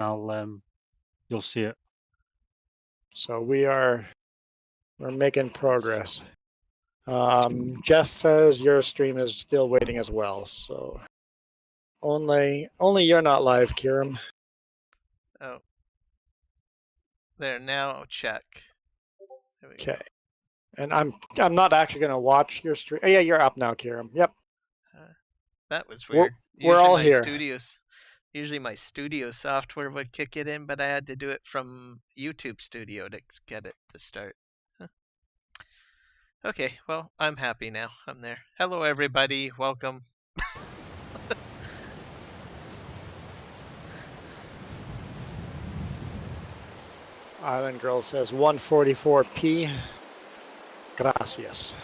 you'll see it. So we're making progress. Jess says your stream is still waiting as well, so only you're not live, Kiram. Oh. There, now check. There we go. Okay. And I'm not actually gonna watch your stream. Oh, yeah, you're up now, Kiram. Yep. That was weird. We're all here. Usually my studio software would kick it in, but I had to do it from YouTube Studio to get it to start. Huh. Okay, well, I'm happy now. I'm there. Hello, everybody. Welcome. Island Girl says 144p. Gracias.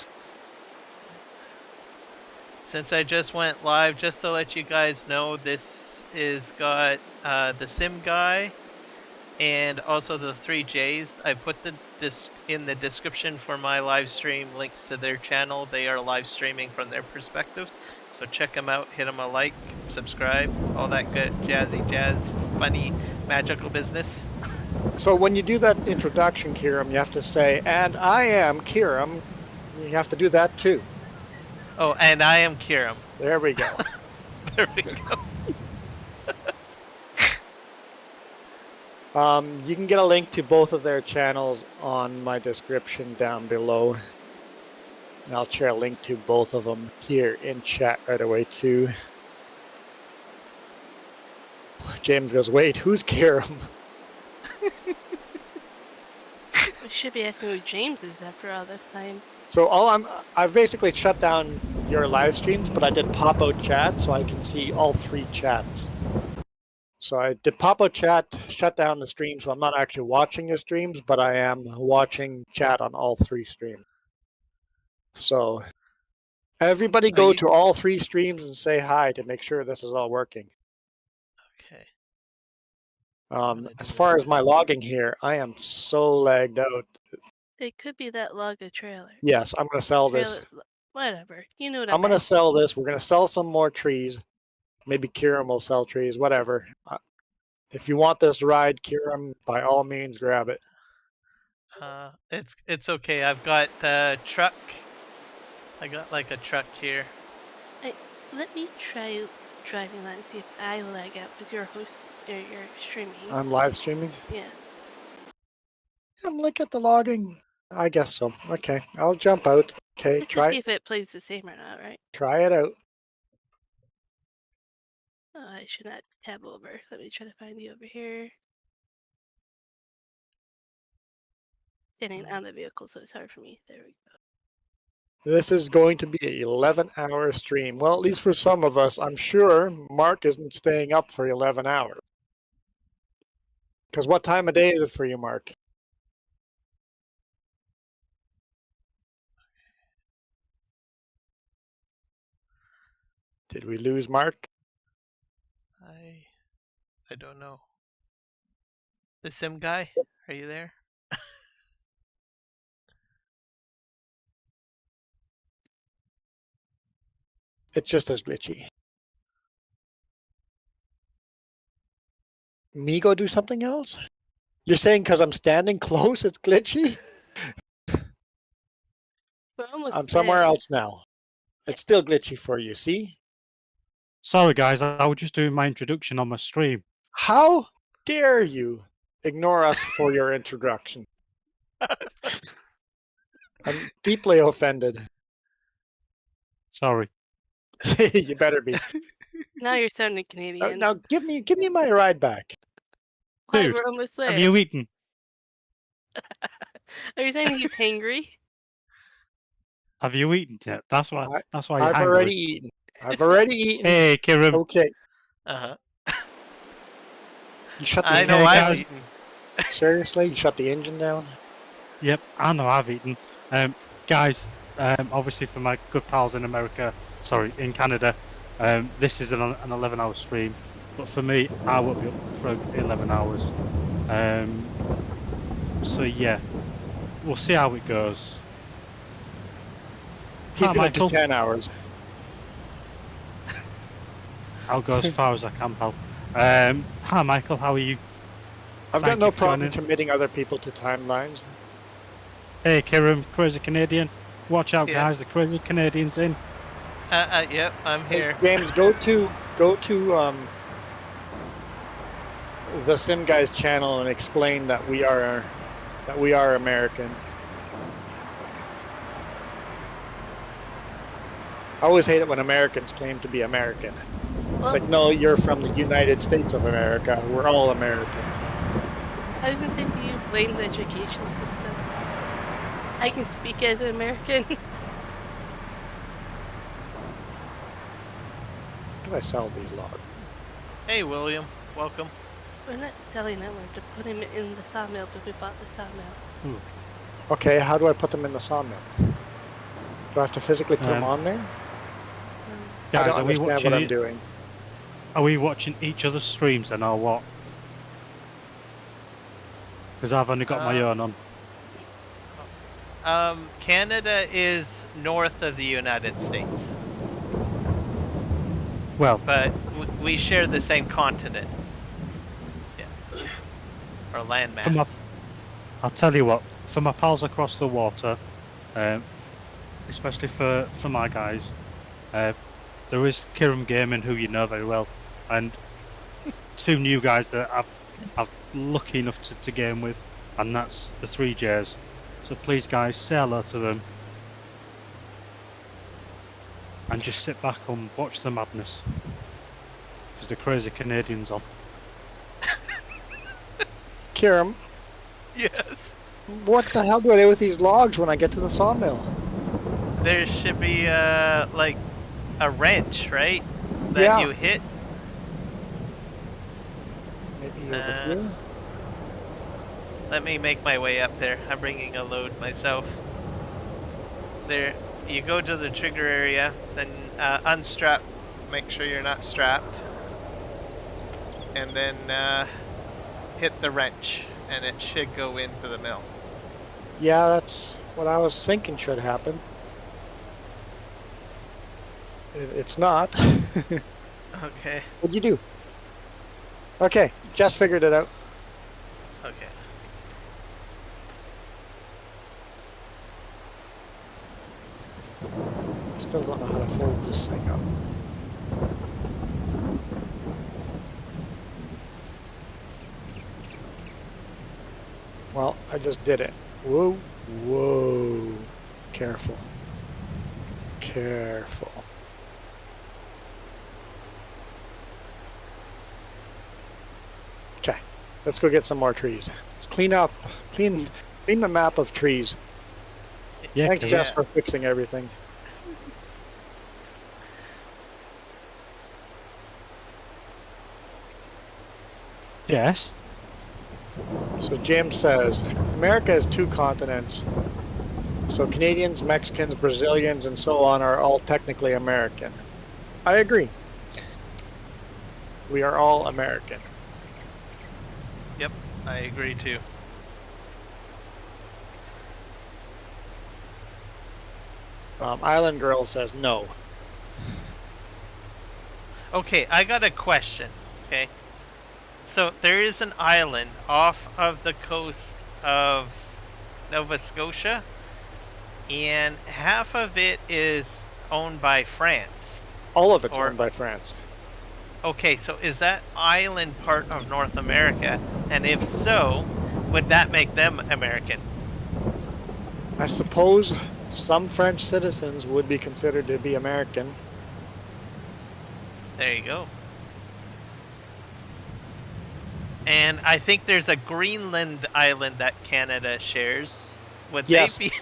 Since I just went live, just to let you guys know, this is got the Sim Guy and also the 3Js. I put in the description for my live stream links to their channel. They are live streaming from their perspectives. So check them out, hit them a like, subscribe, all that good jazzy jazz, funny, magical business. So when you do that introduction, Kiram, you have to say, and I am Kiram. You have to do that too. Oh, and I am Kiram. There we go. There we go. You can get a link to both of their channels on my description down below. And I'll share a link to both of them here in chat right away too. James goes, wait, who's Kiram? We should be asking who James is after all this time. So I've basically shut down your live streams, but I did pop-out chat so I can see all three chats. So I did pop-out chat, shut down the stream, so I'm not actually watching your streams, but I am watching chat on all three streams. So everybody go to all three streams and say hi to make sure this is all working. Okay. As far as my logging here, I am so lagged out. It could be that log a trailer. Yes, I'm going to sell this. Whatever. You know what I'm going to sell this. We're going to sell some more trees. Maybe Kiram will sell trees, whatever. If you want this ride, Kiram, by all means, grab it. It's okay. I've got the truck. I got like a truck here. Let me try driving that and see if I lag out with your host or your streaming. I'm live streaming? Yeah. Look at the logging. I guess so. Okay, I'll jump out. Okay, Just to see if it plays the same or not, right? Try it out. Oh, I should not tab over. Let me try to find you over here. Standing on the vehicle, so it's hard for me. There we go. This is going to be an 11-hour stream. Well, at least for some of us. I'm sure Mark isn't staying up for 11 hours. Because what time of day is it for you, Mark? Did we lose Mark? I don't know. The Sim Guy, are you there? It's just as glitchy. Me go do something else? You're saying because I'm standing close, it's glitchy? I'm somewhere else now. It's still glitchy for you, see? Sorry guys, I was just doing my introduction on my stream. How dare you ignore us for your introduction? I'm deeply offended. Sorry. You better be. Now you're sounding Canadian. Now give me my ride back. Dude, we're almost there. Have you eaten? Are you saying he's hangry? Have you eaten yet? That's why. I've already eaten. I've already eaten. Hey, Kiram. Okay. You shut the engine down? I've eaten. Seriously? You shut the engine down? Yep, I know I've eaten. Guys, obviously for my good pals in America, sorry, in Canada, this is an 11-hour stream. But for me, I won't be up for 11 hours. So yeah, we'll see how it goes. He's going to do 10 hours. I'll go as far as I can, pal. Hi, Michael. How are you? I've Thank got no you for problem joining. committing other people to timelines. Hey, Kiram, Crazy Canadian. Watch out, Yeah. guys. The Crazy Canadian's in. Yep, I'm Hey, here. James, go to the Sim Guys channel and explain that we are American. I always hate it when Americans claim to be American. It's Well, like, no, you're from the United States of America. We're all American. I was gonna say, do you blame the educational system? I can speak as an American. How do I sell these logs? Hey, William. Welcome. We're not selling them, we're to put them in the sawmill, but we bought the sawmill. Okay, how do I put them in the sawmill? Do I have to physically put them on there? I Guys, don't understand what I'm doing. Are we watching each other's streams then, or what? Because I've only got my own on. Canada is north of the United States, Well, but we share the same continent. Yeah. Or landmass. I'll tell you what. For my pals across the water, especially for my guys, there is Kiram Gaming, who you know very well, and two new guys that I've lucky enough to game with, and that's the 3Js. So please, guys, say hello to them, and just sit back and watch the madness, because the Crazy Canadian's on. Kiram, Yes. what the hell do I do with these logs when I get to the sawmill? There should be like a wrench, right? That Yeah. you hit. Maybe over here? Let me make my way up there. I'm bringing a load myself. There, you go to the trigger area, then unstrap. Make sure you're not strapped, and then hit the wrench, and it should go into the mill. Yeah, that's what I was thinking should happen. It's not. Okay. What'd you do? Okay, Jess figured it out. Okay. Still don't know how to fold this thing up. Well, I just did it. Whoa, whoa. Careful. Careful. Okay, let's go get some more trees. Let's clean up, clean the map of trees. Yeah, Thanks, okay. Jess, for fixing everything. Yes. So James says, America has 2 continents. So Canadians, Mexicans, Brazilians, and so on are all technically American. I agree. We are all American. Yep, I agree too. Island Girl says no. Okay, I got a question. Okay. So there is an island off of the coast of Nova Scotia, and half of it is owned by France. All of it's Or- owned by France. Okay, so is that island part of North America? And if so, would that make them American? I suppose some French citizens would be considered to be American. There you go. And I think there's a Greenland island that Canada shares. Would Yes. they be?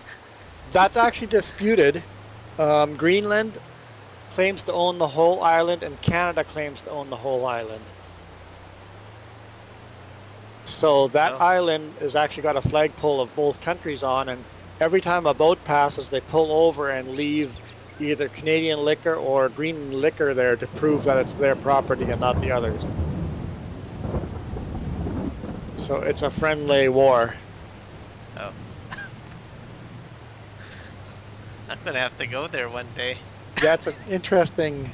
That's actually disputed. Greenland claims to own the whole island, and Canada claims to own the whole island. So that Oh. island has actually got a flagpole of both countries on, and every time a boat passes, they pull over and leave either Canadian liquor or green liquor there to prove that it's their property and not the others. So it's a friendly war. Oh. I'm gonna have to go there one day. Yeah, it's an interesting.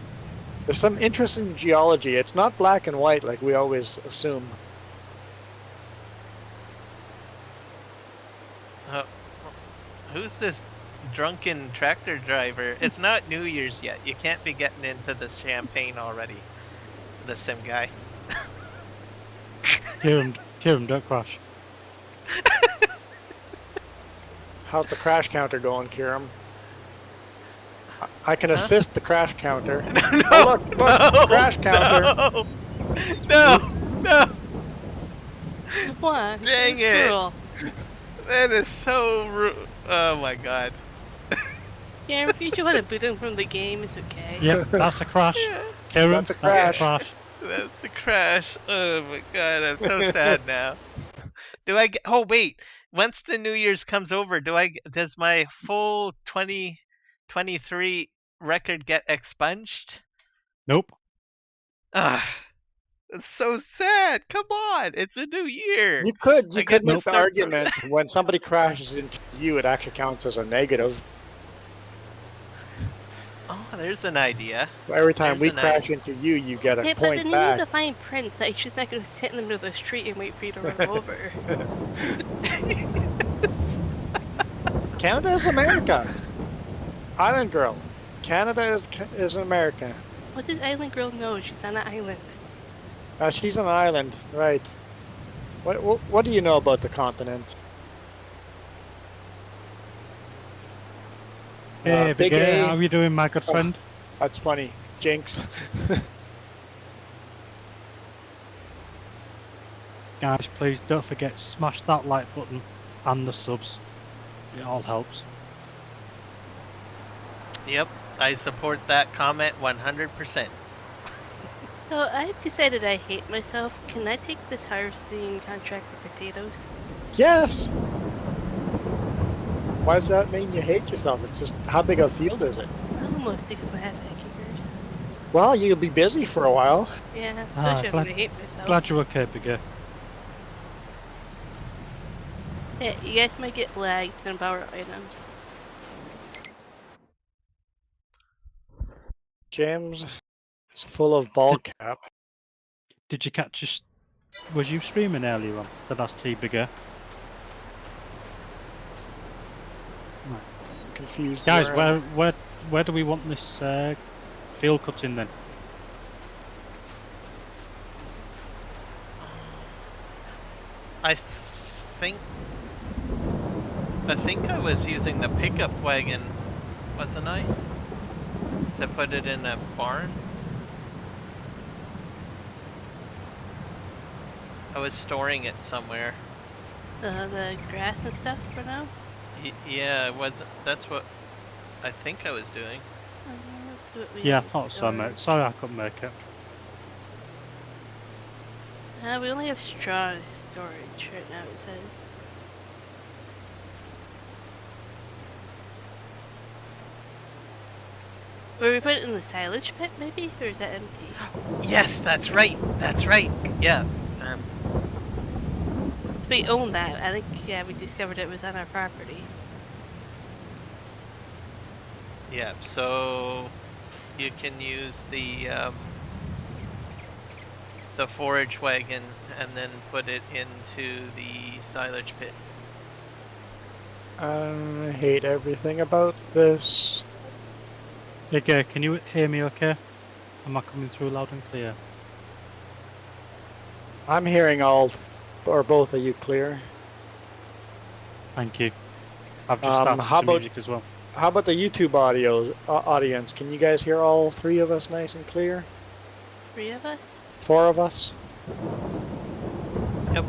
There's some interesting geology. It's not black and white like we always assume. Oh, who's this drunken tractor driver? It's not New Year's yet. You can't be getting into the champagne already. The sim guy. Kieran, don't crash. How's the crash counter going, Kiram? I can assist the crash counter. No, Oh, look, no, crash counter. No. What? Dang That's it. cruel. That is so rude. Oh my god. Yeah, if you want to boot him from the game, it's okay. Yep, that's a crash. Yeah, Kieran, That's a crash. that's a crash. Oh my god, I'm so sad now. Do I get? Oh wait, once the New Year's comes over, does my full 2023 record get expunged? Nope. Ah, it's so sad. Come on, it's a new year. You could I get to make the start argument when somebody crashes into you, it actually counts as a negative. Oh, there's an idea. So every time There's we an crash into you, you get a Yeah, but point then you back. need to find Prince. Like, she's not going to sit in the middle of the street and wait for you to run over. Canada is America. Island girl. Canada is America. What did Island Girl know? She's on an island. She's an island, right? What do you know about the continent? Hey, Big Big A, A. how are you doing, my good friend? That's funny. Jinx. Guys, please don't forget, smash that like button and the subs. It all helps. Yep, I support that comment 100%. So I've decided I hate myself. Can I take this harvesting contract for potatoes? Yes. Why does that mean you hate yourself? It's just, how big a field is it? Almost 6.5 acres. Well, you'll be busy for a while. Yeah, Ah, especially I'm gonna hate myself. Glad you're okay, Big A. Yeah, you guys might get lagged and power items. James is full of ball cap. Did you catch us? Was you streaming earlier on the last T, Big A? Confused. Guys, where where do we want this field cutting then? I think I was using the pickup wagon, wasn't I? To put it in a barn? I was storing it somewhere. The grass and stuff for now? Yeah, it wasn't. That's what I think I was doing. Let's see what we Yeah, I have in thought so, storage. mate. Sorry I couldn't make it. We only have straw storage right now, it says. Where we put it in the silage pit, maybe? Or is that empty? Yes, that's right. That's right. Yeah. We own that. I think, yeah, we discovered it was on our property. Yeah. So you can use the forage wagon and then put it into the silage pit. I hate everything about this. Big A, can you hear me okay? Am I coming through loud and clear? I'm hearing all or both of you clear. Thank you. I've just started how some about- music as well. How about the YouTube audience? Can you guys hear all three of us nice and clear? 3 of us? 4 of us? Yep.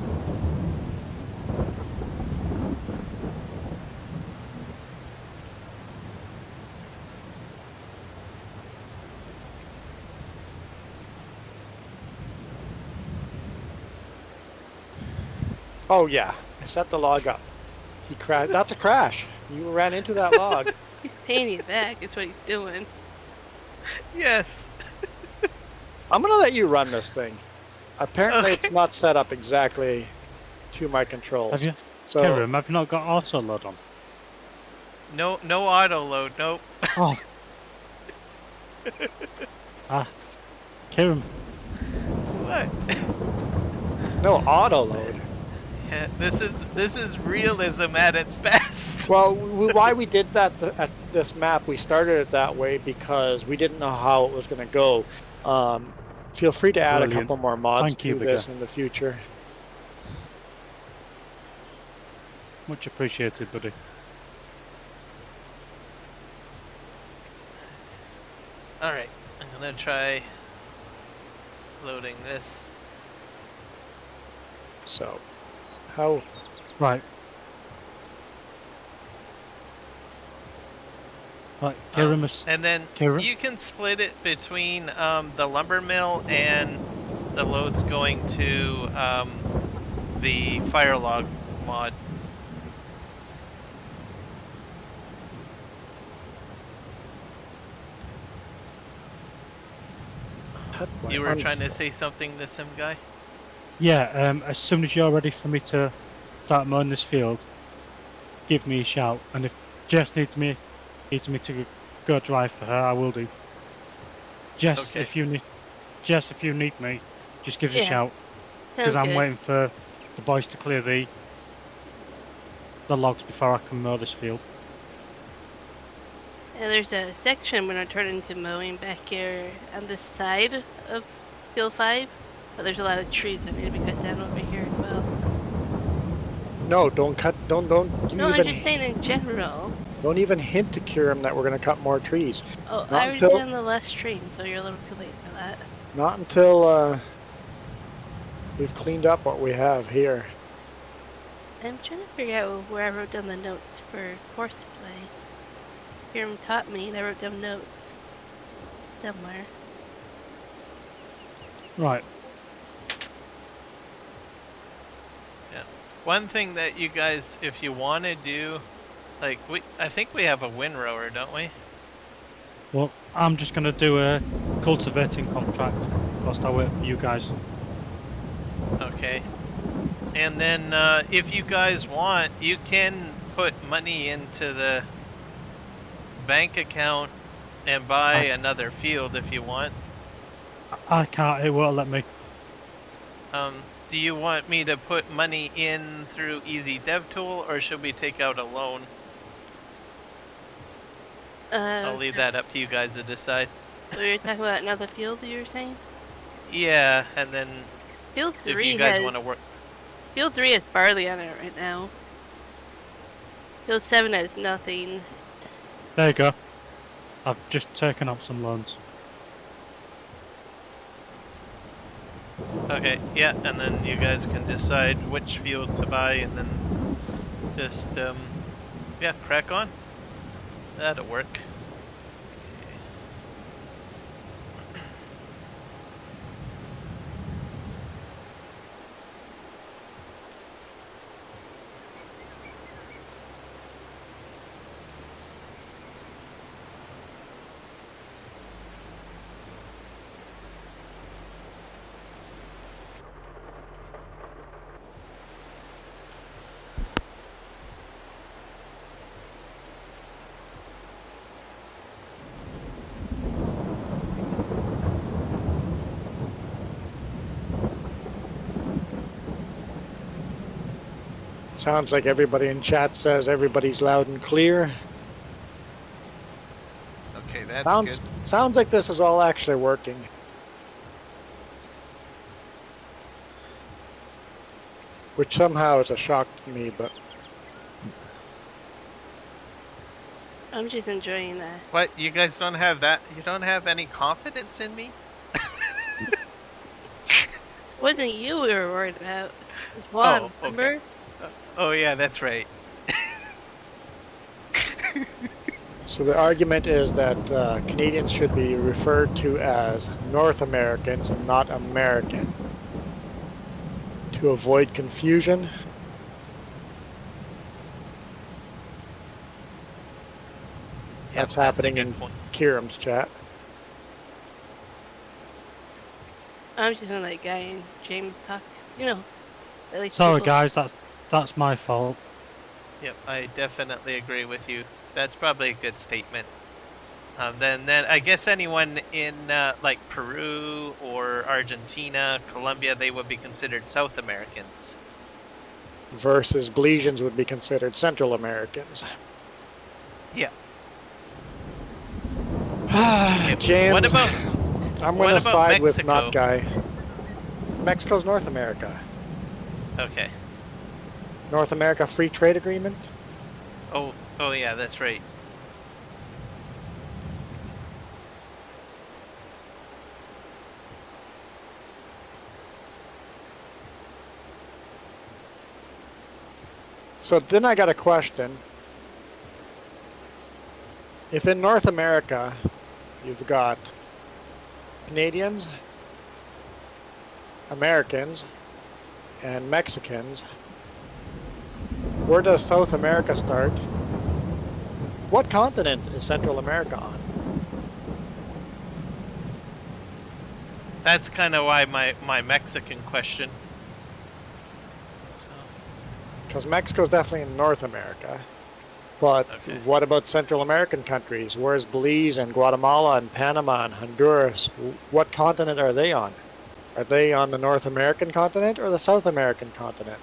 Oh yeah, I set the log up. He crashed. That's a crash. You ran into that log. He's paying you back, is what he's doing. Yes. I'm gonna let you run this thing. Apparently, Okay. it's not set up exactly to my controls. Have you? So Kieran, have you not got auto load on? No auto load. Nope. Oh. Kieran, What? no auto load. Yeah, this is realism at its best. Well, why we did that at this map, we started it that way because we didn't know how it was going to go. Feel free to add Brilliant. a couple more mods Thank you, to this in the future. Much appreciated, buddy. All right, I'm gonna try loading this. So, how? Right. Right, Kiramus. And then Kira? you can split it between the lumber mill and the loads going to the fire log mod. You were trying to say something, the sim guy? Yeah, as soon as you're ready for me to start mowing this field, give me a shout. And if Jess needs me to go drive for her, I will do. Jess, Okay. if you need me, just give us a Yeah. shout. Sounds Because I'm good. waiting for the boys to clear the logs before I can mow this field. And there's a section I'm gonna turn into mowing back here on this side of Field 5. But there's a lot of trees that need to be cut down over here as well. No, don't cut. Don't No, I'm even just saying in general. don't even hint to Kiram that we're going to cut more trees. Oh, Not I already until- did on the last stream, so you're a little too late for that. Not until we've cleaned up what we have here. I'm trying to figure out where I wrote down the notes for horseplay. Hiram taught me, and I wrote down notes somewhere. Right. One thing that you guys, if you want to do, like I think we have a windrower, don't we? Well, I'm just going to do a cultivating contract whilst I wait for you guys. Okay. And then if you guys want, you can put money into the bank account and buy another field if you want. I can't, it won't let me. Do you want me to put money in through Easy DevTool, or should we take out a loan? I'll leave that up to you guys to decide. So you're talking about another field you were saying? Yeah, and then Field if 3 you guys has want to work. Field 3 has barley on it right now. Field 7 has nothing. There you go. I've just taken out some loans. Okay, yeah, and then you guys can decide which field to buy, and then just yeah, crack on. That'll work. Sounds like everybody in chat says everybody's loud and clear. Okay, that's Sounds like this is all actually working. Which somehow is a shock to me, but I'm just enjoying that. What? You guys don't have that? You don't have any confidence in me? It wasn't you we were worried about. It was Juan, okay. remember? Oh yeah, that's right. so the argument is that Canadians should be referred to as North Americans and not American to avoid confusion. That's a happening good in point. Kiram's chat. I'm just gonna let Guy and James talk. You know, like Sorry people- guys, that's my fault. Yep, I definitely agree with you. That's probably a good statement. Then I guess anyone in like Peru or Argentina, Colombia, they would be considered South Americans. versus Belizeans would be considered Central Americans. Yeah. James, What about I'm what going to about side with Mexico? not guy. Mexico's North America. Okay. North America Free Trade Agreement. Oh yeah, that's right. So then I got a question. If in North America you've got Canadians, Americans, and Mexicans, where does South America start? What continent is Central America on? That's kind of why my Mexican question. Because Mexico's definitely in North America. But Okay. what about Central American countries? Where's Belize and Guatemala and Panama and Honduras? What continent are they on? Are they on the North American continent or the South American continent?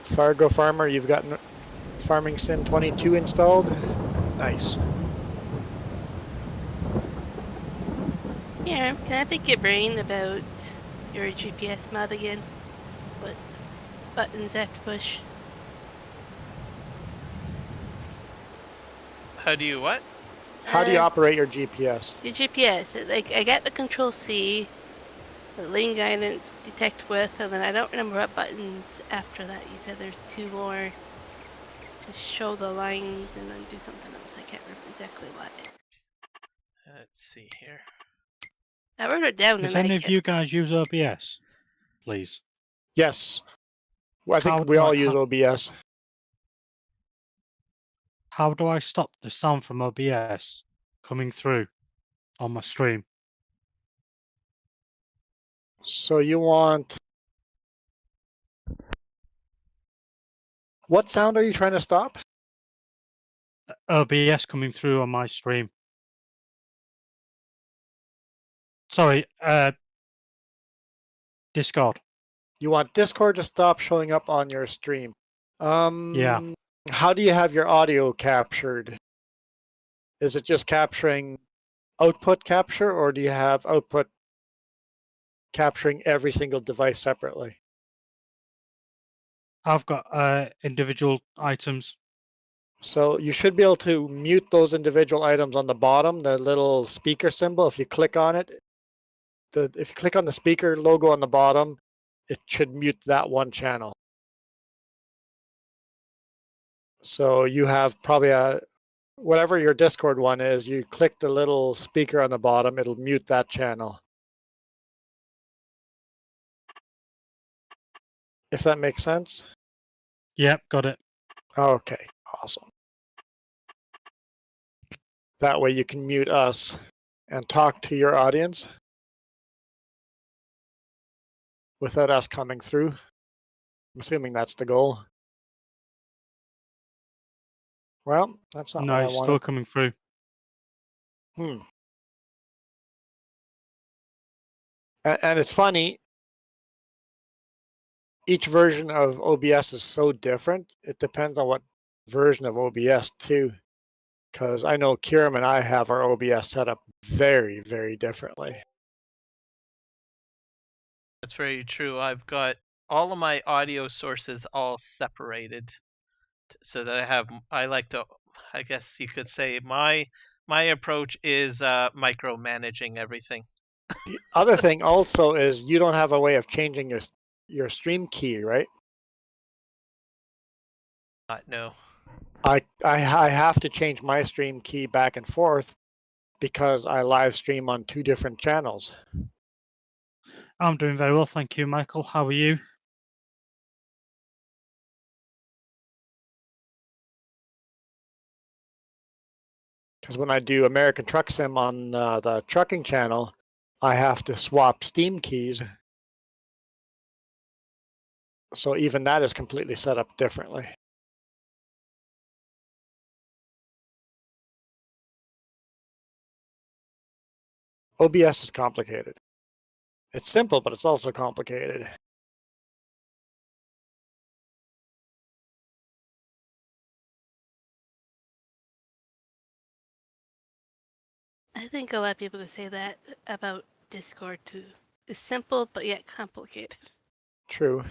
Fargo Farmer, you've got Farming Sim 22 installed. Nice. Here, can I pick your brain about your GPS mod again? What buttons I have to push? How do you what? How do you operate your GPS? Your GPS, like I get the Control C, the lane guidance, detect with, and then I don't remember what buttons after that. You said there's two more to show the lines and then do something else. I can't remember exactly what. Let's see here. I wrote it down Does and any I of can't. you guys use OBS, please? Yes. Well, I How think we do I- all use how- OBS. How do I stop the sound from OBS coming through on my stream? So you want... What sound are you trying to stop? OBS coming through on my stream. Sorry, Discord. You want Discord to stop showing up on your stream. Yeah. How do you have your audio captured? Is it just capturing output capture, or do you have output capturing every single device separately? I've got individual items. So you should be able to mute those individual items on the bottom, the little speaker symbol. If you click on it, if you click on the speaker logo on the bottom, it should mute that one channel. So you have probably whatever your Discord one is, you click the little speaker on the bottom, it'll mute that channel. If that makes sense? Yep, got it. Okay, awesome. That way you can mute us and talk to your audience without us coming through. I'm assuming that's the goal. Well, that's not No, what I it's wanted. still coming through. And it's funny, each version of OBS is so different. It depends on what version of OBS too. Because I know Kiram and I have our OBS set up very, very differently. That's very true. I've got all of my audio sources all separated, so that I like to, I guess you could say my approach is micromanaging everything. The other thing also is you don't have a way of changing your stream key, right? No. I have to change my stream key back and forth because I live stream on 2 different channels. I'm doing very well, thank you, Michael. How are you? Because when I do American Truck Sim on the trucking channel, I have to swap Steam keys. So even that is completely set up differently. OBS is complicated. It's simple, but it's also complicated. I think a lot of people could say that about Discord too. It's simple but yet complicated. True.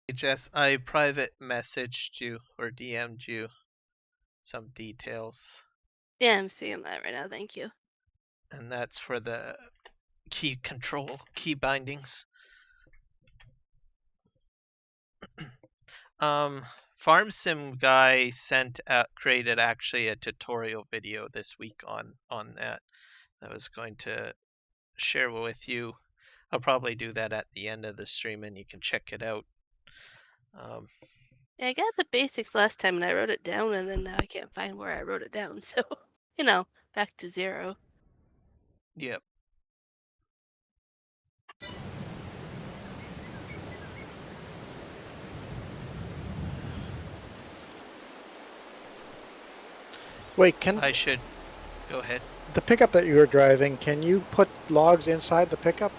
Hey, Jess, I private messaged you or DM'd you some details, Yeah, I'm seeing that right now. Thank you. and that's for the key control, key bindings. Farm Sim guy created actually a tutorial video this week on that. I was going to share with you. I'll probably do that at the end of the stream, and you can check it out. Yeah, I got the basics last time and I wrote it down, and then now I can't find where I wrote it down. So, you know, back to zero. Yep. Wait, can I should go ahead. the pickup that you were driving, can you put logs inside the pickup?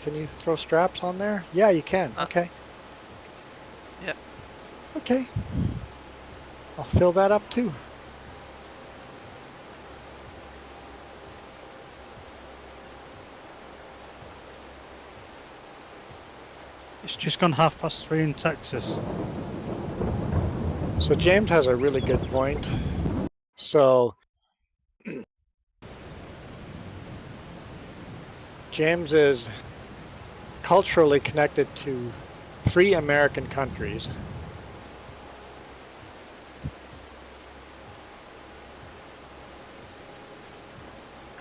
Can you throw straps on there? Yeah, you can. Okay. Yep. Okay. I'll fill that up too. It's just gone 3:30 in Texas. So James has a really good point. So James is culturally connected to 3 American countries.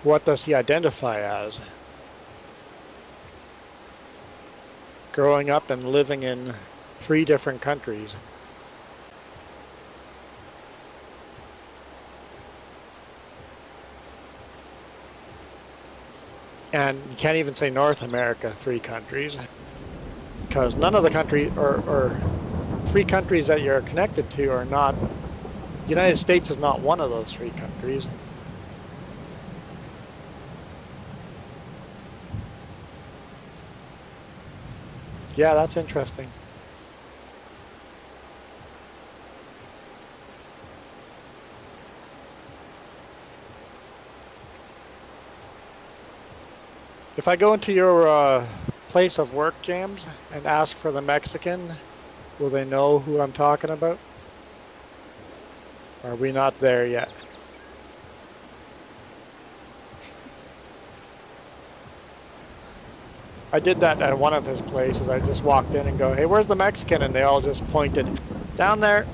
What does he identify as? Growing up and living in 3 different countries. And you can't even say North America, 3 countries, because none of the country or 3 countries that you're connected to are not. The United States is not one of those 3 countries. Yeah, that's interesting. If I go into your place of work, James, and ask for the Mexican, will they know who I'm talking about? Or are we not there yet? I did that at one of his places. I just walked in and go, hey, where's the Mexican? And they all just pointed, down there.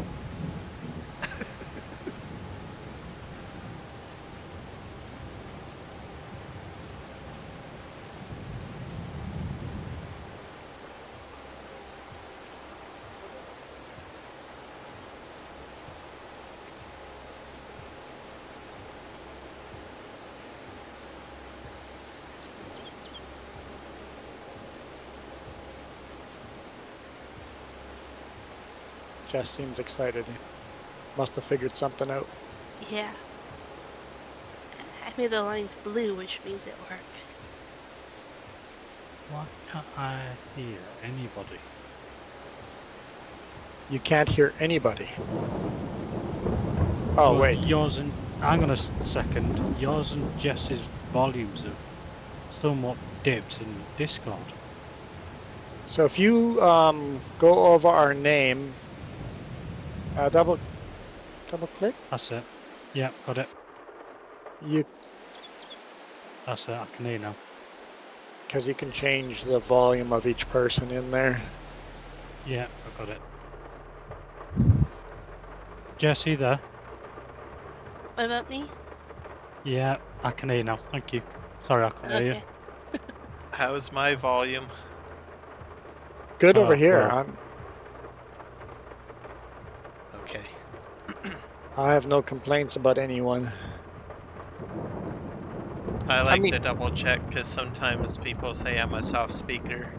Jess seems excited. Must have figured something out. Yeah. I made the lines blue, which means it works. Why can't I hear anybody? You can't hear anybody. Oh, Well, wait. Yours and hang on a second. Yours and Jess's volumes have somewhat dipped in Discord. So if you go over our name, double click, That's it. Yeah, got it. you That's it. I can hear now. because you can change the volume of each person in there. Yeah, I got it. Jesse there. What about me? Yeah, I can hear you now. Thank you. Sorry, I couldn't hear you. Okay. How's my volume? Good over Oh, here. well. Okay. I have no complaints about anyone. I like mean- to double check because sometimes people say I'm a soft speaker.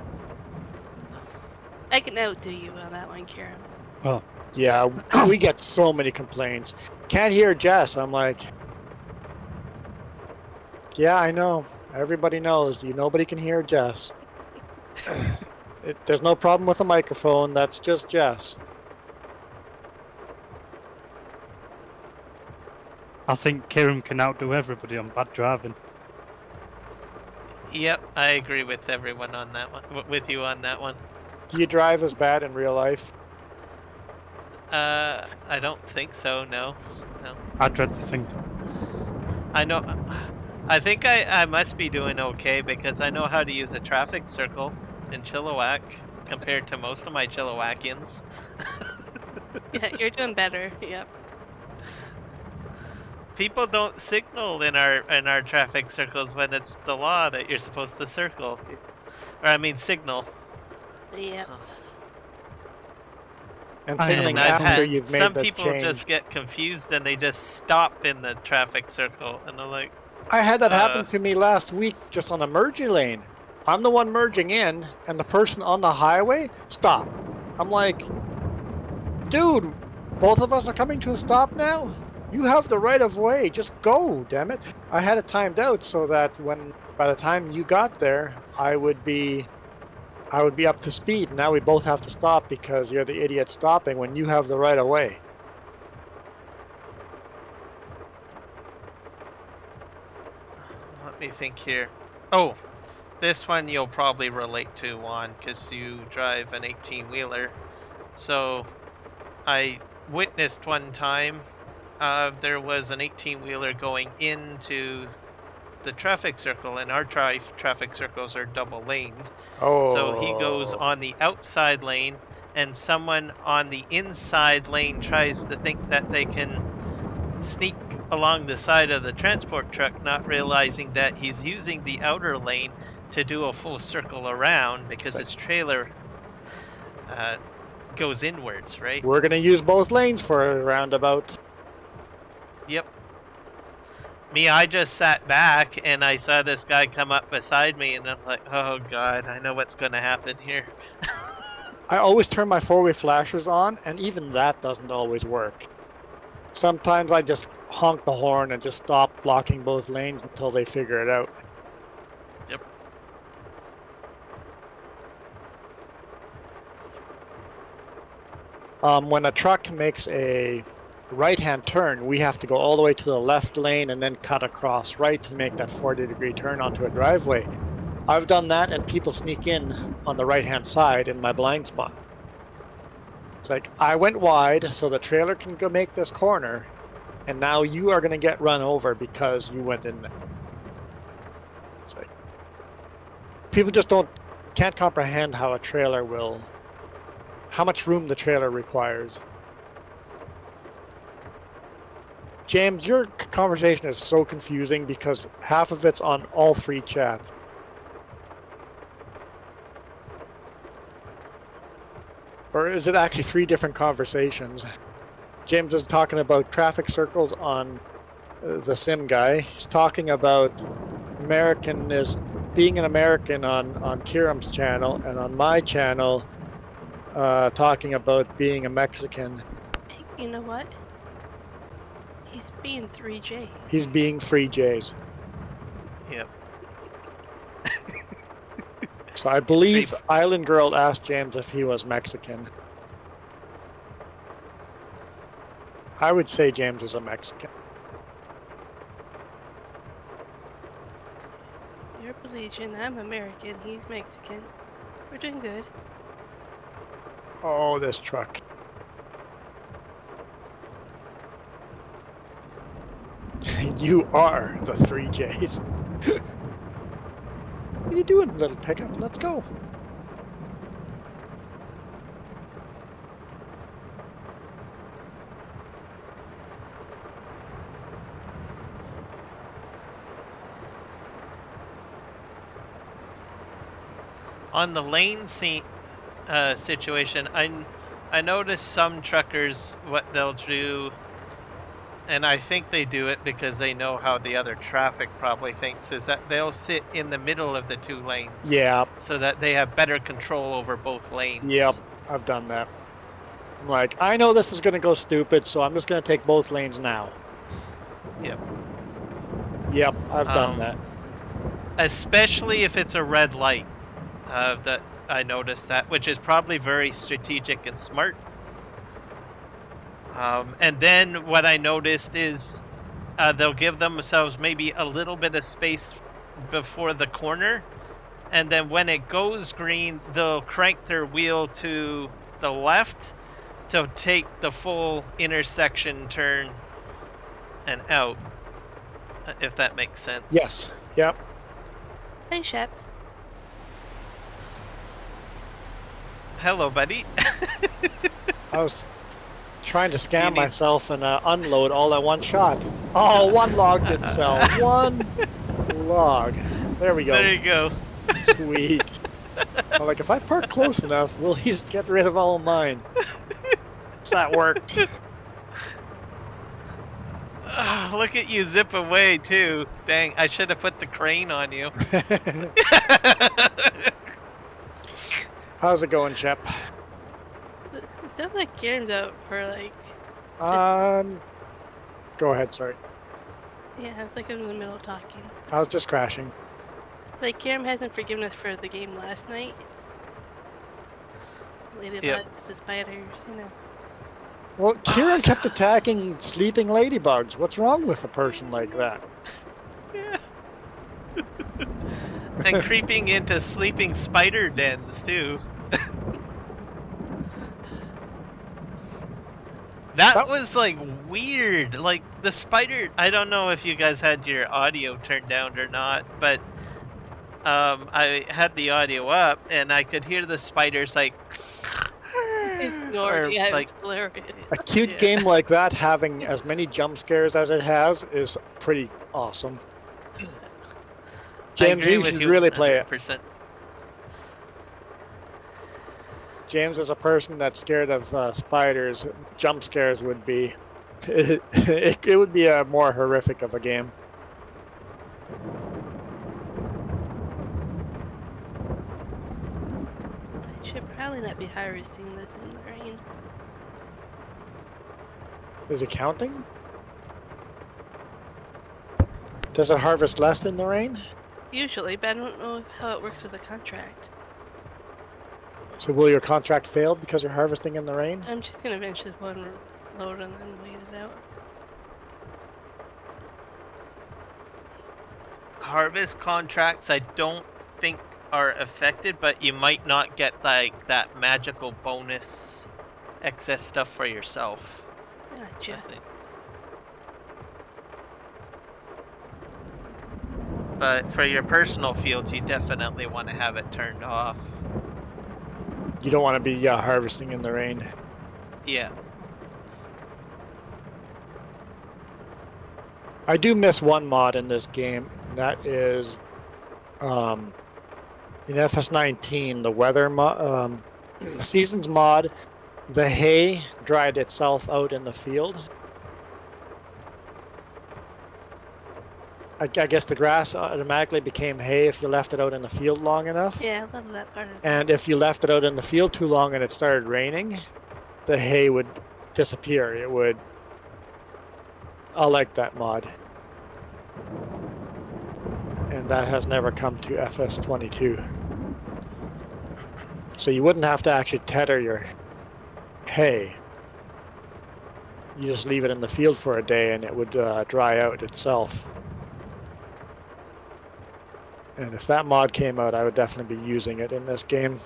I can outdo you on that one, Karen. Well, Yeah, we get so many complaints. Can't hear Jess. I'm like, yeah, I know. Everybody knows. Nobody can hear Jess. There's no problem with the microphone. That's just Jess. I think Kieran can outdo everybody on bad driving. Yep, I agree with everyone on that one. With you on that one. Do you drive as bad in real life? I don't think so. No. I dread the thing. I know. I think I must be doing okay because I know how to use a traffic circle in Chilliwack compared to most of my Chilliwackians. Yeah, you're doing better. Yep. People don't signal in our traffic circles when it's the law that you're supposed to circle, or I mean signal. Yep. And I am signaling And I've after had you've made some the people change. just get confused and they just stop in the traffic circle, and they're like, I had that happen to me last week just on a merging lane. I'm the one merging in, and the person on the highway stop. I'm like, dude, both of us are coming to a stop now? You have the right of way. Just go, damn it. I had it timed out so that by the time you got there, I would be up to speed. Now we both have to stop because you're the idiot stopping when you have the right of way. let me think here. Oh, this one you'll probably relate to, Juan, because you drive an 18-wheeler. So I witnessed one time there was an 18-wheeler going into the traffic circle, and our traffic circles are double laned. Oh. So he goes on the outside lane, and someone on the inside lane tries to think that they can sneak along the side of the transport truck, not realizing that he's using the outer lane to do a full circle around because his trailer goes inwards, right? We're going to use both lanes for a roundabout. Yep. Me, I just sat back and I saw this guy come up beside me, and I'm like, oh god, I know what's going to happen here. I always turn my four-way flashers on, and even that doesn't always work. Sometimes I just honk the horn and just stop blocking both lanes until they figure it out. Yep. When a truck makes a right-hand turn, we have to go all the way to the left lane and then cut across right to make that 40-degree turn onto a driveway. I've done that, and people sneak in on the right-hand side in my blind spot. It's like, I went wide so the trailer can go make this corner, and now you are going to get run over because you went in there. It's like, people just can't comprehend how much room the trailer requires. James, your conversation is so confusing because half of it's on all three chats. Or is it actually three different conversations? James is talking about traffic circles on the sim guy. He's talking about being an American on Kiram's channel, and on my channel, talking about being a Mexican. You know what? He's being 3J. He's being 3Js. Yep. So I believe Island Girl asked James if he was Mexican. I would say James is a Mexican. You're Belizean, I'm American, he's Mexican. We're doing good. Oh, this truck. You are the 3Js. What are you doing, little pickup? Let's go. On the lane situation, I noticed some truckers, what they'll do, and I think they do it because they know how the other traffic probably thinks, is that they'll sit in the middle of the 2 lanes. Yeah, So that they have better control over both lanes. yep, I've done that. I'm like, I know this is going to go stupid, so I'm just going to take both lanes now. Yep. Yep, I've done that. Especially if it's a red light. That I noticed that, which is probably very strategic and smart. And then what I noticed is they'll give themselves maybe a little bit of space before the corner, and then when it goes green, they'll crank their wheel to the left to take the full intersection turn and out, if that makes sense. Yes, yep. Hey, Shep. Hello, buddy. I was trying to scam myself and unload all at one shot. Oh, one log didn't sell. One log. There we go. There you go. Sweet. I'm like, if I park close enough, will he just get rid of all of mine? That worked. Oh, look at you zip away, too. Dang, I should have put the crane on you. How's it going, Shep? It sounds like Kieran's out for like. Go ahead, sorry. Yeah, it's like I'm in the middle of talking. I was just crashing. It's like Kieran hasn't forgiven us for the game last night. Ladybugs, the spiders, you know. Well, Kieran kept attacking sleeping ladybugs. What's wrong with a person like that? Yeah. And creeping into sleeping spider dens, too. That was like weird. Like the spider, I don't know if you guys had your audio turned down or not, but I had the audio up and I could hear the spiders like Yeah, it like, was hilarious. A cute game like that, having as many jump scares as it has, is pretty awesome. James, you should really play it. 100%. James is a person that's scared of spiders. Jump scares would be... it would be a more horrific of a game. I should probably not be harvesting this in the rain. Is it counting? Does it harvest less in the rain? Usually, but I don't know how it works with the contract. So will your contract fail because you're harvesting in the rain? I'm just gonna finish this one load and then wait it out. Harvest contracts, I don't think are affected, but you might not get like that magical bonus excess stuff for yourself. Gotcha. I think. But for your personal fields, you definitely want to have it turned off. You don't want to be harvesting in the rain. Yeah. I do miss one mod in this game. That is, in FS19, the weather seasons mod. The hay dried itself out in the field. I guess the grass automatically became hay if you left it out in the field long enough. Yeah, I love that part of it. And if you left it out in the field too long and it started raining, the hay would disappear. It would... I like that mod. And that has never come to FS22. So you wouldn't have to actually tether your hay. You just leave it in the field for a day and it would dry out itself. And if that mod came out, I would definitely be using it in this game.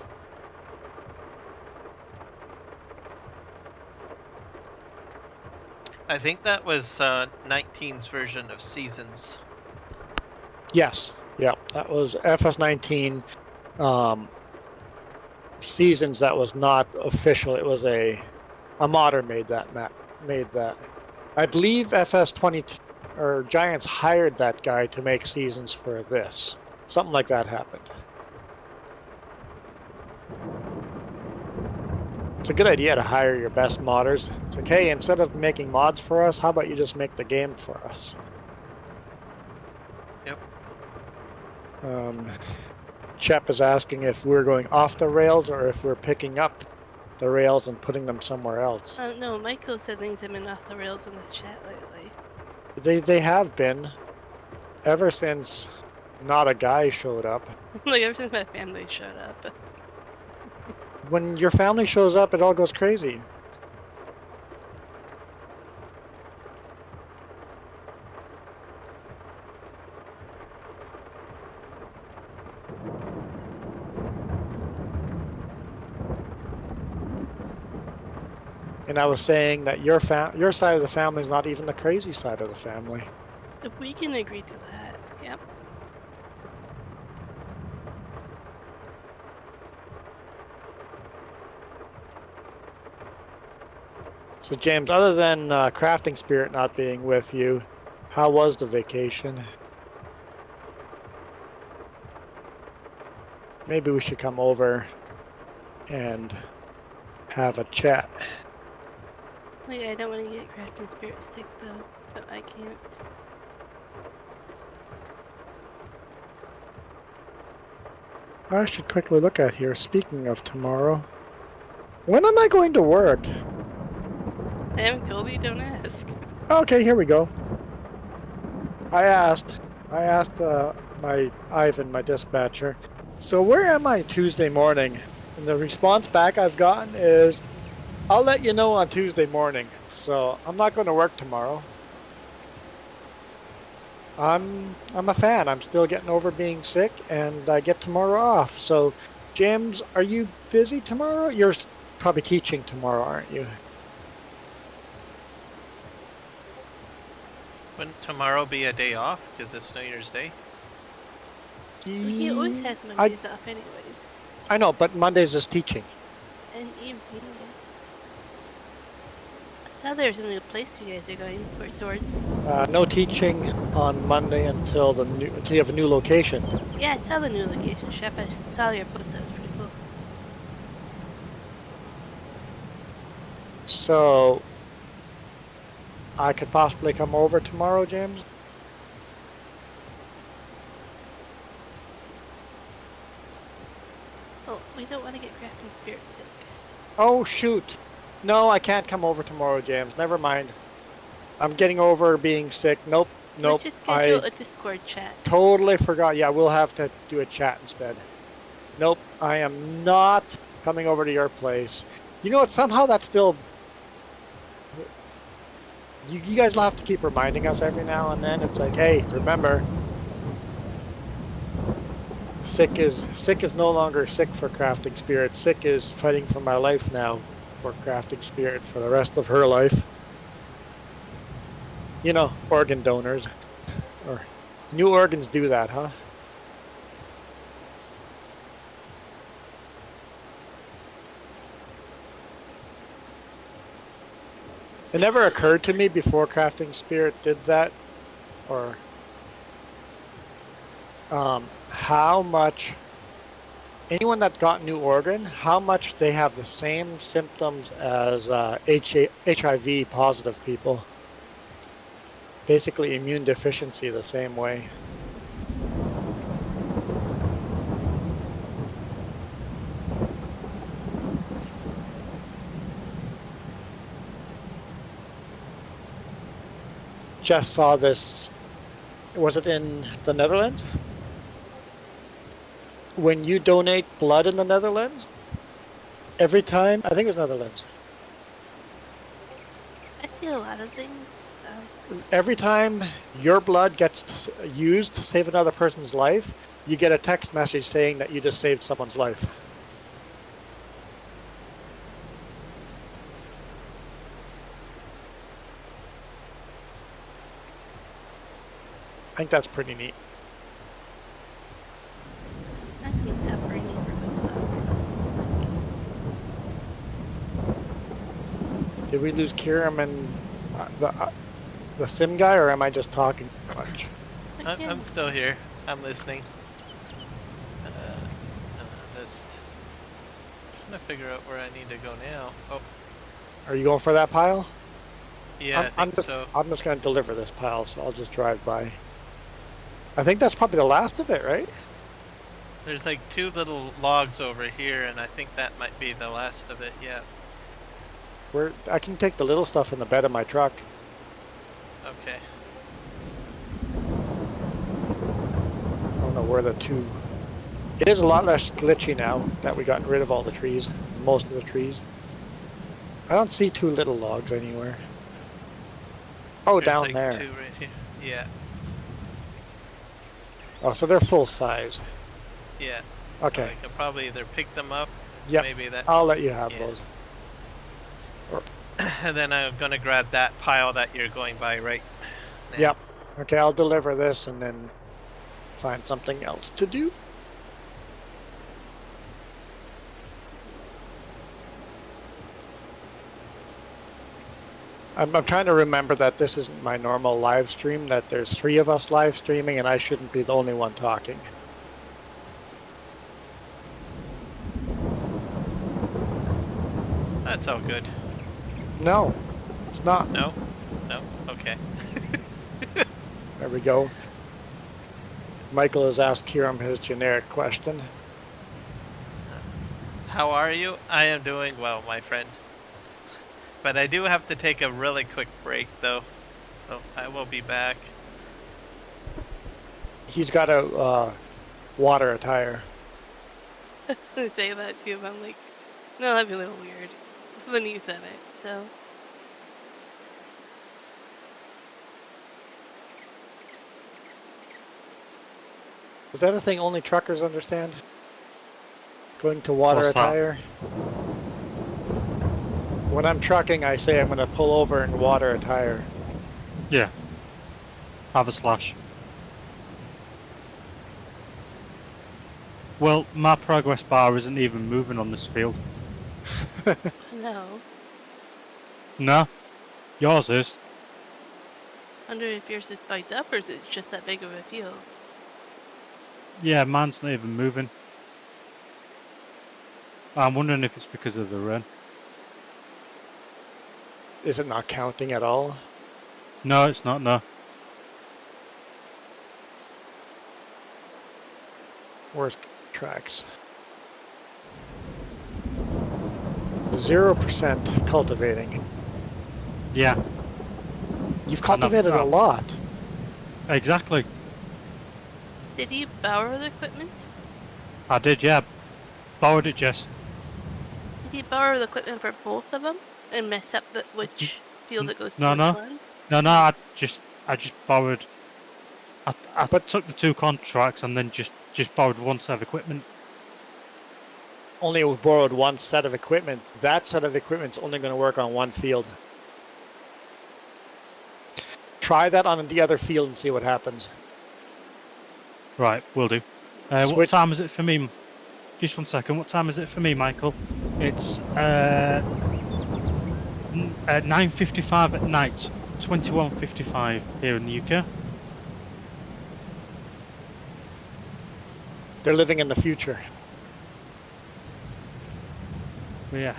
I think that was 19's version of Seasons. Yes, yeah, that was FS19 Seasons. That was not official. It was a modder made that map. Made that. I believe FS22 or Giants hired that guy to make Seasons for this. Something like that happened. It's a good idea to hire your best modders. It's like, hey, instead of making mods for us, how about you just make the game for us? Yep. Shep is asking if we're going off the rails or if we're picking up the rails and putting them somewhere else. Oh no, Michael said things have been off the rails in the chat lately. They have been ever since not a guy showed up. Like ever since my family showed up. When your family shows up, it all goes crazy. And I was saying that your side of the family is not even the crazy side of the family. If we can agree to that, yep. So James, other than Crafting Spirit not being with you, how was the vacation? Maybe we should come over and have a chat. Wait, I don't want to get Crafting Spirit sick though, but I can't. I should quickly look at here. Speaking of tomorrow, when am I going to work? I haven't told you, don't ask. Okay, here we go. I asked my Ivan, my dispatcher, so where am I Tuesday morning? And the response back I've gotten is, I'll let you know on Tuesday morning. So I'm not going to work tomorrow. I'm a fan. I'm still getting over being sick, and I get tomorrow off. So, James, are you busy tomorrow? You're probably teaching tomorrow, aren't you? Wouldn't tomorrow be a day off because it's New Year's Day? He always has Mondays off anyways. I know, but Mondays is teaching. And evenings. I saw there's a new place you guys are going for swords. No teaching on Monday until you have a new location. Yeah, I saw the new location, Chef. I saw your post. That was pretty cool. So, I could possibly come over tomorrow, James? Oh, we don't want to get Crafting Spirit sick. Oh, shoot. No, I can't come over tomorrow, James. Never mind. I'm getting over being sick. Nope. Let's just schedule a Discord chat. Totally forgot. Yeah, we'll have to do a chat instead. Nope, I am not coming over to your place. You know what? Somehow that's still... You guys will have to keep reminding us every now and then. It's like, hey, remember, sick is no longer sick for Crafting Spirit. Sick is fighting for my life now for Crafting Spirit for the rest of her life. You know, organ donors. Or new organs do that, huh? It never occurred to me before Crafting Spirit did that, or how much anyone that got new organ, how much they have the same symptoms as HIV positive people. Basically immune deficiency the same way. Just saw this, was it in the Netherlands? When you donate blood in the Netherlands, every time, I think it was Netherlands. I see a lot of things. Every time your blood gets used to save another person's life, you get a text message saying that you just saved someone's life. I think that's pretty neat. It's not going to stop raining for a couple hours. Did we lose Kiram and the sim guy, or am I just talking too much? I'm still here. I'm listening. Just trying to figure out where I need to go now. Oh, Are you going for that pile? yeah, I think so. I'm just going to deliver this pile, so I'll just drive by. I think that's probably the last of it, right? There's like 2 little logs over here, and I think that might be the last of it, yeah. I can take the little stuff in the bed of my truck. Okay. I don't know where the 2... It is a lot less glitchy now that we gotten rid of all the trees, most of the trees. I don't see 2 little logs anywhere. Oh, There's down like there. 2 right here. Yeah, Oh, so they're full size. yeah. Okay. So I could probably either pick them up, Yep. maybe that, I'll let you have Yeah. those. and then I'm gonna grab that pile that you're going by right now. Yep. Okay, I'll deliver this and then find something else to do. I'm trying to remember that this isn't my normal live stream, that there's 3 of us live streaming and I shouldn't be the only one talking. That's all good. No, it's not. No? No? Okay. There we go. Michael has asked Hiram his generic question. How are you? I am doing well, my friend. But I do have to take a really quick break, though. So I will be back. He's got to water a tire. I was gonna say that too, but I'm like, no, that'd be a little weird when you said it. So Is that a thing only truckers understand? Going to water What's a that? tire? When I'm trucking, I say I'm going to pull over and water a tire. Yeah. Have a slash. Well, my progress bar isn't even moving on this field. no. No. Yours is. Wonder if yours is biked up or is it just that big of a field? Yeah, mine's not even moving. I'm wondering if it's because of the rain. Is it not counting at all? No, it's not, no. Where's tracks? 0% cultivating. Yeah, You've cultivated a lot. exactly. Did you borrow the equipment? I did, yeah. Borrowed it, Jess. Did you borrow the equipment for both of them and mess up which field it goes to? No, which no. one? No, I just borrowed. I But- took the 2 contracts and then just borrowed 1 set of equipment. Only borrowed 1 set of equipment. That set of equipment's only going to work on 1 field. Try that on the other field and see what happens. Right, will do. What Switch- time is it for me? Just 1 second. What time is it for me, Michael? It's 9:55 at night. 21:55 here in the UK. They're living in the future. Yeah.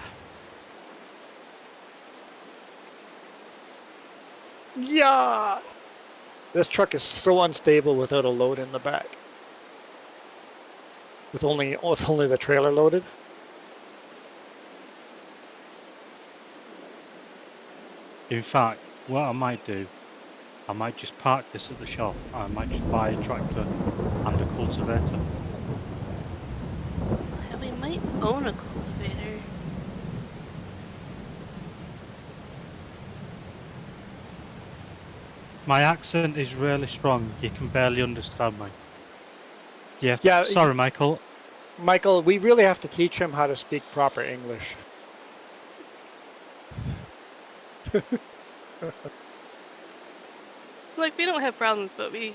Yeah! This truck is so unstable without a load in the back. With only the trailer loaded. In fact, what I might do, I might just park this at the shop. I might just buy a tractor and a cultivator. Yeah, we might own a cultivator. My accent is really strong. You can barely understand me. Yeah. Yeah, Sorry, Michael. Michael, we really have to teach him how to speak proper English. Like, we don't have problems, but we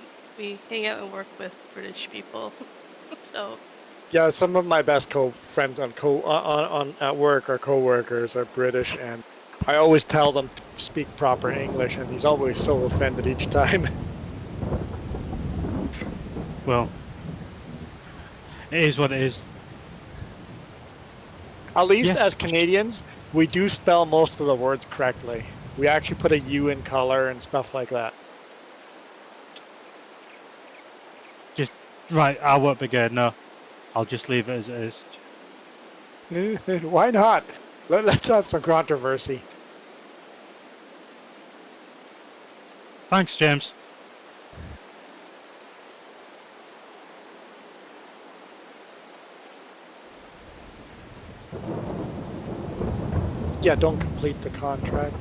hang out and work with British people. So, Yeah, some of my best friends on at work or co-workers are British, and I always tell them to speak proper English, and he's always so offended each time. Well, it is what it is. At least Yes. as Canadians, we do spell most of the words correctly. We actually put a U in color and stuff like that. Right, I won't be good. No, I'll just leave it as it is. Why not? Let's have some controversy. Thanks, James. Yeah, don't complete the contract.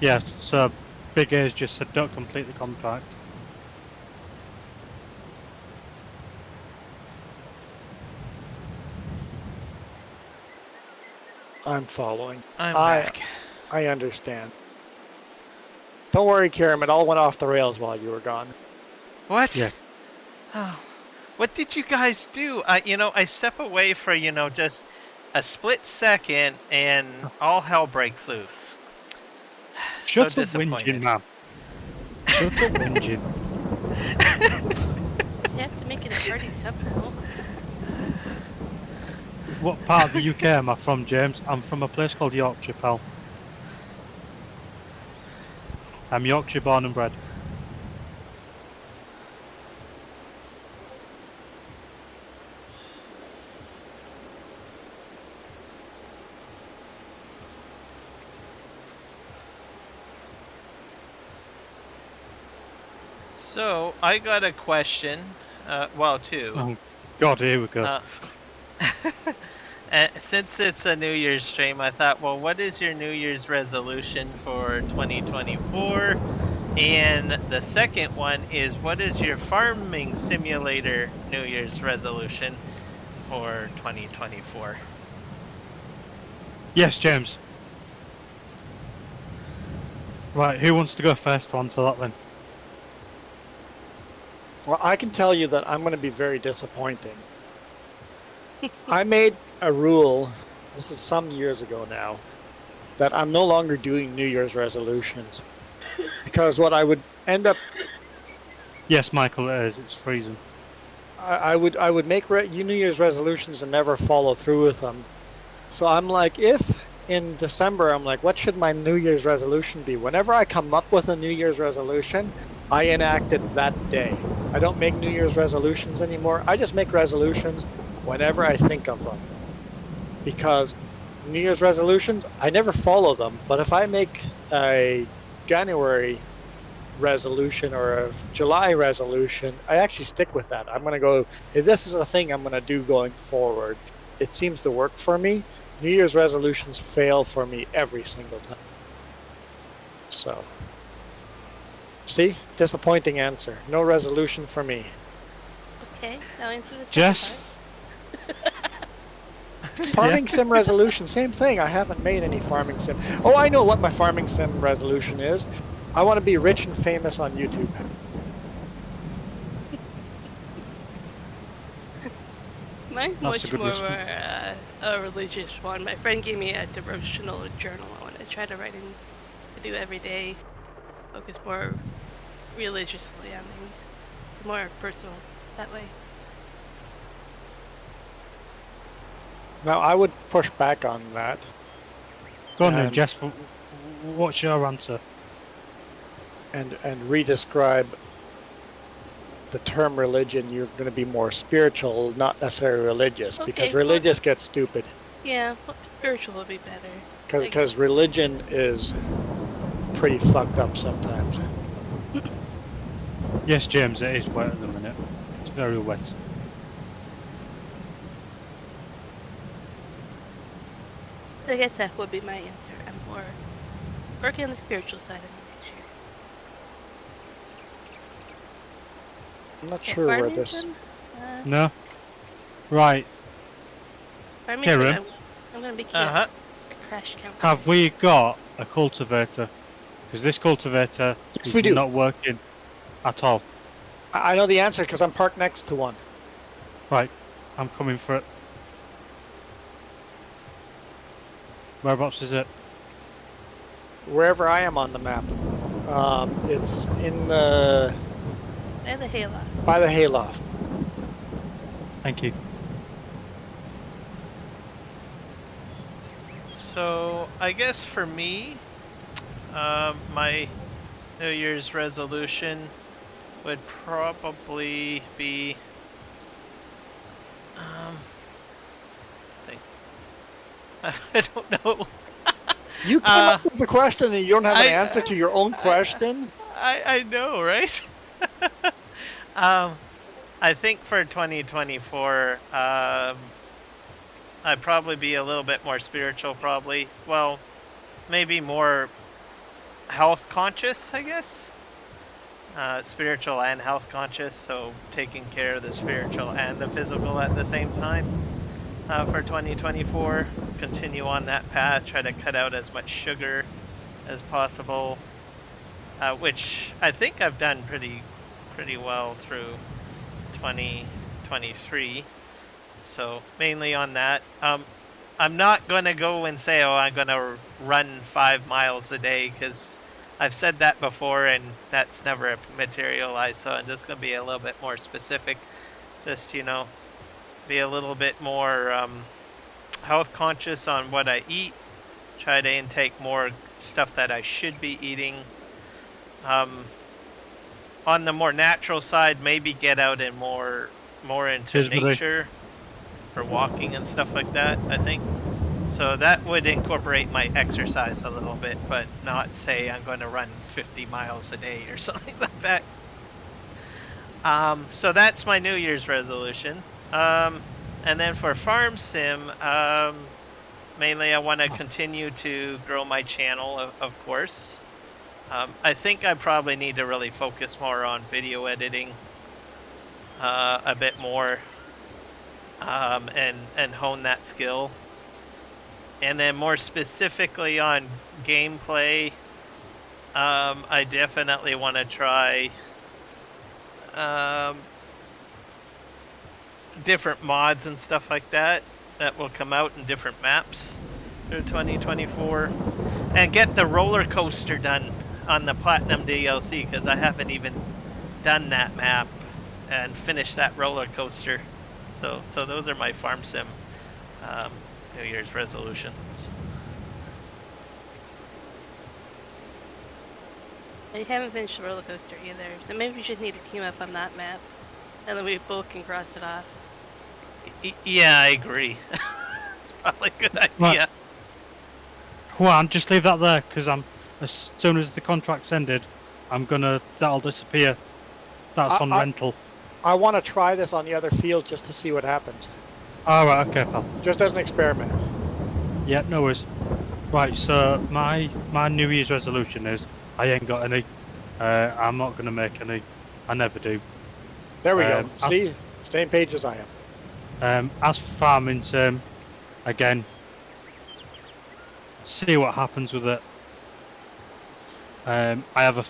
Yeah, so Big A's just said don't complete the contract. I'm following. I'm I- back. I understand. Don't worry, Kieran, it all went off the rails while you were gone. What? Yeah. Oh, what did you guys do? I step away for, just a split second and all hell breaks loose. Shut So up, whinging, disappointed. man. Shut up, whinging. You have to make it a party somehow. What part of the UK am I from, James? I'm from a place called Yorkshire, pal. I'm Yorkshire born and bred. So, I got a question. Well, two. Oh, God, here we go. Since it's a New Year's stream, I thought, well, what is your New Year's resolution for 2024? And the second one is, what is your farming simulator New Year's resolution for 2024? Yes, James. Right, who wants to go first to answer that then? Well, I can tell you that I'm going to be very disappointing. I made a rule, this is some years ago now, that I'm no longer doing New Year's resolutions. Because what I would end up, Yes, Michael, it is. It's freezing. I would make New Year's resolutions and never follow through with them. So I'm like, if in December, I'm like, what should my New Year's resolution be? Whenever I come up with a New Year's resolution, I enact it that day. I don't make New Year's resolutions anymore. I just make resolutions whenever I think of them. Because New Year's resolutions, I never follow them. But if I make a January resolution or a July resolution, I actually stick with that. I'm going to go, if this is a thing I'm going to do going forward, it seems to work for me. New Year's resolutions fail for me every single time. So, see? Disappointing answer. No resolution for me. Okay, now answer the second Jess? part. Farming sim resolution, same thing. I haven't made any farming sim. Oh, I know what my farming sim resolution is. I want to be rich and famous on YouTube. Mine's That's a much good more response. a religious one. My friend gave me a devotional journal I want to try to write in to do every day. Focus more religiously on things. It's more personal that way. Now, I would push back on that. Go on then, And- Jess. What's your answer? and re-describe the term religion. You're going to be more spiritual, not necessarily religious, because Okay, well- religious gets stupid. Yeah, well, spiritual would be better. Because religion is pretty fucked up sometimes. Yes, James, it is wet at the minute. It's very wet. So I guess that would be my answer. I'm more working on the spiritual side of me next year. I'm not Yeah, sure where farming this... sim? No? Right. Farming Kieran? sim, I'm going to be cute. Uh-huh. A crash count. Have we got a cultivator? Because this cultivator Yes, is we do. not working at all. I know the answer because I'm parked next to one. Right, I'm coming for it. Whereabouts is it? Wherever I am on the map. It's in the... And the hayloft. by the hayloft. Thank you. So I guess for me, my New Year's resolution would probably be, think, I don't know. You came up with a question and you don't have an answer to your own question? I know, right? I think for 2024, I'd probably be a little bit more spiritual, probably. Well, maybe more health conscious, I guess. Spiritual and health conscious, so taking care of the spiritual and the physical at the same time. For 2024, continue on that path. Try to cut out as much sugar as possible, which I think I've done pretty well through 2023. So mainly on that. I'm not gonna go and say, oh, I'm gonna run 5 miles a day, because I've said that before and that's never materialized. So I'm just gonna be a little bit more specific. Just, you know, be a little bit more health conscious on what I eat. Try to intake more stuff that I should be eating. On the more natural side, maybe get out and more into nature for walking and stuff like that, I think. So that would incorporate my exercise a little bit, but not say I'm going to run 50 miles a day or something like that. So that's my New Year's resolution. And then for Farm Sim, mainly I want to continue to grow my channel, of course. I think I probably need to really focus more on video editing a bit more, and hone that skill. And then more specifically on gameplay, I definitely want to try different mods and stuff like that will come out in different maps through 2024, and get the roller coaster done on the Platinum DLC, because I haven't even done that map and finished that roller coaster. So those are my Farm Sim New Year's resolutions. I haven't finished the roller coaster either, so maybe we should need to team up on that map, and then we both can cross it off. Yeah, I agree. It's probably a good idea. Right. Juan, just leave that there, because as soon as the contract's ended, that'll disappear. That's on rental. I want to try this on the other field just to see what happens. Alright, okay, pal. Just as an experiment. Yeah, no worries. Right, so my New Year's resolution is I ain't got any. I'm not gonna make any. I never do. There we go. See? Same page as I am. As for farming sim, again, see what happens with it. I have a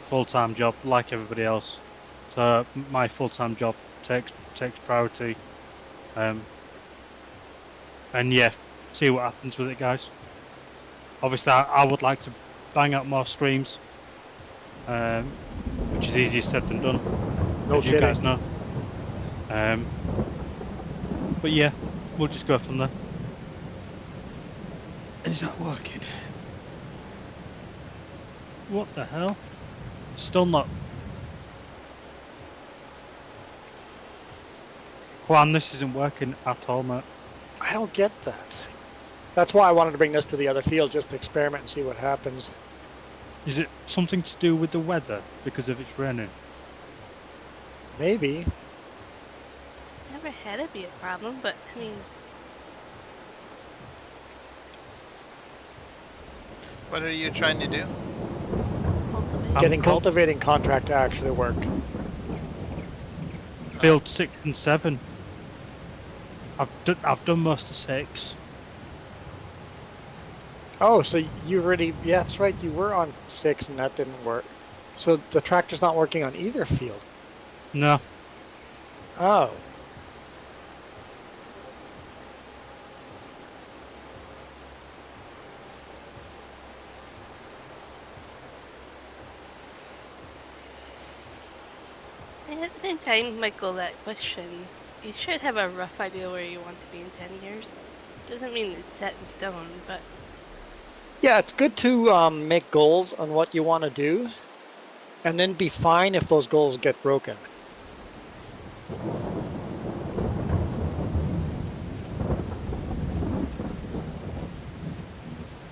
full-time job like everybody else, so my full-time job takes priority. And yeah, see what happens with it, guys. Obviously, I would like to bang out more streams, which is easier said than done, No as you kidding. guys know. But yeah, we'll just go from there. Is that working? What the hell? Still not. Juan, this isn't working at all, mate. I don't get that. That's why I wanted to bring this to the other field, just to experiment and see what happens. Is it something to do with the weather because of it's raining? Maybe. Never had it be a problem, but I mean, What are you trying to do? cultivate. Getting cultivating contract to actually work. Field 6 and 7. I've done most of 6. Oh, so you already... Yeah, that's right. You were on 6 and that didn't work. So the tractor's not working on either field. No. Oh. And at the same time, Michael, that question, you should have a rough idea where you want to be in 10 years. Doesn't mean it's set in stone, but Yeah, it's good to make goals on what you want to do, and then be fine if those goals get broken.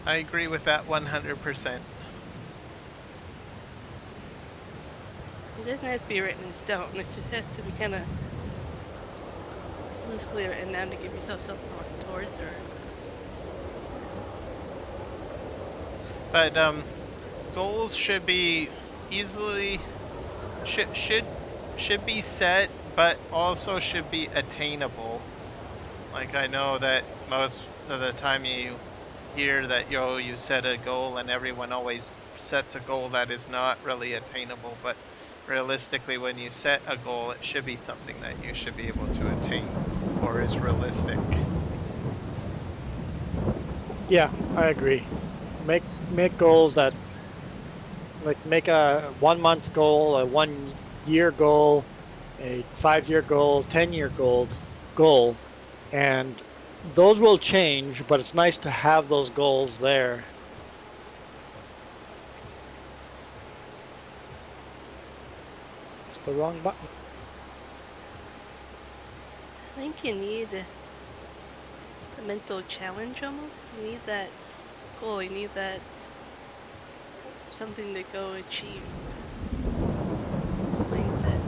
I agree with that 100%. it doesn't have to be written in stone. It just has to be kind of loosely written down to give yourself something to work towards, or But goals should be easily should be set, but also should be attainable. Like, I know that most of the time you hear that you set a goal, and everyone always sets a goal that is not really attainable, but realistically, when you set a goal, it should be something that you should be able to attain or is realistic. Yeah, I agree. Make goals that, like, make a 1 month goal, a 1 year goal, a 5 year goal, 10-year goal, and those will change, but it's nice to have those goals there. It's the wrong button. I think you need a mental challenge almost. You need that goal. You need that something to go achieve mindset.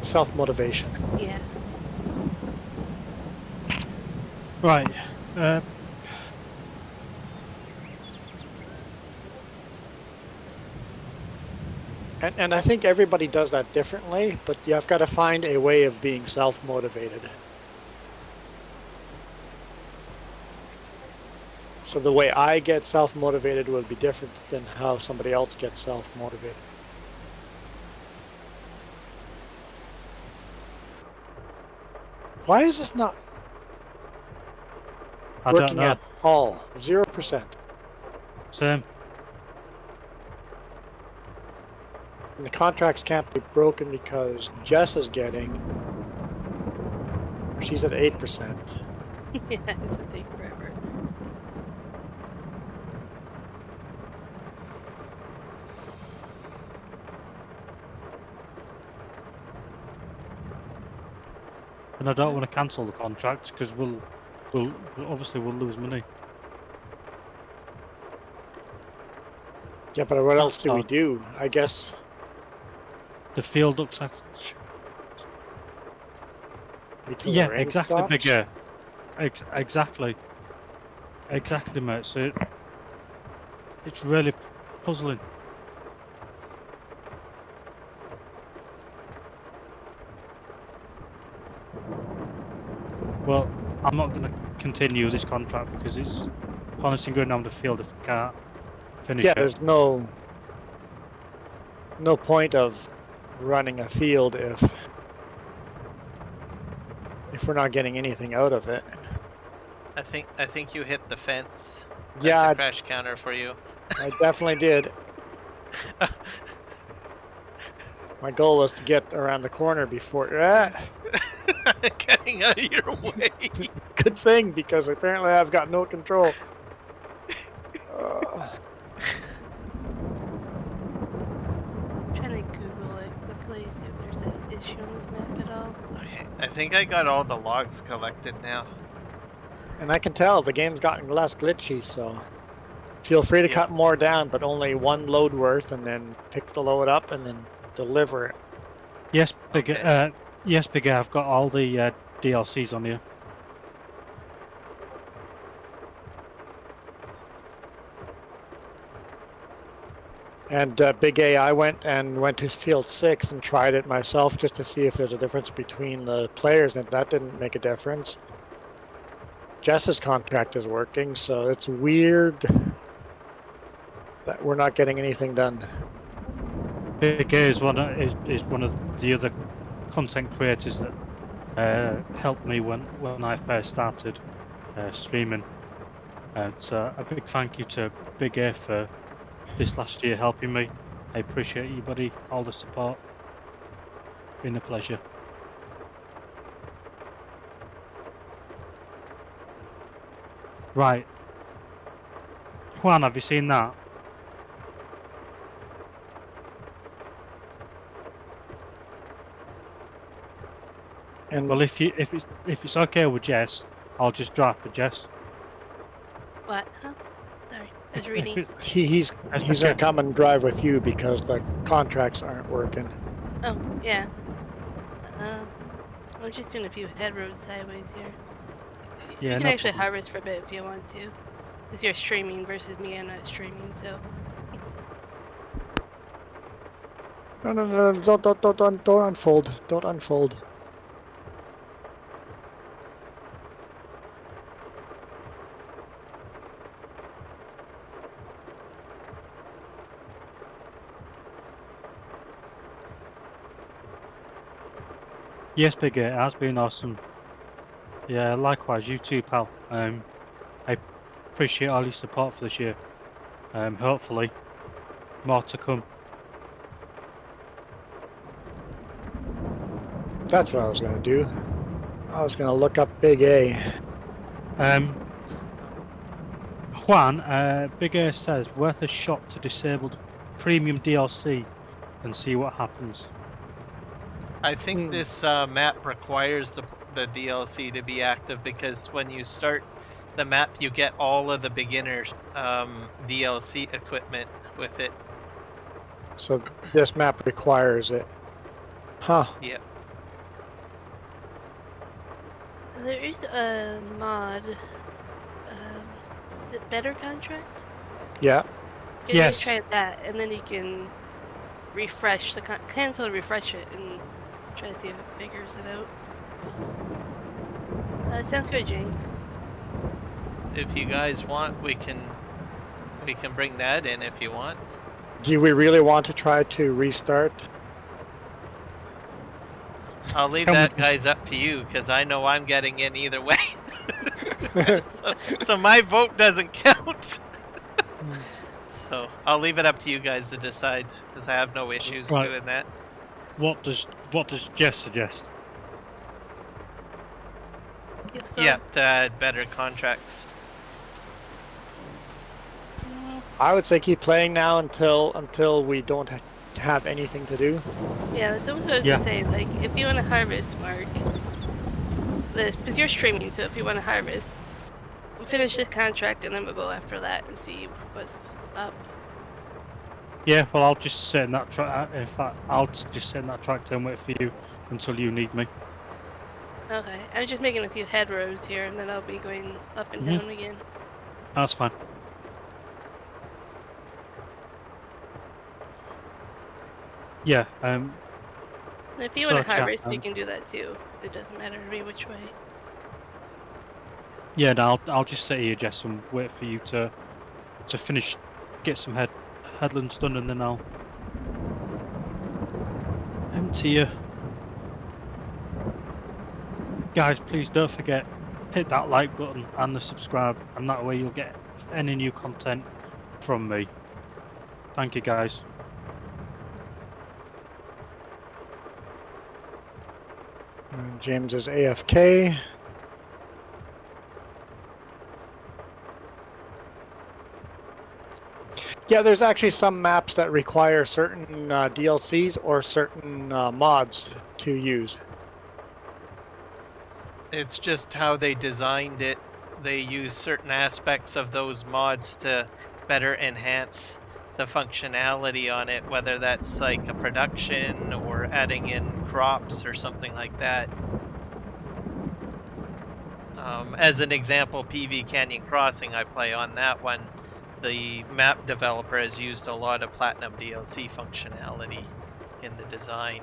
Self-motivation. Yeah. Right. And I think everybody does that differently, but you've got to find a way of being self-motivated. So the way I get self-motivated will be different than how somebody else gets self-motivated. Why is this not I don't working know. at all? 0%. Same. And the contracts can't be broken because Jess is getting, she's at 8%. Yeah, this would take forever. And I don't want to cancel the contract because we'll obviously we'll lose money. Yeah, but what else That's do we odd. do? I guess The field looks like until yeah, the rain exactly stops. bigger. Exactly, mate. So it's really puzzling. Well, I'm not going to continue this contract because it's honestly going down the field if I can't finish Yeah, it. there's no point of running a field if we're not getting anything out of it. I think you hit the fence. That's Yeah, a crash counter for you. I definitely did. My goal was to get around the corner before. Getting out of your way. Good thing, because apparently I've got no control. I'm trying to Google it quickly, see if there's an issue on this map at all. Okay, I think I got all the logs collected now. And I can tell the game's gotten less glitchy, so feel free to Yep. cut more down, but only one load worth, and then pick the load up and then deliver it. Yes, bigger. Okay. Yes, bigger. I've got all the DLCs on here. And Big A, I went to Field 6 and tried it myself just to see if there's a difference between the players, and that didn't make a difference. Jess's contract is working, so it's weird that we're not getting anything done. Big A is one of the other content creators that helped me when I first started streaming. So a big thank you to Big A for this last year helping me. I appreciate you, buddy. All the support. Been a pleasure. Right. Juan, have you seen that? And Well, if it's okay with Jess, I'll just drive for Jess. What? Huh? Sorry, I was If reading. it's he's okay. gonna come and drive with you because the contracts aren't working. Oh, yeah. I'm just doing a few head roads sideways here. Yeah, You can no actually problem. harvest for a bit if you want to. Because you're streaming versus me, I'm not streaming, so. No, don't unfold. Don't unfold. Yes, Big A, it has been awesome. Yeah, likewise, you too, pal. I appreciate all your support for this year. Hopefully, more to come. That's what I was gonna do. I was gonna look up Big A. Juan, Big A says worth a shot to disable the premium DLC and see what happens. I think this map requires the DLC to be active because when you start the map, you get all of the beginner DLC equipment with it. So this map requires it. Huh. Yep. There is a mod. Is it Better Contract? Yeah. You can Yes. try that, and then you can refresh the cancel and refresh it, and try to see if it figures it out. Sounds good, James. If you guys want, we can bring that in if you want. Do we really want to try to restart? I'll leave Can we that, just- guys, up to you because I know I'm getting in either way. so my vote doesn't count. So I'll leave it up to you guys to decide because I have no issues Right. doing that. What does Jess suggest? So, Yeah, to add better contracts. I would say keep playing now until we don't have anything to do. yeah, that's what I was Yeah. gonna say. Like, if you want to harvest, Mark, this because you're streaming, so if you want to harvest, we'll finish the contract and then we'll go after that and see what's up. Yeah, well, I'll just sit in that track. In fact, I'll just sit in that tractor and wait for you until you need me. Okay, I was just making a few head roads here, and then I'll be going up and down again. That's fine. Yeah. And if you So, want to chat, harvest, you can do that too. It doesn't matter to me which way. Yeah, no, I'll just sit here, Jess, and wait for you to finish, get some headlands done, and then I'll empty you. Guys, please don't forget, hit that like button and the subscribe, and that way you'll get any new content from me. Thank you, guys. James is AFK. Yeah, there's actually some maps that require certain DLCs or certain mods to use. It's just how they designed it. They use certain aspects of those mods to better enhance the functionality on it, whether that's like a production or adding in crops or something like that. As an example, PV Canyon Crossing, I play on that one. The map developer has used a lot of Platinum DLC functionality in the design.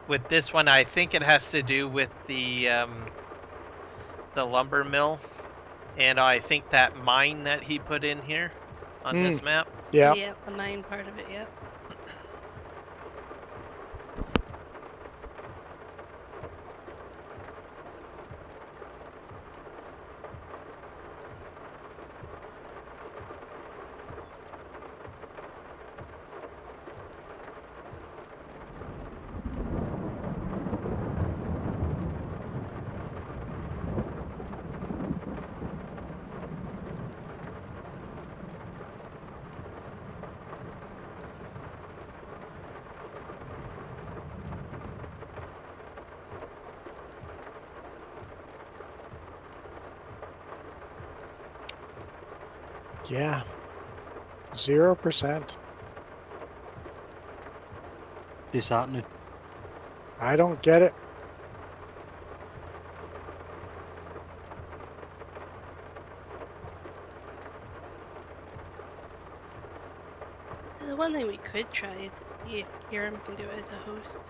With this one, I think it has to do with the lumber mill, and I think that mine that he put in here on this map. Yeah. Yeah, the mine part of it, yep. Yeah. 0%. Disheartening. I don't get it. The one thing we could try is to see if Kiram can do it as a host.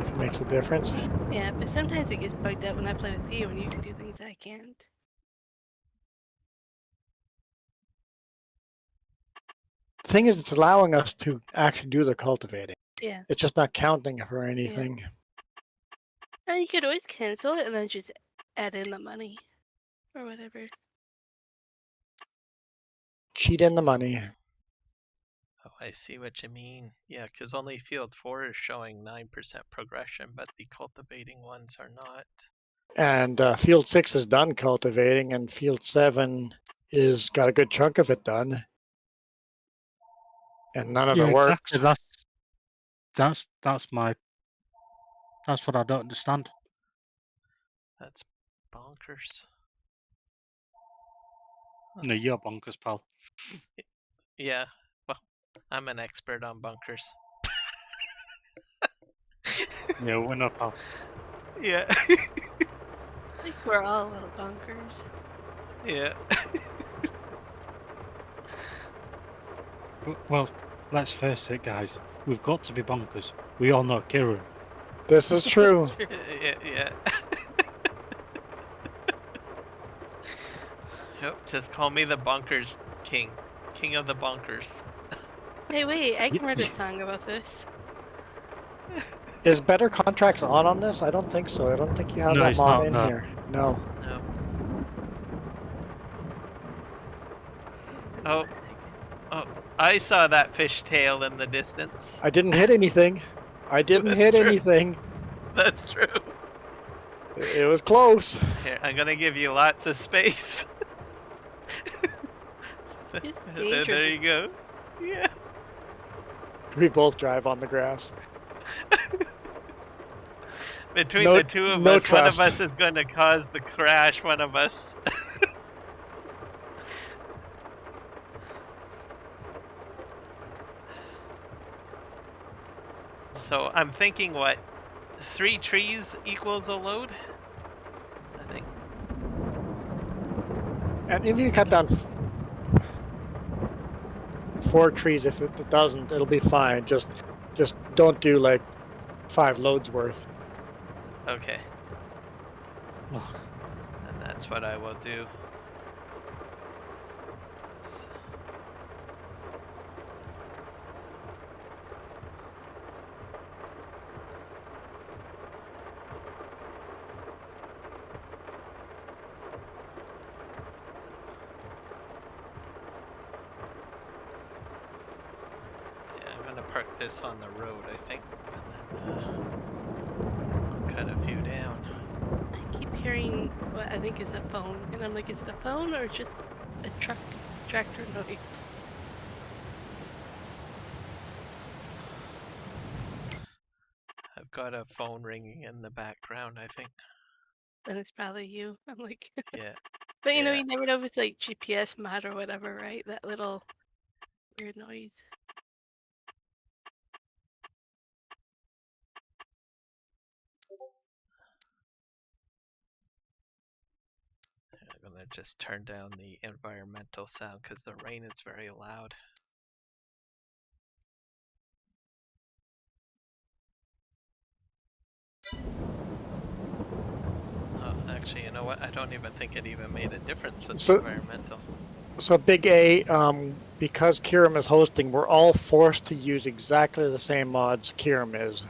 If it makes a difference. Yeah, but sometimes it gets bugged out when I play with you and you can do things I can't. The thing is, it's allowing us to actually do the cultivating. Yeah. It's just not counting for anything. I mean, you could always cancel it and then just add in the money or whatever. Cheat in the money. Oh, I see what you mean. Yeah, because only field 4 is showing 9% progression, but the cultivating ones are not. And field 6 is done cultivating, and field 7 is got a good chunk of it done. And none of Yeah, it works. exactly. That's what I don't understand. That's bonkers. No, you're bonkers, pal. Yeah, well, I'm an expert on bunkers. Yeah, we're not, pal. Yeah. I think we're all little bunkers. Yeah. Well, let's face it, guys. We've got to be bonkers. We all know Kieran. This is true. Yeah. Yep, just call me the bunkers king. King of the bunkers. Hey, wait, I can write a song about this. Is better contracts on this? I don't think so. I don't think you have No, that it's mod not, in no. here. No. No. It's Oh. pathetic. Oh, I saw that fishtail in the distance. I didn't hit anything. I didn't That's hit true. anything. That's true. It was close. Here, I'm gonna give you lots of space. It's There dangerous. you go. Yeah. We both drive on the grass. Between No- the two of no us, trust. one of us is going to cause the crash, one of us. So I'm thinking what? 3 trees equals a load? I think. And if you cut down 4 trees, if it doesn't, it'll be fine. Just don't do like 5 loads worth. Okay. Oh, And that's what I will do. Yeah, I'm gonna park this on the road, I think. And then I'll cut a few down. I keep hearing what I think is a phone, and I'm like, is it a phone or just a tractor noise? I've got a phone ringing in the background, I think. Then it's probably you. I'm like, Yeah. but you know, Yeah. you never know if it's like GPS mod or whatever, right? That little weird noise. I'm gonna just turn down the environmental sound because the rain is very loud. Actually, you know what? I don't even think it even made a difference with So- the environmental. So Big A, because Kiram is hosting, we're all forced to use exactly the same mods Kiram is.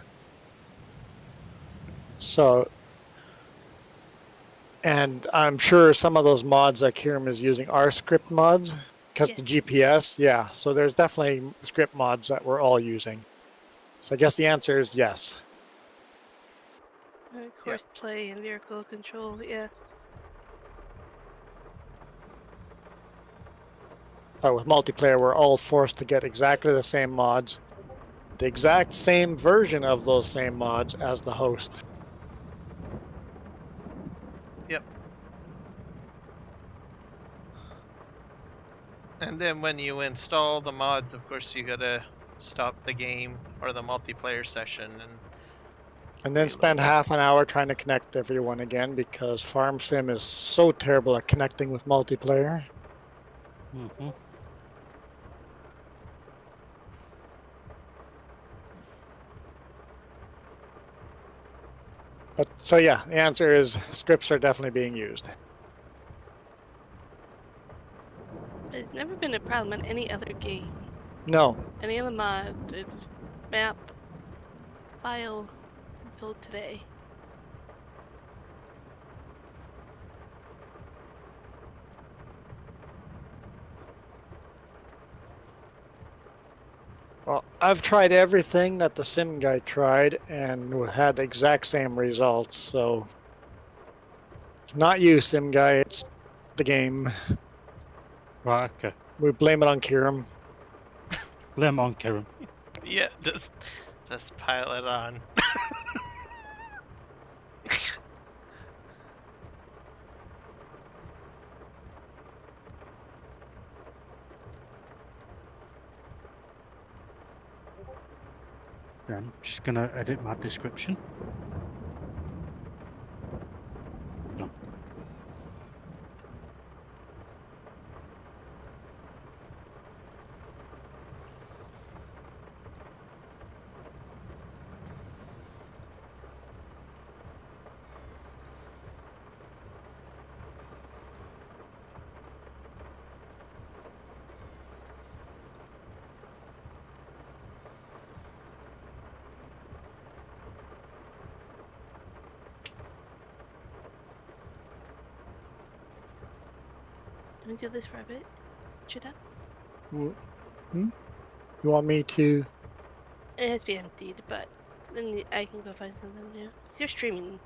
So, and I'm sure some of those mods that Kiram is using are script mods, because the GPS, yeah. So there's definitely script mods that we're all using. So I guess the answer is yes. Horseplay and vehicle control, yeah. But with multiplayer, we're all forced to get exactly the same mods, the exact same version of those same mods as the host. Yep. And then when you install the mods, of course, you gotta stop the game or the multiplayer session And then spend reload it. half an hour trying to connect everyone again because Farm Sim is so terrible at connecting with multiplayer. Mm-hmm. But so yeah, the answer is scripts are definitely being used. But it's never been a problem in any other game. No, Any other mod, map, file until today. well, I've tried everything that the sim guy tried and had the exact same results. So, not you, sim guy. It's the game. Right, okay. We blame it on Kiram. Blame on Kieran. Yeah, just pile it on. I'm just gonna edit my description. No. Let me do this for a bit. Shut up. Hmm? You want me to? It has to be emptied, but then I can go find something new. 'Cause you're streaming.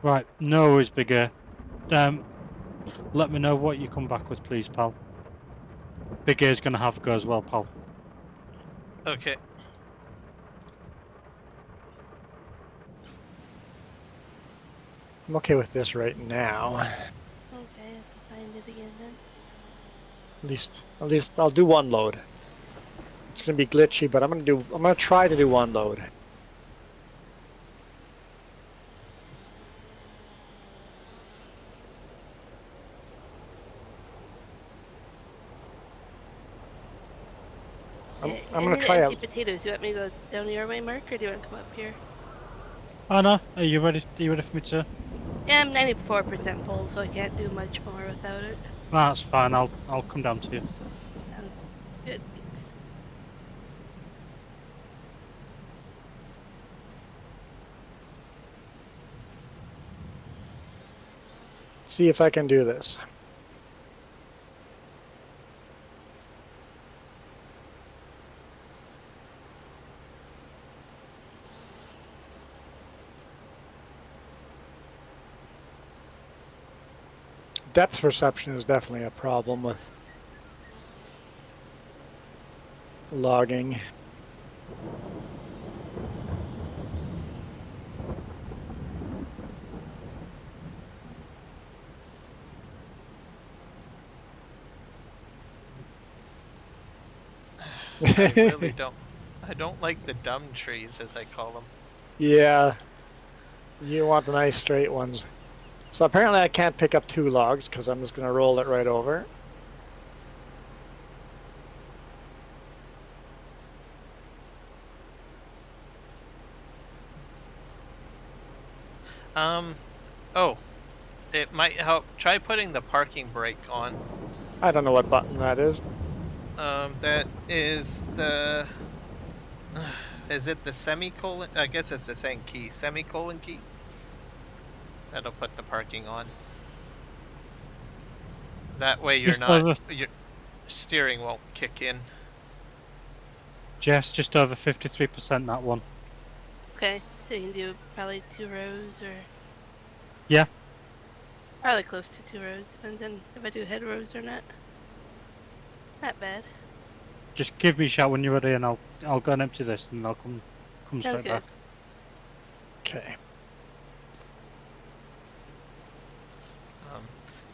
Right, no is bigger. Let me know what you come back with, please, pal. Big A's gonna have a go as well, pal. Okay. I'm okay with this right now. Okay, I have to find it again then. At least I'll do one load. It's gonna be glitchy, but I'm gonna try to do one load. Okay, I'm I gonna need try empty it. potatoes. Do you want me to go down your way, Mark, or do you want to come up here? Oh no, are you ready? Are you ready for me to? Yeah, I'm 94% full, so I can't do much more without it. No, that's fine. I'll come down to you. Sounds good. Thanks. See if I can do this. Depth perception is definitely a problem with logging. I really don't. I don't like the dumb trees, as I call them. Yeah, you want the nice straight ones. So apparently I can't pick up 2 logs because I'm just going to roll it right over. Oh, it might help. Try putting the parking brake on. I don't know what button that is. That is the. Is it the semicolon? I guess it's the same key. Semicolon key. That'll put the parking on. That way you're Just not. over- Your steering won't kick in. Jess, just over 53% that one. Okay, so you can do probably 2 rows or. Yeah. Probably close to 2 rows. Depends on if I do head rows or not. Not bad. Just give me a shout when you're ready, and I'll go and empty this, and I'll come Sounds straight good. back. Okay.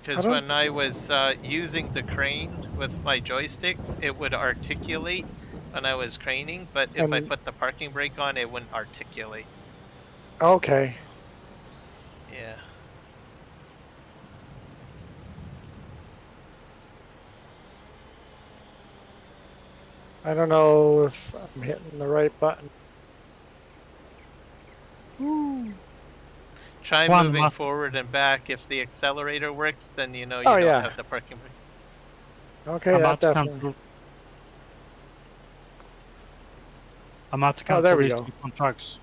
Because when I was using the crane with my joysticks, it would articulate when I was craning, but if I put the parking brake on, it wouldn't articulate. Okay. Yeah. I don't know if I'm hitting the right button. Try Juan, moving ma- forward and back. If the accelerator works, then you know you Oh, don't yeah. have the parking brake. Okay, I'm that about to definitely. cancel. I'm about to Oh, there cancel we these go. 2 contracts.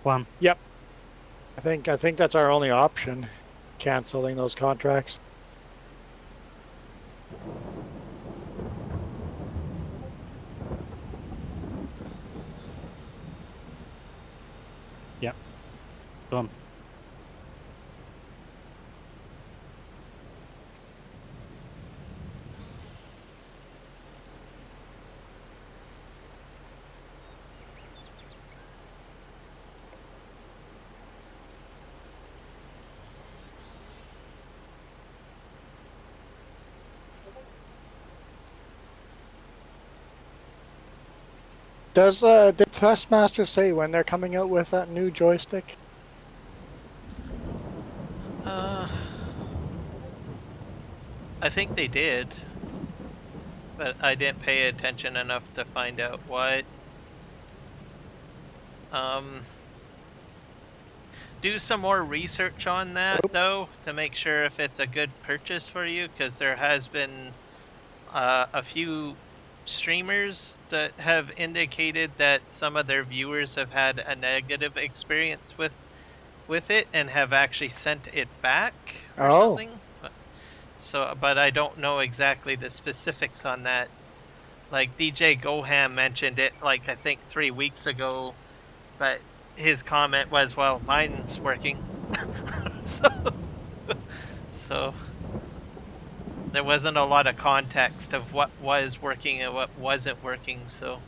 Juan. Yep. I think that's our only option, canceling those contracts. Yep. Done. Did Thrustmaster say when they're coming out with that new joystick? I think they did, but I didn't pay attention enough to find out what. Do some more research on that though, to make sure if it's a good purchase for you, because there has been a few streamers that have indicated that some of their viewers have had a negative experience with it and have actually sent it back or something. But I don't know exactly the specifics on that. Like DJ Goham mentioned it, like I think 3 weeks ago, but his comment was, "Well, mine's working." so there wasn't a lot of context of what was working and what wasn't working. So.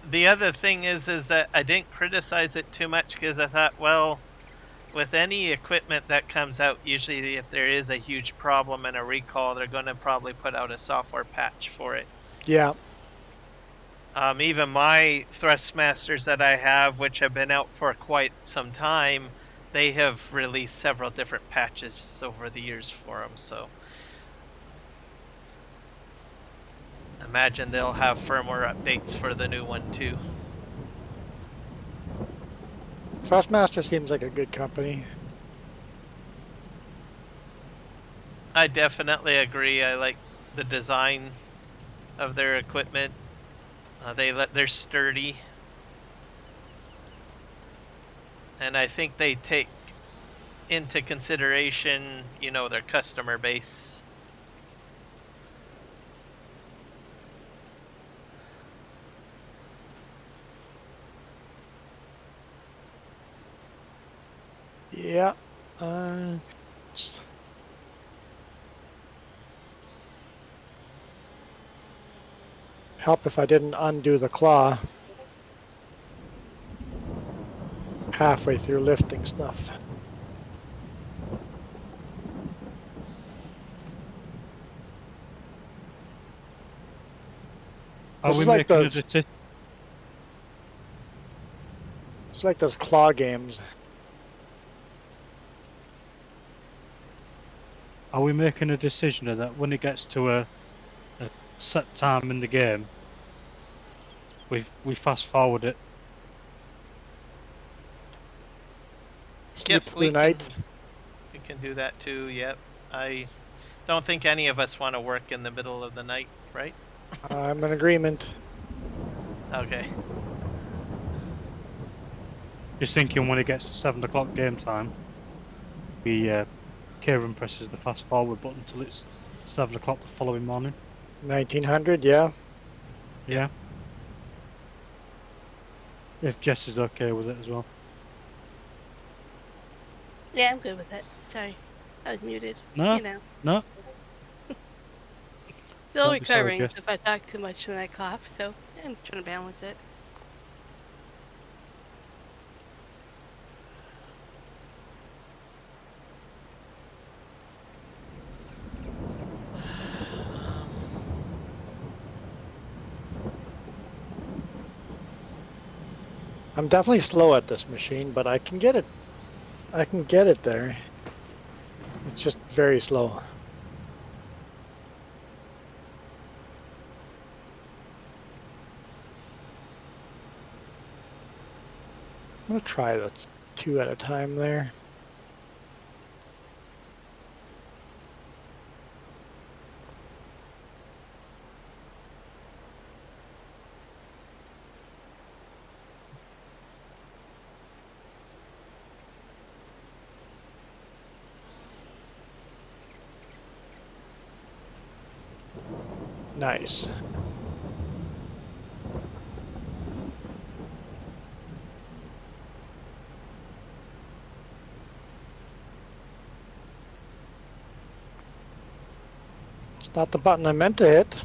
The other thing is that I didn't criticize it too much because I thought, well, with any equipment that comes out, usually if there is a huge problem and a recall, they're going to probably put out a software patch for it. Yeah. Even my Thrustmasters that I have, which have been out for quite some time, they have released several different patches over the years for them, so imagine they'll have firmware updates for the new one too. Thrustmaster seems like a good company. I definitely agree. I like the design of their equipment. They're sturdy, and I think they take into consideration, their customer base. Yeah. Help if I didn't undo the claw halfway through lifting stuff. Are we like making a those. decision? It's like those claw games. Are we making a decision that when it gets to a set time in the game, we fast forward it? Sleep through night. We can do that too. Yep. I don't think any of us want to work in the middle of the night, right? I'm in agreement. Okay. Just thinking when it gets to 7 o'clock game time, Kieran presses the fast forward button until it's 7 o'clock the following morning. 1900, yeah. Yeah. If Jess is okay with it as well. Yeah, I'm good with it. Sorry, I was muted. No. No. Still Don't be sorry, recovering, Jess. so if I talk too much then I cough, so I'm trying to balance it. I'm definitely slow at this machine, but I can get it. I can get it there. It's just very slow. I'm gonna try the 2 at a time there. Nice. It's not the button I meant to hit.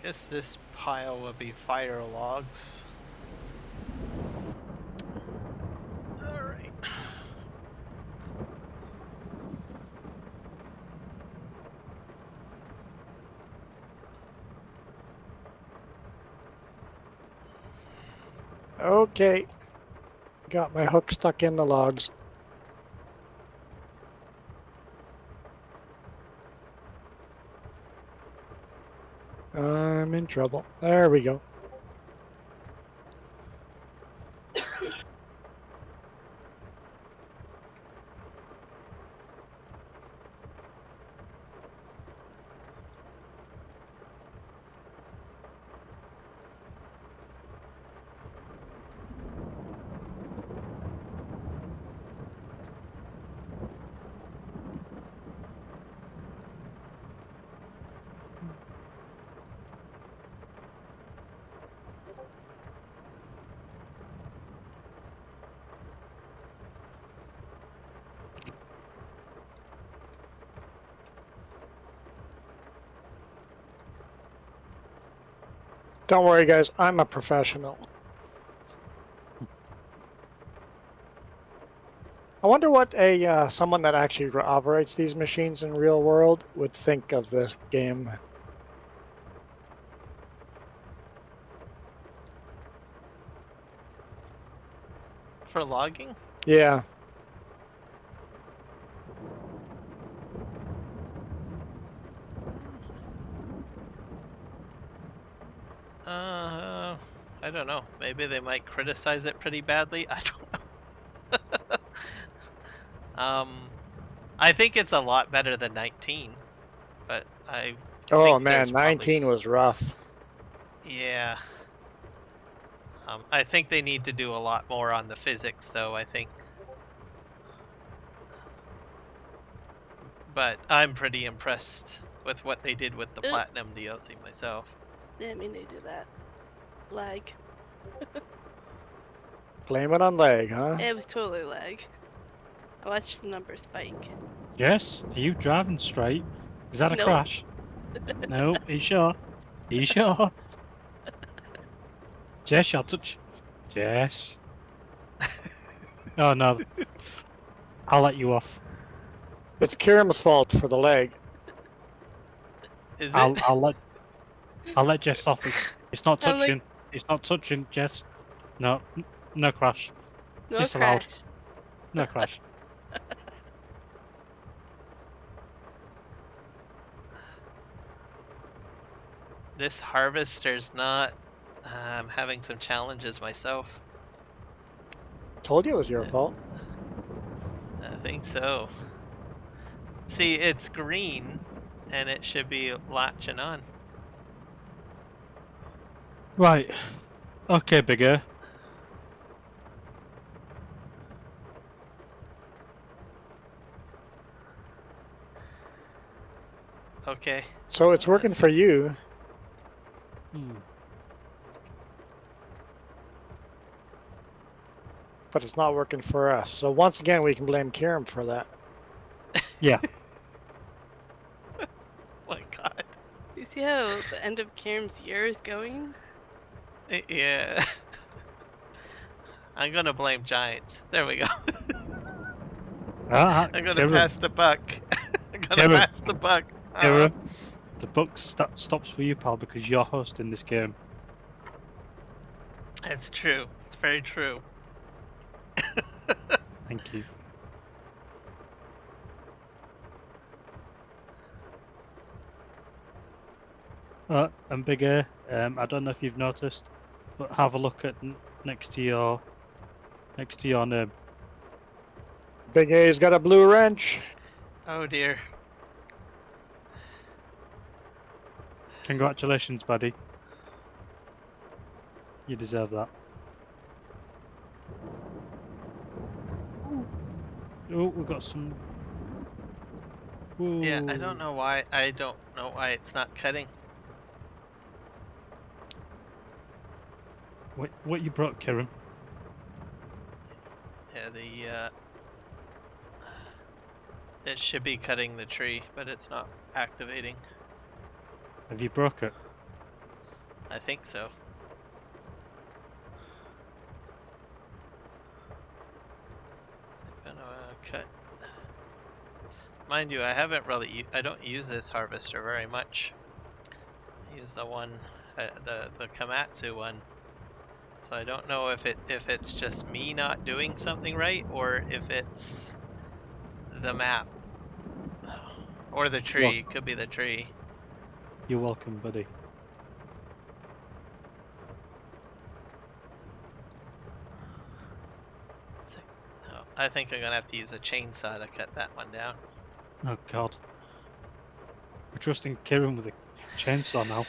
I guess this pile will be fire logs. Alright. Okay. Got my hook stuck in the logs. I'm in trouble. There we go. Don't worry, guys. I'm a professional. I wonder what a someone that actually operates these machines in real world would think of this game. For logging? Yeah. I don't know. Maybe they might criticize it pretty badly. I don't know. I think it's a lot better than 19, but I Oh think man, there's probably 19 was rough. yeah. I think they need to do a lot more on the physics, though. I think, but I'm pretty impressed with what they did with the Oop. Platinum DLC myself. Didn't mean to do that. Lag. Blame it on lag, huh? It was totally lag. I watched the number spike. Jess, are you driving straight? Is that a Nope. crash? No, are you sure? Are you sure? Jess, you'll touch. Jess. Oh no. I'll let you off. It's Kiram's fault for the lag. Is it? I'll let Jess off. It's not I'm like, touching. It's not touching, Jess. No, no crash. no Disallowed. crash. No crash. This harvester's not. I'm having some challenges myself. Told you it was your fault. I think so. See, it's green, and it should be latching on. Right. Okay, bigger. Okay. So it's working for you. Hmm. But it's not working for us. So once again, we can blame Kieran for that. Yeah. My God. You see how the end of Karen's year is going? Yeah. I'm gonna blame Giants. There we go. Ah, I'm gonna Kieran, pass the buck. I'm gonna Kieran, pass the buck. Kieran, the buck stops for you, pal, because you're hosting this game. It's true. It's very true. Thank you. And Big A, I don't know if you've noticed, but have a look at next to your name. Big A's got a blue wrench. Oh dear. Congratulations, buddy. You deserve that. Ooh. Oh, we've got some. Ooh. Yeah, I don't know why. I don't know why it's not cutting. What you brought, Kieran? Yeah, it should be cutting the tree, but it's not activating. Have you broke it? I think so. Is it gonna cut? Mind you, I haven't really. I don't use this harvester very much. I use the one, the Komatsu one. So I don't know if it's just me not doing something right, or if it's the map, or the tree. It could be the tree. You're welcome, buddy. No, I think I'm gonna have to use a chainsaw to cut that one down. Oh God. We're trusting Kieran with a chainsaw now.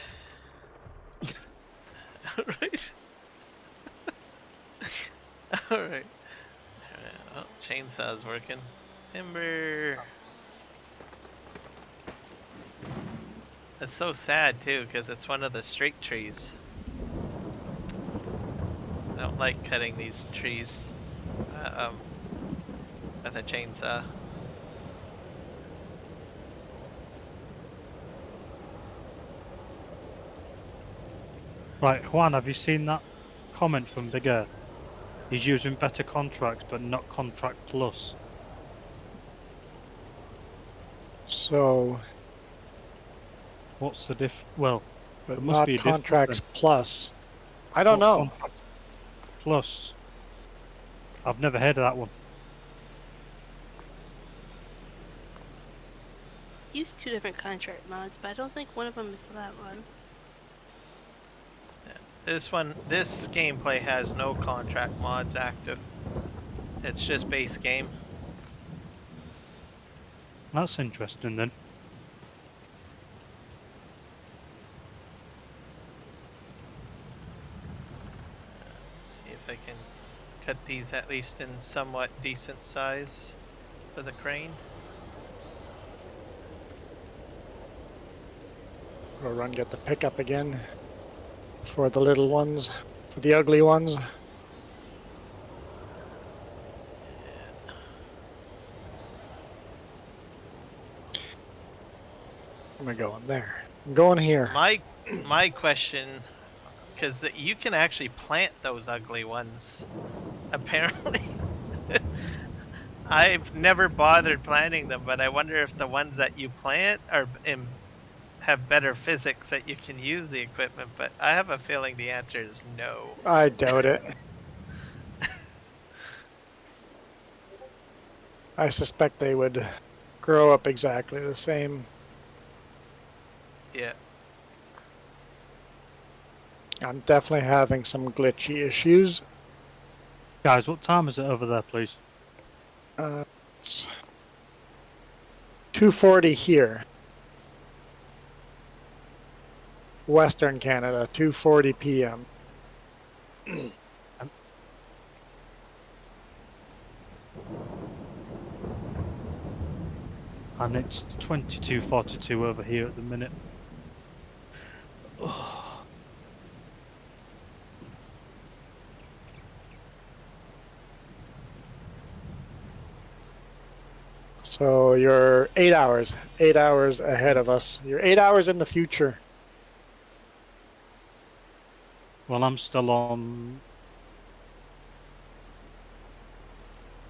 Alright. Alright. Well, chainsaw's working. Timber. It's so sad too, because it's one of the straight trees. I don't like cutting these trees with a chainsaw. Right, Juan, have you seen that comment from Big A? He's using better contract, but not contract plus. So, What's the diff? Well, but there must not be a difference contracts then. plus. I don't What's know. contract plus? I've never heard of that one. Use 2 different contract mods, but I don't think one of them is that one. This gameplay has no contract mods active. It's just base game. That's interesting then. See if I can cut these at least in somewhat decent size for the crane. Go run get the pickup again for the little ones, for the ugly ones. Am I going there? I'm going here. My question, because you can actually plant those ugly ones, apparently. I've never bothered planting them, but I wonder if the ones that you plant have better physics that you can use the equipment, but I have a feeling the answer is no. I doubt it. I suspect they would grow up exactly the same. Yeah. I'm definitely having some glitchy issues. Guys, what time is it over there, please? It's 2:40 here. Western Canada, 2:40 p.m. And it's 22:42 over here at the minute. So you're 8 hours ahead of us. You're 8 hours in the future. Well, I'm still on.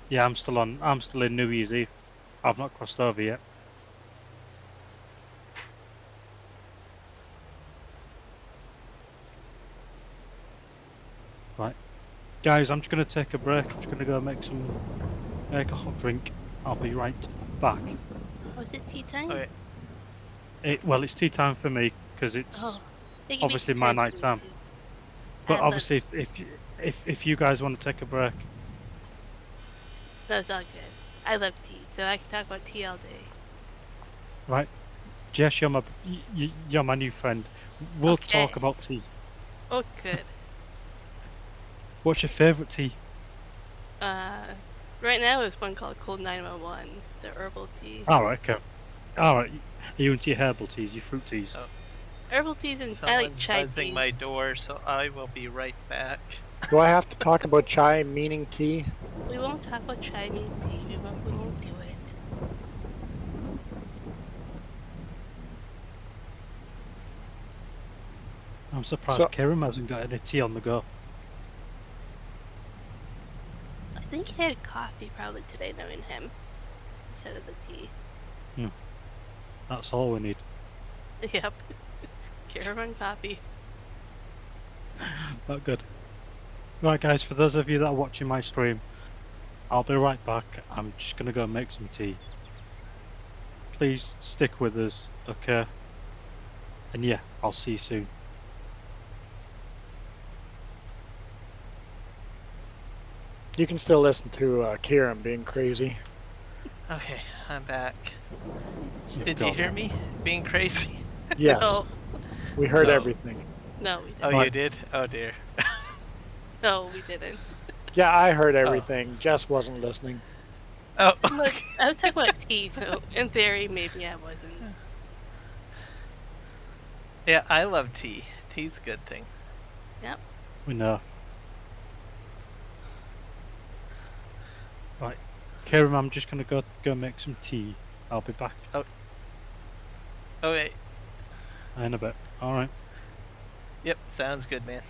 Yeah, I'm still on. I'm still in New Year's Eve. I've not crossed over yet. Right, guys, I'm just gonna take a break. I'm just gonna go make a hot drink. I'll be right back. Was it tea time? Okay. Well, it's tea time for me because it's Oh, it can be obviously tea my time for night me time. too. But I love- obviously, if you guys want to take a break, No, it's all good. I love tea, so I can talk about tea all day. right? Jess, you're my new friend. We'll Okay. talk about tea. Oh, good. What's your favourite tea? Right now there's one called Cold 911. It's a herbal tea. All right, okay. All right, you into your herbal teas, your fruit teas. Oh, Herbal teas and I someone's like chai buzzing tea. my door, so I will be right back. Do I have to talk about chai meaning tea? We won't talk about Chinese tea. We won't do it. I'm surprised So- Kerem hasn't got any tea on the go. I think he had coffee probably today, knowing him, instead of the tea. That's all we need. Yep. Caravan coffee. Not good. Right, guys, for those of you that are watching my stream, I'll be right back. I'm just gonna go make some tea. Please stick with us, okay? And yeah, I'll see you soon. You can still listen to Kieran being crazy. Okay, I'm back. You've Did you got hear it. me being crazy? Yes, No, we heard No. everything. no, we Oh, didn't. you did? Oh dear. No, we didn't. Yeah, I heard everything. Jess wasn't listening. Oh, Look, I was talking about tea, so in theory, maybe I wasn't. yeah, I love tea. Tea's a good thing. We know. Right, Kerem, I'm just gonna go make some tea. I'll be back Okay. in a bit. All right. Yep, sounds good, man.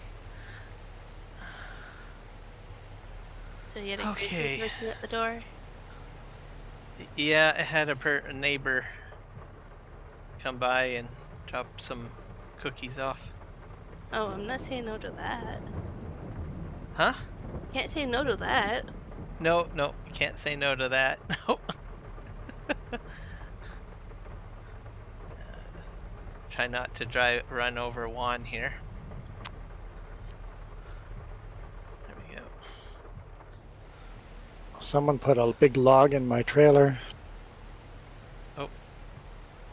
So you had a Okay. crazy person at the door? Yeah, I had a neighbor come by and drop some cookies off. Oh, I'm not saying no to that. Huh? Can't say no to that. No, you can't say no to that. No. Try not to run over Juan here. There we go. Someone put a big log in my trailer.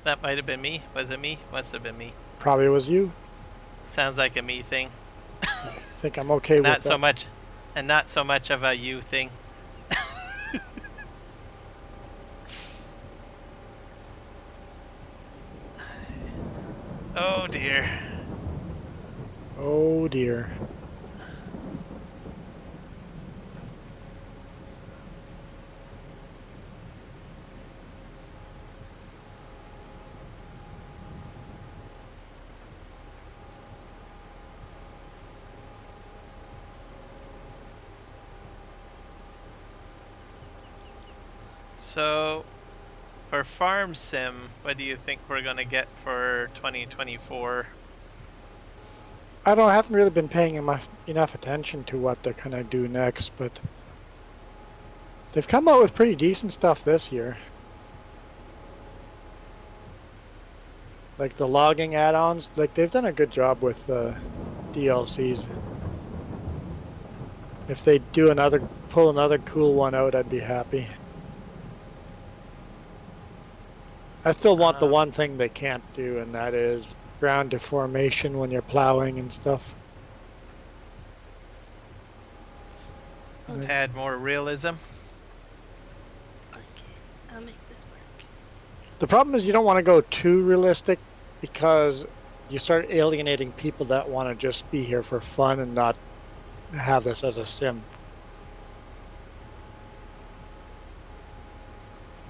That might have been me. Was it me? Must have been me. Probably was you. Sounds like a me thing. I think I'm okay Not with so that. much, and not so much of a you thing. Oh dear. Oh dear. So, for Farm Sim, what do you think we're gonna get for 2024? Haven't really been paying enough attention to what they're gonna do next, but they've come out with pretty decent stuff this year. Like the logging add-ons, like they've done a good job with the DLCs. If they pull another cool one out, I'd be happy. I still want the one thing they can't do, and that is ground deformation when you're plowing and stuff. Add more realism. Okay, I'll make this work. The problem is you don't want to go too realistic because you start alienating people that want to just be here for fun and not have this as a sim.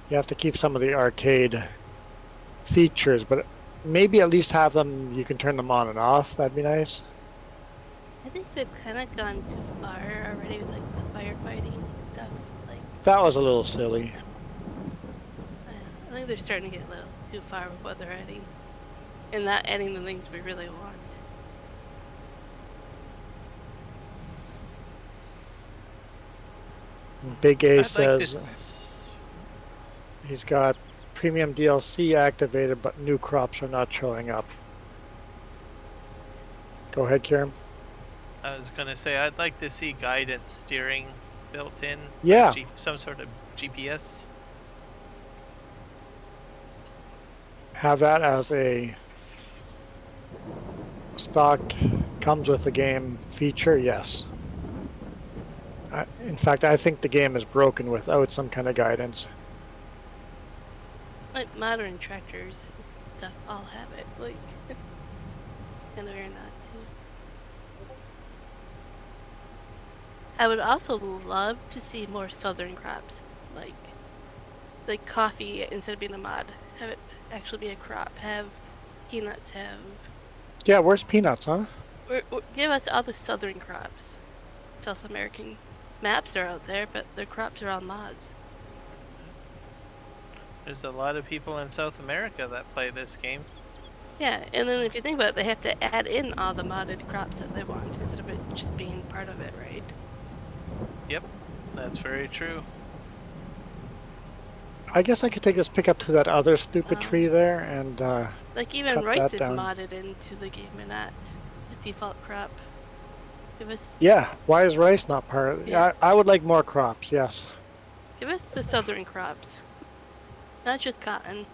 You have to keep some of the arcade features, but maybe at least have them, you can turn them on and off. That'd be nice. I think they've kind of gone too far already with like the firefighting stuff. Like, That was a little silly. I think they're starting to get a little too far with what they're adding, and not adding the things we really want. And Big A I'd like says to he's got premium DLC activated, but new crops are not showing up. Go ahead, Kieran. I was gonna say I'd like to see guidance steering built in. Yeah. Some sort of GPS. Have that as a stock comes with the game feature, yes. In fact, I think the game is broken without some kind of guidance. Like modern tractors and stuff all have it. Like, and they're not to. I would also love to see more southern crops, like coffee instead of being a mod. Have it actually be a crop. Have peanuts. Have Yeah, where's peanuts, huh? or give us all the southern crops. South American maps are out there, but their crops are all mods. There's a lot of people in South America that play this game. Yeah, and then if you think about it, they have to add in all the modded crops that they want instead of it just being part of it, right? Yep, that's very true. I guess I could take this pickup to that other stupid tree there and Like even cut rice that is down. modded into the game and not the default crop. Give us yeah, why is rice not part of it? Yeah. I would like more crops, yes. the southern crops. Not just cotton.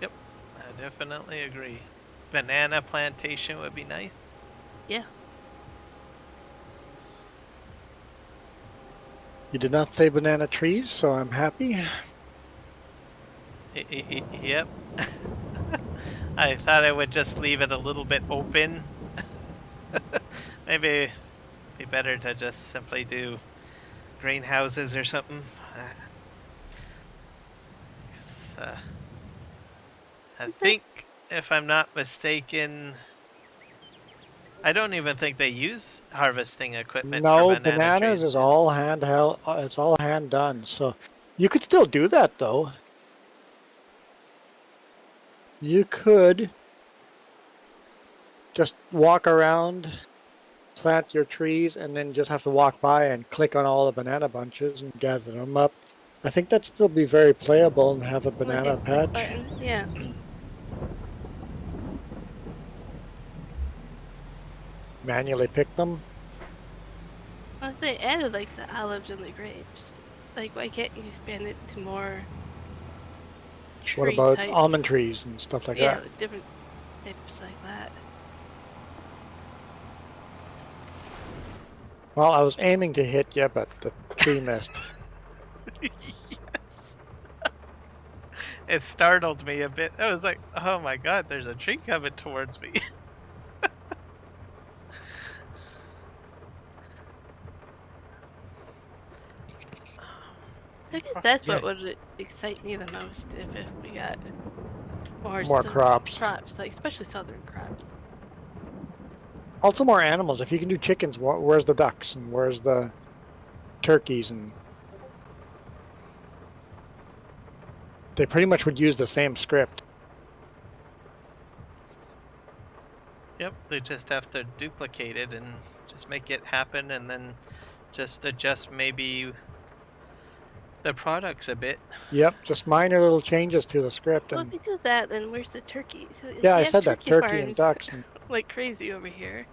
Yep, I definitely agree. Banana plantation would be nice. Yeah. You did not say banana trees, so I'm happy. Yep. I thought I would just leave it a little bit open. Maybe it'd be better to just simply do greenhouses or something. 'Cause, I think, if I'm not mistaken, I don't even think they use harvesting equipment No, for banana bananas trees. is all handheld. It's all hand done. So you could still do that though. You could just walk around, plant your trees, and then just have to walk by and click on all the banana bunches and gather them up. I think that'd still be very playable and have a banana Like a click patch. button. Yeah. Manually pick them. Well, if they added like the olives and the grapes, like why can't you expand it to more tree What about type? almond trees and stuff like Yeah, that? like different types like that. Well, I was aiming to hit you, but the tree missed. Yes. It startled me a bit. I was like, oh my god, there's a tree coming towards me. So I guess that's Yeah. what would excite me the most if we got more More crops. crops, like especially southern crops. Also more animals. If you can do chickens, where's the ducks and where's the turkeys? And they pretty much would use the same script. Yep, they just have to duplicate it and just make it happen, and then just adjust maybe the products a bit. Yep, just minor little changes to the script. Well, And if we do that, then where's the turkey? So if yeah, we I have said that, turkey and farms ducks. And like crazy over here.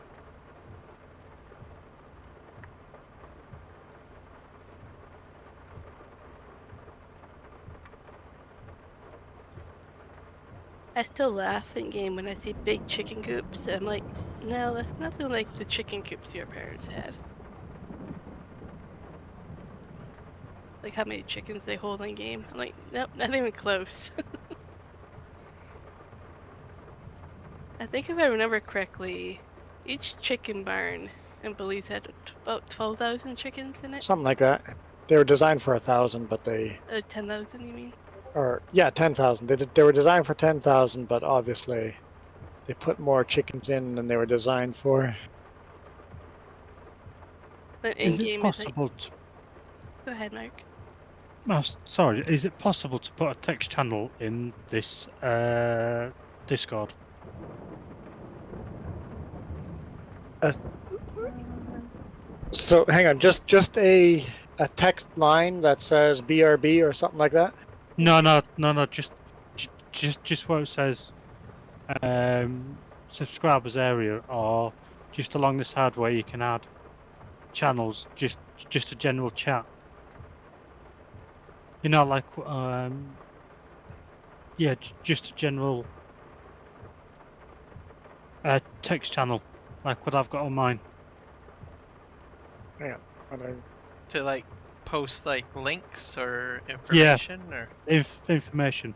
I still laugh in game when I see big chicken coops. I'm like, no, that's nothing like the chicken coops your parents had. like how many chickens they hold in game. I'm like, nope, not even close. I think if I remember correctly, each chicken barn in Belize had about 12,000 chickens in it. Something like that. They were designed for 1,000, but they 10,000, you mean? or yeah, 10,000. They were designed for 10,000, but obviously they put more chickens in than they were designed for. The in Is it game is like. possible to? Go ahead, Mark. Sorry, is it possible to put a text channel in this Discord? So hang on, just a text line that says BRB or something like that. No. Just where it says subscribers area, or just along the side where you can add channels. Just a general chat. You know, like yeah, just a general text channel, like what I've got on mine. Hang on. To like post like links or information or Information.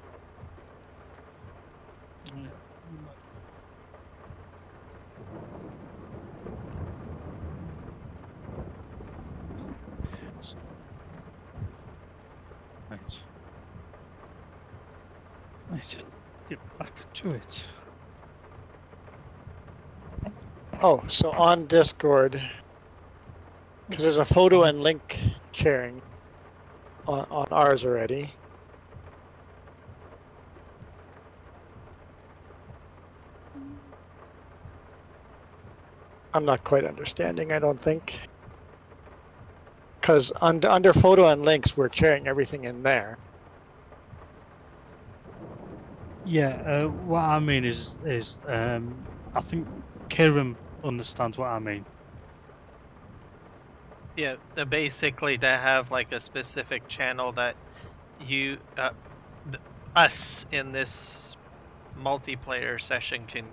Right. Get back to it. Oh, so on Discord, because there's a photo and link sharing on ours already. I'm not quite understanding, I don't think. Because under photo and links, we're sharing everything in there. Yeah. What I mean is I think Kieran understands what I mean. yeah, basically to have like a specific channel that you us in this multiplayer session can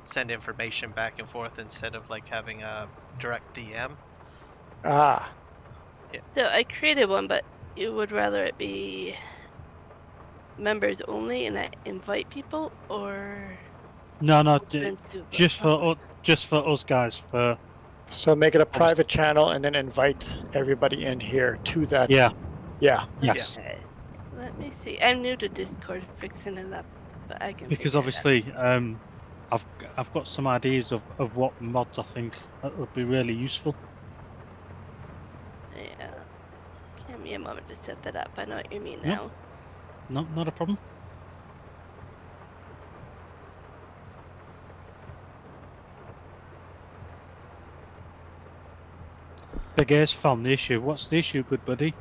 send information back and forth instead of like having a direct DM. Ah, So I created one, but you would rather it be members only and I invite people, or No, open to the just public? for us guys. For so make it a private channel and then invite everybody in here to that. yeah, Yeah. yes. Okay. Let me see. I'm new to Discord, fixing it up, but I can. Because figure it obviously, I've got some ideas of what mods I think that would be really useful. out. Yeah. Give me a moment to set that up. I know what you mean Yep. now. Not a problem. Big A's found the issue. What's the issue, good buddy?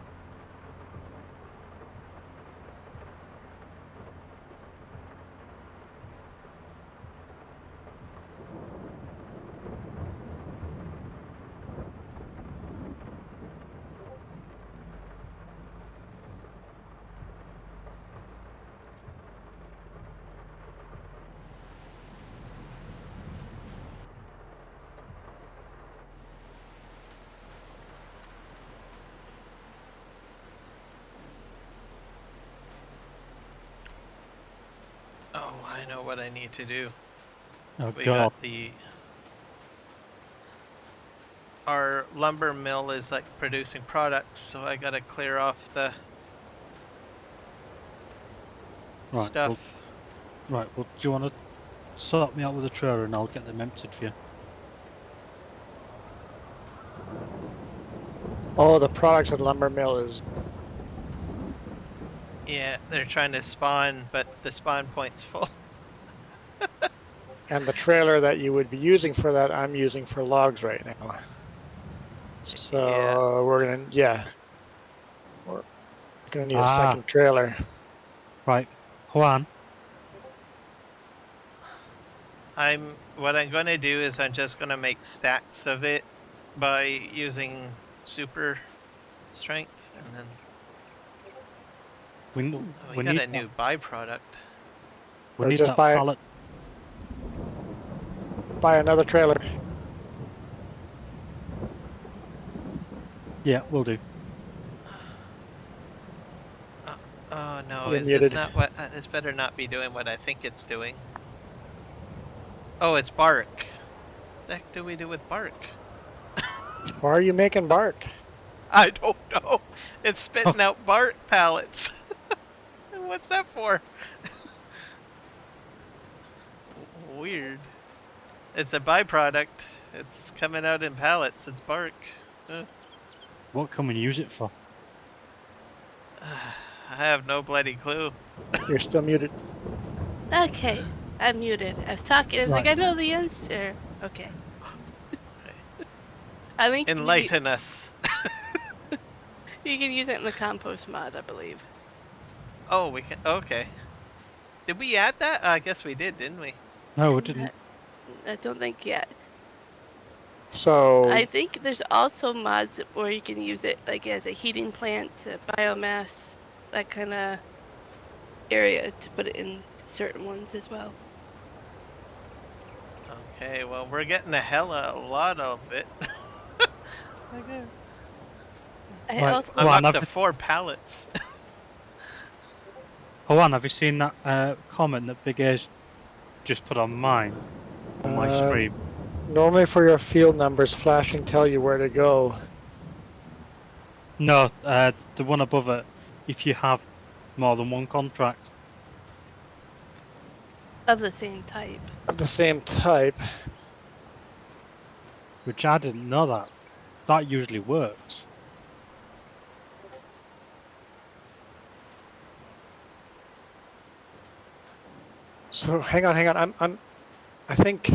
Oh, I know what I need to do. Oh We God. got our lumber mill is like producing products, so I gotta clear off the Right. stuff. Well, do you want to sort me out with a trailer and I'll get them emptied for you? Oh, the products at lumber mill is. Yeah, they're trying to spawn, but the spawn point's full. And the trailer that you would be using for that, I'm using for logs right now. So Yeah. we're gonna need a second trailer. Right, Juan. What I'm gonna do is I'm just gonna make stacks of it by using super strength, and then We we got need a new byproduct. We Or need just that buy- pallet. Buy another trailer. Yeah, we'll do. no, You're is muted. this not what? This better not be doing what I think it's doing. Oh, it's bark. What the heck do we do with bark? Why are you making bark? I don't know. It's spitting out bark pellets. What's that for? Weird. It's a byproduct. It's coming out in pallets. It's bark. What can we use it for? I have no bloody clue. You're still muted. Okay, I'm muted. I was talking. I was like, Right. I know the answer. Okay. I think Enlighten us. you can use it in the compost mod, I believe. Oh, we can. Okay. Did we add that? I guess we did, didn't we? No, we didn't. I don't think yet. So I think there's also mods where you can use it like as a heating plant, biomass, that kind of area to put it in certain ones as well. Okay, well, we're getting a lot of it. Okay. I Right. also, I'm Well, up to I've- 4 pallets. Juan, have you seen that comment that Big A's just put on mine, on my stream? normally for your field numbers, flashing tell you where to go. No, the one above it, if you have more than one contract. of the same type. Of the same type. Which I didn't know that. That usually works. So hang on. I think.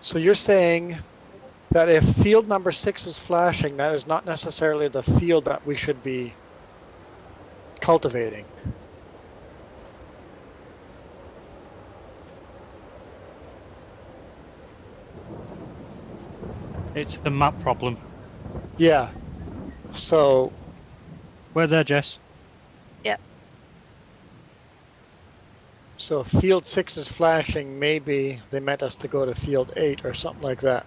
So you're saying that if field number 6 is flashing, that is not necessarily the field that we should be cultivating. It's a map problem. Yeah. So Where there, Jess? Yep. so if field 6 is flashing, maybe they meant us to go to field 8 or something like that.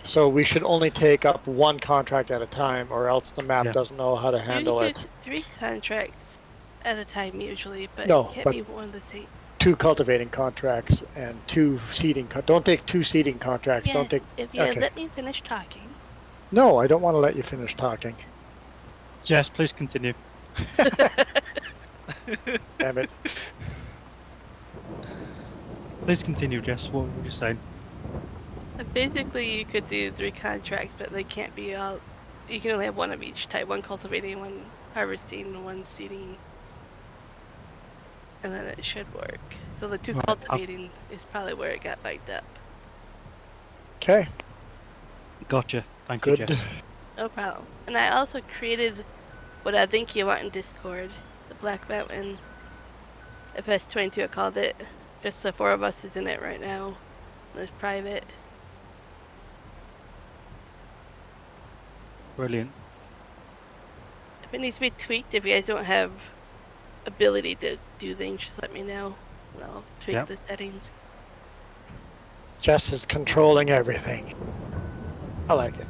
So we should only take up one contract at a time, or else the map Yeah. doesn't know how to handle You it. do 3 contracts at a time usually, but No, it can't but- be one of the same. 2 cultivating contracts and 2 seeding. Don't take 2 seeding contracts. Yes, Don't take. if you okay. let me finish talking. No, I don't want to let you finish talking. Jess, please continue. Damn it. Please continue, Jess. What were you saying? Basically, you could do 3 contracts, but they can't be all. You can only have one of each type: one cultivating, one harvesting, one seeding, and then it should work. So the 2 Right, cultivating is probably where it got biked up. Okay. Gotcha. Thank Good. you, Jess. No problem. And I also created what I think you want in Discord, the Black Mountain FS22. I called it. Just the 4 of us is in it right now. It's private. Brilliant. If it needs to be tweaked, if you guys don't have ability to do things, just let me know. And I'll tweak Yep. the settings. Jess is controlling everything. I like it.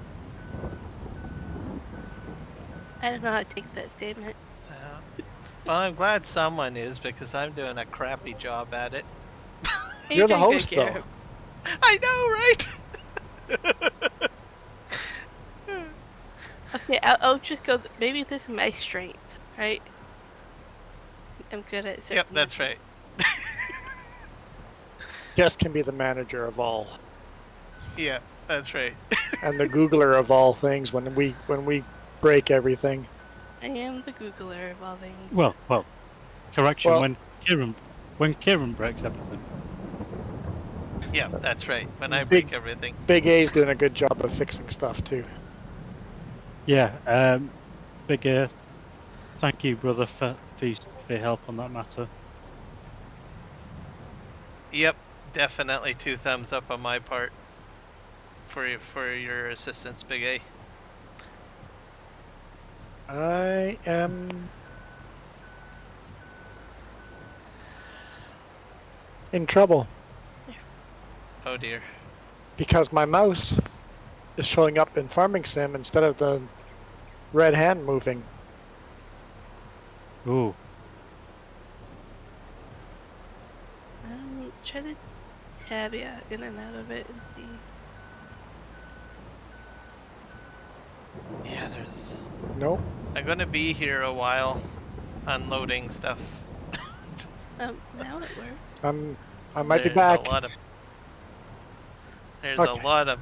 I don't know how to take that statement. Well, I'm glad someone is, because I'm doing a crappy job at it. You're the doing good, host, Garrett. though. I know, right? Okay, I'll just go. Maybe this is my strength, right? I'm good at certain. Yep, that's right. Jess can be the manager of all Yeah, that's right. and the Googler of all things when we break everything. I am the Googler of all things. Well, correction. Well- when Kieran breaks everything. Yeah, that's right. When I Big- break everything. Big A's doing a good job of fixing stuff too. Yeah. Big thank you, brother, for your help on that matter. Yep, definitely 2 thumbs up on my part for your assistance, Big A. I am in trouble Oh dear. because my mouse is showing up in Farming Sim instead of the red hand moving. Ooh. Try to tab in and out of it and see. Yeah, there's. Nope. I'm gonna be here a while, unloading stuff. Now it works. I might be There's back. There's a Okay. lot of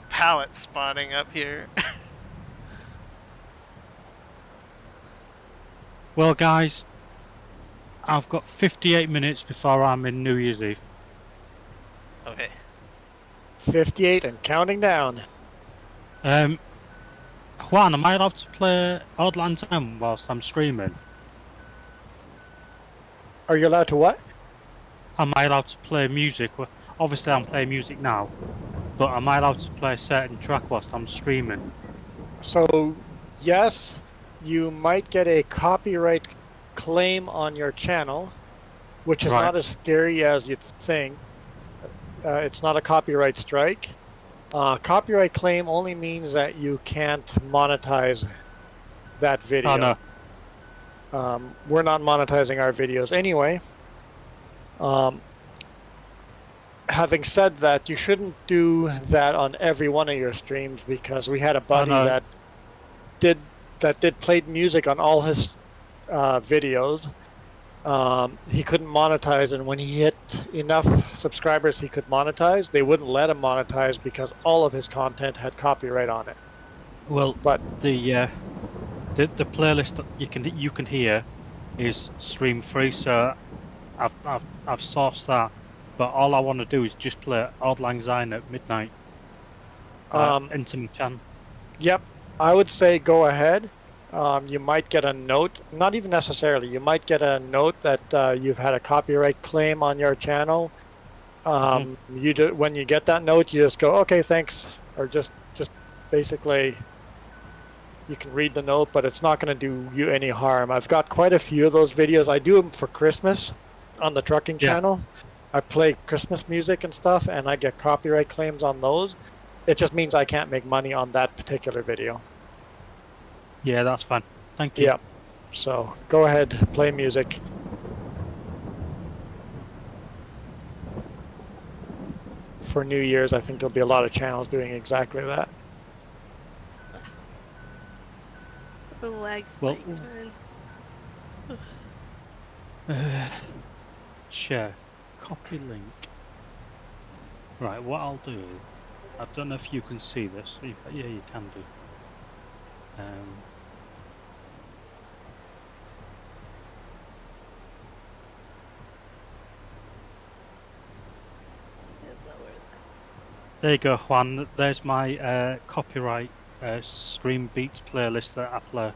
pallets spawning up here. Well, guys, I've got 58 minutes before I'm in New Year's Eve. Okay. 58 and counting down. Juan, am I allowed to play Odd Lands M whilst I'm streaming? Are you allowed to what? Am I allowed to play music? Well, obviously, I'm playing music now, but am I allowed to play a certain track whilst I'm streaming? So, yes, you might get a copyright claim on your channel, which is Right. not as scary as you'd think. It's not a copyright strike. Copyright claim only means that you can't monetize that video. Oh, no. We're not monetizing our videos anyway. Having said that, you shouldn't do that on every one of your streams, because we had a buddy no. that did played music on all his videos. He couldn't monetize, and when he hit enough subscribers he could monetize, they wouldn't let him monetize because all of his content had copyright on it. Well, But the playlist that you can hear is stream free, so I've sourced that. But all I want to do is just play Auld Lang Syne at midnight into my channel. Yep, I would say go ahead. You might get a note, not even necessarily, you might get a note that you've had a copyright claim on your channel. When you get that note, you just go, okay, thanks, or just basically, you can read the note, but it's not going to do you any harm. I've got quite a few of those videos. I do them for Christmas on the trucking channel. I play Christmas music and stuff, and I get copyright claims on those. It just means I can't make money on that particular video. Yeah, that's fine. Thank you. Yep. So go ahead, play music. For New Year's, I think there'll be a lot of channels doing exactly that. The lag Well- spikes, man. Share. Copy link. Right, what I'll do is, I don't know if you can see this. Yeah, you can do. There you go, Juan. There's my copyright stream beats playlist that I play.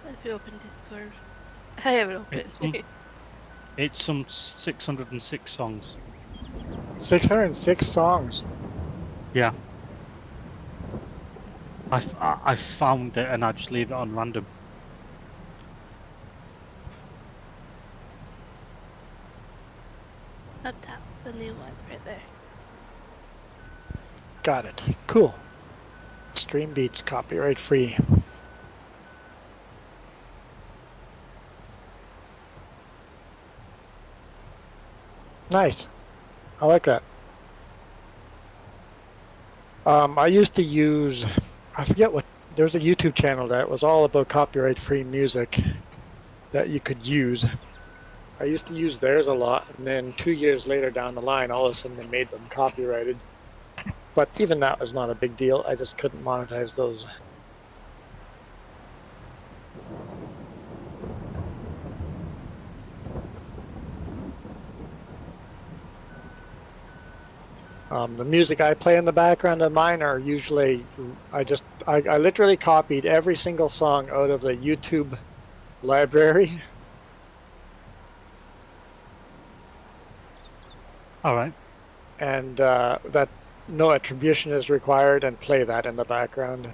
If you open Discord, I have it open. It's some 606 songs. 606 songs. Yeah. I found it and I just leave it on random. Up top, the new one right there. Got it. Cool. Stream beats copyright free. Nice. I like that. I used to use, I forget what, there was a YouTube channel that was all about copyright free music that you could use. I used to use theirs a lot, and then 2 years later down the line, all of a sudden they made them copyrighted. But even that was not a big deal. I just couldn't monetize those. The music I play in the background of mine are usually, I literally copied every single song out of the YouTube library. All right. And that no attribution is required, and play that in the background.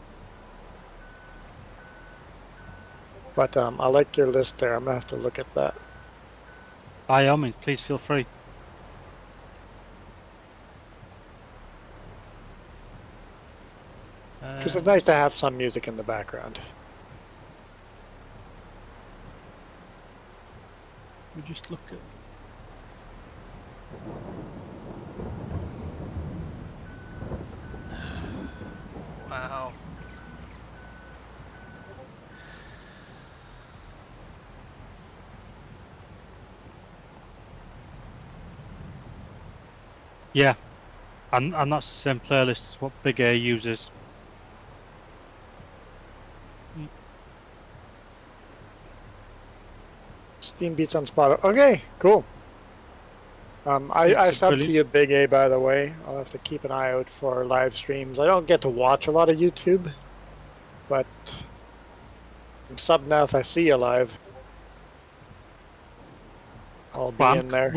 But I like your list there. I'm gonna have to look at that. By all means, please feel free. Because it's nice to have some music in the background. We just look at. Wow. Yeah, and that's the same playlist as what Big A uses. Steam Beats on Spotify. Okay, cool. I It's a subbed to brilliant- you, Big A, by the way. I'll have to keep an eye out for live streams. I don't get to watch a lot of YouTube, but I'm subbed now if I see you live. I'll be in there.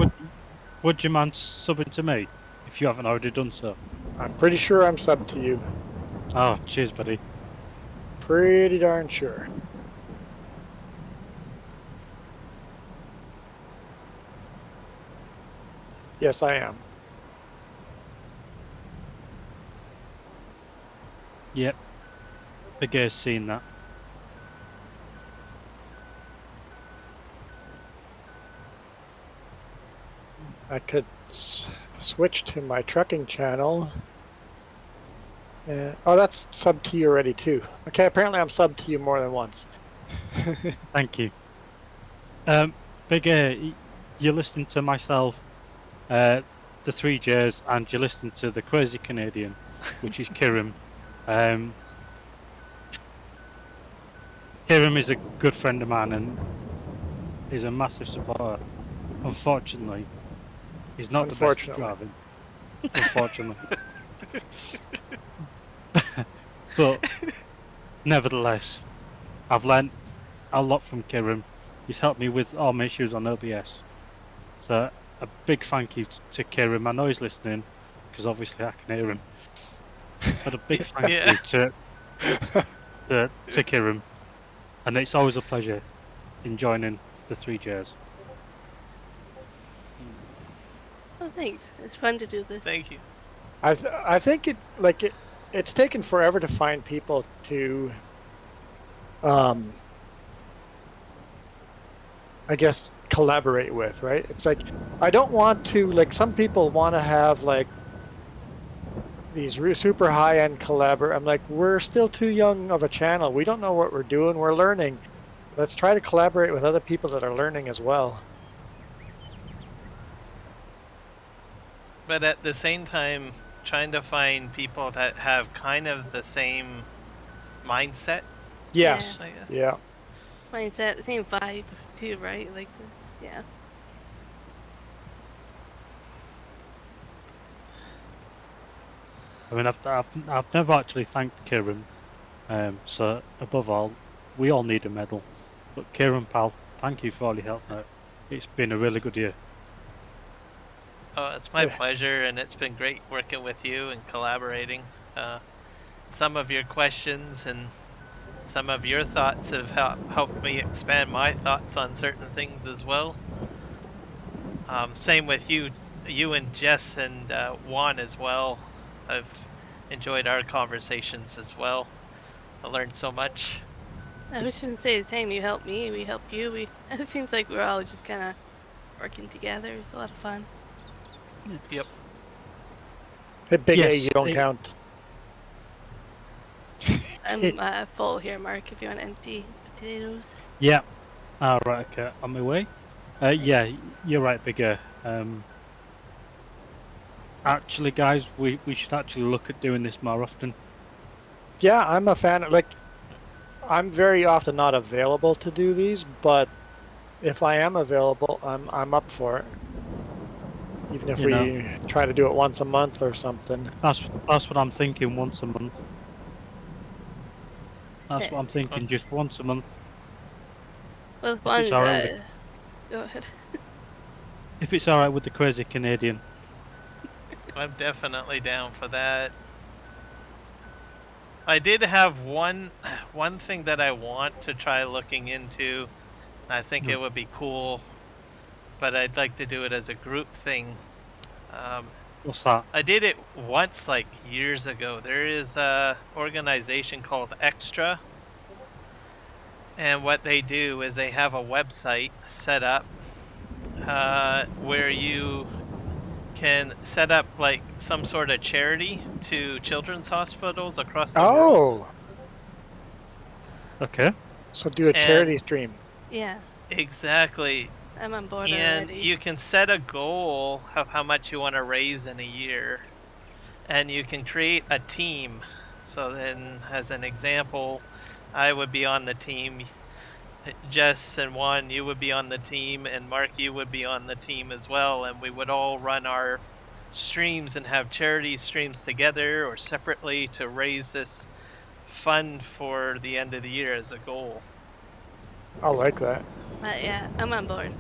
Would you mind subbing to me if you haven't already done so? I'm pretty sure I'm subbed to you. Oh, cheers, buddy. Pretty darn sure. Yes, I am. Yep. Big A's seen that. I could switch to my trucking channel. Oh, that's subbed to you already too. Okay, apparently I'm subbed to you more than once. Thank you. Big A, you're listening to myself, the 3Js, and you're listening to the Crazy Canadian, which is Kirim. Kirim is a good friend of mine and is a massive supporter. Unfortunately, he's not the best at driving. Unfortunately. But nevertheless, I've learned a lot from Kirim. He's helped me with all my issues on OBS. So a big thank you to Kirim. I know he's listening because obviously I can hear him. But a big thank Yeah. you to Kirim. And it's always a pleasure in joining the 3Js. Oh, thanks. It's fun to do this. Thank you. I think it's taken forever to find people to I guess collaborate with, right? It's like I don't want to, like, some people want to have like these super high-end collabor. I'm like, we're still too young of a channel. We don't know what we're doing. We're learning. Let's try to collaborate with other people that are learning as well. But at the same time, trying to find people that have kind of the same mindset, Yes. I guess. Yeah. Mindset, the same vibe too, right? Like, yeah. I mean, I've never actually thanked Kirim. So above all, we all need a medal. But Kirim, pal, thank you for all your help, mate. It's been a really good year. Oh, it's my Yeah. pleasure, and it's been great working with you and collaborating. Some of your questions and some of your thoughts have helped me expand my thoughts on certain things as well. Same with you and Jess and Juan as well. I've enjoyed our conversations as well. I learned so much. I was just gonna say the same. You helped me, we helped you. It seems like we're all just kind of working together. It's a lot of fun. Yep. Hey, Big A, Yes, you don't count. I'm full here, Mark. If you want empty potatoes. Yeah. Ah, right, okay. On my way. Yeah, you're right, Bigger. Actually, guys, we should actually look at doing this more often. Yeah, I'm a fan. Like, I'm very often not available to do these, but if I am available, I'm up for it. Even if we try to do it once a month or something. That's what I'm thinking. Once a month. That's Okay. what I'm thinking. Just once a month. Well, the ones, alright go ahead. If it's all right with the Crazy Canadian. I'm definitely down for that. I did have one thing that I want to try looking into. I think it would be cool, but I'd like to do it as a group thing. What's that? I did it once, like years ago. There is a organization called Extra, and what they do is they have a website set up where you can set up like some sort of charity to children's hospitals across the world. Oh, Okay. so do a And- charity stream. Yeah, Exactly. I'm on board And already. you can set a goal of how much you want to raise in a year. And you can create a team. So then, as an example, I would be on the team. Jess and Juan, you would be on the team. And Mark, you would be on the team as well. And we would all run our streams and have charity streams together or separately to raise this fund for the end of the year as a goal. I like that. But yeah, I'm on board.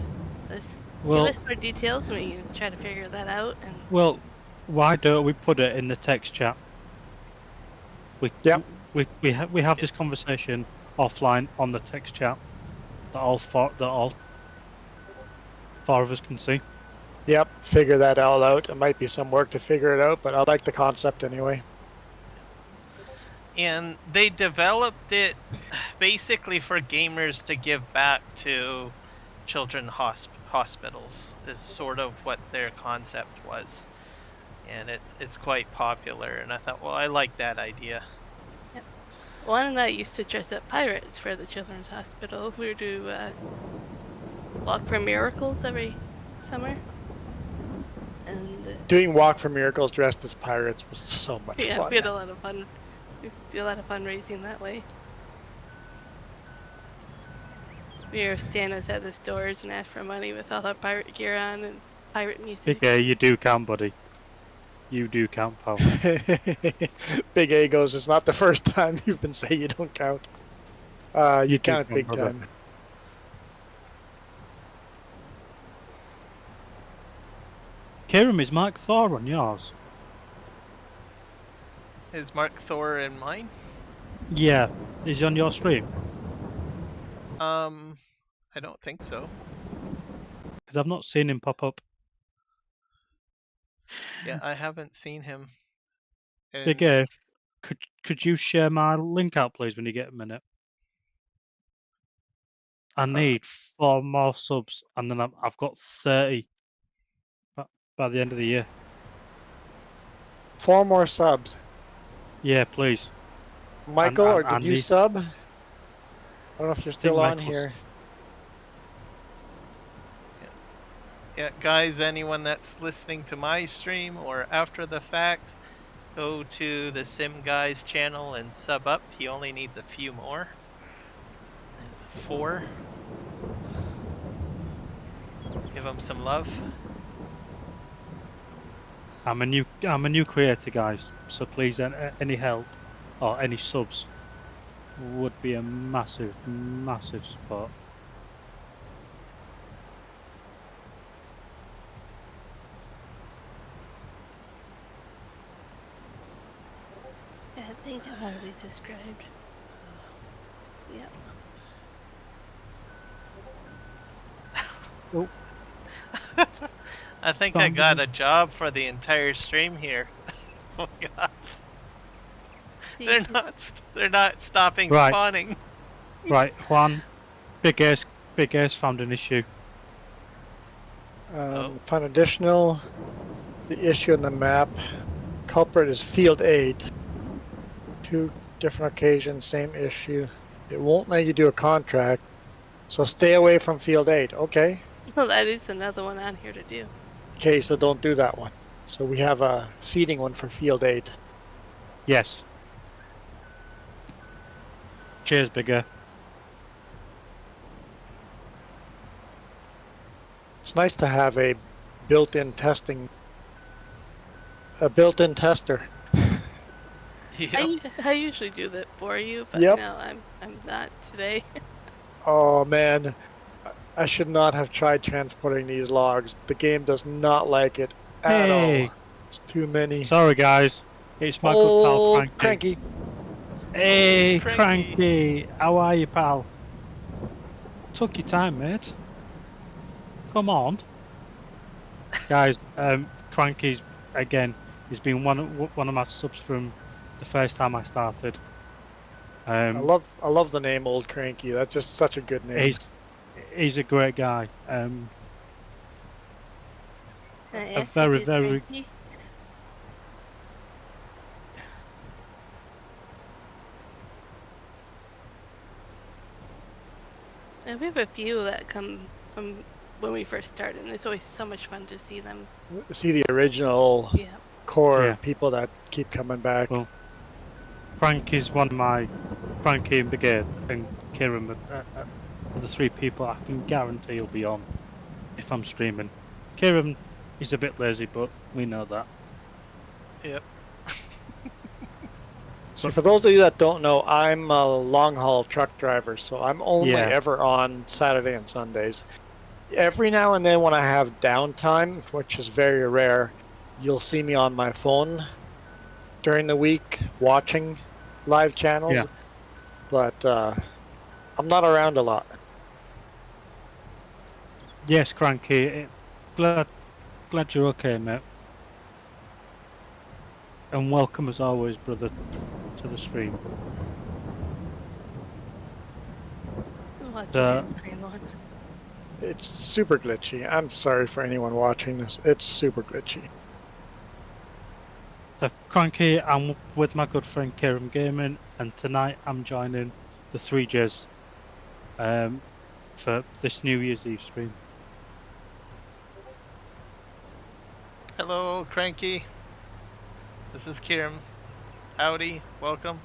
Let's Well, give us more details and we can try to figure that out. And well, why don't we put it in the text chat? We Yep. we have this conversation offline on the text chat that all four of us can see. Yep, figure that all out. It might be some work to figure it out, but I like the concept anyway. And they developed it basically for gamers to give back to children hospitals is sort of what their concept was. And it's quite popular, and I thought, well, I like that idea. Juan and I used to dress up pirates for the Children's Hospital. We would do Walk for Miracles every summer. And Doing Walk for Miracles dressed as pirates was so much yeah, fun. we had a lot of fun. We did a lot of fundraising that way. We were stand outside the stores and ask for money with all our pirate gear on and pirate music. Big A, you do count, buddy. You do count, pal. Big A goes, it's not the first time you've been saying you don't count. You You do count count, big brother. time. Kieran, is Mark Thor on yours? Is Mark Thor in mine? Yeah. Is he on your stream? I don't think so. Because I've not seen him pop up. Yeah, I haven't seen him. Big A, could you share my link out, please, when you get a minute? I need 4 more subs, and then I've got 30 by the end of the year. 4 more subs. Yeah, please. Michael, or did and you the- sub? I don't know if you're still on Michael's- here. Yeah, guys, anyone that's listening to my stream or after the fact, go to the Sim Guy's channel and sub up. He only needs a few more. 4. Give him some love. I'm a new creator, guys. So please, any help or any subs would be a massive, massive support. Yeah, I think I've already subscribed. Yep. I think I got a job for the entire stream here. Oh god. They're not stopping Right. spawning. Right, Juan, Big A's found an issue. Found additional. The issue on the map. Culprit is field 8. 2 different occasions, same issue. It won't let you do a contract. So stay away from field 8. Okay. Well, that is another one on here to do. Okay, so don't do that one. So we have a seating one for field 8. Yes. Cheers, Big A. It's nice to have a built-in tester. Yep. I usually do that for you, but Yep. no, I'm not today. Oh man, I should not have tried transporting these logs. The game does not like it at Hey. all. It's too many. Sorry, guys. It's my good pal, Oh, Cranky. cranky. Hey, Cranky. Cranky. How are you, pal? Took your time, mate. Come on. Guys, Cranky's again, he's been one of my subs from the first time I started. I love the name Old Cranky. That's just such a good name. He's a great guy. Can I A ask very, if you're very cranky? We have a few that come from when we first started, and it's always so much fun to see them. See the original Yeah. core Yeah. people that keep coming back. Well, Frank is one of my Frankie and Brigade and Kieran are the three people I can guarantee will be on if I'm streaming. Kieran is a bit lazy, but we know that. Yep. So for those of you that don't know, I'm a long haul truck driver, so I'm only Yeah. ever on Saturday and Sundays. Every now and then when I have downtime, which is very rare, you'll see me on my phone during the week watching live channels. Yeah. But I'm not around a lot. Yes, Cranky. Glad you're okay, mate. And welcome as always, brother, to the stream. Watch The- your green one. It's super glitchy. I'm sorry for anyone watching this. It's super glitchy. So, Cranky, I'm with my good friend Kieran Gaming, and tonight I'm joining the 3Js for this New Year's Eve stream. Hello, Cranky. This is Kieran. Howdy, welcome.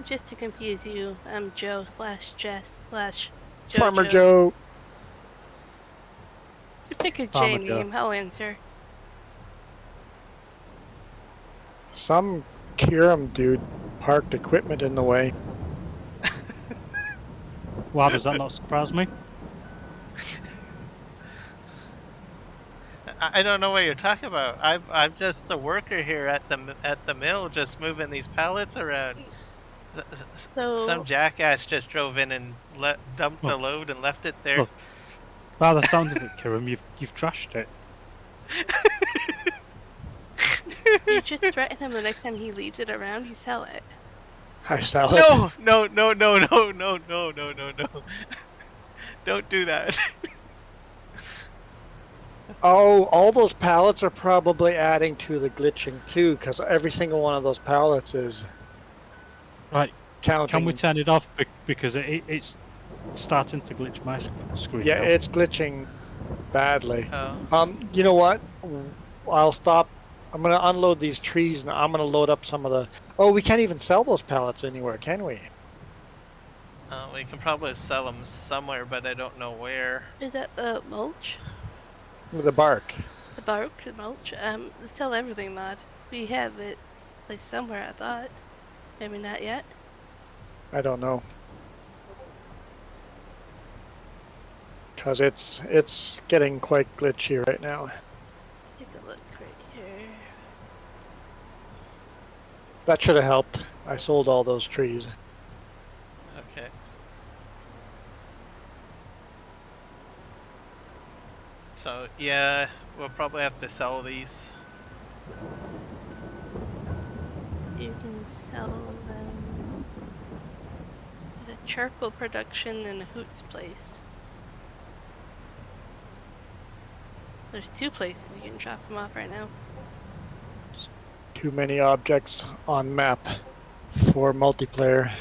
Just to confuse you, I'm Joe/Jess/Jojo. Farmer Joe. You pick a J Farmer Joe. name, I'll answer. Some Kiram dude parked equipment in the way. Why does that not surprise me? I don't know what you're talking about. I'm just a worker here at the mill, just moving these pallets around. So Some jackass just drove in and dumped the load and left it there. Oh. By the sound of it, Kieran, you've trashed it. you just threaten him the next time he leaves it around, you sell it. I sell it. No. Don't do that. Oh, all those pallets are probably adding to the glitching too, because every single one of those pallets is Right, counting. can we turn it off because it's starting to glitch my screen? Yeah, now. it's glitching badly. Oh. You know what? I'll stop. I'm gonna unload these trees and I'm gonna load up some of the. Oh, we can't even sell those pallets anywhere, can we? We can probably sell them somewhere, but I don't know where. Is that the mulch? With the bark. The bark, the mulch? The sell everything mod. We have it placed somewhere, I thought. Maybe not yet. I don't know. Cause it's getting quite glitchy right now. Take a look right here. That should have helped. I sold all those trees. Okay. So yeah, we'll probably have to sell these. You can sell them at a charcoal production in a Hoots place. There's 2 places you can drop them off right now. Too many objects on map for multiplayer.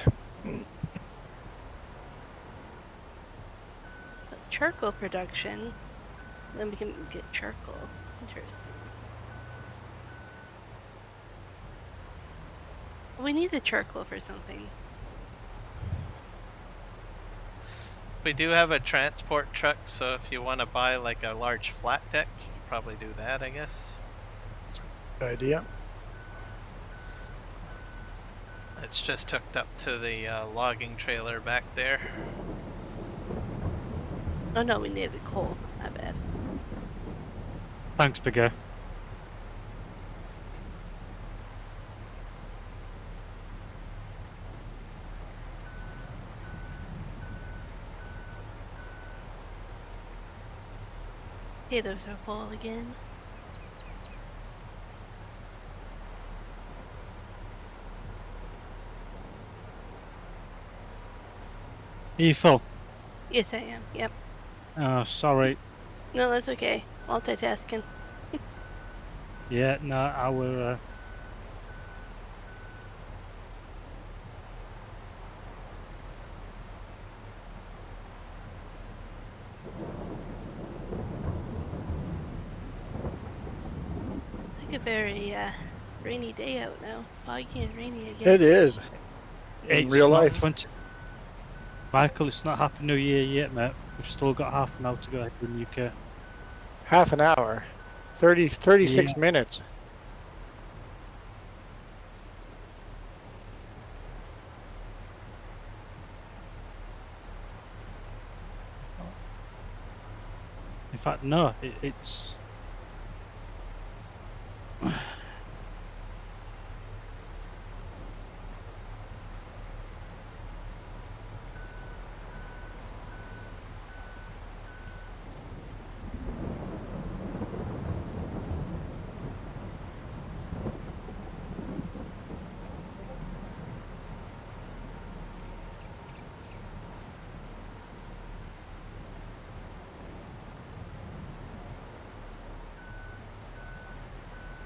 But charcoal production, then we can get charcoal. Interesting. We need the charcoal for something. We do have a transport truck, so if you want to buy like a large flat deck, you can probably do that, I guess. Good idea. It's just hooked up to the logging trailer back there. Oh no, we needed coal. My bad. Thanks, Bigger. Potatoes are full again. Are you full? Yes, I am. Yep. Oh, sorry. No, that's okay. Multitasking. Yeah, no, I will. It's like a very rainy day out now. Foggy and rainy again. It is. In It's real not life. 20... Michael, it's not Happy New Year yet, mate. We've still got half an hour to go ahead in the UK. Half an hour. 36 Yeah. minutes. In fact, no, it's.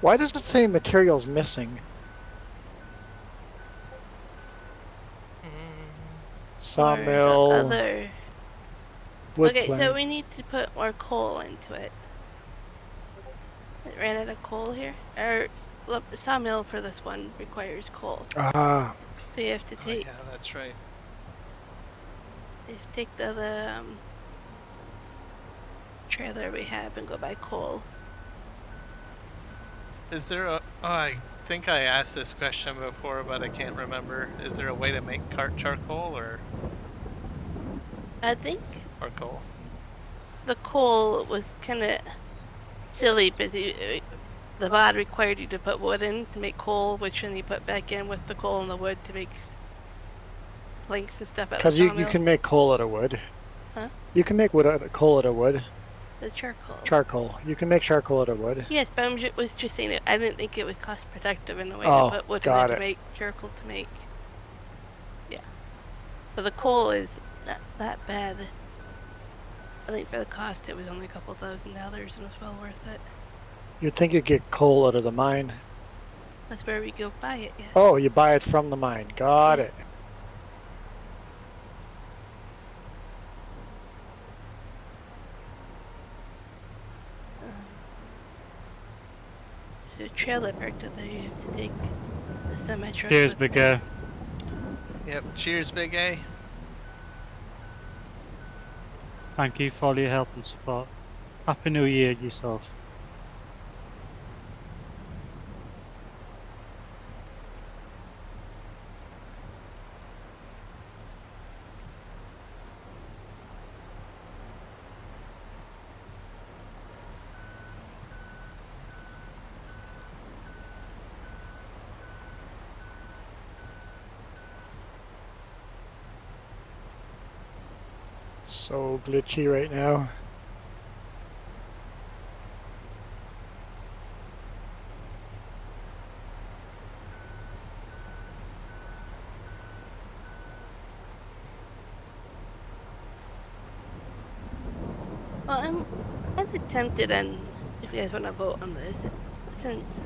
Why does it say materials missing? Mm, Or Sawmill, other. wood Okay, so plank. we need to put more coal into it. It ran out of coal here. Or sawmill for this one requires coal. Ah, So you have to oh take yeah, that's right. the trailer we have and go buy coal. Is there a? Oh, I think I asked this question before, but I can't remember. Is there a way to make cart charcoal or I think coal? the coal was kind of silly because the mod required you to put wood in to make coal, which then you put back in with the coal and the wood to make planks and stuff at the because you sawmill. can make coal out of wood. Huh? You can make wood out of coal out of wood. The charcoal. Charcoal. You can make charcoal out of wood. Yes, but I was just saying it. I didn't think it was cost productive in a way Oh, to put wood in got there it. to make charcoal to make. Yeah. But the coal is not that bad. I think for the cost it was only a couple $1,000 and it was well worth it. You'd think you'd get coal out of the mine. That's where we go buy it, yes. Oh, you buy it from the mine. Got Yes. it. There's a trailer parked up there you have to take the semi-truck. Cheers, with Big you. A. Yep. Cheers, Big A. Thank you for all your help and support. Happy New Year yourself. So glitchy right now. Well, I'm kind of tempted, and if you guys want to vote on this, since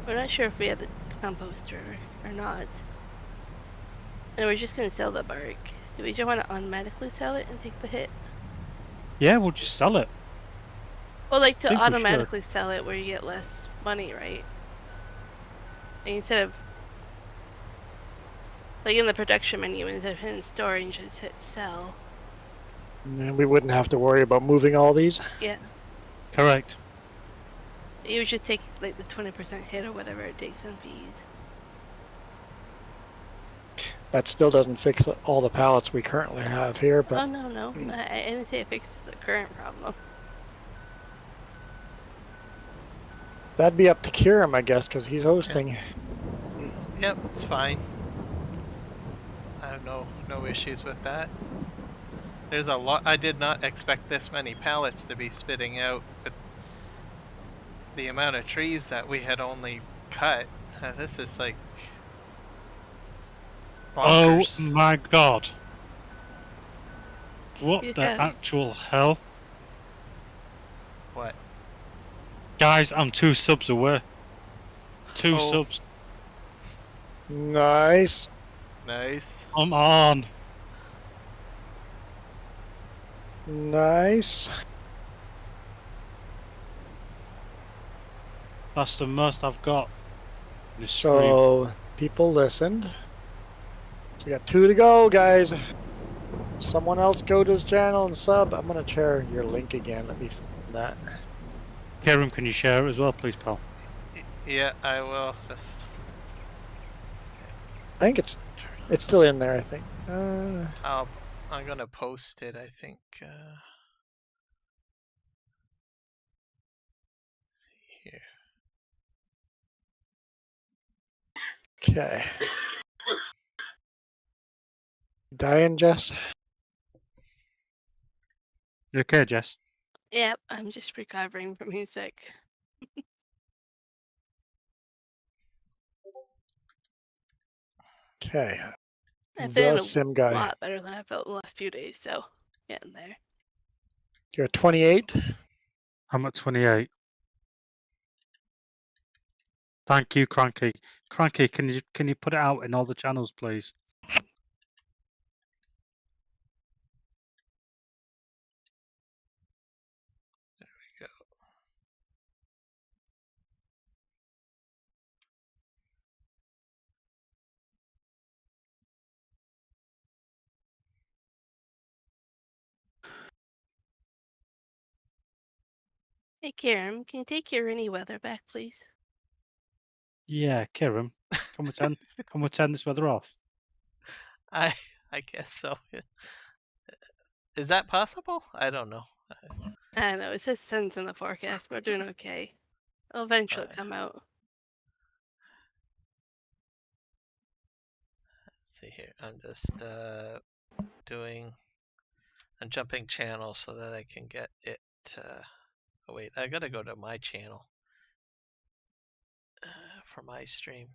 we're not sure if we have the composter or not, and we're just going to sell the bark, do we just want to automatically sell it and take the hit? Yeah, we'll just sell it. Well, like to Think we should. automatically sell it where you get less money, right? Like instead of, like in the production menu, instead of hitting store, you just hit sell. And then we wouldn't have to worry about moving all these. Yeah. Correct. You would just take like the 20% hit or whatever it takes on fees. That still doesn't fix all the pallets we currently have here, Oh, but no. I didn't say it fixes the current problem. that'd be up to Kieran, I guess, because he's hosting. Yep, it's fine. I have no issues with that. There's a lot. I did not expect this many pallets to be spitting out, but the amount of trees that we had only cut, this is like Oh bonkers. my god. What You the got actual hell? What? Guys, I'm 2 subs away. 2 Oh. subs. Nice. Nice. Come on. Nice. That's the most I've got. in this stream. So people listened. So we got 2 to go, guys. Someone else go to his channel and sub. I'm gonna share your link again. Let me find that. Kieran, can you share it as well, please, pal? Yeah, I will just. I think it's still in there. I think. I'm gonna post it. I think. See here. Okay. Dying, Jess. You okay, Jess? Yep, I'm just recovering from being sick. Okay. I'm The feeling sim a guy. lot better than I felt the last few days, so getting there. You're at 28. I'm at 28. Thank you, Cranky. Cranky, can you put it out in all the channels, please? Go. Hey, Kieran, can you take your rainy weather back, please? Yeah, Kieran, can we turn this weather off? I guess so. Is that possible? I don't know. I don't know, it says sun's in the forecast. We're doing okay. It'll eventually come out. Let's see here. I'm just I'm jumping channels so that I can get it. Oh wait, I gotta go to my channel for my stream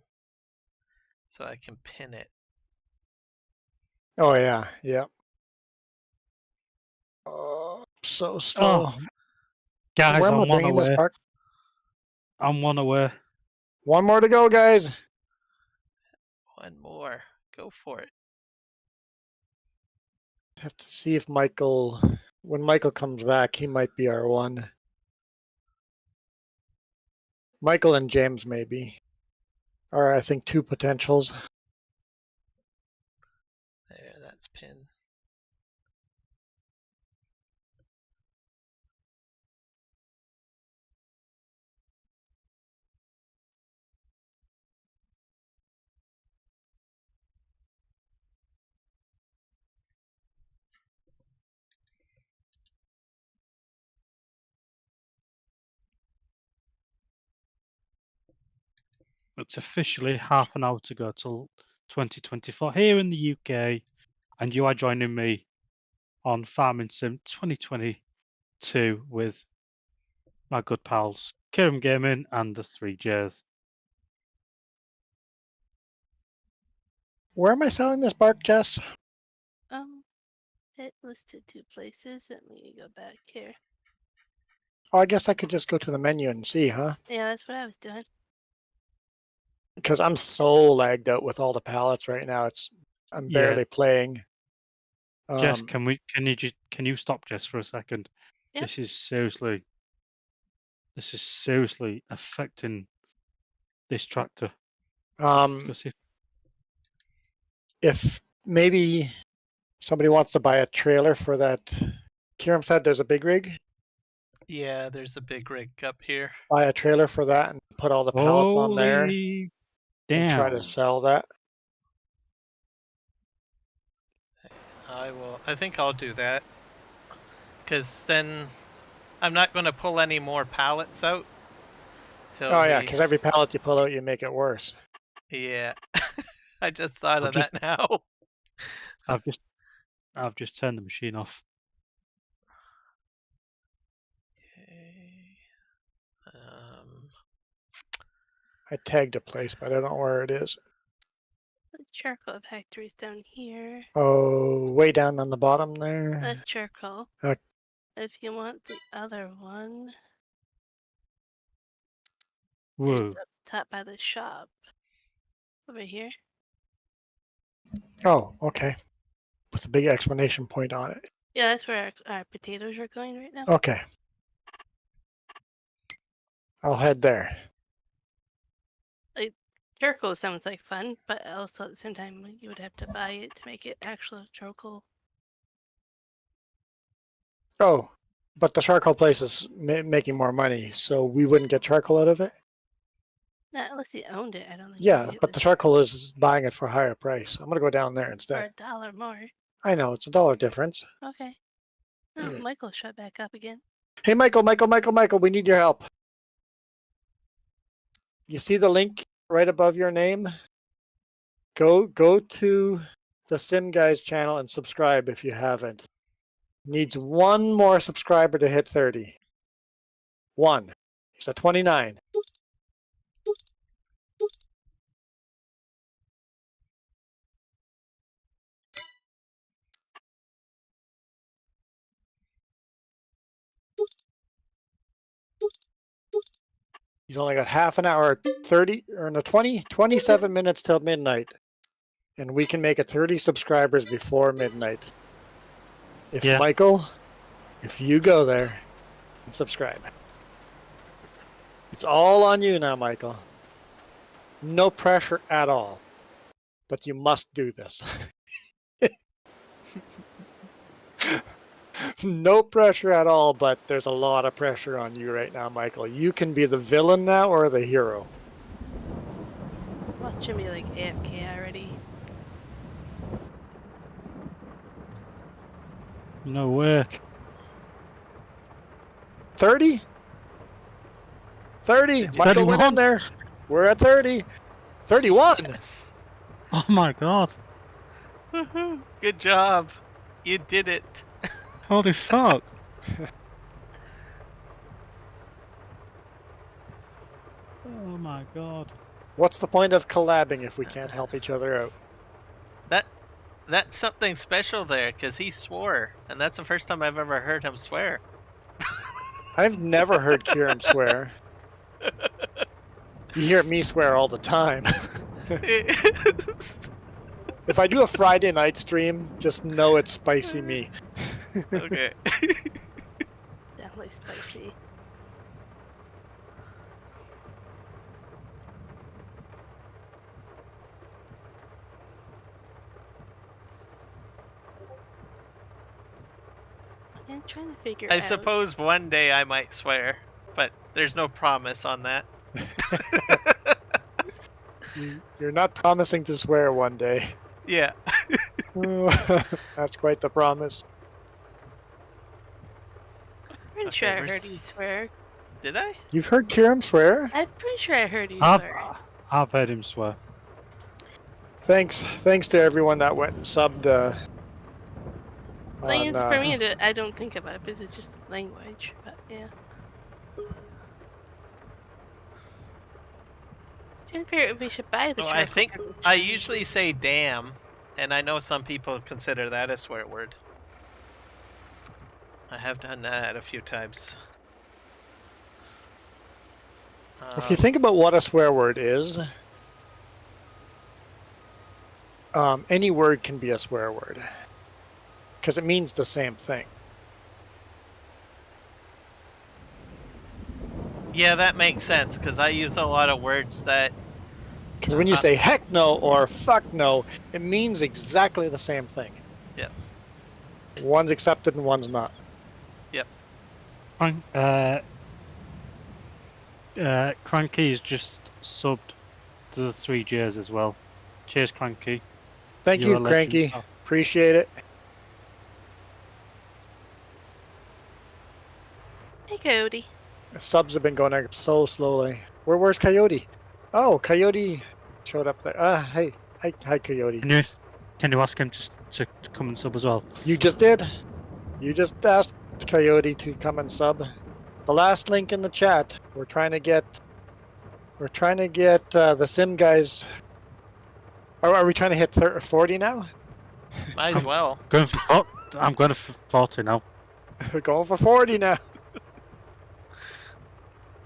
so I can pin it. Oh yeah. Yep. Oh, so slow. Oh, guys, Where am I I'm one bringing this away. park? I'm one away. 1 more to go, guys. One more. Go for it. Have to see if when Michael comes back, he might be our one. Michael and James maybe are, I think, 2 potentials. There, that's pinned. It's officially half an hour to go till 2024 here in the UK, and you are joining me on Farming Sim 2022 with my good pals Kieran Gaming and the 3Js. Where am I selling this bark, Jess? It listed 2 places. Let me go back here. Oh, I guess I could just go to the menu and see, huh? Yeah, that's what I was doing. Because I'm so lagged out with all the pallets right now. I'm Yeah. barely playing. Jess, can you stop Jess for a second? Yep. This is seriously affecting this tractor. Because if maybe somebody wants to buy a trailer for that, Kieran said there's a big rig. Yeah, there's a big rig up here. Buy a trailer for that and put all the pallets on there holy and try damn. to sell that. I think I'll do that. Because then I'm not going to pull any more pallets out. Oh yeah, because every pallet you pull out, you make it worse. Yeah. I just thought of that now. I've I've just turned the machine off. Okay. I tagged a place, but I don't know where it is. The charcoal factory's down here. Oh, way down on the bottom there. That's charcoal. Okay. If you want the other one, Whoa. it's up top by the shop. Over here. Oh, okay. With a big exclamation point on it. Yeah, that's where our potatoes are going right now. Okay. I'll head there. Charcoal sounds like fun, but also at the same time, you would have to buy it to make it actual charcoal. Oh, but the charcoal place is making more money, so we wouldn't get charcoal out of it? Not unless you owned it, I don't think. Yeah, but the charcoal is buying it for a higher price. I'm going to go down there for instead. $1 more. I know, it's $1 difference. Okay. Oh, Michael shut back up again. Hey, Michael, we need your help. You see the link right above your name? Go to the Sim Guys channel and subscribe if you haven't. Needs one more subscriber to hit 30. One. He's at 29. He's only got half an hour, 30 or no 27 minutes till midnight. And we can make it 30 subscribers before midnight. If Michael, if you go there and subscribe. It's all on you now, Michael. No pressure at all. But you must do this. No pressure at all, but there's a lot of pressure on you right now, Michael. You can be the villain now or the hero. Watching me like AFK already. No way. 30? 30. Michael went in there. We're at 30. 31. Oh my god. Woohoo! Good job. You did it. Holy fuck. Oh my god. What's the point of collabing if we can't help each other out? That's something special there, because he swore, and that's the first time I've ever heard him swear. I've never heard Kieran swear. You hear me swear all the time. If I do a Friday night stream, just know it's spicy me. Okay. Definitely spicy. I'm trying to figure I out. suppose one day I might swear, but there's no promise on that. You're not promising to swear one day. Yeah. That's quite the promise. Pretty sure I heard you swear. Did I? You've heard Kieran swear? I'm pretty sure I heard you swear. I've heard him swear. Thanks to everyone that went and subbed. Thing is, for me, I don't think about it because it's just language. But yeah. Trying to figure out if we should buy the. I think I usually say "damn," and I know some people consider that a swear word. I have done that a few times. If you think about what a swear word is, any word can be a swear word because it means the same thing. Yeah, that makes sense because I use a lot of words that. Because when you say heck no or fuck no, it means exactly the same thing. Yep. One's accepted and one's not. Yep. Cranky is just subbed to the 3Js as well. Cheers, Cranky. Thank you, Cranky. Appreciate it. Hey, Cody. Subs have been going up so slowly. Where's Coyote? Oh, Coyote showed up there. Hi, Coyote. Can you ask him just to come and sub as well? You just did. You just asked Coyote to come and sub. The last link in the chat. We're trying to get the sim guys. Are we trying to hit 40 now? Might as well. I'm going for 40 now. We're going for 40 now.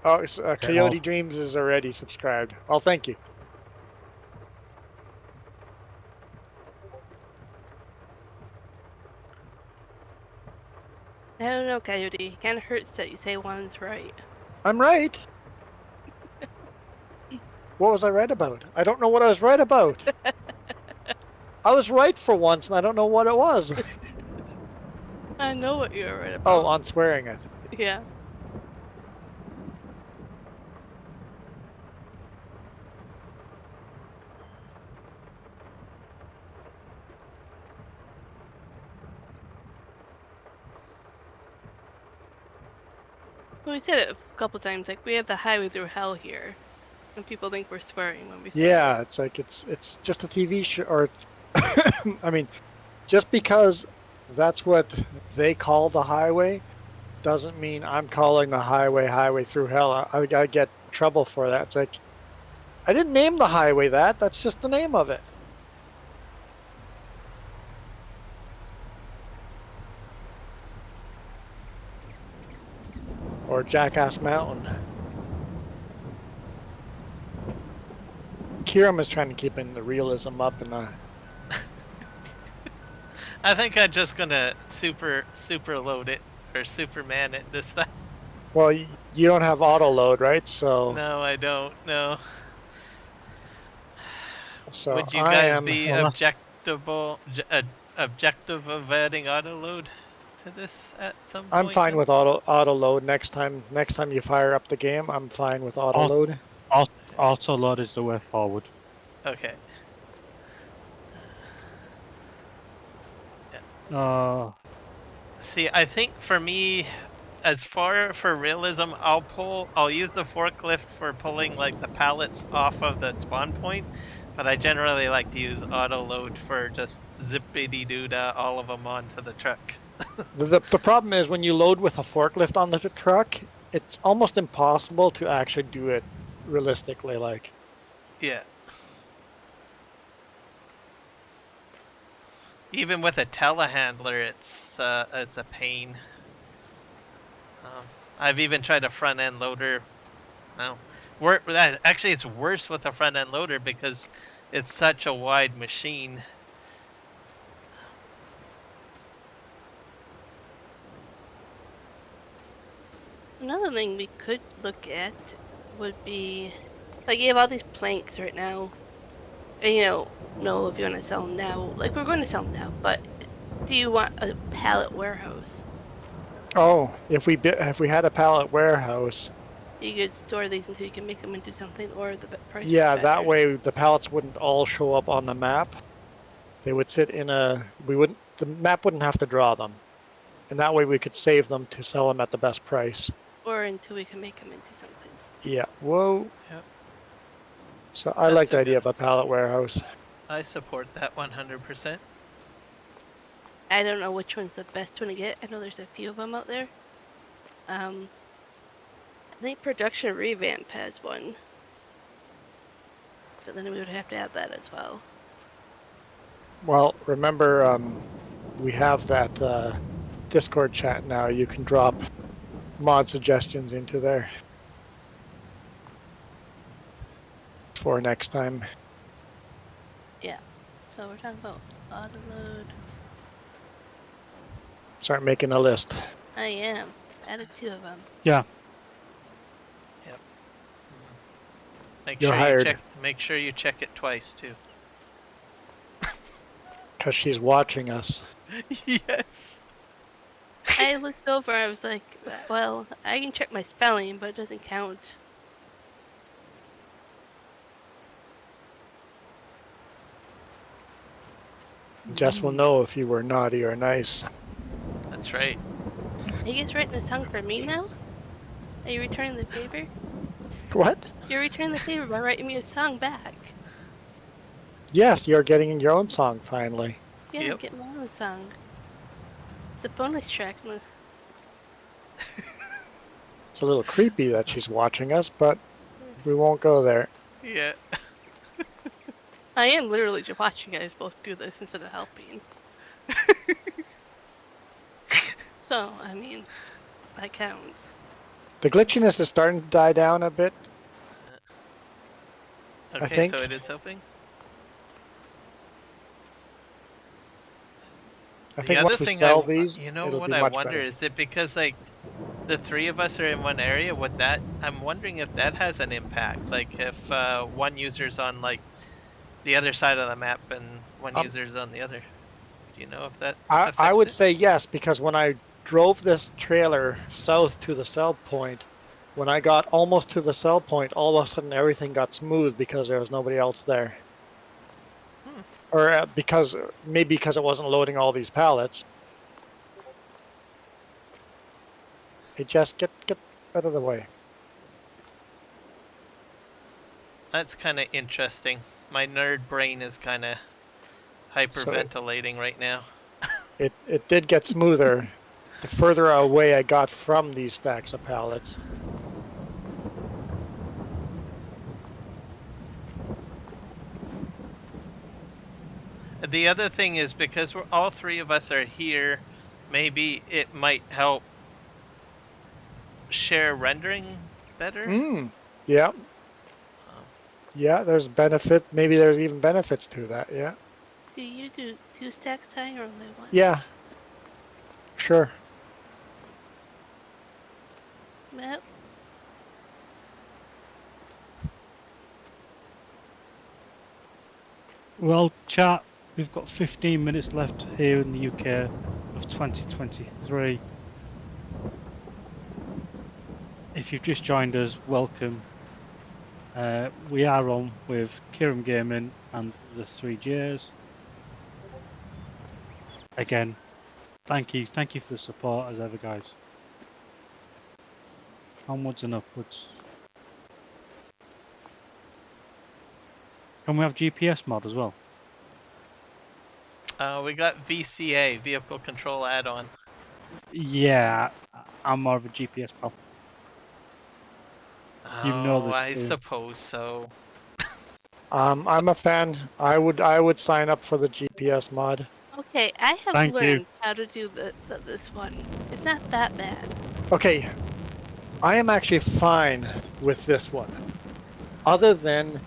Oh, Coyote well. Dreams is already subscribed. Oh, thank you. I don't know, Coyote. It kind of hurts that you say Juan's right. I'm right. What was I right about? I don't know what I was right about. I was right for once, and I don't know what it was. I know what you're right about. Oh, on swearing, I think. Yeah. Well, we said it a couple times, like, we have the highway through hell here. And people think we're swearing when we say Yeah, it. it's like it's just a TV show, or I mean, just because that's what they call the highway doesn't mean I'm calling the highway through hell. I get in trouble for that. It's like, I didn't name the highway that. That's just the name of it. Or Jackass Mountain. Kiram is trying to keep in the realism up, and I think I'm just gonna super load it or Superman it this time. well, you don't have auto load, right? So No, I don't. No. so Would you I guys am. be Well, objective of adding auto load to this at some point? I'm fine with auto load next time. Next time you fire up the game, I'm fine with auto load. Auto load is the way forward. Okay. See, I think for me, as far for realism, I'll use the forklift for pulling like the pallets off of the spawn point, but I generally like to use auto load for just zippity doo dah all of them onto the truck. The problem is when you load with a forklift on the truck, it's almost impossible to actually do it realistically. Like, Yeah. Even with a telehandler, it's a pain. I've even tried a front end loader. No, actually it's worse with a front end loader because it's such a wide machine. Another thing we could look at would be, like, you have all these planks right now, and you know if you want to sell them now. Like, we're going to sell them now, but do you want a pallet warehouse? oh, if we had a pallet warehouse, You could store these until you can make them into something, or the price. yeah, was that better. way the pallets wouldn't all show up on the map. They would sit in the map wouldn't have to draw them, and that way we could save them to sell them at the best price. Or until we can make them into something. Yeah. Whoa. Yep. So I That's like the a idea good- of a pallet warehouse. I support that 100%. I don't know which one's the best one to get. I know there's a few of them out there. I think Production Revamp has one. But then we would have to add that as well. Well, remember, we have that Discord chat now. You can drop mod suggestions into there for next time. Yeah. So we're talking about auto load. Start making a list. I am. Added 2 of them. Yeah. You're hired. Make sure you check it twice too. Because she's watching us. Yes. I looked over, I was like, well, I can check my spelling, but it doesn't count. Jess will know if you were naughty or nice. That's right. Are you guys writing a song for me now? Are you returning the favor? What? You're returning the favor by writing me a song back. Yes, you're getting your own song finally. Yeah, Yep. get my own song. It's a bonus track. It's a little creepy that she's watching us, but we won't go there. Yeah. I am literally just watching you guys both do this instead of helping. So, I mean, that counts. The glitchiness is starting to die down a bit. I Okay, think. so it is helping. I The think other once we thing sell these, you know it'll what be I much wonder better. is it because like the three of us are in one area? Would that? I'm wondering if that has an impact. Like if one user's on like the other side of the map and one Um, user's on the other. Do you know if that I affects would it? say yes, because when I drove this trailer south to the sell point, when I got almost to the sell point, all of a sudden everything got smooth because there was nobody else there. Hmm. Or maybe because it wasn't loading all these pallets. Hey, Jess, get out of the way. That's kind of interesting. My nerd brain is kind of So hyperventilating right now. it did get smoother the further away I got from these stacks of pallets. The other thing is because we're all three of us are here, maybe it might help share rendering better. Yeah. Um, Yeah, there's benefit. Maybe there's even benefits to that. Yeah. Do you do 2 stacks high or only 1? Yeah. Sure. Yep. Well, chat, we've got 15 minutes left here in the UK of 2023. If you've just joined us, welcome. We are on with Kiram Gaming and the 3Js. Again, thank you for the support as ever, guys. Onwards and upwards. Can we have GPS mod as well? we got VCA, Vehicle Control Add-on. Yeah, I'm more of a GPS pal. You know Oh, this I too. suppose so. I'm a fan. I would sign up for the GPS mod. Okay, I have Thank you. learned how to do this one. It's not that bad. Okay. I am actually fine with this one. Other than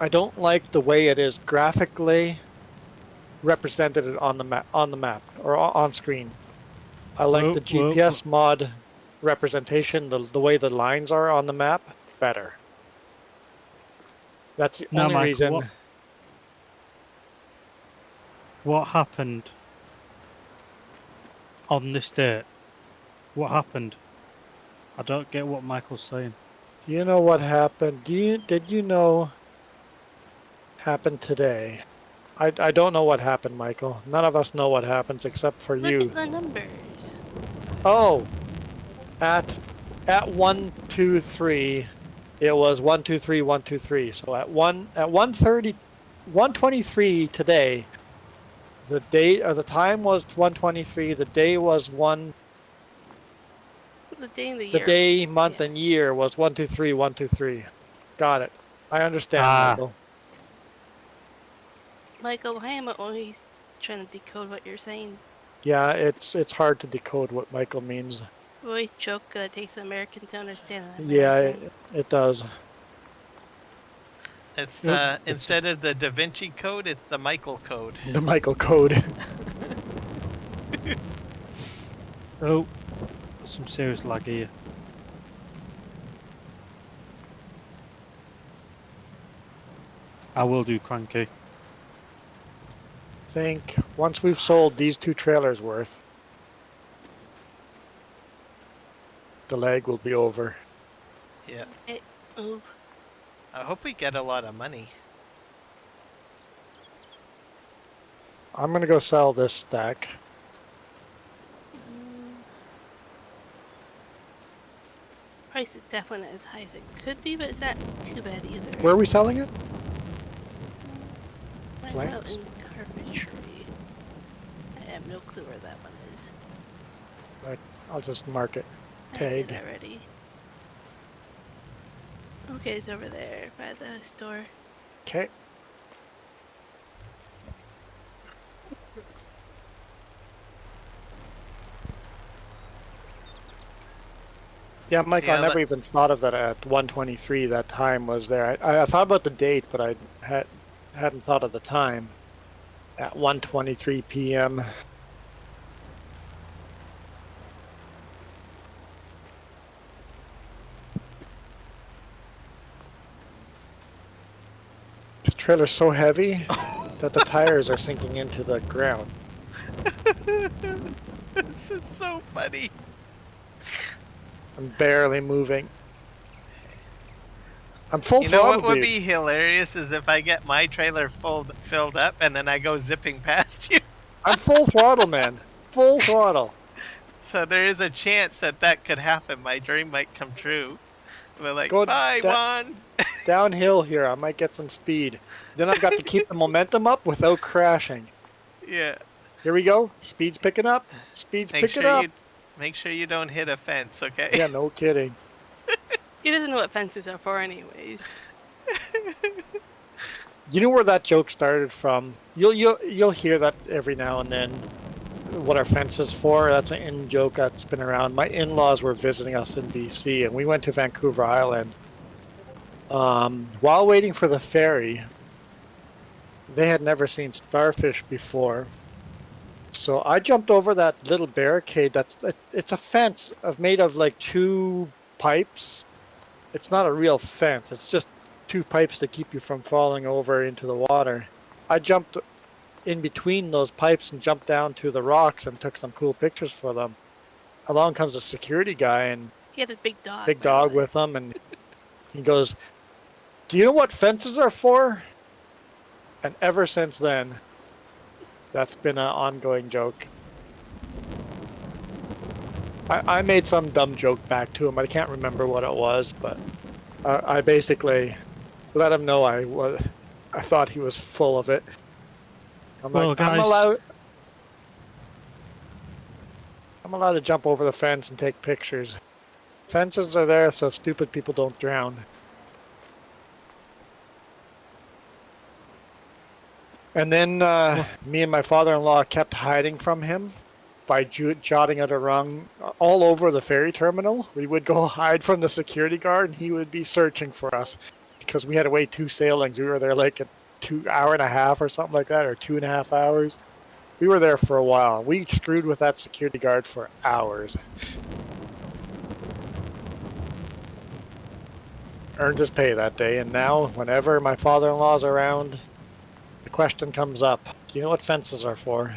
I don't like the way it is graphically represented on the map or on screen. I like the GPS mod representation, the way the lines are on the map, better. That's the Now, only Michael, reason. what happened on this date? What happened? I don't get what Michael's saying. Do you know what happened? Did you know happened today? I don't know what happened, Michael. None of us know what happens except for Look you. at the numbers. Oh, at 123, it was 123 123. So at 130, 123 today, the time was 123. The day was The day and the the year. day, month, Yeah. and year was 123 123. Got it. I understand, Michael. Michael, why am I always trying to decode what you're saying? Yeah, it's hard to decode what Michael means. We always joke that it takes an American to understand an Yeah, American. it does. It's Yep. instead of the Da Vinci Code, it's the Michael Code. The Michael code. Oh, some serious lag here. I will do cranky. Think once we've sold these 2 trailers worth, the lag will be over. Yeah. Oh, I hope we get a lot of money. I'm gonna go sell this stack. price is definitely not as high as it could be, but it's not too bad either. Where are we selling it? Like out in carpentry. I have no clue where that one is. I'll just mark it. I did Tag. already. Okay, it's over there by the store. Okay. Yeah, Mike, Yeah, I never even thought of that at 1:23. That time was there. I thought about the date, but I hadn't thought of the time. At 1:23 p.m. The trailer's so heavy that the tires are sinking into the ground. This is so funny. I'm barely moving. I'm full You know throttle, what would dude. be hilarious is if I get my trailer filled up and then I go zipping past you. I'm full throttle, man. Full throttle. So there is a chance that that could happen. My dream might come true. We're like, Go bye, Juan. downhill here. I might get some speed. Then I've got to keep the momentum up without crashing. Yeah. Here we go. Speed's picking up. Speed's picking up. Make sure you don't hit a fence, okay? Yeah, no kidding. He doesn't know what fences are for, anyways. You know where that joke started from? You'll hear that every now and then. What our fence is for? That's an in joke that's been around. My in-laws were visiting us in BC, and we went to Vancouver Island. While waiting for the ferry, they had never seen starfish before. So I jumped over that little barricade. It's a fence made of like 2 pipes. It's not a real fence. It's just 2 pipes to keep you from falling over into the water. I jumped in between those pipes and jumped down to the rocks and took some cool pictures for them. Along comes a security guy and He had a big dog. big by the dog way. with him, and he goes, "Do you know what fences are for?" And ever since then, that's been an ongoing joke. I made some dumb joke back to him. I can't remember what it was, but I basically let him know I thought he was full of it. I'm Well, like, guys, I'm allowed to jump over the fence and take pictures. Fences are there so stupid people don't drown. And then me and my father-in-law kept hiding from him by jotting it around all over the ferry terminal. We would go hide from the security guard, and he would be searching for us because we had to wait 2 sailings. We were there like a 2 hour and a half or something like that, or 2.5 hours. We were there for a while. We screwed with that security guard for hours. Earned his pay that day, and now whenever my father-in-law's around, the question comes up, do you know what fences are for?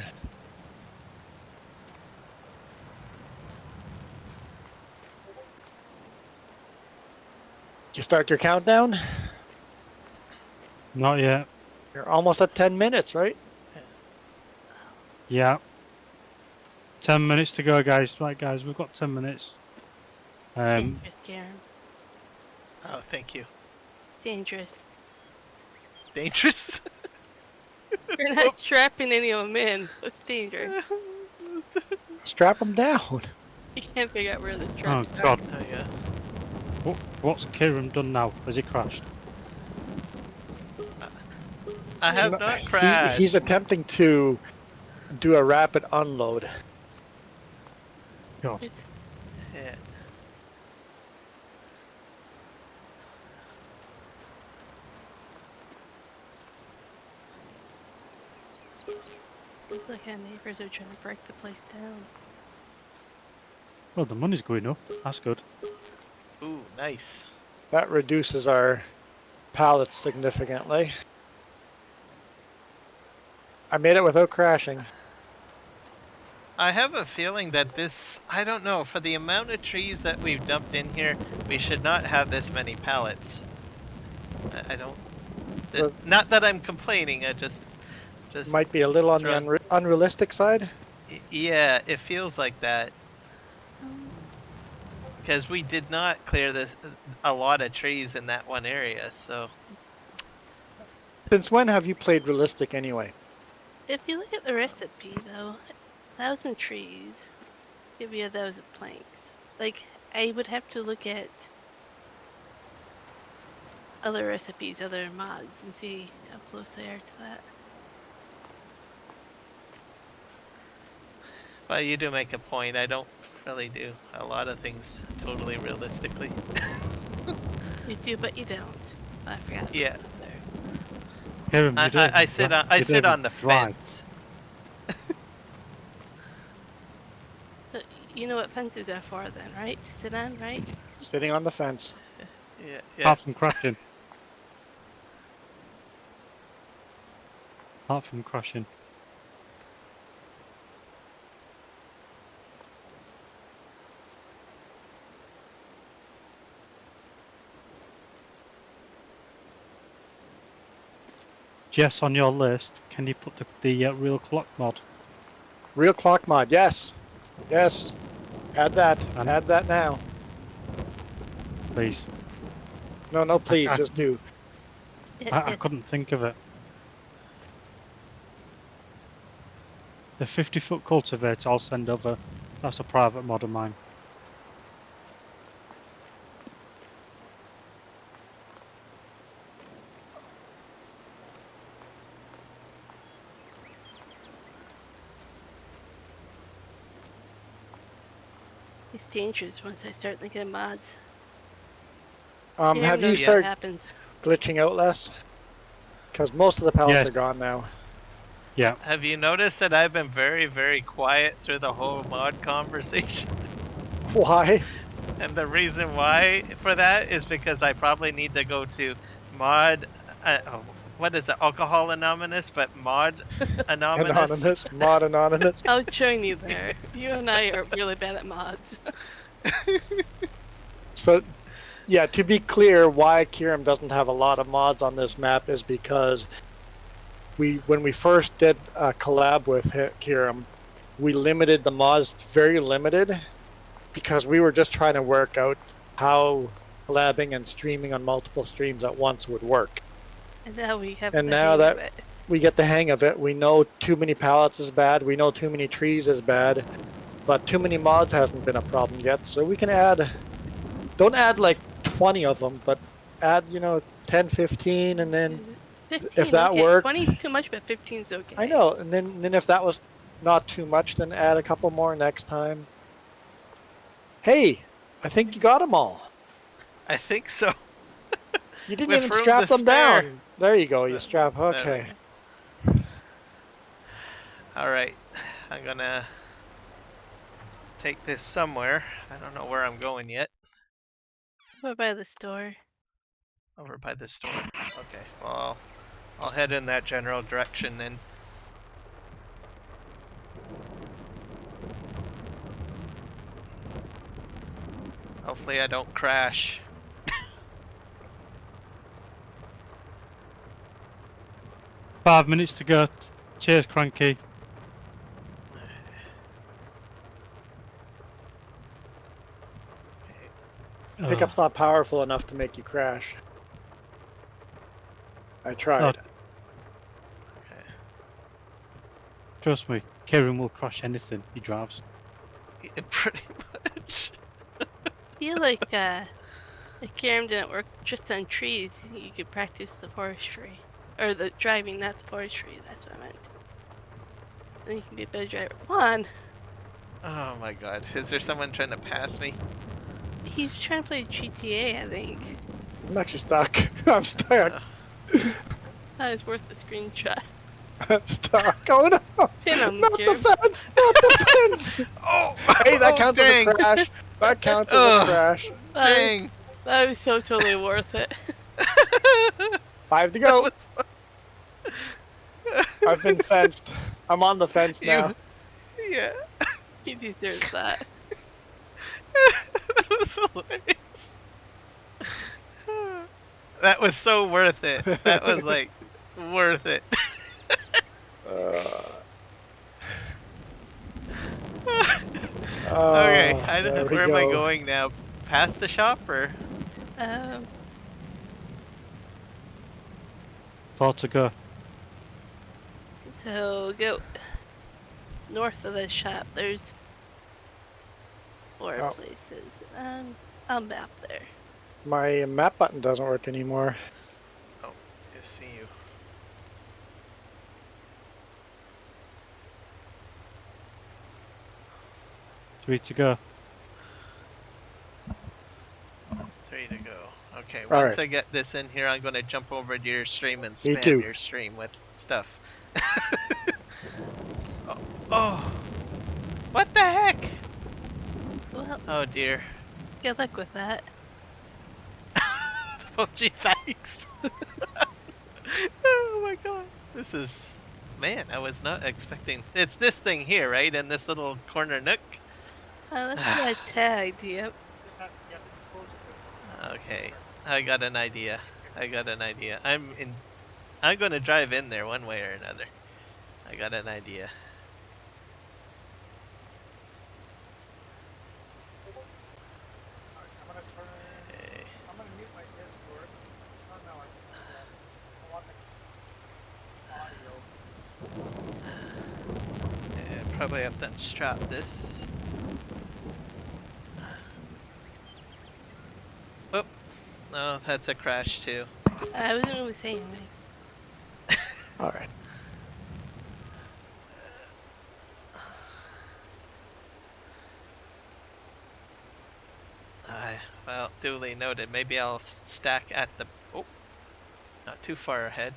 You start your countdown? not yet. You're almost at 10 minutes, right? Yeah. 10 minutes to go, guys. Right, guys, we've got 10 minutes. Dangerous, Karen. Oh, thank you. Dangerous. Dangerous? You're not trapping any of them in, so it's dangerous. Strap them down. You can't figure out where the Oh, traps are. God. Oh, yeah. What's Kieran done now? Has he crashed? I have No, not crashed. He's attempting to do a rapid unload. God. It's- Yeah. Looks like our neighbors are trying to break the place down. Well, the money's going up. That's good. Ooh, nice. That reduces our pallets significantly. I made it without crashing. I have a feeling that this, I don't know, for the amount of trees that we've dumped in here, we should not have this many pallets. I don't, The- not that I'm complaining, I just Might be a little on the Throw- unrealistic side. Yeah, it feels like that. Because we did not clear a lot of trees in that one area, so Since when have you played realistic anyway? If you look at the recipe, though, 1,000 trees give you 1,000 planks. Like, I would have to look at other recipes, other mods, and see how close they are to that. Well, you do make a point. I don't really do a lot of things totally realistically. You do, but you don't. I forgot. to Yeah. put it up there. Kieran, you don't I even sit dri- on I you don't sit even on the drive. fence. So, you know what fences are for then, right? To sit on, right? Sitting on the fence. Yeah, Apart from crashing. Apart from crashing. Jess, on your list, can you put the real clock mod? Real clock mod. Yes. Yes. Add that. And- Add that now. Please. No, please, I- just do. I couldn't think of it. The 50-foot cultivator I'll send over. That's a private mod of mine. It's dangerous once I start thinking of mods. Have knows you what started happens. glitching out less? Because most of the pallets Yes. are gone now. Yeah. Have you noticed that I've been very, very quiet through the whole mod conversation? Why? And the reason why for that is because I probably need to go to mod, what is it, Alcohol Anonymous, but Mod Anonymous. Anonymous. Mod anonymous. I'll join you there. You and I are really bad at mods. So, yeah, to be clear, why Kiram doesn't have a lot of mods on this map is because when we first did a collab with Kiram, we limited the mods very limited because we were just trying to work out how collabing and streaming on multiple streams at once would work. And now we have And the now hang that of it. we get the hang of it, we know too many pallets is bad, we know too many trees is bad, but too many mods hasn't been a problem yet, so we can don't add like 20 of them, but add, 10, 15, and then 15, if that okay. worked- 20's too much, but 15's okay. I know, and then if that was not too much, then add a couple more next time. Hey, I think you got them all. I think so. You didn't With even room strap to them spare. down. There you go, you strap, There we okay. Alright, I'm gonna take this somewhere. I don't know where I'm going yet. Over by the store. Over by the store. Okay, well, I'll head in that general direction then. Hopefully I don't crash. Five minutes to go. Cheers, Cranky. Pickup's not powerful enough to make you crash. I tried. Okay. Trust me, Kieran will crush anything he drives. Yeah, pretty much. I feel like Kiram didn't work just on trees. You could practice the forestry. Or the driving, not the forestry. That's what I meant. Then you can be a better driver. Juan, Oh my god, is there someone trying to pass me? he's trying to play GTA, I think. I'm actually stuck. I'm stuck. That is worth the screenshot. I'm stuck. Oh no! Pin him, Not Jim. the fence! Not the fence! Oh! Hey, that oh, counts dang. as a crash. That counts as a Ugh. crash. Dang! That was so totally worth it. 5 to That go. was fun. I've been fenced. I'm on the fence now. Yeah. He deserves that. That was hilarious. That was so worth it. That was like worth it. Okay, where am I going now? Past the shop or? Um, 4 to go. so go. north of the shop, there's 4 Oh. places. I'll map there. My map button doesn't work anymore. Oh, I see you. Three to go. 3 to go. Okay, All once right. I get this in here, I'm gonna jump over to your stream and Me spam too. your stream with stuff. Oh, what the heck? Well, Oh dear. good luck with that. Oh gee, thanks. Oh my god. This is, man, I was not expecting. It's this thing here, right? In this little corner nook. That's what I tagged, yep. Okay, I got an idea. I got an idea. I'm gonna drive in there one way or another. I got an idea. Okay. I'm gonna mute my Discord. Oh no, I want the audio. Yeah, probably have to strap this. Oh, no, that's a crash too. I wasn't going to say anything. All right. Well, duly noted. Maybe I'll stack at the. Oh, not too far ahead.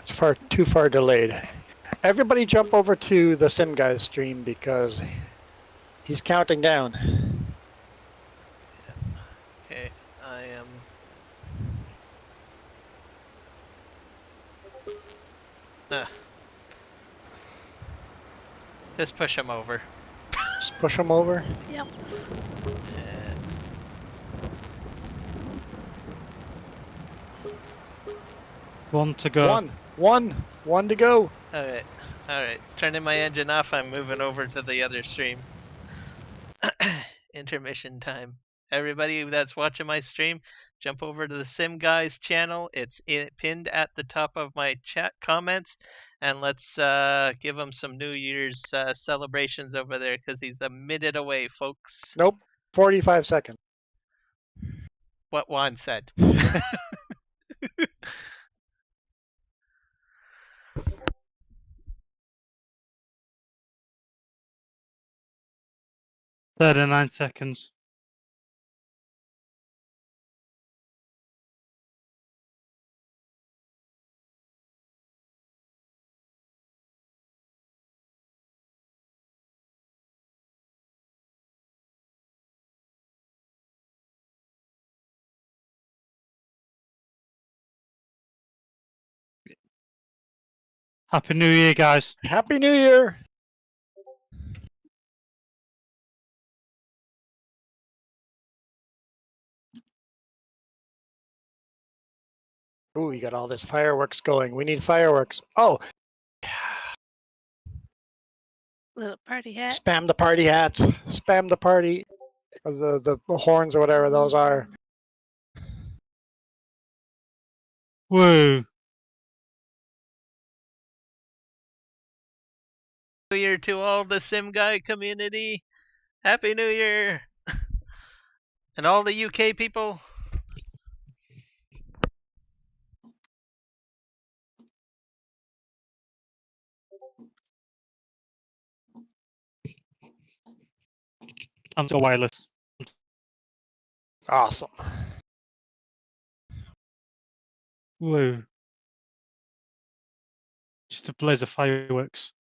It's too far delayed. Everybody jump over to the Sim Guys stream because he's counting down. Okay, I am. Just push him over. Just push him over. Yep. And One to go. One to go. alright. Turning my engine off. I'm moving over to the other stream. Intermission time. Everybody that's watching my stream, jump over to the Sim Guys channel. It's pinned at the top of my chat comments, and let's give him some New Year's celebrations over there because he's a minute away, folks. Nope. 45 seconds. What Juan said. 39 seconds. Happy New Year, guys. Happy New Year. Ooh, you got all this fireworks going. We need fireworks. Oh, Little party hat. spam the party hats. Spam the party. The horns or whatever those are. Woo. New Year to all the Sim Guy community. Happy New Year. And all the UK people. I'm so wireless. Awesome. Woo. Just a blaze of fireworks.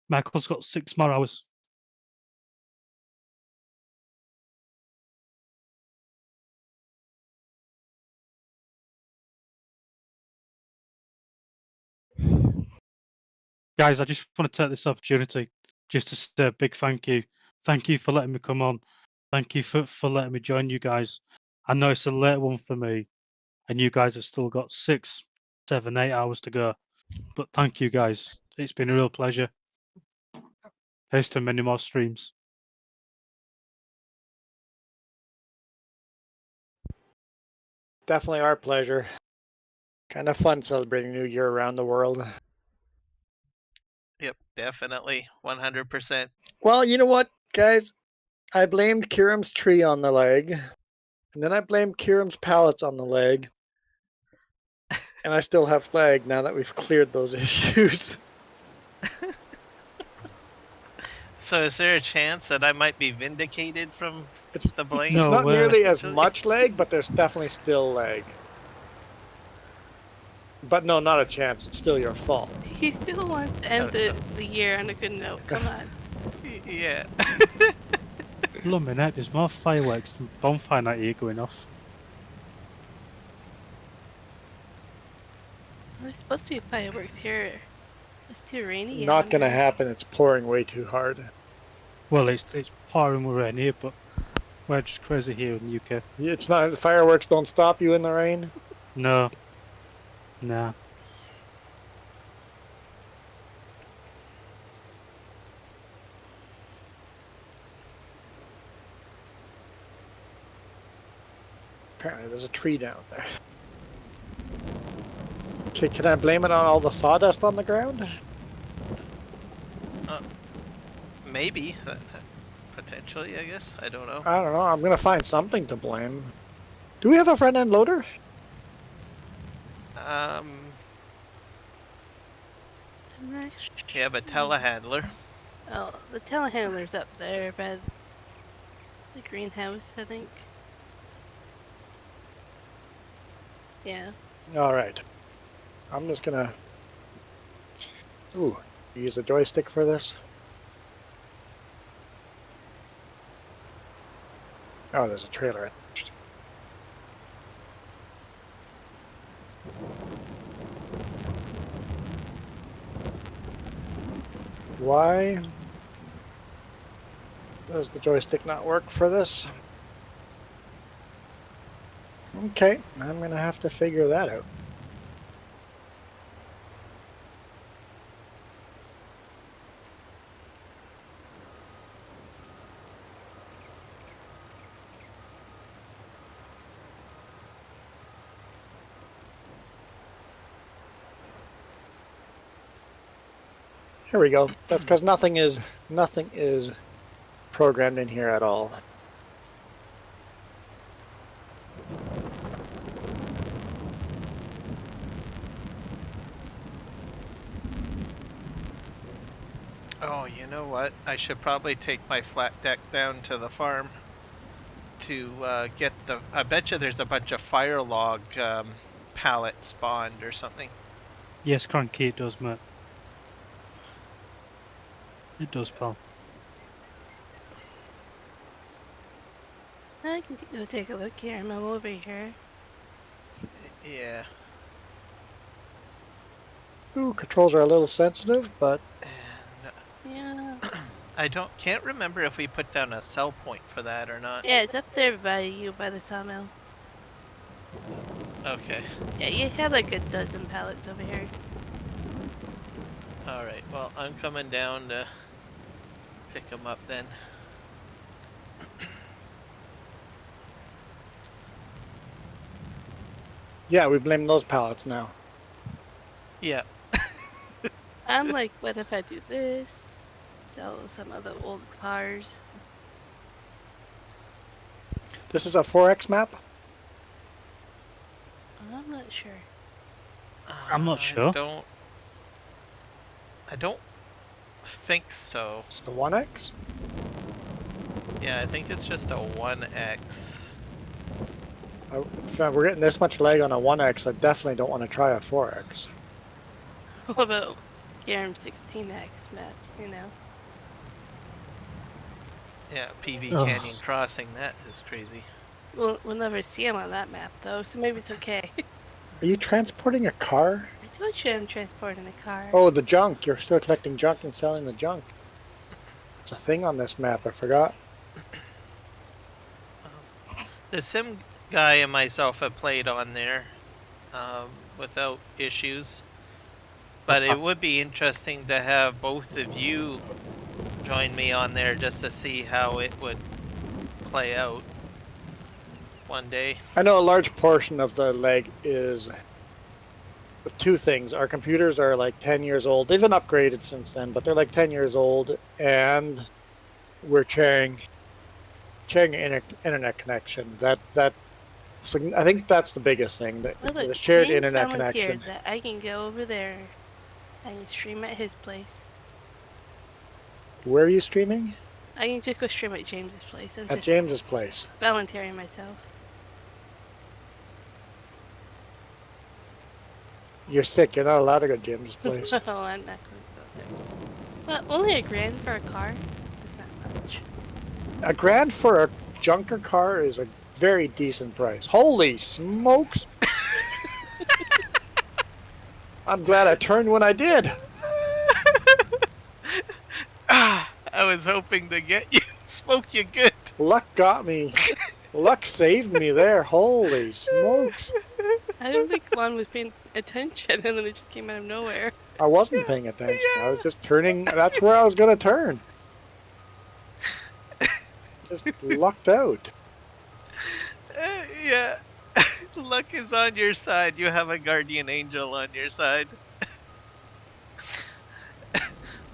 Michael's got 6 more hours. Guys, I just want to take this opportunity just to say a big thank you. Thank you for letting me come on. Thank you for letting me join you guys. I know it's a late one for me, and you guys have still got 6, 7, 8 hours to go. But thank you, guys. It's been a real pleasure. Here's to many more streams. Definitely our pleasure. Kind of fun celebrating New Year around the world. Yep, definitely. 100%. Well, you know what, guys? I blamed Kiram's tree on the leg, and then I blamed Kiram's pallets on the leg, and I still have lag now that we've cleared those issues. So is there a chance that I might be vindicated from It's the blame? it's No, not nearly as Actually? much lag, but there's definitely still lag. But no, not a chance. It's still your fault. He still wants to end the year on a good note. Come on. Yeah. Blimmin' heck, there's more fireworks and bonfire night here going off. There's supposed to be fireworks here. It's too rainy. Not gonna happen. It's pouring way too hard. Well, it's pouring rain here, but we're just crazy here in the UK. It's not. Fireworks don't stop you in the rain. No. Nah. Apparently, there's a tree down there. Okay, can I blame it on all the sawdust on the ground? Maybe. Potentially, I guess. I don't know. I don't know. I'm gonna find something to blame. Do we have a front end loader? I'm not sure. You have a telehandler. Oh, the telehandler's up there by the greenhouse, I think. Yeah. All right. I'm just gonna. Ooh, use a joystick for this. Oh, there's a trailer. Why does the joystick not work for this? Okay, I'm gonna have to figure that out. Here we go. That's because nothing is programmed in here at all. Oh, you know what? I should probably take my flat deck down to the farm to get the... I bet you there's a bunch of fire log pallets spawned or something. Yes, Cranky, it does, mate. It does, pal. I can go take a look here. I'm over here. Yeah. Ooh, controls are a little sensitive, but And Yeah. I can't remember if we put down a sell point for that or not. Yeah, it's up there by you, by the sawmill. Okay. Yeah, you had like a dozen pallets over here. Alright, well, I'm coming down to pick them up then. yeah, we blame those pallets now. Yeah. I'm like, what if I do this? Sell some of the old cars. This is a 4X map? I'm not sure. I'm not sure. I don't think so. It's the 1X? Yeah, I think it's just a 1X. If we're getting this much lag on a 1X, I definitely don't want to try a 4X. What about GARM 16X maps, you know? Yeah, PV Ugh. Canyon Crossing, that is crazy. We'll never see them on that map, though, so maybe it's okay. Are you transporting a car? I told you I'm transporting a car. Oh, the junk. You're still collecting junk and selling the junk. It's a thing on this map, I forgot. The sim guy and myself have played on there without issues. But it would be interesting to have both of you join me on there just to see how it would play out one day. I know a large portion of the leg is two things. Our computers are like 10 years old. They've been upgraded since then, but they're like 10 years old, and we're sharing internet connection. So I think that's the biggest thing. Well, The look, shared James internet volunteered connection. that I can go over there and stream at his place. Where are you streaming? I can just go stream at James's place. I'm At just James's place. volunteering myself. You're sick. You're not allowed to go to James's place. No, I'm not going to go there. Well, only $1,000 for a car? That's not much. $1,000 for a junker car is a very decent price. Holy smokes! I'm glad I turned when I did. I was hoping to get you. Smoke you good. Luck got me. Luck saved me there. Holy smokes! I don't think Juan was paying attention, and then it just came out of nowhere. I wasn't paying attention. I was just turning. That's where I was going to turn. Just lucked out. Yeah. Luck is on your side. You have a guardian angel on your side.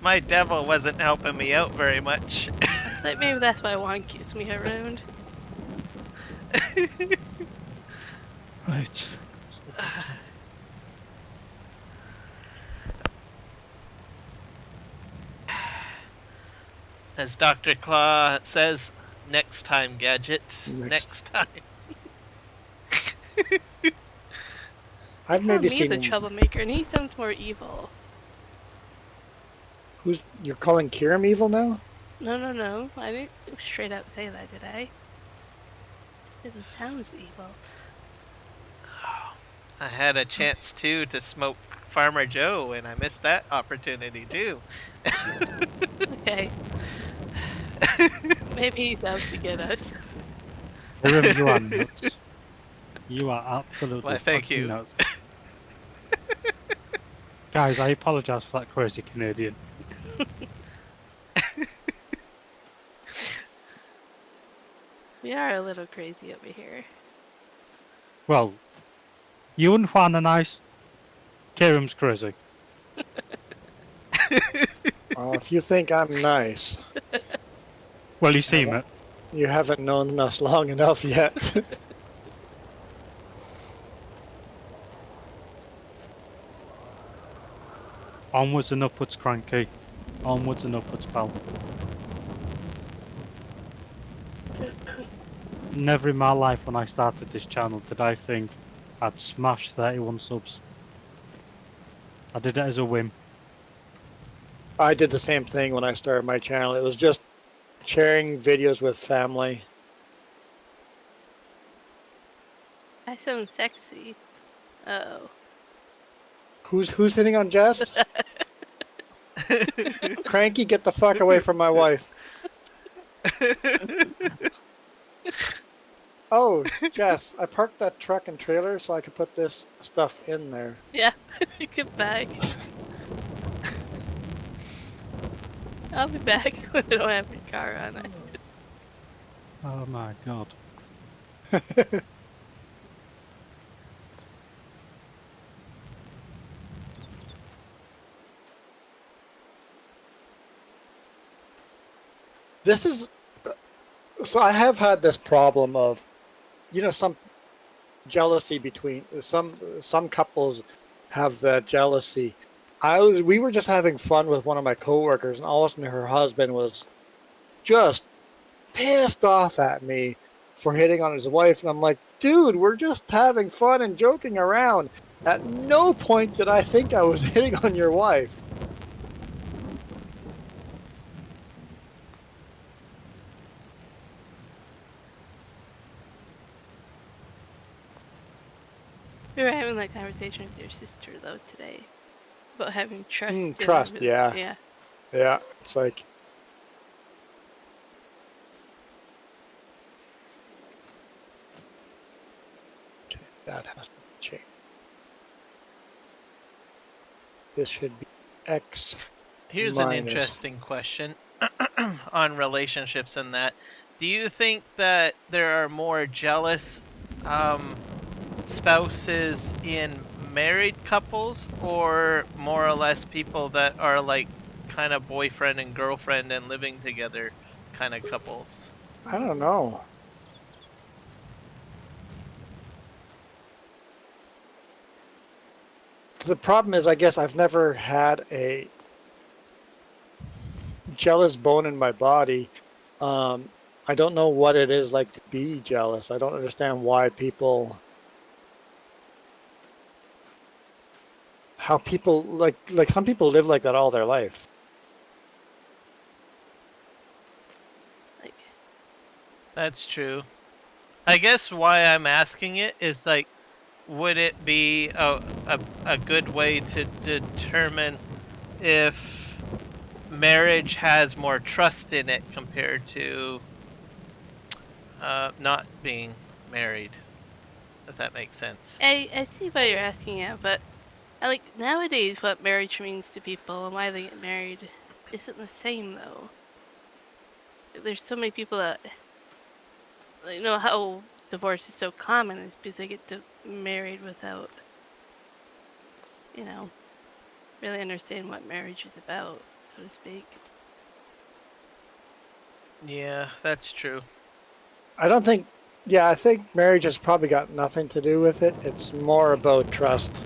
My devil wasn't helping me out very much. It's like maybe that's why Juan keeps me around. Right. As Dr. Claw says, next time, Gadget. Next time. I've maybe Me seen. the troublemaker, and he sounds more evil. You're calling Kiram evil now? No. I didn't straight up say that, did I? It sounds evil. I had a chance too to smoke Farmer Joe, and I missed that opportunity too. Okay. Maybe he's out to get us. Kiram, you are nuts. You are absolutely Why, thank fucking you. nuts. Guys, I apologise for that crazy Canadian. We are a little crazy over here. Well, you and Juan are nice. Kiram's crazy. If you think I'm nice, Well, you seem it. you haven't known us long enough yet. Onwards and upwards, Cranky. Onwards and upwards, pal. Never in my life when I started this channel did I think I'd smash 31 subs. I did it as a whim. I did the same thing when I started my channel. It was just sharing videos with family. I sound sexy. Oh. Who's hitting on Jess? Cranky, get the fuck away from my wife. Oh, Jess, I parked that truck and trailer so I could put this stuff in there. Yeah, goodbye. I'll be back when I don't have your car on it. Oh my god. This is... So I have had this problem of, some jealousy between... Some couples have that jealousy. We were just having fun with one of my coworkers, and all of a sudden her husband was just pissed off at me for hitting on his wife, and I'm like, dude, we're just having fun and joking around. At no point did I think I was hitting on your wife. We were having that conversation with your sister though today about having trust. Trust, yeah. Yeah. Yeah, it's like... Okay, that has to change. This should be X. Here's an interesting question on relationships and that. Do you think that there are more jealous spouses in married couples, or more or less people that are like kind of boyfriend and girlfriend and living together kind of couples? I don't know. The problem is, I guess I've never had a jealous bone in my body. I don't know what it is like to be jealous. I don't understand why people, how people like some people live like that all their life. Like, That's true. I guess why I'm asking it is like, would it be a good way to determine if marriage has more trust in it compared to not being married? If that makes sense. I see why you're asking it, but like nowadays, what marriage means to people and why they get married isn't the same though. There's so many people that, you know, how divorce is so common is because they get married without, you know, really understand what marriage is about, so to speak. Yeah, that's true. I don't think, yeah, I think marriage has probably got nothing to do with it. It's more about trust.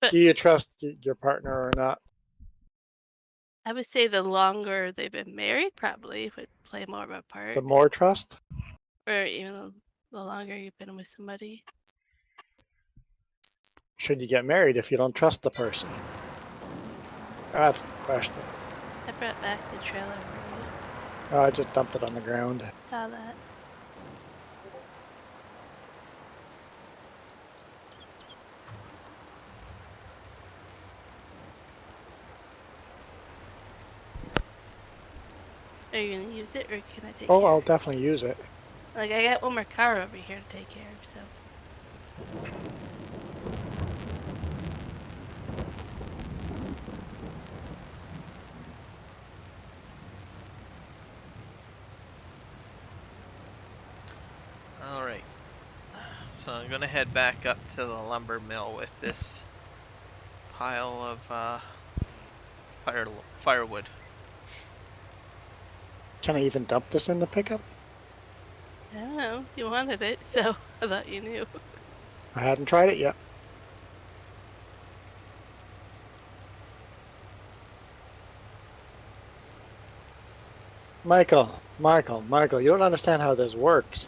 But Do you trust your partner or not? I would say the longer they've been married probably would play more of a part, The more trust? or even the longer you've been with somebody. Should you get married if you don't trust the person? That's the question. I brought back the trailer for you. Oh, I just dumped it on the ground. Saw that. Are you gonna use it, or can I take Oh, care? I'll definitely use it. Like, I got one more car over here to take care of, so. Alright. So I'm gonna head back up to the lumber mill with this pile of firewood. Can I even dump this in the pickup? I don't know. You wanted it, so I thought you knew. I hadn't tried it yet. Michael, you don't understand how this works.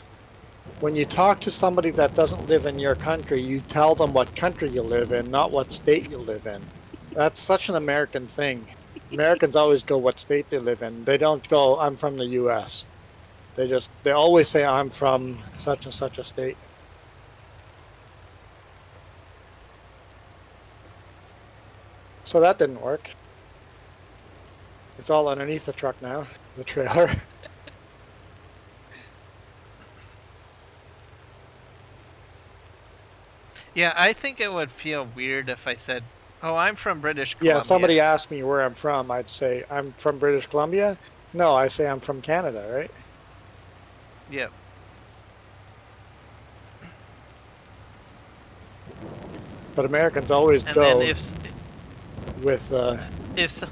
When you talk to somebody that doesn't live in your country, you tell them what country you live in, not what state you live in. That's such an American thing. Americans always go what state they live in. They don't go, I'm from the US. They always say, I'm from such and such a state. So that didn't work. It's all underneath the truck now, the trailer. Yeah, I think it would feel weird if I said, "Oh, I'm from British Columbia." Yeah, somebody asked me where I'm from, I'd say, I'm from British Columbia? No, I say I'm from Canada, right? Yep. But Americans always And go then with if so,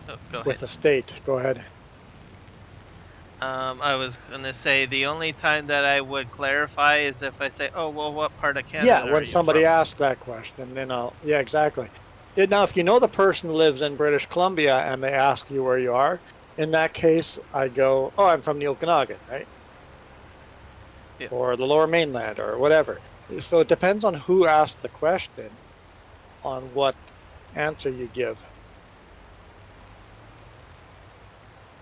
oh, go with ahead. the state. Go ahead. I was gonna say the only time that I would clarify is if I say, "Oh, well, what part of Canada Yeah, are when you somebody from?" asks that question, then yeah, exactly. Now, if you know the person lives in British Columbia and they ask you where you are, in that case, I go, oh, I'm from the Okanagan, right? Yeah. Or the Lower Mainland, or whatever. So it depends on who asked the question, on what answer you give.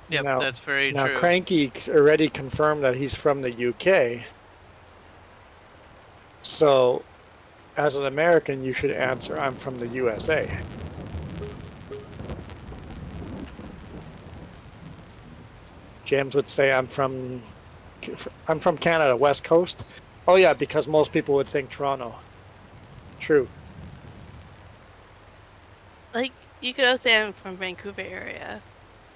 Yep, Now, that's very now true. Cranky already confirmed that he's from the UK. So, as an American, you should answer, I'm from the USA. James would say, I'm from Canada, West Coast. Oh yeah, because most people would think Toronto. True. Like, you could also say I'm from Vancouver area.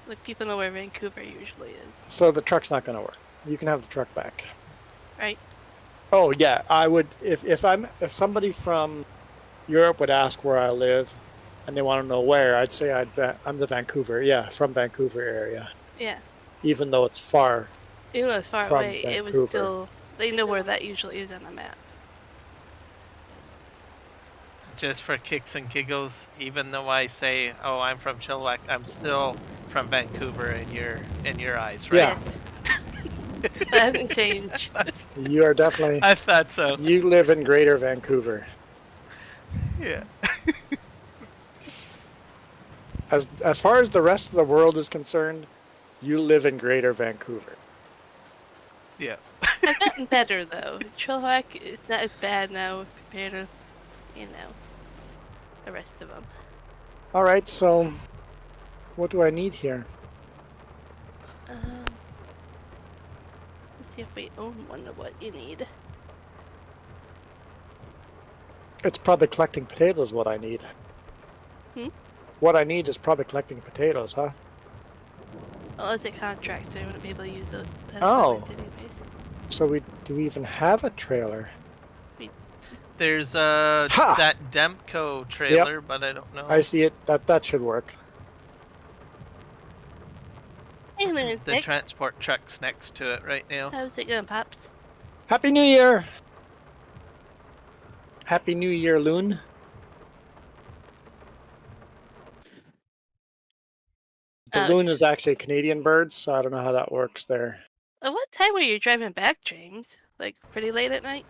Like, people know where Vancouver usually is, So the truck's not going to work. You can have the truck back. right? Oh yeah, I would if somebody from Europe would ask where I live, and they want to know where, I'd say I'm the Vancouver, from Vancouver area, Yeah. even though it's far Even though it's far from away, it was Vancouver. still. They know where that usually is on the map. Just for kicks and giggles, even though I say, "Oh, I'm from Chilliwack," I'm still from Vancouver in your eyes, right? Yeah. Yes. That hasn't changed. You are definitely. I thought so. You live in Greater Vancouver. Yeah. As far as the rest of the world is concerned, you live in Greater Vancouver. Yeah. I've gotten better though. Chilliwack is not as bad now compared to, the rest of them. All right, so what do I need here? Let's see if we own one of what you need. It's probably collecting potatoes. What I need. What I need is probably collecting potatoes, huh? Well, it's a contract, so you wouldn't be able to use that Oh. equipment anyways. So do we even have a trailer? There's Ha! that Demco trailer, but I don't know. I see it. That should work. Hey, man, The transport truck's next to it right now. how's it going, Pops? Happy New Year! Happy New Year, Loon. The loon is actually a Canadian bird, so I don't know how that works there. At what time were you driving back, James? Like, pretty late at night?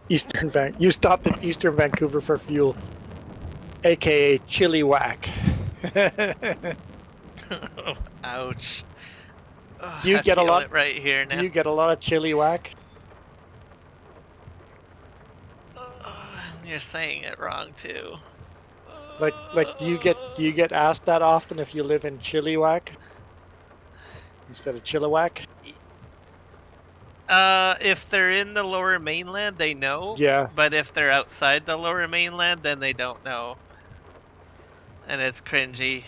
You stopped at Eastern Vancouver for fuel, aka Chilliwack. Ouch. Do you I get a feel lot? it right here now? Do you get a lot of Chilliwack? You're saying it wrong too. Like do you get asked that often if you live in Chilliwack instead of Chilliwack? If they're in the Lower Mainland, they know. Yeah. But if they're outside the Lower Mainland, then they don't know. And it's cringy.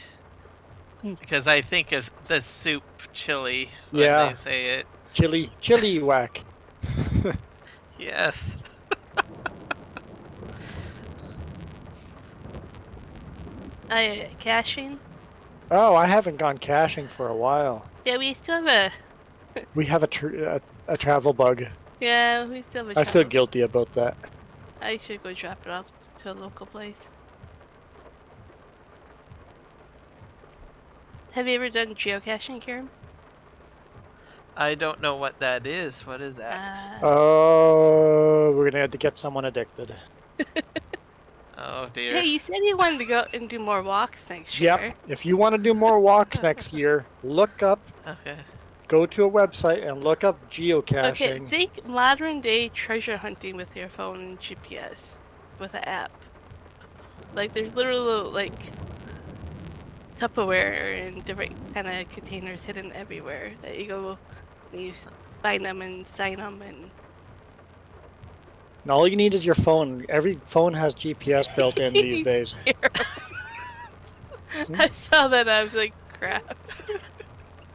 Because I think it's the soup chili when they say it. Chilliwack. Yes. Caching? Oh, I haven't gone caching for a while. Yeah, we still have We have a travel bug. Yeah, we still have a I feel guilty about that. I should go drop it off to a local place. Have you ever done geocaching, Kieran? I don't know what that is. What is that? Oh, we're gonna have to get someone addicted. Oh dear. Hey, you said you wanted to go and do more walks next year. Yep. If you want to do more walks next year, Okay. go to a website and look up Okay, geocaching. think modern day treasure hunting with your phone and GPS with an app. Like, there's literally like Tupperware and different kind of containers hidden everywhere that you go and you find them and sign them and. And all you need is your phone. Every phone has GPS built in these days. I saw that. I was like, crap.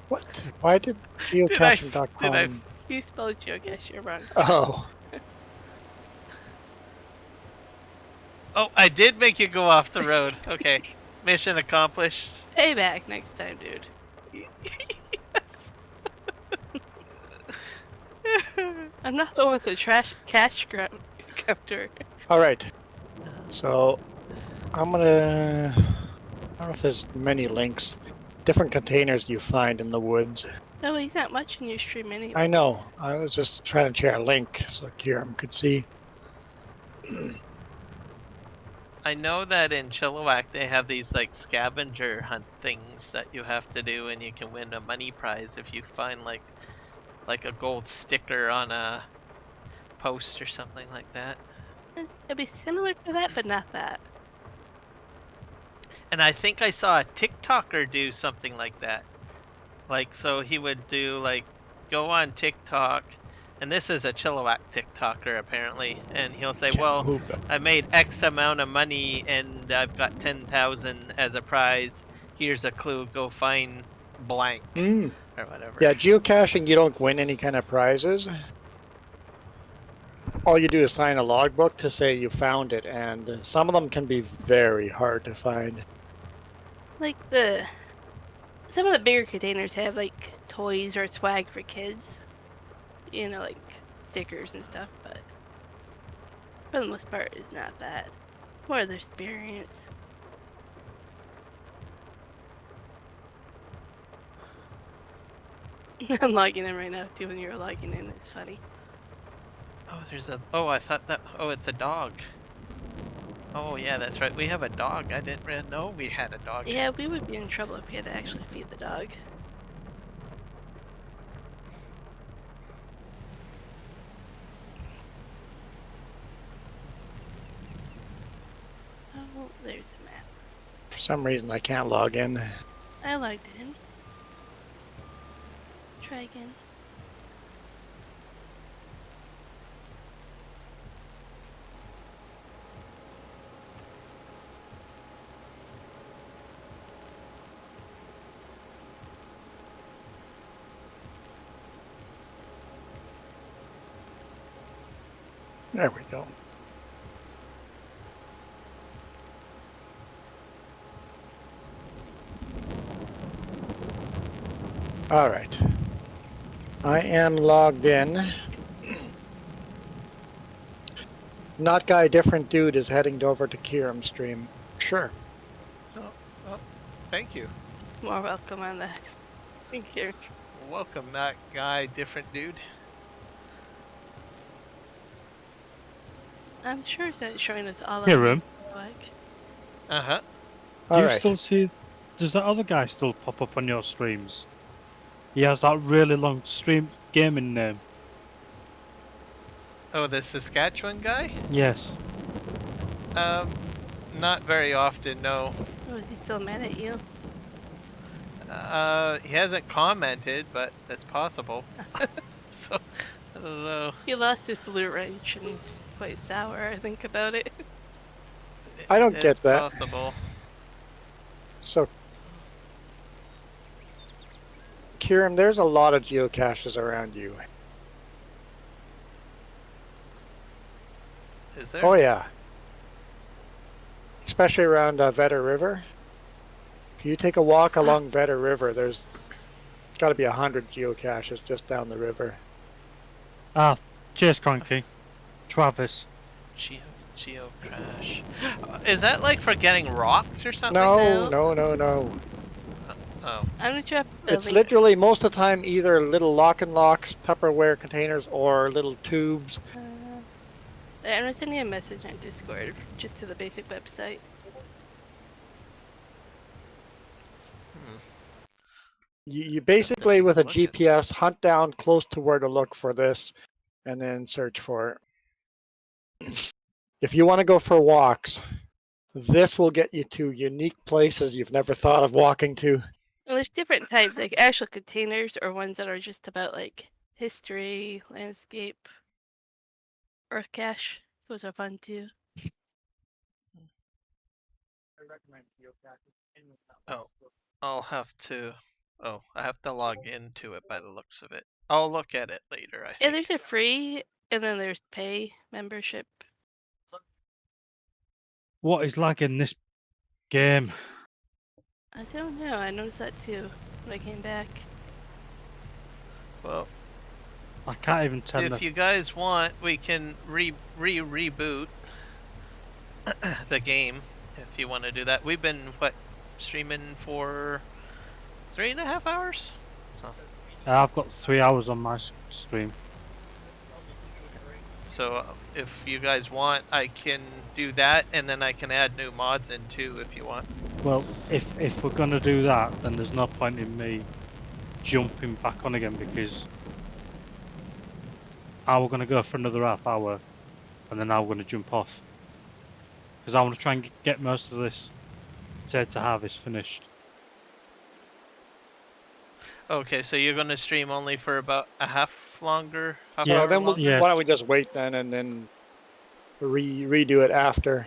What? Why did geocaching.com? You spelled geocache wrong. Oh. Oh, I did make you go off the road. Okay. Mission accomplished. Payback next time, dude. I'm not the one with the cash counter. All right. So I'm gonna. I don't know if there's many links. Different containers you find in the woods. No, he's not much in your stream anyway. I know. I was just trying to share a link so Kieran could see. I know that in Chilliwack they have these like scavenger hunt things that you have to do, and you can win a money prize if you find like a gold sticker on a post or something like that. It'd be similar to that, but not that. And I think I saw a TikToker do something like that. Like, so he would do like go on TikTok, and this is a Chilliwack TikToker apparently, and he'll say, well, I made X amount of money and I've got 10,000 as a prize. here's a clue, go find blank Mm. or whatever. Yeah, geocaching, you don't win any kind of prizes. All you do is sign a logbook to say you found it, and some of them can be very hard to find. Like some of the bigger containers have like toys or swag for kids. You know, like stickers and stuff, but for the most part, it's not that. More of the experience. I'm logging in right now too. When you're logging in, it's funny. Oh, there's a. Oh, I thought that. Oh, it's a dog. Oh yeah, that's right. We have a dog. I didn't really know we had a dog. Yeah, we would be in trouble if we had to actually feed the dog. Oh, there's a map. For some reason, I can't log in. I logged in. Try again. There we go. All right. I am logged in. Not guy, different dude is heading over to Kieram stream. Sure. Oh, thank you. More welcome on that. Thank you. Welcome, that guy, different dude. I'm sure it's not showing us all of Kieran, like. Uh huh. do All you right. still see? Does that other guy still pop up on your streams? He has that really long stream gaming name. Oh, the Saskatchewan guy? Yes. Not very often, no. Oh, is he still mad at you? He hasn't commented, but it's possible. So, I don't know. He lost his blue wrench and he's quite sour, I think, about it. I don't It's get that. Possible. So, Kieran, there's a lot of geocaches around you. Is there? Oh yeah. Especially around Vedder River. If you take a walk along Vedder River, there's got to be 100 geocaches just down the river. Ah, cheers, Cranky. Travis. Geo crash. Is that like for getting rocks or something? No, No. no. Oh. I'm gonna drop the It's link. literally most of the time either little lock and locks, Tupperware containers, or little tubes. I'm gonna send you a message on Discord, just to the basic website. You basically, with a Look at GPS, hunt down close to where to look for this, and then search for it. If you want to go for walks, this will get you to unique places you've never thought of walking to. Well, there's different types, like actual containers or ones that are just about like history, landscape, earth cache. Those are fun too. Oh, I'll have to. Oh, I have to log into it by the looks of it. I'll look at it later, I Yeah, think. there's a free, and then there's pay membership. What is lagging this game? I don't know. I noticed that too when I came back. Well, I can't even tell if you guys want, we can reboot the game if you want to do that. We've been streaming for 3.5 hours. I've got 3 hours on my stream. So if you guys want, I can do that, and then I can add new mods in too if you want. Well, if we're gonna do that, then there's no point in me jumping back on again, because I was gonna go for another half hour, and then I'm gonna jump off, because I want to try and get most of this potato harvest finished. Okay, so you're gonna stream only for about a half longer? Half Yeah, So hour then longer? Yeah. why don't we just wait then and then redo it after?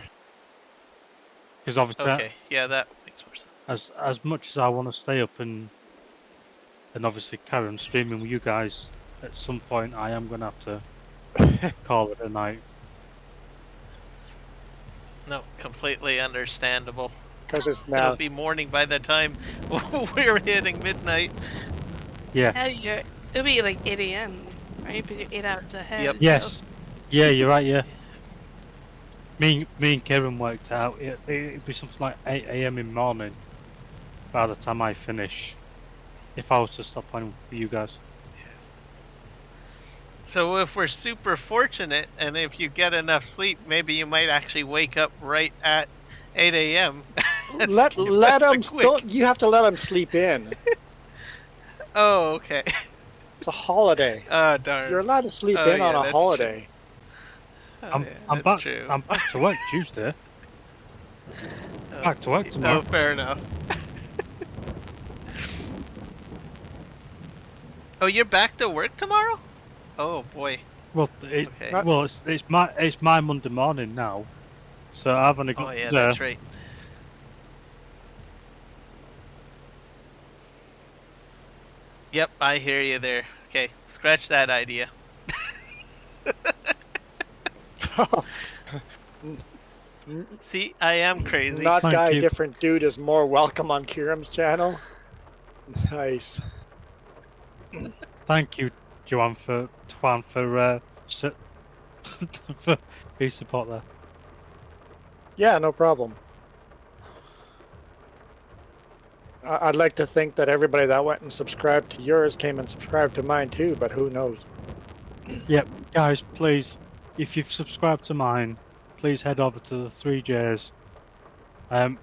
Because obviously, Okay, yeah, that makes more sense. as much as I want to stay up and obviously carry on streaming with you guys, at some point I am gonna have to call it a night. No, completely understandable. Because it's It'll now. be morning by the time we're hitting midnight. Yeah. It'll be like 8 a.m. right? Because you're 8 hours ahead. Yep. So. Yes. Yeah, you're right. Yeah. Me and Kieran worked out. It'd be something like 8 a.m. in the morning by the time I finish. If I was to stop playing for you guys. So if we're super fortunate, and if you get enough sleep, maybe you might actually wake up right at 8 a.m. Let them. Don't you have to let them sleep in? Oh, okay. It's a holiday. Oh, darn. You're allowed to sleep Oh, in on yeah, a that's holiday. Oh, I'm yeah, back. true. I'm back to work Tuesday. Back to work tomorrow. Oh, fair enough. Oh, you're back to work tomorrow? Oh boy. Well, Okay. it's my Monday morning now, so I've only got. Oh yeah, that's right. Yep, I hear you there. Okay, scratch that idea. See, I am crazy. Not Thank guy, you. different dude is more welcome on Kieran's channel. Nice. Thank you, Juan, for for your support there. Yeah, no problem. I'd like to think that everybody that went and subscribed to yours came and subscribed to mine too, but who knows? Yep, guys, please, if you've subscribed to mine, please head over to the 3Js. I'm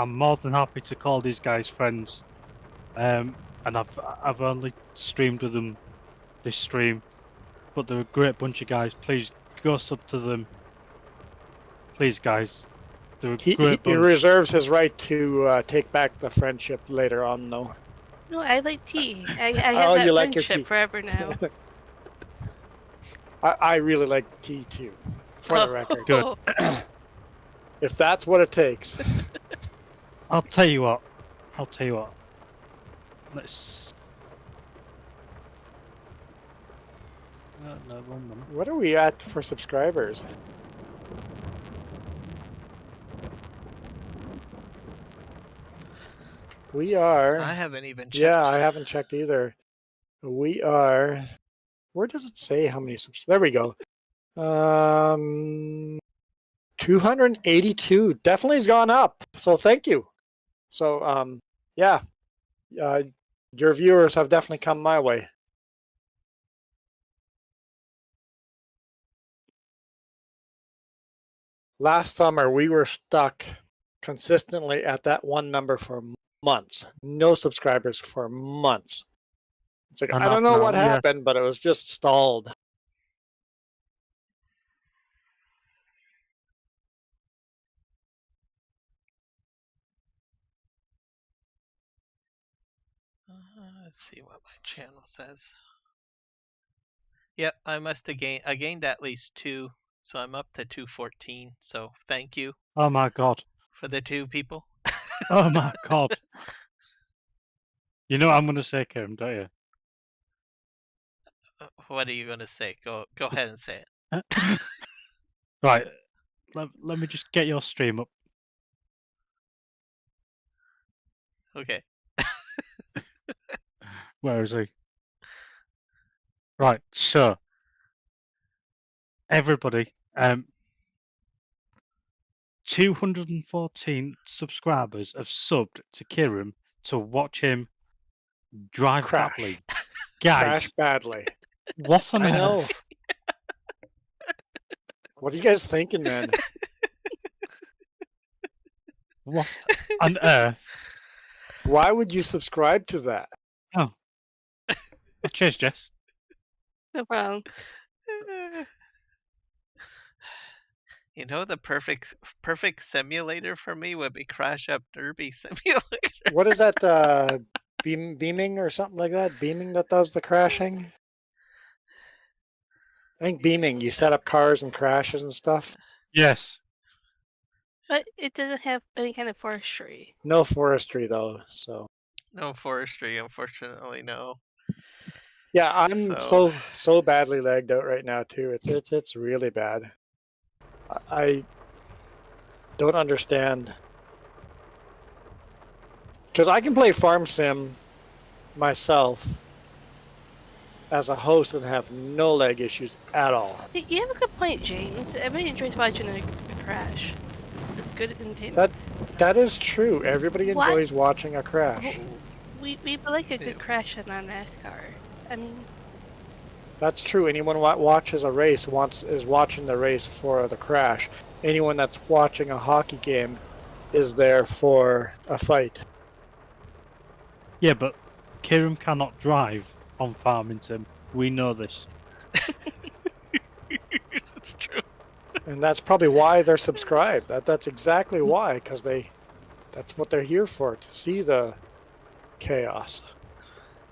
more than happy to call these guys friends. And I've only streamed with them this stream, but they're a great bunch of guys. Please go sub to them. Please, guys, they're a great He bunch. reserves his right to take back the friendship later on, though. No, I like tea. I Oh, have that you like your friendship tea. forever now. I really like tea too, for the record. Good. If that's what it takes. I'll tell you what. Let's. No, 1 minute. What are we at for subscribers? We are. I haven't even checked. Yeah, I haven't checked either. We are. Where does it say how many subs? There we go. 282. Definitely has gone up. So thank you. So yeah, your viewers have definitely come my way. Last summer we were stuck consistently at that one number for months. No subscribers for months. It's like I don't know what happened, but it was just stalled. Let's see what my channel says. Yep, I must have gained. I gained at least 2, so I'm up to 214. So thank you. Oh my god. For the 2 people. Oh my god. You know what I'm gonna say, Kieran, don't you? What are you gonna say? Go ahead and say it. Right. Let me just get your stream up. Okay. Where is he? Right, so everybody, 214 subscribers have subbed to Kieran to watch him drive Crash. badly. Guys, Crash badly. what on I know. earth? What are you guys thinking, man? What on earth? Why would you subscribe to that? Oh, cheers, Jess. No problem. You know, the perfect simulator for me would be Crash Up Derby Simulator. What is that? Beaming or something like that? Beaming that does the crashing? I think beaming. You set up cars and crashes and stuff. Yes. But it doesn't have any kind of forestry. No forestry though, so No forestry, unfortunately, no. yeah, I'm So- so badly lagged out right now too. It's really bad. I don't understand because I can play Farm Sim myself as a host and have no lag issues at all. You have a good point, James. Everybody enjoys watching a crash. It's good entertainment. That is true. Everybody What? enjoys watching a crash. We like a good Yeah. crash in our NASCAR. I mean, That's true. Anyone watches a race is watching the race for the crash. Anyone that's watching a hockey game is there for a fight. Yeah, but Kieran cannot drive on Farming Sim. We know this. It's true. And that's probably why they're subscribed. That's exactly why, because that's what they're here for, to see the chaos.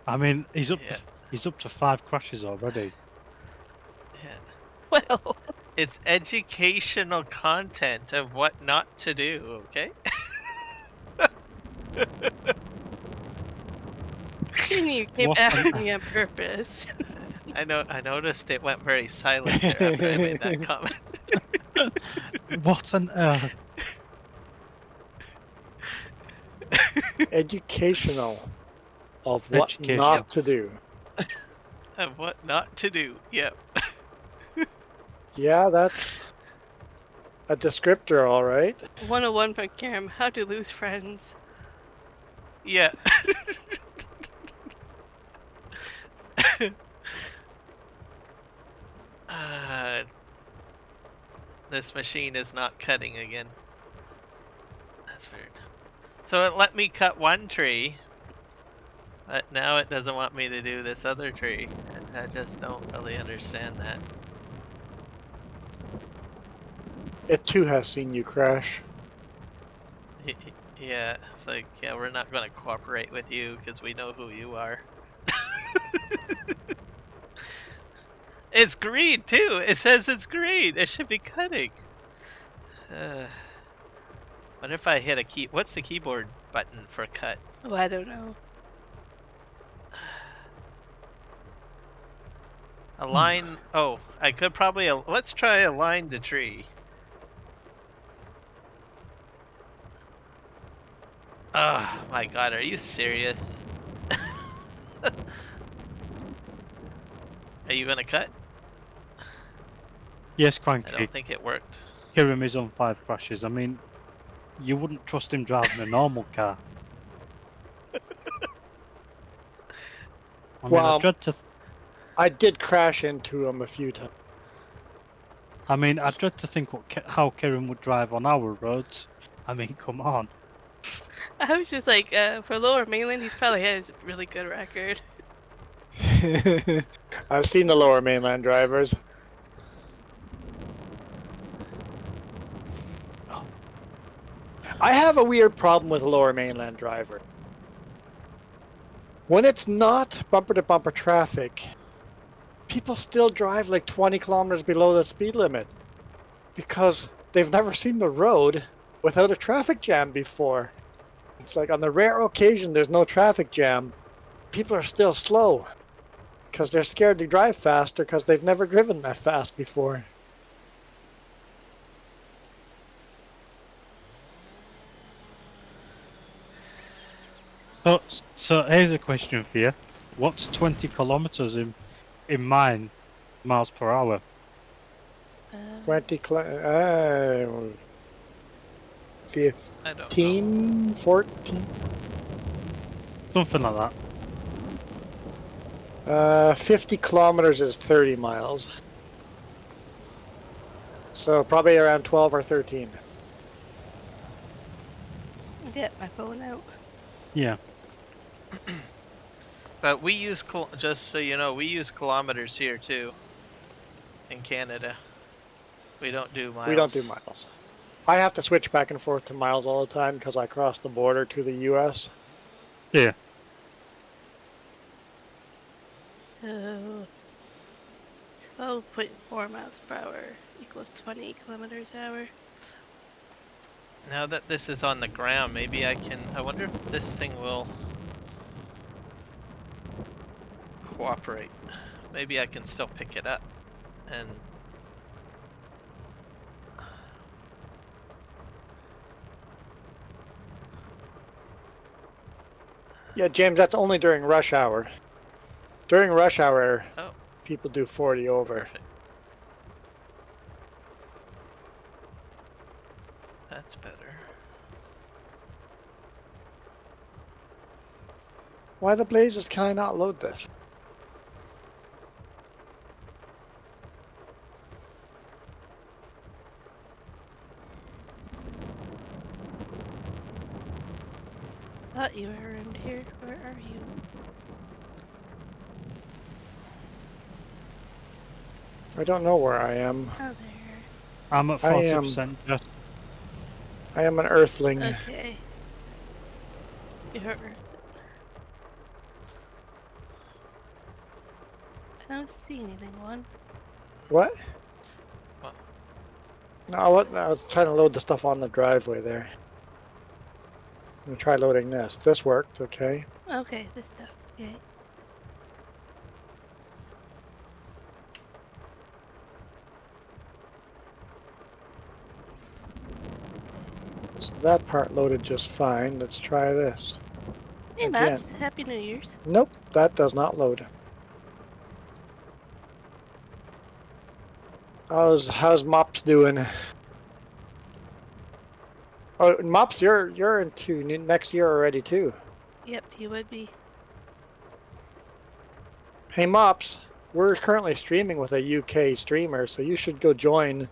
I mean, he's up. Yeah. He's up to 5 crashes already. Yeah. well, It's educational content of what not to do, okay? you came What after an- me on purpose. I noticed it went very silent there after I made that comment. What on earth? Educational of what Educational. not to do. Of what not to do. Yep. Yeah, that's a descriptor, all right. 101 from Karam, how to lose friends. Yeah. This machine is not cutting again. That's weird. So it let me cut one tree, but now it doesn't want me to do this other tree. I just don't really understand that. It too has seen you crash. Yeah, it's like, yeah, we're not going to cooperate with you because we know who you are. It's green too. It says it's green. It should be cutting. What if I hit a key? What's the keyboard button for cut? Oh, I don't know. Align. Oh, I could probably. Let's try align the tree. Oh my god, are you serious? Are you gonna cut? Yes, I Cranky. don't think it worked. Kieran is on 5 crashes. I mean, you wouldn't trust him driving a normal car. I mean, Well, I dread to. I did crash into him a few times. I mean, I dread to think how Kieran would drive on our roads. I mean, come on. I was just like, for Lower Mainland, he's probably has a really good record. I've seen the Lower Mainland drivers. I have a weird problem with Lower Mainland driver. When it's not bumper-to-bumper traffic, people still drive like 20 kilometers below the speed limit because they've never seen the road without a traffic jam before. It's like on the rare occasion there's no traffic jam, people are still slow because they're scared to drive faster because they've never driven that fast before. So here's a question for you. What's 20 kilometers in miles per hour? 20, 15, I don't know. 14? Something like that. 50 kilometers is 30 miles. So probably around 12 or 13. Get my phone out. Yeah. But we use just so you know, we use kilometers here too. In Canada, we don't do miles. We don't do miles. I have to switch back and forth to miles all the time because I cross the border to the U.S. Yeah. So 12.4 miles per hour equals 20 kilometers an hour. Now that this is on the ground, maybe I can. I wonder if this thing will cooperate. Maybe I can still pick it up and. Yeah, James, that's only during rush hour. During rush hour, Oh, people do 40 over. perfect. That's better. Why the blazes can I not load this? Thought you were around here. Where are you? I don't know where I am. Oh, there. I'm at I am- 40%. Just I am an earthling. Okay. You're Earth. I don't see anything, Juan. What? What? No, what? I was trying to load the stuff on the driveway there. I'm gonna try loading this. This worked, okay. Okay, this stuff. Okay. So that part loaded just fine. Let's try this. Hey, Again. Maps. Happy New Year's. Nope, that does not load. How's Mops doing? Oh, Mops, you're into next year already too. Yep, he would be. Hey Mops, we're currently streaming with a UK streamer, so you should go join.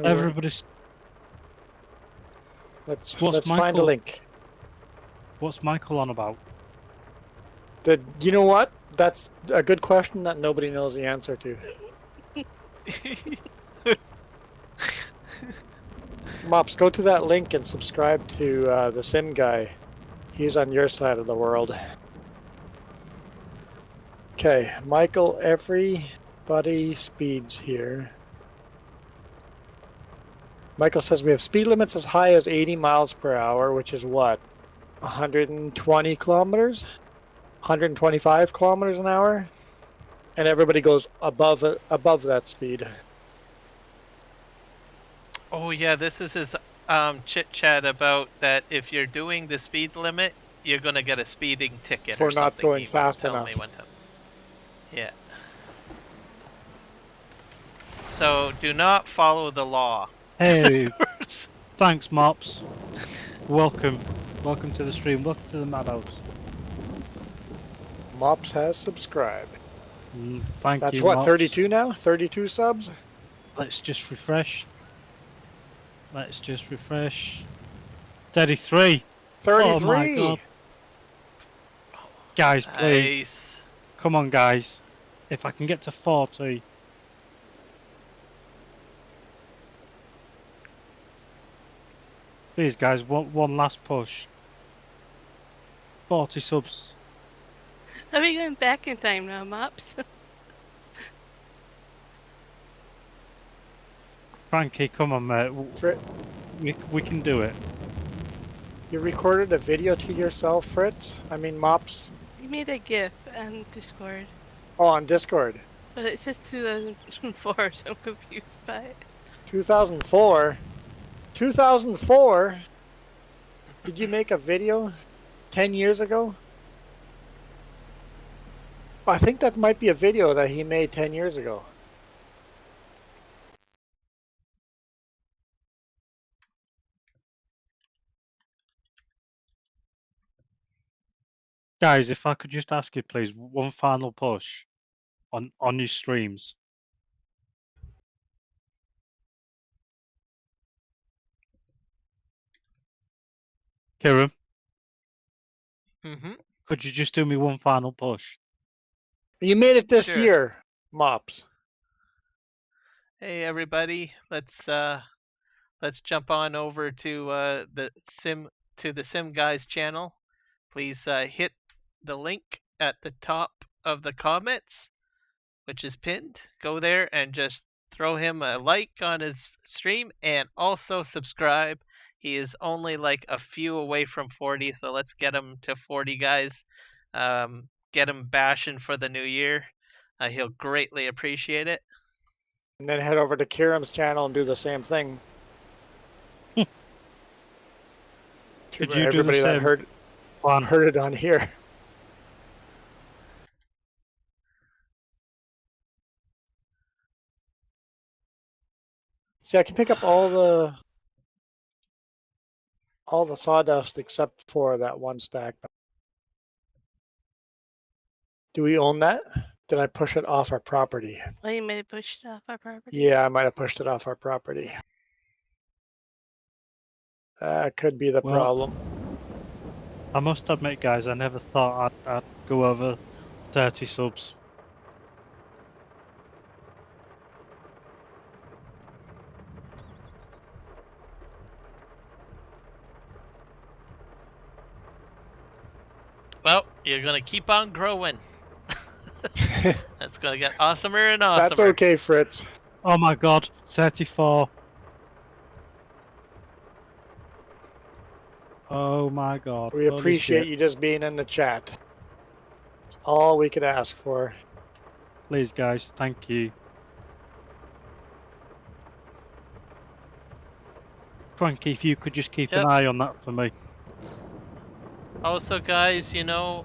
everybody's. Let's What's find a Michael? link. What's Michael on about? You know what? That's a good question that nobody knows the answer to. Mops, go to that link and subscribe to the Sim guy. He's on your side of the world. Okay, Michael, everybody speeds here. Michael says we have speed limits as high as 80 miles per hour, which is what? 120 kilometers? 125 kilometers an hour? And everybody goes above that speed. Oh yeah, this is his chit chat about that. If you're doing the speed limit, you're gonna get a speeding ticket For or not something. going he was fast telling enough. me one time. Yeah. So do not follow the law. Hey, thanks, Mops. Welcome to the stream. Welcome to the Madhouse. Mops has subscribed. Thank That's you. what, Mops. 32 now? 32 subs? Let's just refresh. 33. 33! Oh my god. Guys, please. Nice. Come on, guys. If I can get to 40. Please, guys, one last push. 40 subs. Are we going back in time now, Maps? Frankie, come on, mate. We can do it. You recorded a video to yourself, Fritz? I mean, Mops? He made a GIF on Discord, Oh, on Discord. but it says 2004, so I'm confused by it. 2004? 2004? Did you make a video 10 years ago? I think that might be a video that he made 10 years ago. Guys, if I could just ask you, please, one final push on your streams. Kieran, Mm-hmm. could you just do me one final push? You made it this Sure. year, Mops. Hey everybody, let's jump on over to the Sim Guys channel. Please hit the link at the top of the comments which is pinned. Go there and just throw him a like on his stream and also subscribe. He is only like a few away from 40, so let's get him to 40, guys. Get him bashing for the new year. He'll greatly appreciate it. And then head over to Kiram's channel and do the same thing. Could you do the everybody that same, heard Juan? heard it on here. See, I can pick up all the sawdust except for that one stack. Do we own that? Did I push it off our property? Well, you might have pushed it off our property. Yeah, I might have pushed it off our property. That could be the Well, problem. I must admit, guys, I never thought I'd go over 30 subs. Well, you're gonna keep on growing. That's gonna get awesomer and awesomer. That's okay, Fritz. Oh my god, 34. Oh my god. We holy appreciate shit. you just being in the chat. It's all we could ask for. Please, guys, thank you. Frankie, if you could just keep an eye on that for me. Also, guys, you know,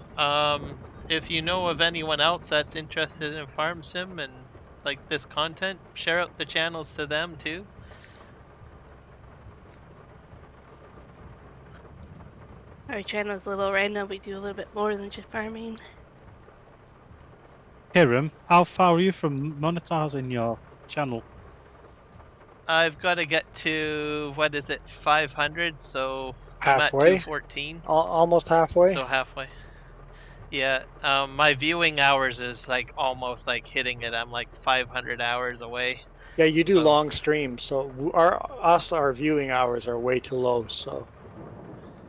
if you know of anyone else that's interested in farm sim and like this content, share out the channels to them too. Our channel's a little random. We do a little bit more than just farming. Hiram, how far are you from monetizing your channel? I've got to get to, what is it, 500, so I'm at Halfway? 214. Almost halfway? So halfway. Yeah, my viewing hours is like almost like hitting it. I'm like 500 hours away. Yeah, you do So- long streams, so our viewing hours are way too low, so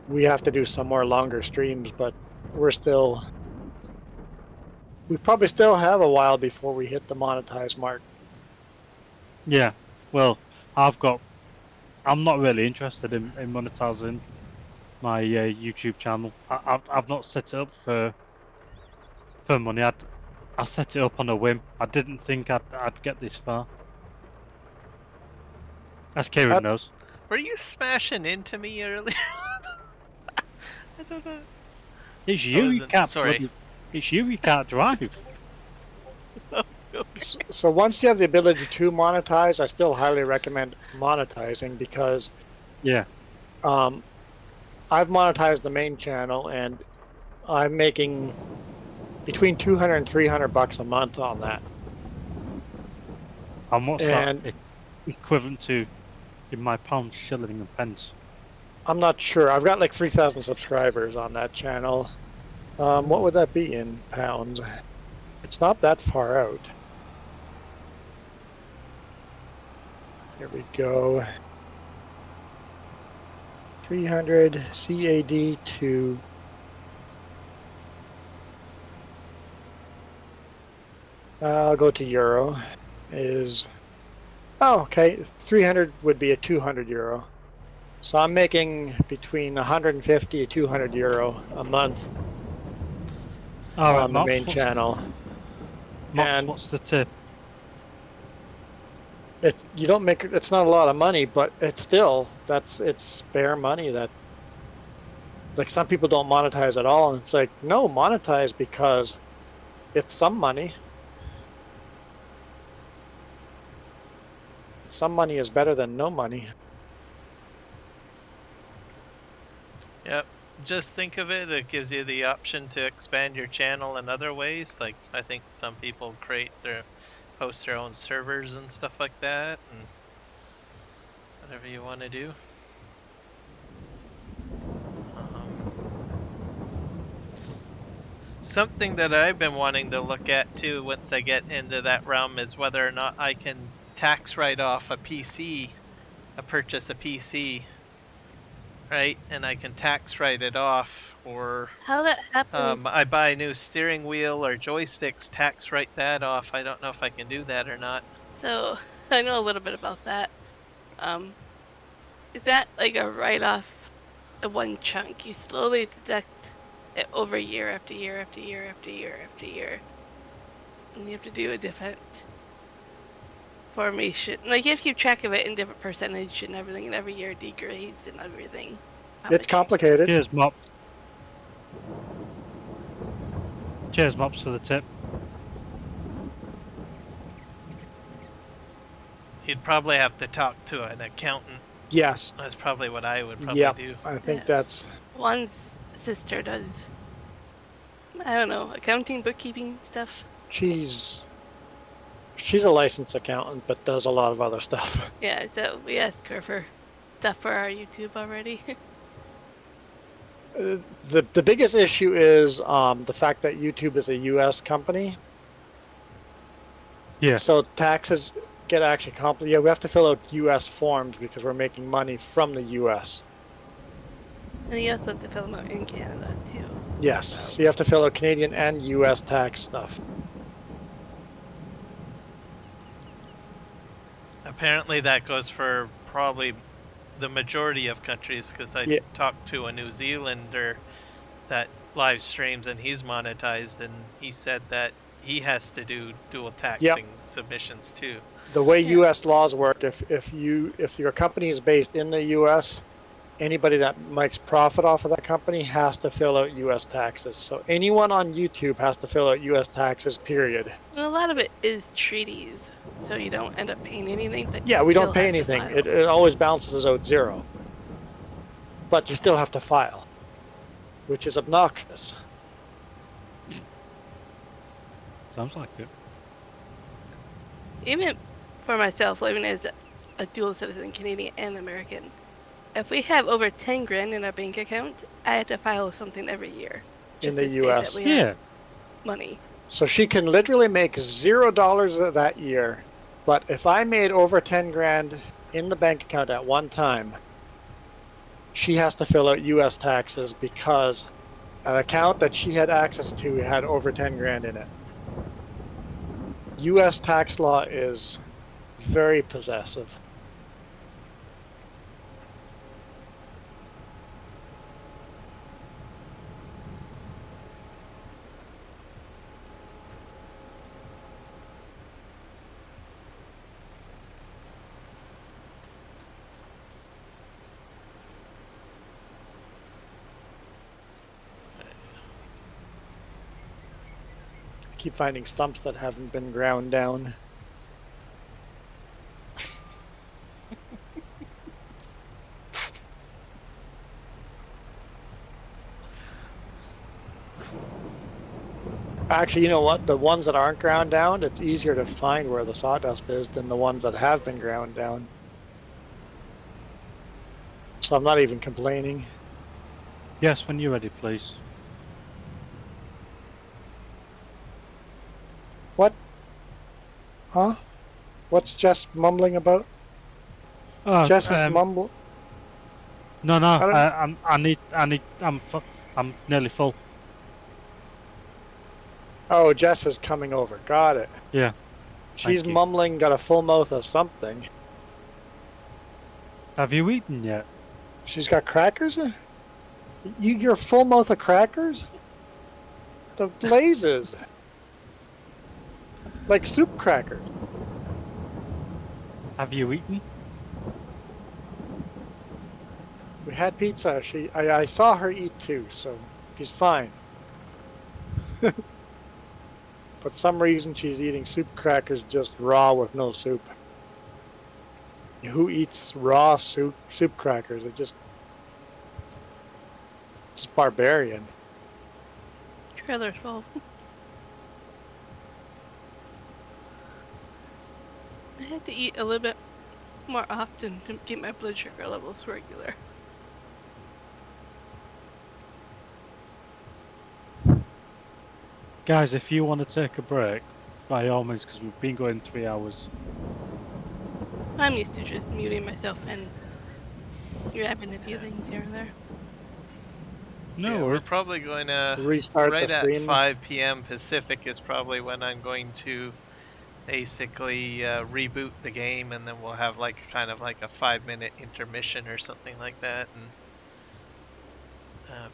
we have to do some more longer streams, but we probably still have a while before we hit the monetized mark. Yeah, well, I'm not really interested in monetizing my YouTube channel. I've not set it up for money. I set it up on a whim. I didn't think I'd get this far. As Kieran knows. Were you smashing into me earlier? I don't know. It's you. You can't. Sorry. It's you. You can't drive. So once you have the ability to monetize, I still highly recommend monetizing because Yeah. I've monetized the main channel and I'm making between $200 and $300 a month on that. And what's And- that equivalent to in my pounds, shilling, and pence? I'm not sure. I've got like 3,000 subscribers on that channel. What would that be in pounds? It's not that far out. Here we go. 300 CAD to I'll go to euro. Okay. 300 would be a 200 euro. So I'm making between 150 and 200 euro a month on the main channel. And what's the tip? you don't make it's not a lot of money, but it's still it's spare money that like some people don't monetize at all, and it's like no, monetize because it's some money. Some money is better than no money. Yep. Just think of it, it gives you the option to expand your channel in other ways. Like, I think some people post their own servers and stuff like that, and whatever you want to do. Something that I've been wanting to look at too once I get into that realm is whether or not I can tax write off a PC, purchase a PC. right? And I can tax write it off, or How that happened? I buy a new steering wheel or joysticks, tax write that off. I don't know if I can do that or not. So I know a little bit about that. Um, is that like a write-off in one chunk? You slowly deduct it over year after year after year after year after year, and you have to do a different formation. Like you have to keep track of it in different percentage and everything, and every year degrades and everything. How It's much- complicated. Cheers, Mops. Cheers, Mops, for the tip. You'd probably have to talk to an accountant. Yes. That's probably what I would probably Yep. do. I think Yeah. that's. Juan's sister does. I don't know, accounting, bookkeeping stuff. She's a licensed accountant, but does a lot of other stuff. Yeah, so we asked her for stuff for our YouTube already. The biggest issue is the fact that YouTube is a U.S. company. Yeah. So taxes get actually complicated. Yeah, we have to fill out U.S. forms because we're making money from the U.S. And you also have to fill them out in Canada too. Yes. So you have to fill out Canadian and U.S. tax stuff. Apparently that goes for probably the majority of countries, because I Yeah. talked to a New Zealander that live streams and he's monetized, and he said that he has to do dual taxing submissions too. The way Yeah. U.S. laws work, if your company is based in the U.S., anybody that makes profit off of that company has to fill out U.S. taxes. So anyone on YouTube has to fill out U.S. taxes. Period. And a lot of it is treaties, so you don't end up paying anything. But Yeah, you we don't still pay have to anything. file. It always balances out zero. But you still have to file, which is obnoxious. Sounds like it. Even for myself, living as a dual citizen, Canadian and American, if we have over 10 grand in our bank account, I have to file something every year. In just the to state that US. we have Yeah. money. So she can literally make $0 that year. But if I made over 10 grand in the bank account at one time, she has to fill out U.S. taxes because an account that she had access to had over 10 grand in it. U.S. tax law is very possessive. I keep finding stumps that haven't been ground down. Actually, you know what? The ones that aren't ground down, it's easier to find where the sawdust is than the ones that have been ground down. So I'm not even complaining. Yes, when you're ready, please. What? Huh? What's Jess mumbling about? Oh, Jess is mumble. No, no. I don't- I'm nearly full. Oh, Jess is coming over. Got it. Yeah. She's Thank you. mumbling, got a full mouth of something. Have you eaten yet? She's got crackers? Your full mouth of crackers? The blazes. Like soup crackers. Have you eaten? We had pizza. I saw her eat too, so she's fine. But some reason she's eating soup crackers just raw with no soup. Who eats raw soup crackers? It's just barbarian. Trailer's full. I have to eat a little bit more often to keep my blood sugar levels regular. Guys, if you want to take a break, by all means, because we've been going 3 hours. I'm used to just muting myself and grabbing a few things here and there. No Yeah, we're worries. probably going to Restart right the at stream. 5 p.m. Pacific is probably when I'm going to basically reboot the game, and then we'll have like kind of like a 5-minute intermission or something like that, and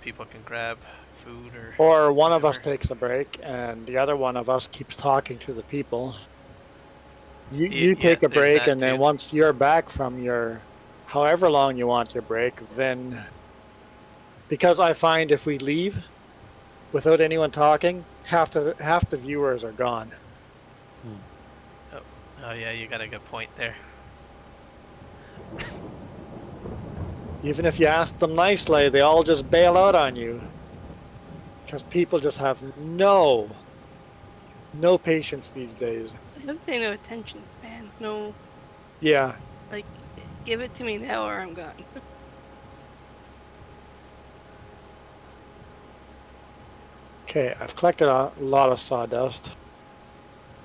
people can grab food or Or one of us whatever. takes a break and the other one of us keeps talking to the people. You Yes, take a there's break, that and then too. once you're back from your however long you want your break, then because I find if we leave without anyone talking, half the viewers are gone. Oh yeah, you got a good point there. Even if you ask them nicely, they all just bail out on you because people just have no patience these days. I would say no attention span. No, Yeah, like, give it to me now or I'm gone. okay, I've collected a lot of sawdust.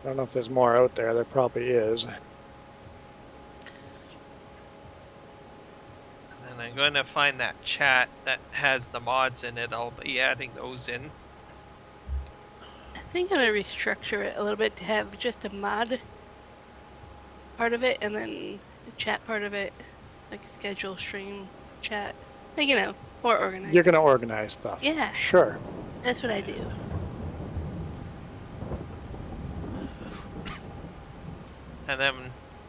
I don't know if there's more out there. There probably is. And then I'm going to find that chat that has the mods in it. I'll be adding those in. I think I'm gonna restructure it a little bit to have just a mod part of it and then the chat part of it, like schedule, stream, chat. Like, you know, more organized. You're going to organize stuff. Yeah. Sure. That's what I do. And then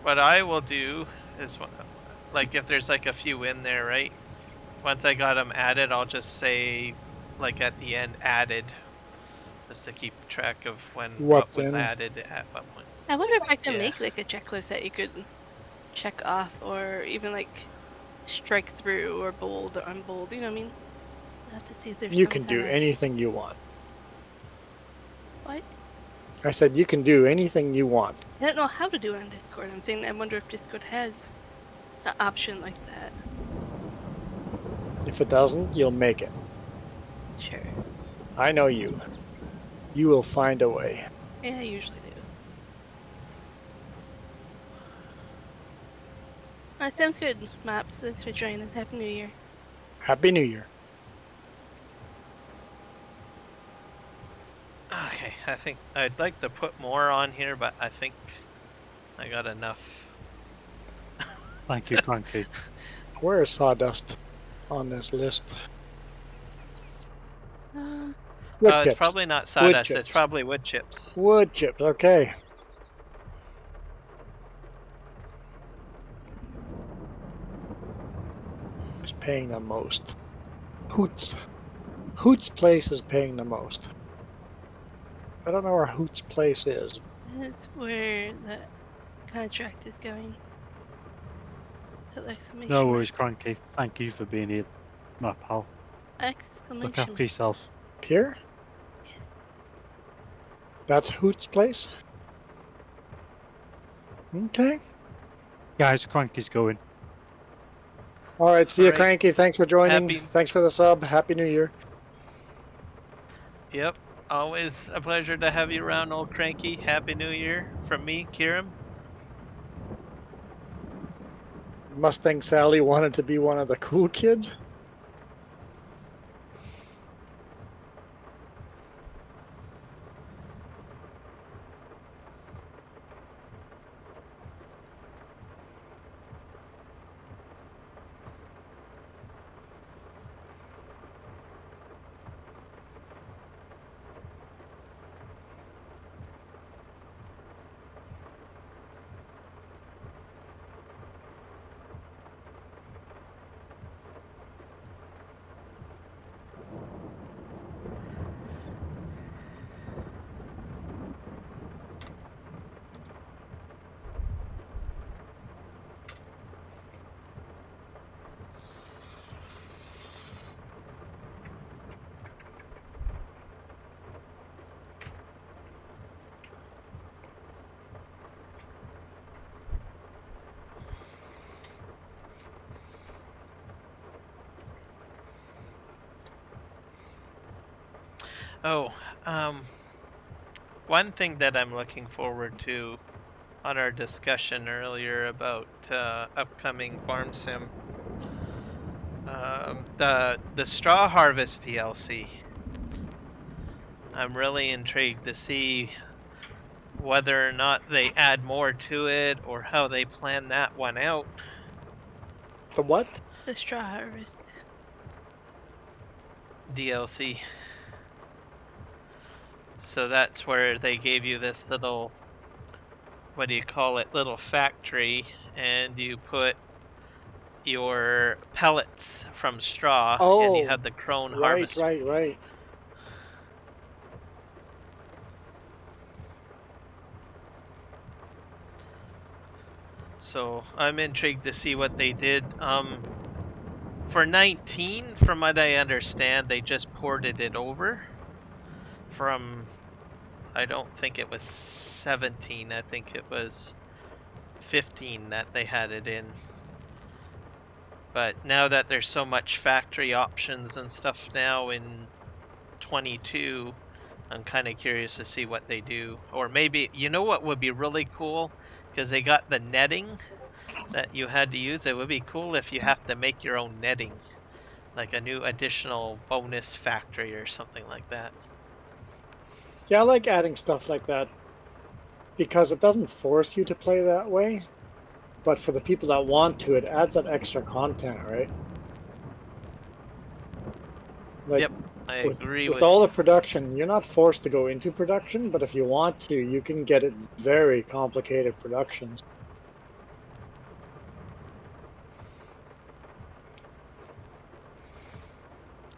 what I will do is, like, if there's like a few in there, right? Once I got them added, I'll just say, like at the end, added, just to keep track of when What's what was in? added at what point. I wonder if I can Yeah. make like a checklist that you could check off or even like strike through or bold or unbold. You know what I mean? I'll have to see if there's You some can do kinda- anything you want. What? I said you can do anything you want. I don't know how to do it on Discord. I'm saying I wonder if Discord has an option like that. If it doesn't, you'll make it. Sure. I know you. You will find a way. Yeah, I usually do. That sounds good, Mops. Thanks for joining. Happy New Year. Happy New Year. Okay, I think I'd like to put more on here, but I think I got enough. Thank you, Cranky. Where is sawdust on this list? Wood It's chips. probably not sawdust. chips. It's probably wood chips. Wood chips. Okay. Who's paying the most? Hoots. Hoots Place is paying the most. I don't know where Hoots Place is. That's where the contract is going. That exclamation No mark. worries, Cranky. Thank you for being here, my pal. Look Exclamation after yourself. Here? Yes. That's Hoots Place? Okay. Guys, Cranky's going. All right. See you, All right. Cranky. Thanks for joining. Happy- Thanks for the sub. Happy New Year. Yep, always a pleasure to have you around, old Cranky. Happy New Year from me, Kieran. Mustang Sally wanted to be one of the cool kids. Oh, one thing that I'm looking forward to on our discussion earlier about upcoming farm sim The Straw Harvest DLC. I'm really intrigued to see whether or not they add more to it or how they plan that one out. The what? The straw harvest. DLC. So that's where they gave you this little, what do you call it, little factory, and you put your pellets from straw, and you Oh, had the crone right, harvester. right. So I'm intrigued to see what they did. For 19, from what I understand, they just ported it over from, I don't think it was 17, I think it was 15 that they had it in. But now that there's so much factory options and stuff now in 22, I'm kind of curious to see what they do. Or maybe, you know what would be really cool? Because they got the netting that you had to use. It would be cool if you have to make your own netting. Like a new additional bonus factory or something like that. Yeah, I like adding stuff like that because it doesn't force you to play that way. But for the people that want to, it adds that extra content, right? Like Yep, I agree with with all you. the production, you're not forced to go into production, but if you want to, you can get it very complicated productions.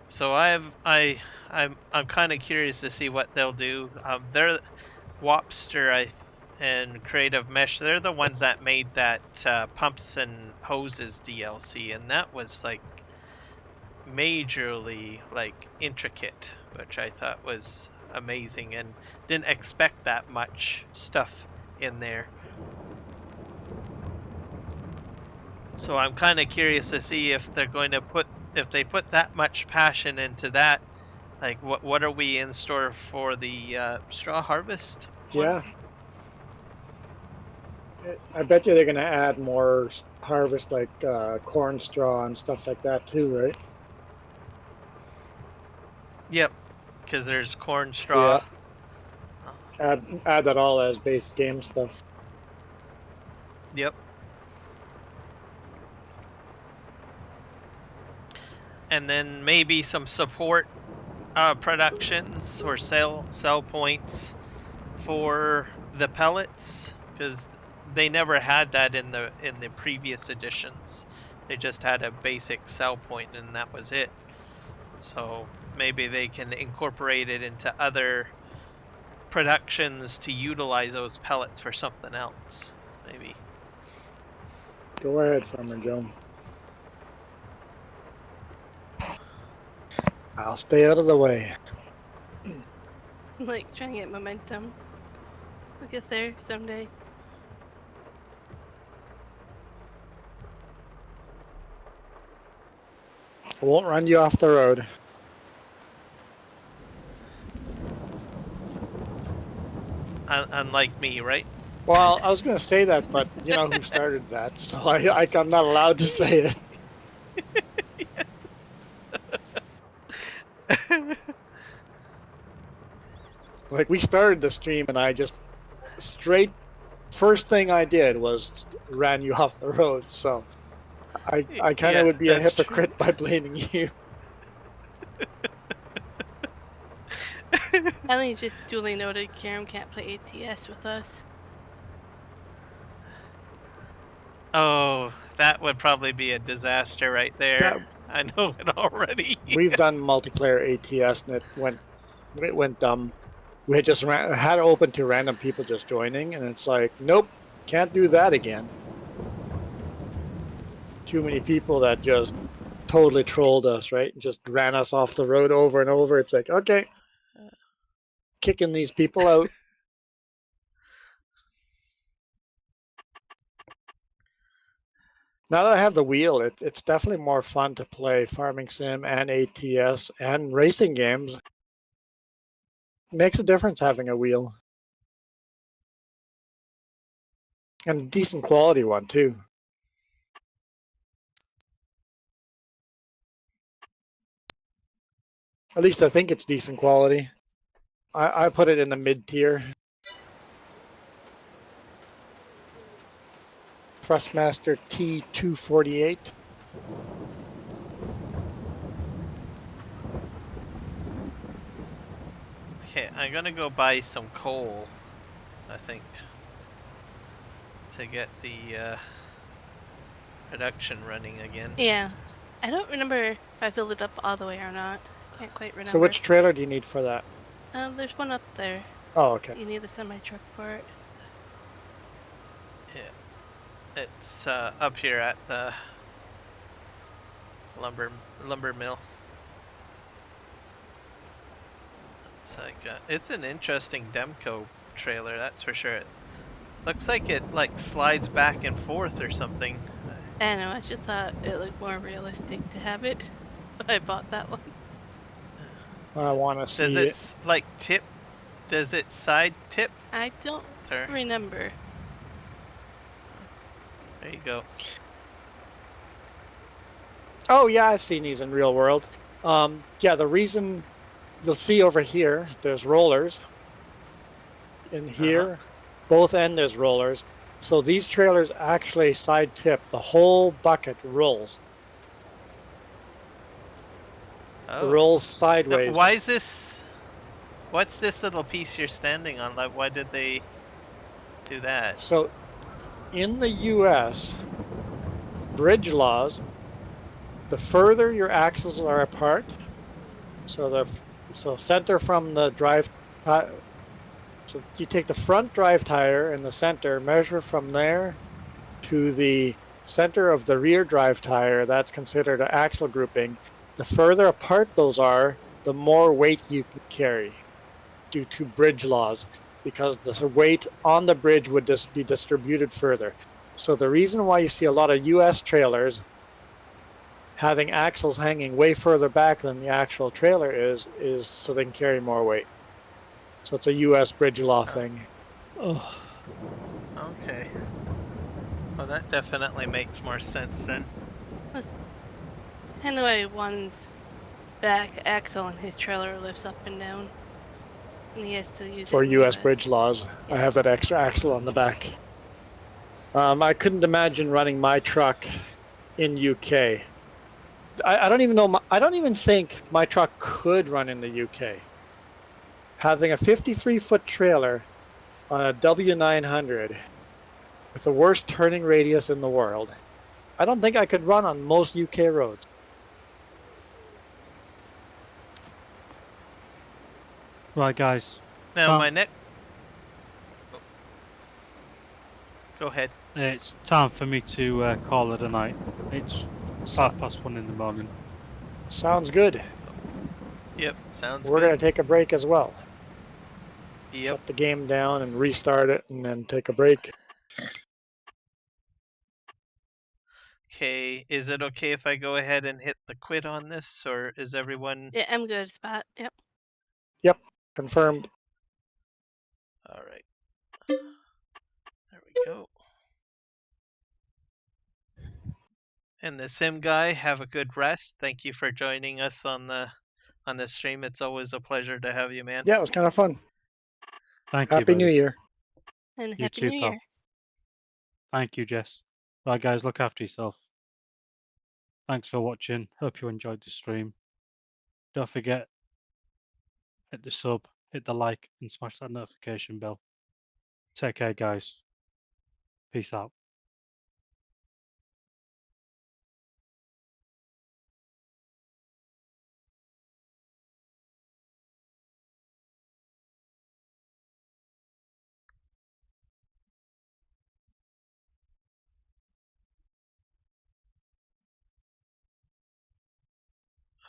So I'm kind of curious to see what they'll do. They're Wopster and Creative Mesh. They're the ones that made that pumps and hoses DLC, and that was like majorly like intricate, which I thought was amazing, and didn't expect that much stuff in there. So I'm kind of curious to see if they're going to if they put that much passion into that. Like, what are we in store for the straw harvest one? Yeah. I bet you they're going to add more harvest like corn straw and stuff like that too, right? Yep, because there's corn Yeah. straw. Add that all as base game stuff. Yep. And then maybe some support productions or sell points for the pellets, because they never had that in the previous editions. They just had a basic sell point and that was it. So maybe they can incorporate it into other productions to utilize those pellets for something else. Maybe. Go ahead, Farmer Joe. I'll stay out of the way. Like trying to get momentum. We'll get there someday. I won't run you off the road. Unlike me, right? Well, I was going to say that, but you know who started that, so I'm not allowed to say it. Like, we started the stream, and I just first thing I did was ran you off the road, so I kind of Yeah, would be a that's true. hypocrite by blaming you. Finally, just duly noted, Karam can't play ATS with us. Oh, that would probably be a disaster right there. Yeah, I know it already. we've done multiplayer ATS, and it went dumb. We had just had it open to random people just joining, and it's like, nope, can't do that again. Too many people that just totally trolled us, right? Just ran us off the road over and over. It's like, okay, kicking these people out. Now that I have the wheel, it's definitely more fun to play farming sim and ATS and racing games. Makes a difference having a wheel. And a decent quality one, too. At least I think it's decent quality. I put it in the mid tier. Thrustmaster T248. Okay, I'm gonna go buy some coal, I think, to get the production running again. Yeah. I don't remember if I filled it up all the way or not. Can't quite remember. So which trailer do you need for that? There's one up there. Oh, okay. You need the semi truck for it. Yeah, it's up here at the lumber mill. It's like it's an interesting Demco trailer, that's for sure. It looks like it slides back and forth or something. I know, I just thought it looked more realistic to have it. I bought that one. I want to Does see it it. like tip? Does it side tip? I don't Or remember. there you go. Oh yeah, I've seen these in real world. Yeah, the reason you'll see over here, there's rollers. In here, both end there's rollers. So these trailers actually side tip. The whole bucket rolls. It Oh, rolls sideways. why is this? What's this little piece you're standing on? Like, why did they do that? So in the US, bridge laws, the further your axles are apart, so center from the drive, so you take the front drive tire in the center, measure from there to the center of the rear drive tire. That's considered an axle grouping. The further apart those are, the more weight you can carry due to bridge laws, because the weight on the bridge would just be distributed further. So the reason why you see a lot of US trailers having axles hanging way further back than the actual trailer is so they can carry more weight. So it's a US bridge law thing. Oh, Okay. Well, that definitely makes more sense then. Kind of why one's back axle on his trailer lifts up and down. And he has to use For it in the US bridge laws, I have that extra axle on the back. I couldn't imagine running my truck in UK. I don't even know. I don't even think my truck could run in the UK. Having a 53-foot trailer on a W900 with the worst turning radius in the world, I don't think I could run on most UK roads. right, guys. Now Tom, my next. Go ahead. it's time for me to call it a night. It's 1:05 in the morning. Sounds good. Yep, sounds We're good. going to take a break as well. Yep. Shut the game down and restart it and then take a break. Okay, is it okay if I go ahead and hit the quit on this, or is everyone? Yeah, I'm good, Spot. Yep. Yep, confirmed. All right. There we go. And the sim guy, have a good rest. Thank you for joining us on the stream. It's always a pleasure to have you, man. Yeah, it was kind of fun. Thank you, Happy New buddy. Year. And You Happy too, New pal. Year. Thank you, Jess. Right, guys, look after yourself. Thanks for watching. Hope you enjoyed the stream. Don't forget, hit the sub, hit the like, and smash that notification bell. Take care, guys. Peace out.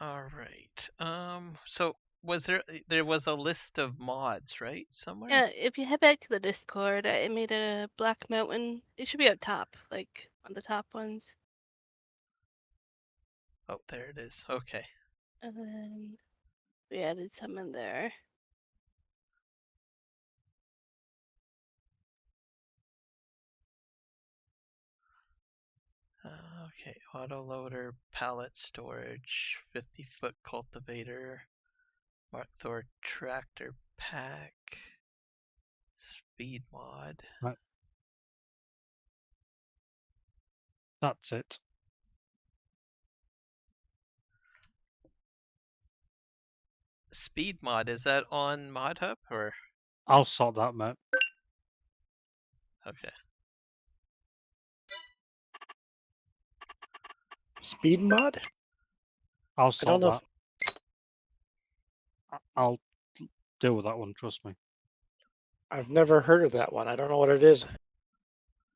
All right. So was there was a list of mods, right? Somewhere? Yeah, if you head back to the Discord, I made a black mountain. It should be up top, like on the top ones. Oh, there it is. Okay. And then we added some in there. Okay, autoloader, pallet storage, 50-foot cultivator. Mark Thor tractor pack. Speed mod. That's it. Speed mod, is that on Mod Hub or? I'll sort that, mate. Okay. Speed mod? I'll I sort don't know. that. I'll deal with that one. Trust me. I've never heard of that one. I don't know what it is.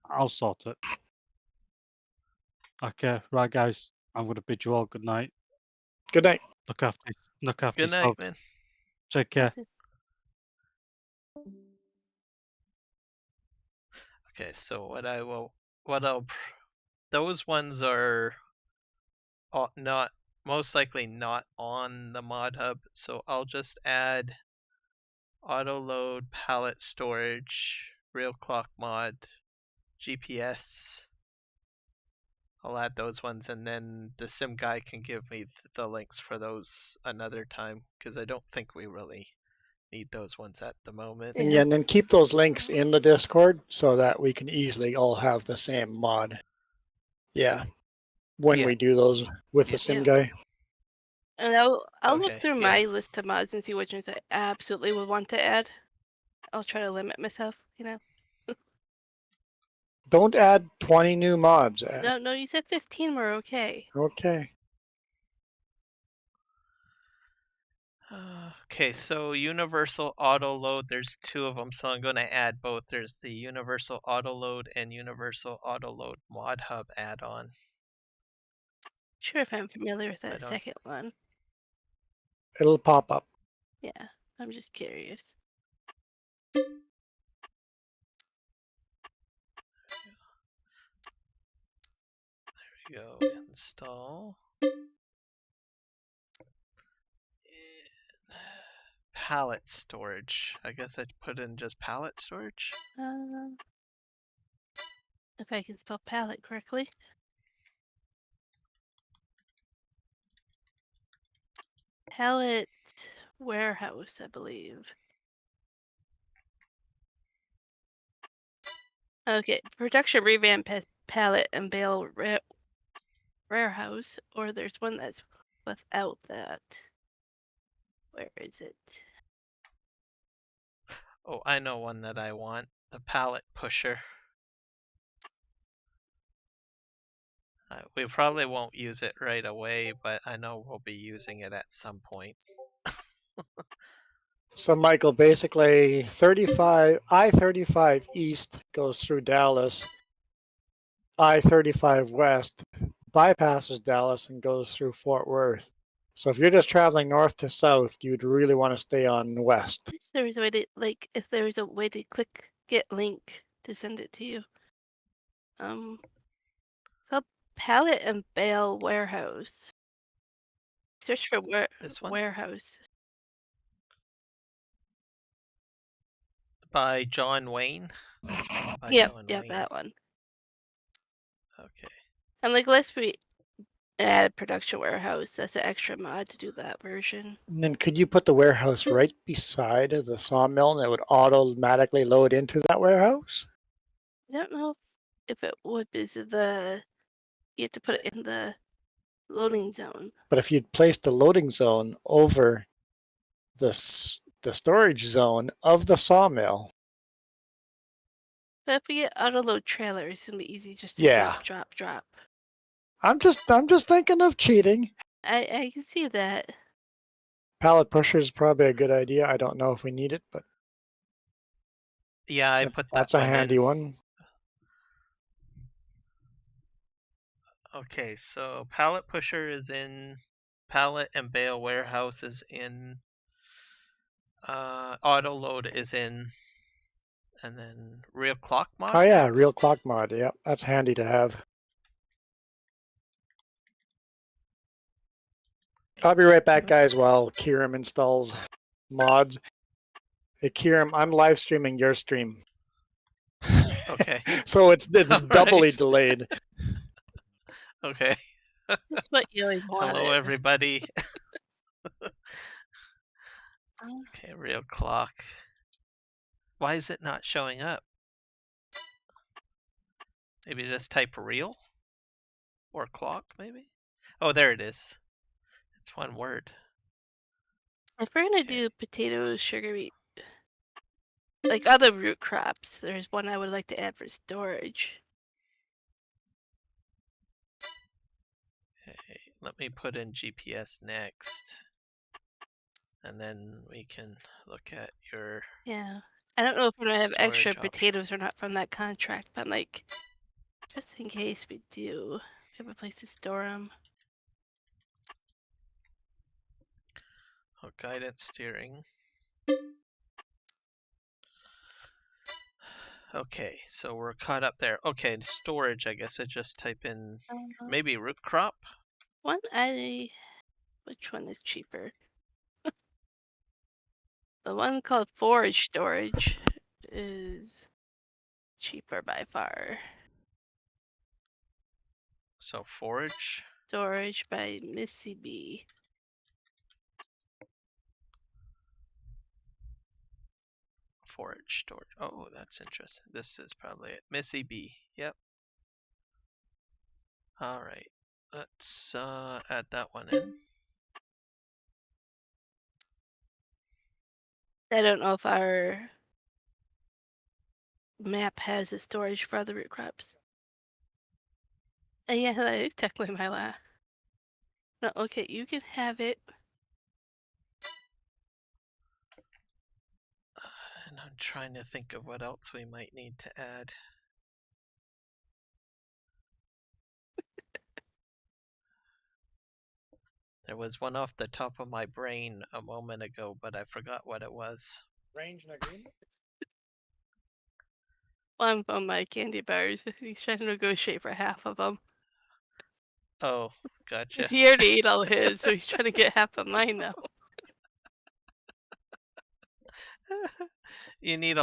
I'll sort it. Okay, right, guys. I'm going to bid you all good night. Good night. Look after Good night, yourself. man. Take care. Okay, so those ones are not, most likely not on the Mod Hub, so I'll just add auto load, pallet storage, real clock mod, GPS. I'll add those ones, and then the sim guy can give me the links for those another time, because I don't think we really need those ones at the moment. And yeah, and then keep those links in the Discord so that we can easily all have the same mod. Yeah. When Yeah. we do those with the Yeah. sim Yeah. guy. And I'll look Okay, through yeah. my list of mods and see which ones I absolutely would want to add. I'll try to limit myself, you know. Don't add 20 new mods. No, you said 15 were okay. Okay. Okay, so universal auto load, there's two of them, so I'm going to add both. There's the universal auto load and universal auto load mod hub add-on. Sure, if I'm familiar with I that don't- second one. It'll pop up. Yeah, I'm just curious. There we go, install. Pallet storage. I guess I'd put in just pallet storage. If I can spell palette correctly. Pallet warehouse, I believe. Okay, production revamp has pallet and bale warehouse, or there's one that's without that. Where is it? Oh, I know one that I want. The pallet pusher. We probably won't use it right away, but I know we'll be using it at some point. So Michael, basically I-35 East goes through Dallas. I-35 West bypasses Dallas and goes through Fort Worth. So if you're just traveling north to south, you'd really want to stay on west. If there's a way to if there's a way to click get link to send it to you. It's called pallet and bale warehouse. Search for This one? warehouse. By John Wayne? It's made by Yep, John yeah, Wayne. that one. Okay. And let's add production warehouse. That's an extra mod to do that version. And then could you put the warehouse right beside the sawmill and it would automatically load into that warehouse? I don't know if it would because you have to put it in the loading zone. But if you'd place the loading zone over the storage zone of the sawmill. But if we get auto load trailer, it's gonna be easy just to Yeah. drop. I'm just thinking of cheating. I can see that. Pallet pusher is probably a good idea. I don't know if we need it, but Yeah, I put that that's a one handy in. one. Okay, so pallet pusher is in, pallet and bale warehouse is in, auto load is in, and then real clock mod. Oh yeah, next? real clock mod. Yep, that's handy to have. I'll be right back, guys, while Kiram installs mods. Hey, Kiram, I'm live streaming your stream. Okay. So it's All doubly right. delayed. Okay. That's what you always wanted. Hello, everybody. Okay, real clock. Why is it not showing up? Maybe just type real? Or clock, maybe? Oh, there it is. It's one word. If we're gonna do potatoes, sugar beet, like other root crops, there's one I would like to add for storage. Okay, let me put in GPS next. And then we can look at your Yeah. I don't know if we're gonna have extra storage option. potatoes or not from that contract, but like, just in case we do, we have a place to store them. Oh, guidance steering. Okay, so we're caught up there. Okay, storage, I guess I just type in maybe root crop. Which one is cheaper? The one called forage storage is cheaper by far. So forage. Storage by Missy B. Forage storage. Oh, that's interesting. This is probably it. Missy B. Yep. Alright. Let's add that one in. I don't know if our map has a storage for other root crops. Yeah, that is technically my last. No, okay, you can have it. And I'm trying to think of what else we might need to add. There was one off the top of my brain a moment ago, but I forgot what it was. Range and agreement. One from my candy bars. He's trying to negotiate for half of them. Oh, gotcha. He already ate all his, so he's trying to get half of mine now. You need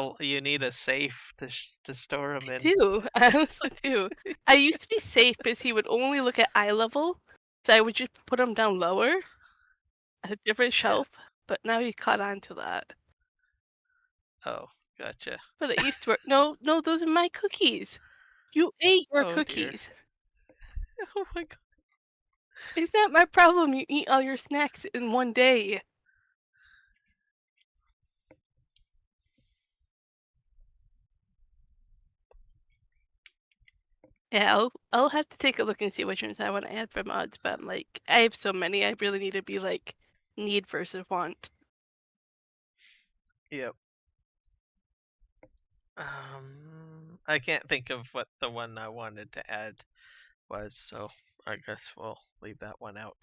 a safe to store them I in. do. I honestly do. I used to be safe because he would only look at eye level, so I would just put him down lower at a different shelf. But now he caught on to that. Oh, gotcha. But it used to work. No, those are my cookies. You ate your Oh, dear. cookies. Oh my god. It's not my problem you eat all your snacks in one day. Yeah, I'll have to take a look and see which ones I want to add for mods, but I'm like, I have so many, I really need to be like need versus want. Yep. I can't think of what the one I wanted to add was, so I guess we'll leave that one out.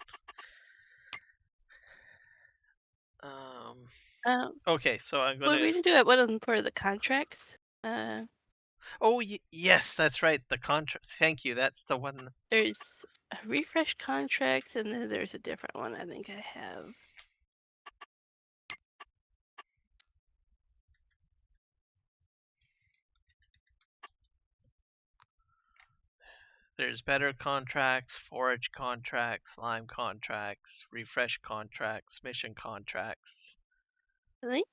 Okay, so I'm Well, gonna. we can do it. What on for the contracts? Oh, yes, that's right. The contract. Thank you. That's the one. There's a refresh contracts, and then there's a different one. I think I have. There's better contracts, forage contracts, lime contracts, refresh contracts, mission contracts, Really?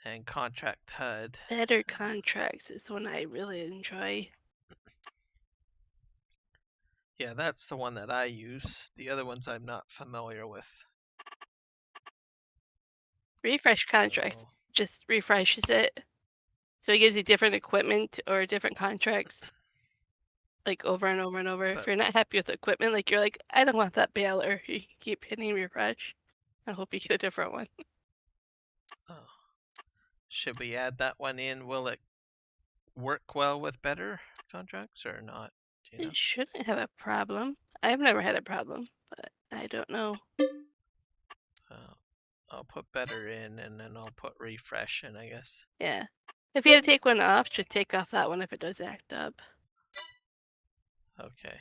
and contract HUD. Better contracts is the one I really enjoy. Yeah, that's the one that I use. The other ones I'm not familiar with. Refresh contracts So, just refreshes it, so it gives you different equipment or different contracts, like over and over and over. If But- you're not happy with the equipment, like you're like, I don't want that baler. You keep hitting refresh. I hope you get a different one. oh. Should we add that one in? Will it work well with better contracts or not? Do you know? It shouldn't have a problem. I've never had a problem, but I don't know. I'll put better in and then I'll put refresh in, I guess. Yeah. If you had to take one off, just take off that one if it does act up. Okay.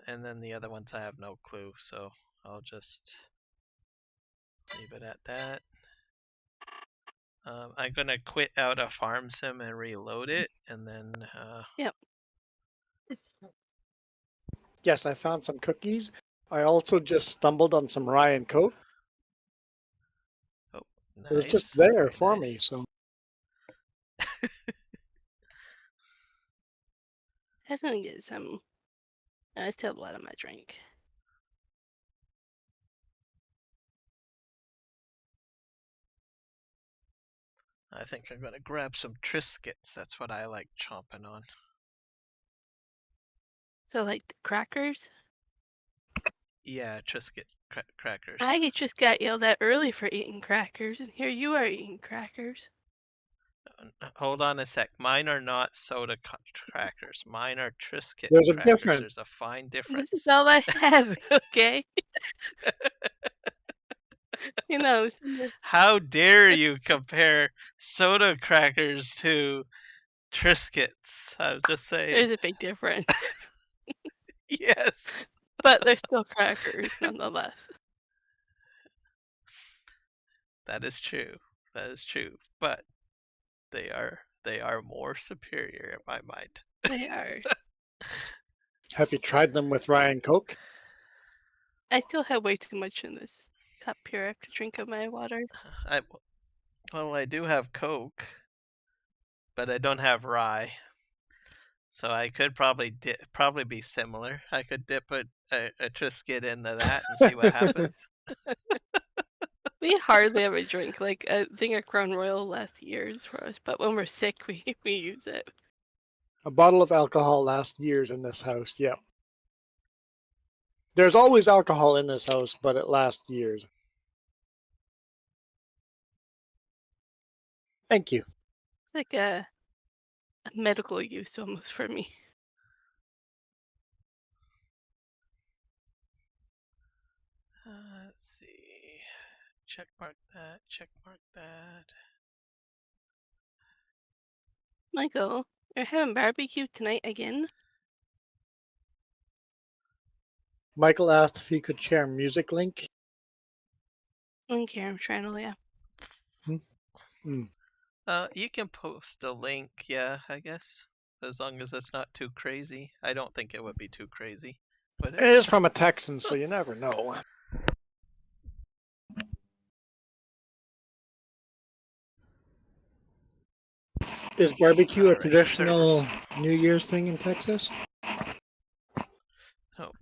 And then the other ones I have no clue, so I'll just leave it at that. I'm gonna quit out of Farm Sim and reload it, and then Yep. Yes, I found some cookies. I also just stumbled on some Ryan Coke. Oh, It was just nice. there Very for nice. me, so I was gonna get some. I still have a lot of my drink. I think I'm gonna grab some Triscuits. That's what I like chomping on. So like the crackers. Yeah, Triscuit crackers. I just got yelled at early for eating crackers, and here you are eating crackers. Hold on a sec. Mine are not soda crackers. Mine are Triscuit there's a crackers. difference. There's a fine This is difference. all I have, okay? You know, How dare you compare soda crackers to Triscuits? I was just saying. there's a big difference. Yes. But they're still crackers nonetheless. That is true. That is true. But they are more superior in my mind. They are. Have you tried them with Ryan Coke? I still have way too much in this cup here. I have to drink up my water. I do have Coke, but I don't have rye. So I could probably be similar. I could dip a Triscuit into that and see what happens. We hardly ever drink. Like, I think a Crown Royal lasts years for us, but when we're sick, we use it. A bottle of alcohol lasts years in this house, yeah. There's always alcohol in this house, but it lasts years. Thank you. It's like a medical use almost for me. Let's see. Check mark that. Check mark that. Michael, you're having barbecue tonight again? Michael asked if he could share music link. Okay, I'm trying to, yeah. You can post a link, yeah, I guess. As long as it's not too crazy. I don't think it would be too crazy. Would It it? is from a Texan, so you never know. Is barbecue a Alright, traditional New Year's thing in Texas? So,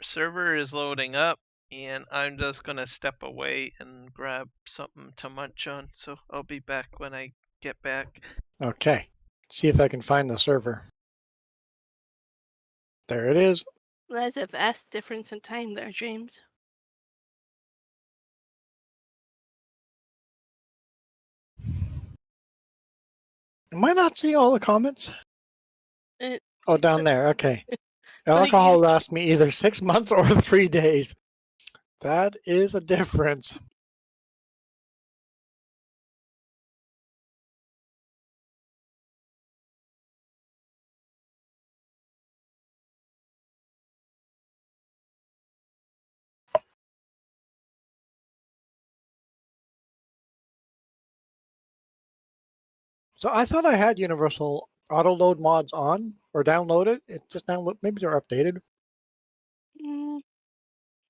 server is loading up, and I'm just gonna step away and grab something to munch on. So I'll be back when I get back. Okay. See if I can find the server. There it is. That's a vast difference in time there, James. Am I not seeing all the comments? It, Oh, down there. Okay. Like Alcohol you- lasts me either 6 months or 3 days. That is a difference. So I thought I had universal auto load mods on or downloaded. It just download. Maybe they're updated.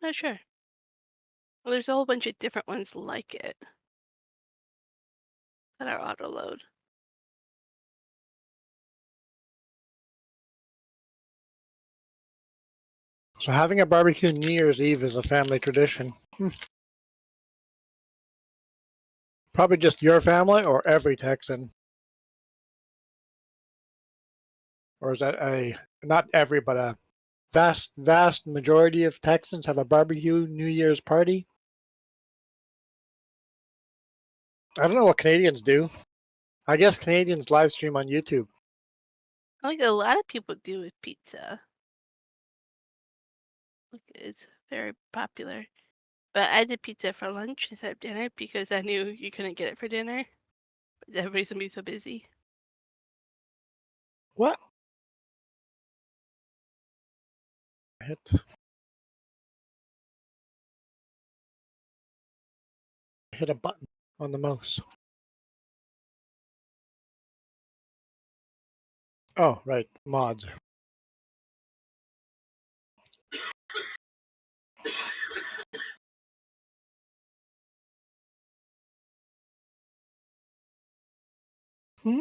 Not sure. Well, there's a whole bunch of different ones like it that are auto load. So having a barbecue New Year's Eve is a family tradition. Probably just your family or every Texan. Or is that not every, but a vast majority of Texans have a barbecue New Year's party? I don't know what Canadians do. I guess Canadians live stream on YouTube. Like a lot of people do with pizza. Like it's very popular. But I did pizza for lunch instead of dinner because I knew you couldn't get it for dinner. But everybody's gonna be so busy. What? Hit a button on the mouse. Oh, right. Mods. Hmm?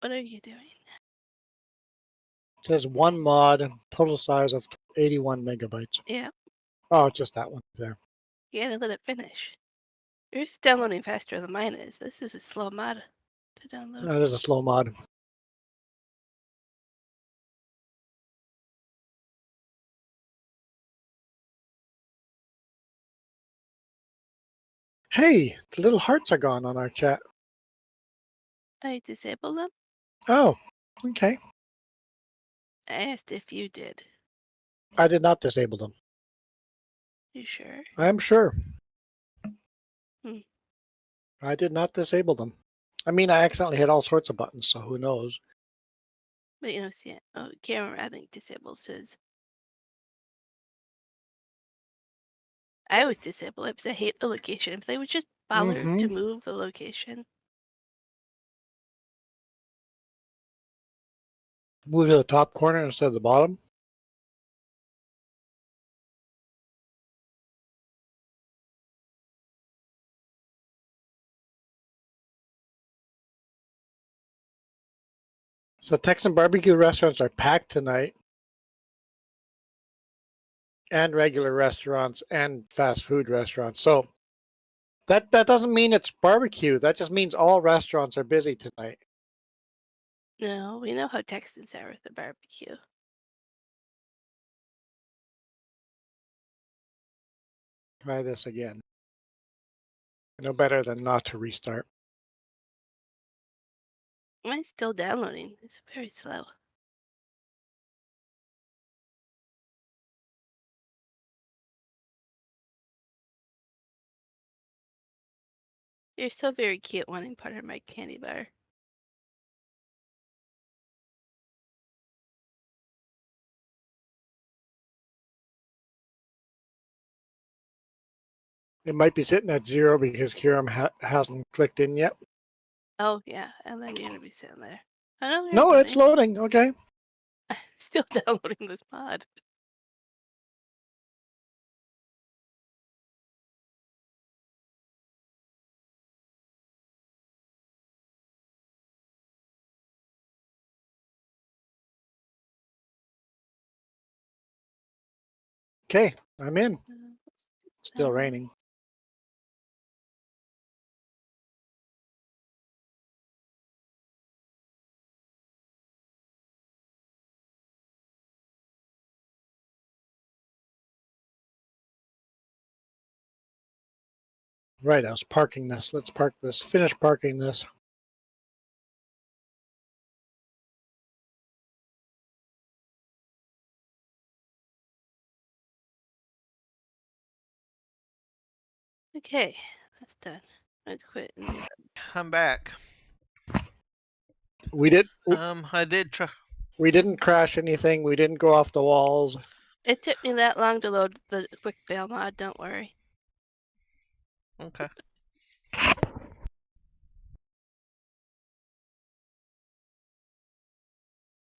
What are you doing? It says one mod, total size of 81 megabytes. Yeah, Oh, it's just that one there. you gotta let it finish. Yours is downloading faster than mine is. This is a slow mod to download. That is a slow mod. Hey, the little hearts are gone on our chat. I disabled them? Oh, okay. I asked if you did. I did not disable them. You sure? I'm sure. Hmm. I did not disable them. I mean, I accidentally hit all sorts of buttons, so who knows? But you don't see it. Oh, camera, I think disabled says. I always disable it because I hate the location. If they would just bother to Mhm. move the location. Move to the top corner instead of the bottom. So Texan barbecue restaurants are packed tonight, and regular restaurants and fast food restaurants. So that doesn't mean it's barbecue. That just means all restaurants are busy tonight. No, we know how Texans are with the barbecue. Try this again. No better than not to restart. Mine's still downloading. It's very slow. You're so very cute wanting part of my candy bar. It might be sitting at 0 because Kiram hasn't clicked in yet. Oh, yeah, and then you're gonna be sitting there. I know you're No, it's loading. Okay. I'm still downloading this mod. Okay, I'm in. Uh, Still raining. Right, I was parking this. Let's park this. Finish parking this. Okay, that's done. I quit and do. I'm back. We did. I did try. We didn't crash anything. We didn't go off the walls. It took me that long to load the quick bail mod, don't worry. Okay.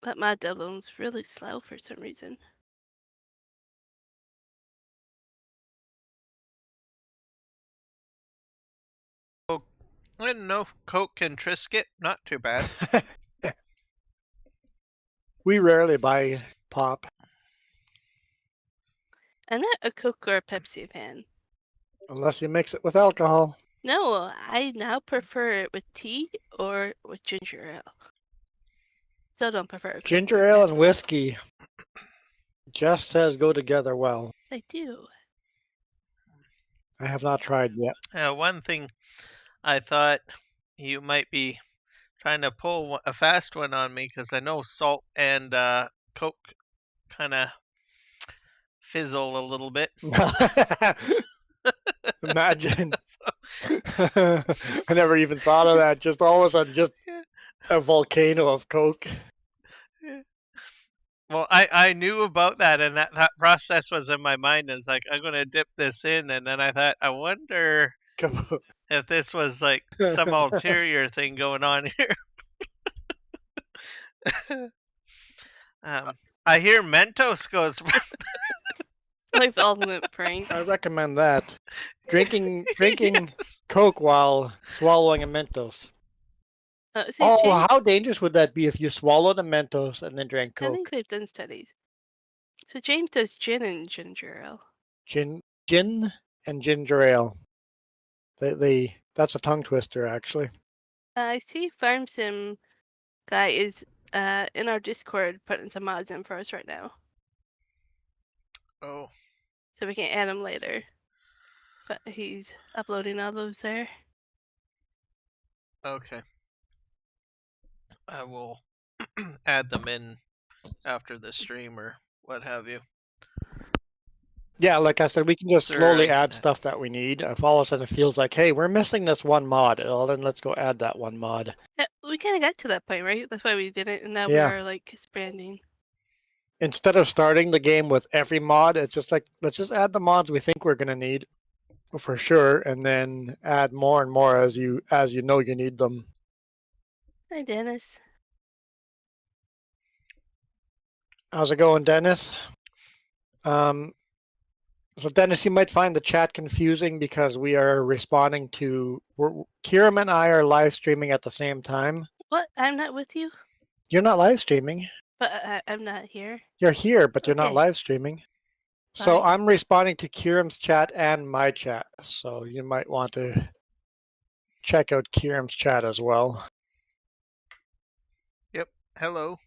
That mod downloads really slow for some reason. I didn't know Coke and Triscuit. Not too bad. We rarely buy pop. I'm not a Coke or a Pepsi fan. Unless you mix it with alcohol. No, I now prefer it with tea or with ginger ale. Still don't prefer Coke Ginger or ale and Pepsi. whiskey, Jess says, go together well. They do. I have not tried yet. One thing I thought you might be trying to pull a fast one on me because I know salt and Coke kind of fizzle a little bit. Imagine. I never even thought of that. Just all of a sudden, just Yeah. a volcano of Coke. Well, I knew about that, and that process was in my mind. It's like, I'm going to dip this in, and then I thought, I wonder if this was like some ulterior thing going on here. I hear Mentos goes. Like the ultimate prank. I recommend that. Drinking Yes. Coke while swallowing a Mentos. See, Oh, James, how dangerous would that be if you swallowed a Mentos and then drank I think Coke? they've done studies. So James does gin and ginger ale. Gin and ginger ale. That's a tongue twister, actually. I see Farm Sim guy is in our Discord putting some mods in for us right now, Oh, so we can add him later. But he's uploading all those there. okay. I will add them in after the stream or what have you. Yeah, like I said, we can just slowly Sir, add stuff that we need. If all of a sudden it feels like, hey, we're missing this one mod, well, then let's go add that one mod. Yeah, we kind of got to that point, right? That's why we did it, and now we Yeah. are like expanding. Instead of starting the game with every mod, it's just like, let's just add the mods we think we're going to need for sure, and then add more and more as you know you need them. Hi, Dennis. How's it going, Dennis? So Dennis, you might find the chat confusing because we are responding to Kiram and I are live streaming at the same time. What? I'm not with you, You're not live streaming. but I'm not here. You're here, but you're not Okay. live streaming. So Fine. I'm responding to Kiram's chat and my chat. So you might want to check out Kiram's chat as well. Yep. Hello.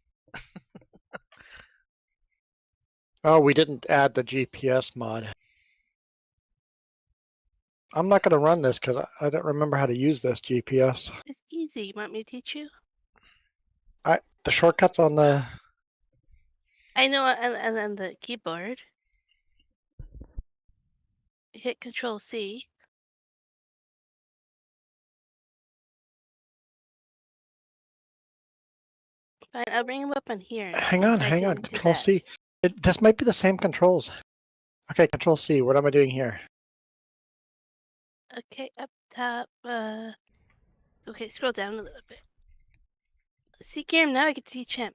Oh, we didn't add the GPS mod. I'm not going to run this because I don't remember how to use this GPS. It's easy. You want me to teach you? The shortcuts on the... I know, and then the keyboard. Hit Control C. Fine, I'll bring him up on here. And Hang see on, if I hang on. can do Control that. C. This might be the same controls. Okay, Control C. What am I doing here? Okay, up top. Okay, scroll down a little bit. See, Kieran, now I get to teach him.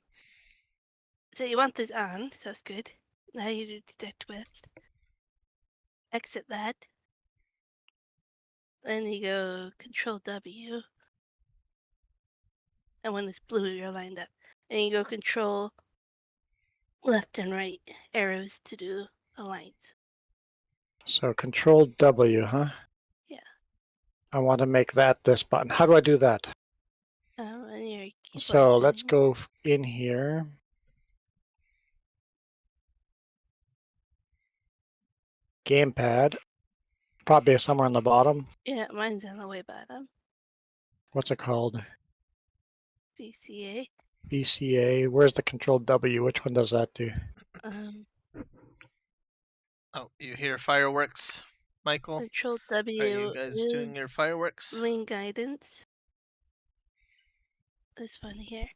So you want this on, so that's good. Now you do detect with. Exit that. Then you go Control W. And when it's blue, you're lined up. And you go Control left and right arrows to do the lines. So Control W, huh? Yeah. I want to make that this button. How do I do that? And your keyboard So let's settings. go in here. Gamepad. Probably somewhere on the bottom. Yeah, mine's on the way bottom. What's it called? VCA. VCA. Where's the Control W? Which one does that do? Oh, you hear fireworks, Michael? Control Are W you guys doing your is fireworks? lane guidance. This one here.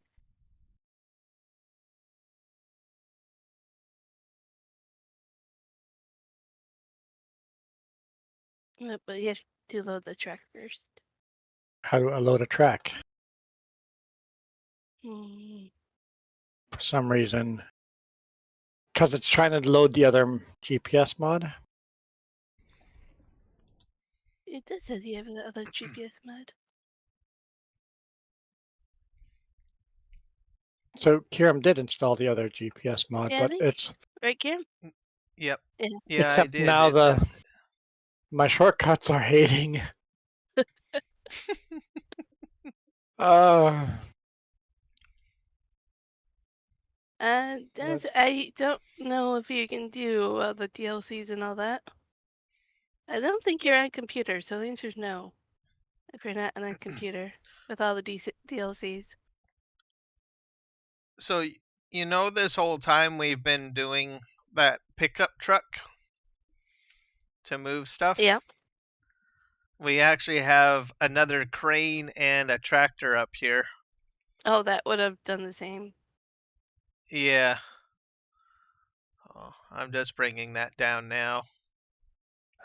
But you have to load the track first. How do I load a track? For some reason. Because it's trying to load the other GPS mod? It does says you have the other GPS mod. So Kiram did install the other GPS mod, Yeah, I but think. it's... Right, Kieran? Yep. Yeah. Yeah, Except I did. now my shortcuts are hating. Dennis, I don't know if you can do the DLCs and all that. I don't think you're on computer, so the answer is no. If you're not on a computer with all the DLCs. So you know, this whole time we've been doing that pickup truck to move stuff. Yeah. We actually have another crane and a tractor up here. Oh, that would have done the same. Yeah. Oh, I'm just bringing that down now.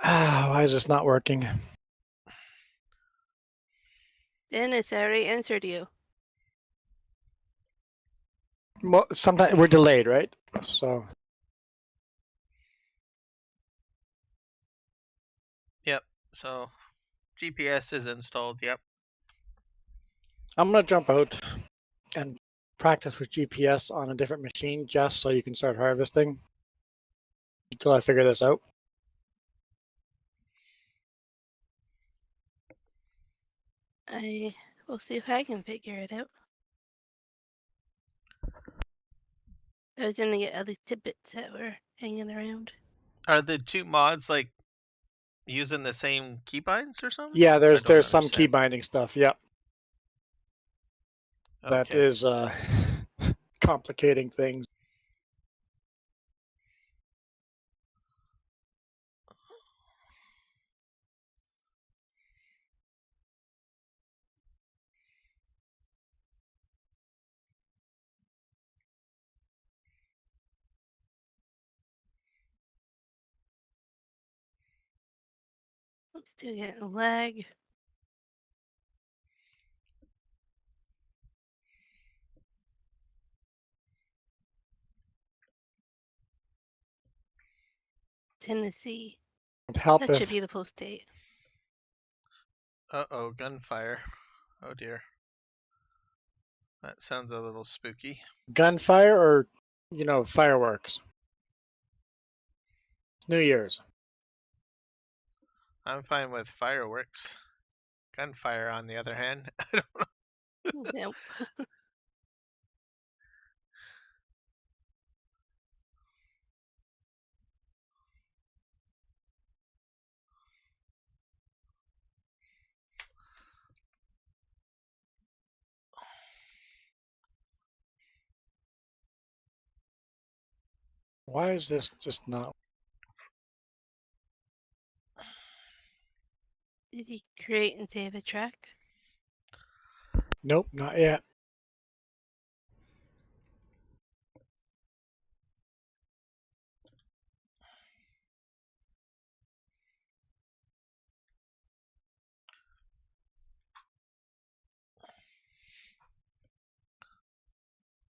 Why is this not working? Dennis, I already answered you. Well, sometimes we're delayed, right? So So GPS is installed. Yep. I'm gonna jump out and practice with GPS on a different machine, just so you can start harvesting until I figure this out. I will see if I can figure it out. I was gonna get other tidbits that were hanging around. Are the two mods like using the same keybinds or something? Yeah, I there's don't some key understand. binding stuff. Yep, that Okay. is complicating things. I'm still getting a lag. Tennessee. It'd help Such a if beautiful state. Uh-oh, gunfire. Oh dear. That sounds a little spooky. gunfire or fireworks. New Year's. I'm fine with fireworks. Gunfire, on the other hand. Nope. Why is this just not? Did you create and save a track? Nope, not yet.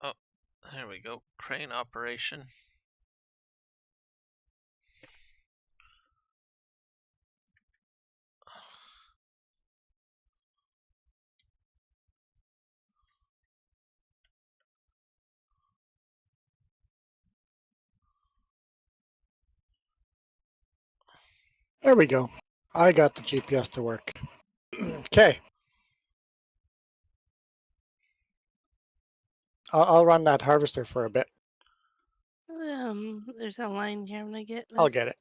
Oh, there we go. Crane operation. There we go. I got the GPS to work. Okay. I'll run that harvester for a bit. There's a line here when I get this. I'll get it.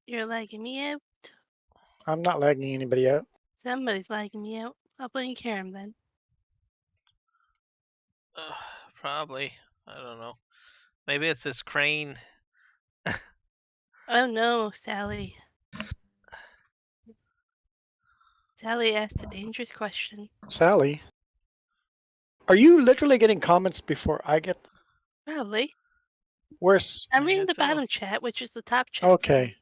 You're lagging me out. I'm not lagging anybody out. Somebody's lagging me out. I'll blame Karam then. Probably. I don't know. Maybe it's this crane. Oh no, Sally. Sally asked a dangerous question. Sally, are you literally getting comments before I get? Probably. Worse. I'm I reading the guess so. bottom chat, which is the top chat. Okay.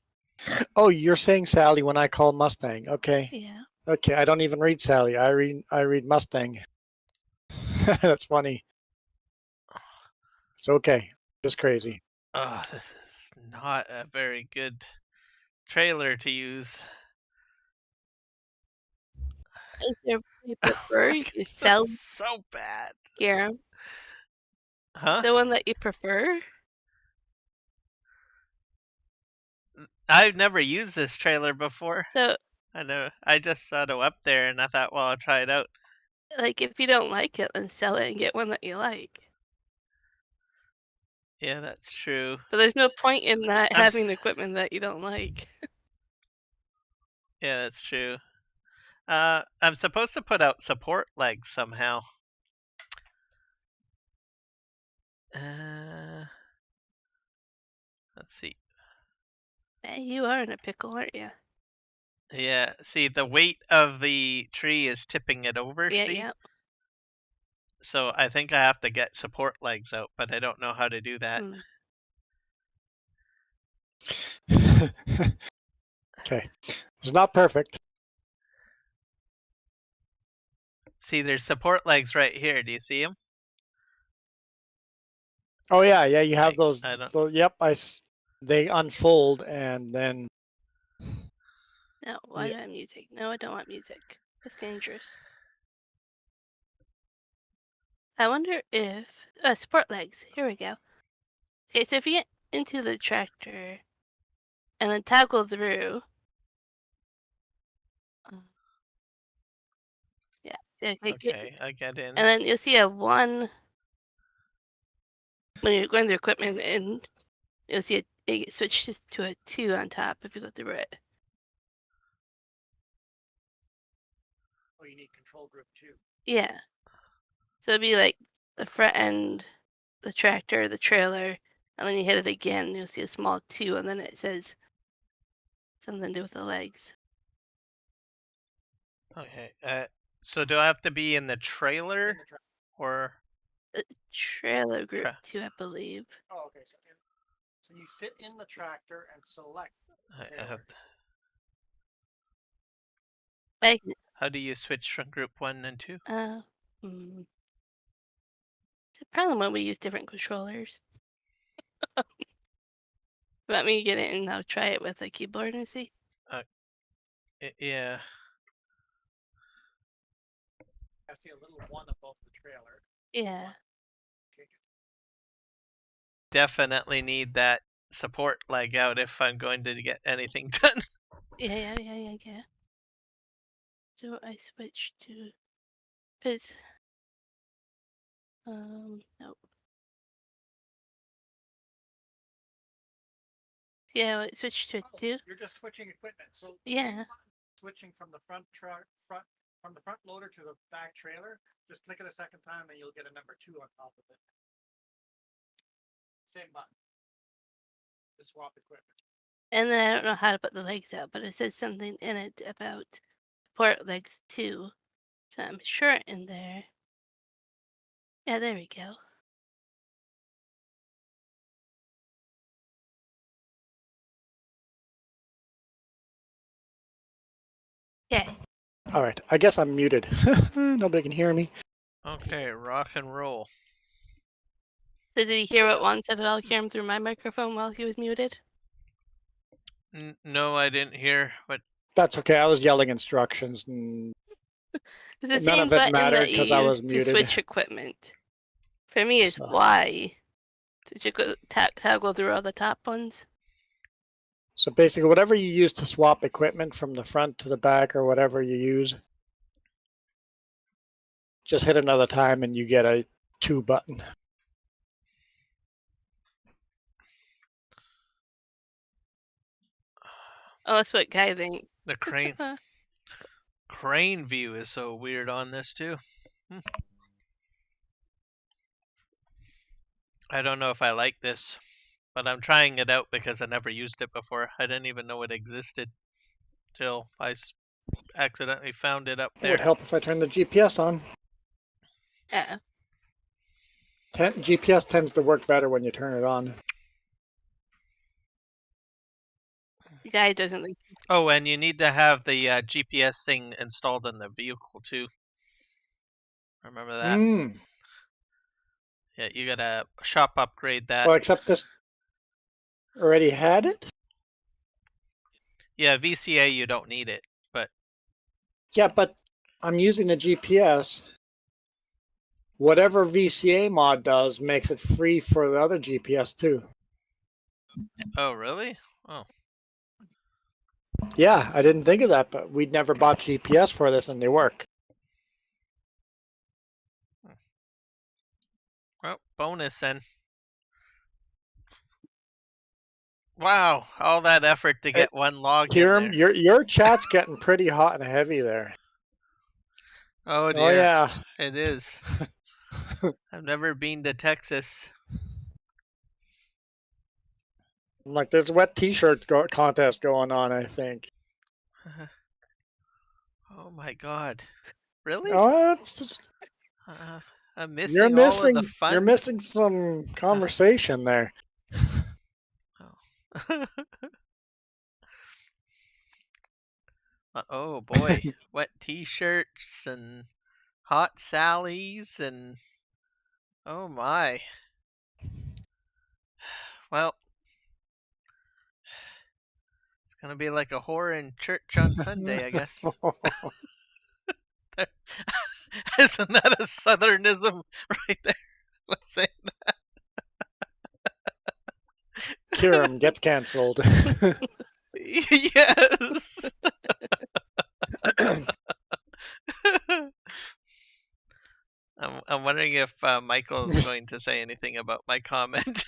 Oh, you're saying Sally when I call Mustang. Okay. Yeah. Okay. I don't even read Sally. I read Mustang. That's funny. It's okay. Just crazy. Oh, this is not a very good trailer to use. Is there you prefer Like, you this sell is so bad. Karam? Huh? Is there one that you prefer? I've never used this trailer before. So, I know. I just saw it up there and I thought, well, I'll try it out. like, if you don't like it, then sell it and get one that you like. Yeah, that's true. But there's no point in not I'm s- having equipment that you don't like. Yeah, that's true. I'm supposed to put out support legs somehow. Let's see. You are in a pickle, aren't you? Yeah, see, the weight of the tree is tipping it over, Yeah, see? yeah. So I think I have to get support legs out, but I don't know how to do that. Okay. It's not perfect. See, there's support legs right here. Do you see them? Oh yeah, yeah. You have Like, those. I don't. Yep. They unfold and then No, why Yeah. do I have music? No, I don't want music. That's dangerous. I wonder if support legs. Here we go. Okay, so if you get into the tractor and then toggle through, yeah, Okay, I get in. and then you'll see a 1 when you're going through equipment, and you'll see it switches to a 2 on top if you go through it. Oh, you need control group 2. Yeah. So it'd be like the front end, the tractor, the trailer, and then you hit it again, and you'll see a small 2, and then it says something to do with the legs. Okay. So do I have to be in the trailer or? Trailer group Tra 2, I believe. Oh, okay. So you sit in the tractor and select. I have. Like, How do you switch from group 1 and 2? It's a problem when we use different controllers. Let me get it and I'll try it with a keyboard and see. Yeah. I see a little 1 above the trailer. Yeah. Definitely need that support leg out if I'm going to get anything done. Yeah. So I switch to Fizz. Nope. Yeah, I switched to 2. You're just switching equipment. So Yeah. switching from the front loader to the back trailer. Just click it a second time, and you'll get a number 2 on top of it. Same button. To swap equipment. And then I don't know how to put the legs out, but it says something in it about port legs 2. So I'm sure in there. Yeah, there we go. Yeah. All right. I guess I'm muted. Nobody can hear me. Okay, rock and roll. So did you hear what Juan said? I'll hear him through my microphone while he was muted. No, I didn't hear what. That's okay. I was yelling instructions, and It's the none same of it button mattered that you because I use was to muted. switch equipment. For me, it's So- Y. To toggle through all the top ones. So basically, whatever you use to swap equipment from the front to the back or whatever you use, just hit another time and you get a 2 button. Oh, that's what Guy thinks. The crane view is so weird on this too. I don't know if I like this, but I'm trying it out because I never used it before. I didn't even know it existed till I accidentally found it up It there. would help if I turned the GPS on. Yeah. GPS tends to work better when you turn it on. Guy doesn't think. Oh, and you need to have the GPS thing installed in the vehicle too. Remember that? Yeah, you gotta shop upgrade that. Well, except this already had it? Yeah, VCA you don't need it, but Yeah, but I'm using the GPS. Whatever VCA mod does makes it free for the other GPS too. oh really? Oh. Yeah, I didn't think of that, but we'd never bought GPS for this and they work. Well, bonus then. Wow, all that effort to get one log in there. Your chat's getting pretty hot and heavy there. Oh dear. Oh yeah. It is. I've never been to Texas. Like there's a wet t-shirt contest going on, I think. Oh my god. Really? Oh, it's just, I'm missing all of the fun. You're missing some conversation there. Oh. Oh boy. Wet t-shirts and hot sallies and oh my. Well, it's Gonna be like a whore in church on Sunday, I guess. Isn't that a southernism right there? Let's say Kiram gets cancelled. yes. I'm wondering if Michael is going to say anything about my comment.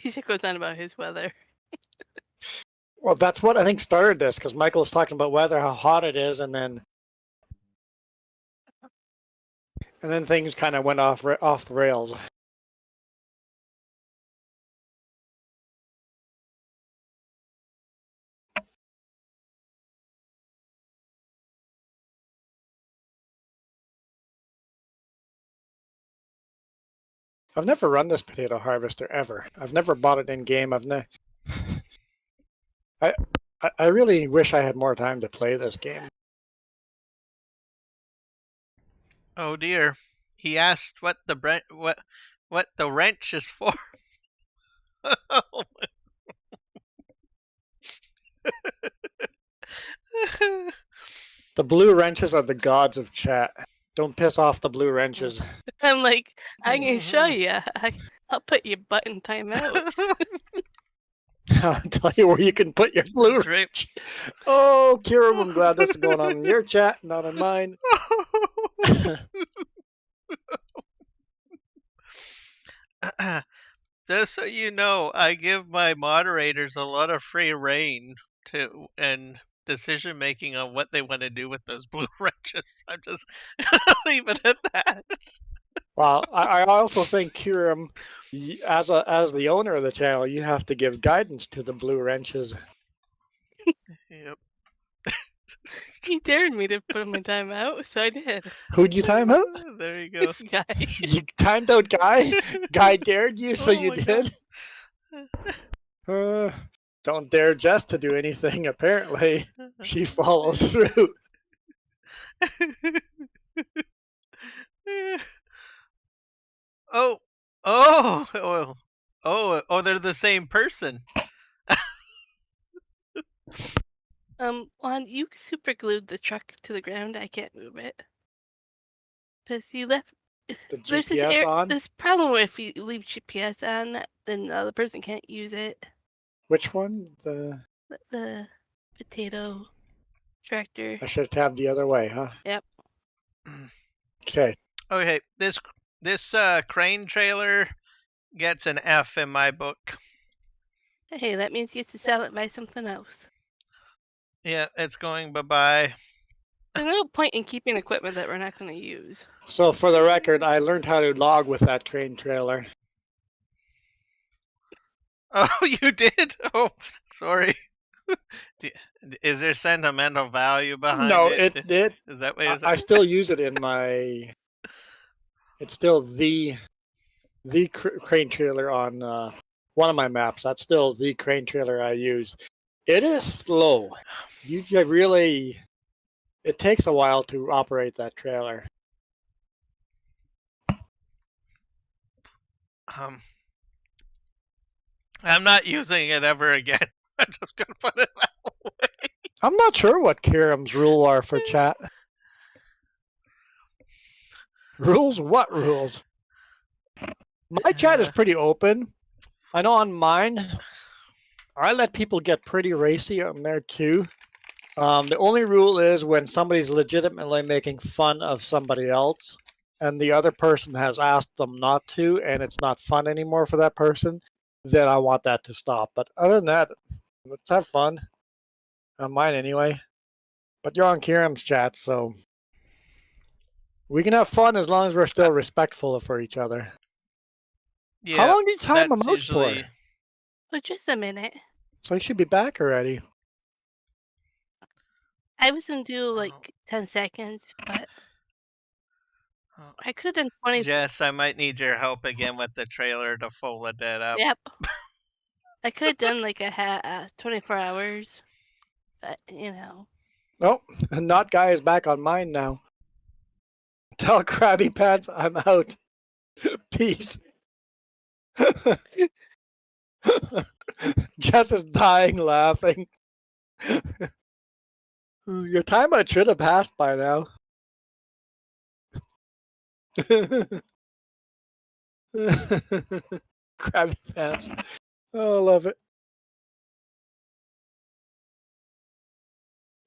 He just goes on about his weather. Well, that's what I think started this, because Michael was talking about weather, how hot it is, and then things kind of went off the rails. I've never run this potato harvester ever. I've never bought it in game. I really wish I had more time to play this game. Oh dear. He asked what the wrench is for. The blue wrenches are the gods of chat. Don't piss off the blue wrenches. I'm like, I can show you. I'll put your butt in timeout. I'll tell you where you can put your blue That's right. wrench. Oh, Kiram, I'm glad this is going on in your chat, not in mine. Just so you know, I give my moderators a lot of free reign and decision making on what they want to do with those blue wrenches. I'm just leave it at that. Well, I also think, Kiram, as the owner of the channel, you have to give guidance to the blue wrenches. Yep. He dared me to put him in timeout, so I did. Who'd you time out? There you go. Guy. You timed out Guy? Guy dared you, so Oh you my did? Don't dare Jess to do anything, apparently. She follows through. Oh, they're the same person. Juan, you super glued the truck to the ground. I can't move it. Because you left. The There's GPS on? this problem where if you leave GPS on, then the other person can't use it. Which one? The potato tractor. I should have tabbed the other way, huh? Yep. Okay. Okay, this crane trailer gets an F in my book. Hey, that means you get to sell it by something else. Yeah, it's going bye-bye. There's no point in keeping equipment that we're not going to use. So for the record, I learned how to log with that crane trailer. Oh, you did? Oh, sorry. Is there sentimental value behind No, it? it Is that what I still use it in my. It's still the crane trailer on one of my maps. That's still the crane trailer I use. It is slow. You really. It takes a while to operate that trailer. I'm not using it ever again. I'm just gonna put it that way. I'm not sure what Kiram's rules are for chat. Rules? What rules? My chat is pretty open. I know on mine, I let people get pretty racy on there too. The only rule is when somebody's legitimately making fun of somebody else and the other person has asked them not to and it's not fun anymore for that person, then I want that to stop. But other than that, let's have fun. On mine anyway. But you're on Kiram's chat, so we can have fun as long as we're still respectful for each other. Yeah, how long did you time that's them out usually... for? Oh, just a minute. So you should be back already. I was going to do like 10 seconds, but I could have done 20. Jess, I might need your help again with the trailer to fold that up. Yep. I could have done like 24 hours, but you know. Oh, Not Guy is back on mine now. Tell Krabby Pants I'm out. Peace. Jess is dying laughing. Your timeout should have passed by now. Krabby Pants. Oh, I love it.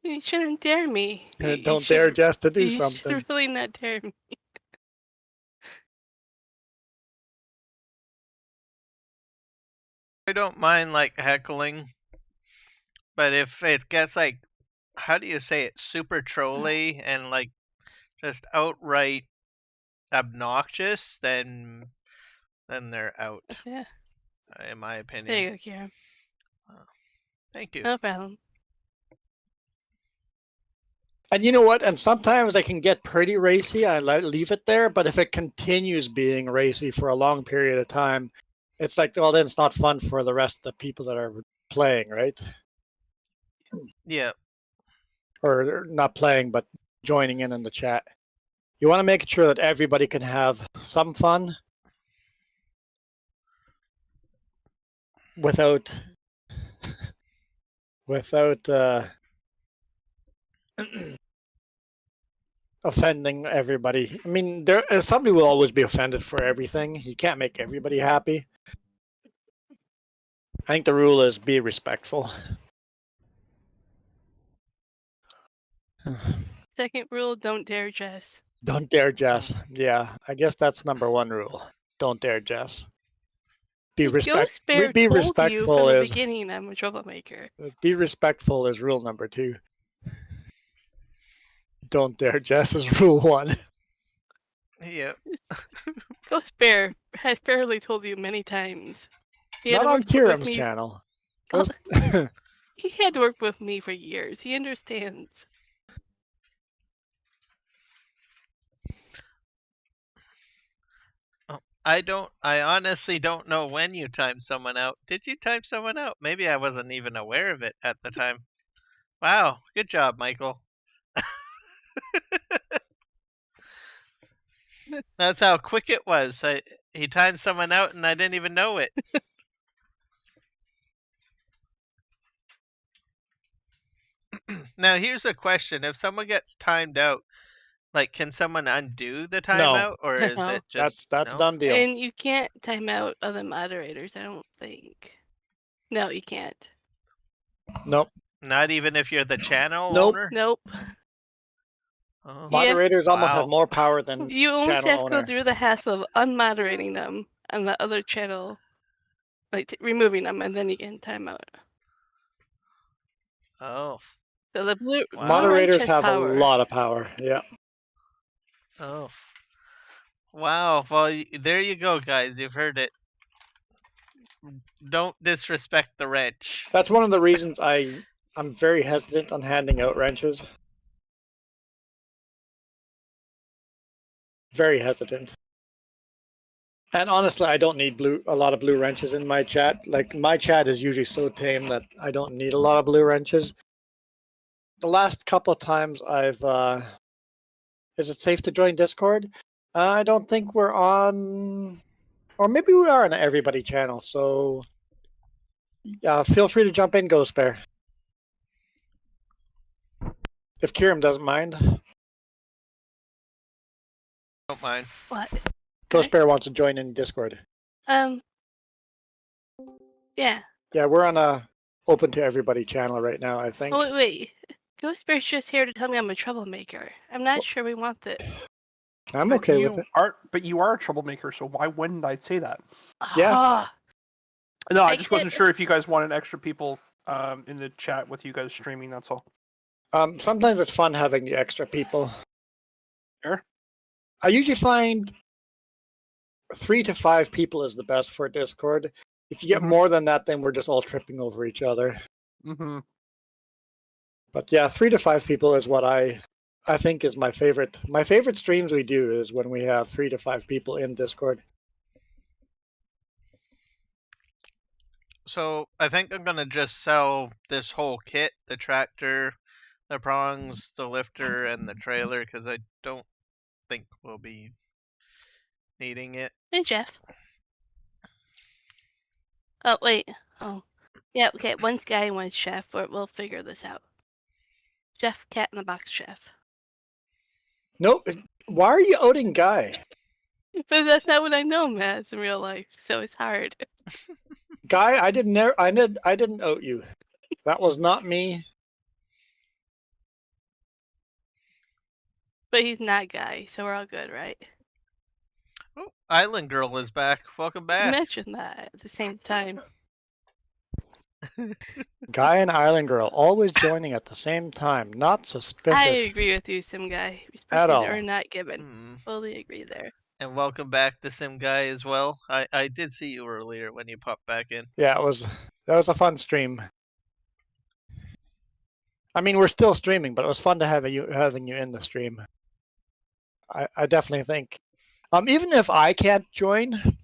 You shouldn't dare me. You Don't dare should- Jess to do you something. should really not dare me. I don't mind like heckling, but if it gets like, how do you say it, super trolly and like just outright obnoxious, then they're out, Yeah. in my There opinion. you go, Kieran. Thank you. No problem. And you know what? And sometimes I can get pretty racy. I leave it there. But if it continues being racy for a long period of time, it's like, well, then it's not fun for the rest of the people that are playing, right? Yeah. Or not playing, but joining in the chat. You want to make sure that everybody can have some fun without offending everybody. I mean, somebody will always be offended for everything. You can't make everybody happy. I think the rule is be respectful. Second rule, don't dare Jess. Don't dare Jess. Yeah, I guess that's number one rule. Don't dare Jess. Be Ghost Bear be told you respectful from the is beginning I'm a troublemaker. be respectful is rule number 2. Don't dare Jess is rule 1. Yeah. Ghost Bear has barely told you many times. He had Not to on work with Kiram's me- channel. Oh, Ghost- he had to work with me for years. He understands. I honestly don't know when you timed someone out. Did you time someone out? Maybe I wasn't even aware of it at the time. Wow, good job, Michael. That's how quick it was. He timed someone out and I didn't even know it. Now here's a question. If someone gets timed out, like can someone undo the timeout or is No. it just that's no? done deal. And you can't time out other moderators, I don't think. No, you can't. Nope. Not even if you're the channel Nope. owner? Nope. Oh. Yeah. Moderators almost have Wow. more power than You almost channel have to owner. go through the hassle of unmoderating them on the other channel, like removing them, and then you can time out. Oh. So the blue Wow. blue Moderators wrench has have power. a lot of power. Yeah. Oh. Wow. Well, there you go, guys. You've heard it. Don't disrespect the wrench. That's one of the reasons I'm very hesitant on handing out wrenches. Very hesitant. And honestly, I don't need a lot of blue wrenches in my chat. Like my chat is usually so tame that I don't need a lot of blue wrenches. The last couple of times I've is it safe to join Discord? I don't think we're on, or maybe we are on everybody channel. So feel free to jump in, Ghost Bear, if Kiram doesn't mind. Don't mind. What? Ghost Bear wants to join in Discord. Yeah. Yeah, we're on a open to everybody channel right now, I think. Oh wait. Ghost Bear's just here to tell me I'm a troublemaker. I'm not sure we want this. I'm But okay with it. But you are a troublemaker, so why wouldn't I say that? Yeah. Ah, No, I I just get wasn't it. sure if you guys wanted extra people in the chat with you guys streaming, that's all. Sometimes it's fun having the extra people. Sure. I usually find 3 to 5 people is the best for Discord. If you get Mhm. more than that, then we're just all tripping over each other. Mm-hmm. But yeah, 3 to 5 people is what I think is my favorite. My favorite streams we do is when we have 3 to 5 people in Discord. So I think I'm gonna just sell this whole kit: the tractor, the prongs, the lifter, and the trailer, because I don't think we'll be needing it. Hey, Jeff. Oh, wait. Oh. Yeah, okay. One's guy, one's chef. We'll figure this out. Jeff, cat in the box, chef. Nope. Why are you outing Guy? But that's not what I know him as in real life, so it's hard. Guy, I didn't out you. That was not me. But he's not Guy, so we're all good, right? Oh, Island Girl is back. Welcome back. Imagine that at the same time. Guy and Island Girl always joining at the same time. Not I suspicious agree with you, Sim Guy. at Respected all. or not given. Hmm. Fully agree there. And welcome back to Sim Guy as well. I did see you earlier when you popped back in. Yeah, that was a fun stream. I mean, we're still streaming, but it was fun to having you in the stream. I definitely think, even if I can't join,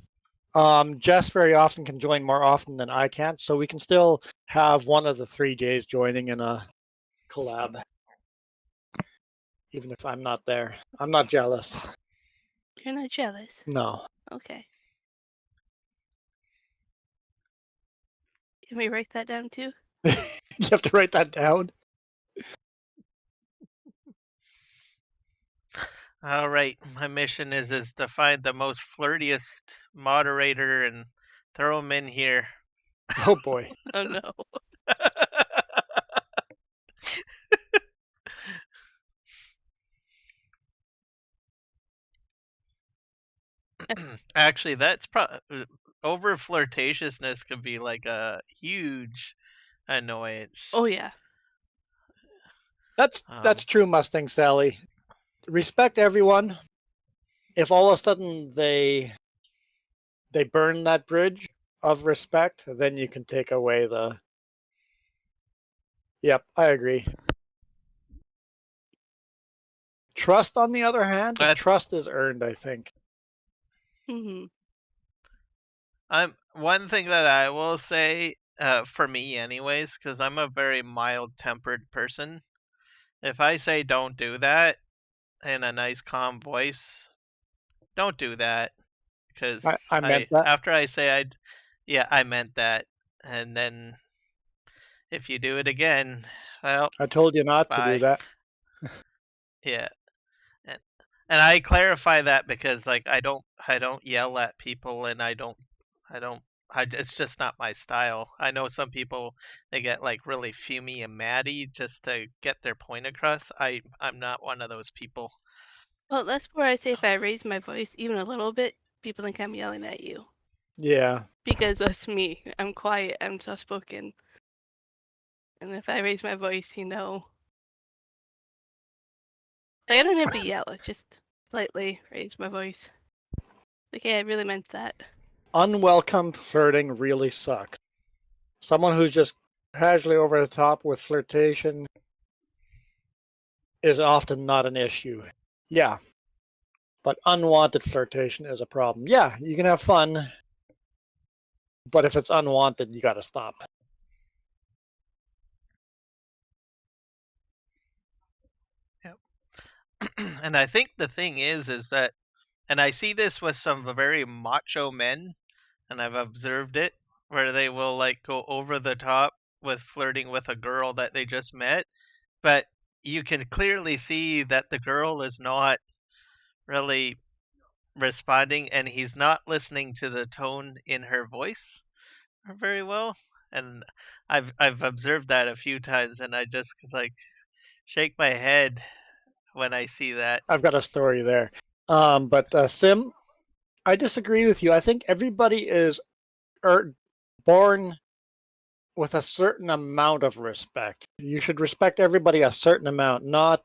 Jess very often can join more often than I can, so we can still have one of the 3Js joining in a collab, even if I'm not there. I'm not jealous. You're not jealous. No. Okay. Can we write that down too? You have to write that down. All right, my mission is to find the most flirtiest moderator and throw him in here. Oh boy. Oh no. Actually, that's over flirtatiousness could be like a huge annoyance. Oh yeah. That's true, Mustang Sally. Respect everyone. If all of a sudden they burn that bridge of respect, then you can take away the. Yep, I agree. Trust, on the other hand, trust is earned, I think. Hmm. One thing that I will say, for me anyways, because I'm a very mild-tempered person. If I say don't do that in a nice calm voice, don't do that. Because I meant that. after I say I meant that, and then if you do it again, well, I told you not to bye. do that. Yeah. And I clarify that because like I don't yell at people, and it's just not my style. I know some people, they get like really fumey and matty just to get their point across. I'm not one of those people. Well, that's where I say if I raise my voice even a little bit, people think I'm yelling at you. Yeah. Because that's me. I'm quiet. I'm soft spoken. And if I raise my voice, I don't have to yell. It's just slightly raise my voice. Okay, I really meant that. Unwelcome flirting really sucks. Someone who's just casually over the top with flirtation is often not an issue. Yeah. But unwanted flirtation is a problem. Yeah, you can have fun, but if it's unwanted, you gotta stop. Yep. And I think the thing is that, and I see this with some very macho men, and I've observed it, where they will like go over the top with flirting with a girl that they just met, but you can clearly see that the girl is not really responding, and he's not listening to the tone in her voice very well. And I've observed that a few times, and I just like shake my head when I see that. I've got a story there. But Sim, I disagree with you. I think everybody is born with a certain amount of respect. You should respect everybody a certain amount, not.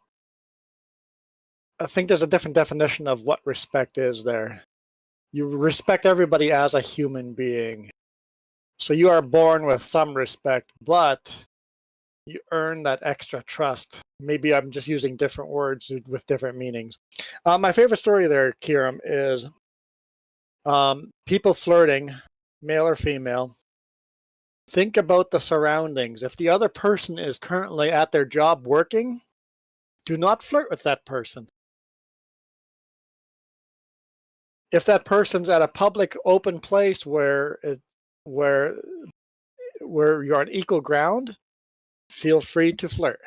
I think there's a different definition of what respect is there. You respect everybody as a human being. So you are born with some respect, but you earn that extra trust. Maybe I'm just using different words with different meanings. My favorite story there, Kiram, is people flirting, male or female. Think about the surroundings. If the other person is currently at their job working, do not flirt with that person. if that person's at a public open place where you're on equal ground, feel free to flirt.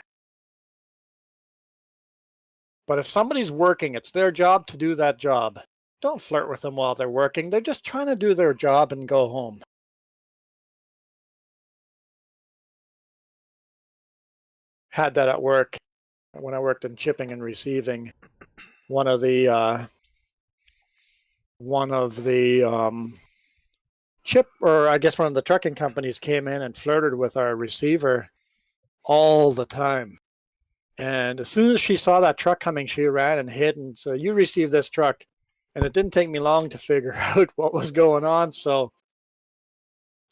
But if somebody's working, it's their job to do that job. Don't flirt with them while they're working. They're just trying to do their job and go home. Had that at work when I worked in shipping and receiving. One of the trucking companies came in and flirted with our receiver all the time. And as soon as she saw that truck coming, she ran and hid. And so, you received this truck. And it didn't take me long to figure out what was going on. So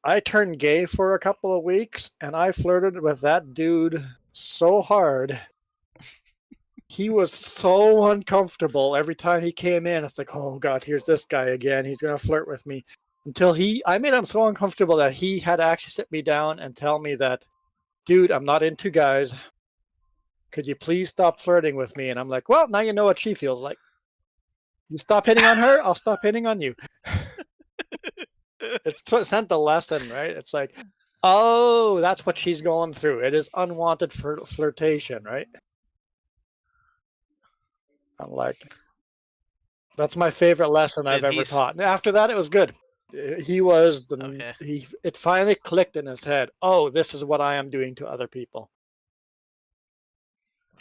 I turned gay for a couple of weeks, and I flirted with that dude so hard. He was so uncomfortable every time he came in. It's like, oh God, here's this guy again. He's going to flirt with me. Until I made him so uncomfortable that he had to actually sit me down and tell me that, dude, I'm not into guys. Could you please stop flirting with me? And I'm like, well, now you know what she feels like. You stop hitting on her, I'll stop hitting on you. It's sent the lesson, right? It's like, oh, that's what she's going through. It is unwanted flirtation, right? I'm like, that's my favorite lesson I've ever taught. And after that, it was good. He was it finally clicked in his head. Oh, this is what I am doing to other people.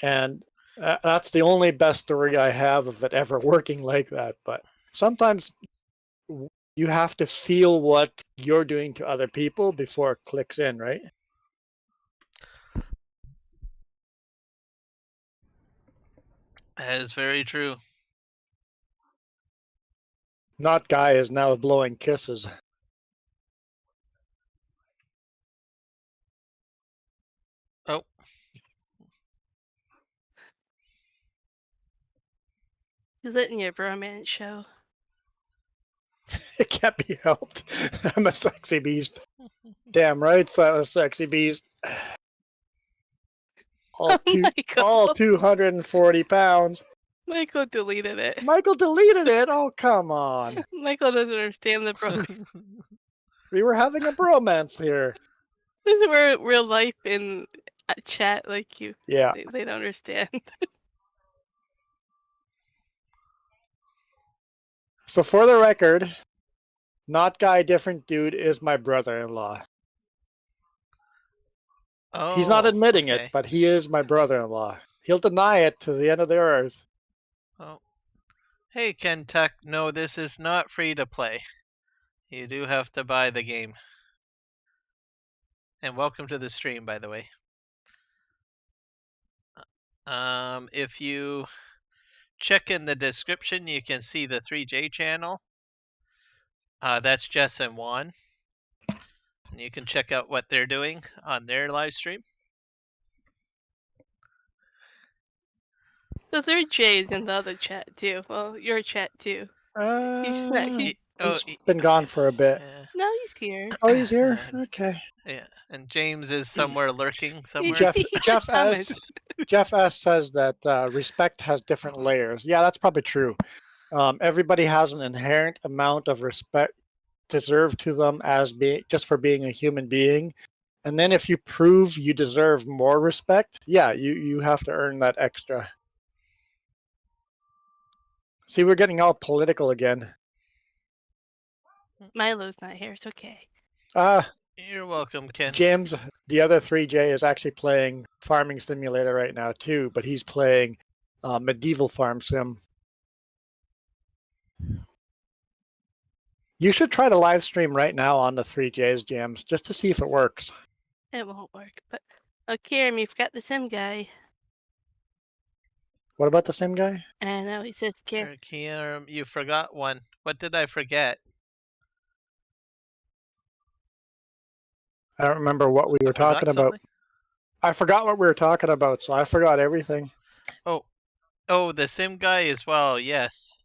And that's the only best story I have of it ever working like that. But sometimes you have to feel what you're doing to other people before it clicks in, right? That is very true. Not guy is now blowing kisses. Oh. Is it in your bromance show? It can't be helped. I'm a sexy beast. Damn right, so I'm a sexy beast. All 240 pounds. Michael deleted it. Michael deleted it? Oh, come on. Michael doesn't understand the bromance. We were having a bromance here. This is where real life in chat, like you. Yeah. They don't understand. So for the record, not guy, different dude is my brother-in-law. Oh, he's not admitting okay. it, but he is my brother-in-law. He'll deny it to the end of the earth. Oh. Hey, Kentuck, no, this is not free to play. You do have to buy the game. And welcome to the stream, by the way. If you check in the description, you can see the 3J channel. That's Jess and Juan. And you can check out what they're doing on their live stream. The third J is in the other chat too. Well, your chat too. He's just not. He's been gone for a bit. Yeah. No, he's here. Oh, he's here? Okay. Yeah, and James is somewhere lurking somewhere. Jeff S says that respect has different layers. Yeah, that's probably true. Everybody has an inherent amount of respect deserved to them as just for being a human being. And then if you prove you deserve more respect, yeah, you have to earn that extra. See, we're getting all political again. Milo's not here. It's okay. You're welcome, Ken. James, the other 3J, is actually playing Farming Simulator right now too, but he's playing Medieval Farm Sim. You should try to live stream right now on the 3J's, James, just to see if it works. It won't work. But Kieran, you forgot the sim guy. What about the sim guy? I know he says Kieran. Kieran, you forgot one. What did I forget? I don't remember what we were talking about. Something? I forgot what we were talking about, so I forgot everything. Oh, the sim guy as well. Yes.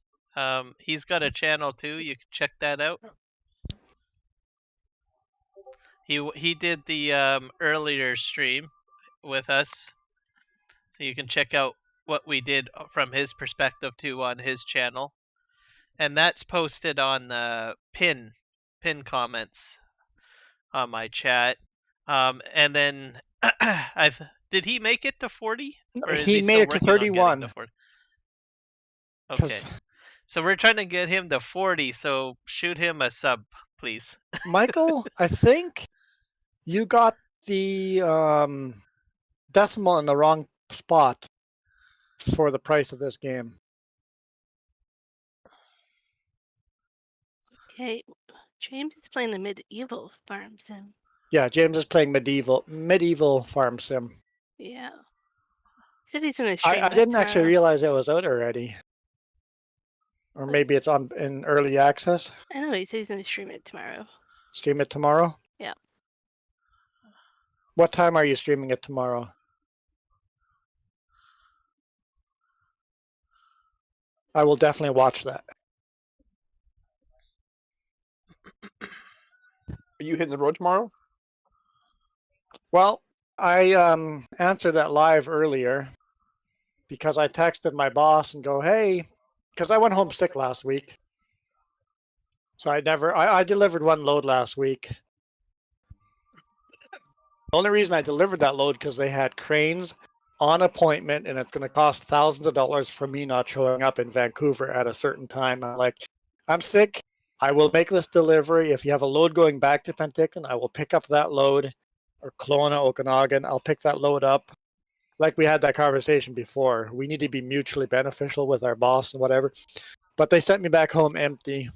He's got a channel too. You can check that out. He did the earlier stream with us, so you can check out what we did from his perspective too on his channel. and that's posted on the pin comments on my chat. And then did he make it to 40, or is He he made still it to working on getting 31. to 40? Okay, Because so we're trying to get him to 40. So shoot him a sub, please. Michael, I think you got the decimal in the wrong spot for the price of this game. Okay, James is playing the medieval farm sim. Yeah, James is playing medieval farm sim. Yeah. He said he's gonna stream I that didn't actually tomorrow. realize it was out already. Or maybe it's on in early access. I know he said he's gonna stream it tomorrow. Stream it tomorrow? Yeah. What time are you streaming it tomorrow? I will definitely watch that. Are you hitting the road tomorrow? Well, I answered that live earlier because I texted my boss and go, hey, because I went home sick last week. So I delivered one load last week. The only reason I delivered that load because they had cranes on appointment, and it's going to cost thousands of dollars for me not showing up in Vancouver at a certain time. I'm like, I'm sick. I will make this delivery. If you have a load going back to Penticton, I will pick up that load, or Kelowna, Okanagan. I'll pick that load up. Like we had that conversation before. We need to be mutually beneficial with our boss and whatever. But they sent me back home empty.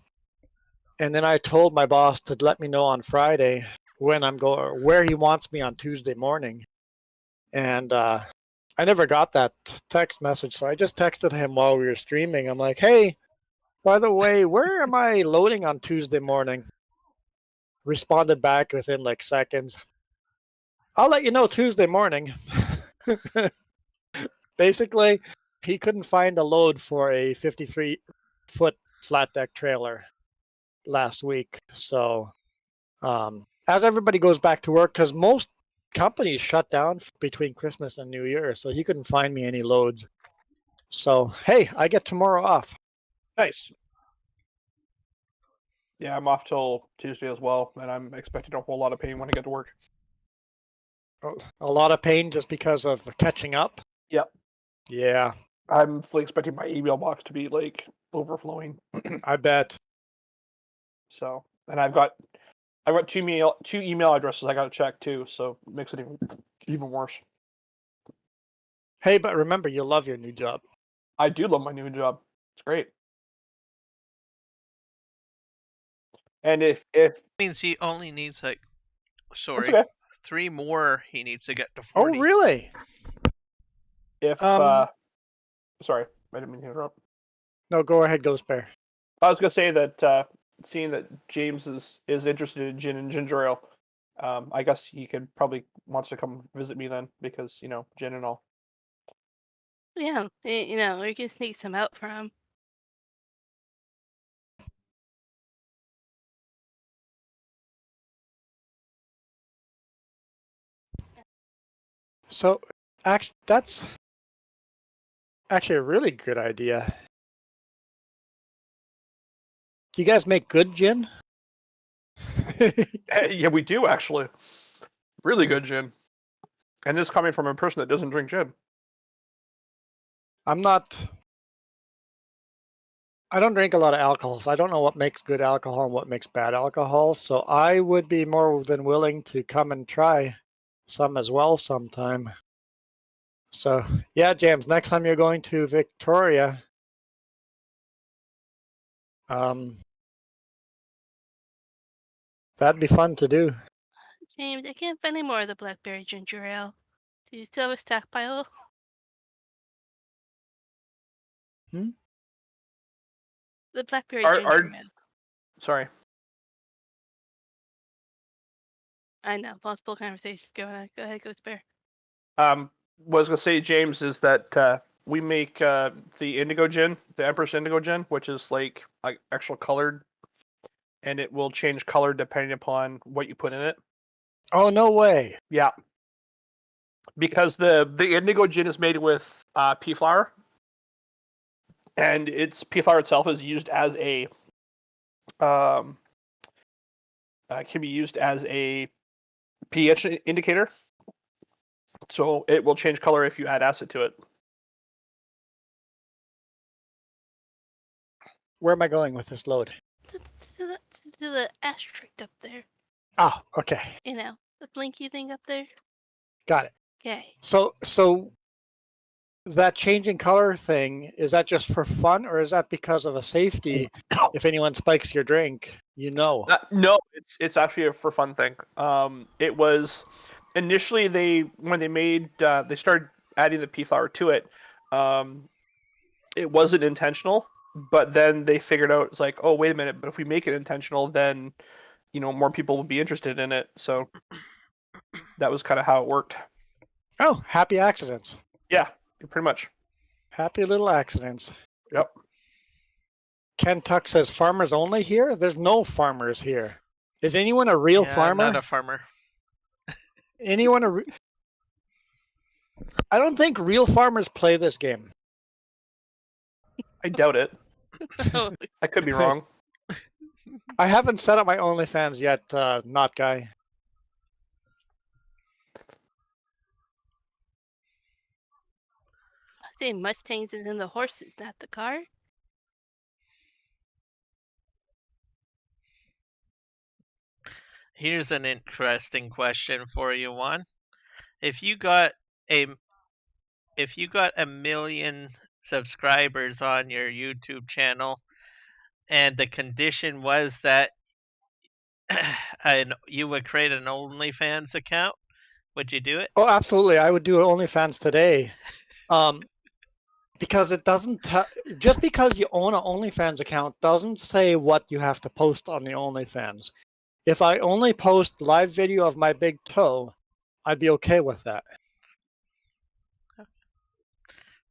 And then I told my boss to let me know on Friday when I'm going, where he wants me on Tuesday morning. And I never got that text message, so I just texted him while we were streaming. I'm like, hey, by the way, where am I loading on Tuesday morning? Responded back within like seconds. I'll let you know Tuesday morning. Basically, he couldn't find a load for a 53-foot flat deck trailer last week. So as everybody goes back to work, because most companies shut down between Christmas and New Year, so he couldn't find me any loads. So, hey, I get tomorrow off. Nice. Yeah, I'm off till Tuesday as well, and I'm expecting a whole lot of pain when I get to work. A lot of pain just because of catching up? Yep. Yeah. I'm fully expecting my email box to be like overflowing. I bet. So, and I've got two email addresses I got to check too, so it makes it even worse. Hey, but remember, you love your new job. I do love my new job. It's great. And if Means he only needs like, sorry, okay. 3 more. He needs to get to 40. Oh, really? If sorry, I didn't mean to interrupt. No, go ahead, Ghost Bear. I was gonna say that seeing that James is interested in gin and ginger ale, I guess he could probably wants to come visit me then because gin and all. Yeah, we can sneak some out for him. So, that's actually a really good idea. Do you guys make good gin? Yeah, we do actually. Really good gin. And this coming from a person that doesn't drink gin. I don't drink a lot of alcohol, so I don't know what makes good alcohol and what makes bad alcohol. So I would be more than willing to come and try some as well sometime. So yeah, James, next time you're going to Victoria, that'd be fun to do. James, I can't find any more of the blackberry ginger ale. Do you still have a stockpile? The blackberry ginger ale. Sorry. I know, multiple conversations going on. Go ahead, Ghost Bear. What I was gonna say, James, is that we make the indigo gin, the Empress indigo gin, which is like actual colored, and it will change color depending upon what you put in it. Oh, no way. Yeah. Because the indigo gin is made with pea flower, and its PFR itself is used as a can be used as a pH indicator. So it will change color if you add acid to it. Where am I going with this load? To the asterisk up there. Ah, okay. You know, the blinky thing up there. Got it. Okay. So that changing color thing, is that just for fun or is that because of a safety? If anyone spikes your drink, you know. No, it's actually a for fun thing. It was initially when they started adding the PFR to it. It wasn't intentional, but then they figured out it's like, oh wait a minute, but if we make it intentional, then more people will be interested in it. So that was kind of how it worked. Oh, happy accidents. Yeah, pretty much. Happy little accidents. Yep. Ken Tuck says farmers only here? There's no farmers here. Is anyone a real farmer? I'm not a farmer. Anyone I don't think real farmers play this game. I doubt it. Oh, I could be wrong. I haven't set up my OnlyFans yet, not guy. I say Mustangs is in the horses, not the car. Here's an interesting question for you, Juan. If you got a million subscribers on your YouTube channel, and the condition was that you would create an OnlyFans account, would you do it? Oh, absolutely. I would do OnlyFans today. Because it doesn't just because you own an OnlyFans account doesn't say what you have to post on the OnlyFans. If I only post live video of my big toe, I'd be okay with that.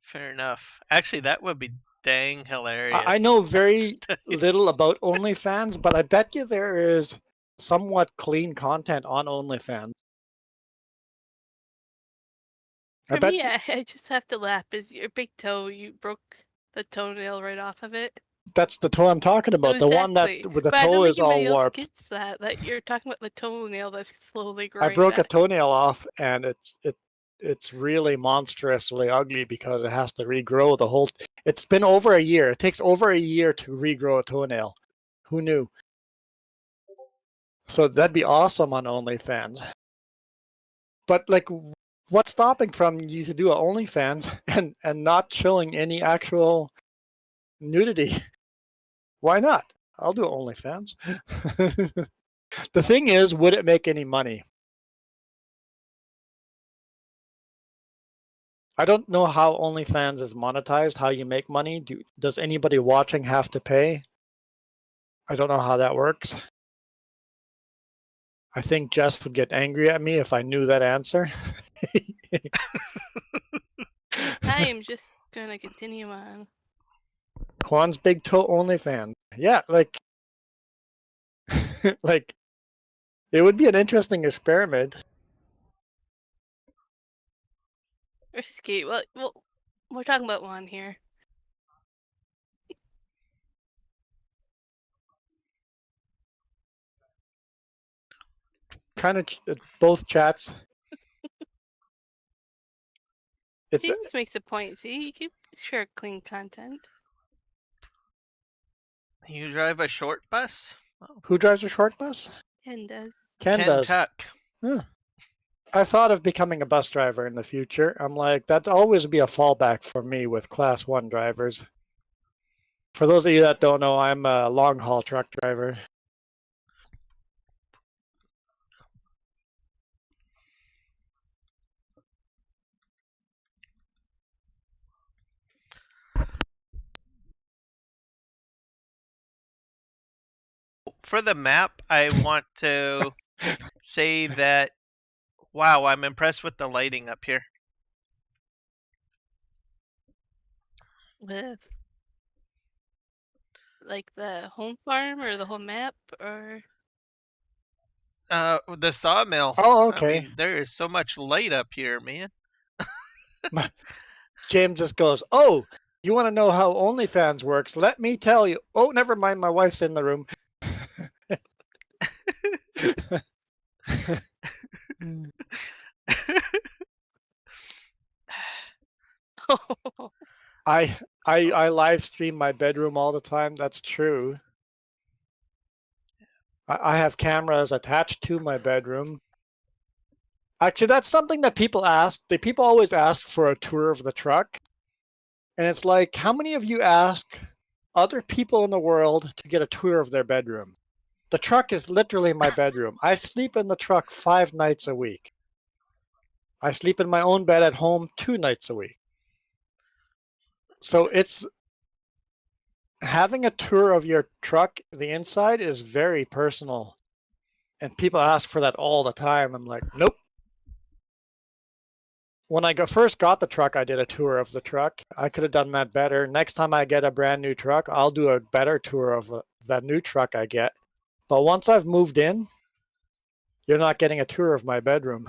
Fair enough. Actually, that would be dang hilarious. I know very little about OnlyFans, but I bet you there is somewhat clean content on OnlyFans. For me, I just have to laugh. Is your big toe? You broke the toenail right off of it. That's the toe I'm talking about. Exactly. The one that with the but toe I is don't think all anybody else warped. gets that you're talking about the toenail that's slowly growing. I broke a back. toenail off, and it's really monstrously ugly because it has to regrow the whole. It's been over a year. It takes over a year to regrow a toenail. Who knew? So that'd be awesome on OnlyFans. But like, what's stopping from you to do an OnlyFans and not showing any actual nudity? Why not? I'll do OnlyFans. The thing is, would it make any money? I don't know how OnlyFans is monetized, how you make money. Does anybody watching have to pay? I don't know how that works. I think Jess would get angry at me if I knew that answer. I am just gonna continue on. Juan's big toe OnlyFans. Yeah, like, like, it would be an interesting experiment. Risky. Well, we're talking about one here. Kind of both chats. James makes a point. See, you can share clean content. You drive a short bus? Oh. Who drives a short bus? Ken does. Ken does. Tuck. Huh. I thought of becoming a bus driver in the future. I'm like, that'd always be a fallback for me with Class 1 drivers. For those of you that don't know, I'm a long-haul truck driver. For the map, I want to say that, wow, I'm impressed with the lighting up here. With like the home farm or the whole map or The sawmill. Oh, okay. I mean, there is so much light up here, man. James just goes, oh, You want to know how OnlyFans works? Let me tell you. Oh, never mind. My wife's in the room. I live stream my bedroom all the time. That's true. I have cameras attached to my bedroom. Actually, that's something that people ask. People always ask for a tour of the truck. And it's like, how many of you ask other people in the world to get a tour of their bedroom? The truck is literally my bedroom. I sleep in the truck 5 nights a week. I sleep in my own bed at home 2 nights a week. So it's having a tour of your truck, the inside is very personal. And people ask for that all the time. I'm like, nope. When I first got the truck, I did a tour of the truck. I could have done that better. Next time I get a brand new truck, I'll do a better tour of that new truck I get. But once I've moved in, you're not getting a tour of my bedroom.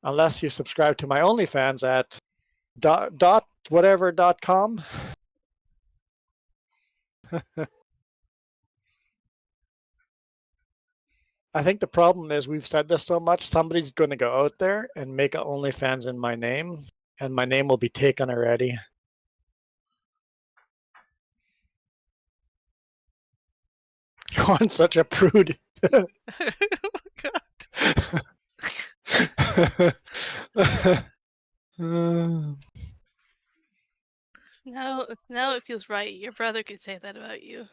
Unless you subscribe to my OnlyFans at .whatever.com. I think the problem is we've said this so much, somebody's going to go out there and make an OnlyFans in my name, and my name will be taken already. Juan's such a prude. Oh, God. Now it feels right. Your brother could say that about you.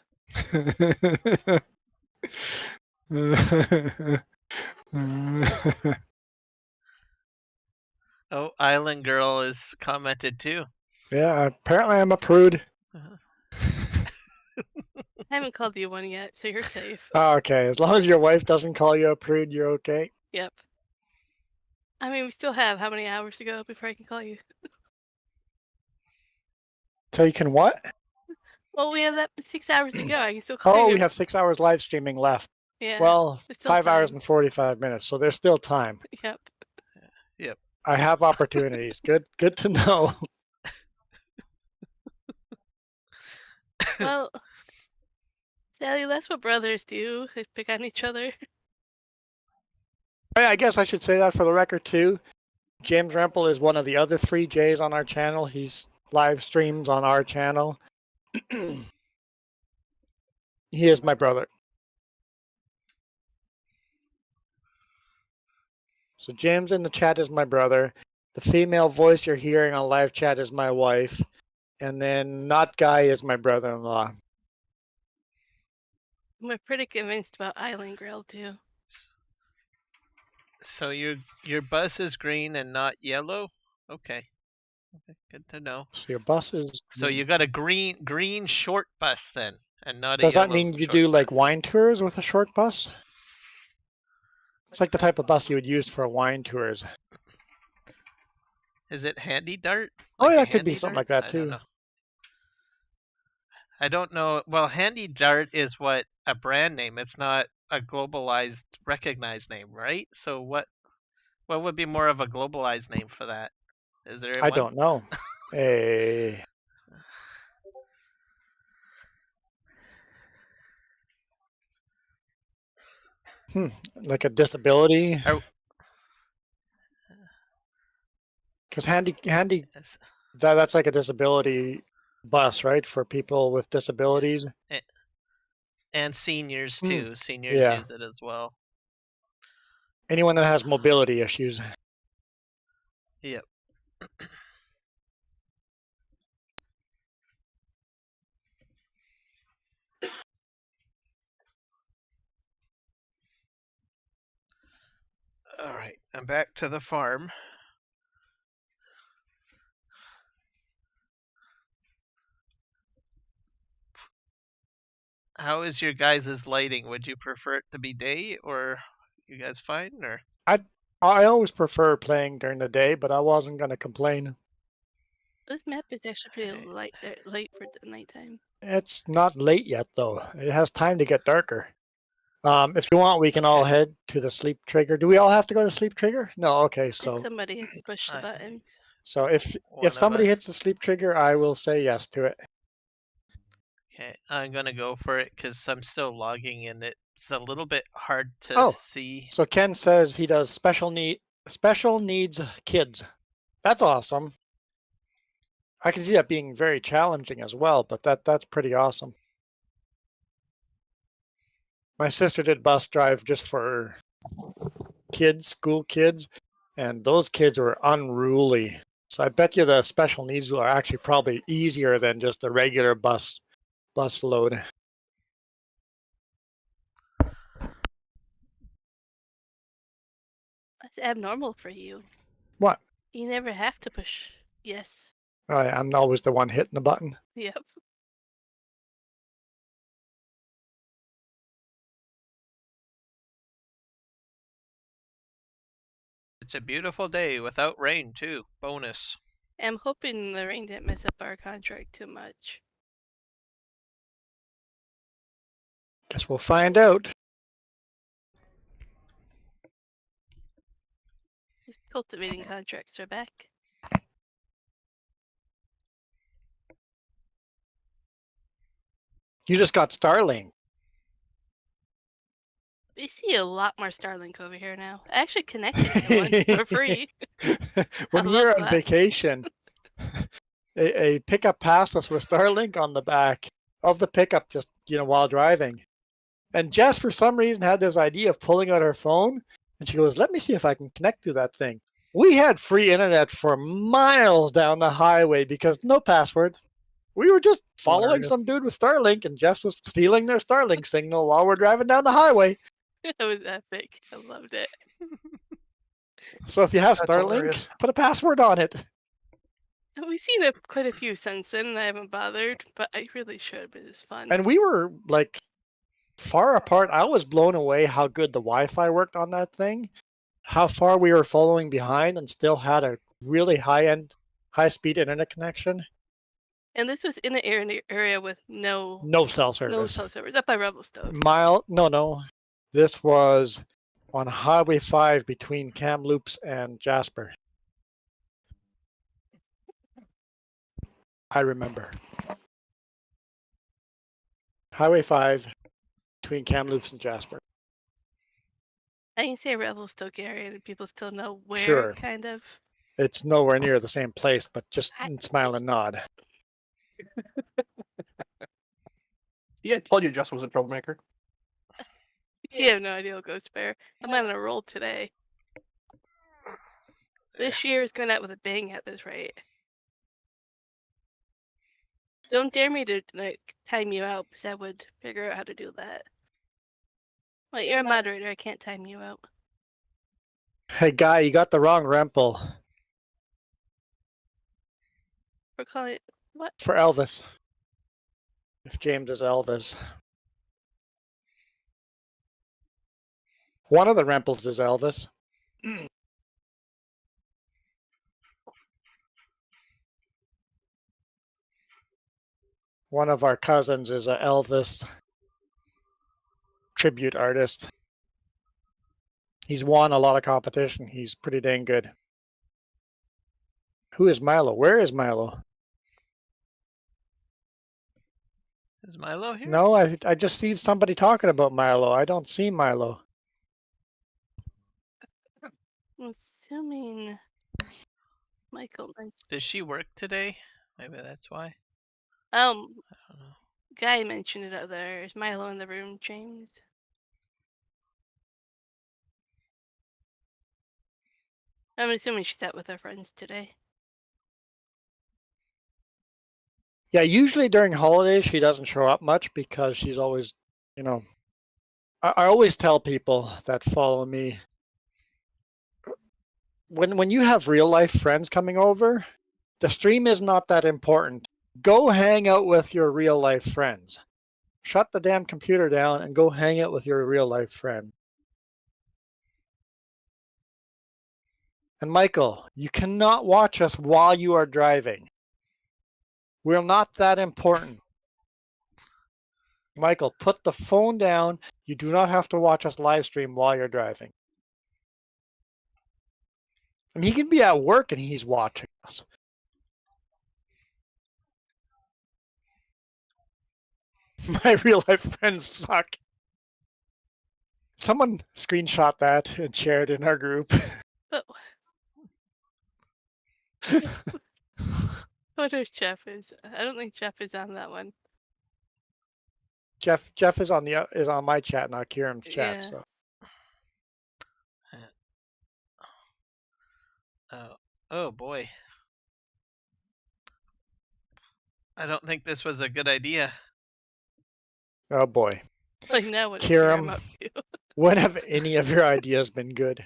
Oh, Island Girl is commented too. Yeah, apparently I'm a prude. I haven't called you one yet, so you're safe. Oh, okay, as long as your wife doesn't call you a prude, you're okay. Yep. I mean, we still have how many hours to go before I can call you? So you can what? Well, we have that 6 hours to go. I can still call Oh, you. we have 6 hours live streaming left. Yeah. Well, there's still 5 hours time. and 45 minutes, so there's still time. Yep. Yep. I have opportunities. Good to know. Well, Sally, that's what brothers do. They pick on each other. I guess I should say that for the record too. James Rempel is one of the other 3 J's on our channel. He's live streams on our channel. He is my brother. So James in the chat is my brother. The female voice you're hearing on live chat is my wife. And then Not Guy is my brother-in-law. We're pretty convinced about Island Grill too. So your bus is green and not yellow? Okay. Okay, good to know. So your bus is... So you got a green short bus then, and not a Does yellow that mean you short do like bus. wine tours with a short bus? It's like the type of bus you would use for wine tours. Is it Handy Dart? Oh, Like yeah, a it could be Handy something Dart? like that I too. don't know. I don't know. Well, Handy Dart is what a brand name. It's not a globalized, recognized name, right? So what would be more of a globalized name for that? Is there I one? don't know. Hey. Like a disability? Because handy Yes. that's like a disability bus, right? For people with disabilities. And seniors too. Seniors yeah. use it as well. Anyone that has mobility issues. Yep. All right, I'm back to the farm. How is your guys' lighting? Would you prefer it to be day, or you guys fine, or? I always prefer playing during the day, but I wasn't going to complain. This map is actually pretty Okay. late for the nighttime. It's not late yet, though. It has time to get darker. If you want, we can all head to the sleep trigger. Do we all have to go to sleep trigger? No, okay, Just so... somebody has to push the button. So if One of somebody us. hits the sleep trigger, I will say yes to it. Okay, I'm gonna go for it because I'm still logging in. It's a little bit hard to Oh. see. So Ken says he does special needs kids. That's awesome. I can see that being very challenging as well, but that's pretty awesome. My sister did bus drive just for kids, school kids, and those kids were unruly. So I bet you the special needs are actually probably easier than just a regular bus load. That's abnormal for you. What? You never have to push yes. I'm always the one hitting the button. Yep. It's a beautiful day without rain too. Bonus. I'm hoping the rain didn't mess up our contract too much. Guess we'll find out. These cultivating contracts are back. You just got Starlink. We see a lot more Starlink over here now. I actually connected to one for free. When I we were love on that. vacation, a pickup passed us with Starlink on the back of the pickup, just while driving. And Jess, for some reason, had this idea of pulling out her phone, and she goes, "Let me see if I can connect to that thing." We had free internet for miles down the highway because no password. We were just following Hilarious. some dude with Starlink, and Jess was stealing their Starlink signal while we're driving down the highway. That was epic. I loved it. So if you have That's Starlink, hilarious. put a password on it. We've seen quite a few since then, and I haven't bothered, but I really should. But it's fun. And we were like far apart. I was blown away how good the Wi-Fi worked on that thing, how far we were following behind and still had a really high-speed internet connection. And this was in an area with no cell service. cell servers up by Revelstoke. No. This was on Highway 5 between Kamloops and Jasper. I remember. Highway 5 between Kamloops and Jasper. I can say Revelstoke area, and people still know where, Sure. kind of. It's nowhere near the same place, but just I- smile and nod. Yeah, I told you Jess was a troublemaker. You have no idea what goes bear. I'm on a roll today. This year is going out with a bang at this rate. Don't dare me to time you out, because I would figure out how to do that. Well, you're a moderator. I can't time you out. Hey, guy, you got the wrong Rempel We're calling it what? for Elvis. If James is Elvis. One of the Rempels is Elvis. One of our cousins is a Elvis tribute artist. He's won a lot of competition. He's pretty dang good. Who is Milo? Where is Milo? Is Milo here? No, I just see somebody talking about Milo. I don't see Milo. I'm assuming Michael. Does she work today? Maybe that's why. Um, I don't know. Guy mentioned it out there. Is Milo in the room, James? I'm assuming she's out with her friends today. Yeah, usually during holidays she doesn't show up much because she's always, I always tell people that follow me, when you have real life friends coming over, the stream is not that important. Go hang out with your real life friends. Shut the damn computer down and go hang out with your real life friend. And Michael, you cannot watch us while you are driving. We're not that important. Michael, put the phone down. You do not have to watch us live stream while you're driving. I mean, he can be at work and he's watching us. My real life friends suck. Someone screenshot that and shared in our group. But what if Jeff is? I don't think Jeff is on that one. Jeff is on my chat, not Kieran's chat. Yeah. So Oh boy. I don't think this was a good idea. oh boy, Like now, what is Kieran, Kieran up to? when have any of your ideas been good?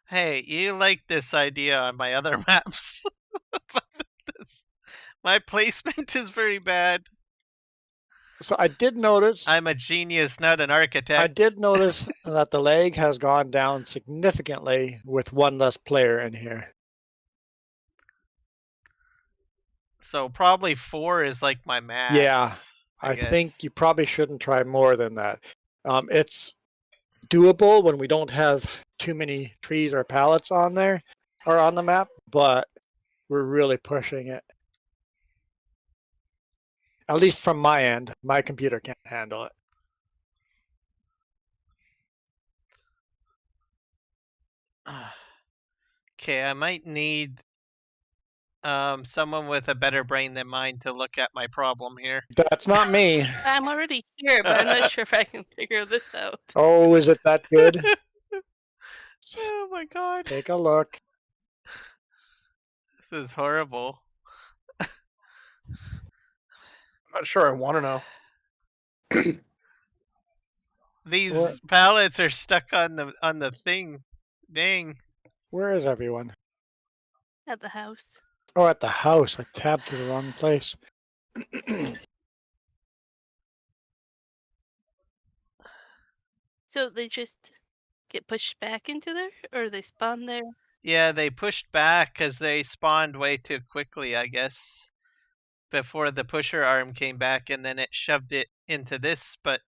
Hey, you like this idea on my other maps. But my placement is very bad. So I did notice. I'm a genius, not an architect. I did notice that the lag has gone down significantly with one less player in here. So probably 4 is like my max. Yeah, I think you probably shouldn't try more than that. It's doable when we don't have too many trees or pallets on there or on the map, but we're really pushing it. At least from my end, my computer can't handle it. Okay, I might need someone with a better brain than mine to look at my problem here. That's not me. I'm already here, but I'm not sure if I can figure this out. Oh, is it that good? Oh my god. Take a look. This is horrible. I'm not sure I want to know. These What? pallets are stuck on the thing. Dang. Where is everyone? At the house. Oh, at the house. I tabbed to the wrong place. So they just get pushed back into there, or they spawn there? Yeah, they pushed back because they spawned way too quickly, I guess. Before the pusher arm came back, and then it shoved it into this, but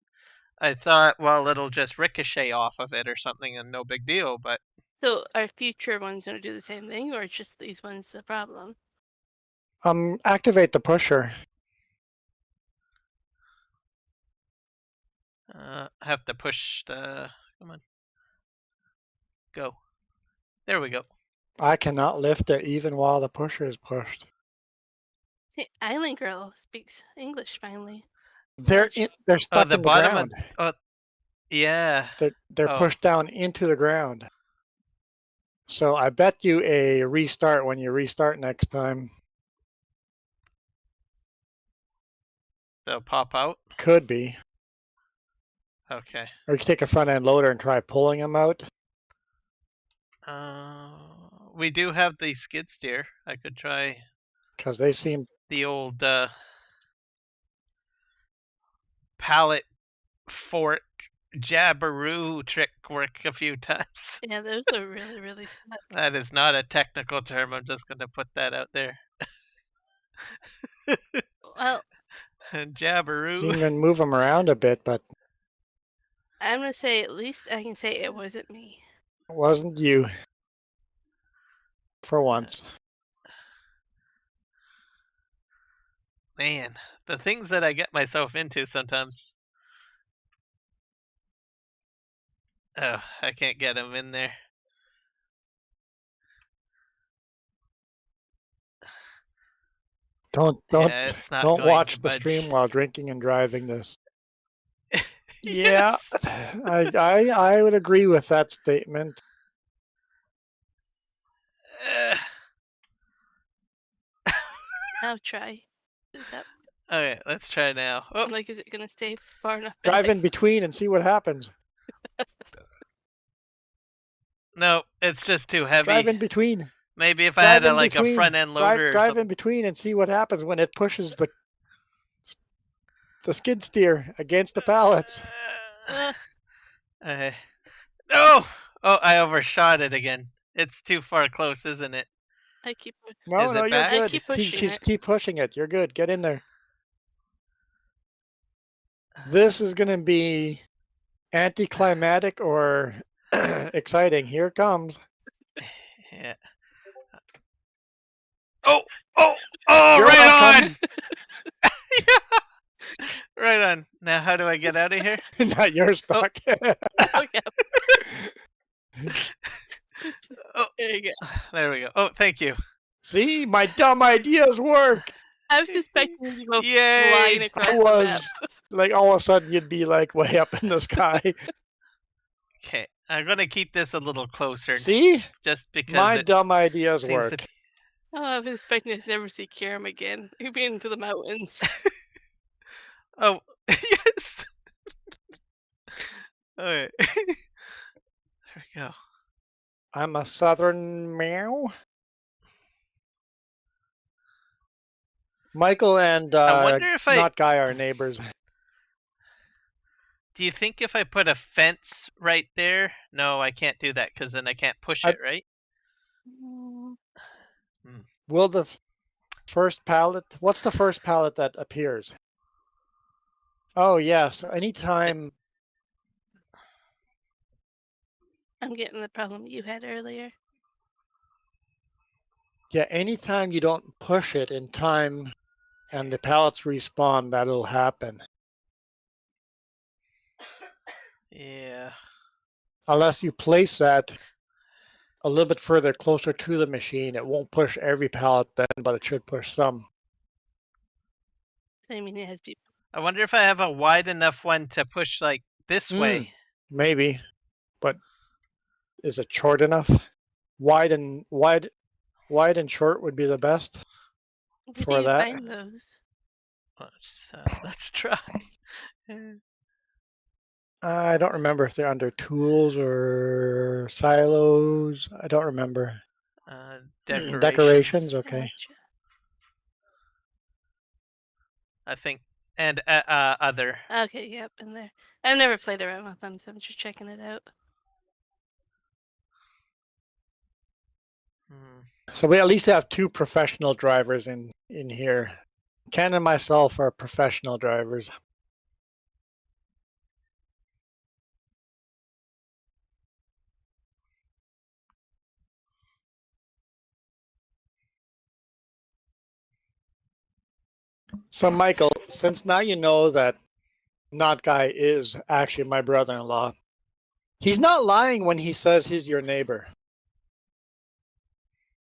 I thought, well, it'll just ricochet off of it or something and no big deal, but So are future ones going to do the same thing, or just these ones the problem? Activate the pusher. have to push the. Come on. Go. There we go. I cannot lift it even while the pusher is pushed. See, Island Girl speaks English finally. They're stuck the in the bottom ground. Yeah. They're Oh. pushed down into the ground. So I bet you a restart when you restart next time. They'll pop out. Could be. Okay. Or you can take a front end loader and try pulling them out. We do have the skid steer. I could try Because they seem. the old pallet fork jabberoo trick work a few times. Yeah, those are really, really stuck. That is not a technical term. I'm just going to put that out there. Well, Jabberoo. You can move them around a bit, but I'm going to say at least I can say it wasn't me. it wasn't you. For once. Man, the things that I get myself into sometimes. Oh, I can't get him in there. Don't Yeah, it's not don't going watch to the budge. stream while drinking and driving this. Yes. Yeah, I would agree with that statement. Now try. Is that Okay, let's try now. Oh, like, is it going to stay far enough Drive back? in between and see what happens. no, it's just too heavy. Drive in between. Maybe if I Drive had a, in like between. a front end loader or Drive something. in between and see what happens when it pushes the skid steer against the pallets. No! Oh, I overshot it again. It's too far close, isn't it? I keep. No, Is no, it you're back? good. I keep pushing She's it. keep pushing it. You're good. Get in there. This is going to be anticlimactic or Exciting. Here it comes. Yeah. Oh, You're right on. welcome. Yeah. Right on. Now, how do I get out of here? Not your stuck. Oh, yeah. Oh, There you go. there we go. Oh, thank you. See, my dumb ideas work. I was suspecting you go Yay! flying across I the map. was like, all of a sudden, you'd be like way up in the sky. Okay, I'm gonna keep this a little closer, See, just because my it dumb ideas seems work. to be. Oh, I was expecting to never see Kiram again. He'd be into the mountains. Oh, yes. Alright. There we go. I'm a southern meow. Michael and I wonder if not Guy are neighbors. Do you think if I put a fence right there? No, I can't do that because then I can't push I- it, right? Mm, Will the first pallet? What's the first pallet that appears? Oh yeah. So anytime. I'm getting the problem you had earlier. Yeah, anytime you don't push it in time and the pallets respawn, that'll happen. Yeah. Unless you place that a little bit further closer to the machine, it won't push every pallet then, but it should push some. I mean, it has people. I wonder if I have a wide enough one to push like this way. Maybe, but is it short enough? Wide and short would be the best Where for do you that. find those? Let's try. I don't remember if they're under tools or silos. I don't remember. Decorations. Decorations, okay. Gotcha. I think, and other. Okay, yep, in there. I've never played around with them, so I'm just checking it out. So we at least have two professional drivers in here. Ken and myself are professional drivers. So Michael, since now you know that Not Guy is actually my brother-in-law, he's not lying when he says he's your neighbor.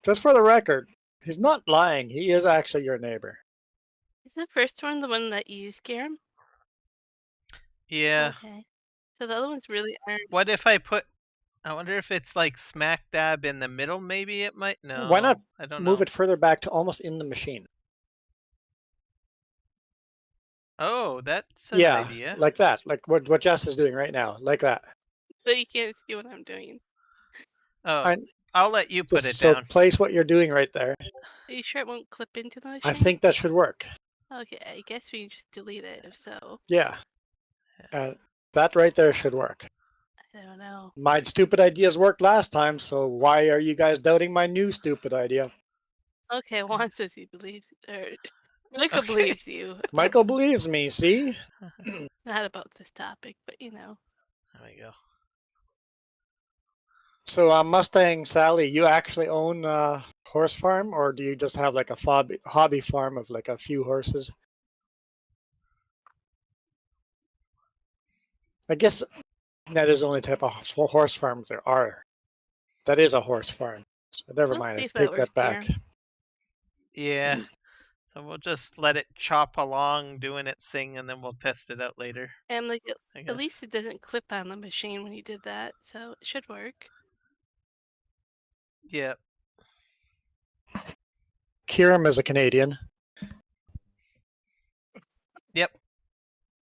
Just for the record, he's not lying. He is actually your neighbor. Is the first one the one that you use, Kiram? Yeah. Okay. So the other ones really aren't. What if I put? I wonder if it's like smack dab in the middle. Maybe it might. No. Why not I don't move know. it further back to almost in the machine? Oh, that's an Yeah, idea. like that. Like what Jess is doing right now. Like that. So you can't see what I'm doing. Oh, I'll let you put it So down. place what you're doing right there. Are you sure it won't clip into the machine? I think that should work. Okay, I guess we can just delete it if so. Yeah. That right there should work. I don't know. My stupid ideas worked last time, so why are you guys doubting my new stupid idea? Okay, Juan says he believes, or Michael Okay. believes you. Michael believes me, see? Not about this topic, but you know. There we go. So Mustang Sally, you actually own a horse farm, or do you just have like a hobby farm of like a few horses? I guess that is the only type of horse farms there are. That is a horse farm. So never We'll mind. see I if that take works, that back. Karen. Yeah. So we'll just let it chop along, doing its thing, and then we'll test it out later. And like, I guess. at least it doesn't clip on the machine when you did that, so it should work. Yeah. Kiram is a Canadian. Yep.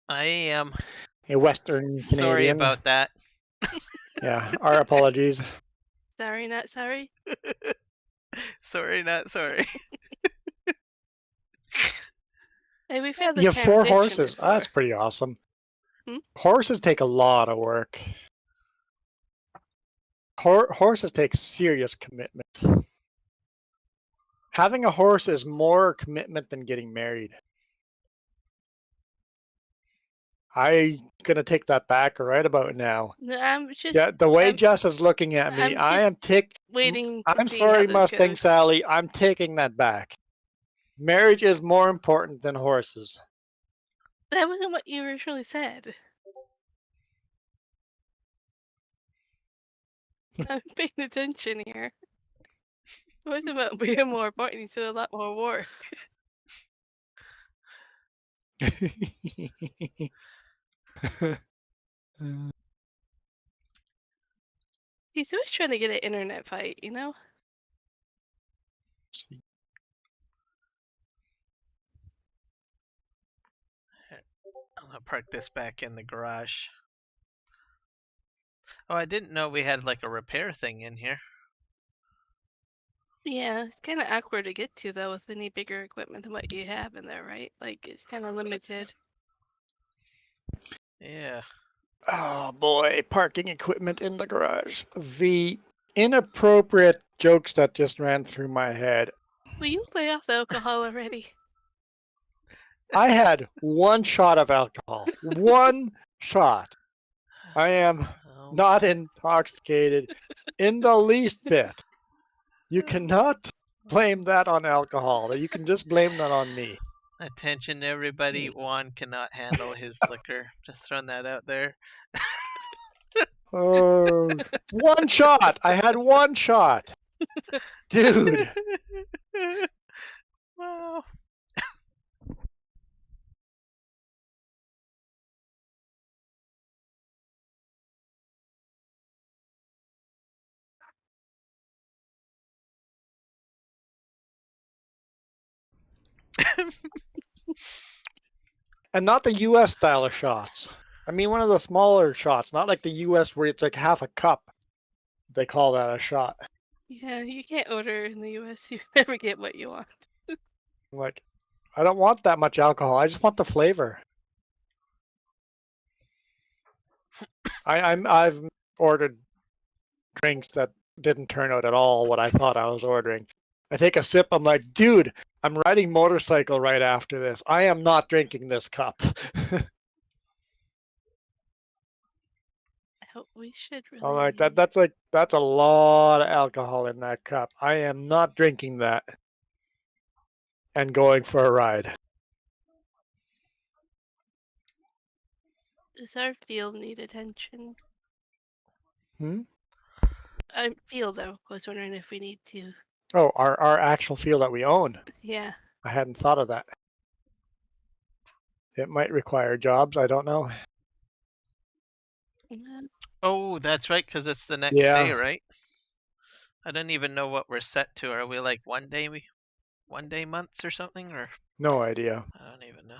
I am. A Western Canadian. Sorry about that. Yeah, our apologies. Sorry, not sorry. Sorry, not sorry. Hey, we've had the You have 4 conversation horses. before. That's pretty awesome. Hmm? Horses take a lot of work. Horses take serious commitment. Having a horse is more commitment than getting married. I'm gonna take that back right about now. No, I'm just Yeah, the way I'm- Jess is looking at me, I'm I am just waiting to I'm see how sorry, this Mustang goes. Sally. I'm taking that back. Marriage is more important than horses. That wasn't what you originally said. I'm paying attention here. It wasn't about being more important. You said a lot more work. He's always trying to get an internet fight, you know? I'm gonna park this back in the garage. Oh, I didn't know we had like a repair thing in here. Yeah, it's kind of awkward to get to though with any bigger equipment than what you have in there, right? Like it's kind of limited. Yeah. Oh boy, parking equipment in the garage. The inappropriate jokes that just ran through my head. Will you lay off the alcohol already? I had one shot of alcohol. One shot. I am Oh. not intoxicated in the least bit. You cannot blame that on alcohol. You can just blame that on me. Attention, everybody. Juan cannot handle his liquor. Just throwing that out there. Oh, one shot. I had one shot. Dude. Wow. And not the US style of shots. I mean, one of the smaller shots, not like the US where it's like half a cup. They call that a shot. Yeah, you can't order in the US. You never get what you want. Like, I don't want that much alcohol. I just want the flavor. I've ordered drinks that didn't turn out at all what I thought I was ordering. I take a sip, I'm like, dude, I'm riding motorcycle right after this. I am not drinking this cup. We should really. I'm like, that's a lot of alcohol in that cup. I am not drinking that and going for a ride. Does our field need attention? Hmm? Field though. I was wondering if we need to. Oh, our actual field that we own. Yeah. I hadn't thought of that. It might require jobs. I don't know. Oh, that's right, because it's the next Yeah. day, right? I don't even know what we're set to. Are we like 1 day months or something? Or No idea. I don't even know.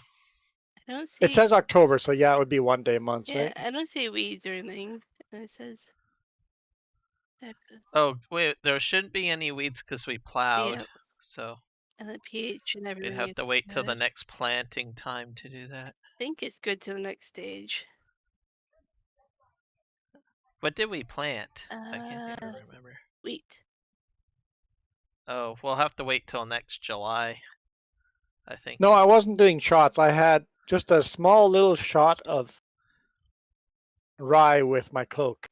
I don't see. It says October, so yeah, it would be 1 day months, Yeah, right? I don't see weeds or anything. And it says. Oh, wait, there shouldn't be any weeds because we plowed. Yeah. So And the pH and everything. we'd have to is wait till the good. next planting time to do that. I think it's good to the next stage. What did we plant? I can't even remember. Wheat. Oh, we'll have to wait till next July, I think. No, I wasn't doing shots. I had just a small little shot of rye with my Coke.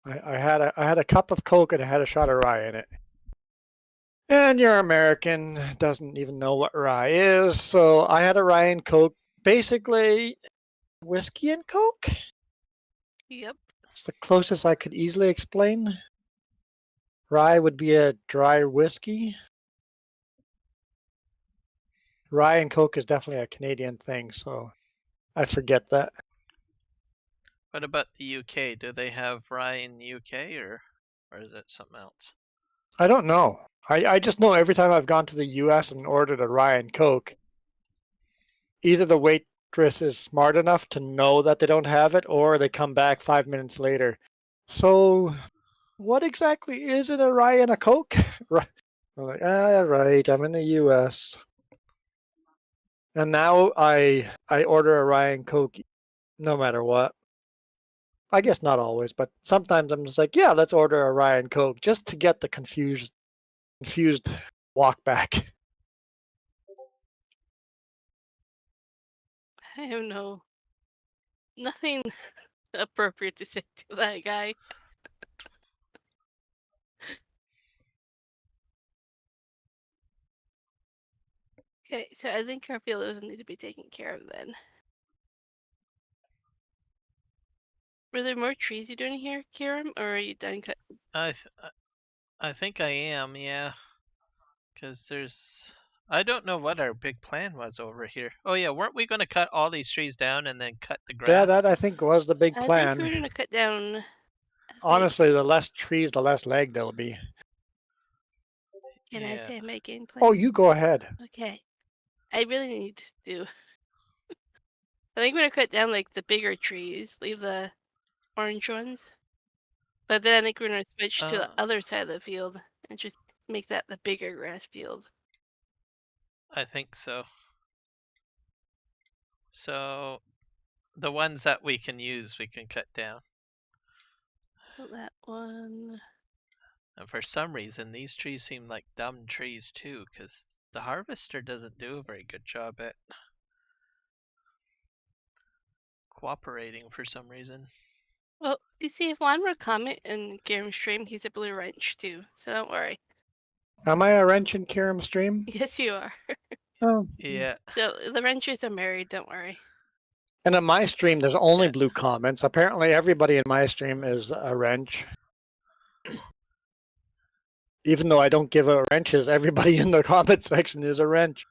I had a cup of Coke and I had a shot of rye in it. And your American doesn't even know what rye is, so I had a rye and Coke. Basically, whiskey and Coke? Yep. It's the closest I could easily explain. Rye would be a dry whiskey. Rye and Coke is definitely a Canadian thing, so I forget that. What about the UK? Do they have rye in the UK or is it something else? I don't know. I just know every time I've gone to the US and ordered a rye and Coke, either the waitress is smart enough to know that they don't have it, or they come back 5 minutes later. So, what exactly is in a rye and a Coke? I'm like, right, I'm in the US. And now I order a rye and Coke no matter what. I guess not always, but sometimes I'm just like, yeah, let's order a rye and Coke just to get the confused walk back. I have nothing appropriate to say to that guy. Okay, so I think our field doesn't need to be taken care of then. Were there more trees you doing here, Kiram, or are you done cut? I think I am, yeah. Because I don't know what our big plan was over here. Oh yeah, weren't we going to cut all these trees down and then cut the grass? Yeah, that I think was the big I think plan. we're gonna cut down. Honestly, the less trees, the less leg there'll be. Can I Yeah. say my game plan? Oh, you go ahead. Okay. I really need to. I think we're gonna cut down like the bigger trees, leave the orange ones. But then I think we're gonna switch to the other side of the field and just make that the bigger grass field. I think so. So the ones that we can use, we can cut down. So that one. And for some reason, these trees seem like dumb trees too, because the harvester doesn't do a very good job at cooperating for some reason. Well, you see, if Juan were to comment in Garam's stream, he's a blue wrench too, so don't worry. Am I a wrench in Kiram's stream? Yes, you are. Oh. Yeah. So the wrenches are married, don't worry. And in my stream, there's only Yeah. blue comments. Apparently, everybody in my stream is a wrench. Even though I don't give out wrenches, everybody in the comment section is a wrench.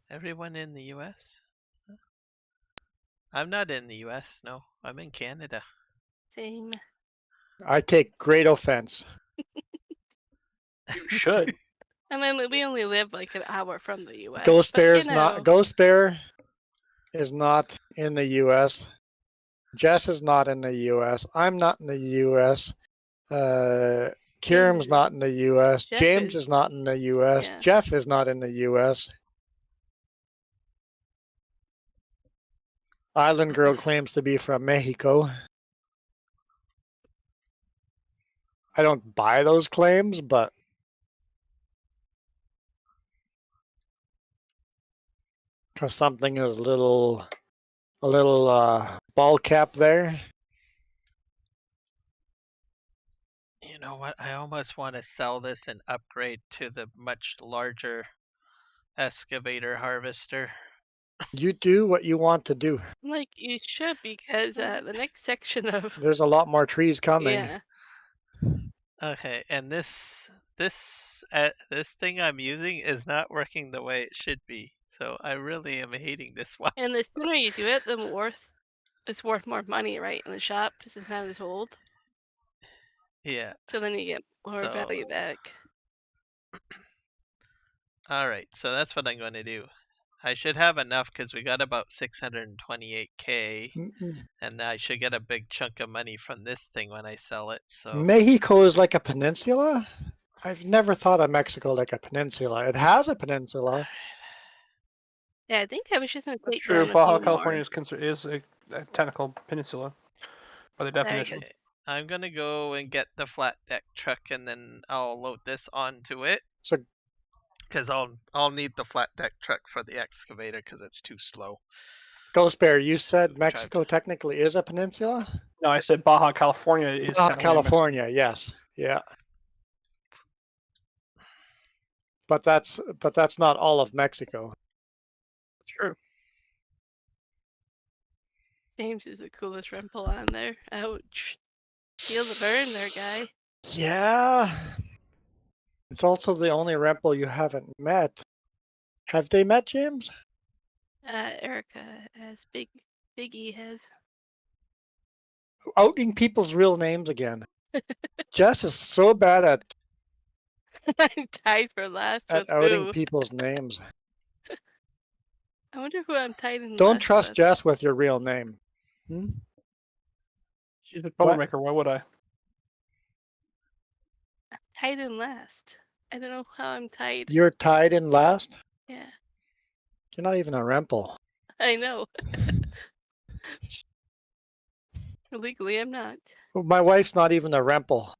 Everyone in the US? I'm not in the US, no. I'm in Canada. Same. I take great offense. You should. I mean, we only live like an hour from the U.S. Ghost but, you Bear's know, not. Ghost Bear is not in the U.S. Jess is not in the U.S. I'm not in the U.S. Kiram's not in the U.S. Jeff James is- is not in the U.S. yeah. Jeff is not in the U.S. Island Girl claims to be from Mexico. I don't buy those claims, but because something is a little ball cap there. You know what? I almost want to sell this and upgrade to the much larger excavator harvester. You do what you want to do. like you should because the next section of There's a lot more trees coming. yeah. Okay, and this thing I'm using is not working the way it should be. So I really am hating this one. And the sooner you do it, it's worth more money, right, in the shop because it's not as old. Yeah. So then you get more So- value back. All right, so that's what I'm going to do. I should have enough because we got about 628k, and I should get a big chunk of money from this thing when I sell it. So Mexico is like a peninsula? I've never thought of Mexico like a peninsula. It has a peninsula. Yeah, I think I was just gonna take True, down a Baja few California more. is a technical peninsula by the There you definition. go. okay, I'm gonna go and get the flat deck truck, and then I'll load this onto it. So Because I'll need the flat deck truck for the excavator because it's too slow. Ghost Bear, you said Mexico technically is a peninsula? No, I said Baja California is Baja technically Mexico. California, yes. Yeah. But that's not all of Mexico. True. James is the coolest rumple on there. Ouch. Feel the burn there, guy. Yeah. It's also the only Rempel you haven't met. Have they met, James? Erica as Biggie has. Outing people's real names again. Jess is so bad at I'm tied for last with outing who? people's names. I wonder who I'm tied in Don't last trust with. Jess with your real name. Hmm? She's a troublemaker. Why would I? Tied in last. I don't know how I'm tied. You're tied in last? Yeah, You're not even a Rempel. I know. Legally, I'm not. My wife's not even a Rempel.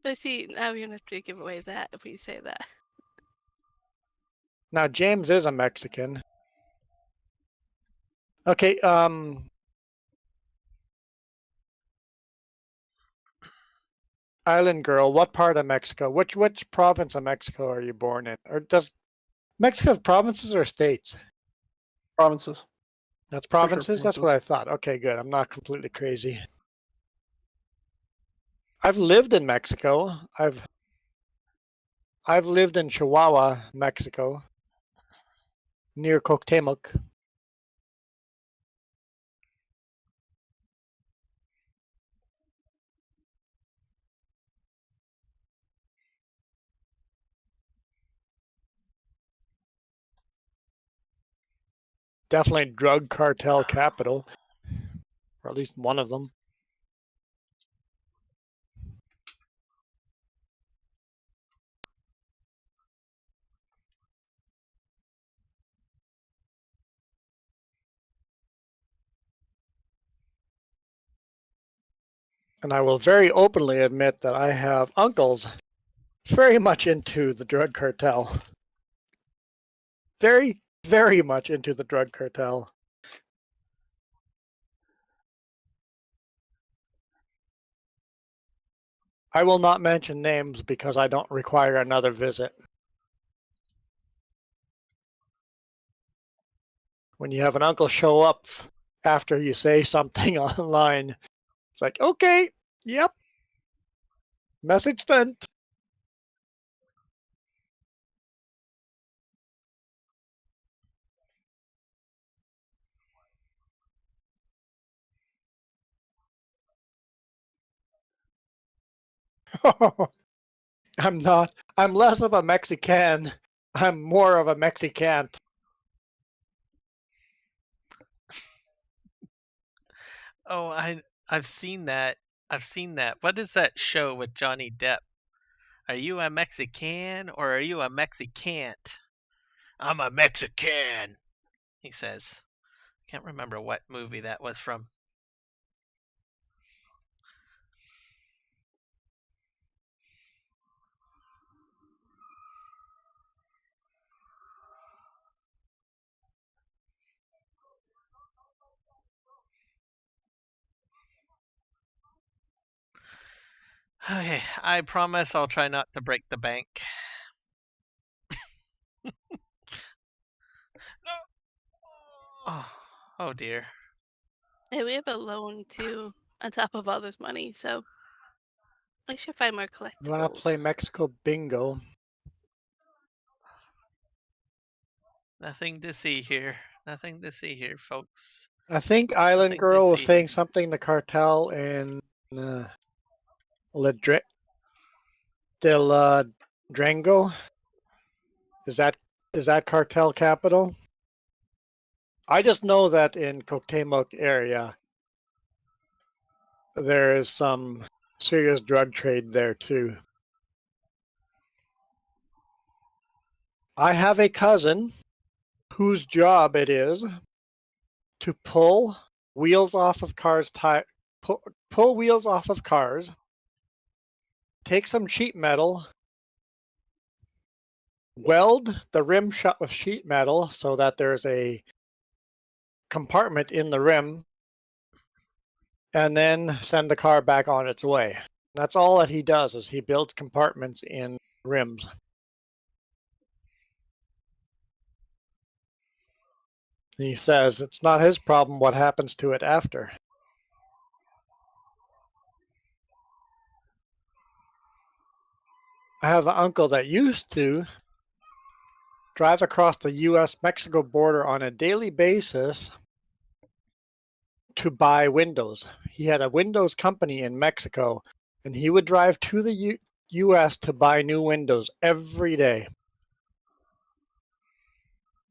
But see, now you're gonna have to give away that if we say that. Now James is a Mexican. Okay, Island girl, what part of Mexico? Which province of Mexico are you born in? Or does Mexico have provinces or states? Provinces. That's Pretty sure provinces? That's what I thought. Okay, good. I'm not completely crazy. I've lived in Mexico. I've lived in Chihuahua, Mexico, near Cuauhtémoc. Definitely drug cartel capital, or at least one of them. And I will very openly admit that I have uncles very much into the drug cartel. Very, very much into the drug cartel. I will not mention names because I don't require another visit. When you have an uncle show up after you say something online, it's like, okay, yep, message sent. I'm not. I'm less of a Mexican. I'm more of a Mexicant. Oh, I've seen that. I've seen that. What is that show with Johnny Depp? Are you a Mexican or are you a Mexicant? I'm a Mexican, he says. Can't remember what movie that was from. Okay, I promise I'll try not to break the bank. Oh, oh dear. Hey, we have a loan too, on top of all this money, so I should find more collectibles. You want to play Mexico Bingo? Nothing to see here. Nothing to see here, folks. I think Island Nothing to Girl was see. saying something the cartel in Del Drango. Is that cartel capital? I just know that in Cuauhtémoc area there is some serious drug trade there too. I have a cousin whose job it is to pull wheels off of cars, pull wheels off of cars, take some sheet metal, weld the rim shut with sheet metal so that there's a compartment in the rim, and then send the car back on its way. That's all that he does, is he builds compartments in rims. He says it's not his problem what happens to it after. I have an uncle that used to drive across the US-Mexico border on a daily basis to buy windows. He had a windows company in Mexico, and he would drive to the US to buy new windows every day.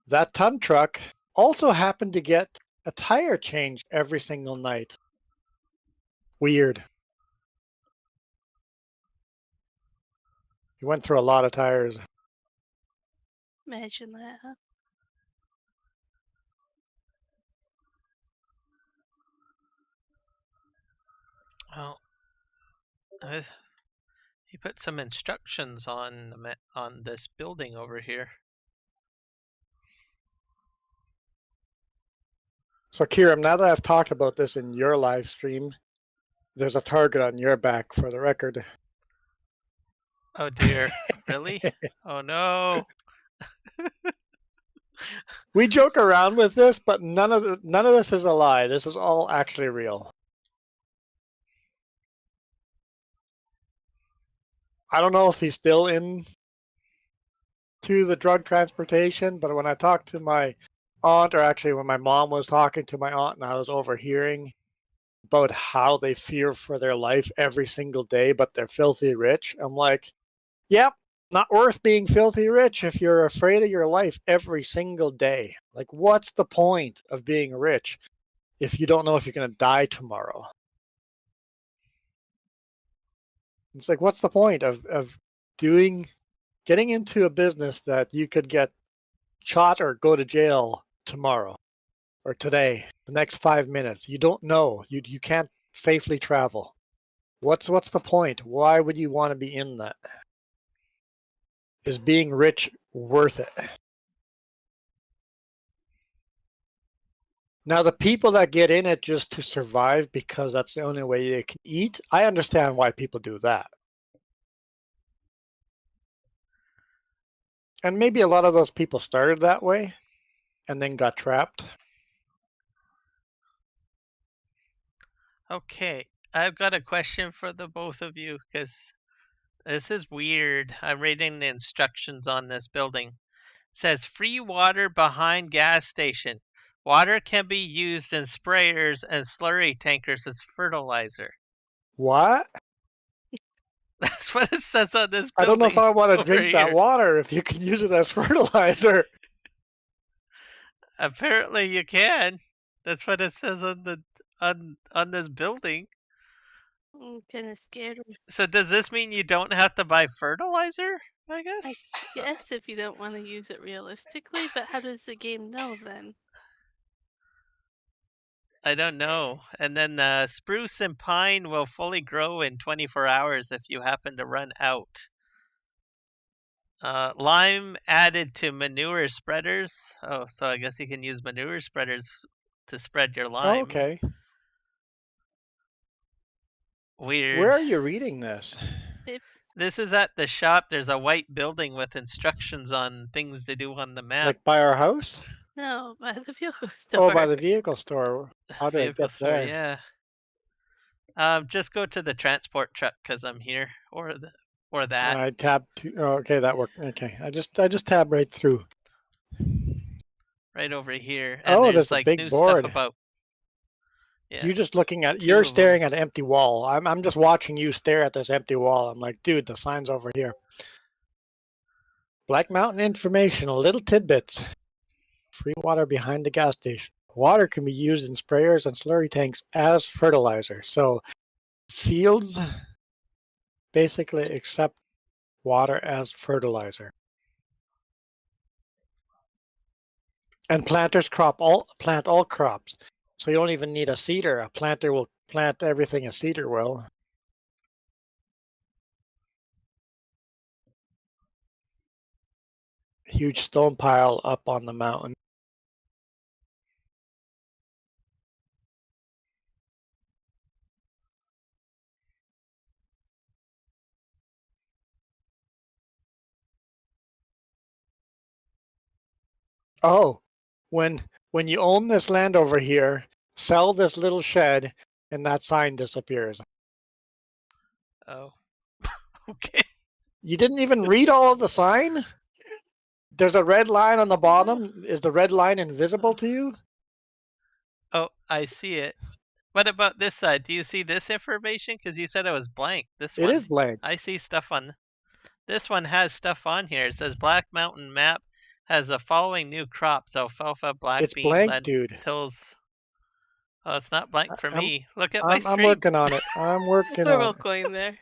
That ton truck also happened to get a tire change every single night. Weird. He went through a lot of tires. Imagine that, huh? Well, He put some instructions on on this building over here. So, Kieran, now that I've talked about this in your live stream, there's a target on your back for the record. Oh dear, really? Oh no. We joke around with this, but none of this is a lie. This is all actually real. I don't know if he's still in to the drug transportation, but when I talked to my aunt, or actually when my mom was talking to my aunt and I was overhearing about how they fear for their life every single day, but they're filthy rich, I'm like, yep, not worth being filthy rich if you're afraid of your life every single day. Like, what's the point of being rich if you don't know if you're going to die tomorrow? It's like, what's the point of getting into a business that you could get shot or go to jail tomorrow or today, the next 5 minutes? You don't know. You can't safely travel. What's the point? Why would you want to be in that? Is being rich worth it? Now, the people that get in it just to survive because that's the only way they can eat, I understand why people do that. And maybe a lot of those people started that way and then got trapped. Okay, I've got a question for the both of you because this is weird. I'm reading the instructions on this building. It says free water behind gas station. Water can be used in sprayers and slurry tankers as fertilizer. What? That's what it says on this building. I don't know if I want to over drink that here. water if you can use it as fertilizer. Apparently you can. That's what it says on the on this building. I'm kind of scared. So does this mean you don't have to buy fertilizer? I guess. I guess if you don't want to use it realistically, but how does the game know then? I don't know. And then spruce and pine will fully grow in 24 hours if you happen to run out. Lime added to manure spreaders. Oh, so I guess you can use manure spreaders to spread your lime. Oh, okay. Weird. Where are you reading this? This is at the shop. There's a white building with instructions on things to do on the map. Like by our house? No, by the vehicle store. Oh, by the vehicle store. How do I Vehicle get store, there? yeah. Just go to the transport truck because I'm here, or that. I tab to. Oh, okay, that worked. Okay, I just tab right through. Right over here. And Oh, there's there's a like big new board. stuff about. Yeah. You're just looking at. Two You're of 'em. staring at an empty wall. I'm just watching you stare at this empty wall. I'm like, dude, the sign's over here. Black Mountain information, little tidbits. Free water behind the gas station. Water can be used in sprayers and slurry tanks as fertilizer. So fields basically accept water as fertilizer. And planters plant all crops. So you don't even need a seeder. A planter will plant everything a seeder will. Huge stone pile up on the mountain. Oh, when you own this land over here, sell this little shed and that sign disappears. Oh. Okay. You didn't even read all of the sign? There's a red line on the bottom. Is the red line invisible to you? Oh, I see it. What about this side? Do you see this information? Because you said it was blank. This It one. is blank. I see stuff on. This one has stuff on here. It says Black Mountain map has the following new crops: alfalfa, black It's bean, blank, dude. lentils. Oh, it's not blank for I'm- me. Look at my I'm screen. working on it. I'm working We're on both it. going there.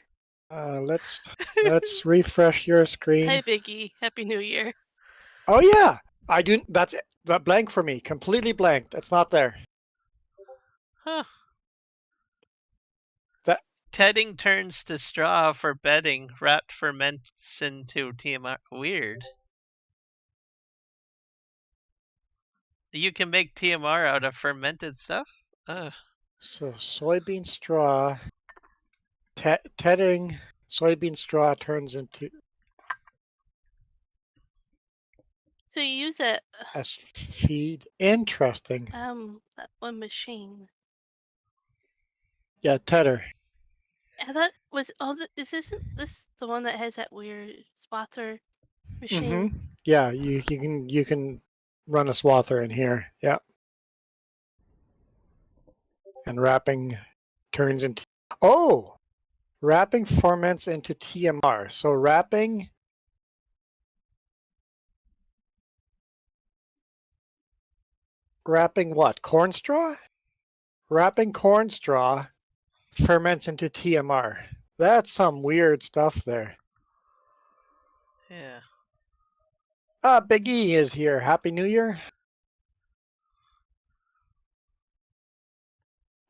Let's refresh your screen. Hi, Biggie. Happy New Year. Oh yeah, I do. That's it. That blank for me. Completely blank. That's not there. Huh. Tedding turns to straw for bedding. Wrapped ferments into TMR. Weird. You can make TMR out of fermented stuff? Ugh. So soybean straw, tedding, soybean straw turns into So you use it. as feed. Interesting. That one machine. Yeah, tedder. I thought was isn't this the one that has that weird swather machine? Mm-hmm. Yeah, you can run a swather in here. Yeah. And wrapping turns into wrapping ferments into TMR. So wrapping what? Corn straw? Wrapping corn straw ferments into TMR. That's some weird stuff there. Yeah. Big E is here. Happy New Year.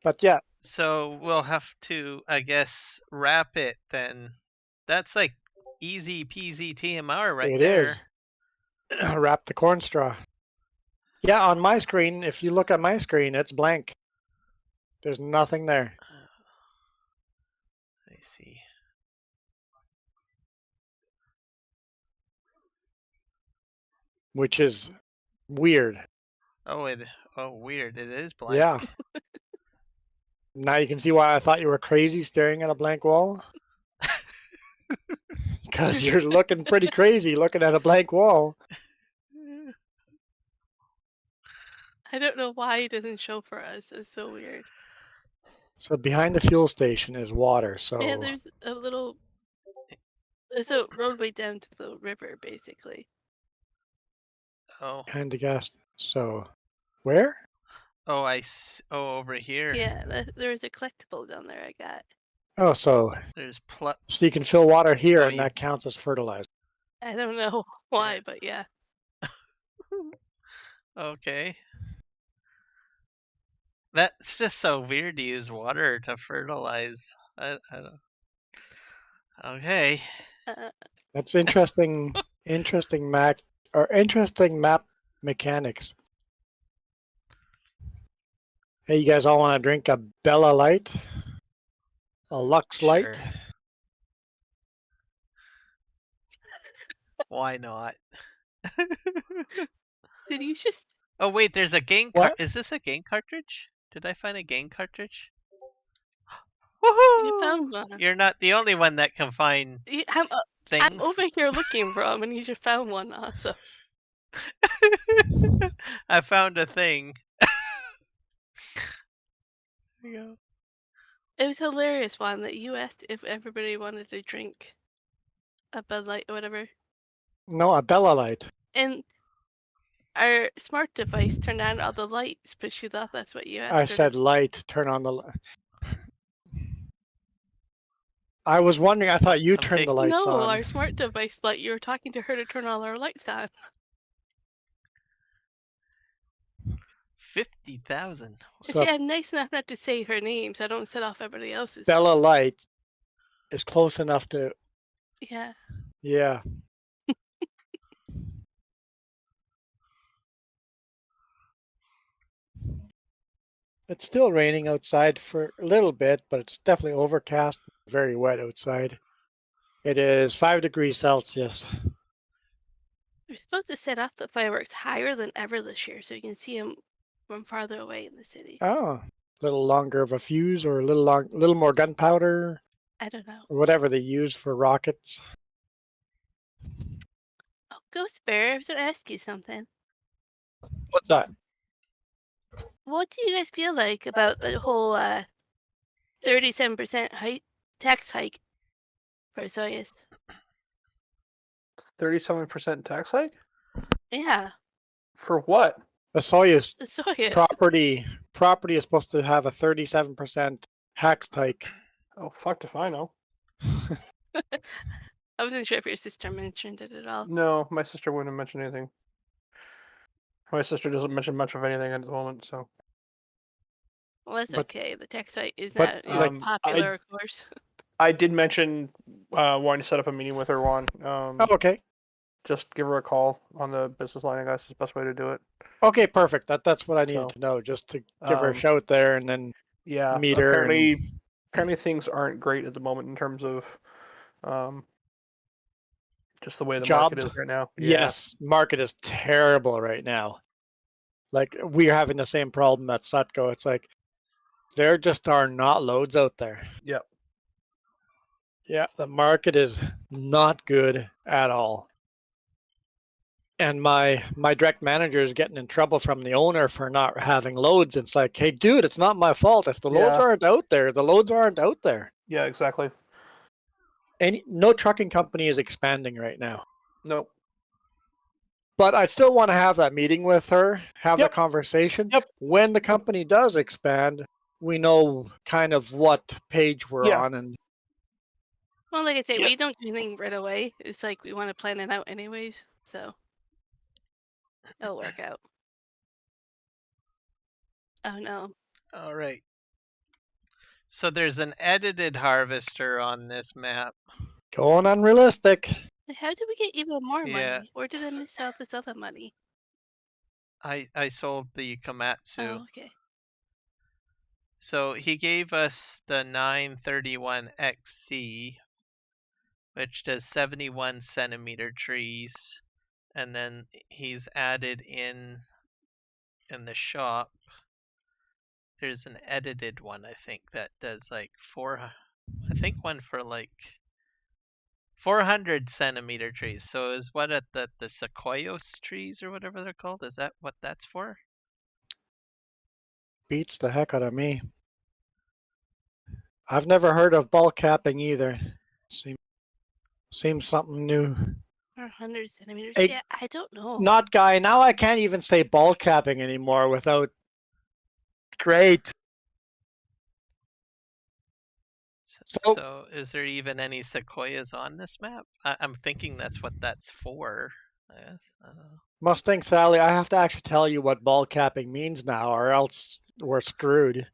But yeah, So we'll have to, I guess, wrap it then. That's like easy peasy TMR right it there. is. Wrap the corn straw. Yeah, on my screen, if you look at my screen, it's blank. There's nothing there. I see. Which is weird. Oh, weird. It is blank. Yeah. Now you can see why I thought you were crazy staring at a blank wall. Because you're looking pretty crazy looking at a blank wall. I don't know why it doesn't show for us. It's so weird. So behind the fuel station is water. So Yeah, there's a roadway down to the river, basically. Oh. behind the gas. So where? Oh, over here. Yeah, there's a collectible down there I got. Oh, so There's you can fill water here, Oh, and that counts as fertilizer. I don't know why, but yeah. Okay. That's just so weird to use water to fertilize. I don't. Okay. That's interesting. Interesting map mechanics. Hey, you guys all want to drink a Bella Light? A Lux Light? Sure. Why not? Did you just? Oh wait, there's a game. What? Is this a game cartridge? Did I find a game cartridge? You Woohoo! found one. You're not the only one that can find I'm things. over here looking for them, and you just found one. Also, I found a thing. There you go. it was a hilarious one that you asked if everybody wanted to drink a Bud Light or whatever, No, a Bella Light. and our smart device turned on all the lights, but she thought that's what you asked. I her said to... light. Turn on the. I was wondering. I thought you turned the lights no, on. our smart device light. You were talking to her to turn all our lights on. 50,000. So See, I'm nice enough not to say her name, so I don't set off everybody else's. Bella Light is close enough to. Yeah. Yeah. It's still raining outside for a little bit, but it's definitely overcast, very wet outside. It is 5 degrees Celsius. We're supposed to set off the fireworks higher than ever this year, so you can see them from farther away in the city. Oh, a little longer of a fuse, or a little more gunpowder, I don't know. or whatever they use for rockets. Oh, Ghost Bear, I was going to ask you something. What's that? What do you guys feel like about the whole 37% tax hike for soyas? 37% tax hike? Yeah, For what? The Soyuz the soyas. property is supposed to have a 37% tax hike. Oh, fuck if I know. I wasn't sure if your sister mentioned it at all. No, my sister wouldn't have mentioned anything. My sister doesn't mention much of anything at the moment, so. Well, that's But- okay. The tech site is but, not like, popular, of course. I did mention wanting to set up a meeting with her, Juan. Oh, okay. Just give her a call on the business line. I guess is the best way to do it. Okay, perfect. That's what I needed So, to know, just to give her a Um, shout there and then yeah. meet her. Apparently things aren't great at the moment in terms of just the way the market Jobs? is right now. Yes, market is terrible right now. Like we're having the same problem at Sutco. It's like there just are not loads out there. Yep. Yeah, the market is not good at all. And my direct manager is getting in trouble from the owner for not having loads. It's like, hey, dude, it's not my fault. If the loads Yeah. aren't out there, the loads aren't out there. Yeah. Exactly. No trucking company is expanding right now. Nope. But I still want to have that meeting with her, have Yep. the conversation. Yep. When the company does expand, we know kind of what page we're Yeah. on. And Well, like I say, Yep. we don't do anything right away. It's like we want to plan it out anyways, so it'll work out. Oh no. All right. So there's an edited harvester on this map. going unrealistic. How did we get even more Yeah. money? Where did I miss out this other money? I sold the Komatsu. Oh, okay. So he gave us the 931 XC, which does 71 centimeter trees, and then he's added in the shop. There's an edited one, I think, that does like I think one for like 400 centimeter trees. So is what at the sequoias trees or whatever they're called? Is that what that's for? Beats the heck out of me. I've never heard of ball capping either. Seems something new. 400 centimeters? Hey, Yeah, I don't know. Not guy. Now I can't even say ball capping anymore without. Great. So- So is there even any sequoias on this map? I'm thinking that's what that's for. I guess. Mustang Sally, I have to actually tell you what ball capping means now, or else we're screwed.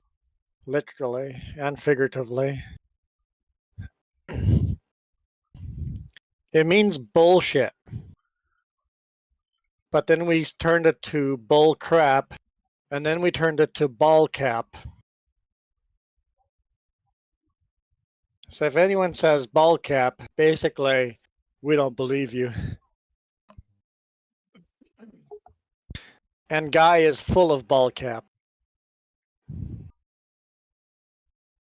Literally and figuratively. It means bullshit. But then we turned it to bull crap, and then we turned it to ball cap. So if anyone says ball cap, basically, we don't believe you. And Guy is full of ball cap.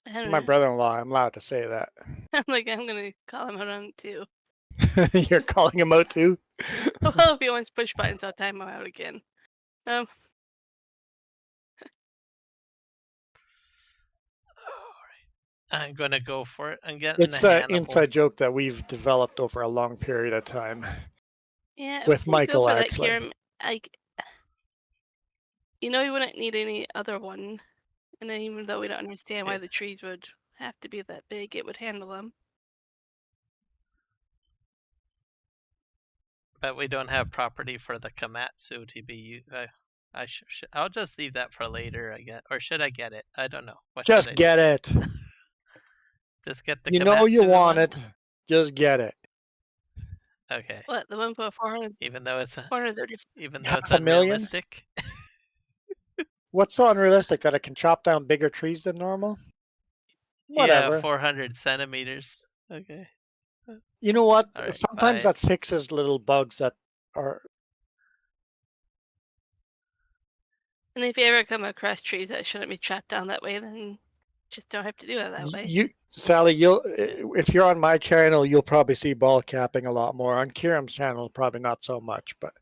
I don't My know. brother-in-law, I'm allowed to say that. I'm like, I'm gonna call him out on it too. You're calling him out too? Well, if he wants push buttons, I'll time him out again. I'm gonna go for it. I'm getting It's the an Hannibal. inside joke that we've developed over a long period of time. Yeah, I With would say Michael, go for that, actually. Kieran. Like, you know, you wouldn't need any other one, and then even though we don't understand why Yeah. the trees would have to be that big, it would handle them. But we don't have property for the Komatsu to be. I'll just leave that for later. I guess, or should I get it? I don't know. What should I Just do? get it. Just get the. You know you Komatsu want one? it. Just get it. Okay. What, the one for 400, Even though it's 430? even though Half it's a million? unrealistic. What's so unrealistic that it can chop down bigger trees than normal? Whatever. Yeah, 400 centimeters. Okay. You know what? All right, Sometimes bye. that fixes little bugs that are. And if you ever come across trees that shouldn't be chopped down that way, then just don't have to do it that way. You, Sally, if you're on my channel, you'll probably see ball capping a lot more. On Kieran's channel, probably not so much, but.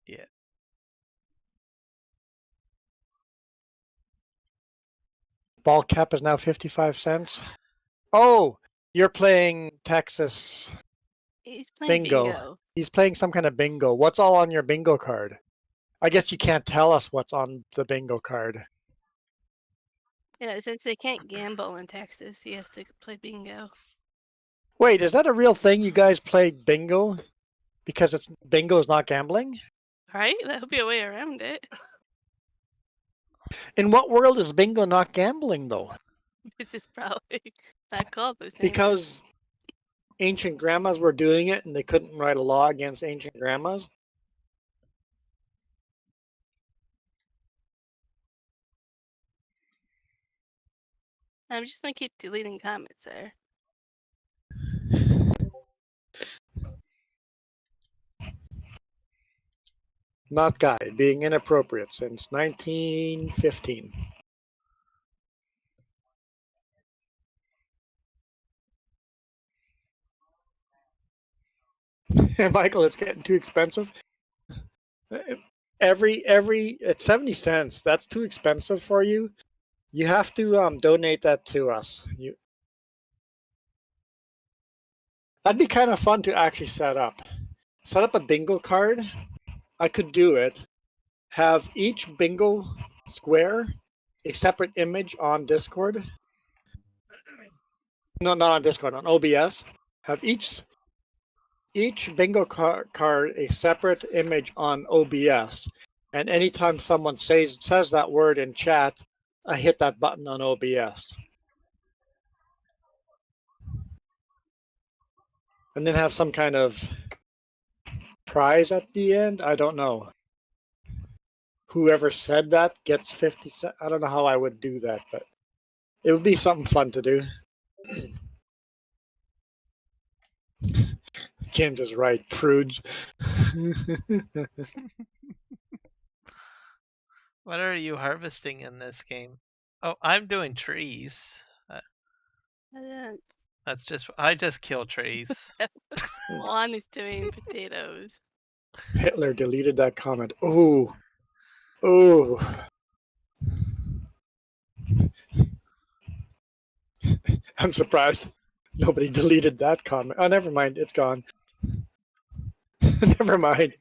Yeah. Ball cap is now 55 cents. Oh, you're playing Texas He's playing bingo. He's playing some kind of bingo. What's all on your bingo card? I guess you can't tell us what's on the bingo card. You know, since they can't gamble in Texas, he has to play bingo. Wait, is that a real thing? You guys play bingo? Because bingo is not gambling? Right? That would be a way around it. In what world is bingo not gambling, though? This is probably not called the same. Because ancient grandmas were doing it and they couldn't write a law against ancient grandmas? I'm just gonna keep deleting comments there. Not Guy, being inappropriate since 1915. Michael, it's getting too expensive. Every it's 70 cents. That's too expensive for you. You have to donate that to us. That'd be kind of fun to actually set up. Set up a bingo card. I could do it. Have each bingo square a separate image on Discord. No, not on Discord, on OBS. Have each bingo card a separate image on OBS. And anytime someone says that word in chat, I hit that button on OBS. And then have some kind of prize at the end. I don't know. Whoever said that gets 50 cents. I don't know how I would do that, but it would be something fun to do. James is right, prudes. What are you harvesting in this game? Oh, I'm doing trees. That's just I just kill trees. Juan is doing potatoes. Hitler deleted that comment. Ooh. Ooh. I'm surprised nobody deleted that comment. Oh, never mind. It's gone. Never mind.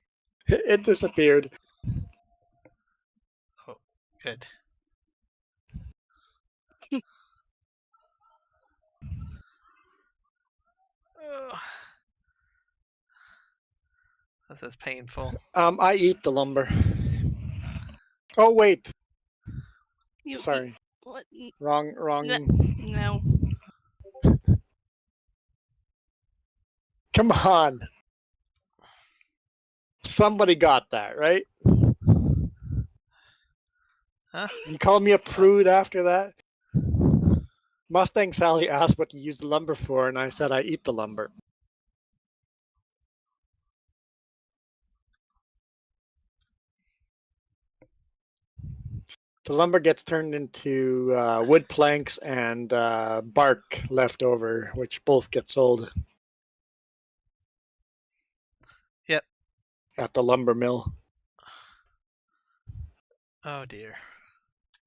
It disappeared. Oh, good. Oh, this is painful. I eat the lumber. Oh, wait. Sorry. What? Wrong. No. Come on. Somebody got that, right? Huh? You called me a prude after that? Mustang Sally asked what you use the lumber for, and I said I eat the lumber. The lumber gets turned into wood planks and bark left over, which both get sold. Yep. At the lumber mill. Oh dear.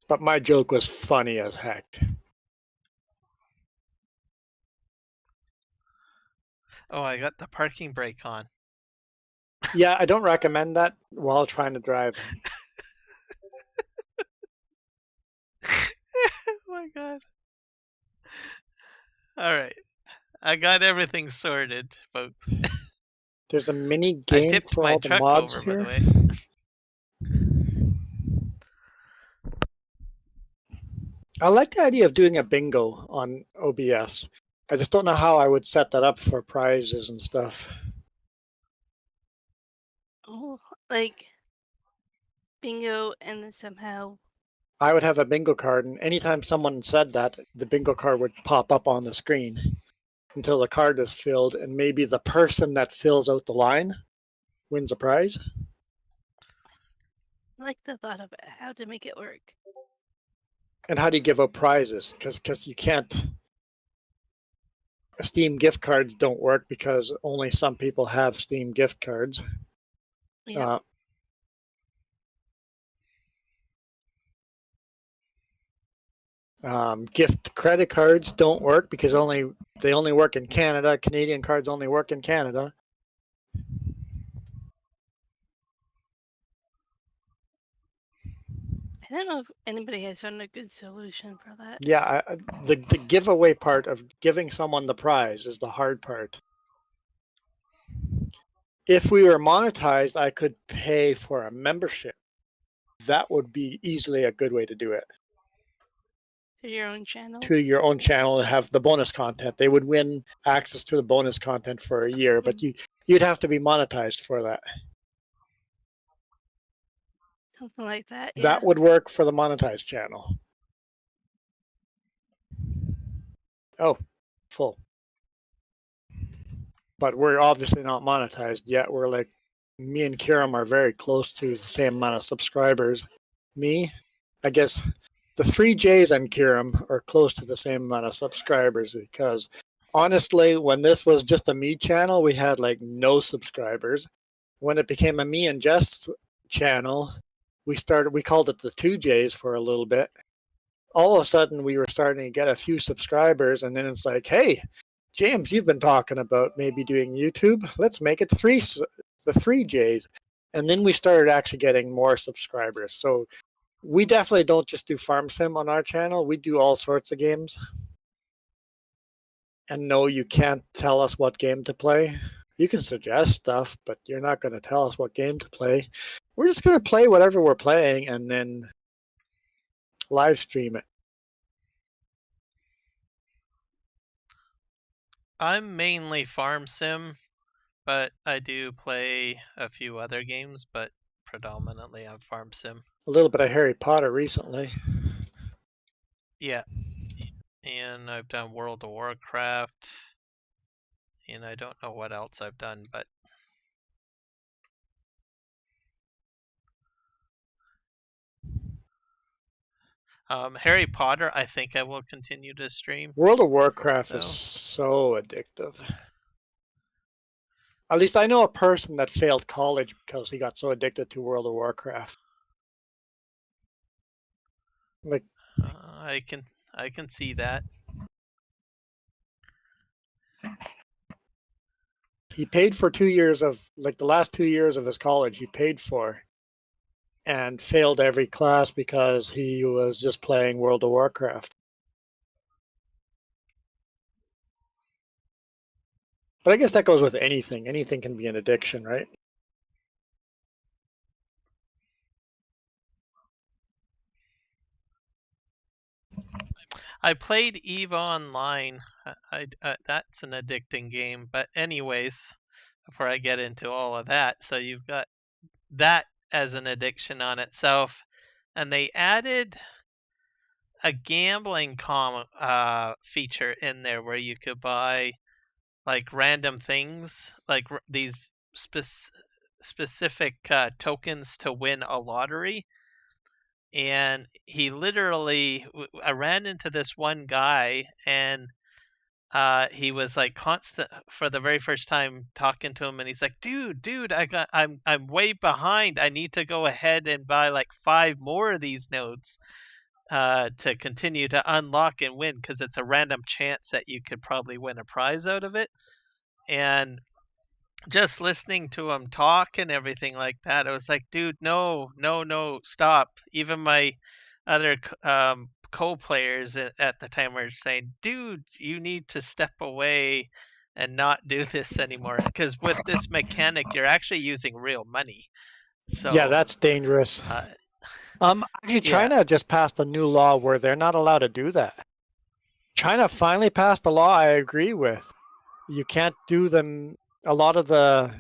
But my joke was funny as heck. Oh, I got the parking brake on. Yeah, I don't recommend that while trying to drive. Oh my god. Alright. I got everything sorted, folks. There's a mini I game tipped for my all the truck mods over, here. by the way. I like the idea of doing a bingo on OBS. I just don't know how I would set that up for prizes and stuff. Oh, like bingo, and then somehow. I would have a bingo card, and anytime someone said that, the bingo card would pop up on the screen until the card is filled, and maybe the person that fills out the line wins a prize. I like the thought of it, how to make it work. And how do you give out prizes? Because you can't. Steam gift cards don't work because only some people have Steam gift cards. Yeah. Gift credit cards don't work because they only work in Canada. Canadian cards only work in Canada. I don't know if anybody has found a good solution for that. Yeah, the giveaway part of giving someone the prize is the hard part. If we were monetized, I could pay for a membership that would be easily a good way to do it. To your own channel. To your own channel and have the bonus content. They would win access to the bonus content for a year, but you'd have to be monetized for that. Something like that. Yeah. That would work for the monetized channel. Oh, full. But we're obviously not monetized yet. We're like, me and Kiram are very close to the same amount of subscribers. Me, I guess the 3Js and Kiram are close to the same amount of subscribers because honestly, when this was just a me channel, we had like no subscribers. When it became a me and Jess channel, we called it the 2Js for a little bit. All of a sudden, we were starting to get a few subscribers, and then it's like, hey, James, you've been talking about maybe doing YouTube. Let's make it the 3Js. And then we started actually getting more subscribers. So we definitely don't just do farm sim on our channel. We do all sorts of games. And no, you can't tell us what game to play. You can suggest stuff, but you're not going to tell us what game to play. We're just going to play whatever we're playing and then live stream it. I'm mainly farm sim, but I do play a few other games, but predominantly I'm farm sim. A little bit of Harry Potter recently. Yeah. And I've done World of Warcraft. And I don't know what else I've done, but Harry Potter, I think I will continue to stream. World of Warcraft So. is so addictive. At least I know a person that failed college because he got so addicted to World of Warcraft. Like I can see that. he paid for 2 years of like the last 2 years of his college he paid for and failed every class because he was just playing World of Warcraft. But I guess that goes with anything. Anything can be an addiction, right? I played EVE Online. That's an addicting game. But anyways, before I get into all of that, so you've got that as an addiction on itself, and they added a gambling feature in there where you could buy like random things, like these specific tokens to win a lottery. And he literally, I ran into this one guy, and he was like constant for the very first time talking to him, and he's like, dude, I'm way behind. I need to go ahead and buy like 5 more of these nodes to continue to unlock and win, because it's a random chance that you could probably win a prize out of it. And just listening to him talk and everything like that, I was like, dude, no, stop. Even my other co-players at the time were saying, dude, you need to step away and not do this anymore, because with this mechanic you're actually using real money. So yeah, that's dangerous. Actually, China just passed a new law where they're not allowed to do that. China finally passed a law I agree with. You can't do them. A lot of the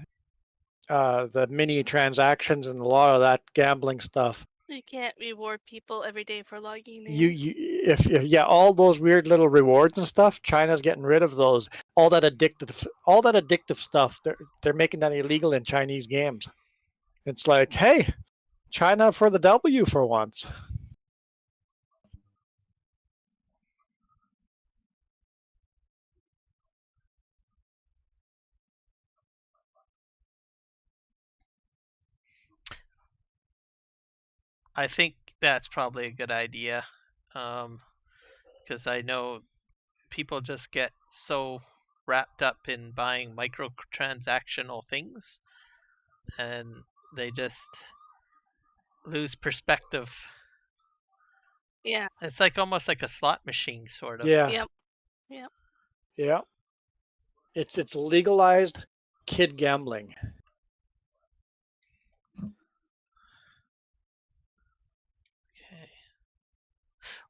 mini transactions and a lot of that gambling stuff. You can't reward people every day for logging in. If all those weird little rewards and stuff, China's getting rid of those. All that addictive stuff. They're making that illegal in Chinese games. It's like, hey, China for the W for once. I think that's probably a good idea, because I know people just get so wrapped up in buying microtransactional things, and they just lose perspective. Yeah. It's like almost like a slot machine, sort of. Yeah. Yep. Yeah. It's legalized kid gambling.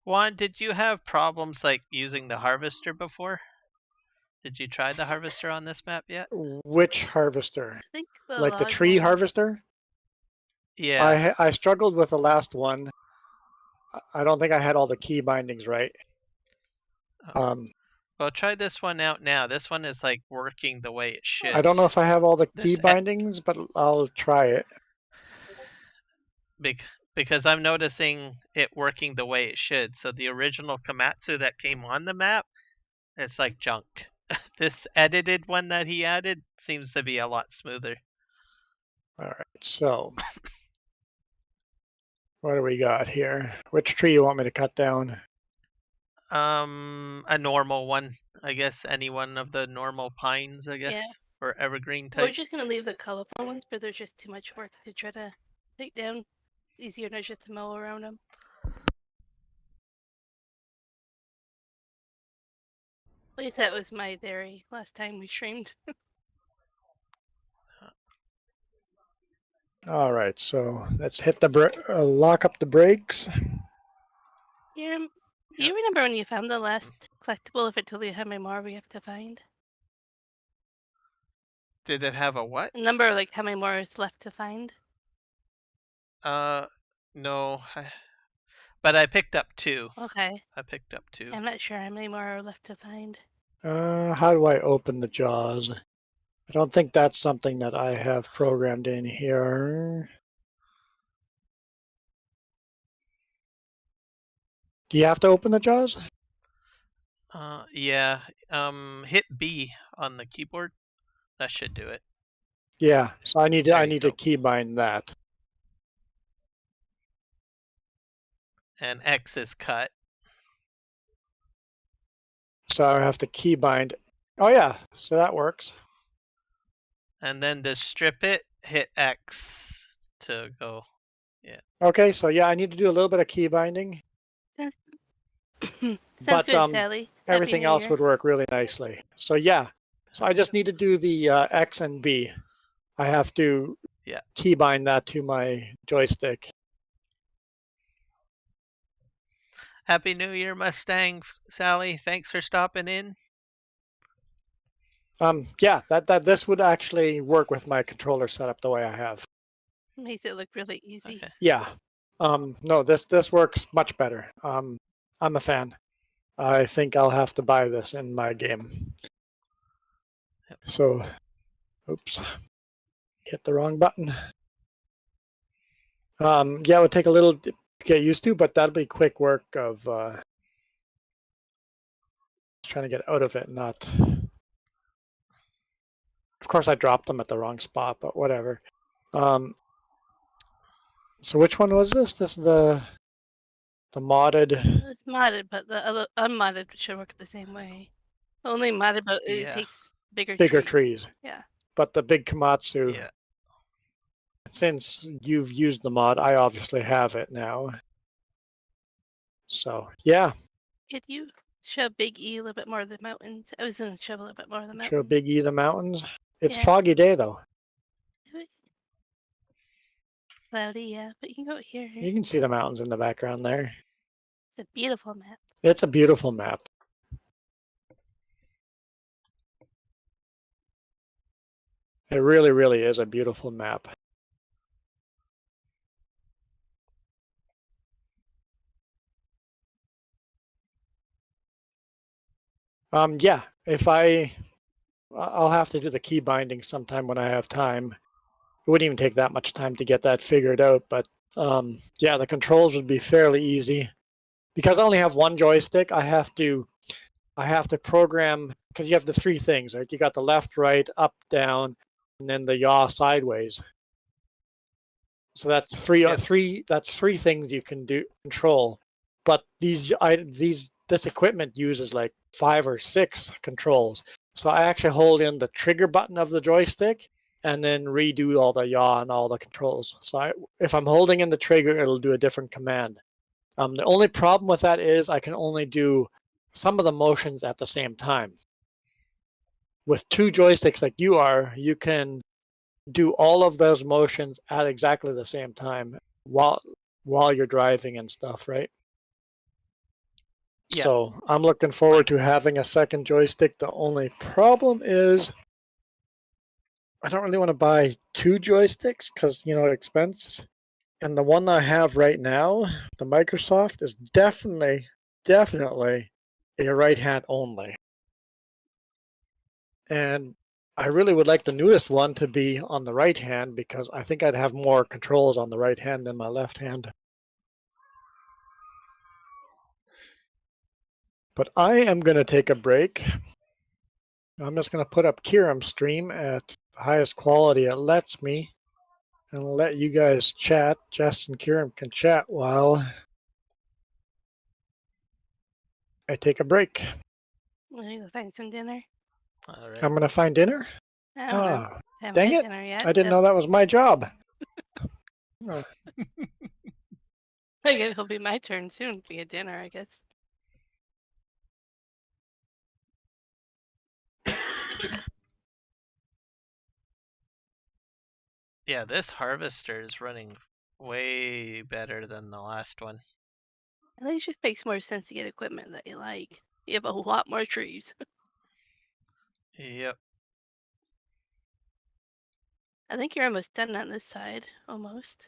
Juan, did you have problems like using the harvester before? Did you try the harvester on this map yet? Which harvester? I think the Like the log tree one. harvester? Yeah. I struggled with the last one. I don't think I had all the key bindings right. Well, try this one out now. This one is like working the way it should. I don't know if I have all the key This bindings, but I'll try it. because I'm noticing it working the way it should. So the original Komatsu that came on the map, it's like junk. This edited one that he added seems to be a lot smoother. All right, so what do we got here? Which tree you want me to cut down? A normal one, I guess. Any one of the normal pines, I guess, Yeah. or evergreen We're type. just gonna leave the colorful ones, but there's just too much work to try to take down. It's easier not just to mow around them. At least that was my theory last time we streamed. All right, so let's hit the lock up the brakes. You remember when you found the last collectible? If it told you how many more we have to find? Did it have a what? A number, like how many more is left to find? No. But I picked up 2. Okay. I picked up 2. I'm not sure how many more are left to find. How do I open the jaws? I don't think that's something that I have programmed in here. Do you have to open the jaws? Yeah. Hit B on the keyboard. That should do it. Yeah, so I need There to you go. keybind that. And X is cut. So I have to keybind. Oh yeah, so that works. And then to strip it, hit X to go. Okay, so yeah, I need to do a little bit of key binding, Sounds but good, Sally. Happy everything New else Year. would work really nicely. So yeah, so I just need to do the X and B. I have to keybind that to my joystick. Happy New Year, Mustang Sally. Thanks for stopping in. Yeah, that this would actually work with my controller setup the way I have. Makes it look really easy. Okay. Yeah. No, this works much better. I'm a fan. I think I'll have to buy this in my game. Yep. So, oops, hit the wrong button. Yeah, it would take a little to get used to, but that'll be quick work of trying to get out of it. Not. Of course, I dropped them at the wrong spot, but whatever. So which one was this? This is the modded. It's modded, but the other unmodded should work the same way. Only modded, but it Yeah. takes bigger trees. Yeah. But the big Komatsu, Yeah. since you've used the mod, I obviously have it now. So yeah, Could you show Big E a little bit more of the mountains? I was gonna show a little bit more of the mountains. show Big E the mountains. It's Yeah. foggy day though. Cloudy, yeah, but you can go here. You can see the mountains in the background there. It's a beautiful map. It's a beautiful map. It really, really is a beautiful map. Yeah, if I'll have to do the key binding sometime when I have time. It wouldn't even take that much time to get that figured out, but yeah, the controls would be fairly easy. Because I only have one joystick, I have to program, because you have the 3 things, right? You got the left, right, up, down, and then the yaw sideways. So that's three things you can control. But this equipment uses like 5 or 6 controls. So I actually hold in the trigger button of the joystick and then redo all the yaw and all the controls. So if I'm holding in the trigger, it'll do a different command. The only problem with that is I can only do some of the motions at the same time. With 2 joysticks like you are, you can do all of those motions at exactly the same time while you're driving and stuff, right? Yeah. So I'm looking forward to having a second joystick. The only problem is I don't really want to buy two joysticks because, expense. And the one that I have right now, the Microsoft, is definitely a right hand only. And I really would like the newest one to be on the right hand because I think I'd have more controls on the right hand than my left hand. But I am going to take a break. I'm just going to put up Kieran's stream at the highest quality it lets me and let you guys chat. Jess and Kieran can chat while I take a break. Want to go find some dinner? All right. I'm going to find dinner. I don't know. Ah, Haven't dang had it. dinner yet. I didn't know that was my job. Oh, I guess it'll be my turn soon to get dinner, I guess. Yeah, this harvester is running way better than the last one. I think it just makes more sense to get equipment that you like. You have a lot more trees. Yep. I think you're almost done on this side. Almost.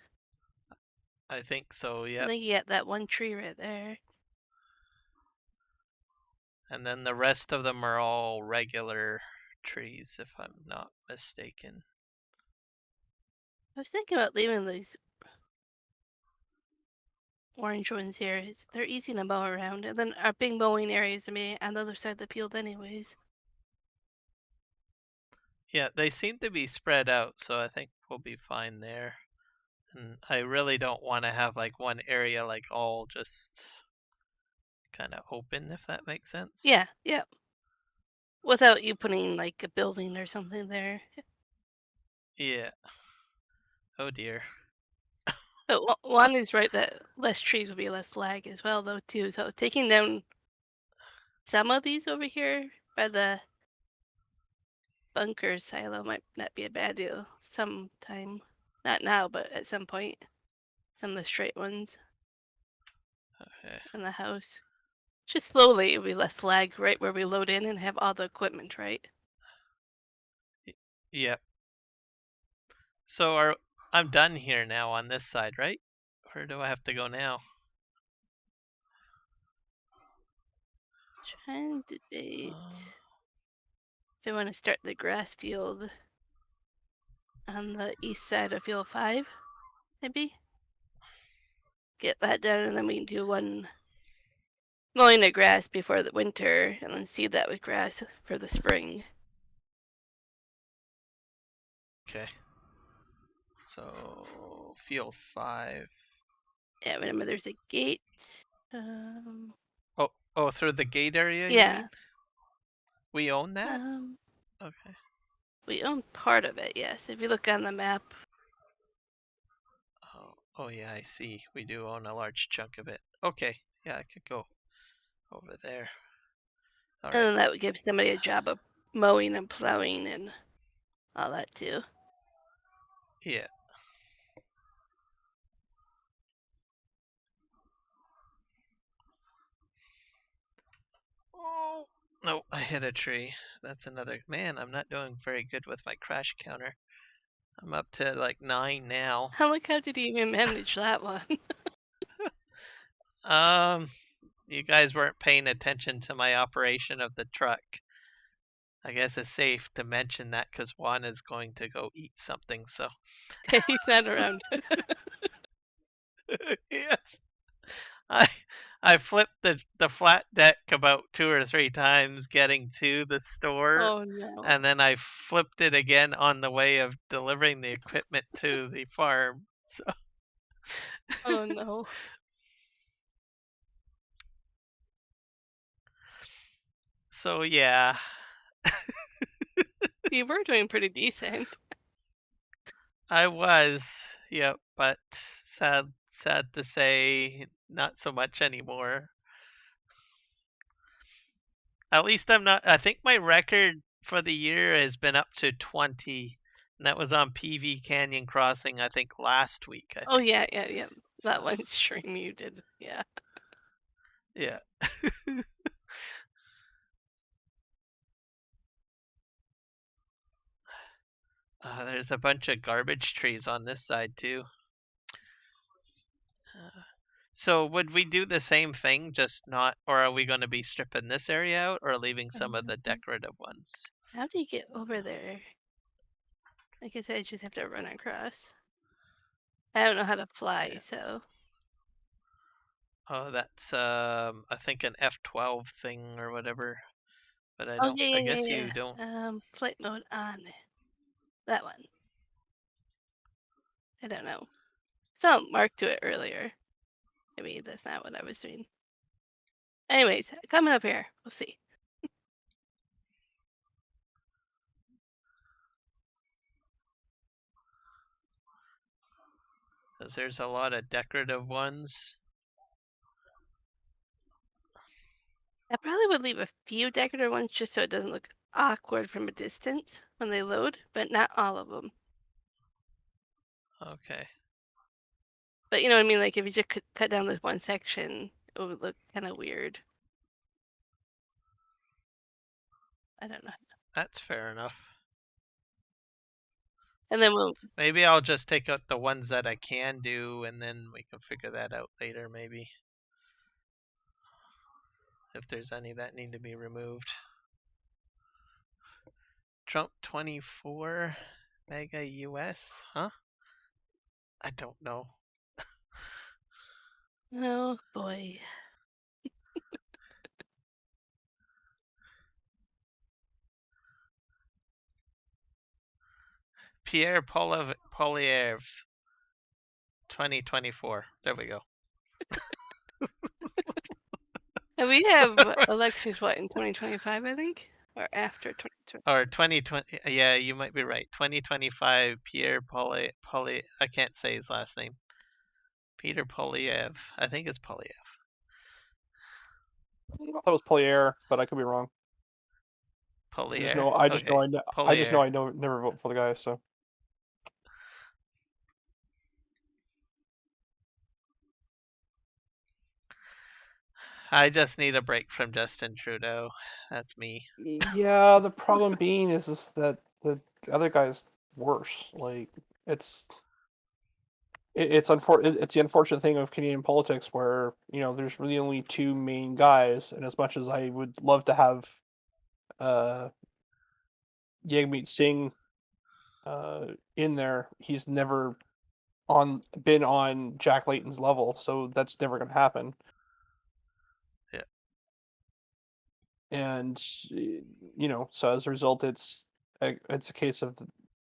I think so, I yep. think you got that one tree right there. And then the rest of them are all regular trees, if I'm not mistaken. I was thinking about leaving these orange ones here. They're easy to mow around. And then our big mowing areas are maybe on the other side of the field anyways. Yeah, they seem to be spread out, so I think we'll be fine there. And I really don't want to have like one area like all just kind of open, if that makes sense. Yeah, yeah. Without you putting like a building or something there. Yeah. Oh dear. But Juan is right that less trees will be less lag as well, though, too. So taking down some of these over here by the bunker silo might not be a bad deal sometime. Not now, but at some point. Some of the straight ones Okay. in the house. Just slowly, it'll be less lag right where we load in and have all the equipment, right? Yep. So I'm done here now on this side, right? Where do I have to go now? Trying to debate if I want to start the grass field on the east side of field 5, maybe. Get that done, and then we can do one mowing the grass before the winter, and then seed that with grass for the spring. Okay. So field 5. Yeah, remember there's a gate. Oh, through the gate area, you Yeah. mean? We own that? Okay. We own part of it, yes. If you look on the map, Oh yeah, I see. We do own a large chunk of it. Okay. Yeah, I could go over there. All and right. then that would give somebody a job of mowing and plowing and all that too. Yeah. Oh, no, I hit a tree. That's another. Man, I'm not doing very good with my crash counter. I'm up to like 9 now. How did he even manage that one? You guys weren't paying attention to my operation of the truck. I guess it's safe to mention that because Juan is going to go eat something, so. He's not around. Yes. I flipped the flat deck about 2 or 3 times getting to the store. Oh no. And then I flipped it again on the way of delivering the equipment to the farm. So. Oh no. So yeah. You were doing pretty decent. I was, yep, but sad to say, not so much anymore. At least I'm not. I think my record for the year has been up to 20, and that was on PV Canyon Crossing. I think last week. Oh yeah. That one stream you did. Yeah. Yeah. There's a bunch of garbage trees on this side too. So would we do the same thing, just not, or are we going to be stripping this area out or leaving some of the decorative ones? How do you get over there? Like I said, I just have to run across. I don't know how to fly, Yeah. so. Oh, that's I think an F12 thing or whatever. But I Oh don't. yeah, I yeah, guess yeah, you don't. flight mode on. That one. I don't know. Saw Mark do it earlier. Maybe that's not what I was doing. Anyways, coming up here. We'll see. 'Cause there's a lot of decorative ones. I probably would leave a few decorative ones just so it doesn't look awkward from a distance when they load, but not all of them. Okay. But you know what I mean? Like if you just cut down this one section, it would look kind of weird. I don't know. That's fair enough. And then we'll. Maybe I'll just take out the ones that I can do, and then we can figure that out later. Maybe if there's any that need to be removed. Trump 24 mega US, huh? I don't know. Oh boy. Pierre Polyev 2024. There we go. And we have elections, what, in 2025, I think? Or after 2020? Or 2020. Yeah, you might be right. 2025 Pierre I can't say his last name. Peter Polyev. I think it's Polyev. I thought it was Polier, but I could be wrong. Polier. I just know Polier. I never vote for the guy. So I just need a break from Justin Trudeau. That's me. yeah, the problem being is that the other guy's worse. Like it's it's the unfortunate thing of Canadian politics where there's really only two main guys, and as much as I would love to have Jagmeet Singh in there, he's never been on Jack Layton's level, so that's never going to happen. Yeah. And so as a result, it's a case of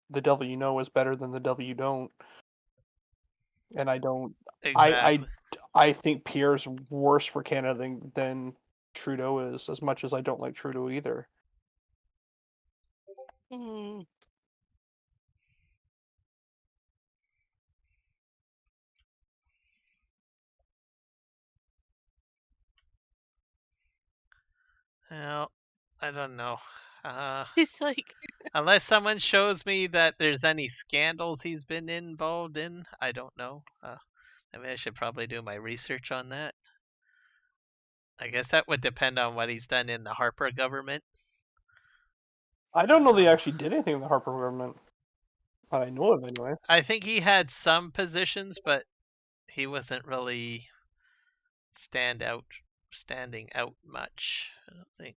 the devil you know is better than the devil you don't. And I don't. Exactly. I think Pierre's worse for Canada than Trudeau is, as much as I don't like Trudeau either. Hmm. Well, I don't know. It's like. Unless someone shows me that there's any scandals he's been involved in, I don't know. Maybe I should probably do my research on that. I guess that would depend on what he's done in the Harper government. I don't know they actually did anything in the Harper government. That I know of, anyway. I think he had some positions, but he wasn't really standing out much. I don't think.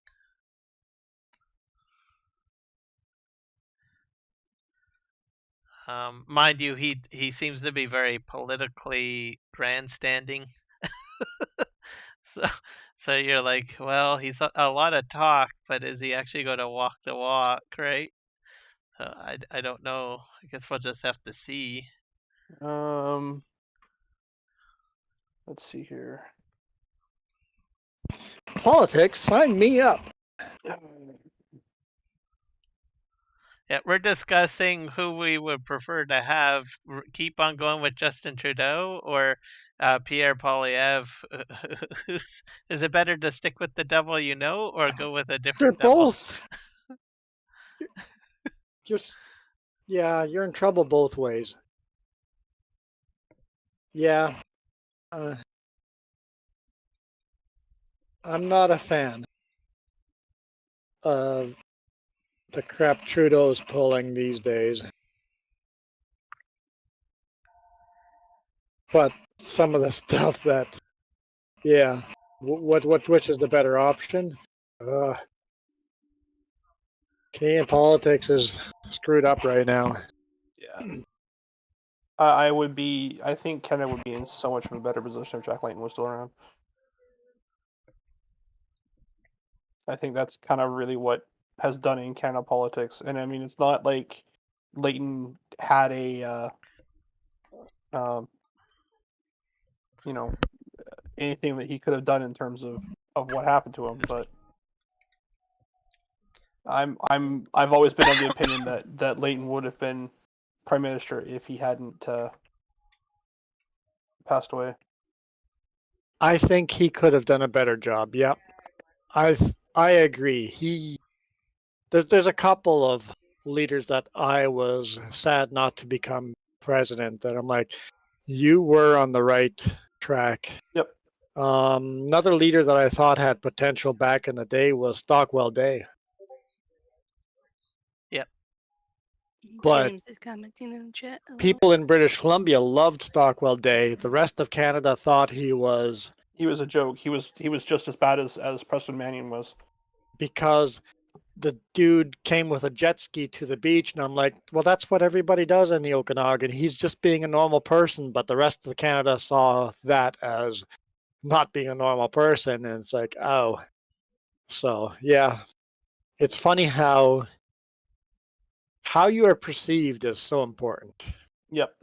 Mind you, he seems to be very politically grandstanding. So you're like, well, he's a lot of talk, but is he actually going to walk the walk, right? So I don't know. I guess we'll just have to see. Let's see here. Politics, sign me up. Yeah, we're discussing who we would prefer to have keep on going with Justin Trudeau or Pierre Poilievre. Is it better to stick with the devil you know or go with a They're different devil? both. You're in trouble both ways. Yeah. I'm not a fan of the crap Trudeau's pulling these days. But some of the stuff that, yeah, which is the better option? Canadian politics is screwed up right now. Yeah. I think Canada would be in so much of a better position if Jack Layton was still around. I think that's kind of really what has done in Canada politics. And I mean, it's not like Layton had a, you know, anything that he could have done in terms of what happened to him. But I've always been of the opinion that Layton would have been prime minister if he hadn't passed away. I think he could have done a better job. Yep, I agree. There's a couple of leaders that I was sad not to become president. That I'm like, you were on the right track. Yep. Another leader that I thought had potential back in the day was Stockwell Day. But James is commenting in the chat. Hello. people in British Columbia loved Stockwell Day. The rest of Canada thought he was a joke. He was just as bad as Preston Mannion was. because the dude came with a jet ski to the beach, and I'm like, well, that's what everybody does in the Okanagan. He's just being a normal person, but the rest of Canada saw that as not being a normal person, and it's like, oh. So yeah, it's funny how you are perceived is so important. Yep.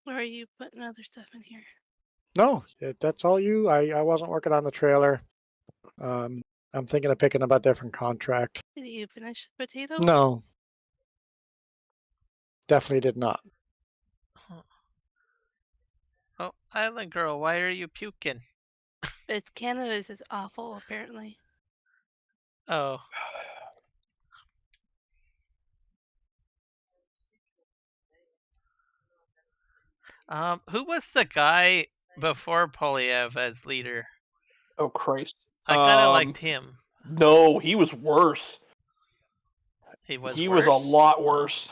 Where are you putting other stuff in here? No, that's all you. I wasn't working on the trailer. I'm thinking of picking up a different contract. Did you finish the potato? No, definitely did not. Oh, Island Girl, why are you puking? It's Canada's is awful, apparently. Oh. Who was the guy before Polyev as leader? Oh Christ. I kind of liked him. No, he was worse. He was He worse? was a lot worse.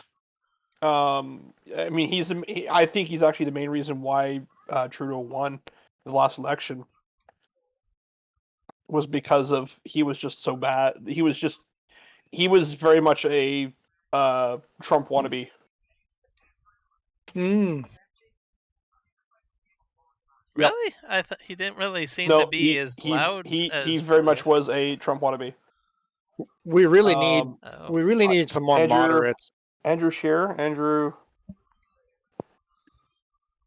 I mean, I think he's actually the main reason why Trudeau won the last election. Was because of he was just so bad. He was very much a Trump wannabe. Really? I thought he didn't really seem No, to be as loud. He very much was a Trump wannabe. We really need some more moderates. Andrew Scheer, Andrew.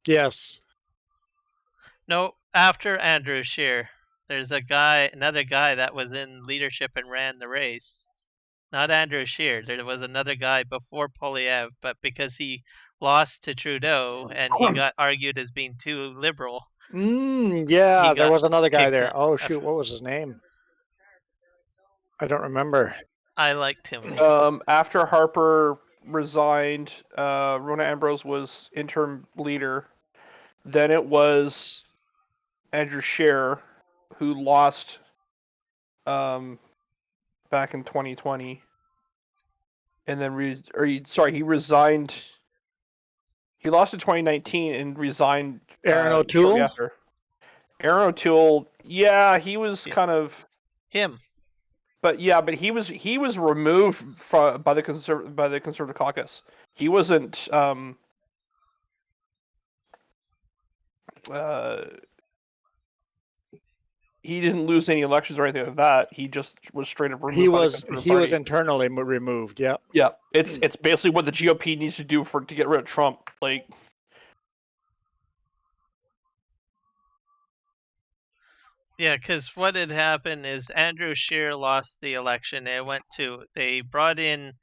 Yes. No, after Andrew Scheer, there's another guy that was in leadership and ran the race. Not Andrew Scheer. There was another guy before Polyev, but because he lost to Trudeau and he got argued as being too liberal. Yeah, there was another guy there. Oh shoot, after. what was his name? I don't remember. I liked him. After Harper resigned, Rona Ambrose was interim leader. Then it was Andrew Scheer, who lost back in 2020. And then he resigned. He lost in 2019 and resigned. Aaron O'Toole. After. Aaron O'Toole, yeah, he was kind of him. But he was removed by the Conservative caucus. He wasn't. He didn't lose any elections or anything like that. He just was straight up removed. He was internally removed. Yeah. Yeah, it's basically what the GOP needs to do to get rid of Trump. Like. Yeah, because what had happened is Andrew Scheer lost the election. They brought in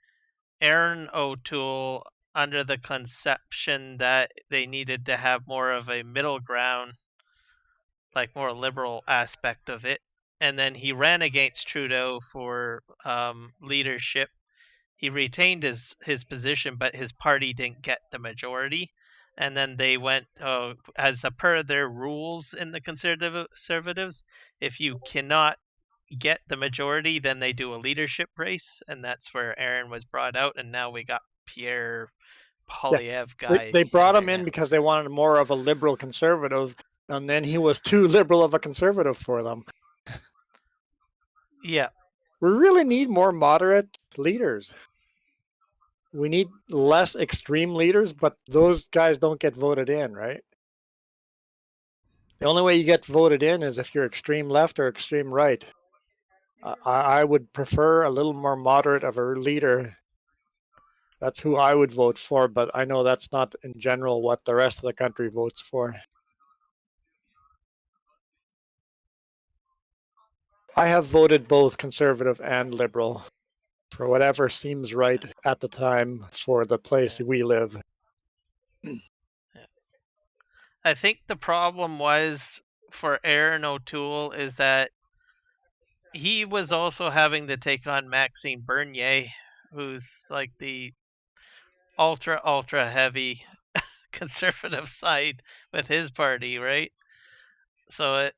Aaron O'Toole under the conception that they needed to have more of a middle ground, like more liberal aspect of it. And then he ran against Trudeau for leadership. He retained his position, but his party didn't get the majority. And then they went, as per their rules in the Conservatives, if you cannot get the majority, then they do a leadership race, and that's where Aaron was brought out, and now we got Pierre Polyev guy. They brought him there in now. because they wanted more of a liberal conservative, and then he was too liberal of a conservative for them. Yeah, We really need more moderate leaders. We need less extreme leaders, but those guys don't get voted in, right? The only way you get voted in is if you're extreme left or extreme right. I would prefer a little more moderate of a leader. That's who I would vote for, but I know that's not in general what the rest of the country votes for. I have voted both conservative and liberal for whatever seems right at the time for the place we live. I think the problem was for Aaron O'Toole is that he was also having to take on Maxime Bernier, who's like the ultra heavy conservative side with his party, right? So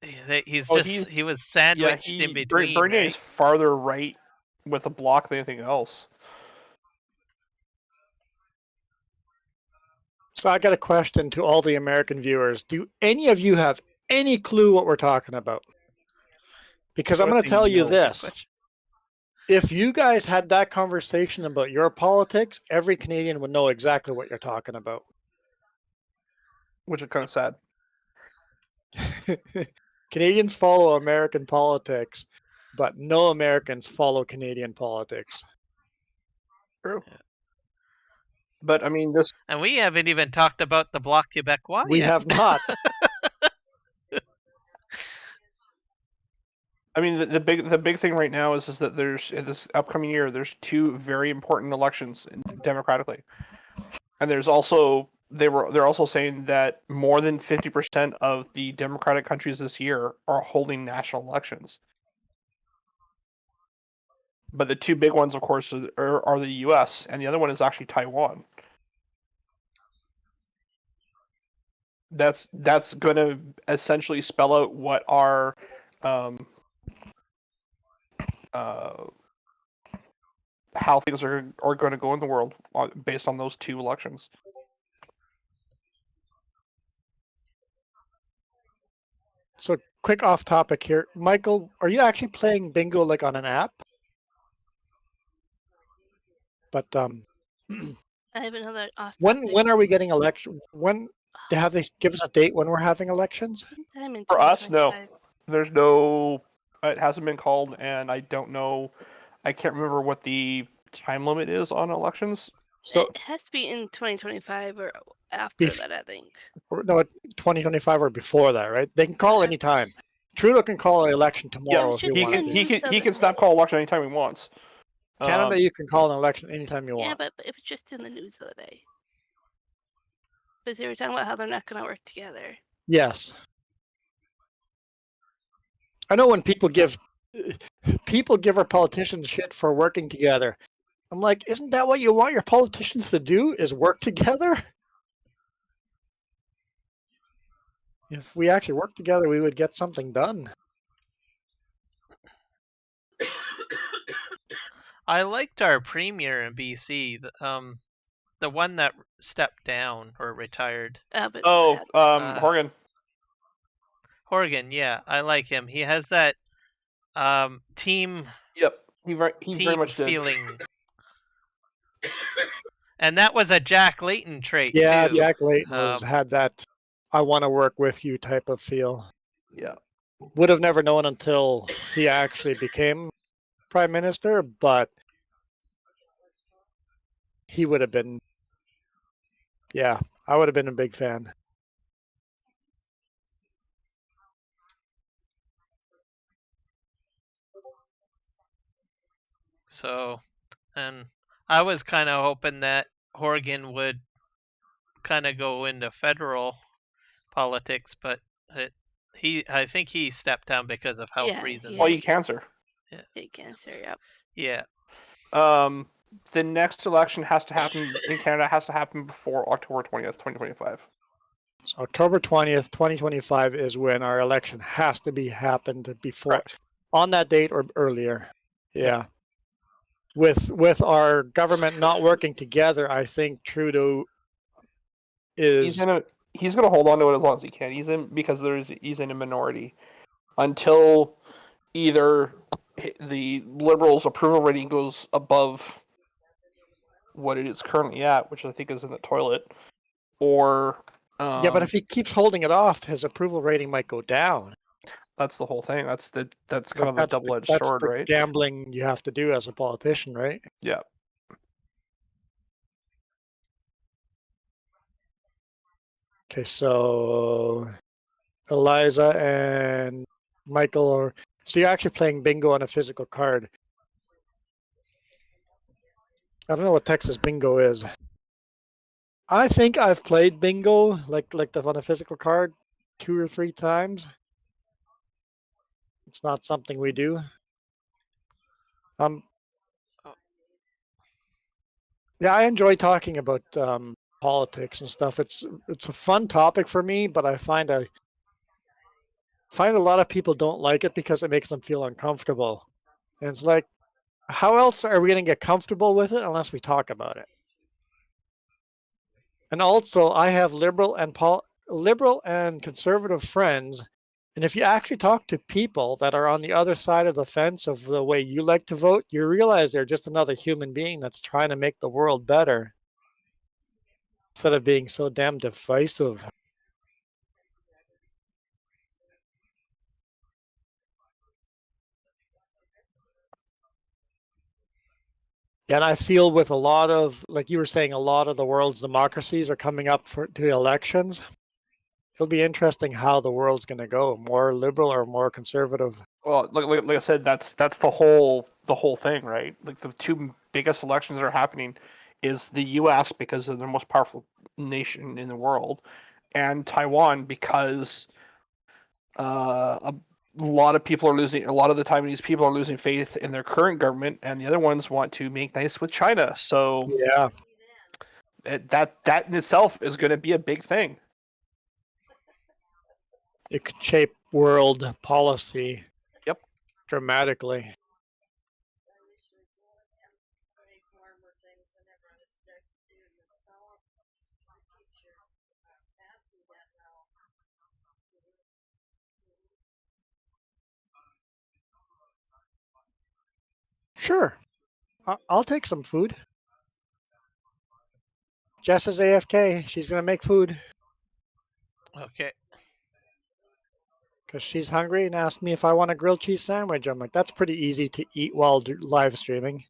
he's Oh, just he was sandwiched in between. Bernier Right? is farther right with a block than anything else. So I got a question to all the American viewers. Do any of you have any clue what we're talking about? Because I'm going to tell you No. this. If you guys had that conversation about your politics, every Canadian would know exactly what you're talking about. Which is kind of sad. Canadians follow American politics, but no Americans follow Canadian politics. True. But I mean, this. And we haven't even talked about the Bloc Québécois We yet. have not. I mean, the big thing right now is that there's in this upcoming year there's two very important elections democratically, and there's also they're also saying that more than 50% of the democratic countries this year are holding national elections. But the two big ones, of course, are the U.S. and the other one is actually Taiwan. That's going to essentially spell out what our how things are going to go in the world based on those two elections. So quick off topic here. Michael, are you actually playing bingo like on an app? But I have another off. when are we getting election? When have they give us a date when we're having elections? Sometime in For us, no. 2025. There's no. It hasn't been called, and I don't know. I can't remember what the time limit is on elections. So It has to be in 2025 or after that, I think. no, 2025 or before that, right? They can call any time. Trudeau can call an election tomorrow if he he wanted can- to. He can stop call election anytime he wants. Canada, you can call an election anytime you Yeah, want. but it was just in the news the other day. Because they were talking about how they're not going to work together. Yes. I know when people give our politicians shit for working together. I'm like, isn't that what you want your politicians to do? Is work together? If we actually work together, we would get something done. I liked our premier in BC, the one that stepped down or retired. But Horgan. Horgan, yeah, I like him. He has that team. Yep, he very much did. Feeling. And that was a Jack Layton trait Yeah, too. Jack Layton had that I want to work with you type of feel. Yeah. Would have never known until he actually became prime minister, but he would have been, yeah, I would have been a big fan. So, and I was kind of hoping that Horgan would kind of go into federal politics, but I think he stepped down because of health reasons. Oh, he cancer. Yeah. Cancer, yep. Yeah. The next election has to happen in Canada has to happen before October 20th, 2025. So October 20th, 2025 is when our election has to be happened before. Correct. On that date or earlier. Yeah. With our government not working together, I think Trudeau is he's gonna hold on to it as long as he can. He's in a minority until either the Liberals' approval rating goes above what it is currently at, which I think is in the toilet, or yeah, but if he keeps holding it off, his approval rating might go down. that's the whole thing. That's kind Like of the double-edged that's sword, the right? gambling you have to do as a politician, right? Yeah. Okay, so Eliza and Michael are. So you're actually playing bingo on a physical card. I don't know what Texas bingo is. I think I've played bingo on a physical card 2 or 3 times. It's not something we do. Yeah, I enjoy talking about politics and stuff. It's a fun topic for me, but I find a lot of people don't like it because it makes them feel uncomfortable. And it's like, how else are we going to get comfortable with it unless we talk about it? And also, I have liberal and conservative friends, and if you actually talk to people that are on the other side of the fence of the way you like to vote, you realize they're just another human being that's trying to make the world better instead of being so damn divisive. And I feel with a lot of, like you were saying, a lot of the world's democracies are coming up to elections. It'll be interesting how the world's going to go, more liberal or more conservative. Well, like I said, that's the whole thing, right? Like the two biggest elections that are happening is the U.S. because they're the most powerful nation in the world, and Taiwan because a lot of people are losing. A lot of the Taiwanese people are losing faith in their current government, and the other ones want to make nice with China. So Yeah, that in itself is going to be a big thing. it could shape world policy. Yep. Dramatically. Sure. I'll take some food. Jess is AFK. She's going to make food Okay. because she's hungry and asked me if I want a grilled cheese sandwich. I'm like, that's pretty easy to eat while live streaming.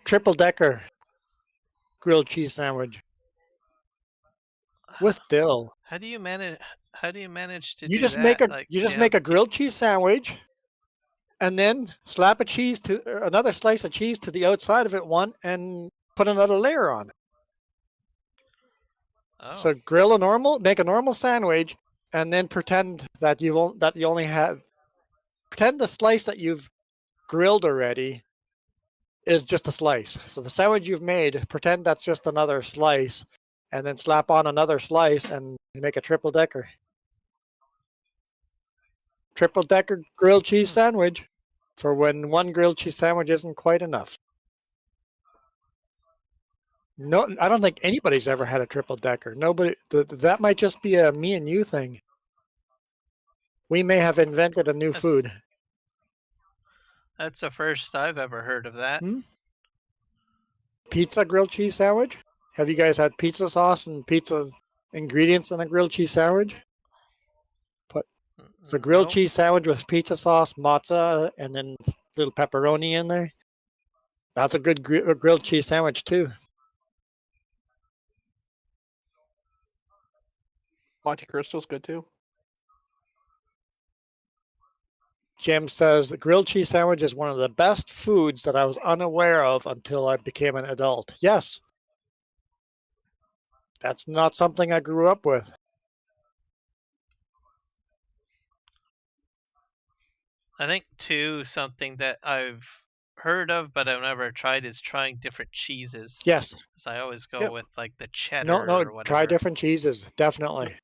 Triple decker grilled cheese sandwich with dill. How do you manage? How do you manage to You do just that? make a grilled cheese sandwich, and then slap another slice of cheese to the outside of it and put another layer on it. Oh. So make a normal sandwich, and then pretend that pretend the slice that you've grilled already is just a slice. So the sandwich you've made, pretend that's just another slice, and then slap on another slice and make a triple decker. Triple decker grilled cheese sandwich for when one grilled cheese sandwich isn't quite enough. No, I don't think anybody's ever had a triple decker. Nobody. That might just be a me and you thing. We may have invented a new food. That's the first I've ever heard of that. Pizza grilled cheese sandwich? Have you guys had pizza sauce and pizza ingredients in a grilled cheese sandwich? It's a grilled cheese sandwich with pizza sauce, mozza, and then a little pepperoni in there. That's a good grilled cheese sandwich too. Monte Cristo's good too. Jim says the grilled cheese sandwich is one of the best foods that I was unaware of until I became an adult. Yes. That's not something I grew up with. I think too, something that I've heard of, but I've never tried, is trying different cheeses. Yes. 'Cause I always go Yep. with like the cheddar No, or whatever. try different cheeses, definitely.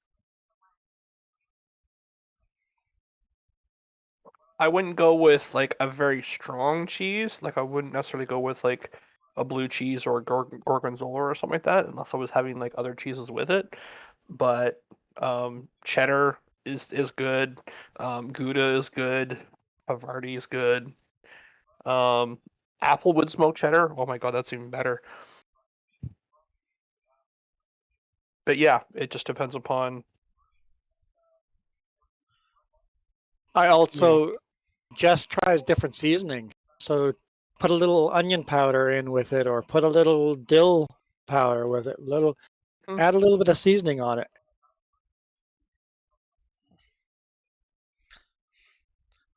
I wouldn't go with like a very strong cheese. Like I wouldn't necessarily go with like a blue cheese or a gorgonzola or something like that, unless I was having like other cheeses with it. But cheddar is good. Gouda is good. Havarti is good. Applewood smoked cheddar. Oh my god, that's even better. But yeah, it just depends upon. I also just tries different seasoning. So put a little onion powder in with it, or put a little dill powder with it. Add a little bit of seasoning on it.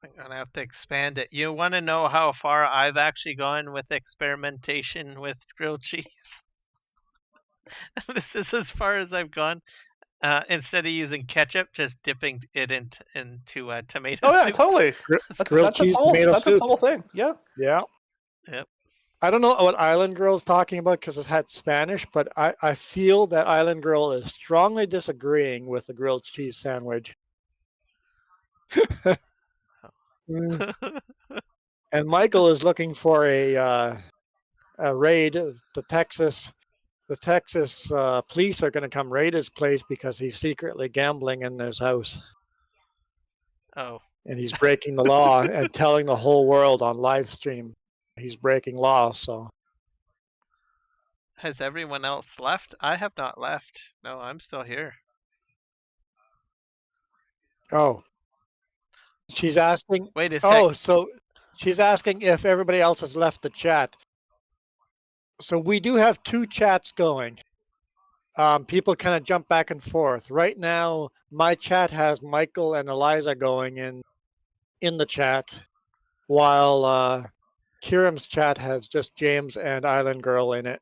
I'm gonna have to expand it. You want to know how far I've actually gone with experimentation with grilled cheese? This is as far as I've gone. Instead of using ketchup, just dipping it into tomato Oh yeah, soup. totally. Grilled cheese tomato that's soup. a total thing. Yeah. Yeah. Yep. I don't know what Island Girl is talking about because it had Spanish, but I feel that Island Girl is strongly disagreeing with the grilled cheese sandwich. And Michael is looking for a raid. The Texas police are going to come raid his place because he's secretly gambling in his house. Oh. And he's breaking the law and telling the whole world on live stream he's breaking law. So Has everyone else left? I have not left. No, I'm still here. oh, she's asking. Wait a sec. Oh, so she's asking if everybody else has left the chat. So we do have two chats going. People kind of jump back and forth. Right now, my chat has Michael and Eliza going in the chat, while Kiram's chat has just James and Island Girl in it.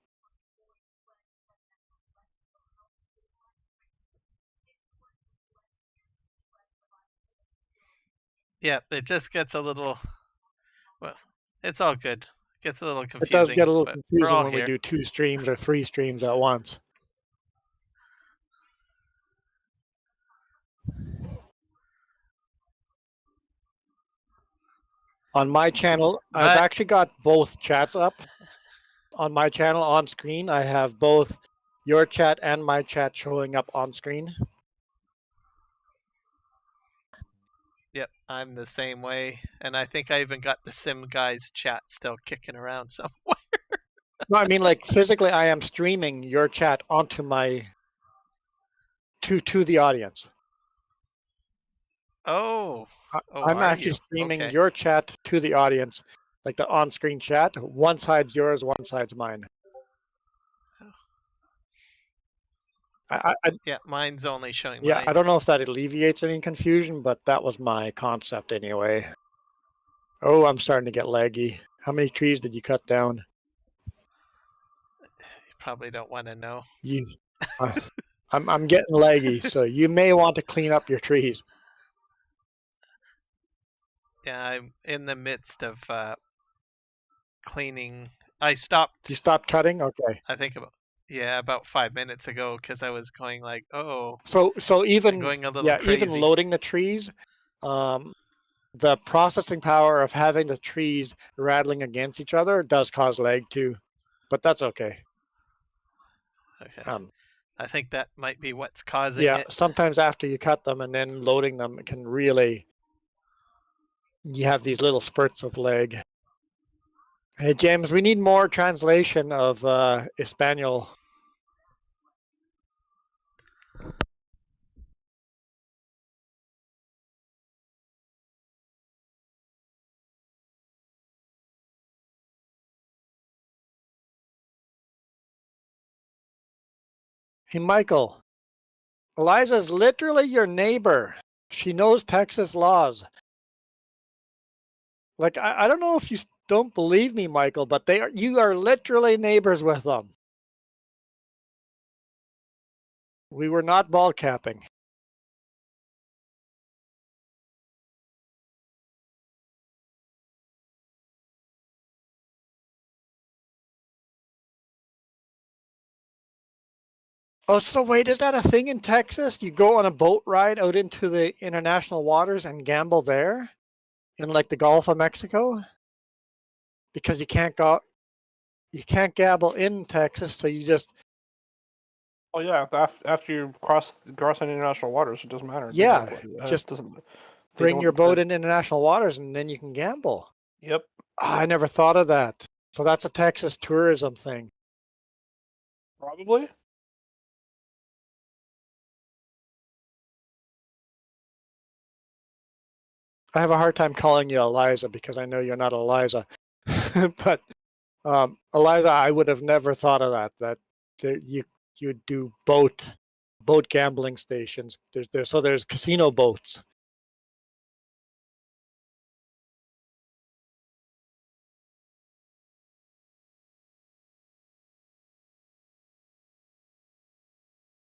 Yeah, it just gets a little. Well, it's all good. It gets a little confusing. It does get a little but we're confusing all when here. we do 2 streams or 3 streams at once. On my channel, I've But actually got both chats up. On my channel on screen, I have both your chat and my chat showing up on screen. yep, I'm the same way, and I think I even got the Sim Guys chat still kicking around somewhere. No, I mean like physically I am streaming your chat onto my to the audience. Oh. Oh, I'm are actually you? streaming Okay. your chat to the audience, like the on-screen chat. One side's yours, one side's mine. Yeah, mine's only showing Yeah, mine. I don't know if that alleviates any confusion, but that was my concept anyway. Oh, I'm starting to get laggy. How many trees did you cut down? You probably don't want to know. You, I'm getting laggy, so you may want to clean up your trees. Yeah, I'm in the midst of cleaning. I stopped. You stopped cutting? Okay. I think about 5 minutes ago because I was going like, oh. So even going a little crazy. even loading the trees, the processing power of having the trees rattling against each other does cause lag too, but that's okay. Okay. I think that might be what's causing yeah, it. sometimes after you cut them and then loading them, it can really. You have these little spurts of lag. Hey James, we need more translation of Espanol. Hey Michael, Eliza's literally your neighbor. She knows Texas laws. Like I don't know if you don't believe me, Michael, but you are literally neighbors with them. We were not ball capping. Oh, so wait, is that a thing in Texas? You go on a boat ride out into the international waters and gamble there? In like the Gulf of Mexico? Because you can't gamble in Texas, so you just Oh yeah, after you cross international waters, it doesn't matter. Yeah, It just doesn't. They bring your don't. boat in international waters and then you can gamble. Yep. I never thought of that. So that's a Texas tourism thing. Probably. I have a hard time calling you Eliza because I know you're not Eliza. But Eliza, I would have never thought of that. You do boat gambling stations. There's casino boats.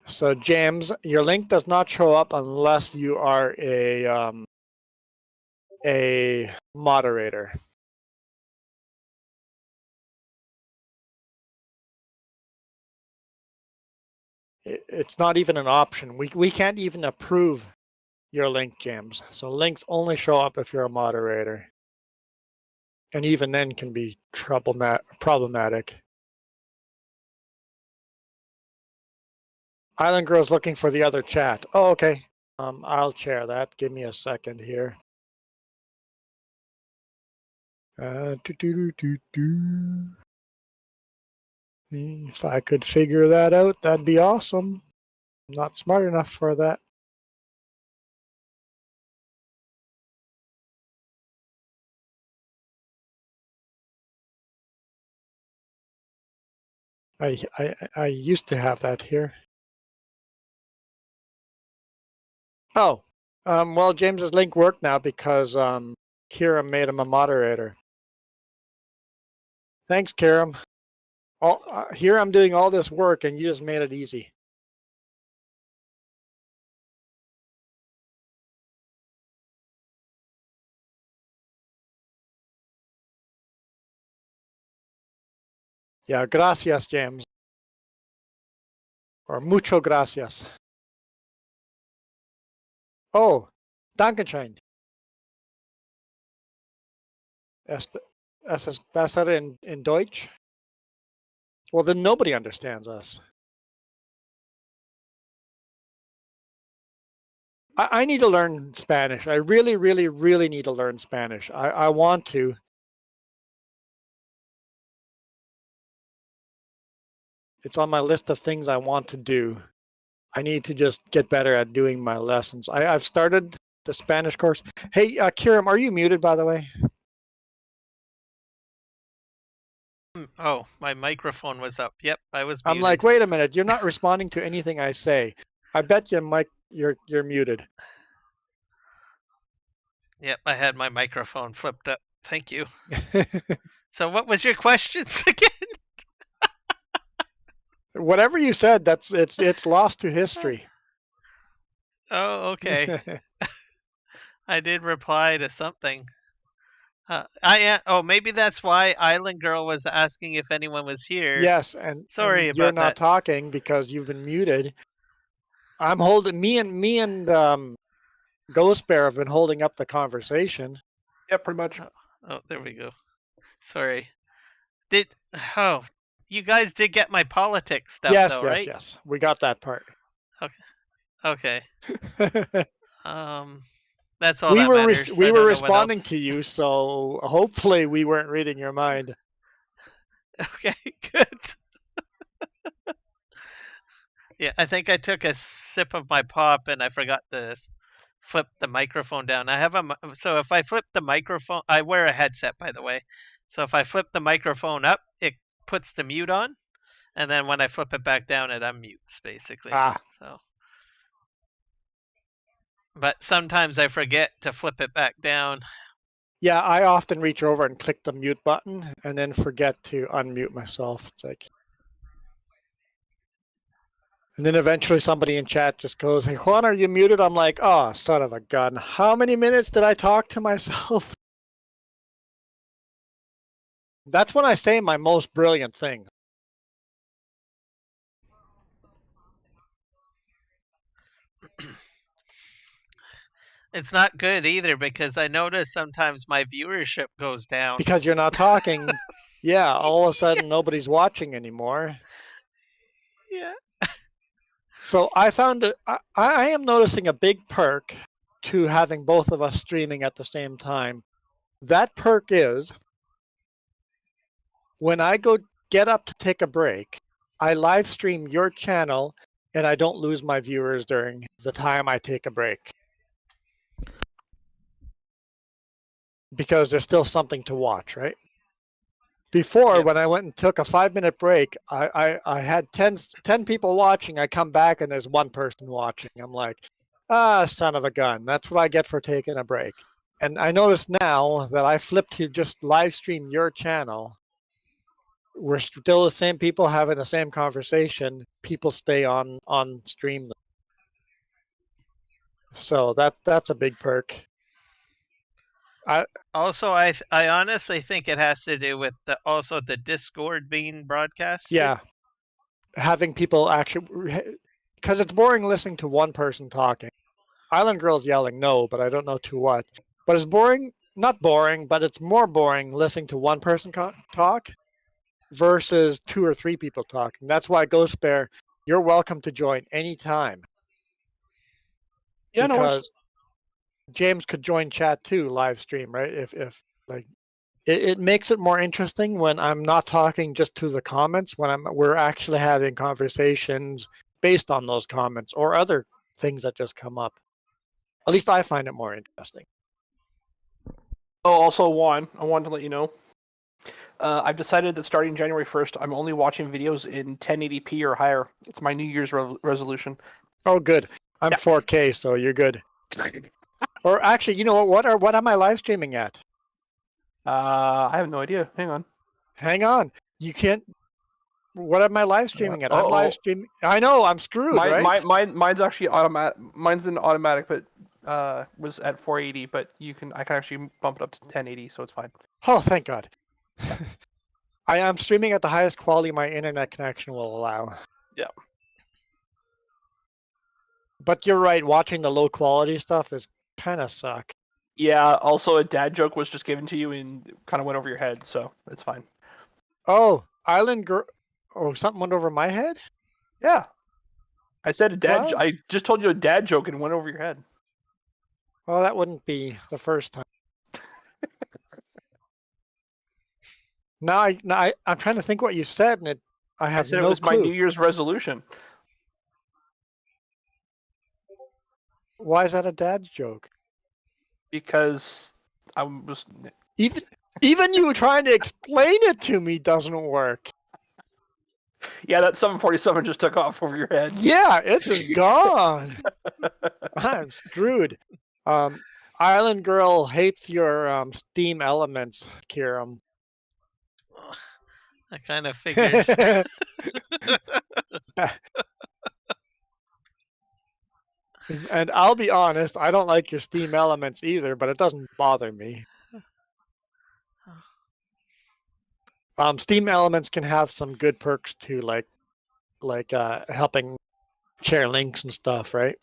So James, your link does not show up unless you are a moderator. It's not even an option. We can't even approve your link, James. So links only show up if you're a moderator. And even then can be problematic. Island Girl's looking for the other chat. Oh, okay. I'll chair that. Give me a second here. If I could figure that out, that'd be awesome. I'm not smart enough for that. I used to have that here. Oh, well, James's link worked now because Kira made him a moderator. Thanks, Kira. Here I'm doing all this work and you just made it easy. Yeah, gracias, James. Or mucho gracias. Oh, Dankeschön. Es ist besser in Deutsch? Well, then nobody understands us. I need to learn Spanish. I really, really, really need to learn Spanish. I want to. It's on my list of things I want to do. I need to just get better at doing my lessons. I've started the Spanish course. Hey, Kiram, are you muted, by the way? Oh, my microphone was up. Yep, I was I'm muted. like, wait a minute, you're not responding to anything I say. I bet you, Mike, you're muted. Yep, I had my microphone flipped up. Thank you. So what was your questions again? Whatever you said, it's lost to history. Oh, okay. I did reply to something. Maybe that's why Island Girl was asking if anyone was here. Yes, and Sorry and you're about not that. talking because you've been muted. I'm holding me and Ghost Bear have been holding up the conversation. Yeah, pretty much. Oh, there we go. Sorry. You guys did get my politics stuff Yes, though, right? yes. We got that part. Okay. That's all we that were matters. we I were don't know what responding else. to you, so hopefully we weren't reading your mind. Okay, good. Yeah, I think I took a sip of my pop and I forgot to flip the microphone down. So if I flip the microphone, I wear a headset by the way. So if I flip the microphone up, it puts the mute on, and then when I flip it back down, it unmutes basically. So, but sometimes I forget to flip it back down. Yeah, I often reach over and click the mute button and then forget to unmute myself. It's like, and then eventually somebody in chat just goes, "Hey, Juan, are you muted?" I'm like, "Oh, son of a gun! How many minutes did I talk to myself?" That's when I say my most brilliant thing. It's not good either because I notice sometimes my viewership goes down. Because you're not talking. Yeah, all of a sudden nobody's watching anymore. Yeah. So I found it. I am noticing a big perk to having both of us streaming at the same time. That perk is when I go get up to take a break, I live stream your channel and I don't lose my viewers during the time I take a break. Because there's still something to watch, right? Before, Yep. when I went and took a 5-minute break, I had 10 people watching. I come back and there's one person watching. I'm like, son of a gun. That's what I get for taking a break. And I notice now that I flipped to just live stream your channel. We're still the same people having the same conversation. People stay on stream. So that's a big perk. Also, I honestly think it has to do with the Discord being broadcasted. Yeah. Having people actually, because it's boring listening to one person talking. Island Girl's yelling no, but I don't know to what. But it's boring, not boring, but it's more boring listening to one person talk versus 2 or 3 people talking. That's why Ghost Bear, you're welcome to join anytime. Yeah, no worries. Because James could join chat too, live stream, right? If like it makes it more interesting when I'm not talking just to the comments, when we're actually having conversations based on those comments or other things that just come up. At least I find it more interesting. Oh, also, Juan, I wanted to let you know. I've decided that starting January 1st, I'm only watching videos in 1080p or higher. It's my New Year's resolution. Oh, good. I'm Yeah. 4K, so you're good. Or actually, you know what? What am I live streaming at? I have no idea. Hang on. Hang on. You can't. What am I live streaming at? I'm uh-oh. live streaming. I know. I'm screwed, right? Mine's actually automatic. Mine's an automatic, but was at 480. But I can actually bump it up to 1080, so it's fine. Oh, thank God. I am streaming at the highest quality my internet connection will allow. Yeah. But you're right. Watching the low quality stuff is kind of suck. Yeah. Also, a dad joke was just given to you and kind of went over your head, so it's fine. Oh, Island Girl. Oh, something went over my head? Yeah. I said a dad. Well- I just told you a dad joke and it went over your head. Well, that wouldn't be the first time. Now I'm trying to think what you said, and I I have said no it was clue. my New Year's resolution. Why is that a dad's joke? Because I was. Even you trying to explain it to me doesn't work. Yeah, that 747 just took off over your head. Yeah, it's just gone. I'm screwed. Island Girl hates your Steam Elements, Kiram. I kind of figured. And I'll be honest, I don't like your Steam Elements either, but it doesn't bother me. Steam Elements can have some good perks too, like helping share links and stuff, right?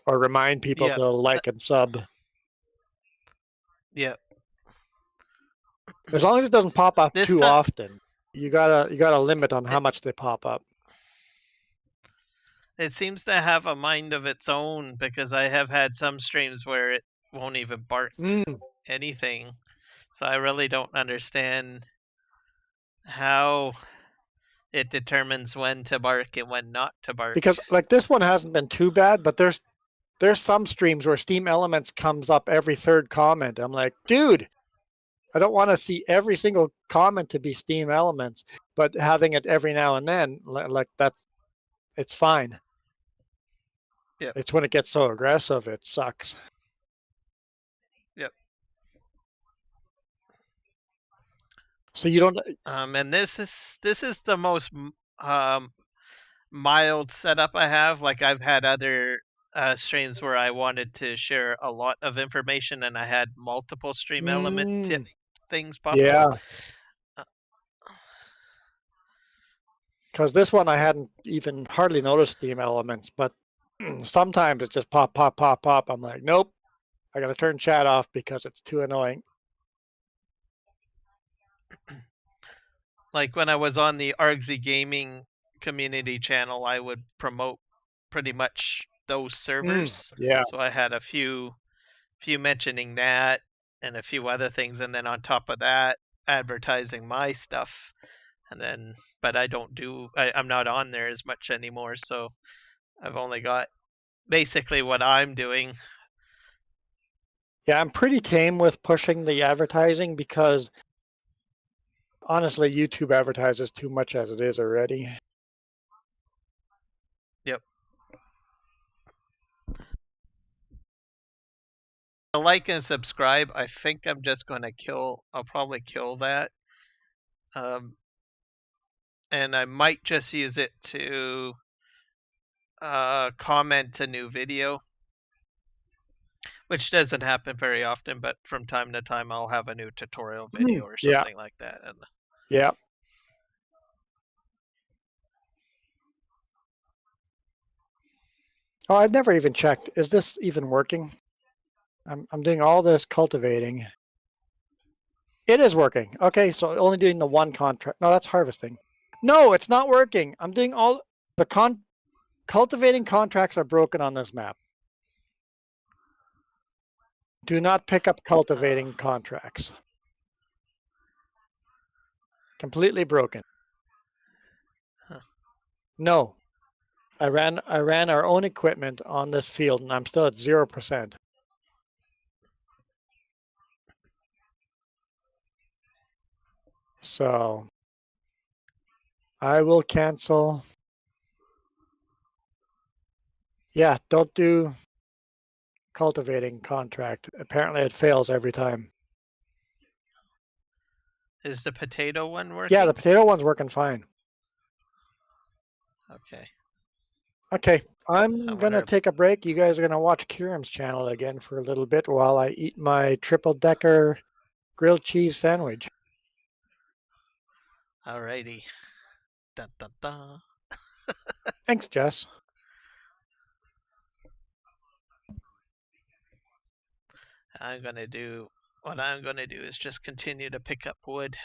Or remind people Yep. to like and sub. Yep. As long as it doesn't pop up This too time- often, you got a limit on how much they pop up. It seems to have a mind of its own because I have had some streams where it won't even bark anything. So I really don't understand how it determines when to bark and when not to bark. Because like this one hasn't been too bad, but there's some streams where Steam Elements comes up every third comment. I'm like, dude, I don't want to see every single comment to be Steam Elements, but having it every now and then, like that, it's fine. Yep. It's when it gets so aggressive, it sucks. Yep. So you don't. And this is the most mild setup I have. Like I've had other streams where I wanted to share a lot of information and I had multiple stream element things pop up. Because this one I hadn't even hardly noticed Steam Elements, but sometimes it's just pop, pop, pop, pop. I'm like, nope, I gotta turn chat off because it's too annoying. Like when I was on the Argsy Gaming community channel, I would promote pretty much those servers. Yeah. So I had a few mentioning that and a few other things, and then on top of that, advertising my stuff. And then, but I'm not on there as much anymore, so I've only got basically what I'm doing. Yeah, I'm pretty tame with pushing the advertising because honestly, YouTube advertises too much as it is already. Yep. The like and subscribe, I think I'm just going to I'll probably kill that. And I might just use it to comment a new video, which doesn't happen very often, but from time to time I'll have a new tutorial video or Yeah. something like that. And Yeah. Oh, I've never even checked. Is this even working? I'm doing all this cultivating. It is working. Okay, so only doing the one contract. No, that's harvesting. No, it's not working. I'm doing all the cultivating contracts are broken on this map. Do not pick up cultivating contracts. Completely broken. Huh. No. I ran our own equipment on this field and I'm still at 0%. So I will cancel. Yeah, don't do cultivating contract. Apparently it fails every time. is the potato one working? Yeah, the potato one's working fine. Okay. Okay, I'm I going to wonder- take a break. You guys are going to watch Kieran's channel again for a little bit while I eat my triple-decker grilled cheese sandwich. Alrighty. Dun, dun, dun. Thanks, Jess. What I'm gonna do is just continue to pick up wood.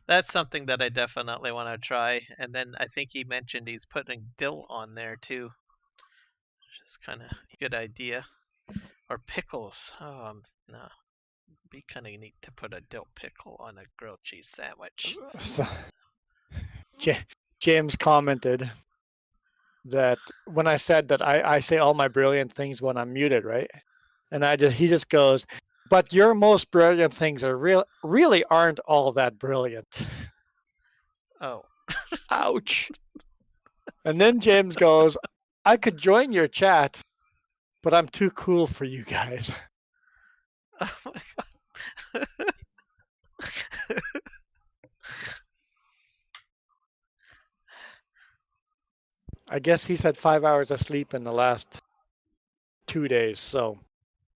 That's something that I definitely want to try. And then I think he mentioned he's putting dill on there too, which is kind of a good idea. Or pickles. Oh, no. It'd be kind of neat to put a dill pickle on a grilled cheese sandwich. So, James commented that when I said that I say all my brilliant things when I'm muted, right? And he just goes, but your most brilliant things are really aren't all that brilliant. Oh. Ouch. And then James goes, I could join your chat, but I'm too cool for you guys. Oh my god. I guess he's had 5 hours of sleep in the last 2 days, so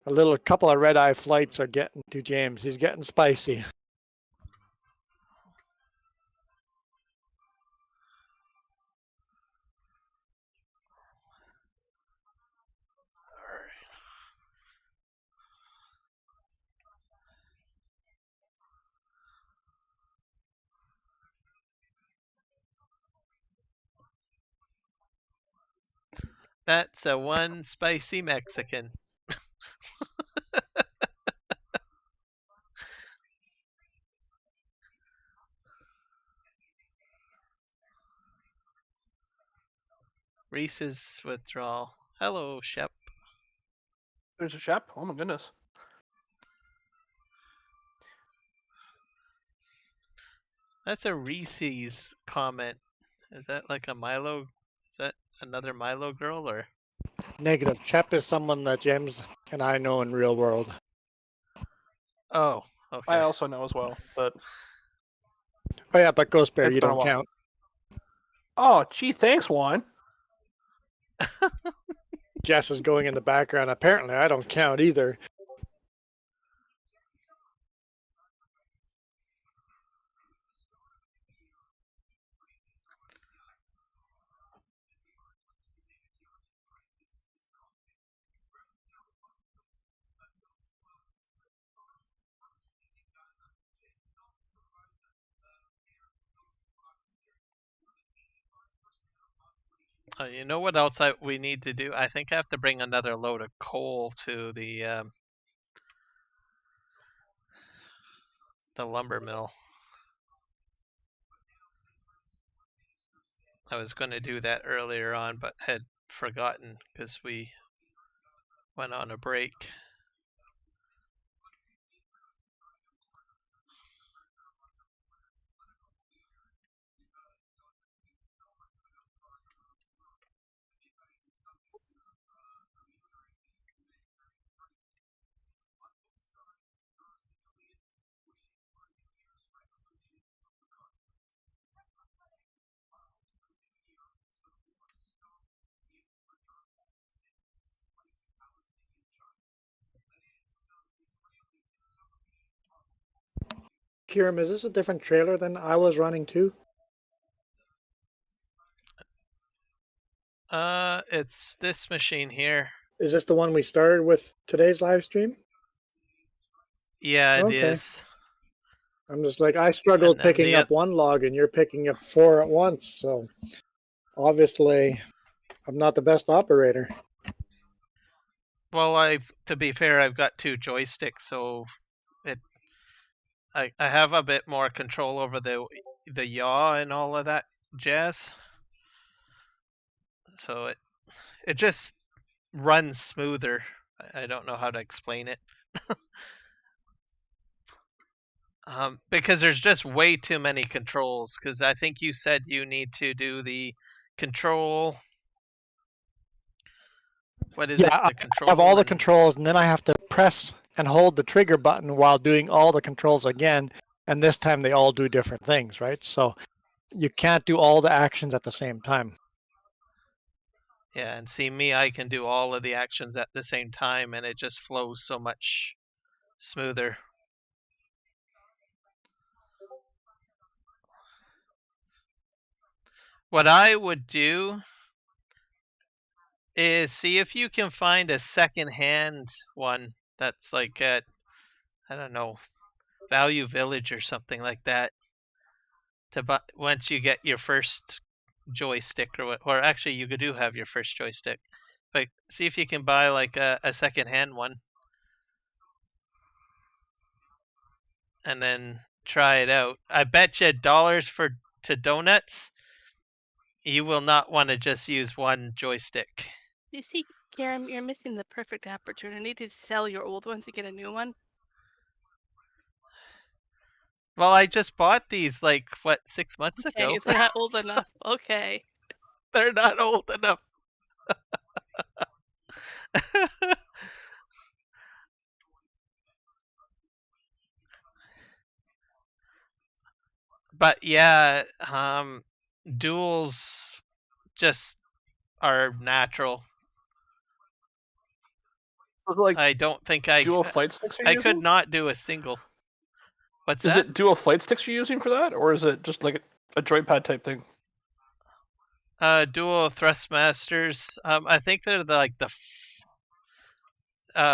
a couple of red-eye flights are getting to James. He's getting spicy. That's a one spicy Mexican. Reese's withdrawal. Hello, Shep. There's a Shep? Oh my goodness. That's a Reese's comment. Is that like a Milo? Is that another Milo girl or? Negative. Chep is someone that James and I know in real world. Oh, okay. I also know as well, but Oh yeah, but Ghost Bear, It's you been a don't while. count. oh gee, thanks, Juan. Jess is going in the background. Apparently, I don't count either. You know what else we need to do? I think I have to bring another load of coal to the lumber mill. I was going to do that earlier on, but had forgotten because we went on a break. Kiram, is this a different trailer than I was running too? It's this machine here. Is this the one we started with today's live stream? Yeah, it Okay. is. I'm just like, I struggled And then picking up one log and you're picking up 4 at once. So obviously I'm not the best operator. Well, to be fair, I've got 2 joysticks, so I have a bit more control over the yaw and all of that jazz. So it just runs smoother. I don't know how to explain it. Because there's just way too many controls. Because I think you said you need to do the control. What is it? Yeah, The control. I have all the controls, and then I have to press and hold the trigger button while doing all the controls again. And this time they all do different things, right? So you can't do all the actions at the same time. Yeah, and see me, I can do all of the actions at the same time, and it just flows so much smoother. What I would do is see if you can find a second-hand one that's like at, I don't know, Value Village or something like that. To buy once you get your first joystick, or actually you do have your first joystick, but see if you can buy like a second-hand one, and then try it out. I bet you dollars to donuts, you will not want to just use one joystick. You see, Karen, you're missing the perfect opportunity to sell your old ones to get a new one. Well, I just bought these like 6 months Okay, ago. they're not old enough. Okay. They're not old enough. But yeah, duels just are natural. Was it like I don't think dual flight sticks you're I using? could not do a single. What's Is that? it dual flight sticks you're using for that, or is it just like a joypad type thing? Dual thrustmasters. I think they're like the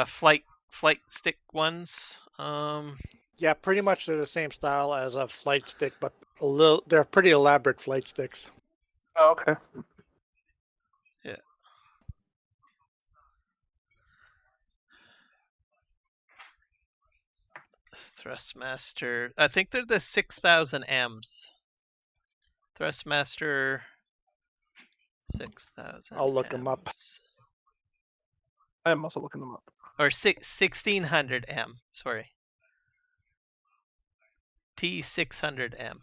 flight stick ones. Yeah, pretty much they're the same style as a flight stick, but they're pretty elaborate flight sticks. Oh, okay. Yeah. Thrustmaster. I think they're the 6000 Ms. Thrustmaster 6000. I'll look them up. I am also looking them up. Or 1600 M. Sorry. T600M.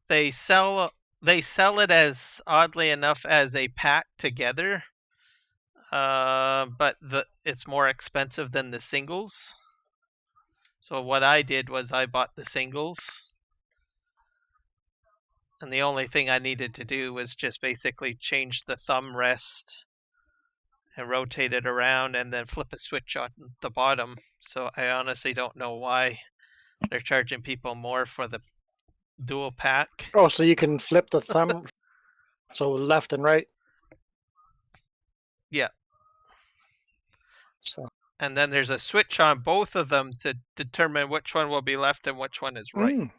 They sell it as, oddly enough, as a pack together. But it's more expensive than the singles. So what I did was I bought the singles. And the only thing I needed to do was just basically change the thumb rest and rotate it around and then flip a switch on the bottom. So I honestly don't know why they're charging people more for the dual pack. Oh, so you can flip the thumb, so left and right. Yeah. So and then there's a switch on both of them to determine which one will be left and which one is right. Mm.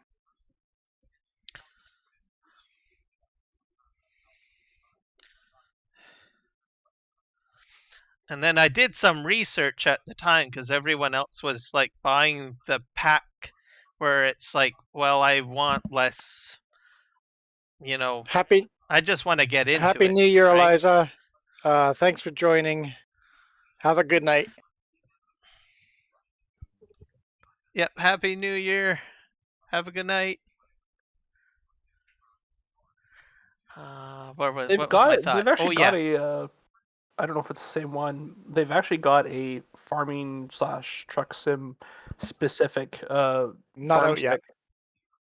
And then I did some research at the time because everyone else was like buying the pack where it's like, well, I want less, you know, Happy I just want to get into Happy it. New Year, right? Eliza. Thanks for joining. Have a good night. Yep. Happy New Year. Have a good night. What was my thought? They've actually Oh got yeah. a. I don't know if it's the same one. They've actually got a farming / truck sim specific Not farm out yet. stick.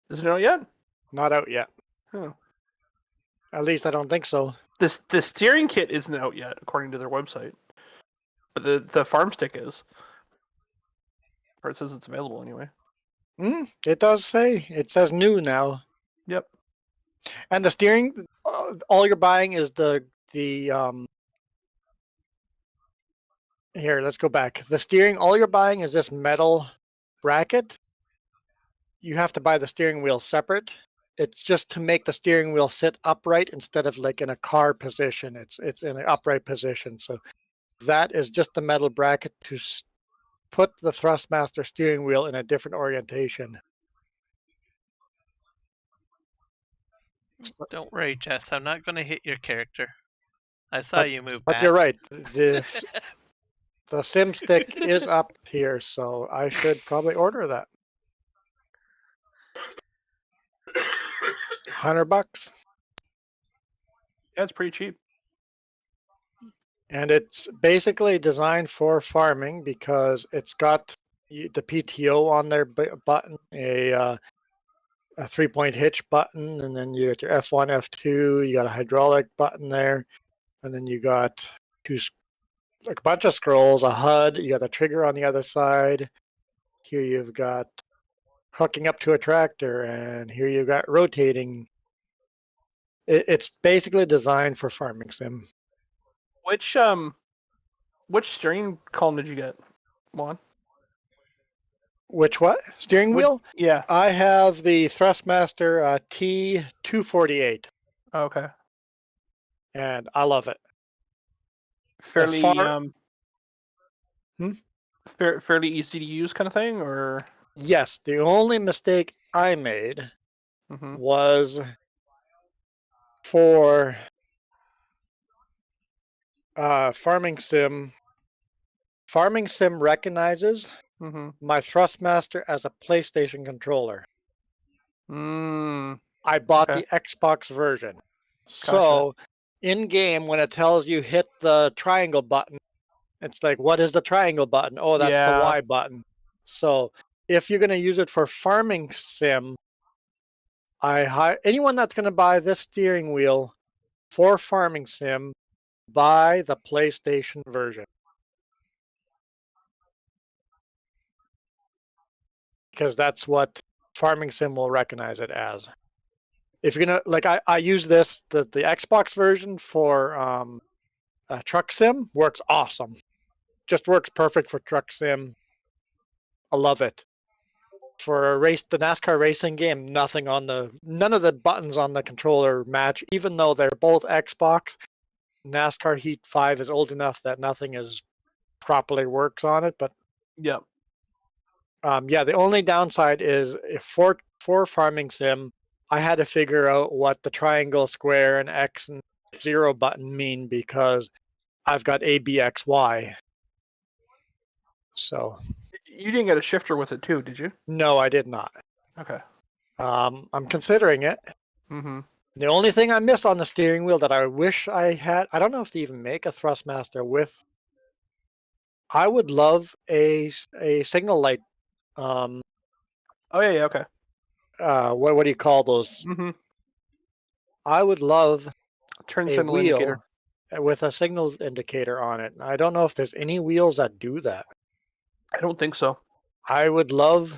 Isn't it out yet? Not out yet. Huh. At least I don't think so. The steering kit isn't out yet, according to their website. But the farm stick is. Or it says it's available anyway. It does say. It says new now. Yep. And the steering, all you're buying is the here, let's go back. The steering, all you're buying is this metal bracket. You have to buy the steering wheel separate. It's just to make the steering wheel sit upright instead of like in a car position. It's in an upright position. So that is just the metal bracket to put the Thrustmaster steering wheel in a different orientation. Don't worry, Jess. I'm not going to hit your character. I saw you move But back. you're right. The sim stick is up here, so I should probably order that. $100. Yeah, it's pretty cheap. And it's basically designed for farming because it's got the PTO on their button, a 3-point hitch button, and then you got your F1, F2, you got a hydraulic button there, and then you got like a bunch of scrolls, a HUD, you got the trigger on the other side. Here you've got hooking up to a tractor, and here you've got rotating. It's basically designed for farming sim. Which steering column did you get, Juan? Which what? Steering wheel? Yeah. I have the Thrustmaster T248. Oh, okay. And I love it. Fairly Hmm? fairly easy to use kind of thing, or? Yes, the only mistake I made was for farming sim. Farming sim recognizes my Thrustmaster as a PlayStation controller. I bought the Xbox version. So in game, when it tells you hit the triangle button, it's like, what is the triangle button? Oh, that's the Y button. So if you're going to use it for farming sim, anyone that's going to buy this steering wheel for farming sim, buy the PlayStation version. Because that's what farming sim will recognize it as. If you're gonna like, I use the Xbox version for truck sim. Works awesome. Just works perfect for truck sim. I love it. For the NASCAR racing game, none of the buttons on the controller match. Even though they're both Xbox, NASCAR Heat 5 is old enough that nothing properly works on it. But yeah. The only downside is for farming sim, I had to figure out what the triangle, square, and X and 0 button mean because I've got A, B, X, Y. So you didn't get a shifter with it too, did you? No, I did not. Okay. I'm considering it. The only thing I miss on the steering wheel that I wish I had, I don't know if they even make a Thrustmaster with. I would love a signal light. Oh yeah, okay. What do you call those? I would love turn a signal wheel indicator with a signal indicator on it. I don't know if there's any wheels that do that. I don't think so. I would love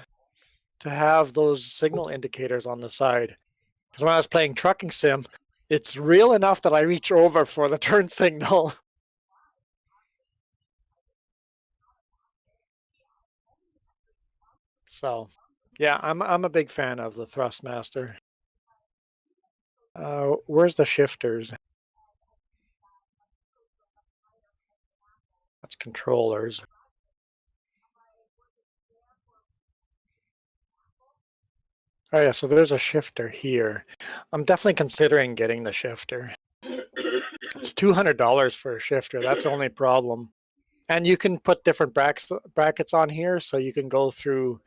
to have those signal indicators on the side. Because when I was playing trucking sim, it's real enough that I reach over for the turn signal. So, yeah, I'm a big fan of the Thrustmaster. Where's the shifters? That's controllers. Oh yeah, so there's a shifter here. I'm definitely considering getting the shifter. It's $200 for a shifter. That's the only problem. And you can put different brackets on here, so you can go through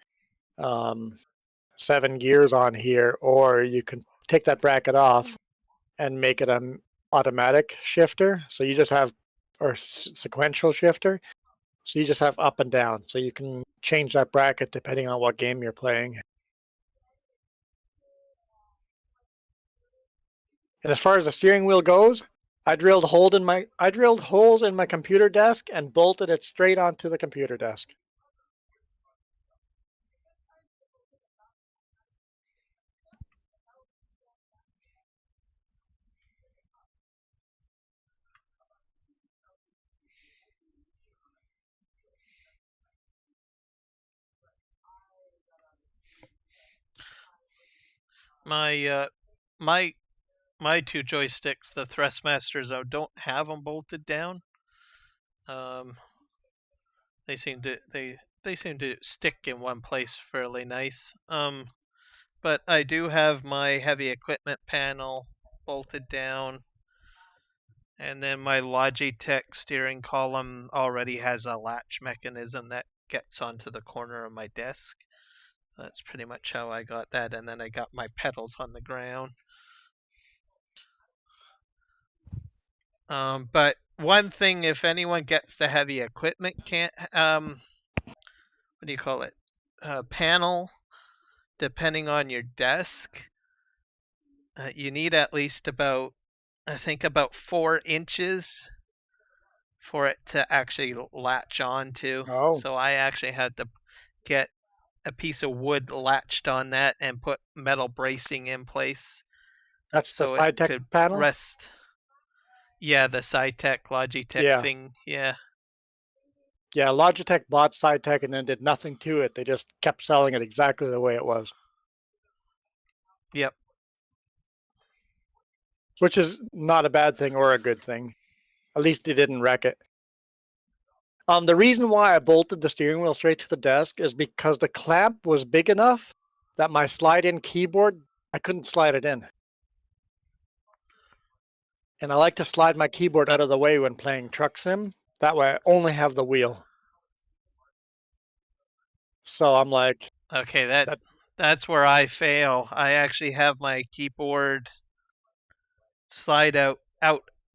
7 gears on here, or you can take that bracket off and make it an automatic shifter. So you just have, or sequential shifter. So you just have up and down. So you can change that bracket depending on what game you're playing. And as far as the steering wheel goes, I drilled holes in my computer desk and bolted it straight onto the computer desk. My my two joysticks, the Thrustmasters, though, don't have them bolted down. They seem to stick in one place fairly nice. But I do have my heavy equipment panel bolted down, and then my Logitech steering column already has a latch mechanism that gets onto the corner of my desk. That's pretty much how I got that, and then I got my pedals on the ground. But one thing, if anyone gets the heavy equipment what do you call it? Panel, depending on your desk, you need at least about, I think, about 4 inches for it to actually latch onto. Oh, So I actually had to get a piece of wood latched on that and put metal bracing in place that's the so it SciTech could panel? rest. Yeah, the SciTech Logitech Yeah. thing. Yeah. Yeah, Logitech bought SciTech and then did nothing to it. They just kept selling it exactly the way it was. Yep. Which is not a bad thing or a good thing. At least they didn't wreck it. The reason why I bolted the steering wheel straight to the desk is because the clamp was big enough that my slide-in keyboard, I couldn't slide it in. And I like to slide my keyboard out of the way when playing Truck Sim. That way I only have the wheel. So I'm like, Okay, that's where I fail. I actually have my keyboard slide out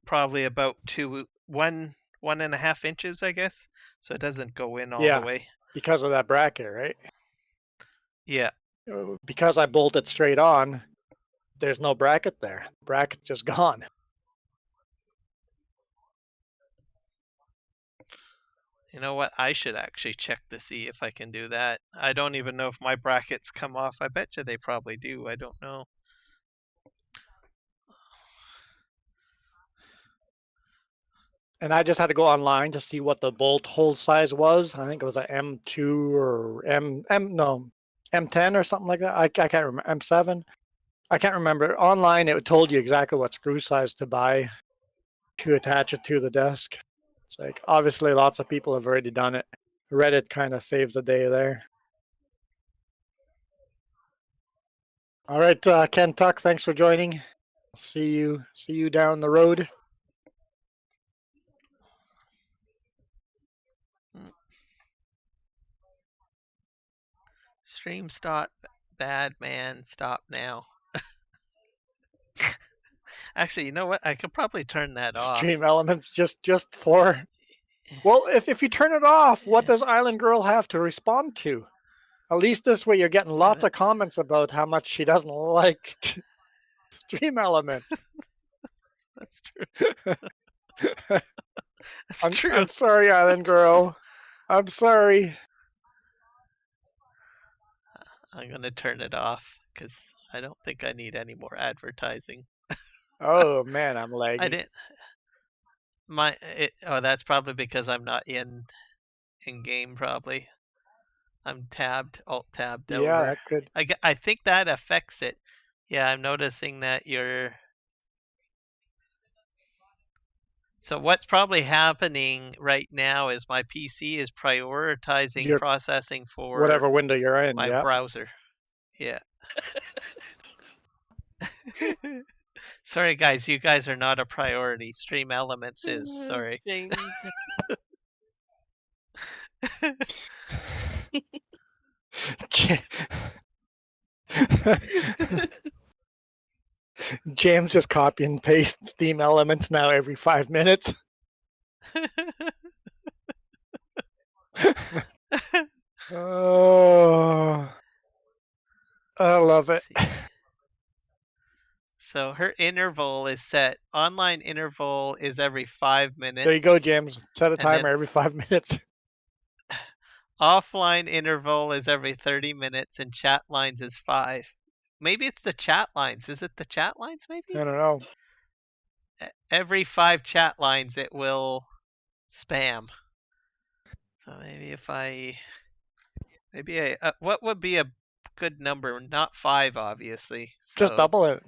probably about 1.5 inches, I guess, so it doesn't go in all the yeah, way. because of that bracket, right? Yeah. Because I bolted straight on, there's no bracket there. The bracket's just gone. You know what? I should actually check to see if I can do that. I don't even know if my brackets come off. I bet you they probably do. I don't know. And I just had to go online to see what the bolt hole size was. I think it was an M2 or M10 or something like that. I can't remember. M7. I can't remember. Online, it told you exactly what screw size to buy to attach it to the desk. It's like, obviously, lots of people have already done it. Reddit kind of saves the day there. All right, Ken Tuck, thanks for joining. See you down the road. Stream stop. Bad man. Stop now. Actually, you know what? I could probably turn that off. Stream elements just for. Well, if you turn it off, what does Island Girl have to respond to? At least this way you're getting lots of comments about how much she doesn't like stream elements. That's true. That's true. I'm sorry, Island Girl. I'm sorry. I'm gonna turn it off because I don't think I need any more advertising. Oh man, I'm lagging. I didn't. Oh, that's probably because I'm not in game probably. I'm alt tabbed Yeah, over. that could. I think that affects it. Yeah, I'm noticing that you're. So what's probably happening right now is my PC is prioritizing Your processing whatever for window you're in. my Yeah. browser. Yeah. Sorry guys, you guys are not a priority. Stream Elements is. Sorry. James. James just copy and paste Steam Elements now every 5 minutes. Oh, I love it. So her interval is set. Online interval is every 5 minutes. There you go, James. Set a And then- timer every 5 minutes. Offline interval is every 30 minutes, and chat lines is 5. Maybe it's the chat lines. Is it the chat lines? Maybe I don't know. every 5 chat lines it will spam. So maybe if what would be a good number? Not 5, obviously. Just So double it.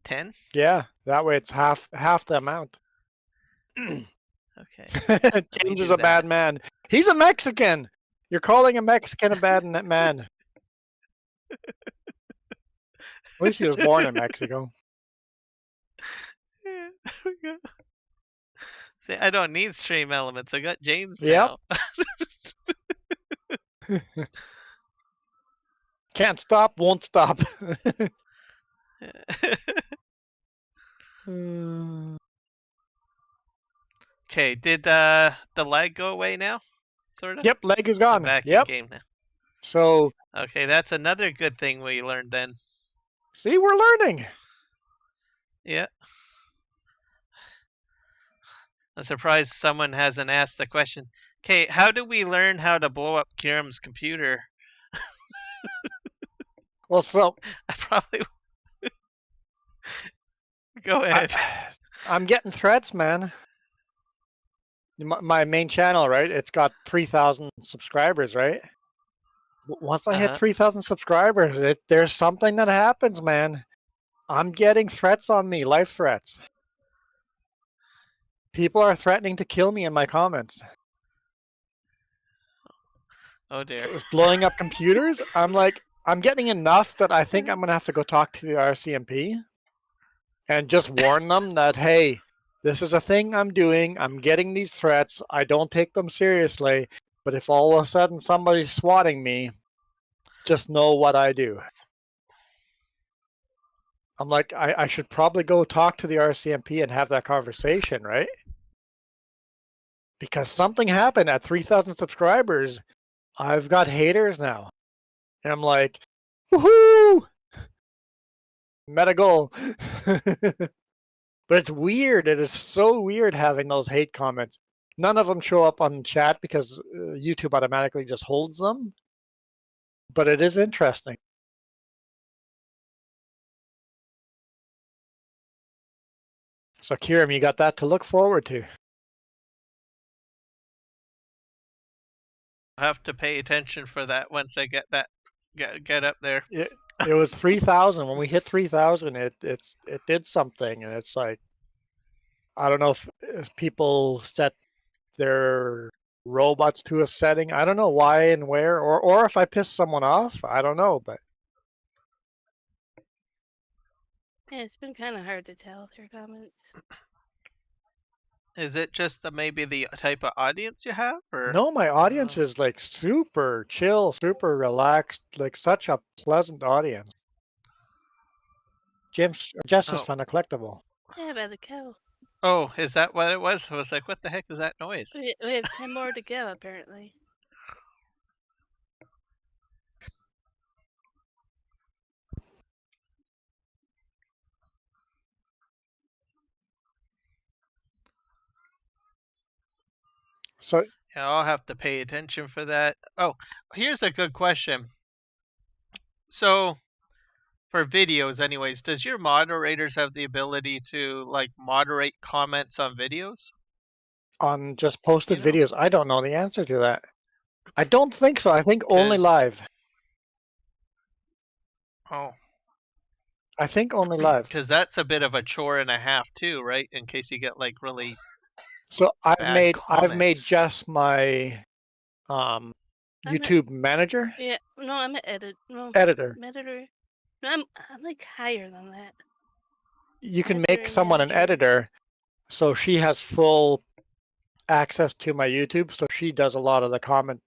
10. Yeah, that way it's half the amount. Okay. James do is a bad that. man. He's a Mexican. You're calling a Mexican a bad man. At least he was born in Mexico. See, I don't need Stream Elements. I got James Yep. now. Can't stop, won't stop. Okay, did the lag go away now? Sort of? Yep, leg is I'm gone. back Yep. in game now. So, Okay, that's another good thing we learned then. see, we're learning. Yeah. I'm surprised someone hasn't asked the question. Okay, how do we learn how to blow up Kiram's computer? Well, so I probably go ahead. I'm getting threats, man. My main channel, right? It's got 3,000 subscribers, right? Once I hit 3,000 subscribers, there's something that happens, man. I'm getting threats on me, life threats. People are threatening to kill me in my comments. Oh dear. Blowing up computers. I'm like, I'm getting enough that I think I'm going to have to go talk to the RCMP and just warn them that, hey, this is a thing I'm doing. I'm getting these threats. I don't take them seriously. But if all of a sudden somebody's swatting me, just know what I do. I'm like, I should probably go talk to the RCMP and have that conversation, right? Because something happened at 3,000 subscribers. I've got haters now. And I'm like, woohoo! Meta goal. But it's weird. It is so weird having those hate comments. None of them show up on chat because YouTube automatically just holds them. But it is interesting. So, Kiram, you got that to look forward to. I'll have to pay attention for that once I get that get up there. It was 3,000. When we hit 3,000, it did something, and it's like, I don't know if people set their robots to a setting. I don't know why and where, or if I pissed someone off. I don't know, but Yeah, it's been kind of hard to tell with your comments. Is it just maybe the type of audience you have, or no, my audience is like super chill, super relaxed, like such a pleasant audience. Jess is fun a collectible. Yeah, by the cow. Oh, is that what it was? I was like, what the heck is that noise? We have 10 more to go, apparently. So Yeah, I'll have to pay attention for that. Oh, here's a good question. So, for videos anyways, does your moderators have the ability to like moderate comments on videos? on just posted videos, I don't know the answer to that. I don't think so. I think only 'Cause- live. Oh, I think only live. because that's a bit of a chore and a half too, right? In case you get like really So I've bad made comments. Jess my I'm a- YouTube manager Yeah, no, I'm an editor. editor. No, I'm like higher than that. You can Editor make and someone an manager. editor, so she has full access to my YouTube. So she does a lot of the comment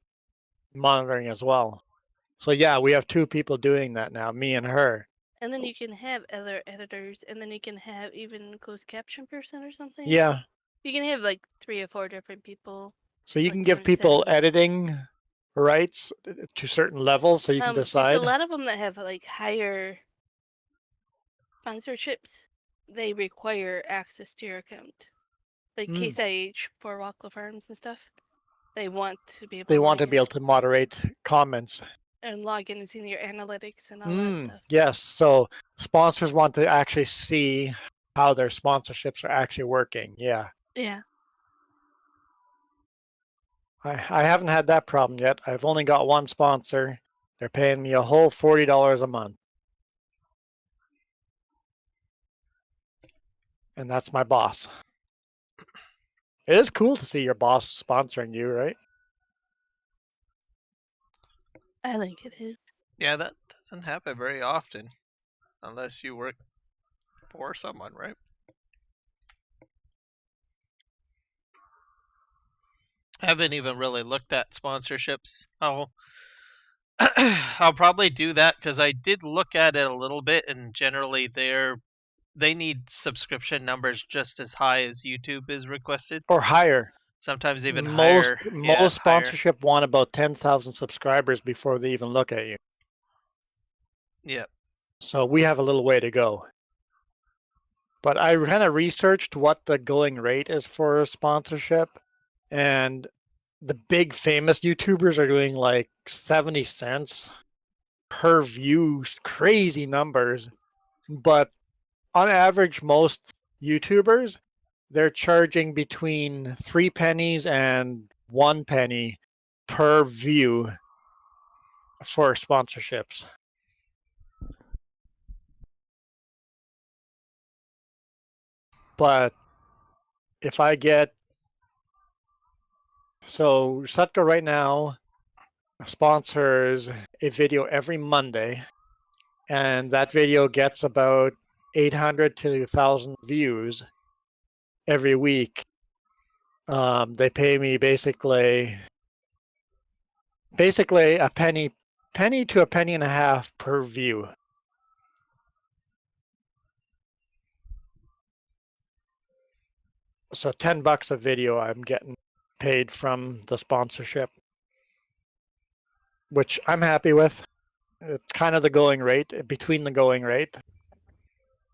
monitoring as well. So yeah, we have two people doing that now, me and her. And then you can have other editors, and then you can have even closed caption person or something. Yeah. You can have like 3 or 4 different people. So you Like can give different people settings. editing rights to certain levels, so you can There's decide. a lot of them that have like higher sponsorships. They require access to your account. Like Case IH for Rockland Farms and stuff. They want to be able They to want to log be in able to moderate comments. and log in and see your analytics and all that stuff. Yes, so sponsors want to actually see how their sponsorships are actually working. Yeah. Yeah. I haven't had that problem yet. I've only got one sponsor. They're paying me a whole $40 a month. And that's my boss. It is cool to see your boss sponsoring you, right? I think it is. Yeah, that doesn't happen very often, unless you work for someone, right? I haven't even really looked at sponsorships. I'll probably do that because I did look at it a little bit, and generally they need subscription numbers just as high as YouTube is requested. Or higher. Sometimes even Most higher. Yeah, higher. sponsorship want about 10,000 subscribers before they even look at you. Yeah. So we have a little way to go. But I kind of researched what the going rate is for sponsorship, and the big famous YouTubers are doing like 70 cents per view, crazy numbers. But on average, most YouTubers, they're charging between 3 pennies and 1 penny per view for sponsorships. But if I get, so Sutco right now sponsors a video every Monday, and that video gets about 800 to 1,000 views every week. They pay me basically a penny to a penny and a half per view. So $10 a video I'm getting paid from the sponsorship, which I'm happy with. It's kind of the going rate, between the going rate.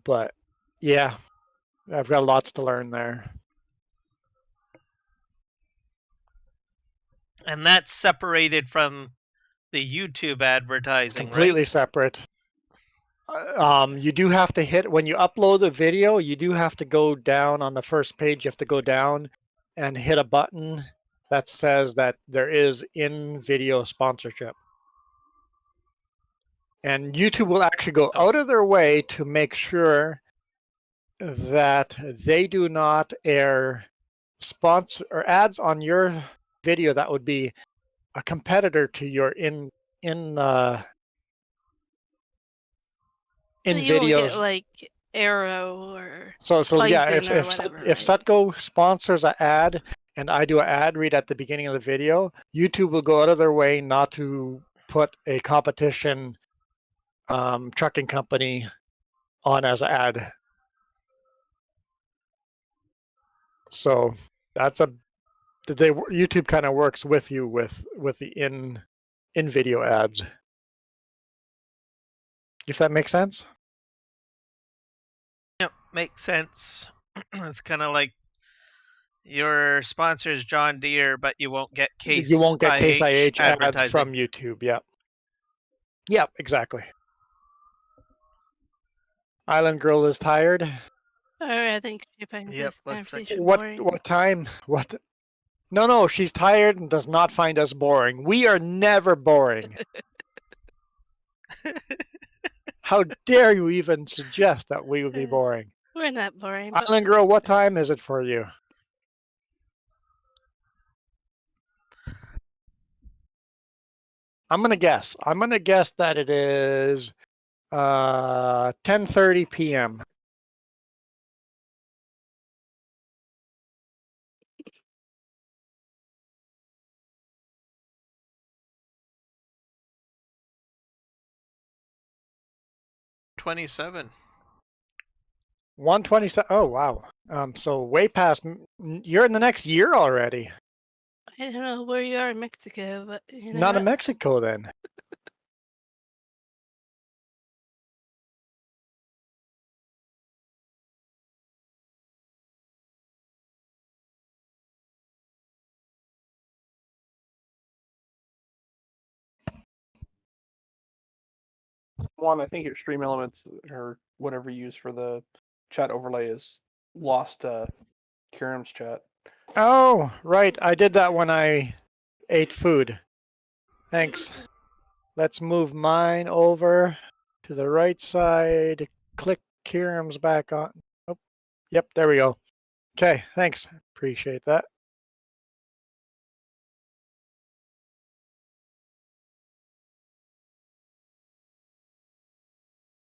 But yeah, I've got lots to learn there. And that's separated from the YouTube advertising, It's completely right? separate. You do have to hit, when you upload a video, you do have to go down on the first page. You have to go down and hit a button that says that there is in-video sponsorship. And YouTube will actually go out of their way to make sure that they do not air sponsor or ads on your video that would be a competitor to your in So you won't videos. get like Arrow or So yeah, if Bison or whatever, if right? Sutco sponsors an ad and I do an ad read at the beginning of the video, YouTube will go out of their way not to put a competition trucking company on as an ad. So that's YouTube kind of works with you with the in video ads. If that makes sense. Yep, makes sense. It's kind of like your sponsor's John Deere, but you won't get You won't get Case IH ads advertising. from YouTube. Yeah. Yeah, exactly. Island Girl is tired. Or I think she finds Yep, this looks like conversation What boring. time? What No, she's tired and does not find us boring. We are never boring. How dare you even suggest that we would be boring? We're not boring. But Island Girl, what time is it for you? I'm gonna guess. I'm gonna guess that it is 10:30 p.m. $27. 1:27. Oh wow. So way past. You're in the next year already. I don't know where you are in Mexico, but you know Not in what? Mexico then. Juan, I think your stream elements or whatever you use for the chat overlay is lost Kiram's chat. Oh, right. I did that when I ate food. Thanks. Let's move mine over to the right side. Click Kiram's back on. Oh, yep, there we go. Okay, thanks. Appreciate that.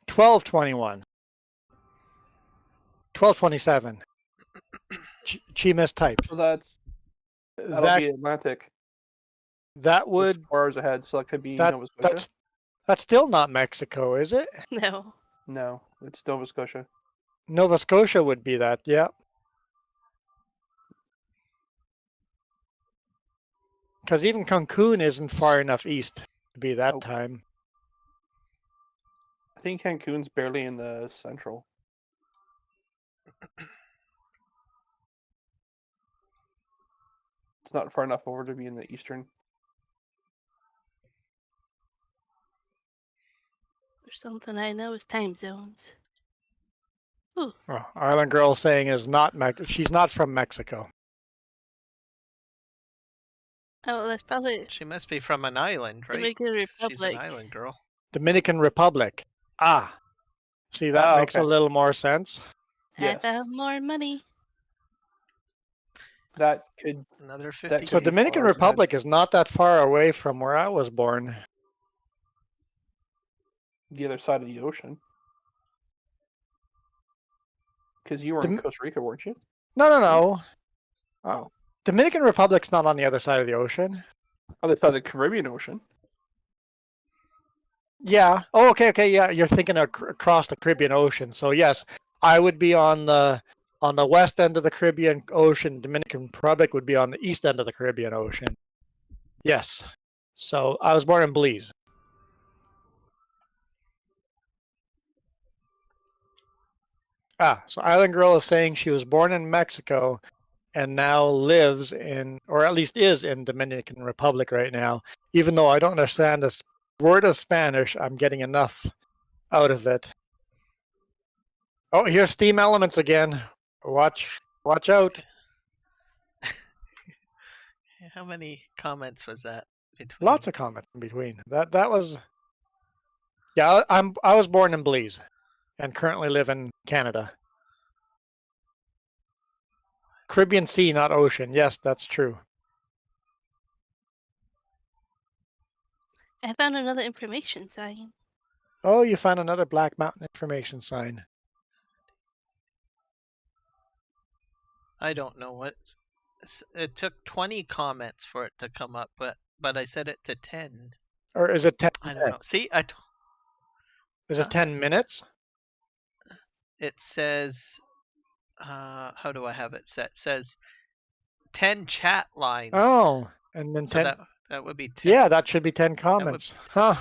$12.21. $12.27. Chi missed types. So that'll That be Atlantic. that It's would 4 hours ahead, so that could be that Nova Scotia. that's still not Mexico, is it? No. No, it's Nova Scotia. Nova Scotia would be that, yeah. Because even Cancun isn't far enough east to be that Oh. time. I think Cancun's barely in the central. It's not far enough over to be in the eastern. There's something I know is time zones. Oh, Island Girl saying is not she's not from Mexico. Oh, that's probably She must be from an island, right? Dominican She's an Republic. island girl. Dominican Republic. Ah, see, that makes a Okay. little more sense. Yes. Have more money. That could Another 50. That So could be Dominican 4 hours ahead. Republic is not that far away from where I was born. The other side of the ocean. Because you were in Dom- Costa Rica, weren't you? No. Oh. Dominican Republic's not on the other side of the ocean. Other side of the Caribbean Ocean. Yeah. Oh, okay. Yeah, you're thinking across the Caribbean Ocean. So yes, I would be on the west end of the Caribbean Ocean. Dominican Republic would be on the east end of the Caribbean Ocean. Yes. So I was born in Belize. So Island Girl is saying she was born in Mexico and now lives in, or at least is in Dominican Republic right now. Even though I don't understand a word of Spanish, I'm getting enough out of it. Oh, here's Steam Elements again. Watch out. How many comments was that between? Lots of comments in between. That was. Yeah, I was born in Belize, and currently live in Canada. Caribbean Sea, not ocean. Yes, that's true. I found another information sign. Oh, you found another Black Mountain information sign. I don't know what. It took 20 comments for it to come up, but I set it to 10. Or is it 10 I don't know. minutes? See, Is it 10 minutes? It says, how do I have it set? It says 10 chat lines. Oh, and then So 10. that would be 10. Yeah, that should be 10 comments. Huh.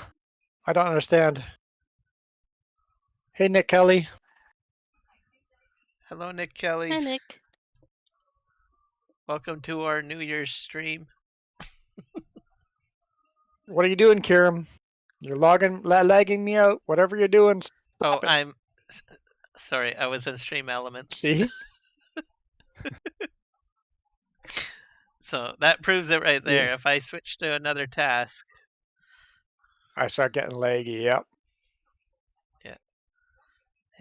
I don't understand. Hey, Nick Kelly. Hello, Nick Kelly. Hi, Nick. Welcome to our New Year's stream. What are you doing, Kiram? You're lagging me out. Whatever you're doing. Oh, stop it. I'm sorry. I was in Stream Elements. See? So that proves it right there. Yeah. If I switch to another task, I start getting laggy. Yep.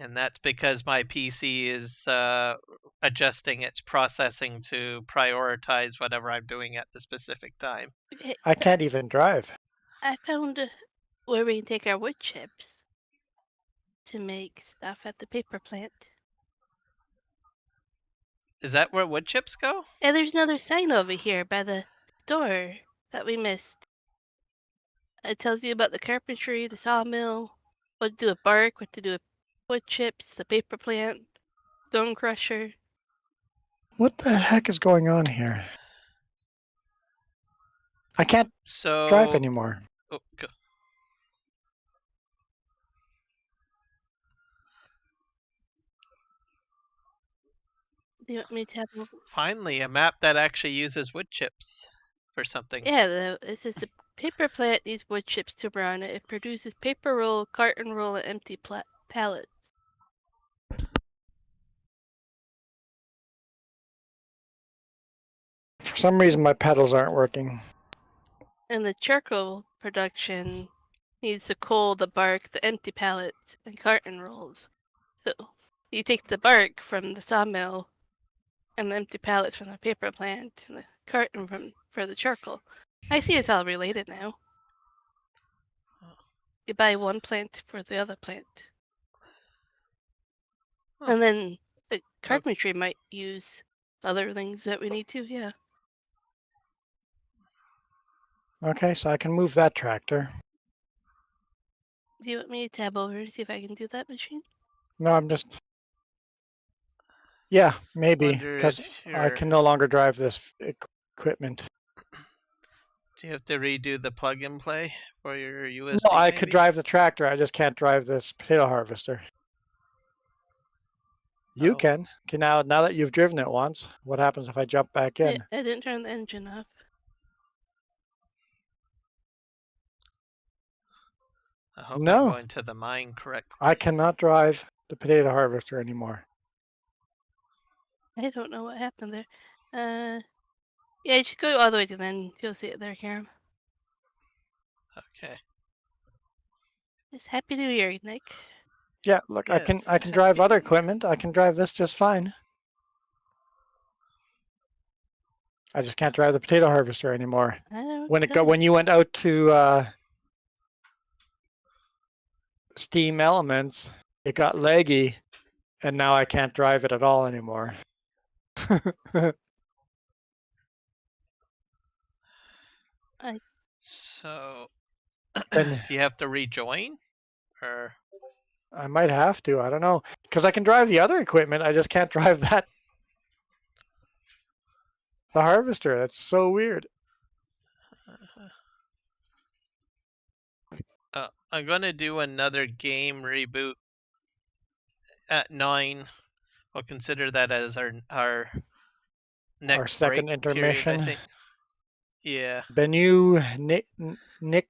and that's because my PC is adjusting its processing to prioritize whatever I'm doing at the specific time. Okay, I can't even drive. I found where we can take our wood chips to make stuff at the paper plant. Is that where wood chips go? And there's another sign over here by the store that we missed. It tells you about the carpentry, the sawmill, what to do with bark, what to do with wood chips, the paper plant, stone crusher. What the heck is going on here? I can't So drive anymore. Oh, go. Do you want me to have a... Finally, a map that actually uses wood chips for something. Yeah, it says the paper plant needs wood chips to run. It produces paper roll, carton roll, and empty pallets. For some reason, my pedals aren't working. And the charcoal production needs the coal, the bark, the empty pallets, and carton rolls. So you take the bark from the sawmill and the empty pallets from the paper plant and the carton for the charcoal. I see it's all related now. You buy one plant for the other plant. Huh. And then the carpentry might use other things that we need to, yeah. Okay, so I can move that tractor. Do you want me to tab over and see if I can do that machine? No, I'm just... Yeah, maybe, Wonder because if I you're- can no longer drive this equipment. Do you have to redo the plug and play for your USB? No, I maybe? could drive the tractor. I just can't drive this potato harvester. You Oh. can. Okay, now that you've driven it once, what happens if I jump back in? I didn't turn the engine off. I hope No. I'm going to the mine correctly. I cannot drive the potato harvester anymore. I don't know what happened there. Yeah, you should go all the way to the end. You'll see it there, Karen. Okay. It's Happy New Year, Nick. Yeah, look, I can Yes, drive other happy- equipment. I can drive this just fine. I just can't drive the potato harvester anymore. I don't When you went out to Steam Elements, it got laggy, and now I can't drive it at all anymore. So, And- do you have to rejoin, or I might have to. I don't know, because I can drive the other equipment. I just can't drive the harvester. That's so weird. I'm gonna do another game reboot at 9. We'll consider that as our next second break intermission. Period, I think. Yeah. Benu Nick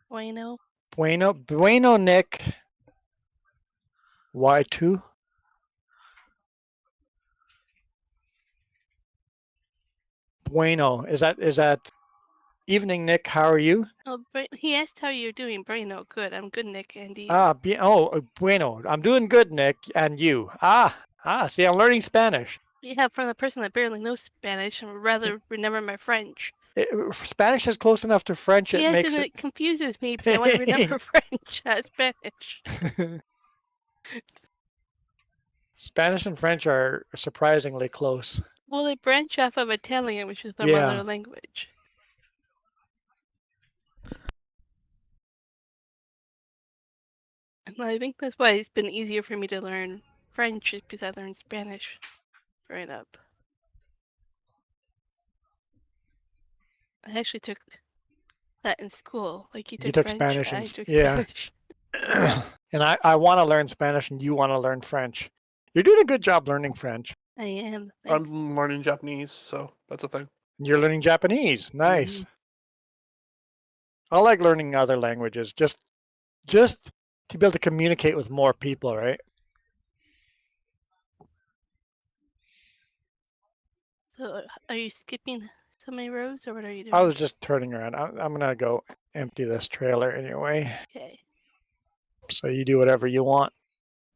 Bueno. Bueno Nick Y2. Bueno. Is that evening, Nick? How are you? Oh, he asked how you're doing, Bueno. Good. I'm good, Nick. And you? Bueno. I'm doing good, Nick. And you? See, I'm learning Spanish. Yeah, from the person that barely knows Spanish and would rather remember my French. Spanish is close enough to French. It Yes, makes and it confuses me because I want to remember French, not Spanish. Spanish and French are surprisingly close. Well, they branch off of Italian, which is their Yeah. mother language. And I think that's why it's been easier for me to learn French, because I learned Spanish growing up. I actually took that in school. Like you took French, Spanish I in- took yeah. Spanish. And I want to learn Spanish, and you want to learn French. You're doing a good job learning French. I am. Thanks. I'm learning Japanese, so that's a thing. You're learning Japanese. Nice. I like learning other languages, just to be able to communicate with more people, right? So, are you skipping so many rows, or what are you doing? I was just turning around. I'm gonna go empty this trailer anyway. Okay, So you do whatever you want.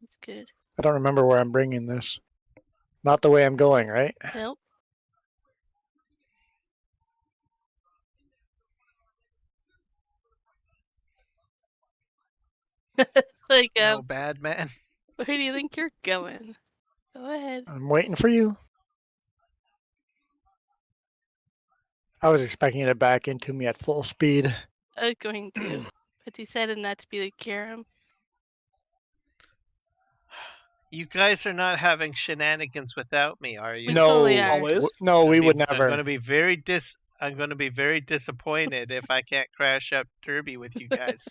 that's good. I don't remember where I'm bringing this. Not the way I'm going, right? Nope. It's like, No bad man. where do you think you're going? Go ahead. I'm waiting for you. I was expecting it to back into me at full speed. I was going to, but decided not to be the Karam. You guys are not having shenanigans without me, are you? We totally No, are. Always. no, we would I'm gonna never. be very I'm gonna be very disappointed if I can't crash up Derby with you guys.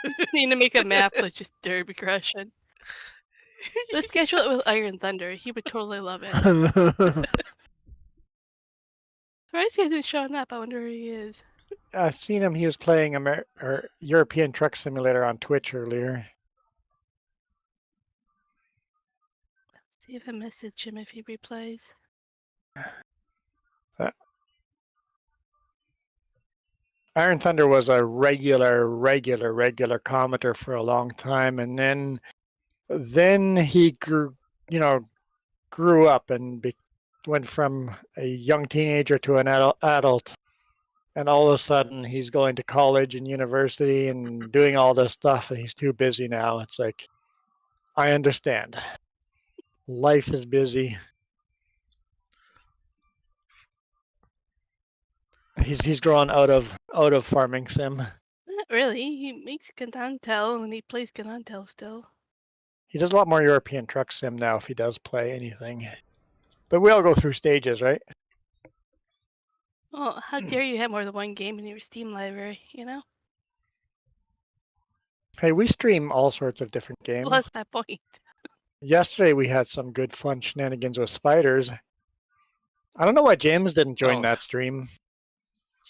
We just need to make a map with just Derby crushing. Let's schedule it with Iron Thunder. He would totally love it. Surprised he hasn't shown up. I wonder where he is. I've seen him. He was playing or European Truck Simulator on Twitch earlier. See if I message him if he replies. Iron Thunder was a regular commenter for a long time, and then he grew up and went from a young teenager to an adult, and all of a sudden he's going to college and university and doing all this stuff, and he's too busy now. It's like, I understand. Life is busy. He's grown out of farming sim. Not really. He makes Canantel and he plays Canantel still. He does a lot more European Truck Sim now if he does play anything. But we all go through stages, right? Oh, how dare you have more than one game in your Steam library, you know? Hey, we stream all sorts of different games. Well, that's my point. Yesterday we had some good fun shenanigans with spiders. I don't know why James didn't join Oh. that stream.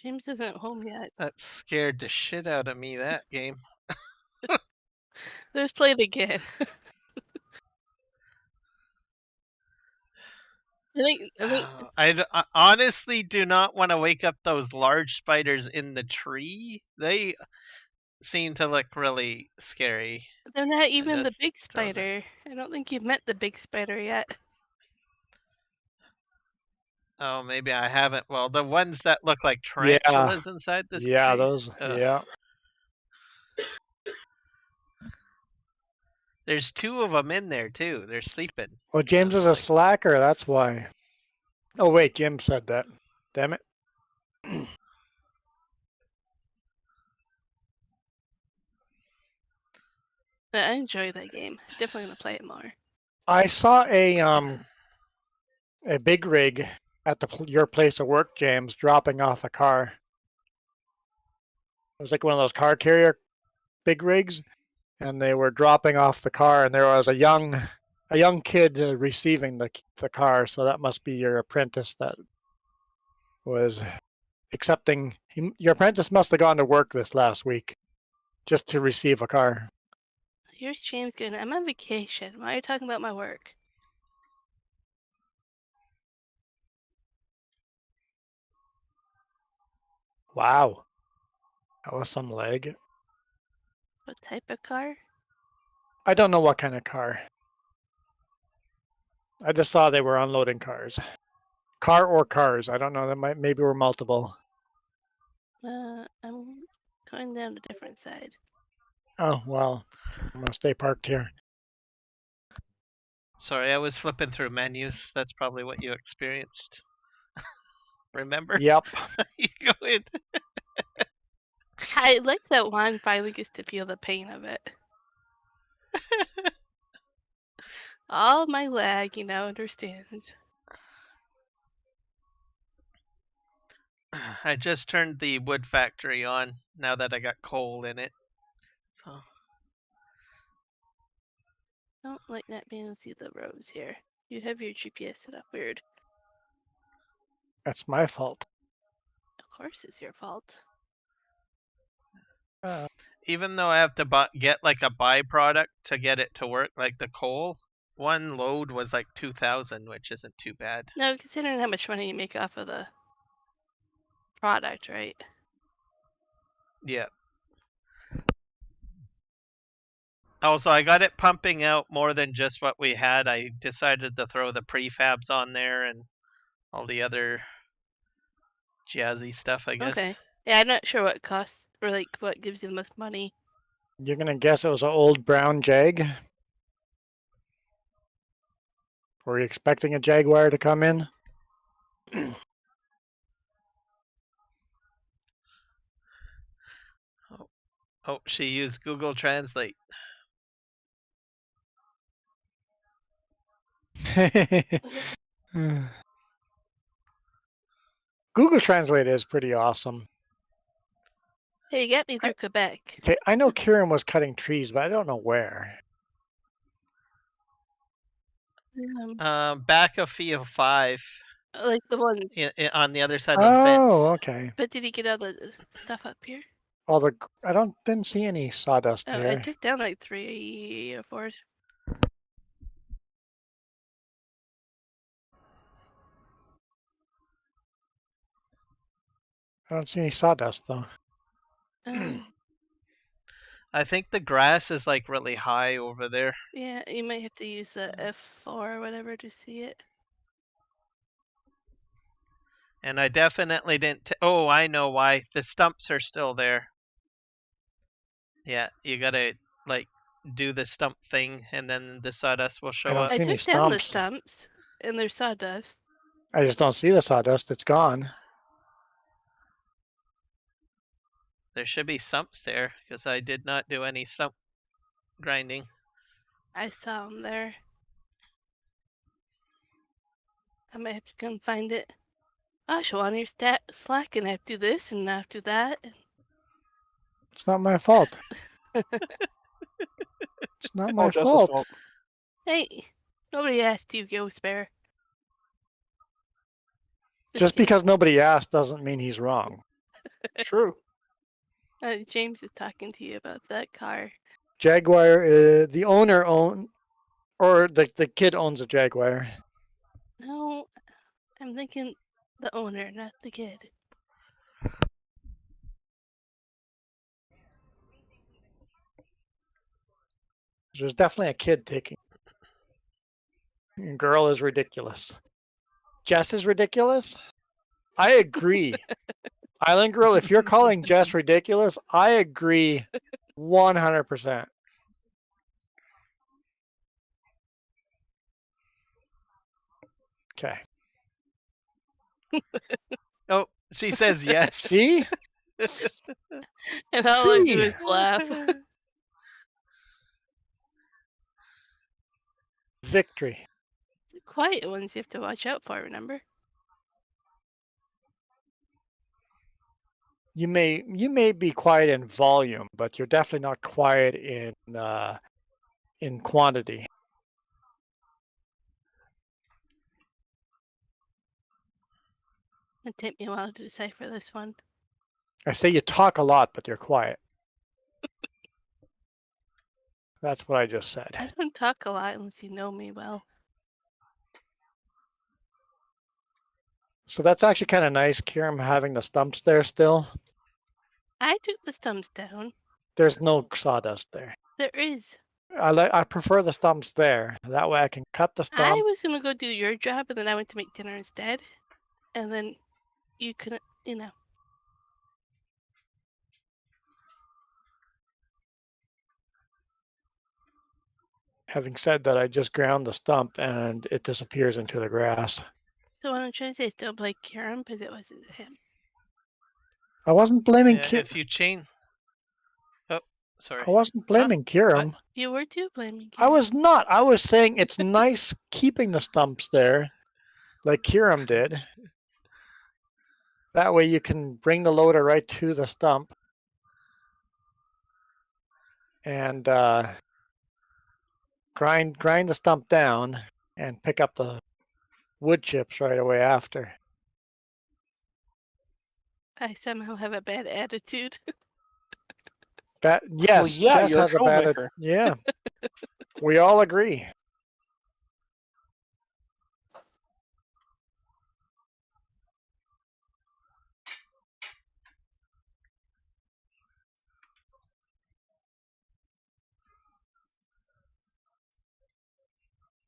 James isn't home yet. That scared the shit out of me, that game. Let's play it again. I honestly do not want to wake up those large spiders in the tree. They seem to look really scary. They're not even the just big throw them. spider. I don't think you've met the big spider yet. Oh, maybe I haven't. Well, the ones that look like tarantulas inside this Yeah, tree. those. Ugh. Yeah. There's two of them in there too. They're sleeping. Well, James is a slacker. That's why. Oh wait, Jim said that. Damn it. But I enjoy that game. Definitely gonna play it more. I saw a big rig at your place of work, James, dropping off a car. It was like one of those car carrier big rigs, and they were dropping off the car, and there was a young kid receiving the car. So that must be your apprentice that was accepting. Your apprentice must have gone to work this last week just to receive a car. Here's James going, I'm on vacation. Why are you talking about my work? Wow. That was some leg. What type of car? I don't know what kind of car. I just saw they were unloading cars. Car or cars. I don't know. Maybe were multiple. I'm going down a different side. Oh, well. I'm going to stay parked here. Sorry, I was flipping through menus. That's probably what you experienced. Remember? Yep. You go in. I like that Juan finally gets to feel the pain of it. All my lag, understands. I just turned the wood factory on now that I got coal in it. So Don't like not being able to see the rows here. You have your GPS set up weird. That's my fault. Of course it's your fault. even though I have to get like a byproduct to get it to work, like the coal, one load was like 2,000, which isn't too bad. No, considering how much money you make off of the product, right? Yeah. Also, I got it pumping out more than just what we had. I decided to throw the prefabs on there and all the other jazzy stuff, I guess. Okay. Yeah, I'm not sure what costs or like what gives you the most money. You're gonna guess it was an old brown Jag? Were you expecting a Jaguar to come in? Oh, she used Google Translate. Google Translate is pretty awesome. Hey, you got me through Quebec. Okay, I know Kieran was cutting trees, but I don't know where. Back of Field 5 Like the ones. on the other side of the fence. Oh, okay. But did he get all the stuff up here? All I didn't see any sawdust Oh, I here. took down like 3 or 4. I don't see any sawdust though. I think the grass is like really high over there. Yeah, you might have to use the F4 or whatever to see it. And I definitely didn't. Oh, I know why. The stumps are still there. Yeah, you gotta like do the stump thing, and then the sawdust will show I don't up. I see any took down the stumps. stumps, and there's sawdust. I just don't see the sawdust. It's gone. There should be stumps there because I did not do any stump grinding. I saw them there. I might have to come find it. Gosh, Juan, you're slacking. I have to do this and I have to do that. It's not my fault. It's not my Jess's fault. Hey, nobody asked you, Go Spare. Just because nobody asked doesn't mean he's wrong. True. James is talking to you about that car. Jaguar, the owner or the kid owns a Jaguar. No, I'm thinking the owner, not the kid. There's definitely a kid taking. Girl is ridiculous. Jess is ridiculous? I agree. Island Girl, if you're calling Jess ridiculous, I agree 100%. Okay. Oh, she says yes. See? And all I do See? is laugh. Victory. It's the quiet ones you have to watch out for, remember? You may be quiet in volume, but you're definitely not quiet in quantity. It'll take me a while to decipher this one. I say you talk a lot, but you're quiet. That's what I just I said. don't talk a lot unless you know me well. So that's actually kind of nice, Kieran, having the stumps there still. I took the stumps down. There's no sawdust there. There is. I prefer the stumps there. That way I can cut the stump. I was gonna go do your job, and then I went to make dinner instead. And then you couldn't, you know. Having said that, I just ground the stump and it disappears into the grass. So what I'm trying to say is don't blame Kieran because it wasn't him. I wasn't blaming Yeah, Kieran. if you chain. Oh, sorry. I wasn't blaming Kieran. You were too blaming I Kieran. was not. I was saying it's nice keeping the stumps there, like Kieran did. That way you can bring the loader right to the stump and grind the stump down and pick up the wood chips right away after. Mm-hmm. I somehow have a bad attitude. Yes, yeah, Jess you're a has a bad. troublemaker. Yeah, we all agree.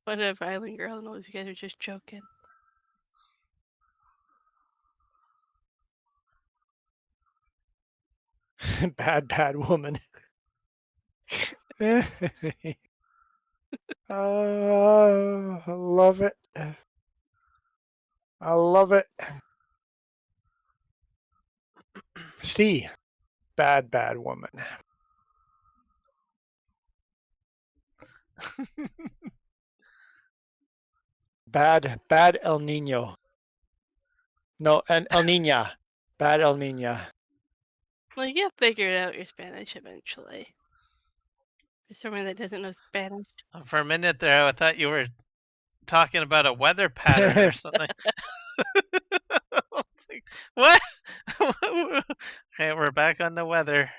Whatever, Island Girl knows you guys are just joking. Bad woman. I love it. I love it. C. Bad woman. Bad El Nino. No, and El Nina. Bad El Nina. Well, you'll figure out your Spanish eventually. For someone that doesn't know Spanish. For a minute there, I thought you were talking about a weather pattern or something. Like, what? Okay, we're back on the weather.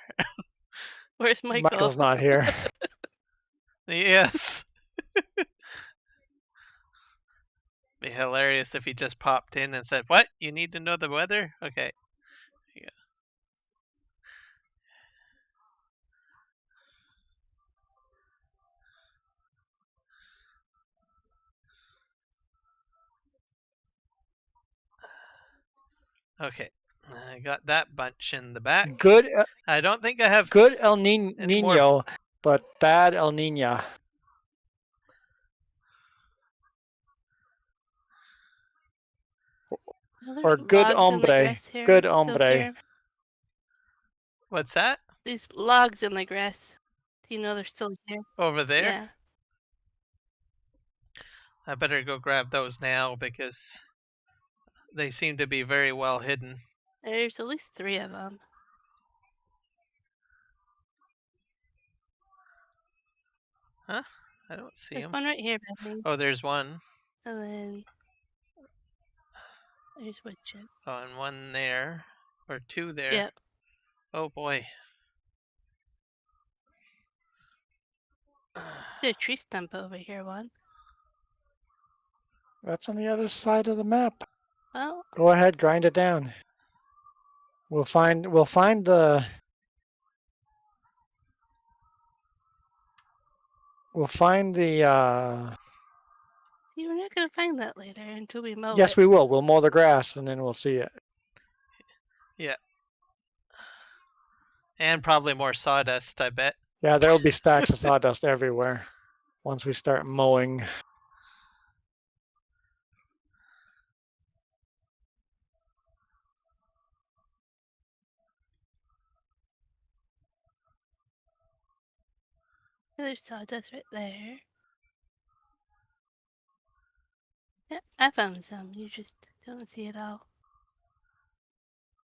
Where's Michael? Michael's not here. Yes. Be hilarious if he just popped in and said, "What? You need to know the weather?" Okay. Yeah. Okay. I got that bunch in the back. Good I don't think I have good El any more. Nino, but bad El Nina. Well, Or there's good logs in the hombre. grass here. Good Still hombre. here. What's that? These logs in the grass. Do you know they're still here? Over there? Yeah. I better go grab those now because they seem to be very well hidden. There's at least 3 of them. Huh? I don't see There's them. one right here, Bethany. Oh, there's one. And then there's wood chip. Oh, and one there. Or 2 there. Yep. Oh boy. There's a tree stump over here, one. That's on the other side of the map. Well, Go ahead, grind it down. We'll find the you're not gonna find that later until we mow yes, it. we will. We'll mow the grass and then we'll see it. Yeah. And probably more sawdust, I bet. Yeah, there'll be stacks of sawdust everywhere once we start mowing. There's sawdust right there. Yeah, I found some. You just don't see it all.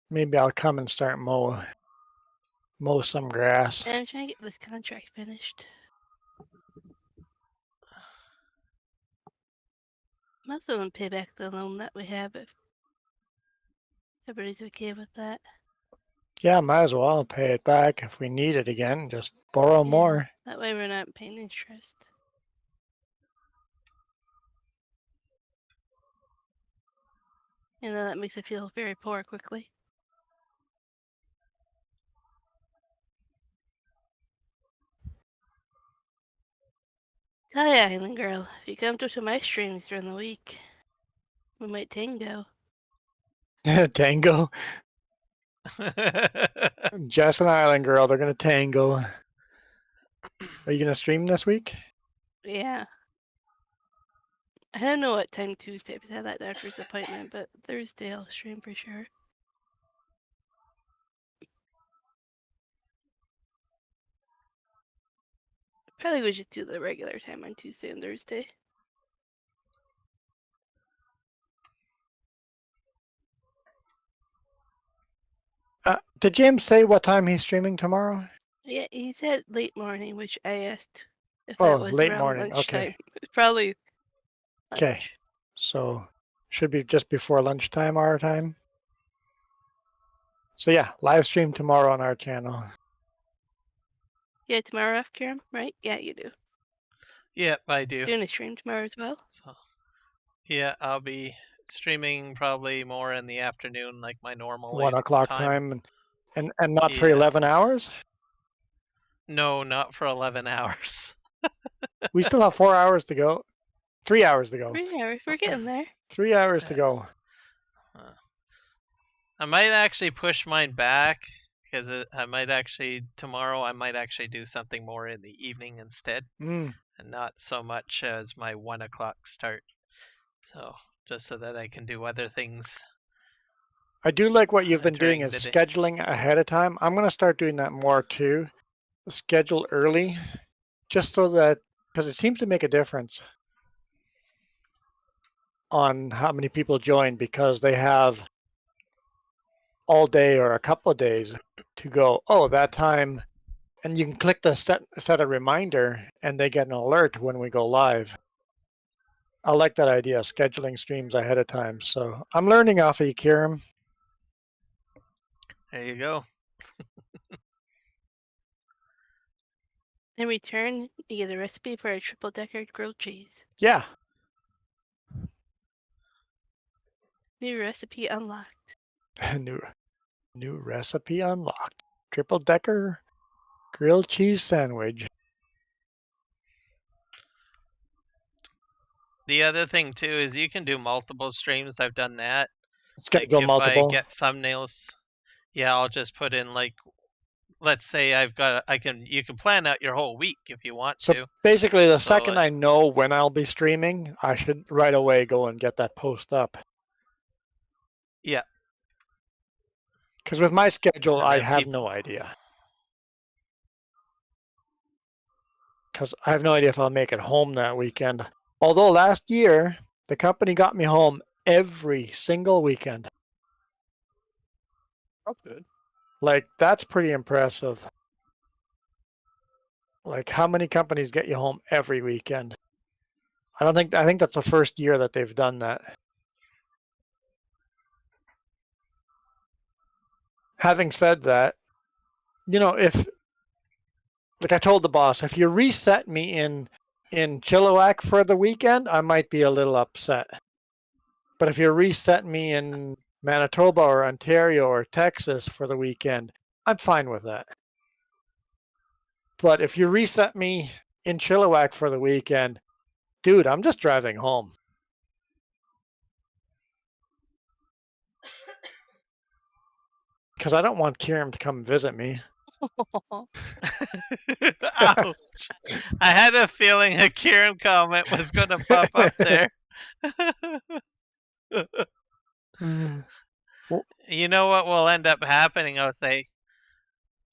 Maybe I'll come and start mow some grass. And I'm trying to get this contract finished. I'm also gonna pay back the loan that we have if everybody's okay with that. Yeah, might as well pay it back if we need it again. Just borrow Yeah, more. That way we're not paying interest. You know, that makes it feel very poor quickly. Tell ya, Island Girl, if you come to my streams during the week, we might tango. Tango. Jess and Island Girl, they're gonna tango. Are you gonna stream this week? Yeah. I don't know what time Tuesday because I have that doctor's appointment, but Thursday I'll stream for sure. Probably would just do the regular time on Tuesday and Thursday. Did James say what time he's streaming tomorrow? Yeah, he said late morning, which I asked if Oh, that was late around morning, lunchtime. okay. It's probably lunch. Okay. So should be just before lunchtime our time. So yeah, live stream tomorrow on our channel. Yeah, tomorrow off, Kiram, right? Yeah, you do. Yep, I do. Doing a stream tomorrow as well? So, yeah, I'll be streaming probably more in the afternoon, like my normal 1 o'clock time and not for Yeah. 11 hours? No, not for 11 hours. We still have 4 hours to go. 3 hours to go. 3 hours. We're getting there. 3 hours to go. I might actually push mine back because I might actually tomorrow I might actually do something more in the evening instead, Mm. and not so much as my 1 o'clock start. So just so that I can do other things. I do like what you've been doing during is the day. scheduling ahead of time. I'm going to start doing that more too. Schedule early, just so that, because it seems to make a difference on how many people join, because they have all day or a couple of days to go, oh, that time, and you can click the set a reminder and they get an alert when we go live. I like that idea, scheduling streams ahead of time. So I'm learning off of you, Kieran. There you go. In return, you get a recipe for a triple-decker grilled cheese. Yeah. New recipe unlocked. New recipe unlocked. Triple decker grilled cheese sandwich. The other thing too is you can do multiple streams. I've done that. Schedule like if multiple. I get thumbnails, yeah, I'll just put in like, let's say you can plan out your whole week if you want So to. basically, the So, second I know when I'll be streaming, I should right away go and get that post up. Yeah. Because with my schedule, And I then have no idea. Because I have no idea if I'll make it home that weekend. Although last year, the company got me home every single weekend. That's good. Like, that's pretty impressive. Like, how many companies get you home every weekend? I think that's the first year that they've done that. Having said that, if, like I told the boss, if you reset me in Chilliwack for the weekend, I might be a little upset. But if you reset me in Manitoba or Ontario or Texas for the weekend, I'm fine with that. But if you reset me in Chilliwack for the weekend, dude, I'm just driving home. Because I don't want Kieran to come visit me. ouch! I had a feeling a Kieran comment was gonna pop up there. You know what will end up happening? I'll say,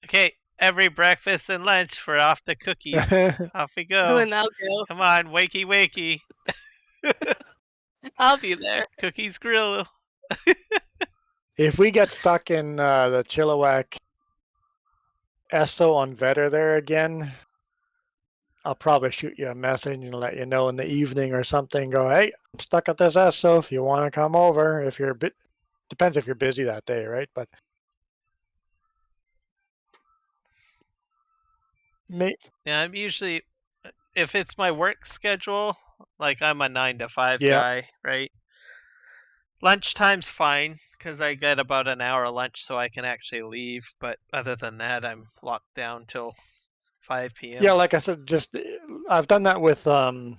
okay, every breakfast and lunch for off the cookies. Off we go. And I'll go. Come on, wakey wakey. I'll be there. Cookies grill. If we get stuck in the Chilliwack Esso on Vetter there again, I'll probably shoot you a message and let you know in the evening or something. Go, hey, I'm stuck at this Esso. If you want to come over, if you're depends if you're busy that day, right? But Yeah, I'm usually, if it's my work schedule, like I'm a 9 to 5 Yeah. guy, right? Lunchtime's fine because I get about an hour lunch so I can actually leave. But other than that, I'm locked down till 5 p.m. yeah, like I said, just I've done that with Ghost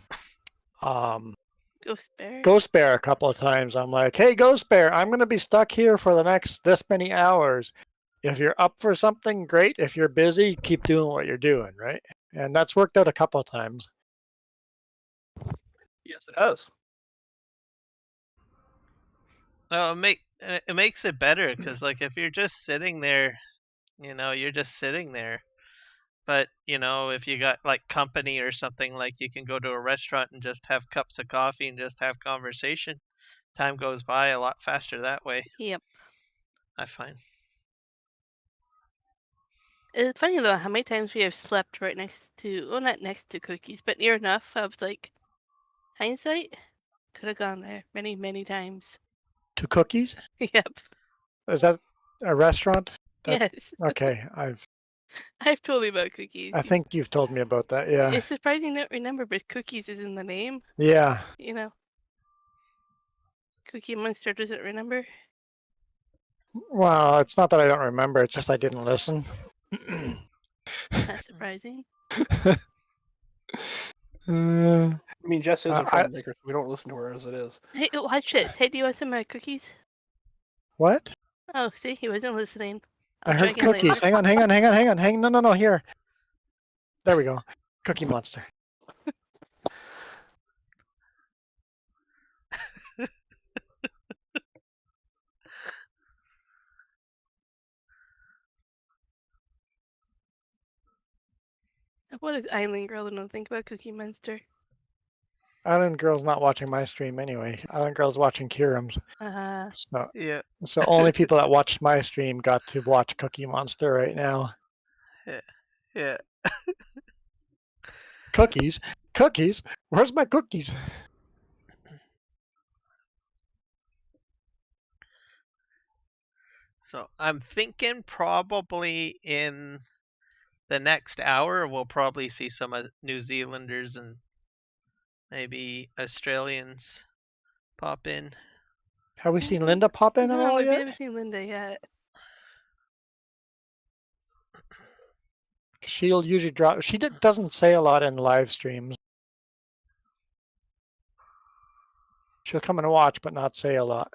Bear. Ghost Bear a couple of times. I'm like, hey, Ghost Bear, I'm going to be stuck here for the next this many hours. If you're up for something, great. If you're busy, keep doing what you're doing, right? And that's worked out a couple of times. Yes, it has. No, it makes it better because like if you're just sitting there, you're just sitting there. But if you got like company or something, like you can go to a restaurant and just have cups of coffee and just have conversation. Time goes by a lot faster that way, Yep. I find. It's funny though how many times we have slept right next to, well, not next to cookies, but near enough. I was like, hindsight, could have gone there many, many times. To Cookies? Yep. Is that a restaurant? Yes. Okay, I've told you about cookies. I think you've told me about that. Yeah. It's surprising you don't remember, but cookies is in the name. Yeah. Cookie Monster doesn't remember. Well, it's not that I don't remember. It's just I didn't listen. Not surprising. Uh, I mean, Jess is a I- troublemaker, so we don't listen to her as it is. Hey, watch this. Hey, do you want some of my cookies? what? Oh, see, he wasn't listening. I I'll try heard again later. cookies. Hang on. No, here. There we go. Cookie Monster. What does Eileen Girl know think about Cookie Monster? Island Girl's not watching my stream anyway. Island Girl's watching Kieran's. So, Yeah. so only people that watched my stream got to watch Cookie Monster right now. Yeah. Cookies? Cookies? Where's my cookies? So I'm thinking probably in the next hour we'll probably see some New Zealanders and maybe Australians pop in. Have we seen Linda pop in at No, all we yet? haven't seen Linda yet. She'll usually drop. She doesn't say a lot in live streams. She'll come and watch, but not say a lot.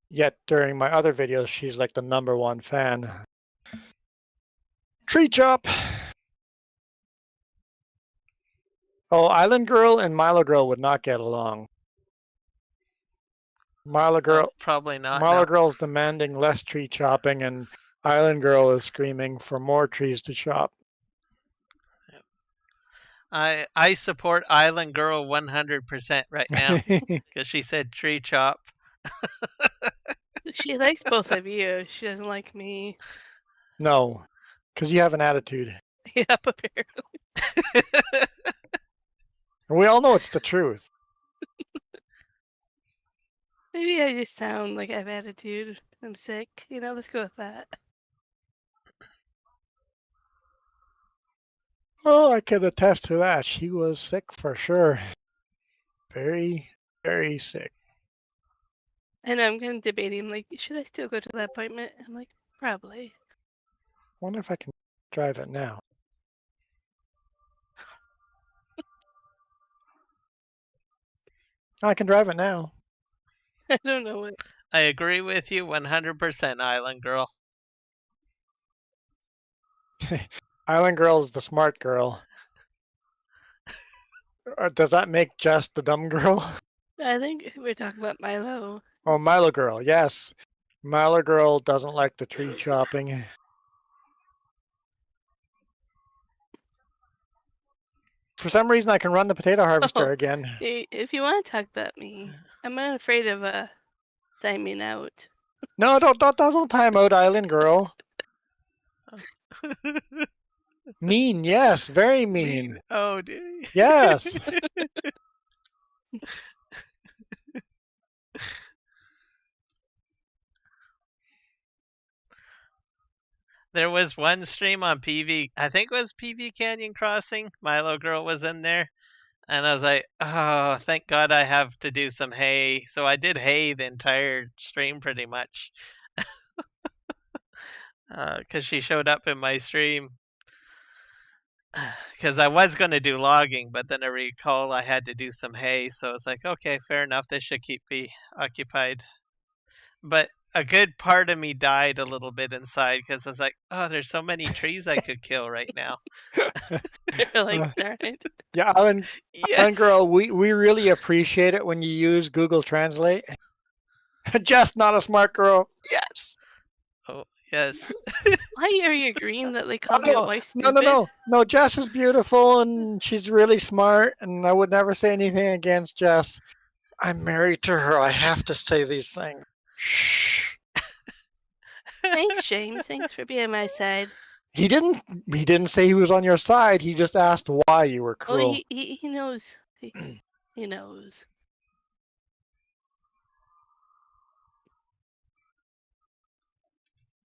Yet during my other videos, she's like the #1 fan. Tree chop. Oh, Island Girl and Milo Girl would not get along. Milo Girl, Probably not. Milo No. Girl's demanding less tree chopping, and Island Girl is screaming for more trees to chop. I support Island Girl 100% right now because she said tree chop. She likes both of you. She doesn't like me. No, because you have an attitude. Yep, apparently. And we all know it's the truth. Maybe I just sound like I have attitude. I'm sick. Let's go with that. Oh, I can attest to that. She was sick for sure. Very, very sick. And I'm kind of debating, like, should I still go to that appointment? I'm like, probably. Wonder if I can drive it now. I can drive it now. I don't know what. I agree with you 100%, Island Girl. Island Girl is the smart girl. Or does that make Jess the dumb girl? I think we're talking about Milo. Oh, Milo Girl, yes. Milo Girl doesn't like the tree chopping. For some reason, I can run the potato harvester Oh. again. Hey, if you want to talk about me, I'm not afraid of timing out. No, don't time out, Island Girl. Mean, yes, very mean. Oh, dude. Yes. There was one stream on PV, I think it was PV Canyon Crossing. Milo Girl was in there. And I was like, oh, thank God I have to do some hay. So I did hay the entire stream pretty much. Because she showed up in my stream. Because I was going to do logging, but then I recall I had to do some hay. So it's like, okay, fair enough. This should keep me occupied. But a good part of me died a little bit inside because I was like, oh, there's so many trees I could kill right now. You're like, darn it. Yeah, Island Yes. Girl, we really appreciate it when you use Google Translate. Just not a smart girl. Yes. Oh, yes. Why are you agreeing that they called your wife No, stupid? no. Jess is beautiful and she's really smart, and I would never say anything against Jess. I'm married to her. I have to say these things. Shh. Thanks, James. Thanks for being on my side. He didn't say he was on your side. He just asked why you were Oh, cruel. he knows. He knows.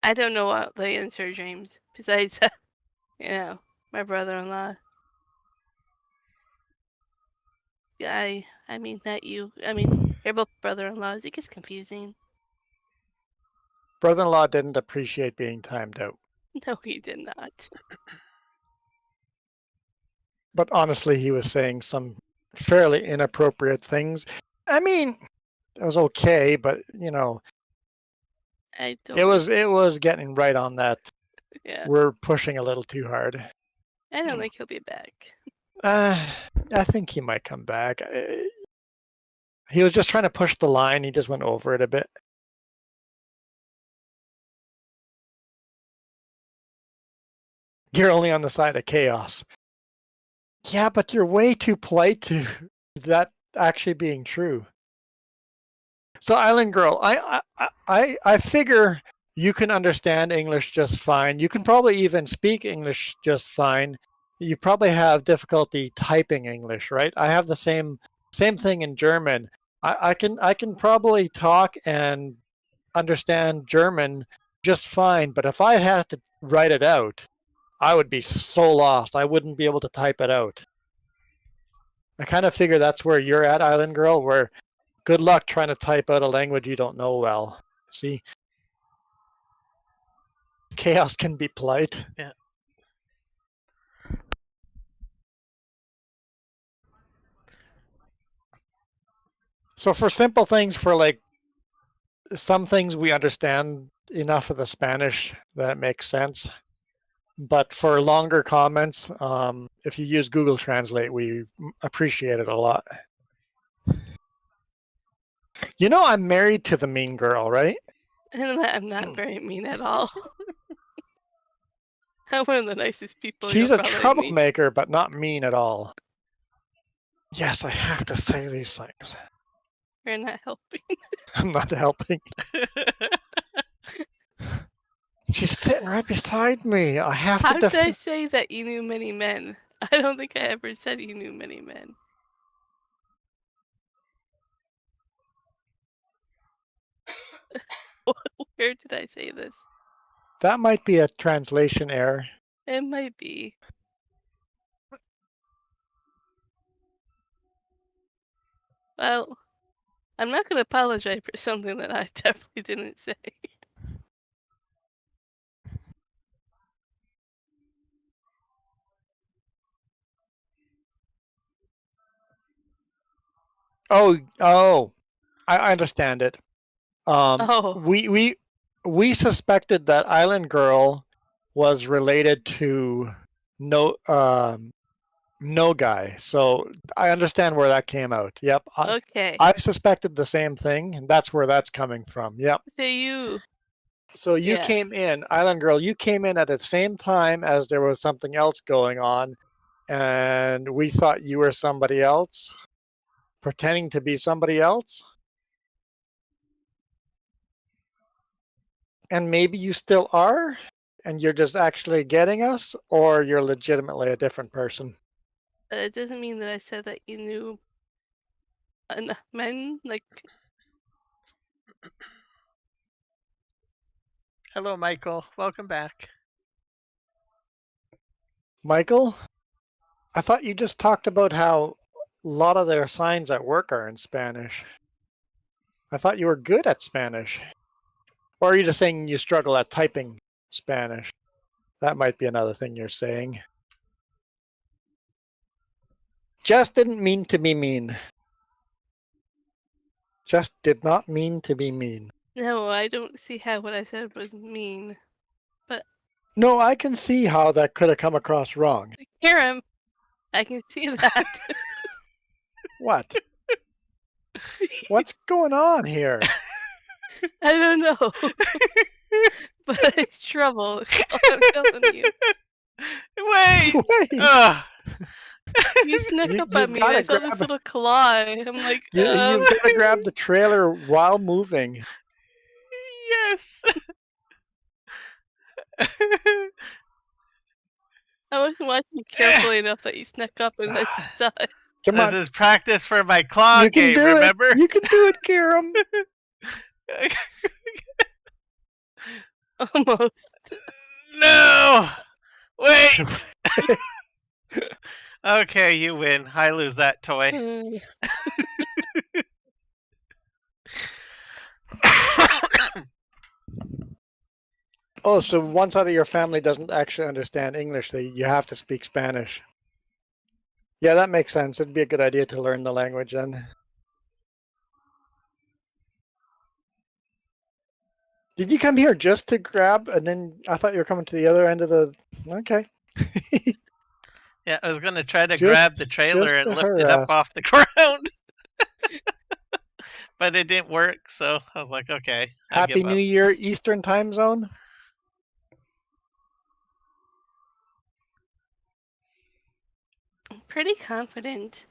I don't know what the answer, James. Besides, my brother-in-law. Yeah, I mean, not you. I mean, you're both brother-in-laws. It gets confusing. Brother-in-law didn't appreciate being timed out. No, he did not. But honestly, he was saying some fairly inappropriate things. I mean, it was okay, but I don't. it was getting right on that. Yeah. We're pushing a little too hard. I don't think he'll be back. I think he might come back. He was just trying to push the line. He just went over it a bit. You're only on the side of chaos. Yeah, but you're way too polite to that actually being true. So, Island Girl, I figure you can understand English just fine. You can probably even speak English just fine. You probably have difficulty typing English, right? I have the same thing in German. I can probably talk and understand German just fine, but if I had to write it out, I would be so lost. I wouldn't be able to type it out. I kind of figure that's where you're at, Island Girl, where good luck trying to type out a language you don't know well. See? Chaos can be polite. Yeah. So for simple things, for like some things we understand enough of the Spanish that it makes sense. But for longer comments, if you use Google Translate, we appreciate it a lot. You know, I'm married to the mean girl, right? And I'm not very mean at all. I'm one of the nicest people. She's you'll a probably meet. troublemaker, but not mean at all. Yes, I have to say these things. You're not helping. I'm not helping. She's sitting right beside me. I have How to did I say that you knew many men? I don't think I ever said you knew many men. Where did I say this? That might be a translation error. It might be. Well, I'm not going to apologize for something that I definitely didn't say. Oh, I understand it. Oh. We suspected that Island Girl was related to no guy. So I understand where that came out. Yep. Okay. I suspected the same thing, and that's where that's coming from. Yep. Say you. So you came in, Island Girl, you came in at the same time as there was something else going on, and we thought you were somebody else, pretending to be somebody else. And maybe you still are, and you're just actually getting us, or you're legitimately a different person. But it doesn't mean that I said that you knew enough men, like... Hello, Michael. Welcome back. Michael, I thought you just talked about how a lot of their signs at work are in Spanish. I thought you were good at Spanish. Or are you just saying you struggle at typing Spanish? That might be another thing you're saying. Just didn't mean to be mean. Just did not mean to be mean. No, I don't see how what I said was mean. But... No, I can see how that could have come across wrong. Karen, I can see that. What? What's going on here? I don't know. But it's trouble. I'm telling you. Wait! Wait. You snuck You- up at you've me and I gotta saw grab this it. little claw. I'm like, You've got to grab the trailer while moving. Yes! I wasn't watching carefully enough that you snuck up and I saw it. Come This on. is practice for my claw You can game, do remember? it. You can do it, Kiram. Almost. No! Wait! Okay, you win. I lose that toy. Oh, so one side of your family doesn't actually understand English. You have to speak Spanish. Yeah, that makes sense. It'd be a good idea to learn the language then. Did you come here just to grab, and then I thought you were coming to the other end of the... Okay. Yeah, I was gonna try to Just- grab the trailer just and to lift it up harass. off the ground. But it didn't work, so I was like, okay, I'll Happy give New up. Year, Eastern Time Zone. I'm pretty confident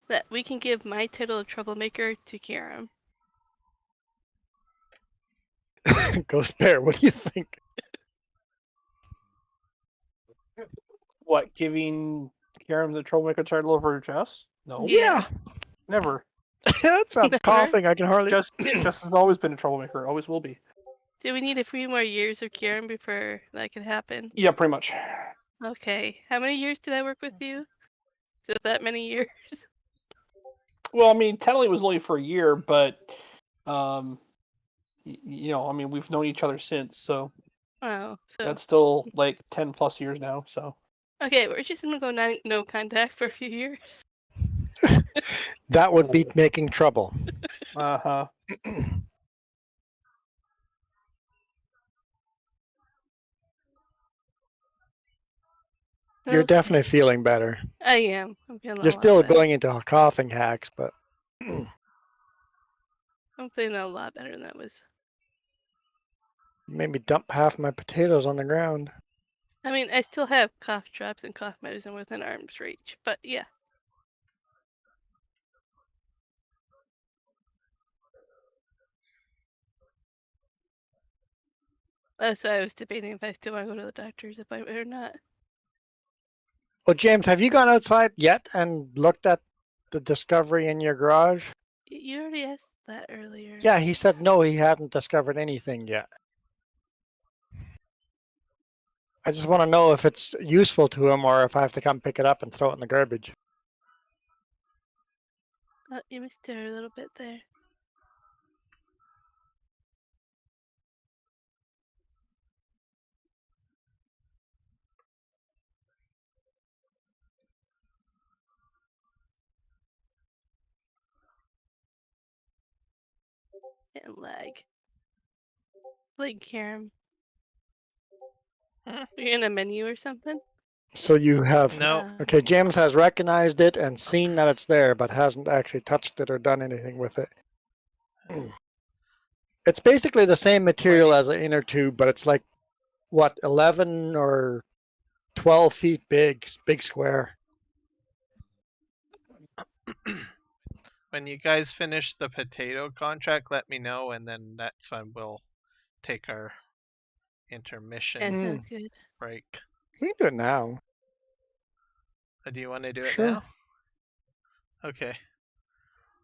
that we can give my title of troublemaker to Kieran. Ghost Bear, what do you think? What, giving Karen the troublemaker title over Jess? No, Yeah. never. That's a Never. coughing. I can hardly... Jess has always been a troublemaker. Always will be. Do we need a few more years of Kieran before that can happen? Yeah, pretty much. Okay. How many years did I work with you? Is it that many years? Well, I mean, technically it was only for a year, but you know, I mean, we've known each other since, so Oh, so that's still like 10 plus years now. So okay, we're just gonna go no contact for a few years. That would be making trouble. uh-huh. You're Okay. definitely feeling better. I am. I'm feeling a You're lot still better. going into coughing hacks, but I'm feeling a lot better than that was. you made me dump half my potatoes on the ground. I mean, I still have cough drops and cough medicine within arm's reach, but yeah. That's why I was debating if I still want to go to the doctor's appointment or not. Well, James, have you gone outside yet and looked at the discovery in your garage? You already asked that earlier. Yeah, he said no, he hadn't discovered anything yet. I just want to know if it's useful to him or if I have to come pick it up and throw it in the garbage. Oh, you missed her a little bit there. And lag. Like Karen. Hmm? You're in a menu or something? So you have... No, Okay, James has recognized it and seen that it's there, but hasn't actually touched it or done anything with it. It's basically the same material as an inner tube, but it's like, what, 11 or 12 feet big, big square. when you guys finish the potato contract, let me know, and then that's when we'll take our intermission That Mm. sounds good. break. We can do it now. Do you want to do it Sure. now? Okay.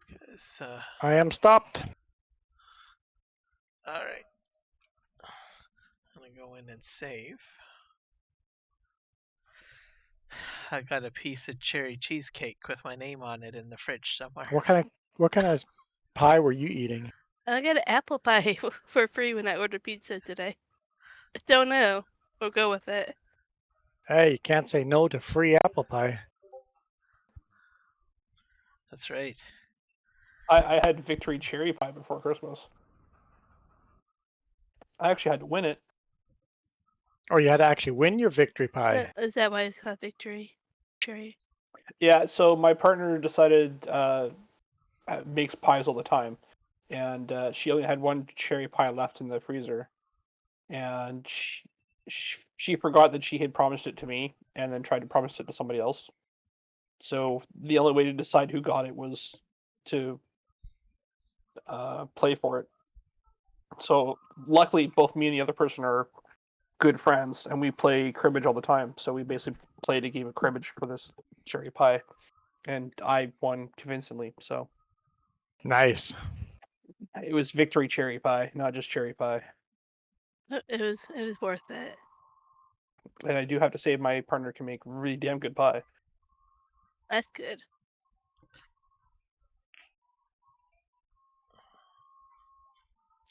'Cause, I am stopped. all right. I'm gonna go in and save. I got a piece of cherry cheesecake with my name on it in the fridge somewhere. What kind of pie were you eating? I got an apple pie for free when I ordered pizza today. Don't know. We'll go with it. Hey, you can't say no to free apple pie. That's right. I had victory cherry pie before Christmas. I actually had to win it. Or you had to actually win your victory pie. Is that why it's called victory? Cherry. Yeah, so my partner decided makes pies all the time, and she only had one cherry pie left in the freezer, and she forgot that she had promised it to me, and then tried to promise it to somebody else. So the only way to decide who got it was to play for it. So luckily, both me and the other person are good friends, and we play cribbage all the time. So we basically played a game of cribbage for this cherry pie, and I won convincingly. So Nice. it was victory cherry pie, not just cherry pie. It was worth it. And I do have to say, my partner can make really damn good pie. That's good.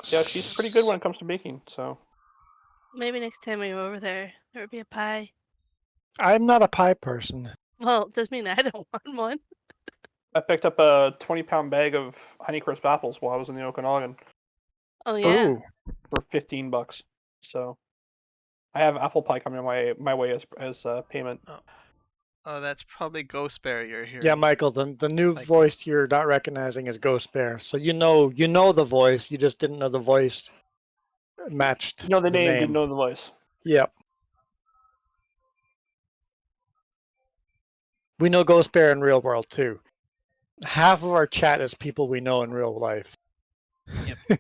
Yeah, she's pretty good when it comes to baking. So Maybe next time we go over there, there would be a pie. I'm not a pie person. Well, it does mean I don't want one. I picked up a 20-pound bag of Honeycrisp apples while I was in the Okanagan Oh yeah. Ooh, for $15. So I have apple pie coming my way as payment. Oh, that's probably Ghost Bear you're hearing. yeah, Michael. The new Like- voice you're not recognizing is Ghost Bear. So you know the voice. You just didn't know the voice matched You know the name, name. didn't know the voice. Yep. We know Ghost Bear in real world too. Half of our chat is people we know in real life. Yep.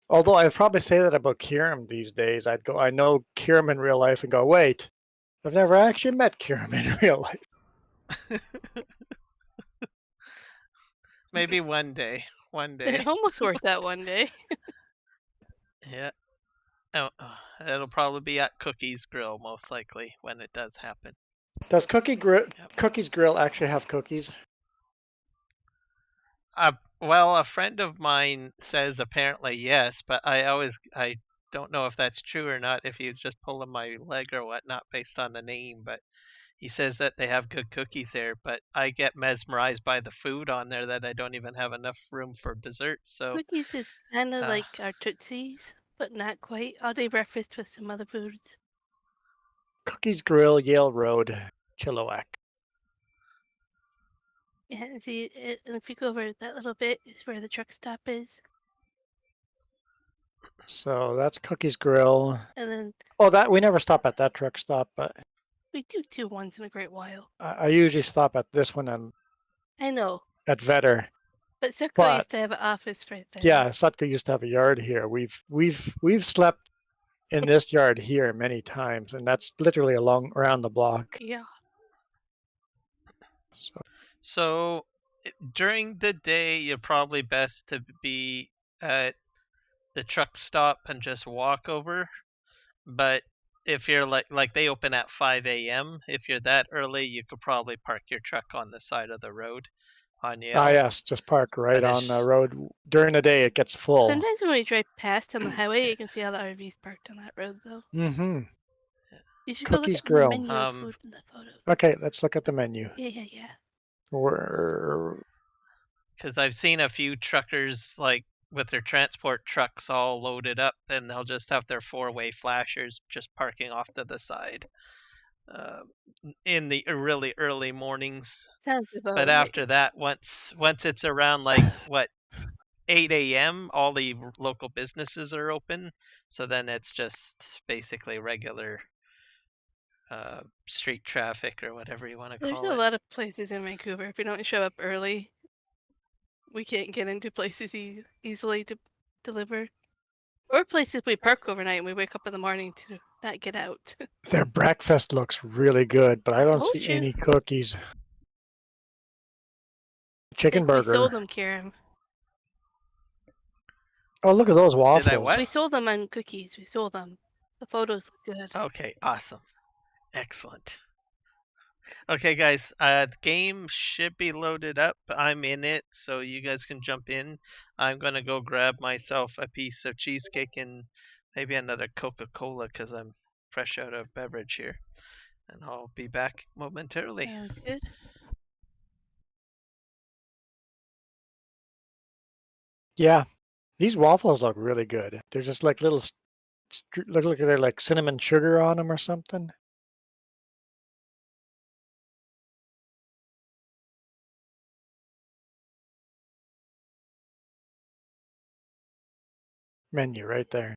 Although I'd probably say that about Kiram these days. I know Kiram in real life and go, wait, I've never actually met Kiram in real life. Maybe one day. One day. It almost worked out one day. Yeah. Oh, it'll probably be at Cookie's Grill most likely when it does happen. Does Yep. Cookie's Grill actually have cookies? Well, a friend of mine says apparently yes, but I don't know if that's true or not. If he's just pulling my leg or whatnot based on the name, but he says that they have good cookies there. But I get mesmerized by the food on there that I don't even have enough room for dessert. So Cookies is kind of uh, like our Tootsies, but not quite. All day breakfast with some other foods. Cookie's Grill, Yale Road, Chilliwack. Yeah, and see, and if you go over that little bit is where the truck stop is, So that's Cookie's Grill. and then Oh, that we never stop at that truck stop, but we do 2 once in a great while. I usually stop at this one and I know, at Vetter. but Circle But used to have an office right there. yeah, Sutka used to have a yard here. We've slept in this yard here many times, and that's literally around the block. Yeah. So during the day, you're probably best to be at the truck stop and just walk over. But if you're like they open at 5 a.m. If you're that early, you could probably park your truck on the side of the road on Yale. yes, just park right But on the road. During the day, it gets full. Sometimes when we drive past on the highway, you can see all the RVs parked on that road, though. Mm-hmm. You should go look Cookie's at the Grill. menu of food in the photos. Okay, let's look at the menu. Yeah. Because I've seen a few truckers like with their transport trucks all loaded up, and they'll just have their 4-way flashers just parking off to the side in the really early mornings. Sounds about But right. after that, once it's around like what 8 a.m., all the local businesses are open. So then it's just basically regular street traffic or whatever you want to There's call a it. lot of places in Vancouver. If we don't show up early, we can't get into places easily to deliver. Or places we park overnight and we wake up in the morning to not get out. Their breakfast looks really good, but I don't Told see you. any cookies. Chicken We sold burger. them, Karen. Oh, look at those waffles. Did I what? We sold them on cookies. We sold them. The photos look good. Okay, awesome. Excellent. Okay, guys, the game should be loaded up. I'm in it, so you guys can jump in. I'm gonna go grab myself a piece of cheesecake and maybe another Coca-Cola because I'm fresh out of beverage here, and I'll be back momentarily. Sounds good. Yeah, these waffles look really good. They're just like little, look like they're like cinnamon sugar on them or something. Menu right there.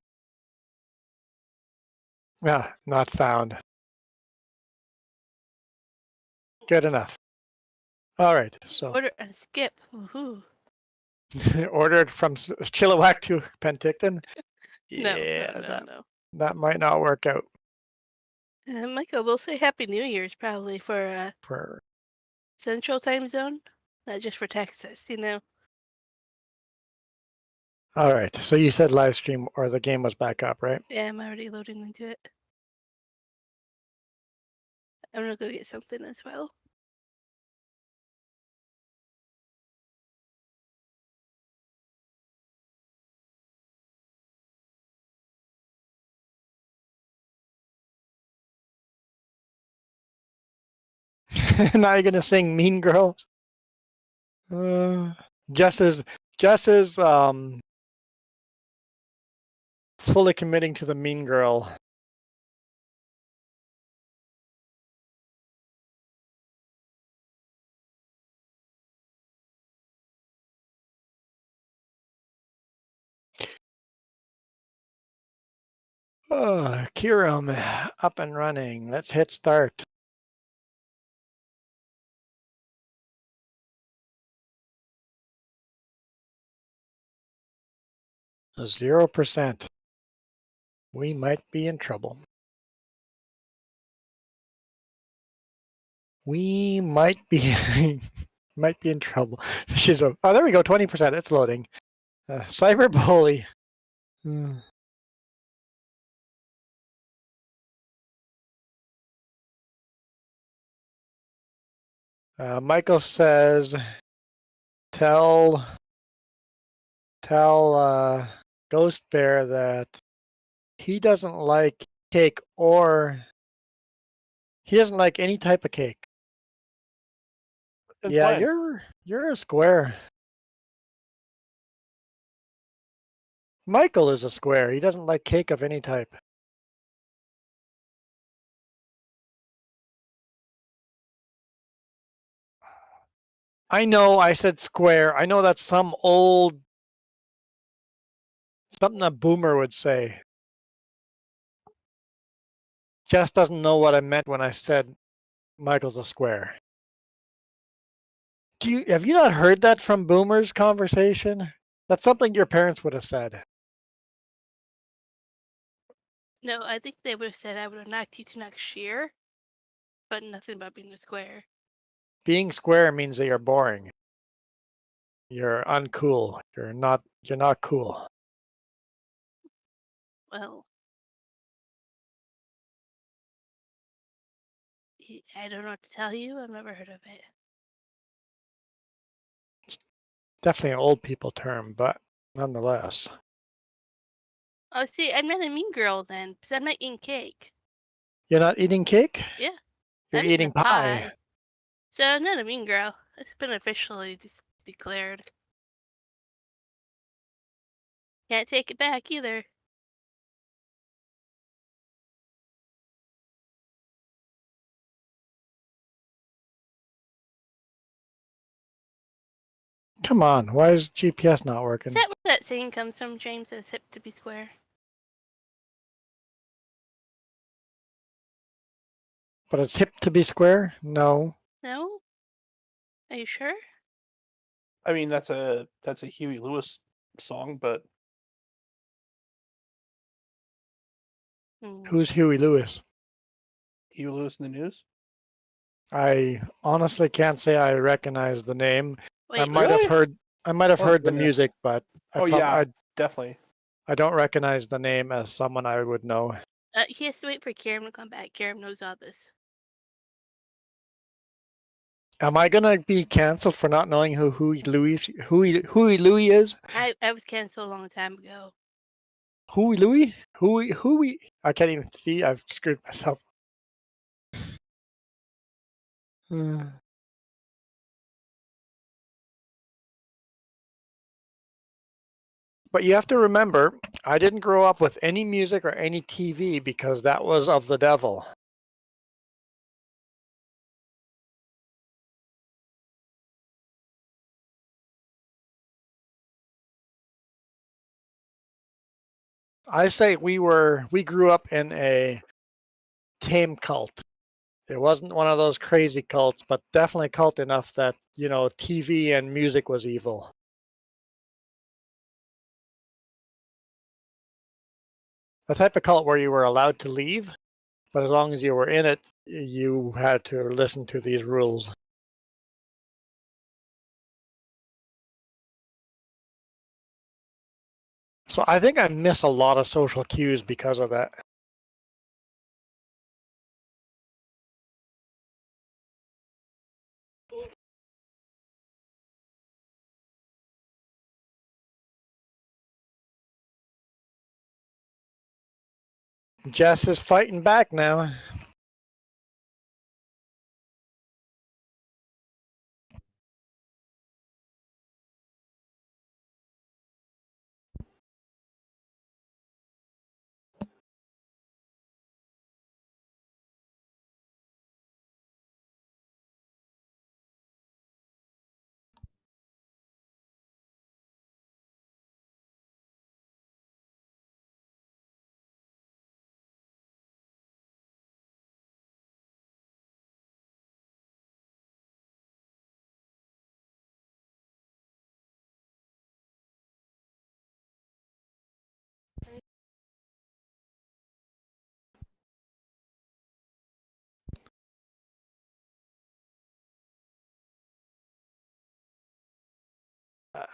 Ah, not found. Good enough. All right, so Order and skip. Woohoo. ordered from Chilliwack to Penticton. No, Yeah, no. that might not work out Michael, we'll say Happy New Year's probably for for. Central Time Zone, not just for Texas, you know. All right, so you said live stream or the game was back up, right? Yeah, I'm already loading into it. I'm gonna go get something as well. Now you're gonna sing Mean Girls. Jess is fully committing to the Mean Girl. Kiram, up and running. Let's hit start. A 0%. We might be in trouble. We might be might be in trouble. She's oh, there we go, 20%. It's loading. Cyberbully. Michael says, tell Ghost Bear that he doesn't like cake or he doesn't like any type of cake. Since Yeah, when? you're a square. Michael is a square. He doesn't like cake of any type. I know I said square. I know that's some old something a boomer would say. Jess doesn't know what I meant when I said Michael's a square. Have you not heard that from boomers conversation? That's something your parents would have said. No, I think they would have said I would have knocked you to knock sheer, but nothing about being a square. Being square means that you're boring. You're uncool. You're not cool. Well, I don't know what to tell you. I've never heard of it. Definitely an old people term, but nonetheless. Oh, see, I'm not a mean girl then, because I'm not eating cake. You're not eating cake? Yeah. You're I'm eating pie. So I'm not a mean girl. It's been officially declared. Can't take it back either. Come on, why is GPS not working? Is that where that saying comes from, James? That it's hip to be square? But it's hip to be square? No. No? Are you sure? I mean, that's a Huey Lewis song, but Hmm. Who's Huey Lewis? Huey Lewis in the News. I honestly can't say I recognize the name. Wait, I might have Really? heard the goodness. music, but Oh yeah, definitely. I don't recognize the name as someone I would know. he has to wait for Karen to come back. Karen knows all this. Am I gonna be canceled for not knowing who Huey Louie is? I was canceled a long time ago. Huey Louie? Huey? I can't even see. I've screwed myself. But you have to remember, I didn't grow up with any music or any TV because that was of the devil. I say we grew up in a tame cult. It wasn't one of those crazy cults, but definitely a cult enough that, TV and music was evil. The type of cult where you were allowed to leave, but as long as you were in it, you had to listen to these rules. So I think I miss a lot of social cues because of that. Jess is fighting back now. I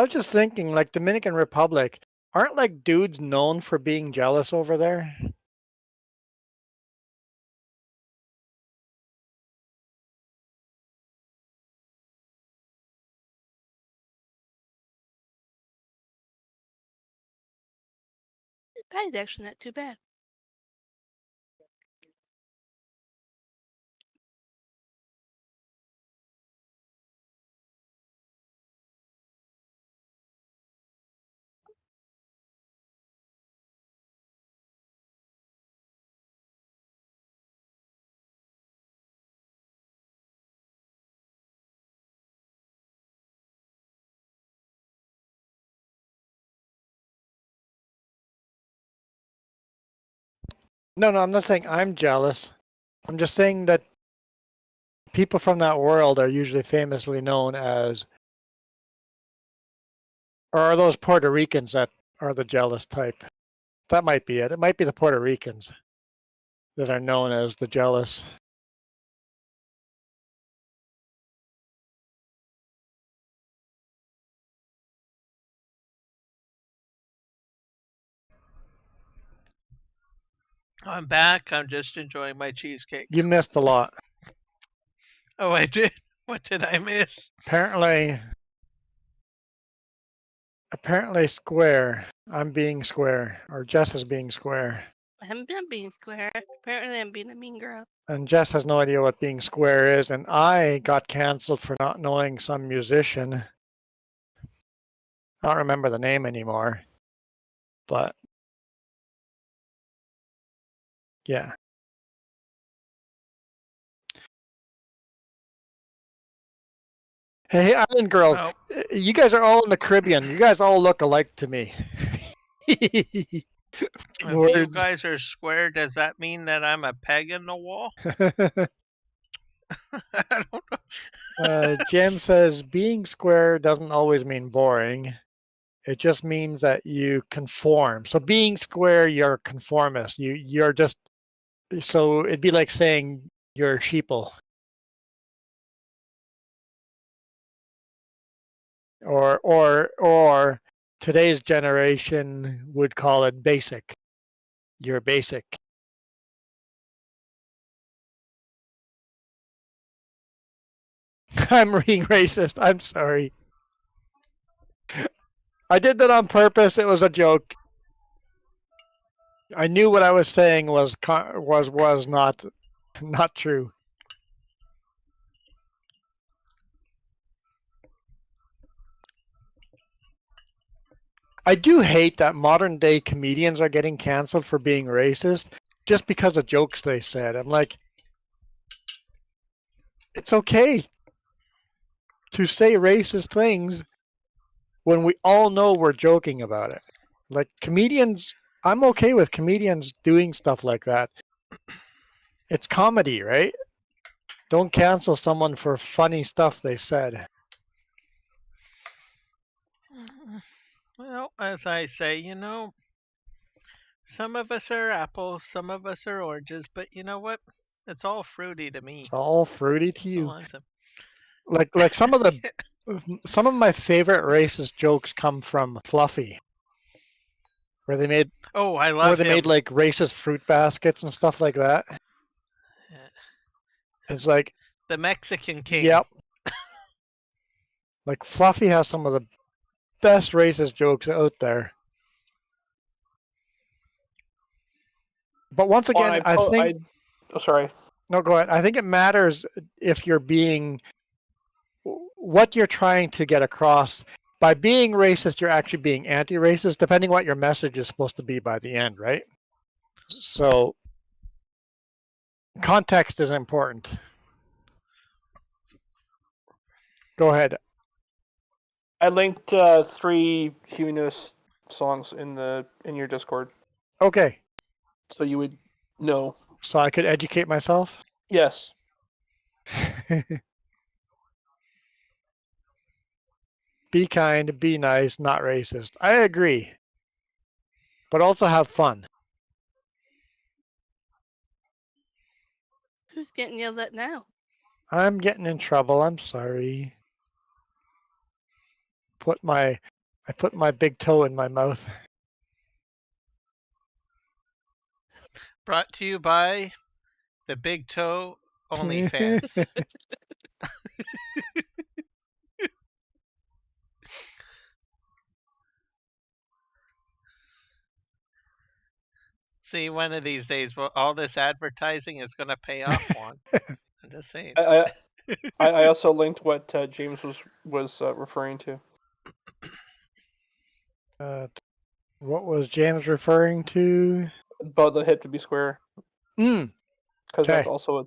was just thinking, like Dominican Republic, aren't like dudes known for being jealous over there? The pie's actually not too bad. No, I'm not saying I'm jealous. I'm just saying that people from that world are usually famously known as, or are those Puerto Ricans that are the jealous type? That might be it. It might be the Puerto Ricans that are known as the jealous. I'm back. I'm just enjoying my cheesecake. You missed a lot. Oh, I did. What did I miss? Apparently square. I'm being square, or Jess is being square. I'm not being square. Apparently, I'm being a mean girl. And Jess has no idea what being square is, and I got canceled for not knowing some musician. I don't remember the name anymore, but yeah. Hey, Island Girls, Oh, you guys are all in the Caribbean. You guys all look alike to me. if you Words. guys are square, does that mean that I'm a peg in the wall? I don't know. Jim says being square doesn't always mean boring. It just means that you conform. So being square, you're conformist. You're just, so it'd be like saying you're sheeple. Or today's generation would call it basic. You're basic. I'm being racist. I'm sorry. I did that on purpose. It was a joke. I knew what I was saying was not true. I do hate that modern day comedians are getting canceled for being racist just because of jokes they said. I'm like, it's okay to say racist things when we all know we're joking about it. Like comedians, I'm okay with comedians doing stuff like that. It's comedy, right? Don't cancel someone for funny stuff they said. Well, as I say, some of us are apples, some of us are oranges, but you know what? It's all fruity to me. It's all fruity to So you. long as Like some of my favorite racist jokes come from Fluffy, where they made Oh, I love him. like racist fruit baskets and stuff like that. It's like, The Mexican king. yep. Like Fluffy has some of the best racist jokes out there. But once again, I think. Oh, sorry. No, go ahead. I think it matters if you're being, what you're trying to get across. By being racist, you're actually being anti-racist, depending what your message is supposed to be by the end, right? So context is important. Go ahead. I linked 3 Humanist songs in your Discord. Okay. So you would know. So I could educate myself? Yes. Be kind, be nice, not racist. I agree. But also have fun. Who's getting yelled at now? I'm getting in trouble. I'm sorry. I put my big toe in my mouth. Brought to you by the Big Toe OnlyFans. See, one of these days, all this advertising is going to pay off, Juan. I'm just saying. I also linked what James was referring to. What was James referring to? About the hip to be square. Because that's also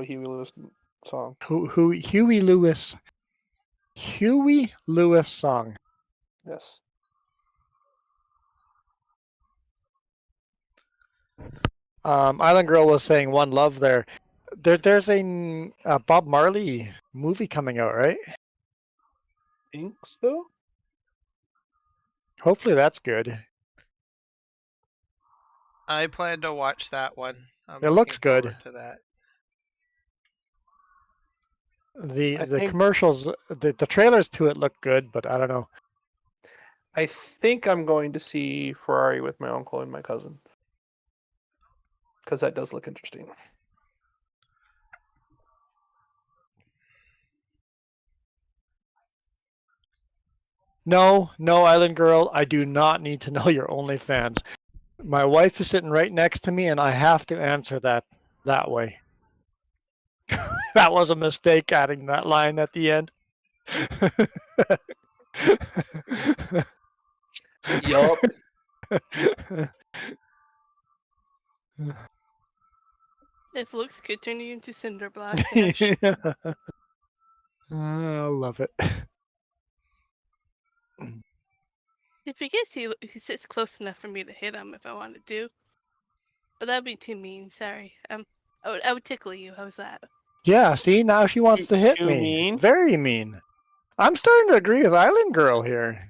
a Huey Lewis song. Huey Lewis song. Yes. Island Girl was saying One Love there. There's a Bob Marley movie coming out, right? Think so? Hopefully that's good. I plan to watch that one. It looks good. Forward to that. The commercials, the trailers to it look good, but I don't know. I think I'm going to see Ferrari with my uncle and my cousin. Because that does look interesting. No, Island Girl, I do not need to know your OnlyFans. My wife is sitting right next to me, and I have to answer that way. That was a mistake adding that line at the end. Yup. If looks could turn you into cinder block, I love it. If he gets he sits close enough for me to hit him if I wanted to. But that'd be too mean. Sorry. I would tickle you. How's that? Yeah, see, now she wants to hit Too me. mean? Very mean. I'm starting to agree with Island Girl here.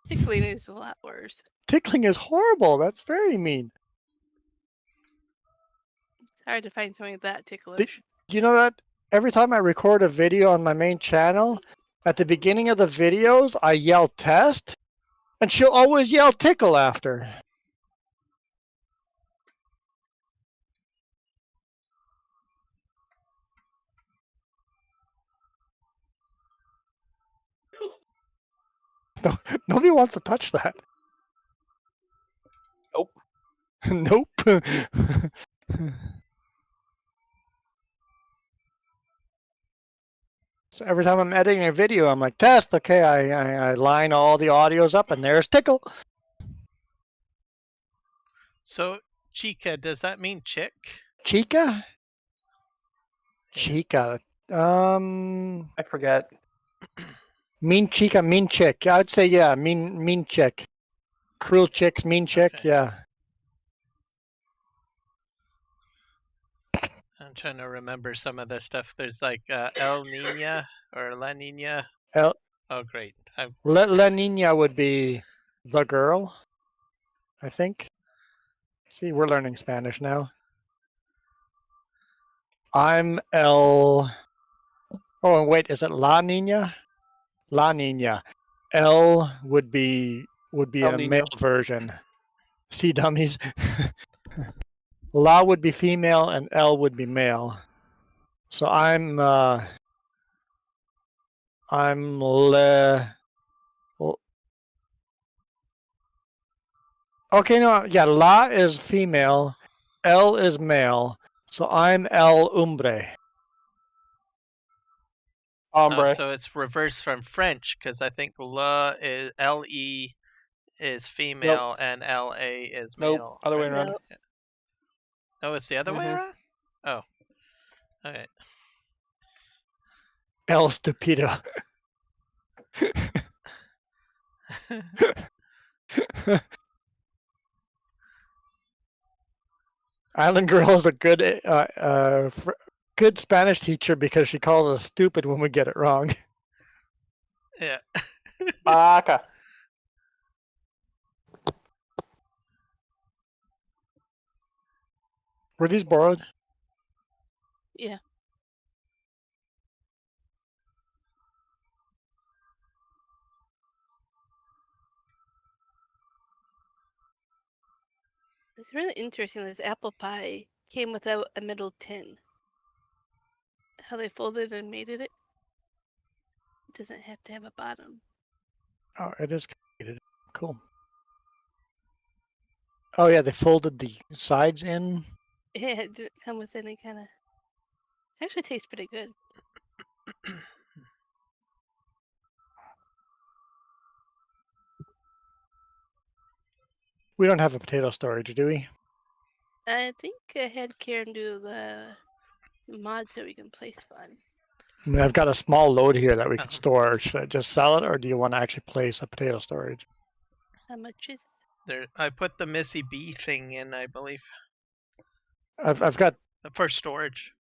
Tickling is a lot worse. Tickling is horrible. That's very mean. It's hard to find something that ticklish. You know that every time I record a video on my main channel, at the beginning of the videos, I yell test, and she'll always yell tickle after. No, nobody wants to touch that. Nope. Nope. So every time I'm editing a video, I'm like, test. Okay, I line all the audios up, and there's tickle. So, chica, does that mean chick? Chica? Chica. I forget. Mean chica, mean chick. I'd say, yeah, mean chick. Cruel chicks, mean chick, Okay. yeah. I'm trying to remember some of the stuff. There's like El Nina or La Nina. El- Oh, great. La Nina would be the girl, I think. See, we're learning Spanish now. I'm El... Oh, wait, is it La Nina? La Nina. L would be El a Nino. male version. See, dummies. La would be female and L would be male. So I'm Le. Okay, no, yeah, La is female, L is male. So I'm El Umbre. Hombre. Oh, so it's reversed from French because I think La is LE is female and LA is male. Nope. Other way around. No. Oh, it's the other way Mhm. around? Oh. Okay. El Stupido. Island Girl is a good good Spanish teacher because she calls us stupid when we get it wrong. Yeah. Baka. Were these borrowed? Yeah. It's really interesting. This apple pie came without a middle tin. How they folded and made it. It doesn't have to have a bottom. Oh, it is created. Cool. Oh yeah, they folded the sides in. Yeah, it didn't come with any kind of. Actually, tastes pretty good. We don't have a potato storage, do we? I think I had Karen do the mod so we can place one. I mean, I've got a small load here that we could Uh-huh. store. Should I just sell it, or do you want to actually place a potato storage? How much is it? There, I put the Missy B thing in, I believe, I've got for storage.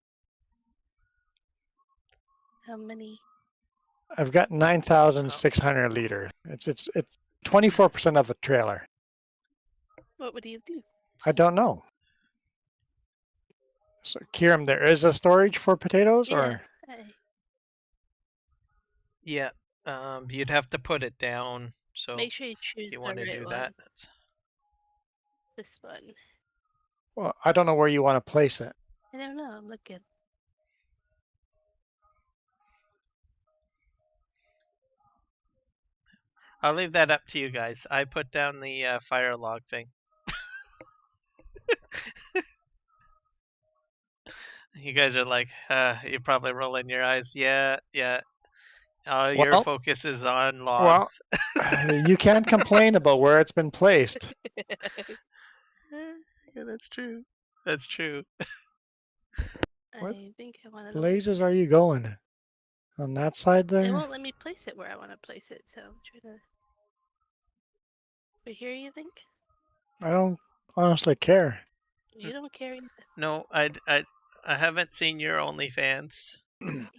How many? 9,600 liter. It's 24% of a trailer. What would you do? I don't know. So, Kieran, there is a storage for potatoes, Yeah. or Yeah. You'd have to put it down. So Make sure you if choose you the want to right do one. that, that's This one. well, I don't know where you want to place it. I don't know. I'm looking. I'll leave that up to you guys. I put down the fire log thing. You guys are like, you're probably rolling your eyes. Yeah, yeah. All your Well, focus is on well, logs. you can't complain about where it's been placed. Yeah, that's true. That's true. What I think I want to. Blazes are you going? On that side It there? won't let me place it where I want to place it, so I'm trying to. Right here, you think? I don't honestly care. You don't care either. No, I haven't seen your OnlyFans.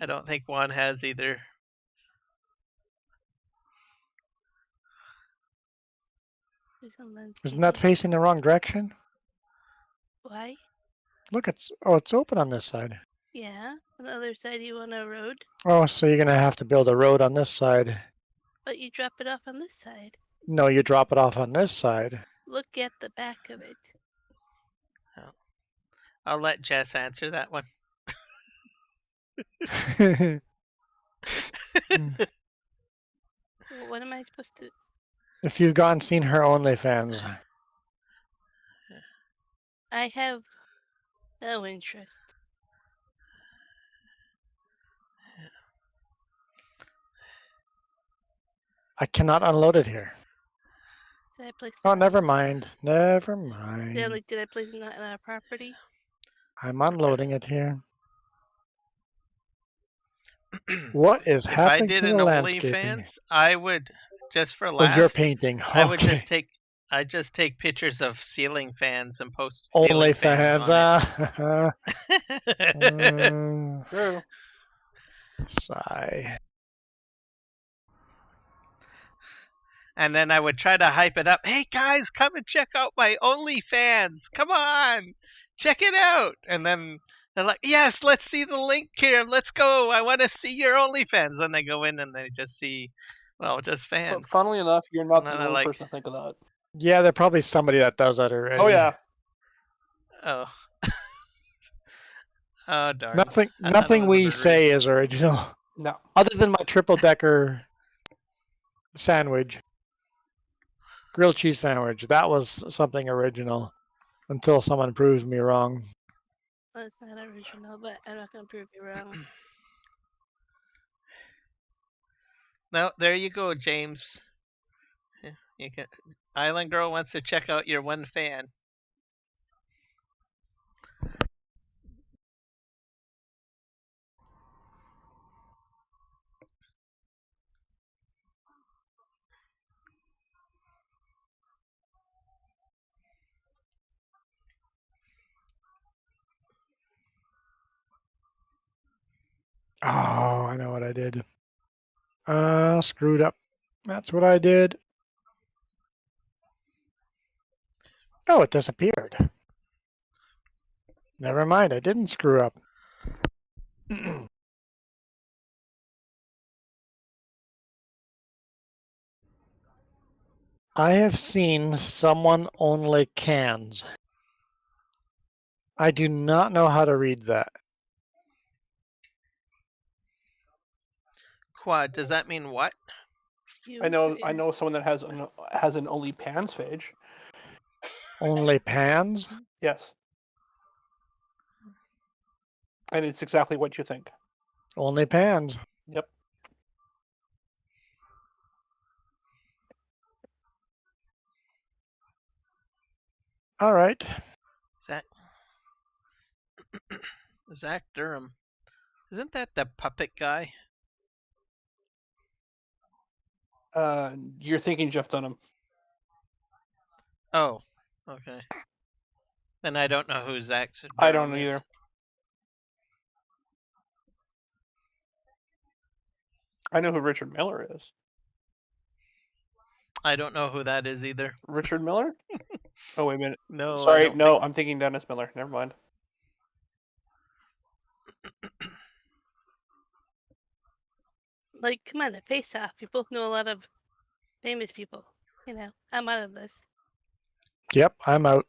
I don't think Juan has either. There's some Isn't that landscaping. facing the wrong direction? Why? Look, it's open on this side. Yeah. On the other side, you want a road, Oh, so you're gonna have to build a road on this side. but you drop it off on this side. No, you drop it off on this side. Look at the back of it. I'll let Jess answer that one. Well, what am I supposed to? If you've gone and seen her OnlyFans, I have no interest. I cannot unload it here. Did I place? Oh, the never mind. Never wrong- mind. Did I place it not on our property? I'm unloading it here. What is If I happening did to an the landscaping? OnlyFans, I would just for Oh, you're laughs. painting. I would Okay. just take pictures of ceiling fans and post ceiling fans OnlyFans. on it. True. Sigh. And then I would try to hype it up. Hey guys, come and check out my OnlyFans. Come on, check it out. And then they're like, yes, let's see the link here. Let's go. I want to see your OnlyFans. And they go in and they just see, well, just But fans. funnily enough, you're And not then the they're only like, person to think of that. Yeah, there's probably somebody that does that already. Oh yeah. oh, oh darn. Nothing. I thought it Nothing was a we bit say original. is original, No. other than my triple decker sandwich, grilled cheese sandwich. That was something original, until someone proves me wrong. Well, it's not original, but I'm not gonna prove you wrong. No, there you go, James. Yeah, you can. Island Girl wants to check out your one fan. Oh, I know what I did. Screwed up. That's what I did. Oh, it disappeared. Never mind, I didn't screw up. I have seen someone only cans. I do not know how to read that. Quad, does that mean what? I know someone that has an only pans page. Only pans? Yes. And it's exactly what you think. Only pans. Yep. All right. Zach Durham. Isn't that the puppet guy? You're thinking Jeff Dunham. Oh, okay. Then I don't know who Zach Durham I don't know is. either. I know who Richard Miller is. I don't know who that is either. Richard Miller? Oh, wait a minute. No, I Sorry, don't no, think so. I'm thinking Dennis Miller. Never mind. Like, come on, Face Off. You both know a lot of famous people. You know, I'm out of this. Yep, I'm out.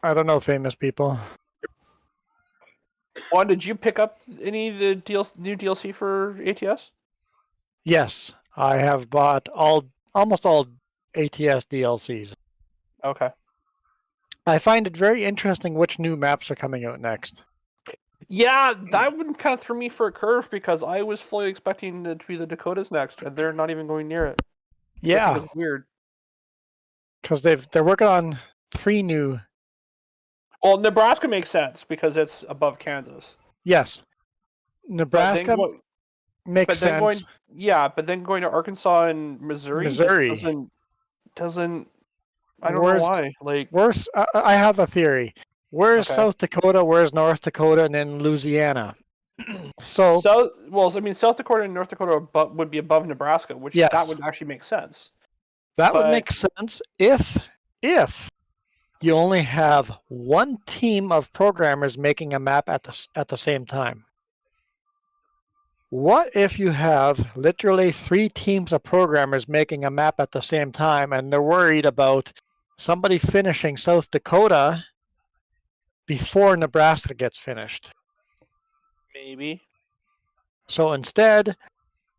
I don't know famous people. Juan, did you pick up any of the new DLC for ATS? Yes, I have bought almost all ATS DLCs. Okay. I find it very interesting which new maps are coming out next. Yeah, that would kind of throw me for a curve because I was fully expecting it to be the Dakotas next, and they're not even going near it. Which I think Yeah, is weird. because they're working on 3 new. Well, Nebraska makes sense because it's above Kansas. Yes, But then Nebraska makes sense. but then going to Arkansas and Missouri, Missouri. just doesn't. I don't know why. Like, Where's I have a theory. Where's Okay. South Dakota? Where's North Dakota? And then Louisiana. So South Dakota and North Dakota would be above Nebraska, which that Yes. would actually make sense. that would but- make sense if you only have one team of programmers making a map at the same time. What if you have literally 3 teams of programmers making a map at the same time, and they're worried about somebody finishing South Dakota before Nebraska gets finished? Maybe. So instead,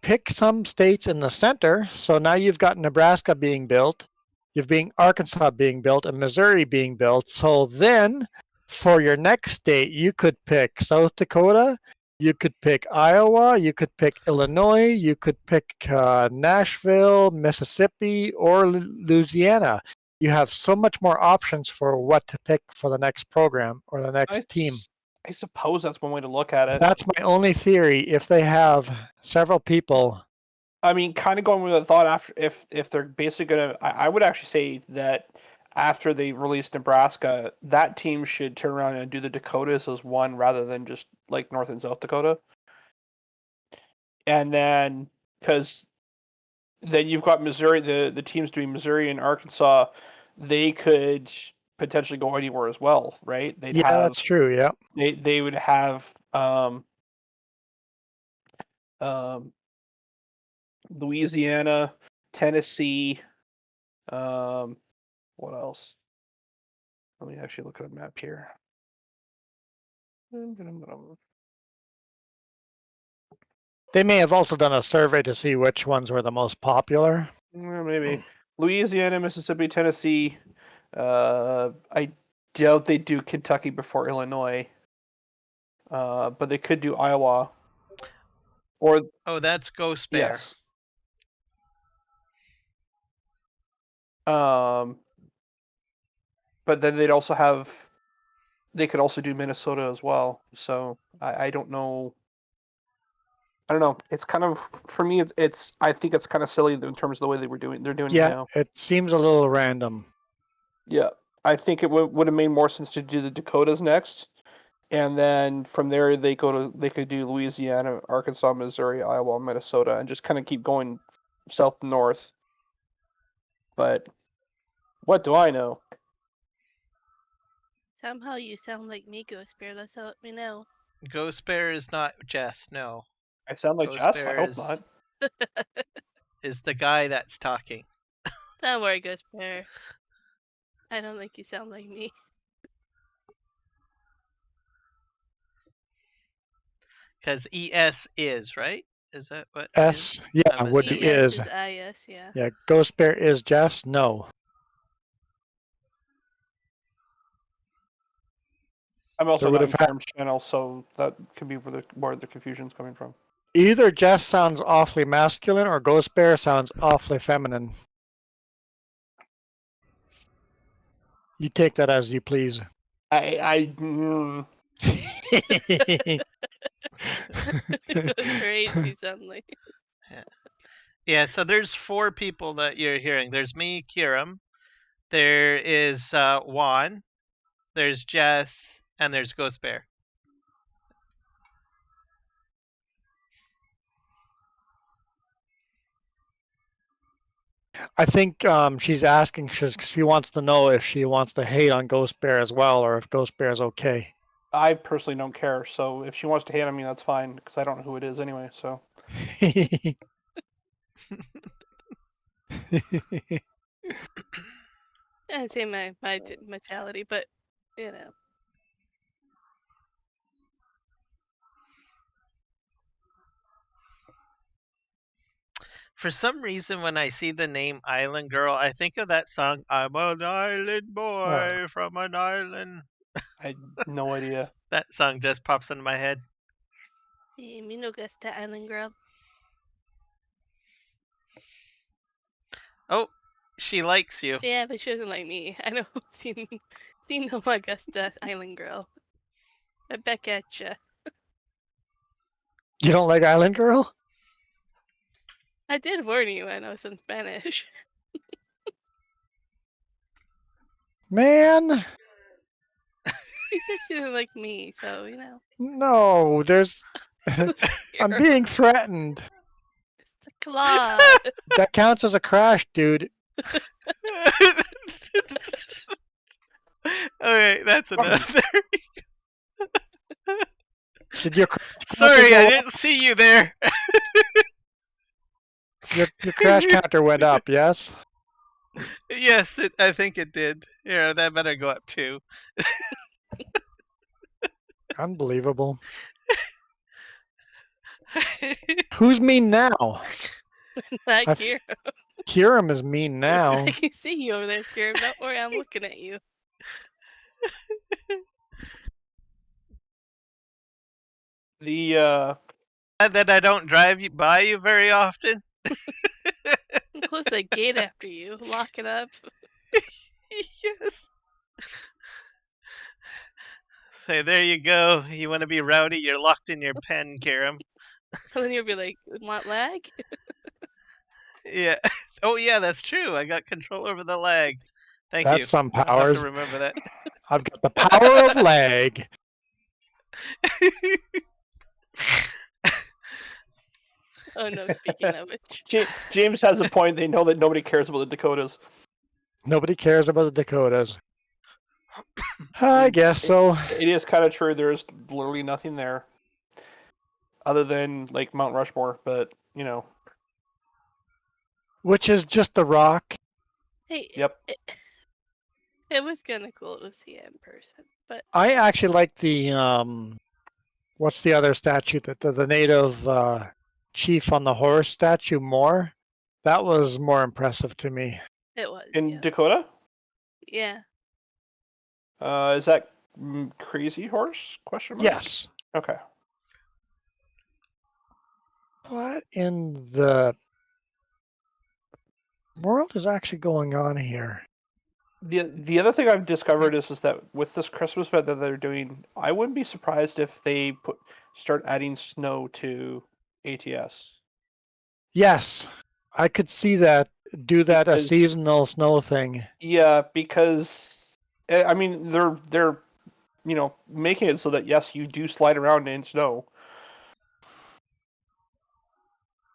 pick some states in the center. So now you've got Nebraska being built, Arkansas being built, and Missouri being built. So then, for your next state, you could pick South Dakota, you could pick Iowa, you could pick Illinois, you could pick Nashville, Mississippi, or Louisiana. You have so much more options for what to pick for the next program or the next team. I suppose that's one way to look at it. That's my only theory. If they have several people, I mean, kind of going with the thought after if they're basically gonna, I would actually say that after they release Nebraska, that team should turn around and do the Dakotas as one rather than just like North and South Dakota. And then because then you've got Missouri, the teams doing Missouri and Arkansas, they could potentially go anywhere as well, right? that's true. Yeah. They would have Louisiana, Tennessee, what else? Let me actually look at a map here. They may have also done a survey to see which ones were the most popular. Maybe Louisiana, Mississippi, Tennessee. I doubt they do Kentucky before Illinois. But they could do Iowa. Or that's Ghost Bear. yes. But then they could also do Minnesota as well. So I don't know. I don't know. It's kind of, for me, I think it's kind of silly in terms of the way they're doing it now. It seems a little random. Yeah, I think it would have made more sense to do the Dakotas next, and then from there they could do Louisiana, Arkansas, Missouri, Iowa, Minnesota, and just kind of keep going south and north. But what do I know? Somehow you sound like me, Ghost Bear. That's how let me know. Ghost Bear is not Jess. No, I sound like Ghost Jess? I Bear hope is not. is the guy that's talking. Don't worry, Ghost Bear. I don't think you sound like me. Because ES is, right? Is that what it S, is? yeah, I'm would be assuming. ES is. is IS, yeah. Yeah, Ghost Bear is Jess? No. I'm also There would not have in had Karam's channel, so that could be where the confusion's coming from. either Jess sounds awfully masculine or Ghost Bear sounds awfully feminine. You take that as you please. Mm, It was crazy suddenly. Yeah, so there's 4 people that you're hearing. There's me, Kiram. There is Juan. There's Jess, and there's Ghost Bear. I think she's asking, she wants to know if she wants to hate on Ghost Bear as well, or if Ghost Bear is okay. I personally don't care, so if she wants to hate on me, that's fine, because I don't know who it is anyway, so. Yeah, same my mentality, but you know. For some reason, when I see the name Island Girl, I think of that song, I'm an island boy from an island. I had no idea. That song just pops into my head. Hey, me no gusta island girl. Oh, she likes you. Yeah, but she doesn't like me. I know. seen no Augusta island girl. I back at ya. You don't like Island Girl? I did warn you when I was in Spanish. Man, She said she didn't like me, so you know. no, there's. I'm being threatened. It's the claw. That counts as a crash, dude. Okay, that's enough. Did your Sorry, I didn't see you there. your crash counter went up? Yes. Yes, I think it did. Yeah, that better go up too. Unbelievable. Who's mean now? Not I've- Kira. Kiram is mean now. I can see you over there, Kira. Don't worry, I'm looking at you. The, That I don't drive by you very often. Close that gate after you. Lock it up. Yes. Say, there you go. You want to be rowdy? You're locked in your pen, Karam. And then you'll be like, want lag? Yeah. Oh, yeah, that's true. I got control over the lag. Thank That's you. some I'll have powers. to remember that. I've got the power of lag. Oh no, speaking of which. James has a point. They know that nobody cares about the Dakotas. Nobody cares about the Dakotas. I guess so. It is kind of true. There's literally nothing there, other than like Mount Rushmore. But you know. Which is just the rock. Hey, Yep. it was kind of cool to see it in person, but I actually like the what's the other statue that the native chief on the horse statue more. That was more impressive to me. it was. In Yeah. Dakota, Yeah. is that Crazy Horse? Question mark. Yes. Okay. What in the world is actually going on here? The other thing I've discovered is that with this Christmas event that they're doing, I wouldn't be surprised if they start adding snow to ATS. Yes, I could see that. Do that a Because- seasonal snow thing. Yeah, because I mean they're making it so that yes, you do slide around in snow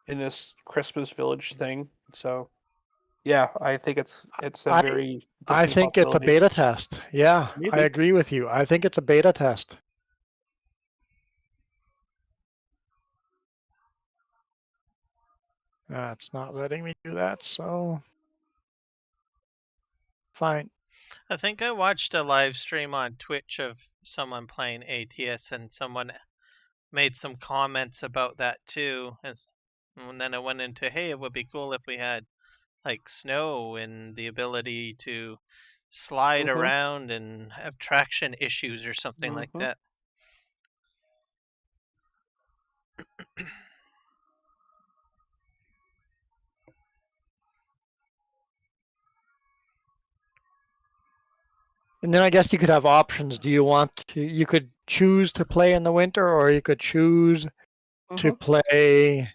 in this Christmas village thing. So yeah, I think it's a I- very I distinct think it's a possibility. beta test. Yeah, I Maybe. agree with you. I think it's a beta test. It's not letting me do that, so fine. I think I watched a live stream on Twitch of someone playing ATS, and someone made some comments about that too. And then I went into, hey, it would be cool if we had like snow and the ability to slide Mhm. around and have traction issues or something like Mhm. that. And then I guess you could have options. Do you want to? You could choose to play in the winter, or you could choose to Mhm. play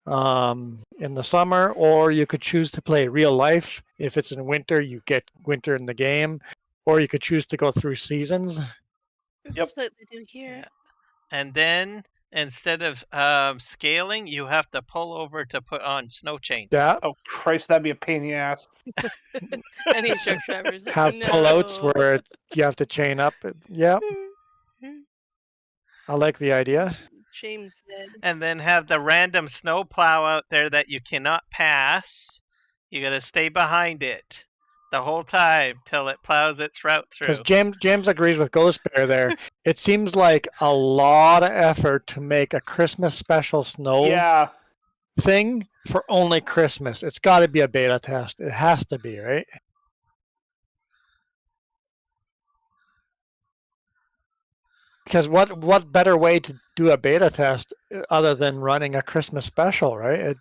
in the summer, or you could choose to play real life. If it's in winter, you get winter in the game, or you could choose to go through seasons. Yep. Just like they do here. Yeah. And then instead of scaling, you have to pull over to put on snow chains. Yeah, Oh Christ, that'd be a pain in the ass. Any truck drivers like, have no. pullouts where you have to chain up. Yeah, I like the idea. James said. And then have the random snow plow out there that you cannot pass. You gotta stay behind it the whole time till it plows its route Because through. James agrees with Ghost Bear there. It seems like a lot of effort to make a Christmas special snow Yeah. thing for only Christmas. It's got to be a beta test. It has to be, right? Because what better way to do a beta test other than running a Christmas special, right?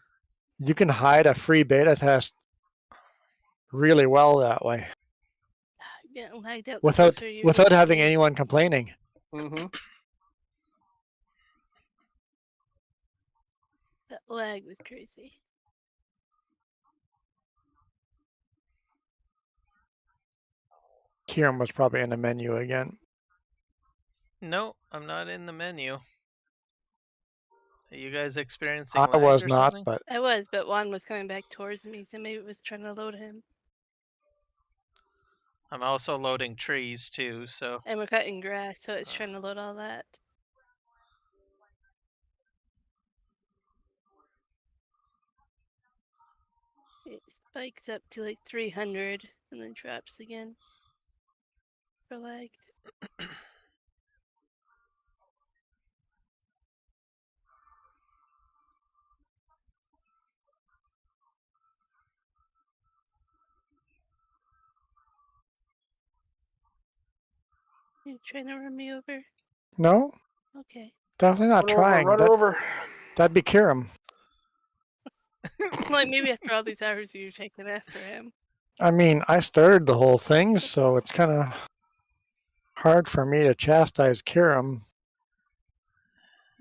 You can hide a free beta test really well that way Yeah, lagged out the without closer you without were having to- anyone complaining. Mhm. That lag was crazy. Kieran was probably in the menu again. No, I'm not in the menu. Are you guys experiencing I lag was or not, something? but I was, but Juan was coming back towards me, so maybe it was trying to load him. I'm also loading trees too, so And we're cutting grass, so it's trying to load all that. It spikes up to like 300 and then drops again for lag. You trying to run me over? no, Okay. definitely not trying. Run her over. That'd be Kieran. Like maybe after all these hours you're taking after him. I mean, I started the whole thing, so it's kind of hard for me to chastise Kieran.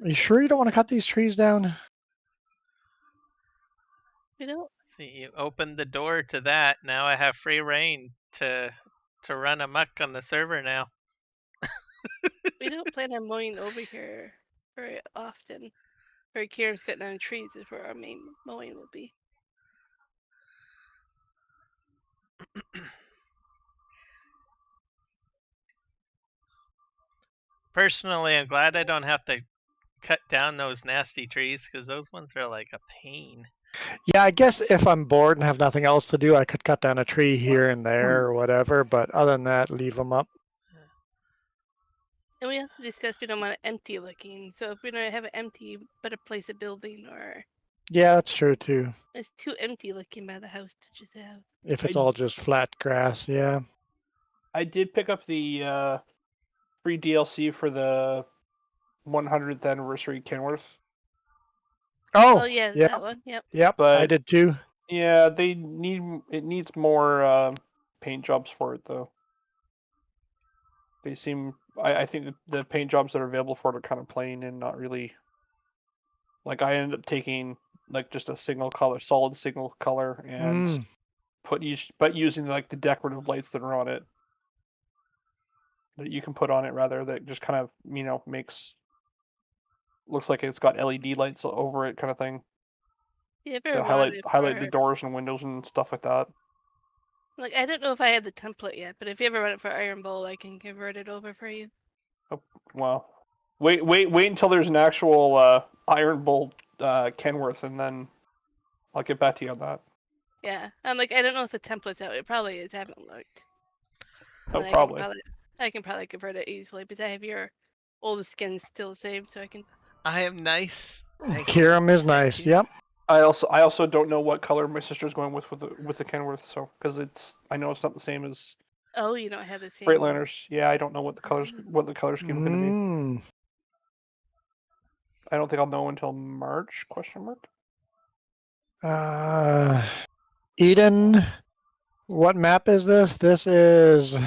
Are you sure you don't want to cut these trees down? We don't see, you opened the door to that. Now I have free reign to run amok on the server now. we don't plan on mowing over here very often. Where Kieran's cutting down trees is where our main mowing will be. Personally, I'm glad I don't have to cut down those nasty trees because those ones are like a pain. Yeah, I guess if I'm bored and have nothing else to do, I could cut down a tree here and there or whatever, but other than that, leave them up. And we also discussed we don't want it empty looking. So if we don't have it empty, but a place a building or Yeah, that's true too. it's too empty looking by the house to just have. If it's I- all just flat grass, yeah. I did pick up the free DLC for the 100th anniversary Kenworth. Oh yeah, yeah, that one. Yep. yep. I But did too. yeah, it needs more paint jobs for it though. They seem I think the paint jobs that are available for it are kind of plain and not really. Like I ended up taking like just a single color, solid single color, and Mm. using like the decorative lights that are on it. that you can put on it rather that just kind of looks like it's got LED lights over it kind of thing. You ever That wanted highlight the for- doors and windows and stuff like that. Like, I don't know if I have the template yet, but if you ever want it for Iron Bowl, I can convert it over for you. Wow. Wait until there's an actual Iron Bolt Kenworth, and then I'll get back to you on that. Yeah, I'm like, I don't know if the template's out. It probably is. I haven't looked. And Oh, then probably. I can probably convert it easily because I have your old skin still saved, so I can. I am nice. Thank you. Kiram is Thank nice. you. Yep. I also don't know what color my sister's going with the Kenworth, so because I know it's not the same as Oh, you don't have the same. Freightliners. Yeah, I don't know what the color scheme is going to be. Mm. I don't think I'll know until March? Question mark. Eden, what map is this? This is.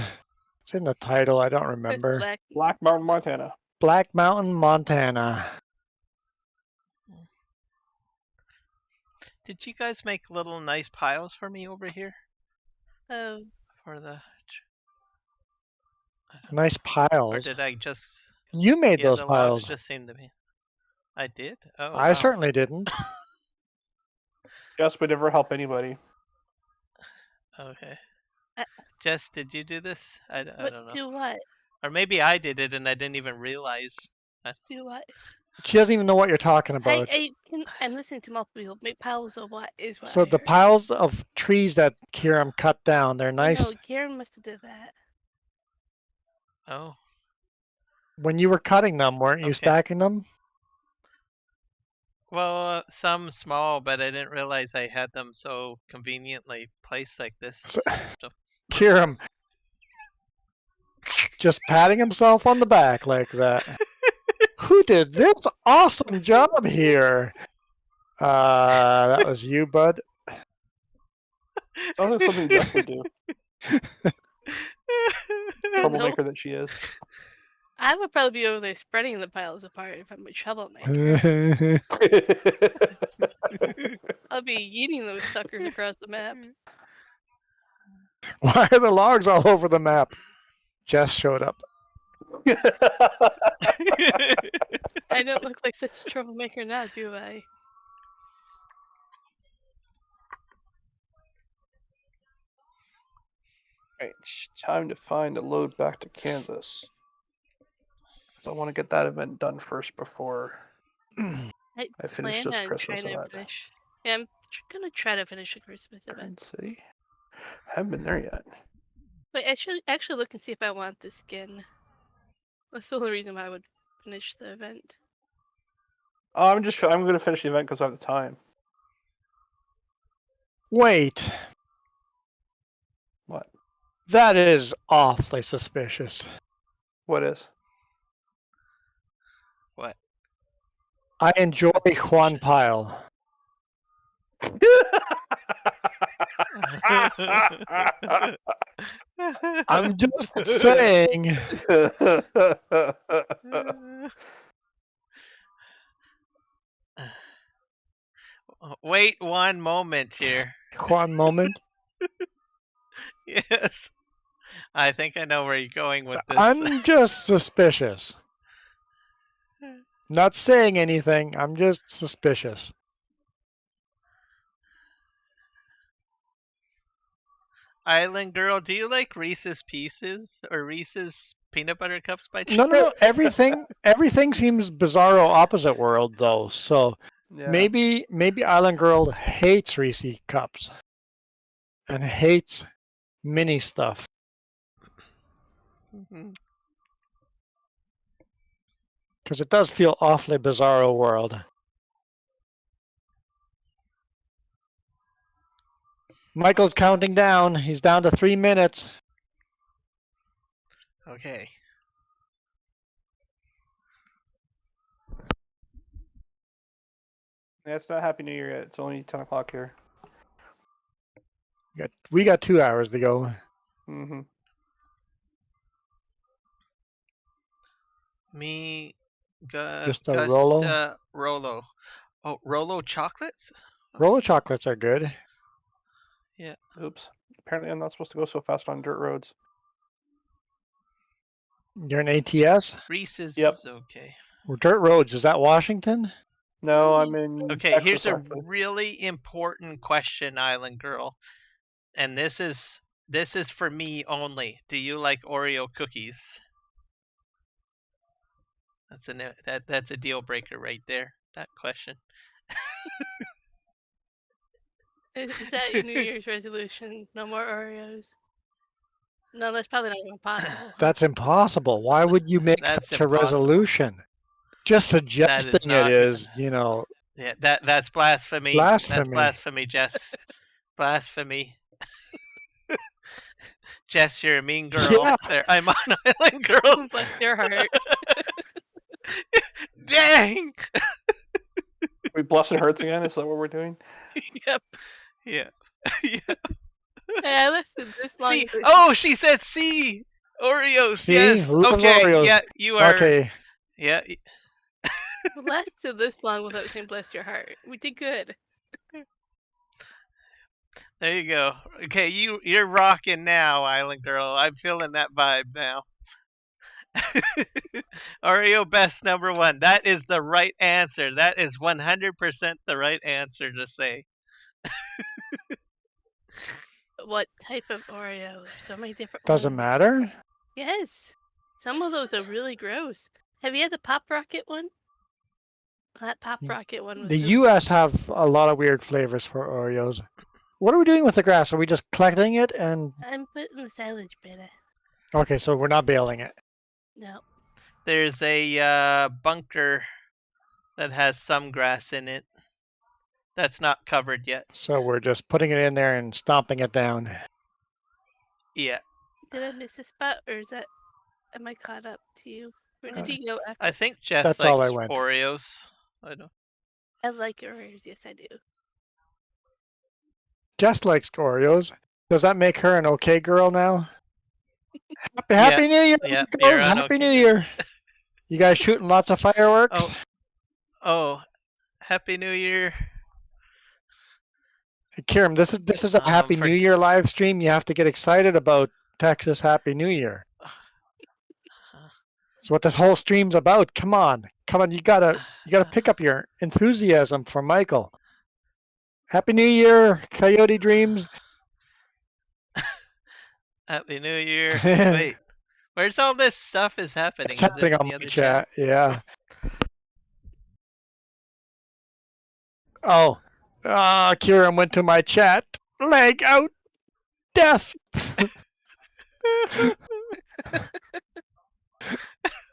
It's in the title. I don't remember. Black Mountain, Montana. Black Mountain, Montana. Did you guys make little nice piles for me over here Oh, for the? Nice Or piles. did I just? You made Yeah, those the piles. logs just seemed to be. I did. Oh, I wow. certainly didn't. Jess would never help anybody. Okay. Uh, Jess, did you do this? I don't know. do what? Or maybe I did it and I didn't even realize. Do what? She doesn't even know what you're talking about. I'm listening to multiple people. Make piles of what is what. So I the heard. piles of trees that Kiram cut down, they're nice. No, Karen must have did that. Oh. When you were cutting them, weren't you Okay. stacking them? Well, some small, but I didn't realize I had them so conveniently placed like this. So- So- Kiram just patting himself on the back like that. Who did this awesome job here? That was you, bud. Oh, that's something Jess would do. Troublemaker that she is. I would probably be over there spreading the piles apart if I'm a troublemaker. I'll be eating those suckers across the map. Why are the logs all over the map? Jess showed up. I don't look like such a troublemaker now, do I? Right, time to find a load back to Kansas. So I want to get that event done first before I finish Plan this on Christmas trying to event. finish. Yeah, I'm gonna try to finish the Christmas event. Garden City. Haven't been there yet. Wait, I should actually look and see if I want the skin. That's the only reason why I would finish the event. Oh, I'm gonna finish the event because I have the time. Wait, What? that is awfully suspicious. What is? What? I enjoy Juan Pile. I'm just saying. Wait one moment here. Juan moment. Yes. I think I know where you're going with this. I'm just suspicious. Not saying anything. I'm just suspicious. Island Girl, do you like Reese's Pieces or Reese's Peanut Butter Cups by chance? No. Everything seems bizarro opposite world though. So Yeah. maybe Island Girl hates Reese cups and hates mini stuff. Mhm. Because it does feel awfully bizarro world. Michael's counting down. He's down to 3 minutes. Okay. Yeah, it's not Happy New Year yet. It's only 10 o'clock here. We got 2 hours to go. Mm-hmm. Just a Rolo? Rolo. Oh, Rolo chocolates? Rolo chocolates are good. Oops. Apparently I'm not supposed to go so fast on dirt roads. You're in ATS? Reese's Yep. is okay. Or Dirt Roads, is that Washington? No, I'm in Okay, Texas, here's a actually. really important question, Island Girl, and this is for me only. Do you like Oreo cookies? That's a deal breaker right there. That question. Is that your New Year's resolution? No more Oreos? No, that's probably not even possible. Huh? That's impossible. Why would you make That's such a impossible. resolution? Just That is suggesting it not. is, Yeah, that's blasphemy. That's blasphemy. blasphemy, Jess. Blasphemy. Jess, you're a mean girl. Yeah. There, I'm on Island Girls. Bless your heart. Dang. We bless her hearts again. Is that what we're doing? Yep. Yeah. Yeah. Hey, I listened this long. C. Oh, she said C. Oreos. See? Yes. Loves Okay. Oreos. Yeah, you are. Okay. Yeah. Lasted this long without saying bless your heart. We did good. There you go. Okay, you're rocking now, Island Girl. I'm feeling that vibe now. Oreo best number one. That is the right answer. That is 100% the right answer to say. What type of Oreo? There's so many different Doesn't ones. matter. Yes. Some of those are really gross. Have you had the Pop Rocket one? That Pop Rocket one was The really U.S. have a lot of weird flavors for Oreos. What are we doing with the grass? Are we just collecting it and... I'm putting the silage bin. Okay, so we're not baling it. No. There's a bunker that has some grass in it. That's not covered yet. So we're just putting it in there and stomping it down. Yeah. Did I miss a spot, or is that? Am I caught up to you? Where did he go after? I think Jess That's likes all I went. Oreos. I don't. I like Oreos. Yes, I do. Jess likes Oreos. Does that make her an okay girl now? Happy New Year, Yeah, girls. you're on Happy okay New girl. Year. You guys shooting lots of fireworks? Oh, Happy New Year. Hey, Kiram, this is a Happy for- New Year live stream. You have to get excited about Texas Happy New Year. That's what this whole stream's about. Come on. You gotta pick up your enthusiasm for Michael. Happy New Year, Coyote Dreams. Happy New Year. Wait, where's all this stuff is happening? It's Is it happening in on the my other chat. Yeah. Oh, Kiram went to my chat. Leg out. Death.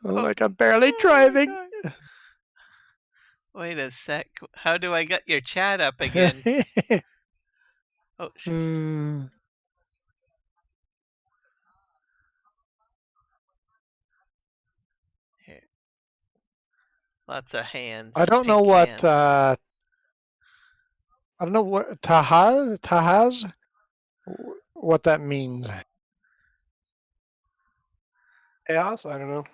Like I'm barely driving. Wait a sec. How do I get your chat up again? Oh, shoot. Here. Lots of hands. I don't know pink what hands. I don't know what Tahaz what that means. Chaos? I don't know.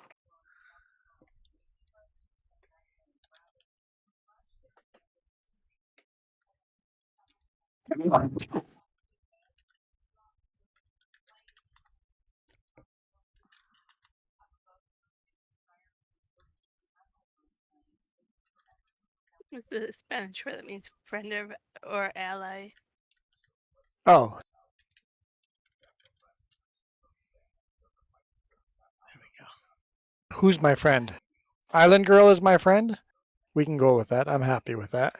It's a Spanish word that means friend or ally. Oh, There we go. who's my friend? Island Girl is my friend? We can go with that. I'm happy with that.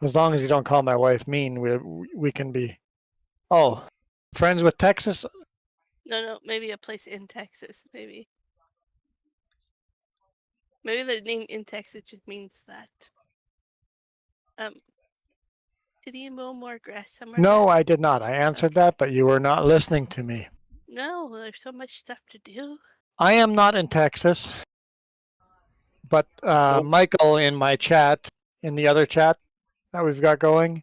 As long as you don't call my wife mean, we can be. Oh, friends with Texas? No, maybe a place in Texas. Maybe the name in Texas just means that. Did you mow more grass somewhere? No, I did not. I answered that, but you were not listening to me. No, there's so much stuff to do. I am not in Texas, but Michael in my chat, in the other chat that we've got going,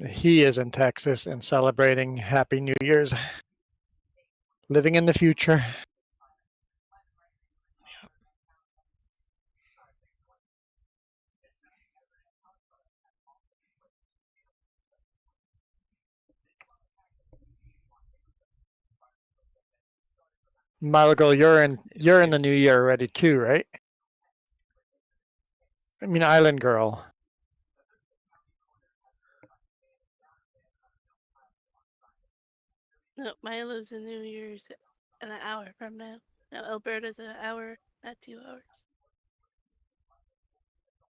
he is in Texas and celebrating Happy New Year's, living in the future. Marigold, you're in the new year already too, right? I mean, Island Girl. No, Milo's in New Year's in an hour from now. No, Alberta's an hour, not 2 hours.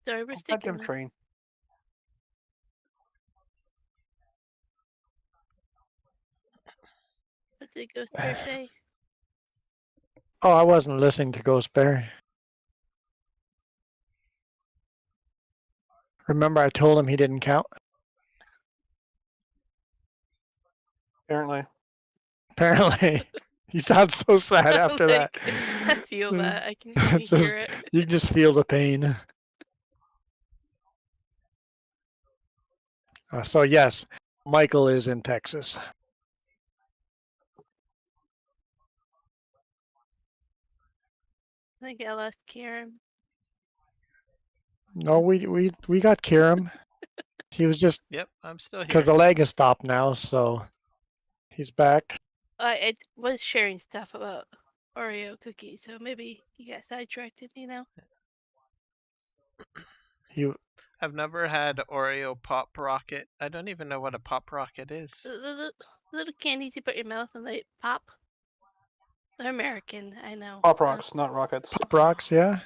Sorry, we're sticking Goddamn with. train. What did Ghost Bear say? Oh, I wasn't listening to Ghost Bear. Remember, I told him he didn't count. Apparently. Apparently, he sounds so sad after that. Like, I feel that. I can hear it. You can just feel the pain. So yes, Michael is in Texas. I think I lost Kieran. No, we got Kiram. He was just Yep, I'm still because here. the leg is stopped now, so he's back. I was sharing stuff about Oreo cookies, so maybe he got sidetracked, you know? He I've never had Oreo Pop Rocket. I don't even know what a Pop Rocket is. The little candies you put in your mouth and they pop. They're American, I know. Pop rocks, not rockets. Pop Rocks, yeah.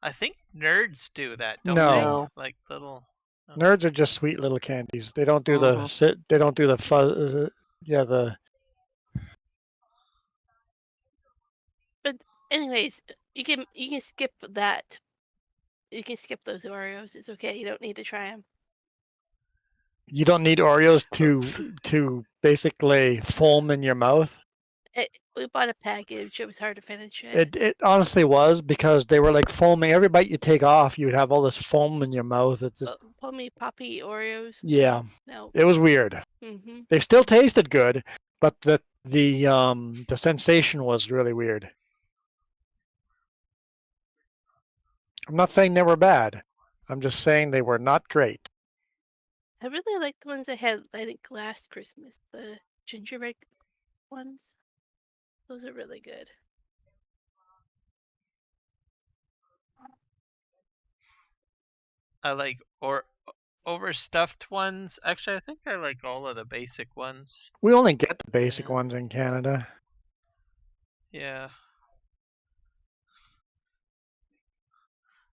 I think nerds do that, don't No. No. they? Like little. Oh. Nerds are just sweet little candies. They don't do Mhm. the sit. They don't do the fuzz. Yeah, the Anyways, you can skip that. You can skip those Oreos. It's okay. You don't need to try them. you don't need Oreos to basically foam in your mouth. We bought a package. It was hard to finish it. It honestly was because they were like foaming. Every bite you take off, you'd have all this foam in your mouth. It just Foamy poppy Oreos. yeah, No. it was weird. Mm-hmm. They still tasted good, but the sensation was really weird. I'm not saying they were bad. I'm just saying they were not great. I really like the ones I had, I think, last Christmas. The gingerbread ones. Those are really good. I like overstuffed ones. Actually, I think I like all of the basic ones. We only get the basic Yeah. ones in Canada. Yeah.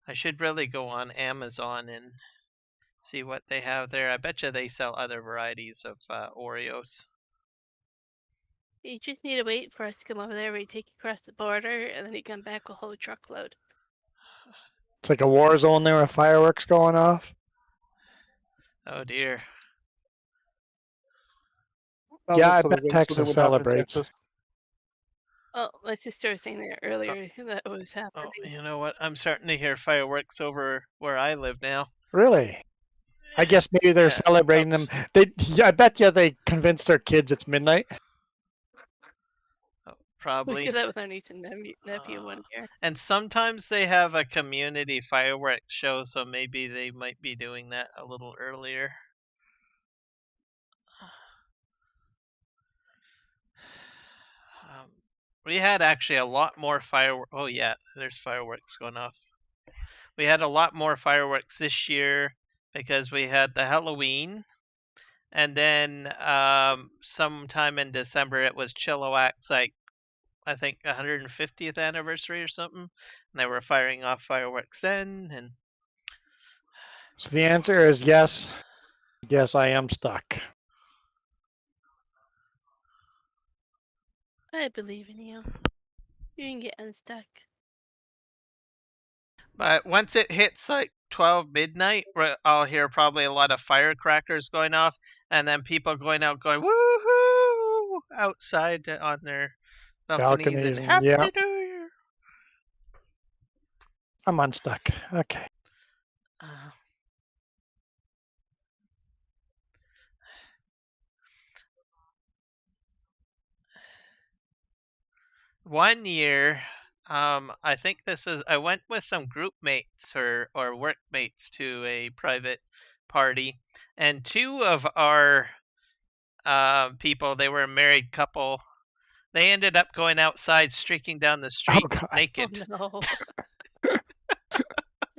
I should really go on Amazon and see what they have there. I bet you they sell other varieties of Oreos. You just need to wait for us to come over there. We take you across the border, and then you come back with a whole truckload. It's like a war zone there with fireworks going off. Oh dear. Yeah, I So bet they Texas would happen in celebrates. Texas. Oh, my sister was saying that earlier that it was Oh, happening. you know what? I'm starting to hear fireworks over where I live now. Really? I guess maybe they're Yeah, celebrating them. I bet you they convinced their kids it's midnight. Oh, We probably. did that with our niece and nephew one year. And sometimes they have a community fireworks show, so maybe they might be doing that a little earlier. We had actually a lot more fireworks. Oh yeah, there's fireworks going off. We had a lot more fireworks this year because we had the Halloween, and then sometime in December it was Chilliwack's, like I think 150th anniversary or something, and they were firing off fireworks then. And So the answer is yes. Yes, I am stuck. I believe in you. You can get unstuck. But once it hits like 12 midnight, I'll hear probably a lot of firecrackers going off, and then people going out going woohoo outside on their balconies and Happy yeah. New Year. I'm unstuck. Okay. One year, I think I went with some group mates or workmates to a private party, and two of our people, they were a married couple, They ended up going outside, streaking down the street God. Oh naked. no.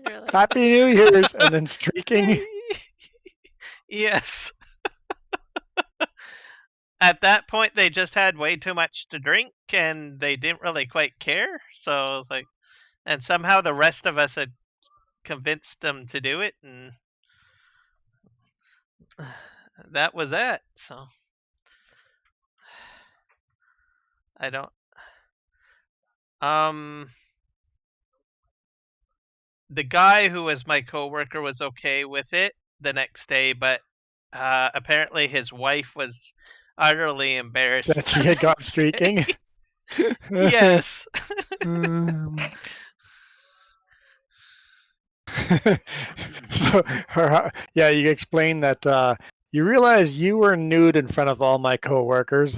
You're like, Happy New Year's, and then streaking. Yes. At that point, they just had way too much to drink, and they didn't really quite care. So I was like, and somehow the rest of us had convinced them to do it, and that was that. So I don't. The guy who was my coworker was okay with it the next day, but apparently his wife was utterly embarrassed. That she had gone streaking. Yes. So, yeah, you explained that you realize you were nude in front of all my coworkers.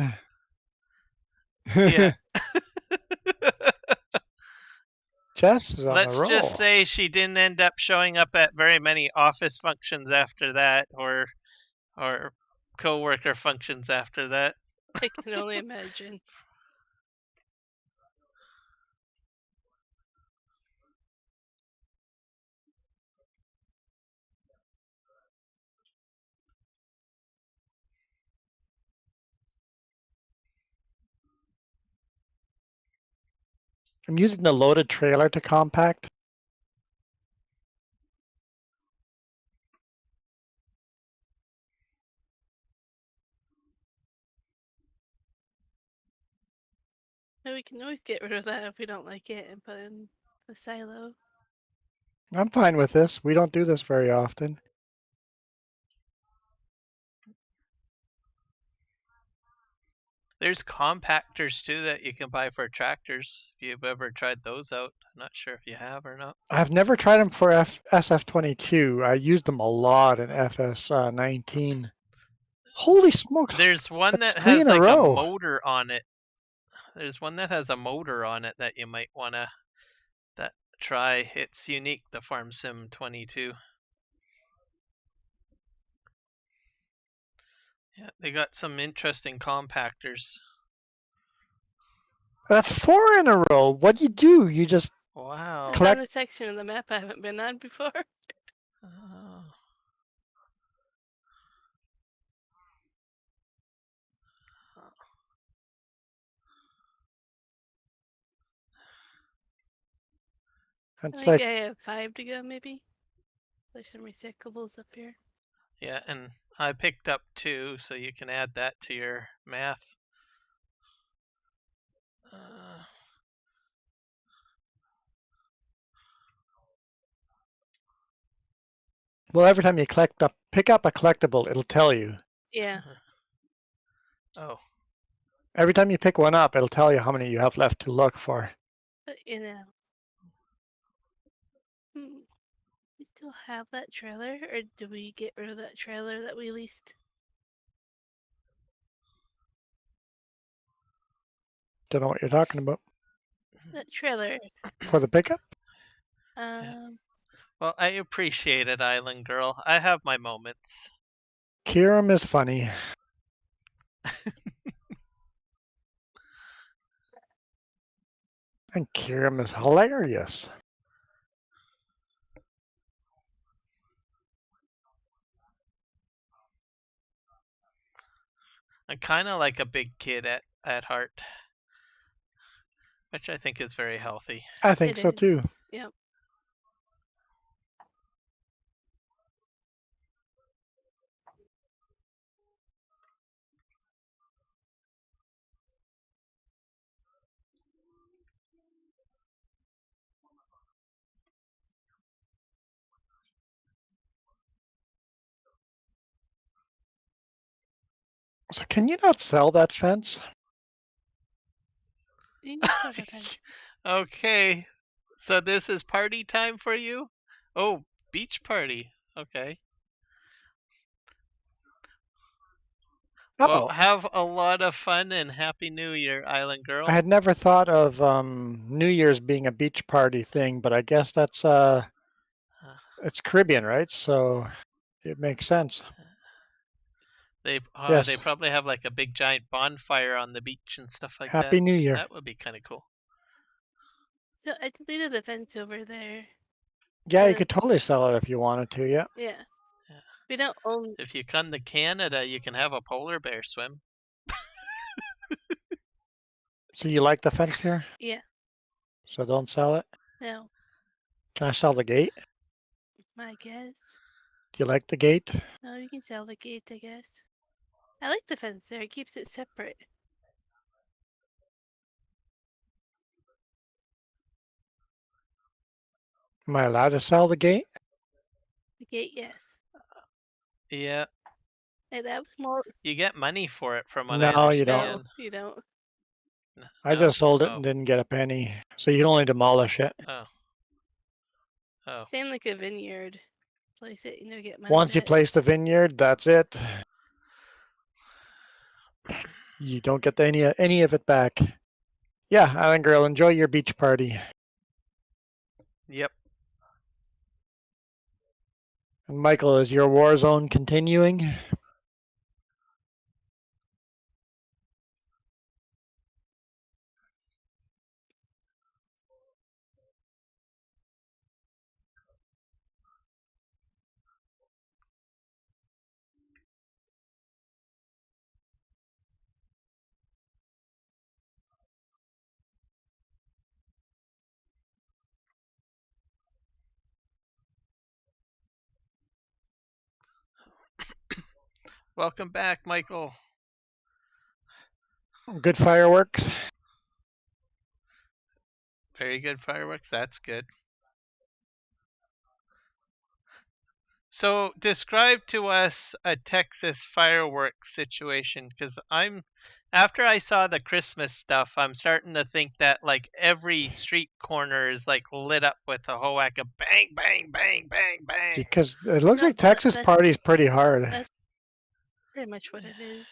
Yeah. Jess is on Let's the roll. just say she didn't end up showing up at very many office functions after that, or coworker functions after that. I can only imagine. I'm using the loaded trailer to compact. But we can always get rid of that if we don't like it and put in the silo. I'm fine with this. We don't do this very often. There's compactors too that you can buy for tractors. If you've ever tried those out, I'm not sure if you have or not. I've never tried them for SF22. I used them a lot in FS19. Holy smokes! There's one That's that 3 has in a like row. a motor on it. There's one that has a motor on it that you might wanna try. It's unique, the Farm Sim 22. Yeah, they got some interesting compactors. That's 4 in a row. What do? You just Wow. I Collect- found a section of the map I haven't been on before. Oh. I That's think like I have 5 to go, maybe. There's some recyclables up here. Yeah, and I picked up 2, so you can add that to your math. well, every time you pick up a collectible, it'll tell you. Yeah. Oh, Every time you pick one up, it'll tell you how many you have left to look for. But, we still have that trailer, or do we get rid of that trailer that we leased? Don't know what you're talking about. That trailer. For the pickup? well, I appreciate it, Island Girl. I have my moments. Kiram is funny. And Kiram is hilarious. I'm kind of like a big kid at heart, which I think is very healthy. I think It so is. too. Yep. So can you not sell that fence? You can sell the fence. Okay, so this is party time for you? Oh, beach party. Okay. Well, Oh, have a lot of fun and Happy New Year, Island Girl. I had never thought of New Year's being a beach party thing, but I guess that's it's Caribbean, right? So it makes sense. They Yes. probably have like a big giant bonfire on the beach and stuff like Happy that. New Year. That would be kind of cool. So I deleted the fence over there. Yeah, you Uh, could totally sell it if you wanted to. Yeah. Yeah. Yeah. We don't own. If you come to Canada, you can have a polar bear swim. So you like the fence here? Yeah. So don't sell it. No. Can I sell the gate? I guess. Do you like the gate? No, you can sell the gate, I guess. I like the fence there. It keeps it separate. Am I allowed to sell the gate? The gate, yes. Yeah, Hey, that was more. you get money for it, from what I No, you don't. No, understand. you don't. I No? just sold it Oh. and didn't get a penny. So you can only demolish it. Oh. Oh. Same like a vineyard. Place it, you never get money. Once you back. place the vineyard, that's it. You don't get any of it back. Yeah, Island Girl, enjoy your beach party. Yep. And Michael, is your war zone continuing? Welcome back, Michael. Good fireworks? Very good fireworks. That's good. So describe to us a Texas fireworks situation, because after I saw the Christmas stuff, I'm starting to think that like every street corner is like lit up with a whole whack of bang, bang, bang, bang, bang. Because it looks No, like Texas that's- party's pretty hard. that's- Pretty much what it is.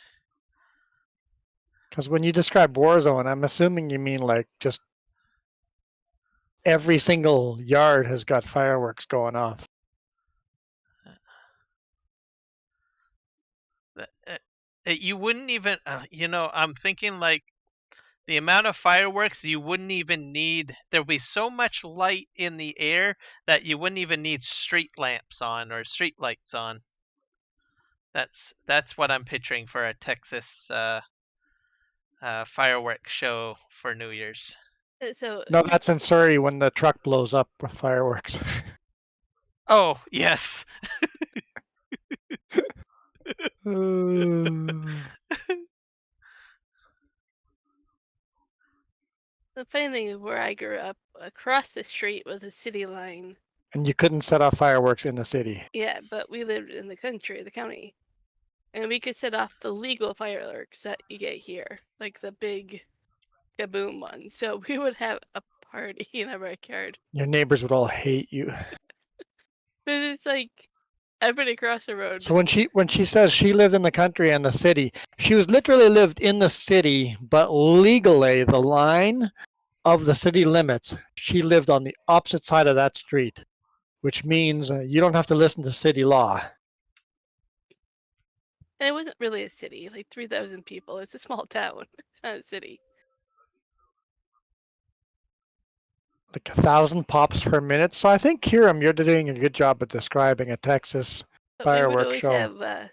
Because when you describe war zone, I'm assuming you mean like just every single yard has got fireworks going off. You wouldn't even, I'm thinking like the amount of fireworks you wouldn't even need. There'll be so much light in the air that you wouldn't even need street lamps on or street lights on. That's what I'm picturing for a Texas fireworks show for New Year's. So No, that's in Surrey when the truck blows up with fireworks. Oh yes. the funny thing is, where I grew up, across the street was a city line. And you couldn't set off fireworks in the city. Yeah, but we lived in the country, the county, and we could set off the legal fireworks that you get here, like the big kaboom ones. So we would have a party in our backyard. Your neighbors would all hate you. But it's like everybody across the road. So when she says she lived in the country and the city, she was literally lived in the city, but legally the line of the city limits, she lived on the opposite side of that street, which means you don't have to listen to city law. And it wasn't really a city, like 3,000 people. It's a small town, it's not a city. Like 1,000 pops per minute. So I think, Kiram, you're doing a good job at describing a Texas But we would fireworks always show. have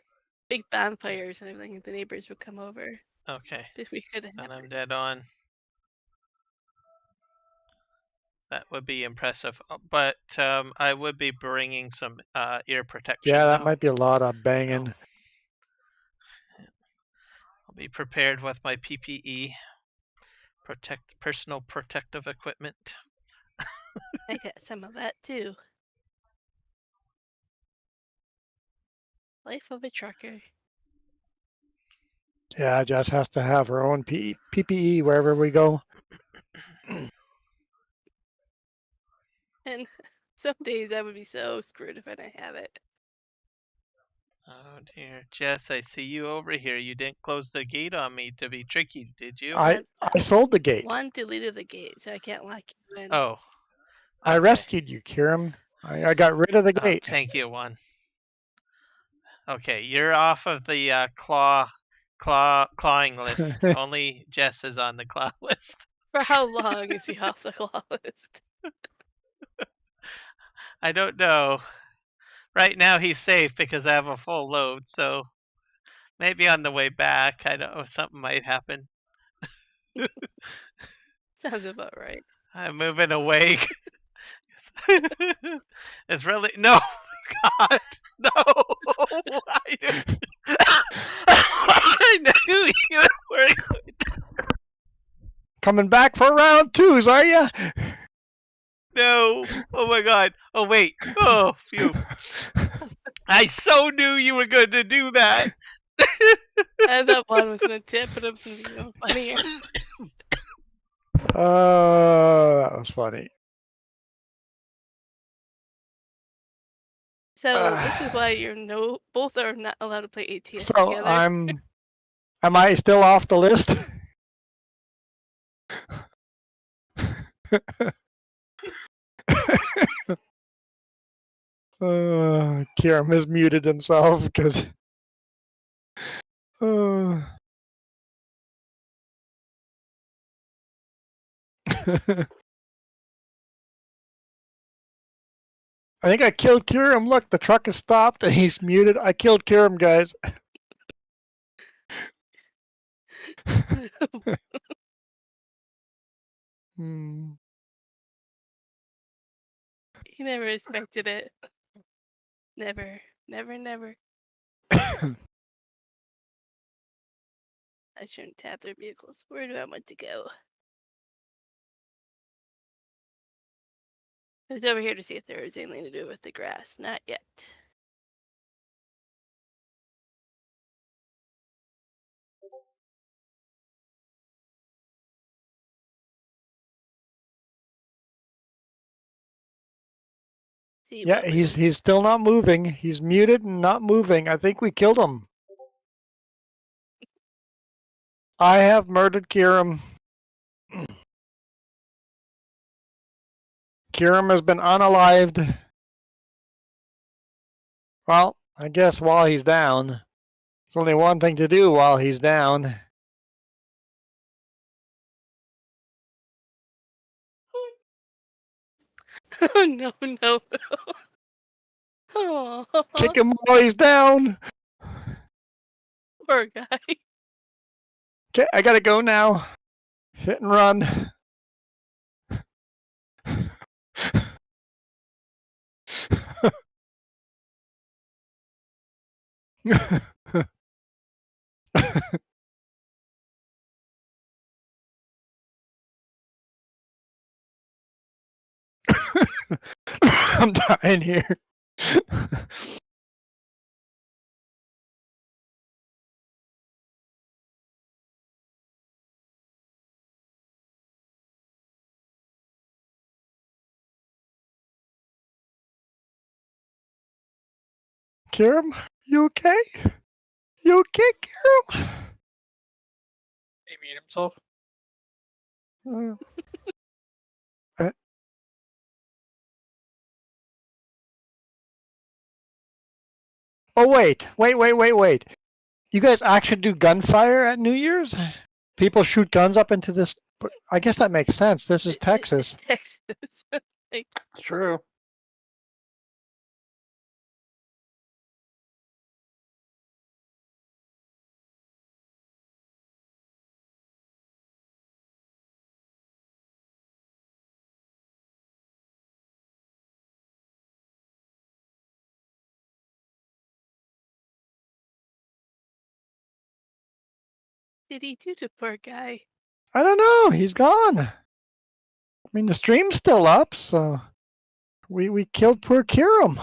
big bonfires and everything. The neighbors would come over Okay, if we could and have. I'm dead on. That would be impressive, but I would be bringing some ear protection. Yeah, that though. might be a lot of banging. I'll be prepared with my PPE, personal protective equipment. I got some of that too. Life of a trucker. Yeah, Jess has to have her own PPE wherever we go. And some days I would be so screwed if I didn't have it. Oh dear, Jess, I see you over here. You didn't close the gate on me to be tricky, did you? I sold the gate. One deleted the gate, so I can't lock you in. Oh. I okay. rescued you, Kiram. I got rid of the Oh, gate. thank you, Juan. Okay, you're off of the clawing list. Only Jess is on the claw list. For how long is he off the claw list? I don't know. Right now he's safe because I have a full load, so maybe on the way back, I don't know, something might happen. Sounds about right. I'm moving away. It's really no, God, no. I knew you were. Coming back for round twos, are you? No. Oh my God. Oh wait. Oh phew. I so knew you were going to do that. I thought one was gonna tip, but it was gonna be even funnier. That was funny. So this is why both are not allowed to play ATS So together. am I still off the list? Kiram has muted himself because. I think I killed Kiram. Look, the truck has stopped and he's muted. I killed Kiram, guys. Hmm. He never expected it. Never, never, never. I shouldn't tap their vehicles. Where do I want to go? I was over here to see if there was anything to do with the grass. Not yet. See Yeah, what we he's still not moving. He's muted and not moving. I think we killed him. I have murdered Kiram. Kiram has been unalived. Well, I guess while he's down. There's only one thing to do while he's down. Oh no, no, no. Oh, Kick him while he's down. poor guy. Okay, I gotta go now. Hit and run. I'm dying here. Kiram, you okay? You okay, Kiram? He mute himself. Oh, wait. You guys actually do gunfire at New Year's? People shoot guns up into this. I guess that makes sense. This is Texas. Texas. It's true. Did he do to poor guy? I don't know. He's gone. I mean, the stream's still up, so we killed poor Kiram.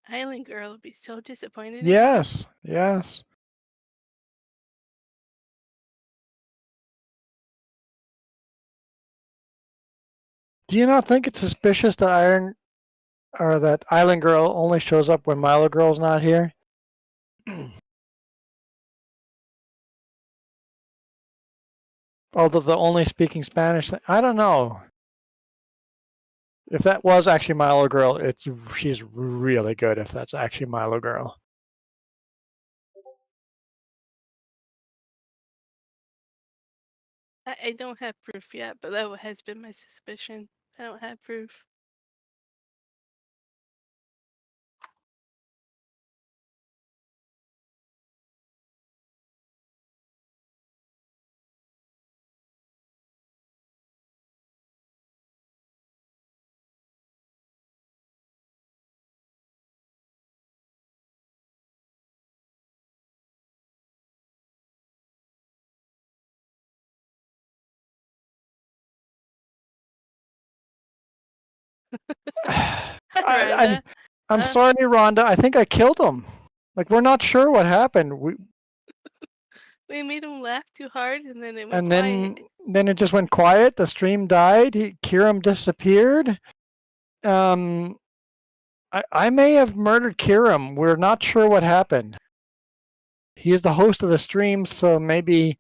Island girl would be so disappointed. Yes. Do you not think it's suspicious that that Island Girl only shows up when Milo Girl's not here? Although the only speaking Spanish thing, I don't know. If that was actually Milo Girl, she's really good. If that's actually Milo Girl. I don't have proof yet, but that has been my suspicion. I don't have proof. Rhonda. I'm sorry, Rhonda. I think I killed him. Like, we're not sure what happened. We made him laugh too hard, and then it went And quiet. then it just went quiet. The stream died. Kiram disappeared. I may have murdered Kiram. We're not sure what happened. He's the host of the stream, so maybe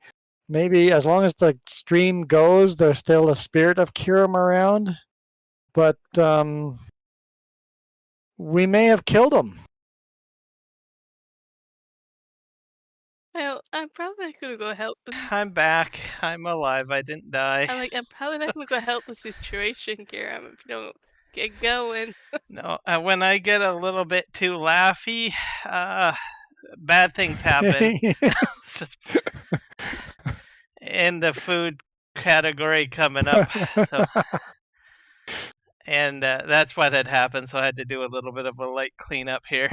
as long as the stream goes, there's still a spirit of Kiram around. But we may have killed him. Well, I'm probably not gonna go help them. I'm back. I'm alive. I didn't die. I'm probably not gonna go help the situation, Kiram, if you don't get going. No, when I get a little bit too laughy, bad things happen. It's just in the food category coming up. So, and that's what had happened. So I had to do a little bit of a light cleanup here.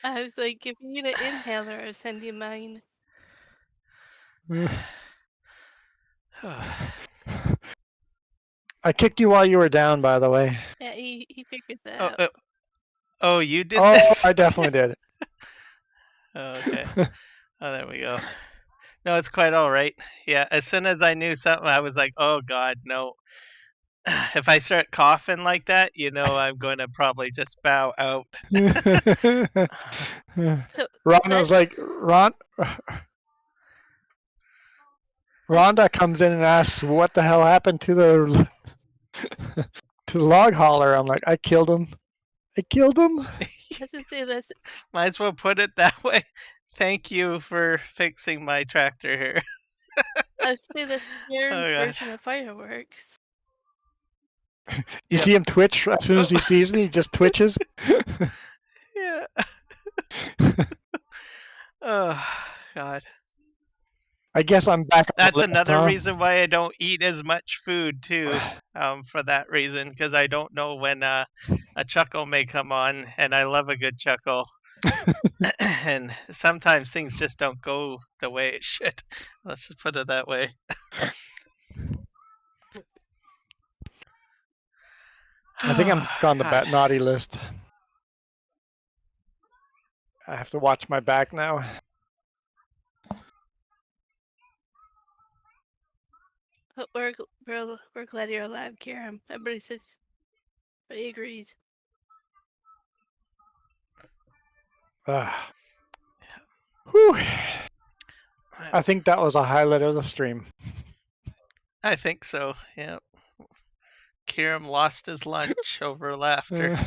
I was like, if you need an inhaler, I'll send you mine. I kicked you while you were down, by the way. Yeah, he figured that out. Oh, you did this? I definitely did. Okay. Oh, there we go. No, it's quite all right. Yeah, as soon as I knew something, I was like, oh, God, no. If I start coughing like that, I'm going to probably just bow out. So Rhonda's like, Rhonda comes in and asks, what the hell happened to the log hauler? I'm like, I killed him. Let's just say this. Might as well put it that way. Thank you for fixing my tractor here. Let's say this Karen's Oh, God. version of fireworks. You see him twitch as soon as he sees me, he just twitches. Yeah. Oh, God. I guess I'm back on That's the list, another huh? reason why I don't eat as much food, too. For that reason, because I don't know when a chuckle may come on, and I love a good chuckle. And sometimes things just don't go the way it should. Let's just put it that way. I think I'm back on the naughty list. I have to watch my back now. But we're glad you're alive, Kiram. Everybody agrees. Whew. I think that was a highlight of the stream. I think so, yeah. Kiram lost his lunch over laughter.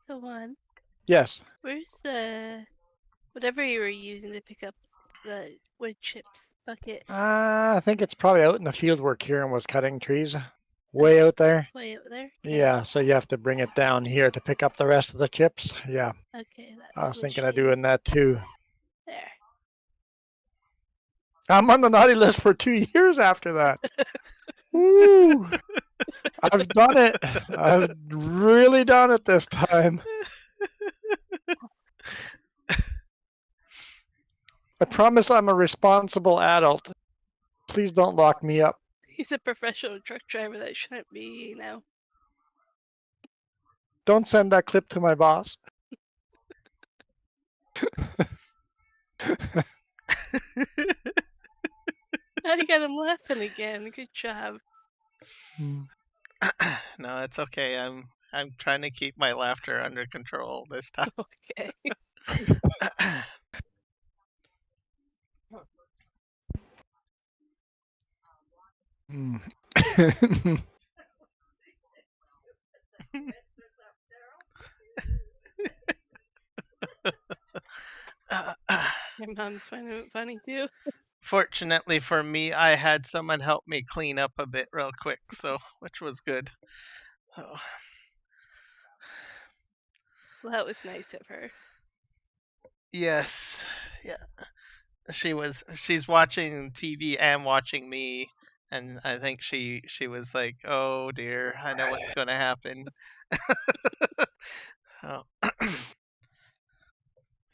So Juan, Yes. where's the whatever you were using to pick up the wood chips bucket? I think it's probably out in the field where Kieran was cutting trees. Way out there. Way out there? Okay. Yeah, so you have to bring it down here to pick up the rest of the chips. Yeah. Okay. I was thinking of doing that too. There. I'm on the naughty list for 2 years after that. Woo! I've done it. I've really done it this time. I promise I'm a responsible adult. Please don't lock me up. He's a professional truck driver that shouldn't be, Don't send that clip to my boss. Now you got him laughing again. Good job. No, it's okay. I'm trying to keep my laughter under control this time. Okay. Mm. Your mom's finding it funny too. Fortunately for me, I had someone help me clean up a bit real quick, so which was good. So, Well, that was nice of her. yes, yeah, she's watching TV and watching me, and I think she was like, "Oh dear, I know what's going to happen." Oh.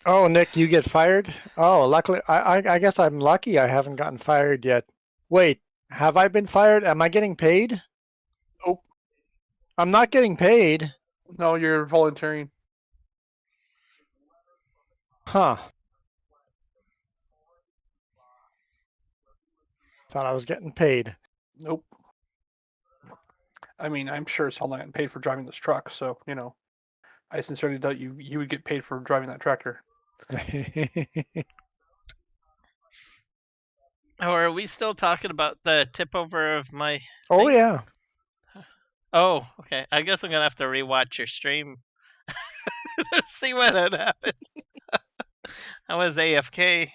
Oh, Nick, you get fired? Oh, luckily, I guess I'm lucky I haven't gotten fired yet. Wait, have I been fired? Am I getting paid? Nope. I'm not getting paid. No, you're volunteering. Huh. Thought I was getting paid. Nope. I mean, I'm sure as hell not getting paid for driving this truck, so I sincerely doubt you would get paid for driving that tractor. Oh, are we still talking about the tip over of my? Oh, thing? yeah. Oh, okay. I guess I'm gonna have to rewatch your stream to see what had happened. I was AFK.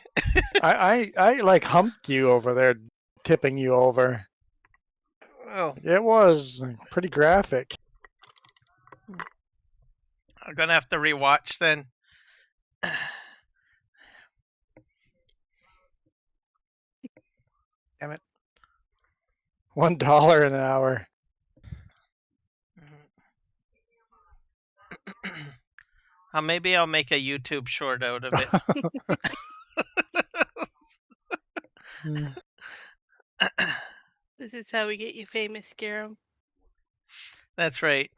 I like humped you over there, tipping you over. Oh, It was pretty graphic. I'm gonna have to rewatch then. Damn it. $1 an hour. Maybe I'll make a YouTube short out of it. Mm. This is how we get you famous, Garum. That's right.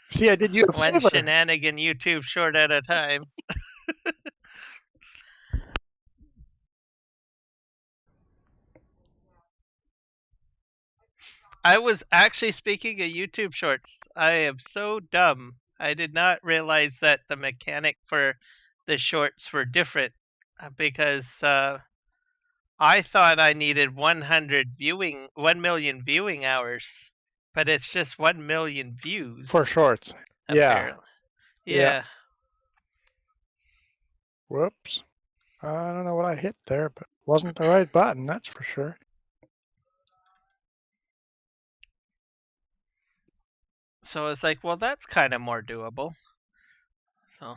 See, I did you a One favor. shenanigan YouTube short at a time. I was actually speaking of YouTube shorts. I am so dumb. I did not realize that the mechanic for the shorts were different because I thought I needed 1 million viewing hours, but it's just 1 million views For shorts. Yeah. apparently. Yeah. Yeah. Whoops. I don't know what I hit there, but wasn't the right button, that's for sure. So it's like, well, that's kind of more doable. So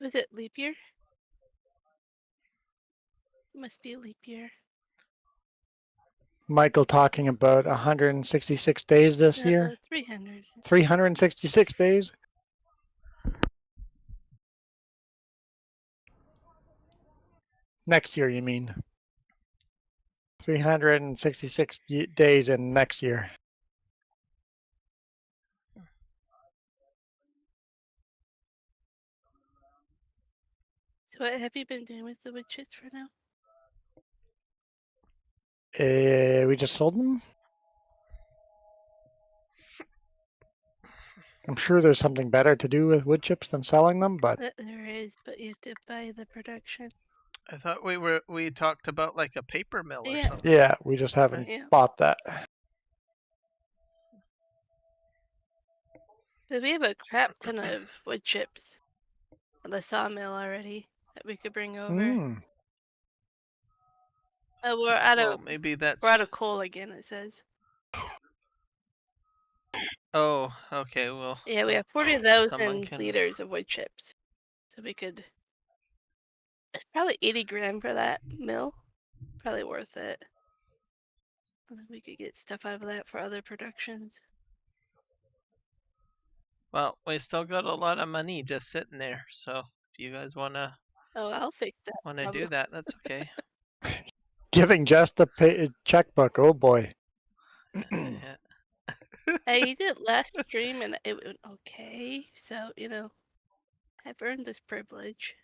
Was it leap year? Must be a leap year. Michael talking about 166 days this year. 300. 366 days. Next year, you mean? 366 days in next year. So what have you been doing with the wood chips for now? We just sold them. I'm sure there's something better to do with wood chips than selling them, but There is, but you have to buy the production. I thought we talked about like a paper mill or Yeah. something. yeah, we just haven't Yeah. bought that. But we have a crap ton of wood chips at the sawmill already that we could bring over. Mm. Oh, we're out Well, of maybe that's. we're out of coal again. It says. Oh, okay. Well. Yeah, we so have someone 40,000 can- liters of wood chips, so we could. It's probably 80 grand for that mill. Probably worth it. And then we could get stuff out of that for other productions. Well, we still got a lot of money just sitting there. So if you guys wanna Oh, I'll fix that. do problem. that, that's okay. Giving just the checkbook. Oh boy. Yeah. I did last stream and it went okay, so I've earned this privilege.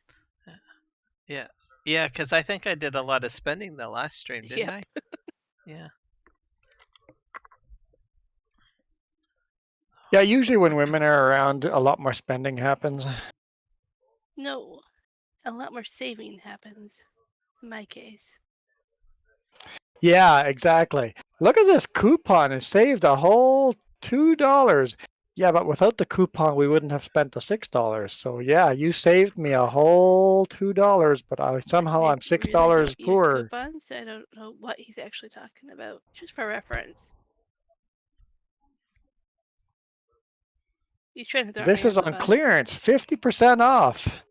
Yeah. Yeah, because I think I did a lot of spending the last stream, didn't Yep. I? Yeah. Yeah, usually when women are around, a lot more spending happens. No, a lot more saving happens in my case. Yeah, exactly. Look at this coupon. It saved a whole $2. Yeah, but without the coupon, we wouldn't have spent the $6. So yeah, you saved me a whole $2, but somehow I'm Really $6 don't use poorer. coupons, so I don't know what he's actually talking about. Just for reference. He's trying to throw This me is under the on bus. clearance, 50% off.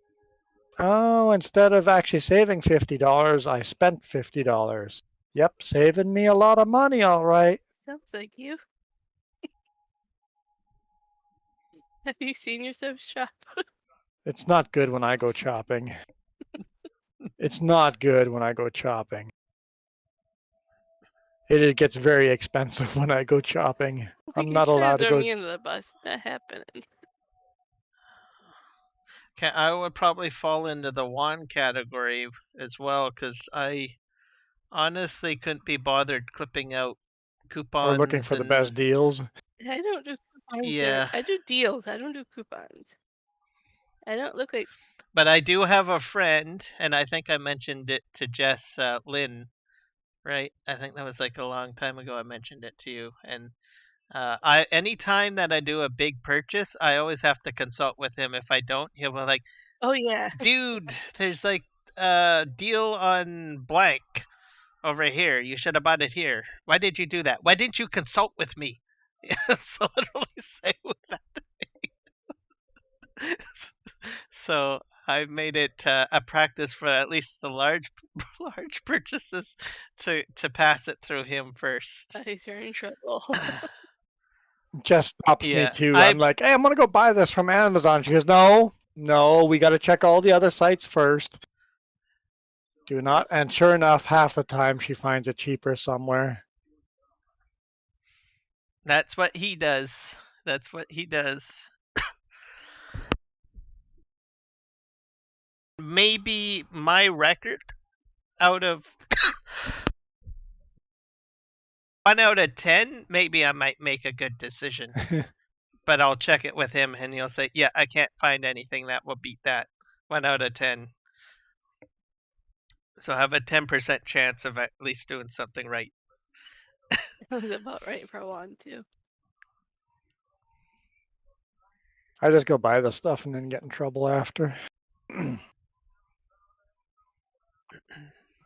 Oh, instead of actually saving $50, I spent $50. Yep, saving me a lot of money, all right. Sounds like you. Have you seen yourself shop? It's not good when I go shopping. It's not good when I go shopping. It gets very expensive when I go shopping. I'm You're not trying allowed to to throw go. me under the bus. Not happening. Okay, I would probably fall into the Juan category as well because I honestly couldn't be bothered clipping out Or looking coupons for the best and deals. I don't do coupons. yeah. I do deals. I don't do coupons. I don't look like. But I do have a friend, and I think I mentioned it to Jess Lynn, right? I think that was like a long time ago. I mentioned it to you, and I anytime that I do a big purchase, I always have to consult with him. If I don't, he'll be like, Oh yeah. "Dude, there's like a deal on blank over here. You should have bought it here. Why did you do that? Why didn't you consult with me?" So literally say with that. So I've made it a practice for at least the large purchases to pass it through him first. He's in trouble. Just stops me Yeah, too. I'm I've like, hey, I'm gonna go buy this from Amazon. She goes, no, we got to check all the other sites first. Do not. And sure enough, half the time she finds it cheaper somewhere. that's what he does. That's what he does. Maybe my record out of 1 out of 10, maybe I might make a good decision. But I'll check it with him and he'll say, yeah, I can't find anything that will beat that 1 out of 10. So I have a 10% chance of at least doing something right. That was about right for one too. I just go buy the stuff and then get in trouble after. It's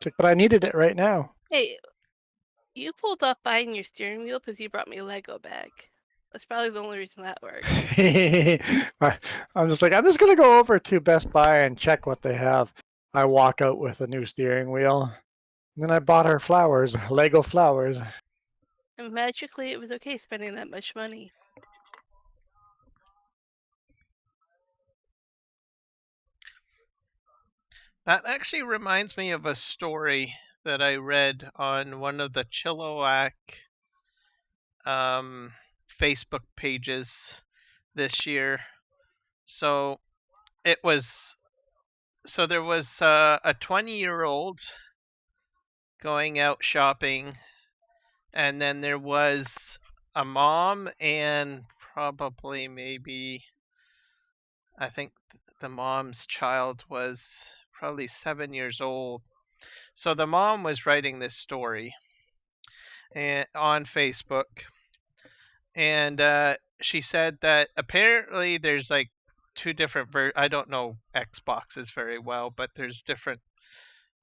like, but I needed it right now. Hey, you pulled up buying your steering wheel because you brought me a Lego bag. That's probably the only reason that worked. I'm just like, I'm just gonna go over to Best Buy and check what they have. I walk out with a new steering wheel. And then I bought her flowers, Lego flowers. And magically, it was okay spending that much money. That actually reminds me of a story that I read on one of the Chilliwack Facebook pages this year. So it was there was a 20-year-old going out shopping, and then there was a mom and probably maybe I think the mom's child was probably 7 years old. So the mom was writing this story on Facebook, and she said that apparently there's like two different I don't know Xboxes very well, but there's different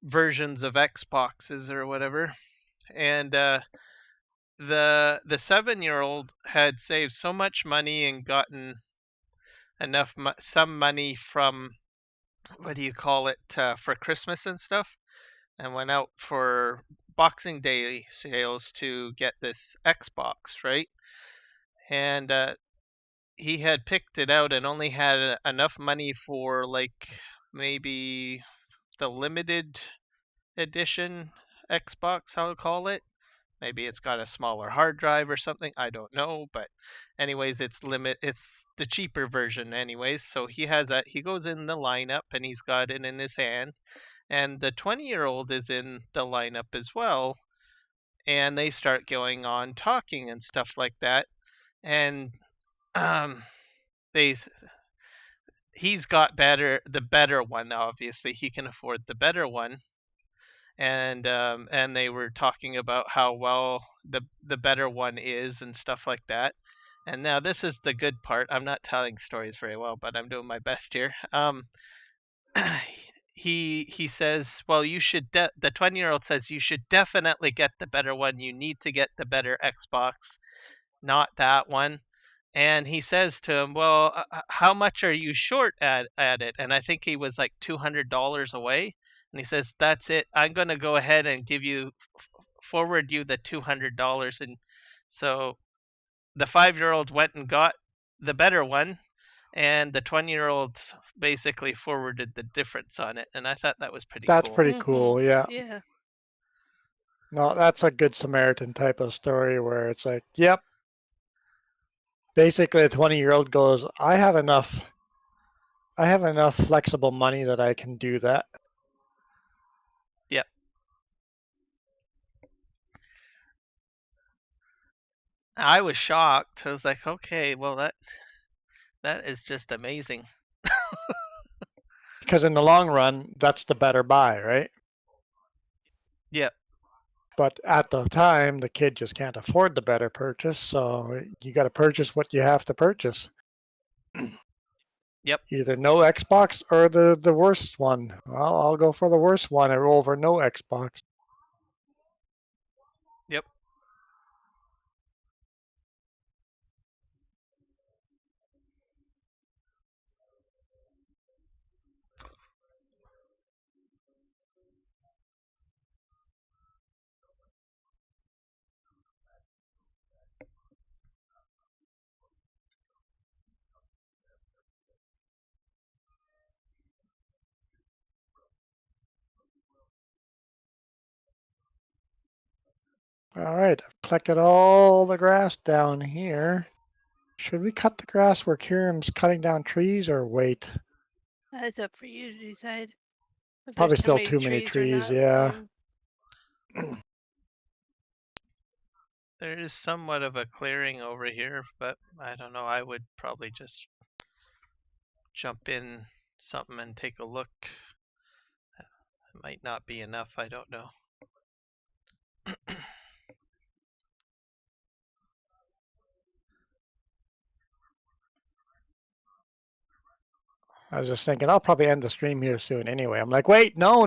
versions of Xboxes or whatever. And the 7-year-old had saved so much money and gotten enough some money from what do you call it for Christmas and stuff, and went out for Boxing Day sales to get this Xbox, right? And he had picked it out and only had enough money for like maybe the limited edition Xbox, I'll call it. Maybe it's got a smaller hard drive or something. I don't know, but anyways, it's the cheaper version anyways. So he has that. He goes in the lineup and he's got it in his hand, and the 20-year-old is in the lineup as well, and they start going on talking and stuff like that, and they he's got the better one. Obviously he can afford the better one, and they were talking about how well the better one is and stuff like that. And now this is the good part. I'm not telling stories very well, but I'm doing my best here. He says, well, you should the 20-year-old says you should definitely get the better one. You need to get the better Xbox, not that one. And he says to him, well, how much are you short at it? And I think he was like $200 away. And he says, that's it. I'm going to go ahead and give you forward you the $200. And so the 5-year-old went and got the better one, and the 20-year-old basically forwarded the difference on it. And I thought that was pretty That's cool. pretty cool. Yeah. Yeah. No, that's a good Samaritan type of story where it's like, yep. Basically, a 20-year-old goes, I have enough flexible money that I can do that. Yep. I was shocked. I was like, okay, well that is just amazing. Because in the long run, that's the better buy, right? Yep. But at the time, the kid just can't afford the better purchase, so you got to purchase what you have to purchase. Yep. Either no Xbox or the worst one. Well, I'll go for the worst one over no Xbox. Yep. All right, I've collected all the grass down here. Should we cut the grass where Kieran's cutting down trees or wait? That's up for you to decide. If Probably there's still too many or trees, not, yeah. then- There is somewhat of a clearing over here, but I don't know. I would probably just jump in something and take a look. It might not be enough. I don't know. I was just thinking I'll probably end the stream here soon anyway. I'm like, wait, no.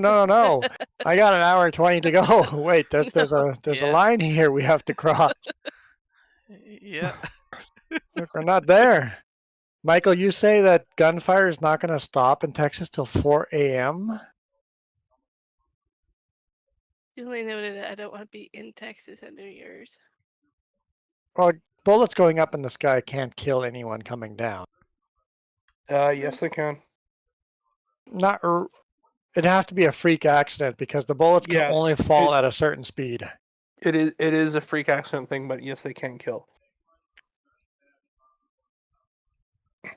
I got an hour and 20 to go. Wait, there's a Yeah. line here we have to cross. Yeah. Look, we're not there. Michael, you say that gunfire is not going to stop in Texas till 4 a.m.? Duly noted, I don't want to be in Texas at New Year's. Well, bullets going up in the sky can't kill anyone coming down. Yes, they can. It'd have to be a freak accident because the bullets can Yes, only fall at a certain speed. It is a freak accident thing, but yes, they can kill. I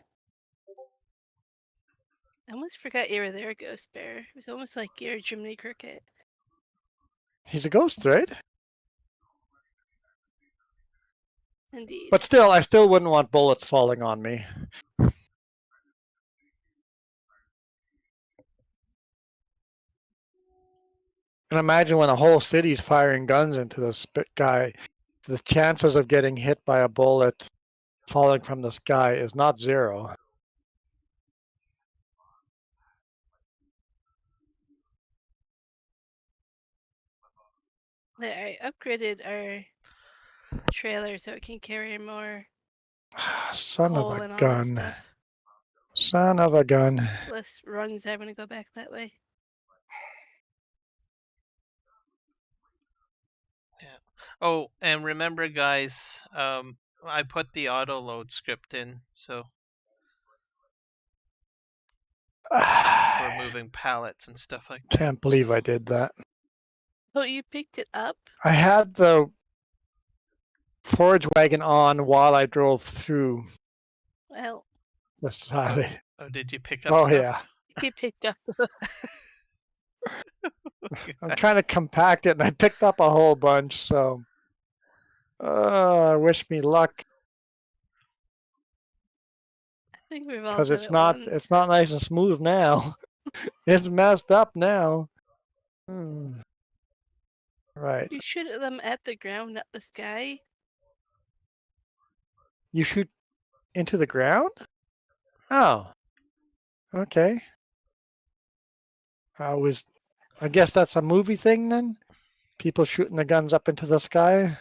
almost forgot you were there, Ghost Bear. It was almost like you're Jiminy Cricket. He's a ghost, right? Indeed. But still, I still wouldn't want bullets falling on me. And imagine when a whole city's firing guns into the sky, the chances of getting hit by a bullet falling from the sky is not zero. I upgraded our trailer so it can carry more Son coal of and a all that gun. stuff. Son of a gun. Less runs having to go back that way. Oh, and remember, guys, I put the auto load script in, so for moving pallets and stuff like that. Can't believe I did that. Oh, you picked it up? I had the forage wagon on while I drove through Well, the side. Oh, did you pick up Oh, stuff? yeah. he picked up. I'm trying to compact it, and I picked up a whole bunch, so wish me luck. I think we've all Because done it's it not once. it's not nice and smooth now. It's messed up now. Right. You shoot at them at the ground, not the sky. You shoot into the ground? Oh. Okay. I guess that's a movie thing then? People shooting the guns up into the sky?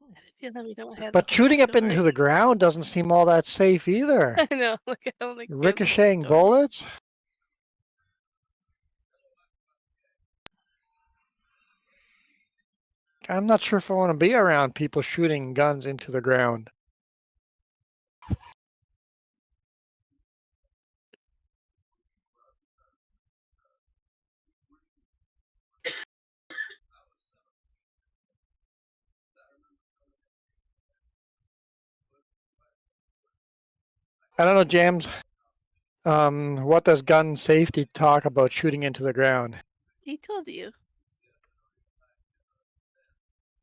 I feel that we don't have But the whole shooting up into story. the ground doesn't seem all that safe either. I know, like I don't think we have the whole Ricocheting story. bullets? I'm not sure if I want to be around people shooting guns into the ground. I don't know, James. What does gun safety talk about shooting into the ground? He told you.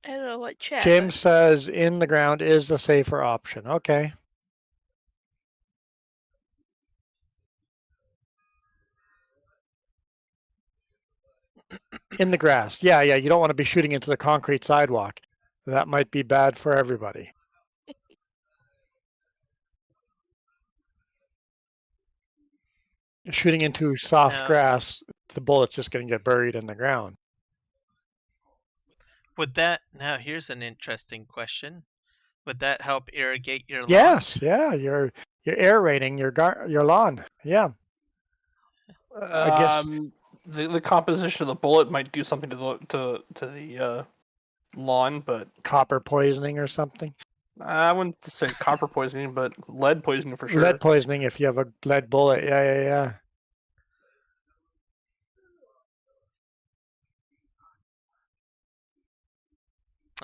I don't know what chat. James says in the ground is the safer option. Okay. In the grass. Yeah, you don't want to be shooting into the concrete sidewalk. That might be bad for everybody. Shooting into soft Now- grass, the bullet's just going to get buried in the ground. Would that now? Here's an interesting question. Would that help irrigate your lawn? Yes, yeah, you're aerating your lawn. Yeah. I guess- The composition of the bullet might do something to the lawn, but Copper poisoning or something. I wouldn't say copper poisoning, but lead poisoning for sure. Lead poisoning if you have a lead bullet. Yeah.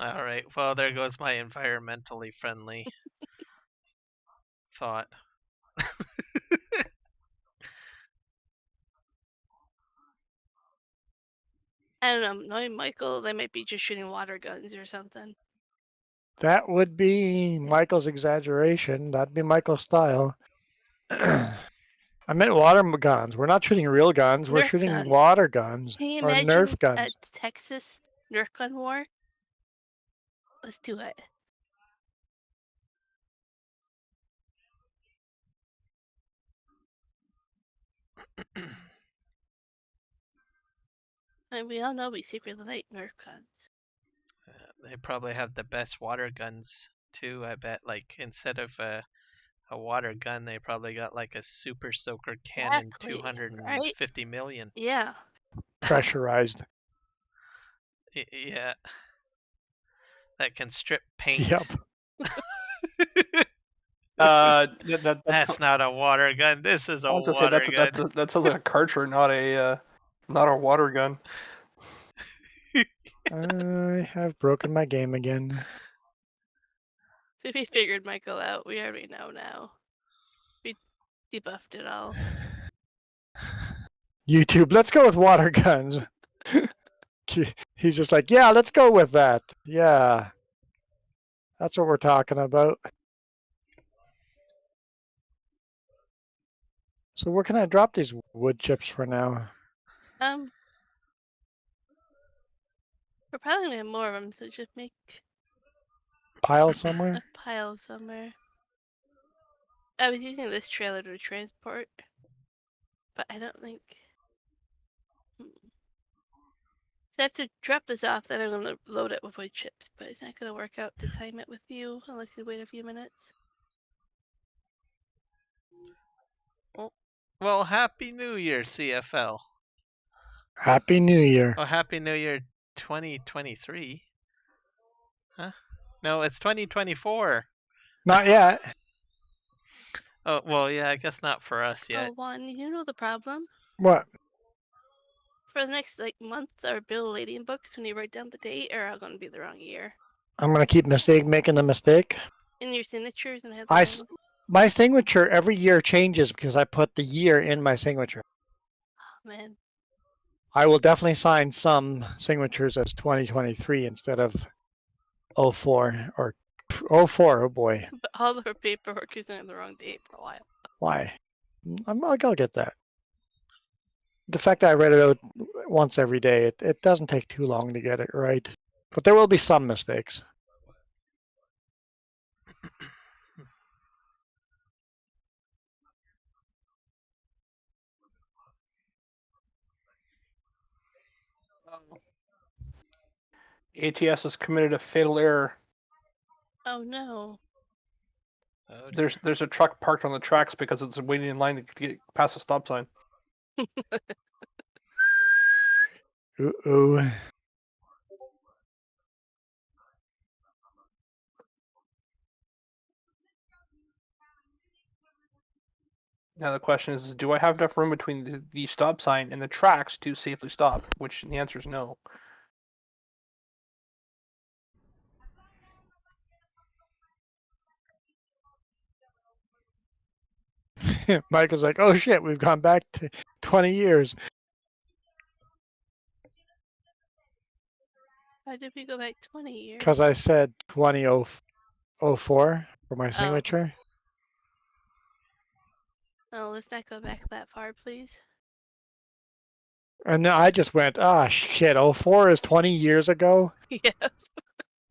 All right. Well, there goes my environmentally friendly thought. I don't know. Knowing Michael, they might be just shooting water guns or something. That would be Michael's exaggeration. That'd be Michael's style. I meant water guns. We're not shooting real guns. We're Nerf shooting guns. water guns Can you or imagine Nerf guns. a Texas Nerf gun war? Let's do it. And we all know we secretly like Nerf guns. They probably have the best water guns too. I bet. Like instead of a water gun, they probably got like a super soaker cannon, Exactly, 250 million. Yeah. Pressurized. Yeah. That can strip paint. Yep. That's not a water gun. This is a I was gonna say water gun. that sounds like a Karcher, not a water gun. I have broken my game again. So we figured Michael out. We already know now. We debuffed it all. YouTube, let's go with water guns. He's just like, yeah, let's go with that. Yeah. That's what we're talking about. So where can I drop these wood chips for now? We're probably gonna have more of them, so just make Pile a somewhere? pile somewhere. I was using this trailer to transport, but I don't think. So I have to drop this off, then I'm gonna load it with wood chips, but it's not gonna work out to time it with you unless you wait a few minutes. Well, Happy New Year, CFL. Happy New Year. Oh, Happy New Year 2023. Huh? No, it's 2024. Not yet. Oh, well, yeah, I guess not for us yet. Oh, Juan, you know the problem? What? For the next month, our bill of lading books, when you write down the date, are all gonna be the wrong year. I'm going to keep making the mistake. In your signatures and have the wrong... My signature every year changes because I put the year in my signature. Oh, man. I will definitely sign some signatures as 2023 instead of 04 or 04. Oh boy. But all of our paperwork is on the wrong date for a while. Why? I'll get that. the fact that I read it out once every day, it doesn't take too long to get it right. But there will be some mistakes. ATS has committed a fatal error. Oh no. Oh, dear. There's a truck parked on the tracks because it's waiting in line to get past a stop sign. Ooh. Now the question is, do I have enough room between the stop sign and the tracks to safely stop? Which the answer is no. Michael's like, oh shit, we've gone back to 20 years. Why did we go back 20 years? Because I said 2004 for my signature. Oh, let's not go back that far, please. And then I just went, shit, 04 is 20 years ago? Yeah.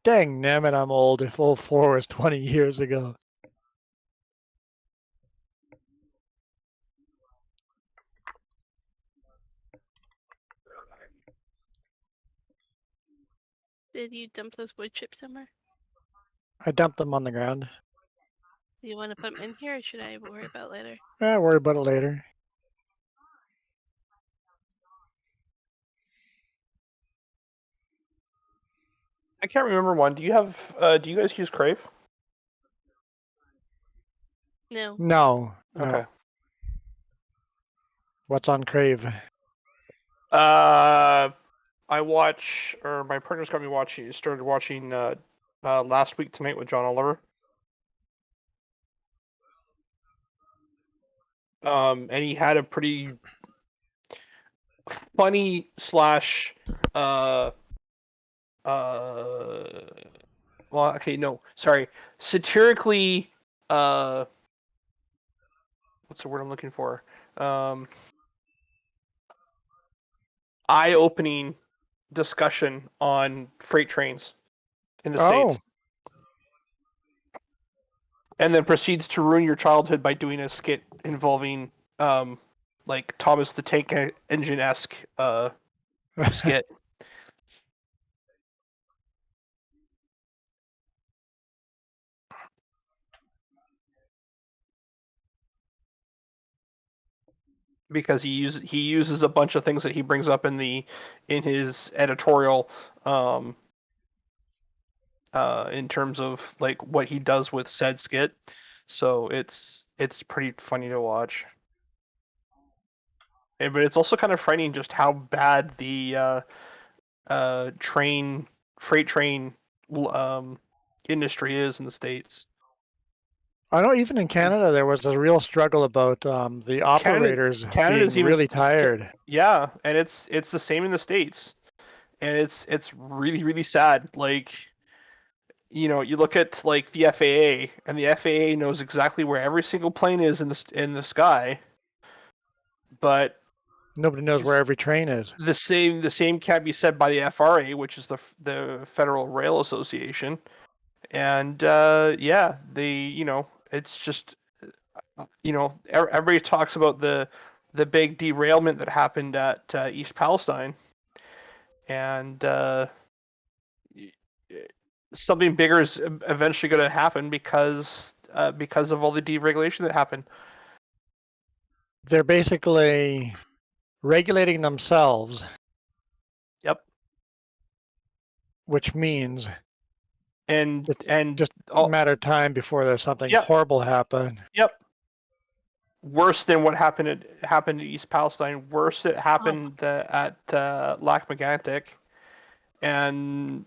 Dang, nammit, I'm old if 04 was 20 years ago. Did you dump those wood chips somewhere? I dumped them on the ground. Do you want to put them in here, or should I worry about later? Worry about it later. I can't remember one. Do you have? Do you guys use Crave? No. No. Okay. What's on Crave? I watch, or my partner's got me started watching Last Week Tonight with John Oliver. And he had a pretty funny slash well, okay, no, sorry, satirically what's the word I'm looking for? Eye-opening discussion on freight trains in the States. And then proceeds to ruin your childhood by doing a skit involving like Thomas the Tank Engine-esque skit. Because he uses a bunch of things that he brings up in his editorial in terms of like what he does with said skit. So it's pretty funny to watch. But it's also kind of frightening just how bad the freight train industry is in the States. I know even in Canada there was a real struggle about the operators Canada's being really tired. Yeah, and it's the same in the States, and it's really, really sad. Like, you know, you look at like the FAA, and the FAA knows exactly where every single plane is in the sky, but Nobody knows where every train is. the same can't be said by the FRA, which is the Federal Rail Association. And yeah, it's just, everybody talks about the big derailment that happened at East Palestine, and something bigger is eventually going to happen because of all the deregulation that happened. They're basically regulating themselves. Yep. Which means and just a matter of time before there's something horrible happen. Yep. Worse than what happened at East Palestine. Worse it happened at Lac Megantic, and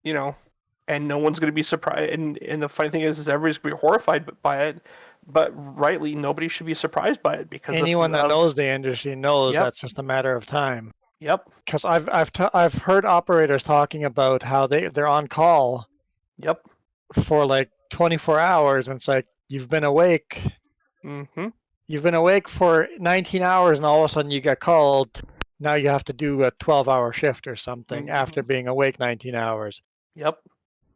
and no one's going to be surprised. And the funny thing is everybody's going to be horrified by it, but rightly nobody should be surprised by it because anyone that knows the industry knows that's just a matter of time. Yep. Because I've heard operators talking about how they're on call. Yep. For like 24 hours, and it's like you've been awake. Mm-hmm. You've been awake for 19 hours and all of a sudden you get called. Now you have to do a 12-hour shift or something after being awake 19 hours. Yep.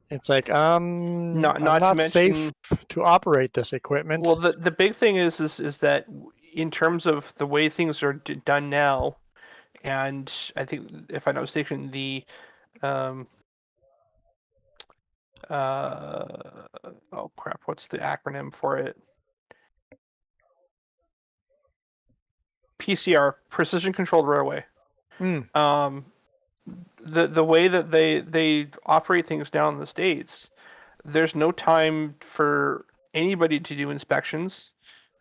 It's like, I'm Not to not mention, safe to operate this equipment. well, the big thing is that in terms of the way things are done now, and I think if I'm not mistaken, the oh crap, what's the acronym for it? PCR, Precision Controlled Railway. Mm. The way that they operate things down in the States, there's no time for anybody to do inspections.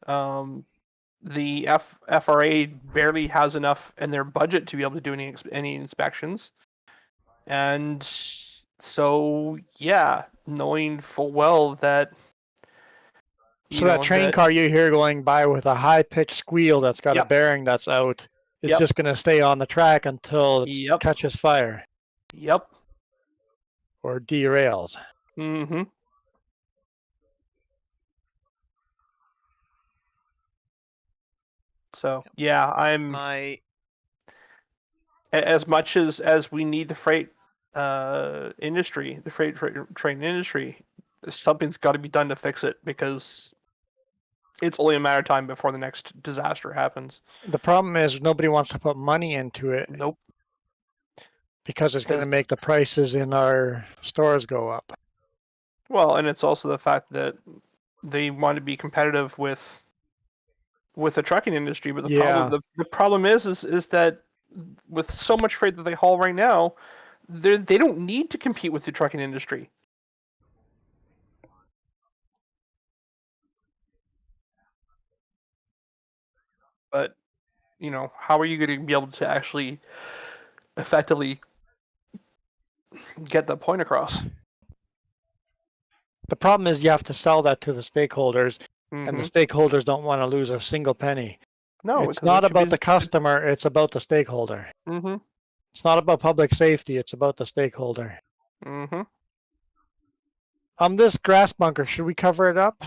The FRA barely has enough in their budget to be able to do any inspections, and so yeah, knowing full well that So that train car you hear going by with a high-pitched squeal that's got a Yep. bearing that's out is Yep. just going to stay on the track until it Yep. catches fire Yep. or derails. Mm-hmm. So yeah, I'm as much as we need the freight industry, the freight train industry, something's got to be done to fix it, because it's only a matter of time before the next disaster happens. The problem is nobody wants to put money into it. Nope. Because it's going to make the prices in our stores go up. Well, and it's also the fact that they want to be competitive with the trucking industry, but the problem is that with so much freight that they haul right now, they don't need to compete with the trucking industry. But how are you going to be able to actually effectively get that point across? The problem is you have to sell that to the stakeholders, and the stakeholders don't want to lose a single penny. No, it's not about the customer, it's about the stakeholder. Mm-hmm. It's not about public safety, it's about the stakeholder. Mm-hmm. This grass bunker, should we cover it up?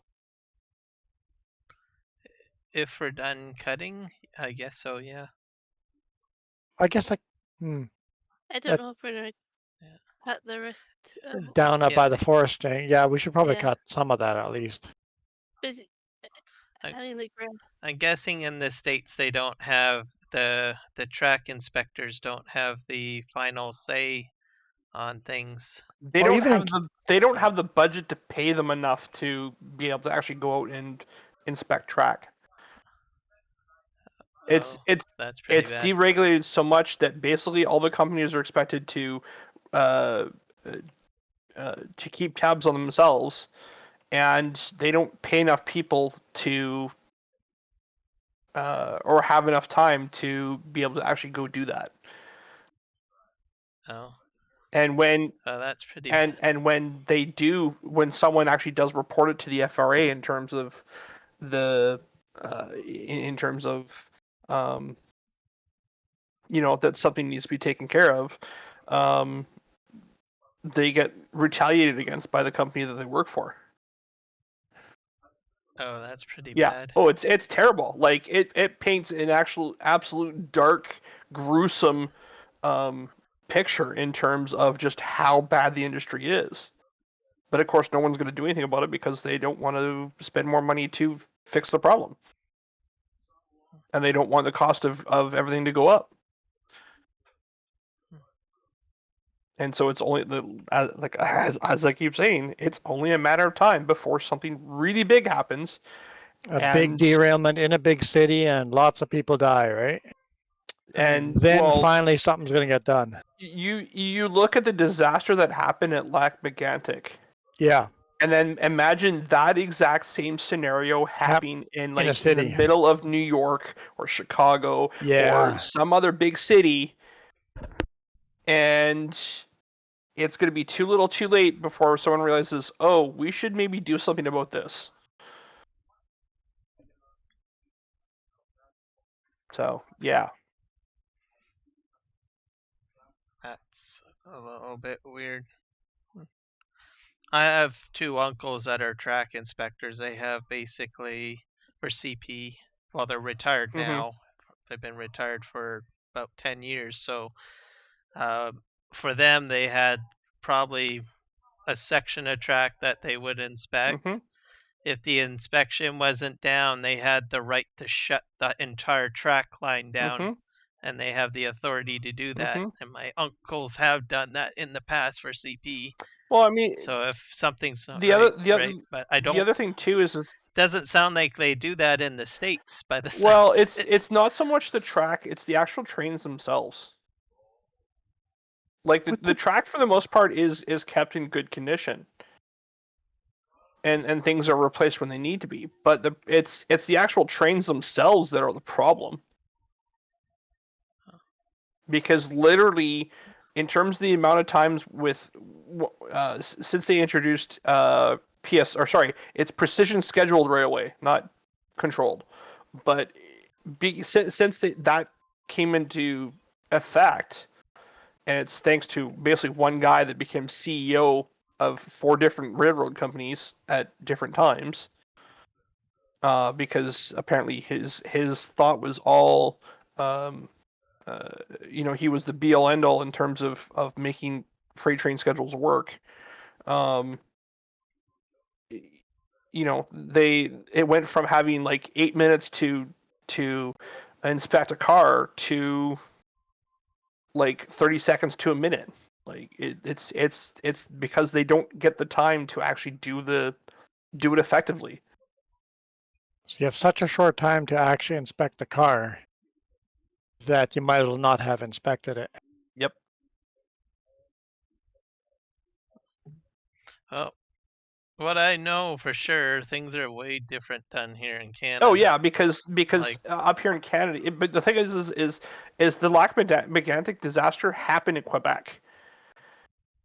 If we're done cutting, I guess so, yeah. I guess I don't know if we're going to cut the rest down up by the forest string. Yeah, we should probably cut some of that at least. I'm guessing in the States they don't have the track inspectors don't have the final say on things. They don't have the budget to pay them enough to be able to actually go out and inspect track. It's deregulated so much that basically all the companies are expected to keep tabs on themselves, and they don't pay enough people to or have enough time to be able to actually go do that. Oh. And when that's pretty and bad. And when they do, when someone actually does report it to the FRA in terms of the in terms of that something needs to be taken care of, they get retaliated against by the company that they work for. Oh, that's pretty Yeah. bad. Oh, it's terrible. Like it paints an absolute dark, gruesome picture in terms of just how bad the industry is. But of course, no one's going to do anything about it because they don't want to spend more money to fix the problem, and they don't want the cost of everything to go up. And so it's only as I keep saying, it's only a matter of time before something really big happens. Big derailment in a big city and lots of people die, right? And then finally something's going to get done. You look at the disaster that happened at Lac Megantic. Yeah. And then imagine that exact same scenario happening in a city in the middle of New York or Chicago or some other big city, and it's going to be too little too late before someone realizes, oh, we should maybe do something about this. So, yeah. That's a little bit weird. I have two uncles that are track inspectors. They have basically, for CP, well, they're retired Mhm. now. They've been retired for about 10 years. So for them, they had probably a section of track that they would inspect. Mhm. If the inspection wasn't down, they had the right to shut the entire track line down, Mhm. and they have the authority to do that. Mhm. And my uncles have done that in the past for CP. Well, I mean, So if something's not the other right, but I the don't. other thing too is Doesn't sound like they do that in the States by the well, sounds. it's not so much the track; it's the actual trains themselves. Like the track for the most part is kept in good condition, and things are replaced when they need to be. But it's the actual trains themselves that are the problem, because literally, in terms of the amount of times since they introduced it's precision scheduled railway, not controlled, but since that came into effect. And it's thanks to basically one guy that became CEO of 4 different railroad companies at different times, because apparently his thought was all, he was the be all end all in terms of making freight train schedules work. Um, it went from having like 8 minutes to inspect a car to like 30 seconds to a minute. Like it's because they don't get the time to actually do it effectively. So you have such a short time to actually inspect the car that you might as well not have inspected it. Yep. Oh, what I know for sure, things are way different done here in Canada. Oh yeah, because Like- up here in Canada, but the thing is the Lac Megantic disaster happened in Quebec.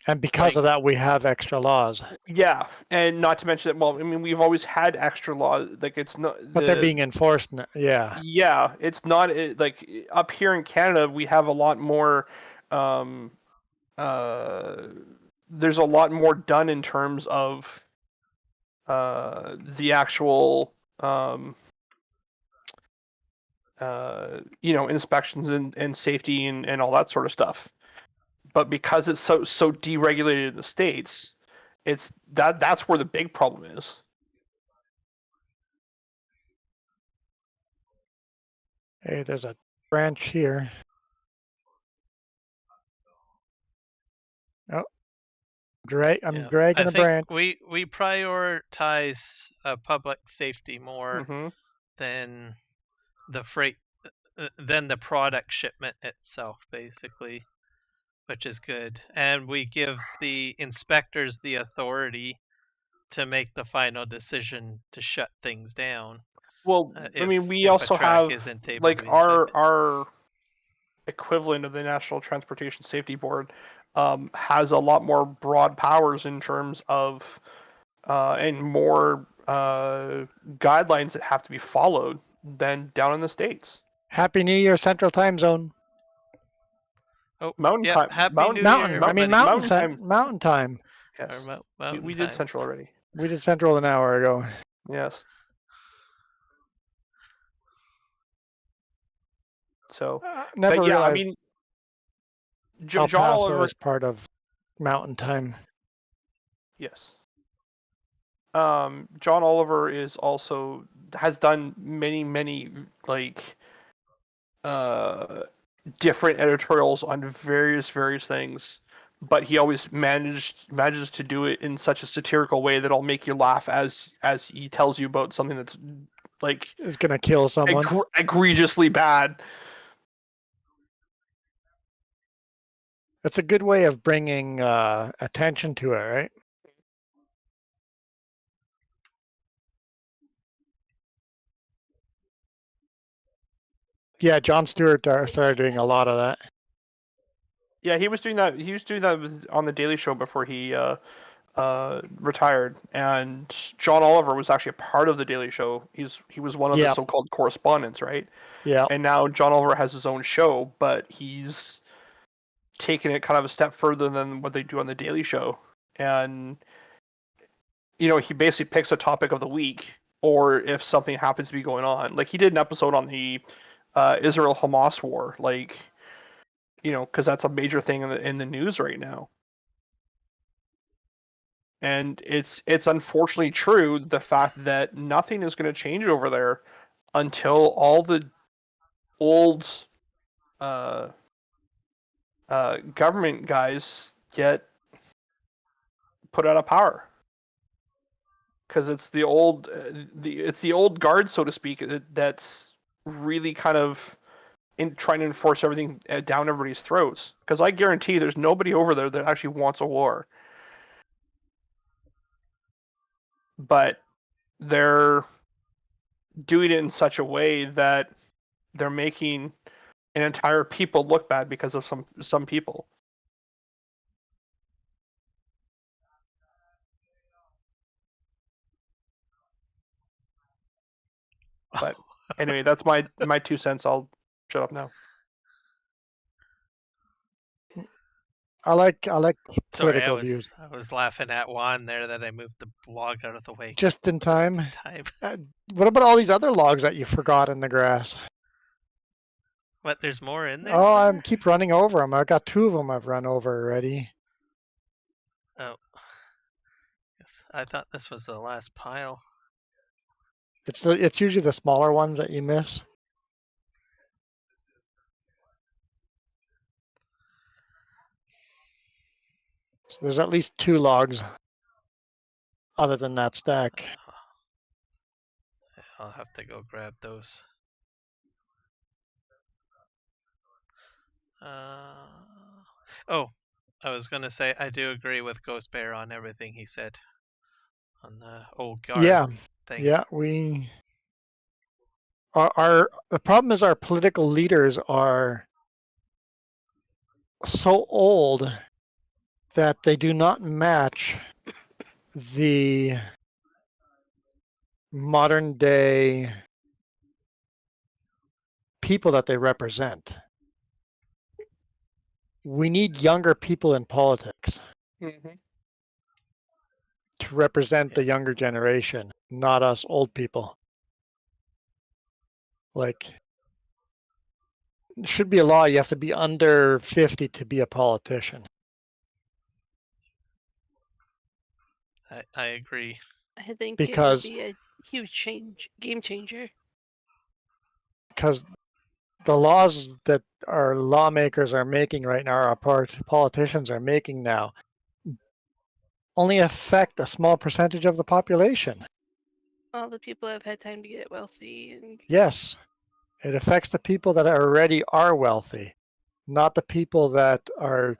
And because of that, we have extra laws. Yeah, and not to mention that. Well, I mean, we've always had extra laws. Like it's not. But they're being enforced. Yeah. Yeah, it's not like up here in Canada. We have a lot more. Um, there's a lot more done in terms of the actual inspections and safety and all that sort of stuff. But because it's so deregulated in the States, it's that's where the big problem is. Hey, there's a branch here. Oh, I'm dragging I a think branch. we prioritize public safety more Mm-hmm. than the freight than the product shipment itself, basically, which is good. And we give the inspectors the authority to make the final decision to shut things down. Well, I mean, we also have like our equivalent of the National Transportation Safety Board has a lot more broad powers in terms of and more guidelines that have to be followed than down in the States. Happy New Year, Central Time Zone. Oh, Mountain yeah, time. Happy Mountain, New Mountain. Year, I mean, everybody. mountain time. Yes. Mountain We did time. Central already. We did Central an hour ago. Yes. So, Never but yeah, I realized mean, El John Paso Oliver is part of Mountain Time. Yes. John Oliver has done many like different editorials on various things, but he always manages to do it in such a satirical way that'll make you laugh as he tells you about something that's like is gonna kill someone. Egregiously bad. It's a good way of bringing attention to it, right? Yeah, Jon Stewart started doing a lot of that. Yeah, he was doing that. He was doing that on the Daily Show before he retired. And John Oliver was actually a part of the Daily Show. He was one of the so-called correspondents, right? Yeah. And now John Oliver has his own show, but he's taken it kind of a step further than what they do on the Daily Show. And he basically picks a topic of the week or if something happens to be going on. Like he did an episode on the Israel-Hamas war, like, you know, because that's a major thing in the news right now. And it's unfortunately true, the fact that nothing is going to change over there until all the old government guys get put out of power. Because it's the old guard, so to speak, that's really kind of trying to enforce everything down everybody's throats. Because I guarantee there's nobody over there that actually wants a war. But they're doing it in such a way that they're making an entire people look bad because of some people. But anyway, that's my 2 cents. I'll shut up now. I like Sorry, political views. I was laughing at Juan there that I moved the log out of the way. Just in time. Time. What about all these other logs that you forgot in the grass? What? There's more in there? Oh, I somewhere? keep running over them. I've got 2 of them I've run over already. Oh. Yes, I thought this was the last pile. It's usually the smaller ones that you miss. So there's at least 2 logs other than that stack. I'll have to go grab those. Oh, I was gonna say I do agree with Ghost Bear on everything he said on the old guard thing. Yeah, we our the problem is our political leaders are so old that they do not match the modern day people that they represent. We need younger people in politics to represent the younger generation, not us old people. Like, it should be a law, you have to be under 50 to be a politician. I agree. I think Because- it would be a huge game changer. Because the laws that our lawmakers are making right now, our politicians are making now, only affect a small percentage of the population. All the people have had time to get wealthy and Yes, it affects the people that already are wealthy, not the people that are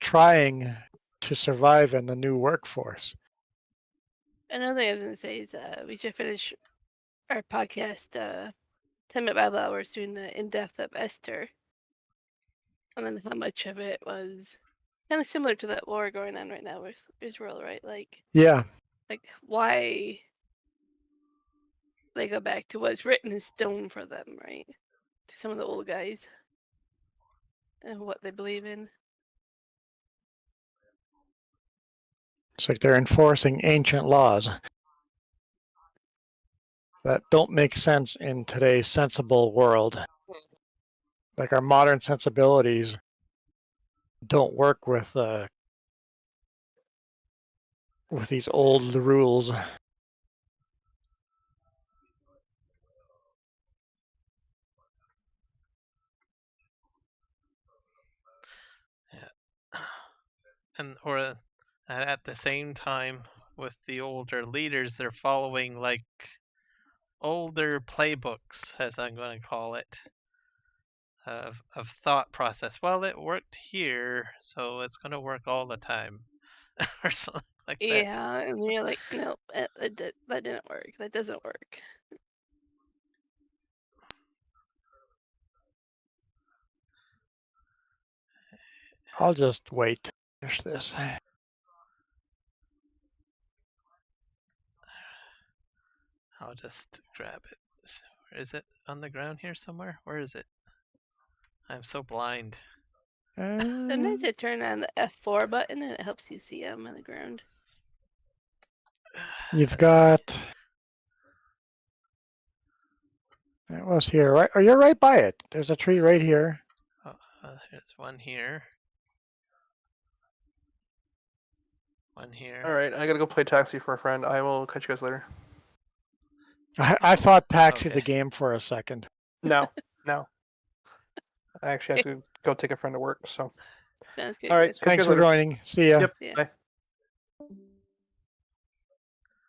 trying to survive in the new workforce. another thing I was going to say is we should finish our podcast 10-minute Bible hours doing the in-depth of Esther. And then how much of it was kind of similar to that war going on right now with Israel, right? Like why they go back to what's written in stone for them, right? To some of the old guys and what they believe in. It's like they're enforcing ancient laws that don't make sense in today's sensible world. Like our modern sensibilities don't work with these old rules. Or at the same time with the older leaders, they're following like older playbooks, as I'm going to call it, of thought process. Well, it worked here, so it's going to work all the time, or something like that. Yeah, and you're like, no, that didn't work. That doesn't work. I'll just wait to finish this. I'll just grab it. Is it on the ground here somewhere? Where is it? I'm so blind. Sometimes I turn on the F4 button and it helps you see them on the ground. You've got It was here, right? Oh, you're right by it. There's a tree right here. Oh, there's one here. One here. All right, I gotta go play taxi for a friend. I will catch you guys later. I thought Taxi the Okay. game for a second. No, no. I actually have to go take a friend to work. So, Sounds good. all right, Chris. catch you Thanks guys for later. joining. See ya. Yep. Yeah. Bye.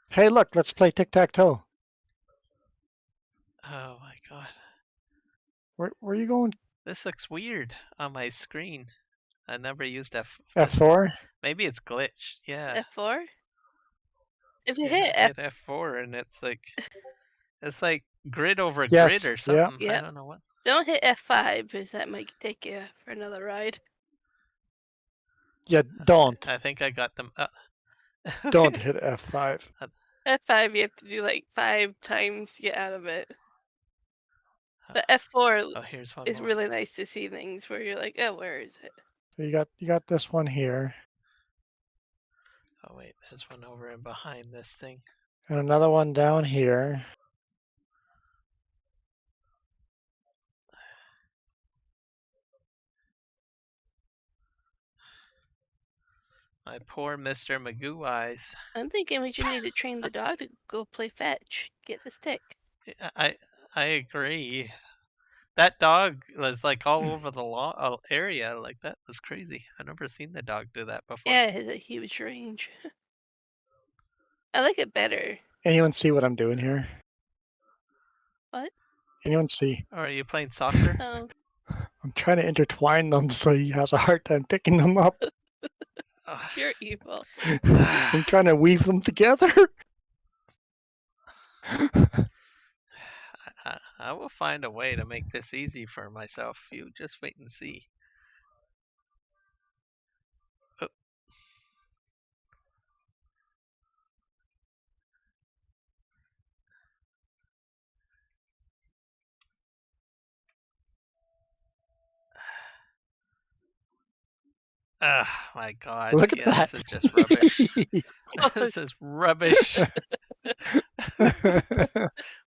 Hey, look, let's play tic-tac-toe. Oh my god. Where are you going? This looks weird on my screen. I never used F4? Maybe it's glitched. Yeah. F4. If you Yeah, hit I F, hit F4 and it's like grid over Yes, grid or yeah. something. I Yep. don't know what. don't hit F5 because that might take you for another ride. Yeah, don't. I think I got them. Don't hit F5. F5 you have to do like 5 times to get out of it. But F4 Oh, here's one is more. really nice to see things where you're like, oh, where is it? So you got this one here, Oh wait, there's one over and behind this thing. and another one down here. My poor Mr. Magoo eyes. I'm thinking we should need to train the dog to go play fetch. Get the stick. I agree. That dog was like all over the area. Like that was crazy. I've never seen the dog do that before. Yeah, it has a huge range. I like it better. Anyone see what I'm doing here? What? Anyone see? Or are you playing soccer? Oh, I'm trying to intertwine them so he has a hard time picking them up. Ugh. you're evil. I'm trying to weave them together. I will find a way to make this easy for myself. You just wait and see. Oh. Oh my god. Look at Yeah, that. this is just rubbish. This is rubbish.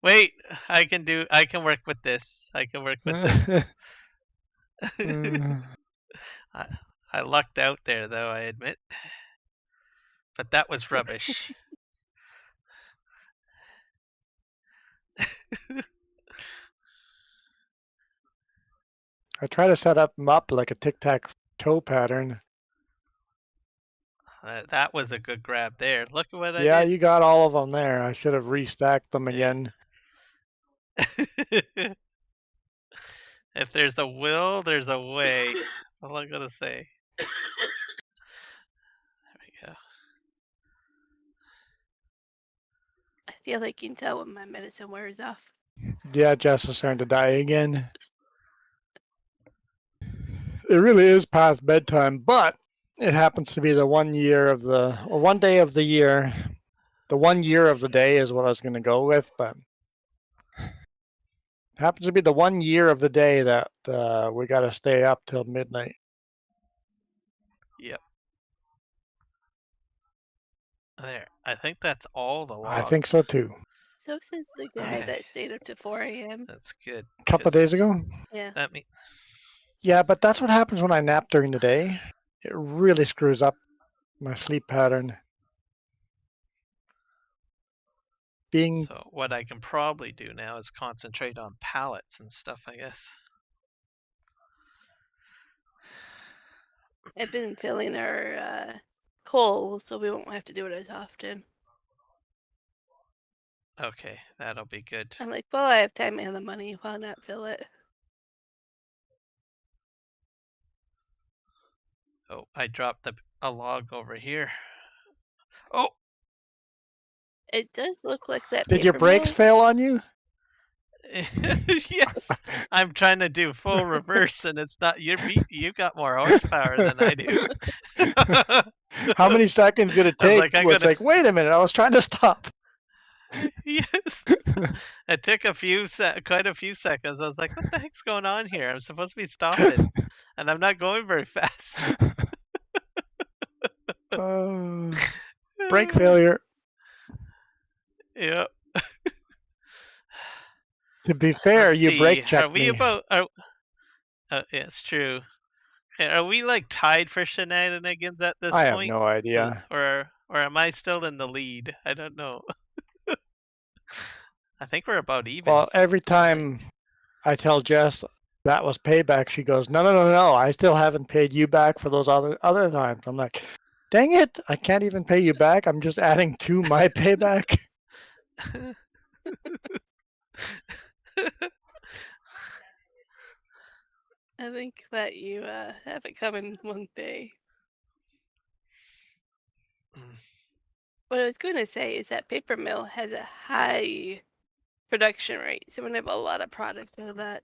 Wait, I can work with this. I can work with this. I lucked out there though, I admit. But that was rubbish. I try to set them up like a tic-tac-toe pattern. That was a good grab there. Look at what Yeah, I you got all of them there. I should have restacked them Yeah. again. did. If there's a will, there's a way. That's all I'm gonna say. There we go. I feel like you can tell when my medicine wears off. Yeah, Jess is starting to die again. It really is past bedtime, but it happens to be the 1 year of the, or 1 day of the year. The 1 year of the day is what I was going to go with, but it happens to be the 1 year of the day that we got to stay up till midnight. Yep. There. I think that's all the logs. I think so too. So says the guy Okay. that stayed up to 4 a.m. That's good. A couple of 'cause days ago. Yeah. That mean Yeah, but that's what happens when I nap during the day. It really screws up my sleep pattern. Being so what I can probably do now is concentrate on pallets and stuff, I guess. I've been filling our coal, so we won't have to do it as often. Okay, that'll be good. I'm like, well, I have time and the money. Why not fill it? Oh, I dropped a log over here. Oh, It does look like that. did your paper brakes mill- fail on you? yes. I'm trying to do full reverse, and it's not. You got more horsepower than I do. How many seconds did it I was take? like, I Well, it's gotta- like, wait a minute, I was trying to stop. Yes. It took quite a few seconds. I was like, what the heck's going on here? I'm supposed to be stopping, and I'm not going very fast. Brake failure. Yep. To be fair, Let's you see. brake Are checked we me. about? Yeah, it's true. Are we like tied for shenanigans at this I have point? no idea. Or am I still in the lead? I don't know. I think we're about even. Well, every time I tell Jess that was payback, she goes, no. I still haven't paid you back for those other times. I'm like, dang it! I can't even pay you back. I'm just adding to my payback. I think that you have it coming one day. What I was going to say is that paper mill has a high production rate, so we have a lot of product out of that.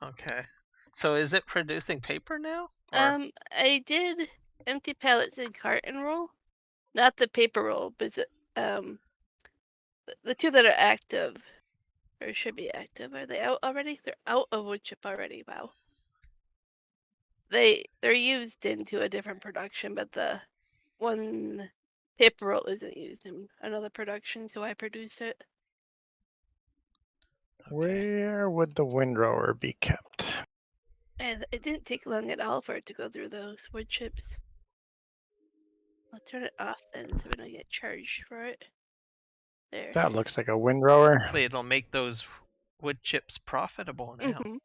Okay. So is it producing paper now? Or... I did empty pallets and carton roll, not the paper roll, but the two that are active, or should be active. Are they out already? They're out of wood chip already. Wow. They're used into a different production, but the one paper roll isn't used in another production, so I produce it. Okay. Where would the windrower be kept? And it didn't take long at all for it to go through those wood chips. I'll turn it off then so we don't get charged for it. There. That looks like a windrower. Hopefully it'll make those wood chips profitable now. Mm-hmm.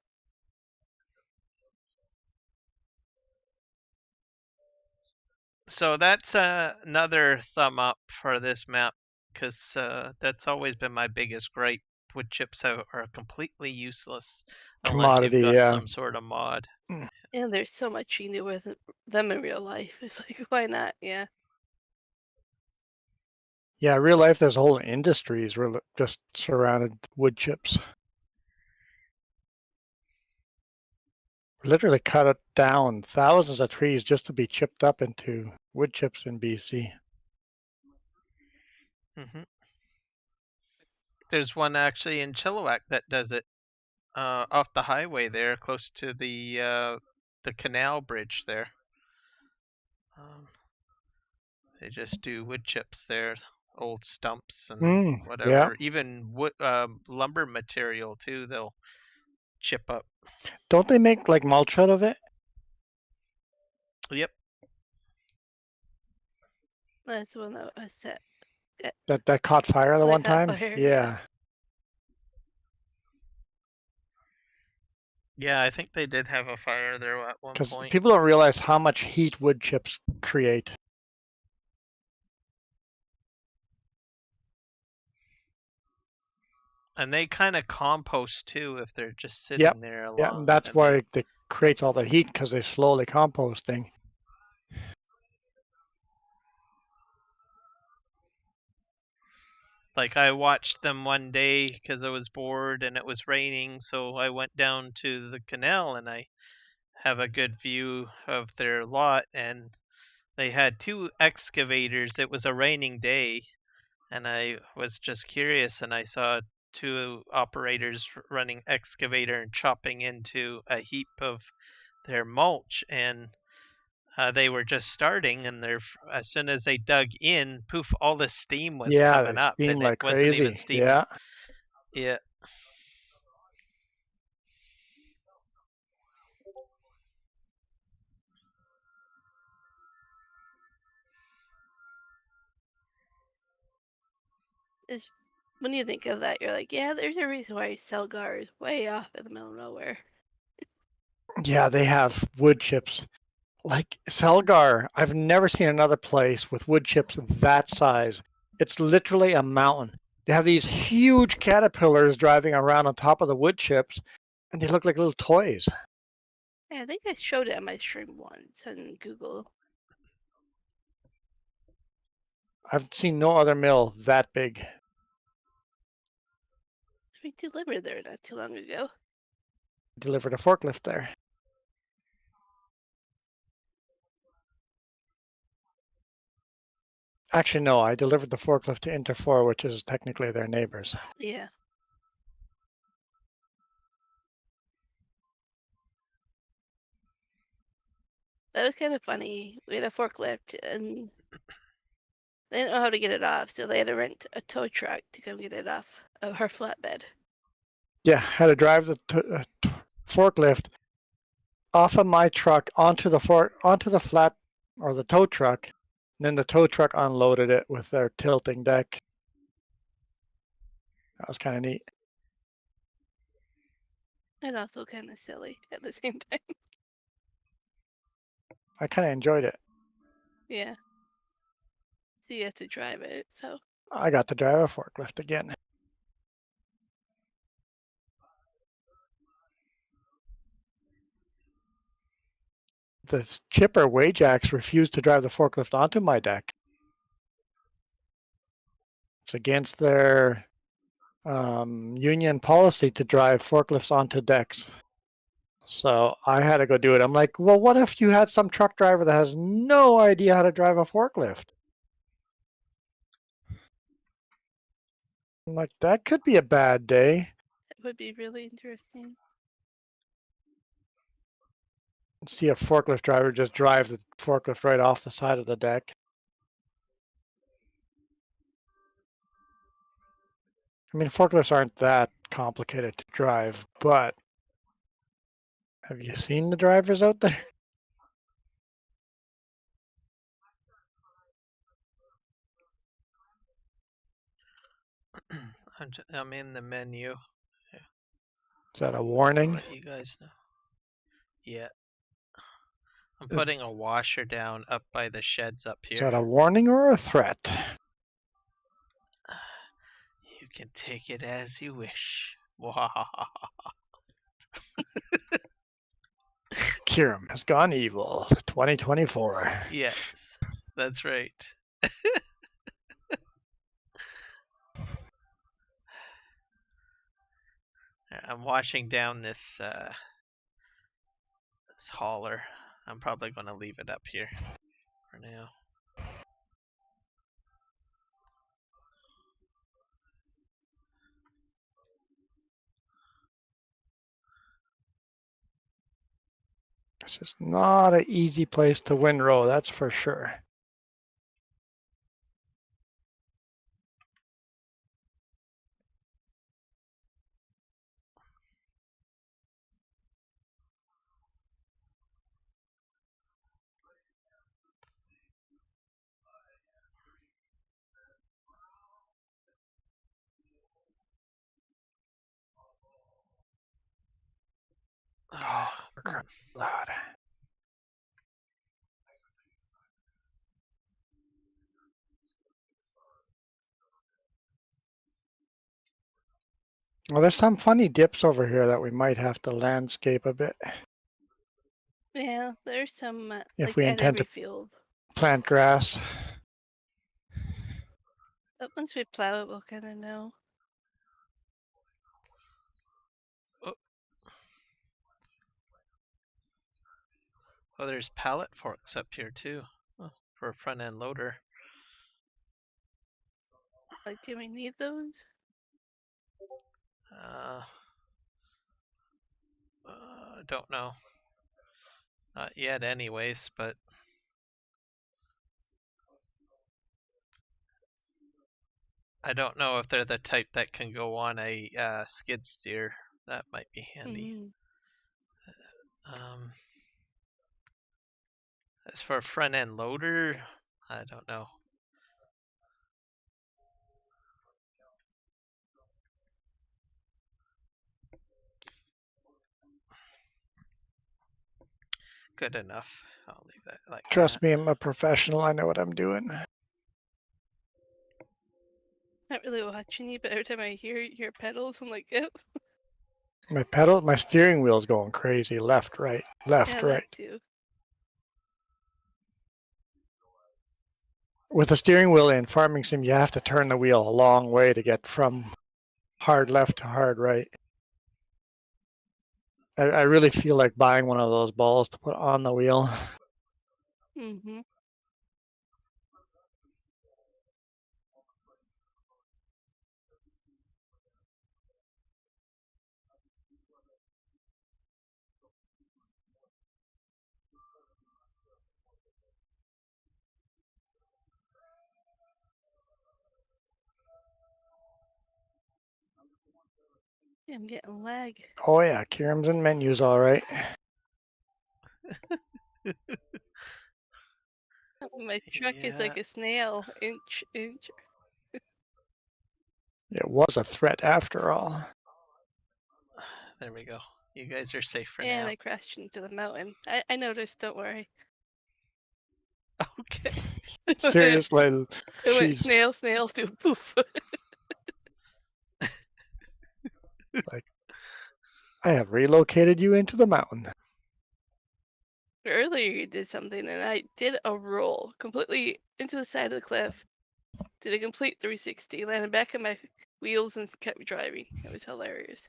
So that's another thumb up for this map, because that's always been my biggest gripe. Wood chips are completely useless unless you've Commodity, got yeah. some sort of mod. And there's so much you can do with them in real life. It's like, why not? Yeah. Yeah, real life, there's whole industries just surrounded wood chips. Literally cut it down thousands of trees just to be chipped up into wood chips in BC. There's one actually in Chilliwack that does it off the highway there, close to the canal bridge there. They just do wood chips there, old stumps and whatever. Yeah. Even wood lumber material too. They'll chip up. Don't they make like mulch out of it? Yep. That's the one that was set. That caught fire the That one caught time? fire, Yeah. Yeah, I think they did have a fire there at one Because point. people don't realize how much heat wood chips create. And they kind of compost too if they're just sitting there long. Yeah, and that's why it creates all the heat, because they're slowly composting. Like I watched them one day because I was bored and it was raining, so I went down to the canal and I have a good view of their lot, and they had two excavators. It was a raining day, and I was just curious, and I saw two operators running excavator and chopping into a heap of their mulch, and they were just starting, and as soon as they dug in, poof, all the steam was coming They up, steam and like it wasn't even crazy. steaming. Yeah. Yeah. When you think of that, you're like, yeah, there's a reason why Selgar is way off in the middle of nowhere. Yeah, they have wood chips. Like Selgar, I've never seen another place with wood chips that size. It's literally a mountain. They have these huge caterpillars driving around on top of the wood chips, and they look like little toys. Yeah, I think I showed it on my stream once on Google. I've seen no other mill that big. We delivered there not too long ago. Delivered a forklift there. Actually, no, I delivered the forklift to Inter4, which is technically their neighbors. Yeah. That was kind of funny. We had a forklift and they didn't know how to get it off, so they had to rent a tow truck to come get it off her flatbed. Yeah, had to drive the forklift off of my truck onto the flat or the tow truck. And then the tow truck unloaded it with their tilting deck. That was kind of neat. And also kind of silly at the same time. I kind of enjoyed it. Yeah. So you have to drive it, so. I got to drive a forklift again. The chipper Wajax refused to drive the forklift onto my deck. It's against their union policy to drive forklifts onto decks. So I had to go do it. I'm like, well, what if you had some truck driver that has no idea how to drive a forklift? I'm like, that could be a bad day. It would be really interesting. See a forklift driver just drive the forklift right off the side of the deck. I mean, forklifts aren't that complicated to drive, but have you seen the drivers out there? I'm in the menu. Is that a warning? Let you guys know. Yeah. I'm Is- putting a washer down up by the sheds up Is here. that a warning or a threat? You can take it as you wish. Kiram has gone evil. 2024. Yes, that's right. I'm washing down this this hauler. I'm probably going to leave it up here for now. This is not an easy place to windrow, that's for sure. Oh, For crying out loud. Well, there's some funny dips over here that we might have to landscape a bit Yeah, there's some if like we at intend every to field. plant grass. But once we plow it, we'll kind of know. oh, there's pallet forks up here too. Oh, for a front end loader. Like, do we need those? Don't know. Not yet, anyways, but I don't know if they're the type that can go on a skid steer. That might be handy. Mm. As for a front end loader, I don't know. Good enough. I'll leave that like Trust that. me, I'm a professional. I know what I'm doing. Not really watching you, but every time I hear your pedals, I'm like, yep. My steering wheel's going crazy. Left, right, left, Yeah, right. that too. With the steering wheel in Farming Sim, you have to turn the wheel a long way to get from hard left to hard right. I really feel like buying one of those balls to put on the wheel. Mm-hmm. I'm getting lag. Oh yeah, Kieran's in menus, all right. My truck is like a snail, inch. It was a threat after all. There we go. You guys are safe for And now. I crashed into the mountain. I noticed, don't worry. Okay. Seriously, It went she's snail to poof. like, I have relocated you into the mountain. Earlier you did something and I did a roll completely into the side of the cliff. Did a complete 360, landed back on my wheels and kept driving. It was hilarious.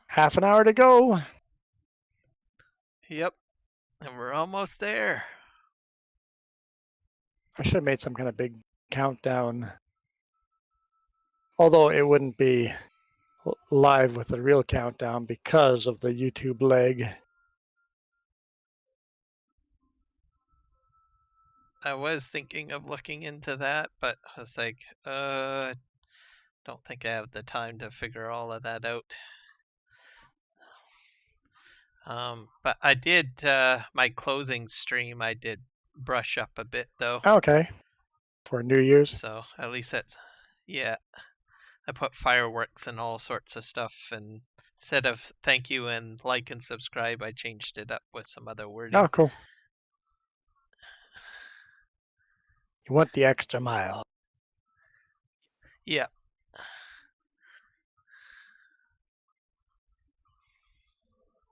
Half an hour to go. Yep. And we're almost there. I should have made some kind of big countdown. Although it wouldn't be live with the real countdown because of the YouTube lag. I was thinking of looking into that, but I was like, don't think I have the time to figure all of that out. But I did my closing stream. I did brush up a bit though. Okay. For New Year's. So at least yeah. I put fireworks and all sorts of stuff, and instead of thank you and like and subscribe, I changed it up with some other wording. Oh, cool. You want the extra mile. Yeah.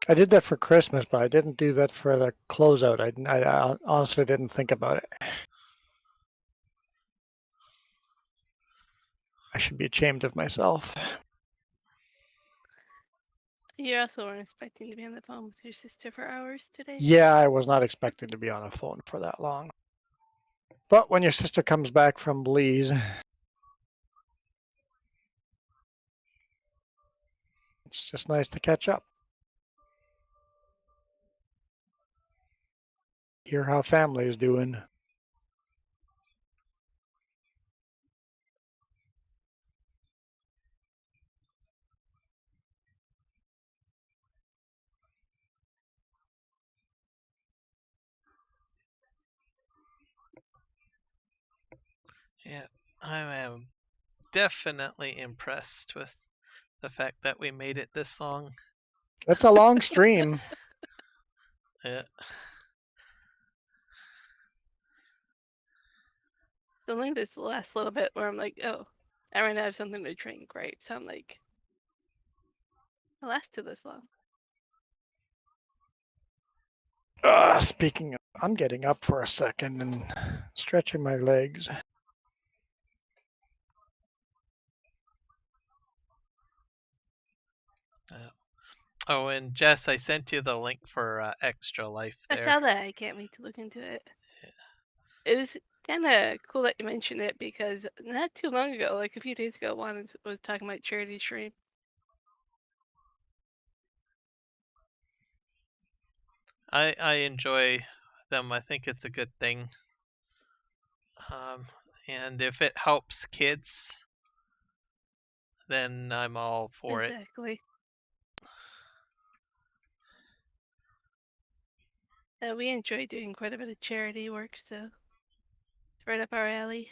I did that for Christmas, but I didn't do that for the closeout. I honestly didn't think about it. I should be ashamed of myself. You also weren't expecting to be on the phone with your sister for hours today? Yeah, I was not expecting to be on a phone for that long. But when your sister comes back from Belize, it's just nice to catch up. Hear how family is doing. Yeah. I am definitely impressed with the fact that we made it this long. It's a long stream. Yeah. So only this last little bit where I'm like, oh, I ran out of something to drink, right? So I'm like, it lasted this long. Speaking of, I'm getting up for a second and stretching my legs. Oh, and Jess, I sent you the link for Extra Life I there. saw that. I can't wait to look into it. It was kind of cool that you mentioned it because not too long ago, like a few days ago, Juan was talking about charity stream. I enjoy them. I think it's a good thing. And if it helps kids, then I'm all for it. Exactly. We enjoy doing quite a bit of charity work, so it's right up our alley.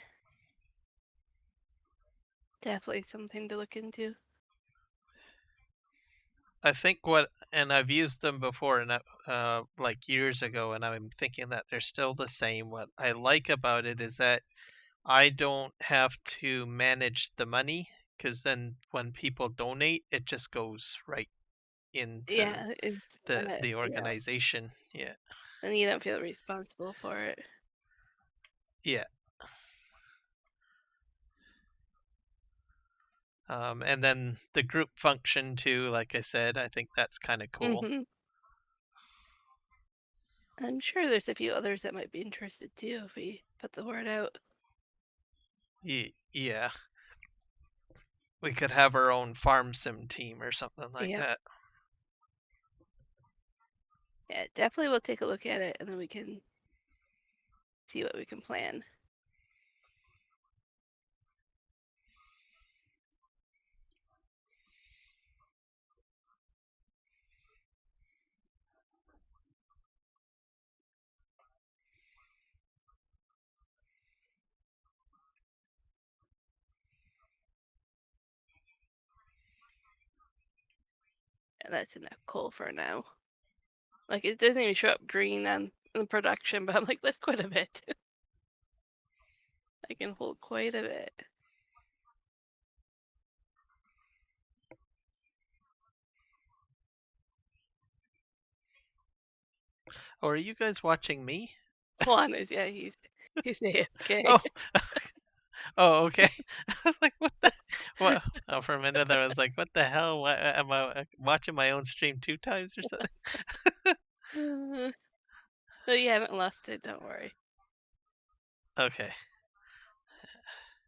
Definitely something to look into. I think and I've used them before, and like years ago, and I'm thinking that they're still the same. What I like about it is that I don't have to manage the money, because then when people donate, it just goes right into It's the organization. Yeah. And you don't feel responsible for it. Yeah. And then the group function too, like I said, I think that's kind of cool. Mm-hmm. I'm sure there's a few others that might be interested too if we put the word out. Yeah. We could have our own farm sim team or something like that. Yeah, definitely we'll take a look at it and then we can see what we can plan. And that's enough coal for now. Like, it doesn't even show up green on the production, but I'm like, that's quite a bit. I can hold quite a bit. Oh, are you guys watching me? Juan is, yeah, he's AFK. Oh, oh, okay. I was like, what the? What? Oh, for a minute there, I was like, what the hell? What, am I watching my own stream 2 times or something? But you haven't lost it, don't worry. Okay.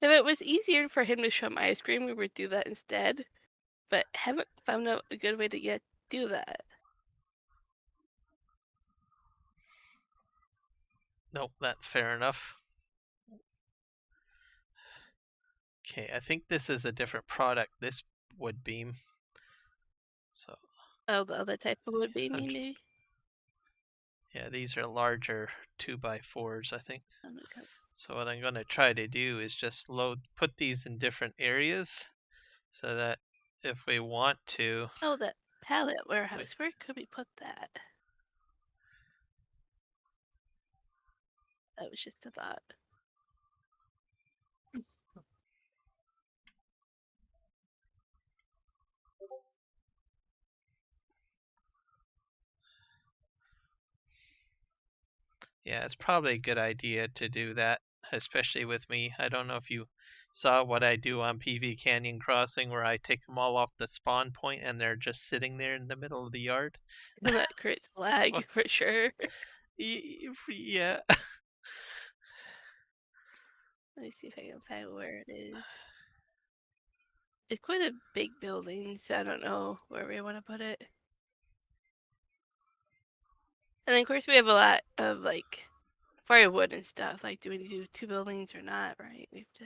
If it was easier for him to show my screen, we would do that instead. But haven't found out a good way to do that. Nope, that's fair enough. Okay, I think this is a different product, this wood beam. So, Oh, the other type of wood beam, Okay. maybe? yeah, these are larger 2x4s, I think. Okay. So what I'm going to try to do is just put these in different areas so that if we want to, Oh, that pallet warehouse. Where could we put that? That was just a thought. yeah, it's probably a good idea to do that, especially with me. I don't know if you saw what I do on PV Canyon Crossing where I take them all off the spawn point and they're just sitting there in the middle of the yard. That creates lag for sure. Yeah. Let me see if I can find where it is. It's quite a big building, so I don't know where we want to put it. And then, of course, we have a lot of, like, firewood and stuff. Like, do we do 2 buildings or not, right? We have to...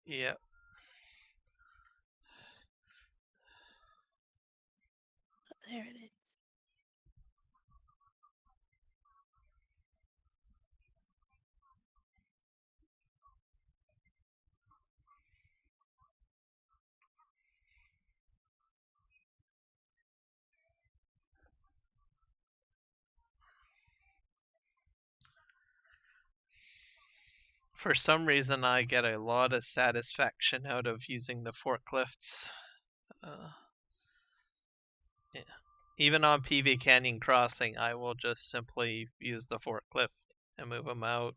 Yeah. Oh, there it is. For some reason, I get a lot of satisfaction out of using the forklifts. Yeah. Even on PV Canyon Crossing, I will just simply use the forklift and move them out.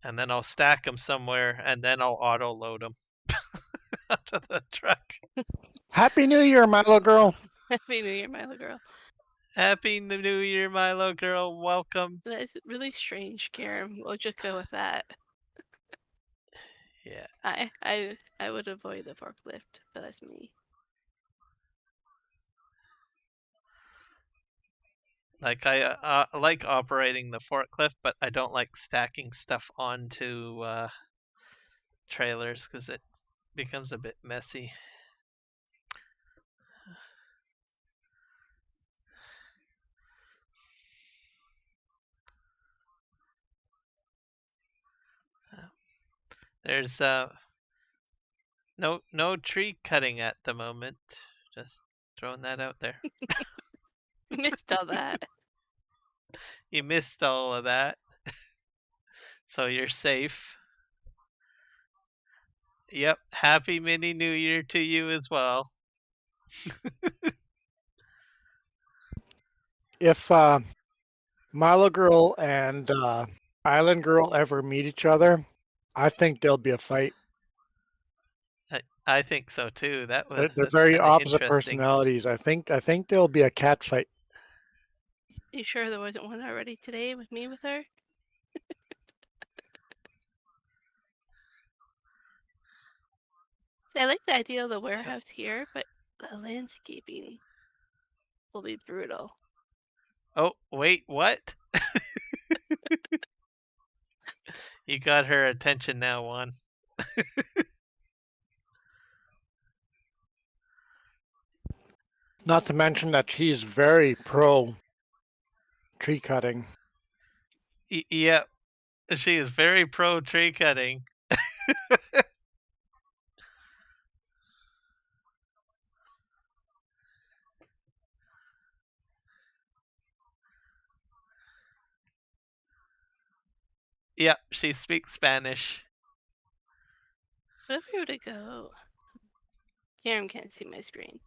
And then I'll stack them somewhere, and then I'll auto load them onto the truck. Happy New Year, Milo girl. Happy New Year, Milo girl. Happy New Year, Milo girl. Welcome. That's really strange, Karen. We'll just go with that. Yeah. I would avoid the forklift, but that's me. Like I like operating the forklift, but I don't like stacking stuff onto trailers because it becomes a bit messy. There's no tree cutting at the moment. Just throwing that out there. Missed all that. You missed all of that. So you're safe. Yep. Happy mini New Year to you as well. If Milo girl and Island girl ever meet each other, I think there'll be a fight. I think so too. They're That's very kind of opposite interesting. personalities. I think there'll be a cat fight. You sure there wasn't one already today with me with her? See, I like the idea of the warehouse here, but the landscaping will be brutal. Oh wait, what? You got her attention now, Juan. Not to mention that she's very pro tree cutting. Yep. She is very pro tree cutting. Yep, she speaks Spanish. What if we were to go? Karen can't see my screen.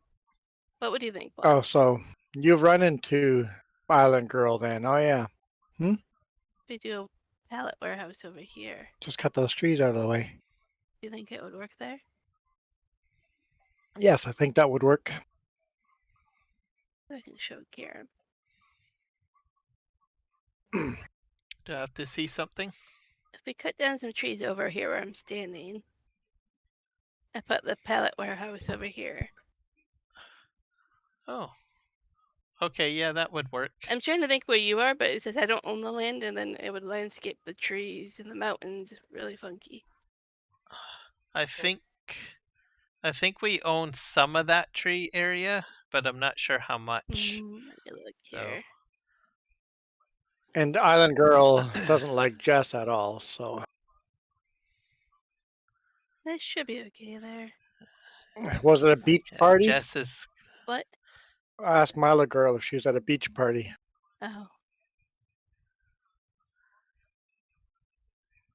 What would you think, Bob? Oh, so you've run into Island Girl then. Oh, yeah. If we do a pallet warehouse over here, Just cut those trees out of the way. do you think it would work there? Yes, I think that would work. I can show Karen. Do I have to see something? If we cut down some trees over here where I'm standing, I put the pallet warehouse over here. Oh. Okay, yeah, that would work. I'm trying to think where you are, but it says I don't own the land, and then it would landscape the trees and the mountains really funky. I think we own some of that tree area, but I'm not sure how much. Let me look here. And Island Girl doesn't like Jess at all, so That should be okay there. was it a beach Yeah, party? Jess is What? I asked Mila Girl if she was at a beach party. Oh.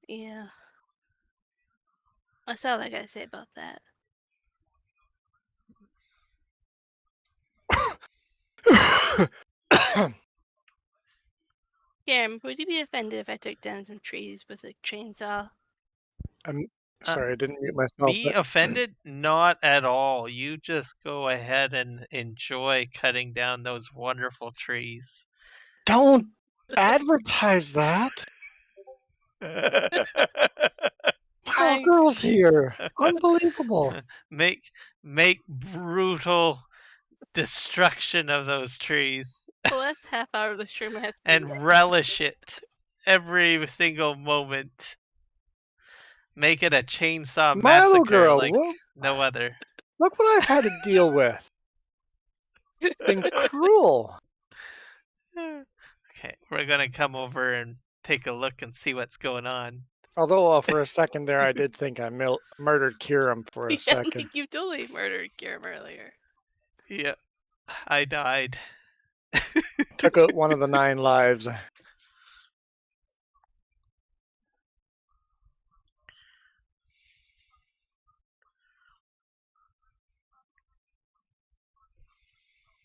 Yeah. That's all I gotta say about that. Karen, would you be offended if I took down some trees with a chainsaw? I'm sorry, I didn't mute myself. be offended? Not at all. You just go ahead and enjoy cutting down those wonderful trees. Don't advertise that. Mila Thanks. Girl's here. Unbelievable. make brutal destruction of those trees The last half hour of the stream has been and relish it every single moment. Make it a chainsaw Milo massacre Girl, like look no other. what I've had to deal with. It's been cruel. Okay, we're gonna come over and take a look and see what's going on. Although for a second there, I did think I murdered Kiram for a yeah, second. like you totally murdered Karen earlier. Yeah, I died. Took out one of the 9 lives.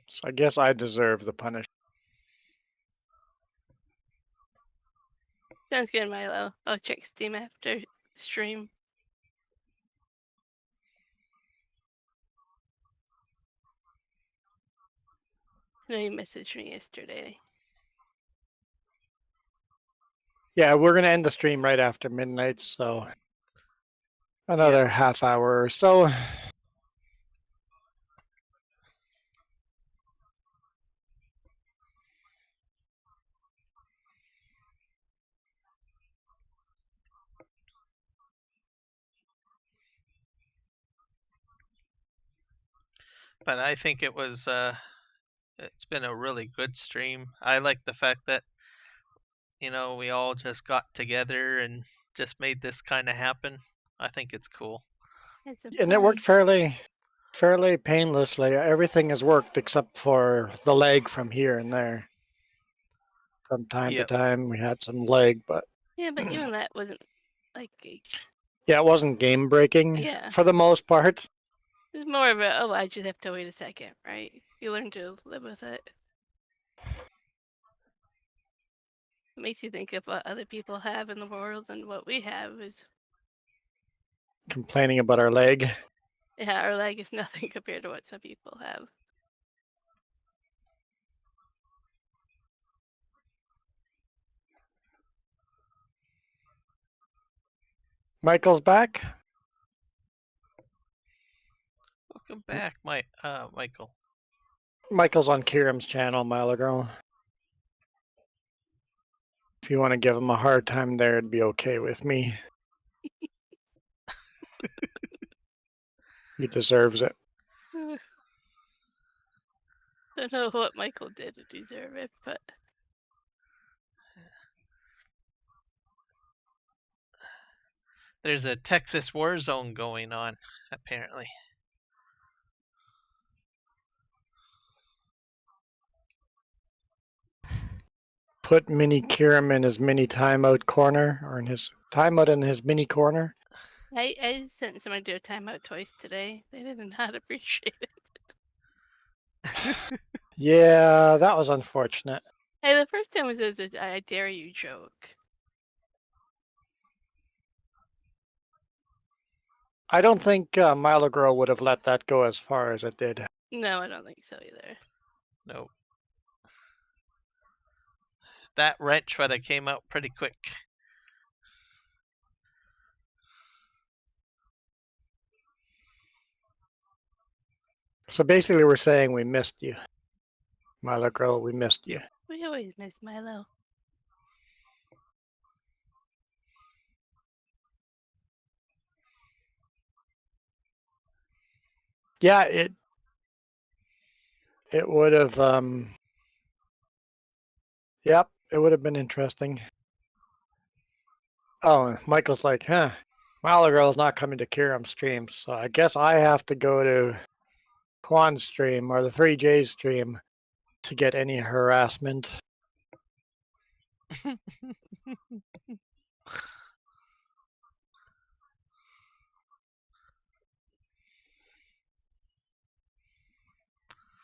So I guess I deserve the punishment. Sounds good, Milo. I'll check Steam after stream. I know you messaged me yesterday. Yeah, we're gonna end the stream right after midnight, so another half hour or so. But I think it was it's been a really good stream. I like the fact that we all just got together and just made this kind of happen. I think it's cool. It's a And it worked fairly painlessly. Everything has worked except for the lag from here and there. From time to time, we had some lag, but Yeah, but even that wasn't like yeah, it wasn't game breaking. Yeah. For the most part. it's more of a I just have to wait a second, right? You learn to live with it. It makes you think of what other people have in the world and what we have is Complaining about our leg. yeah, our leg is nothing compared to what some people have. Michael's back. Welcome back, Michael. Michael's on Kiram's channel a mile ago. If you want to give him a hard time there, it'd be okay with me. He deserves it. I don't know what Michael did to deserve it, but There's a Texas war zone going on, apparently. Put Mini Kiram in his mini timeout corner, or in his timeout in his mini corner. I sent somebody to a timeout twice today. They did not appreciate it. Yeah, that was unfortunate. Hey, the first time was as a I dare you joke. I don't think Milo Girl would have let that go as far as it did. No, I don't think so either. Nope. That wrench would have came out pretty quick. So basically, we're saying we missed you. Milo Girl, we missed you. We always miss Milo. Yeah, it would have, yep, it would have been interesting. Oh, Michael's like, huh, Milo Girl's not coming to Kiram's stream, so I guess I have to go to Juan's stream or the 3J's stream to get any harassment.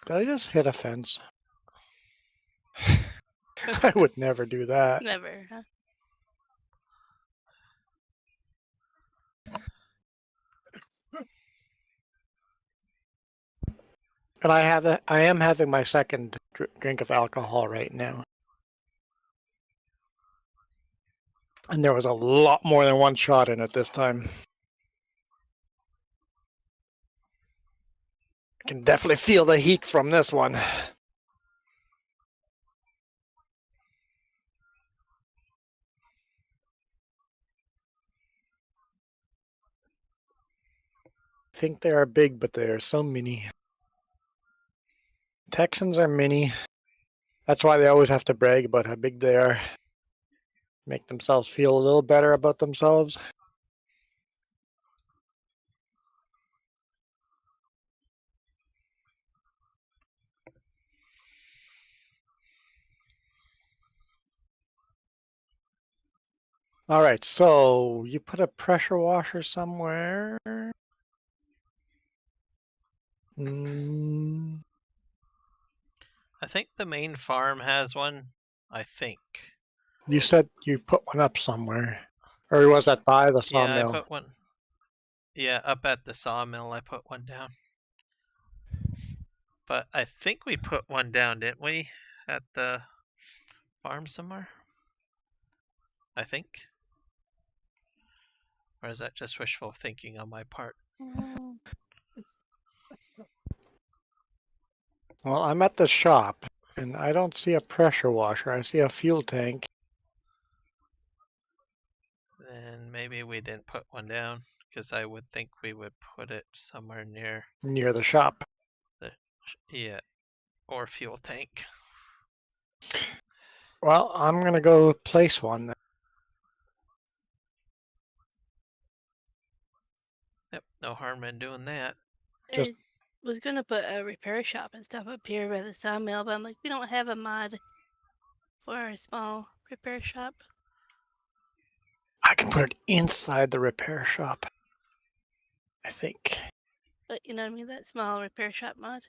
Did I just hit a fence? I would never do that. Never, huh? And I am having my second drink of alcohol right now. And there was a lot more than one shot in it this time. I can definitely feel the heat from this one. I think they are big, but they are so mini. Texans are mini. That's why they always have to brag about how big they are. Make themselves feel a little better about themselves. All right, so you put a pressure washer somewhere. I think the main farm has one. I think. You said you put one up somewhere. Or was that by the Yeah, I sawmill? put one. Yeah, up at the sawmill, I put one down. But I think we put one down, didn't we? At the farm somewhere? I think. Or is that just wishful thinking on my part? Mm, Well, I'm at the shop, and I don't see a pressure washer. I see a fuel tank. Then maybe we didn't put one down, because I would think we would put it somewhere near Near the shop. the, yeah, or fuel tank. Well, I'm going to go place one. Yep, no harm in doing that. Just- I was gonna put a repair shop and stuff up here by the sawmill, but I'm like, we don't have a mod for a small repair shop. I can put it inside the repair shop. I think. But you know what I mean? That small repair shop mod.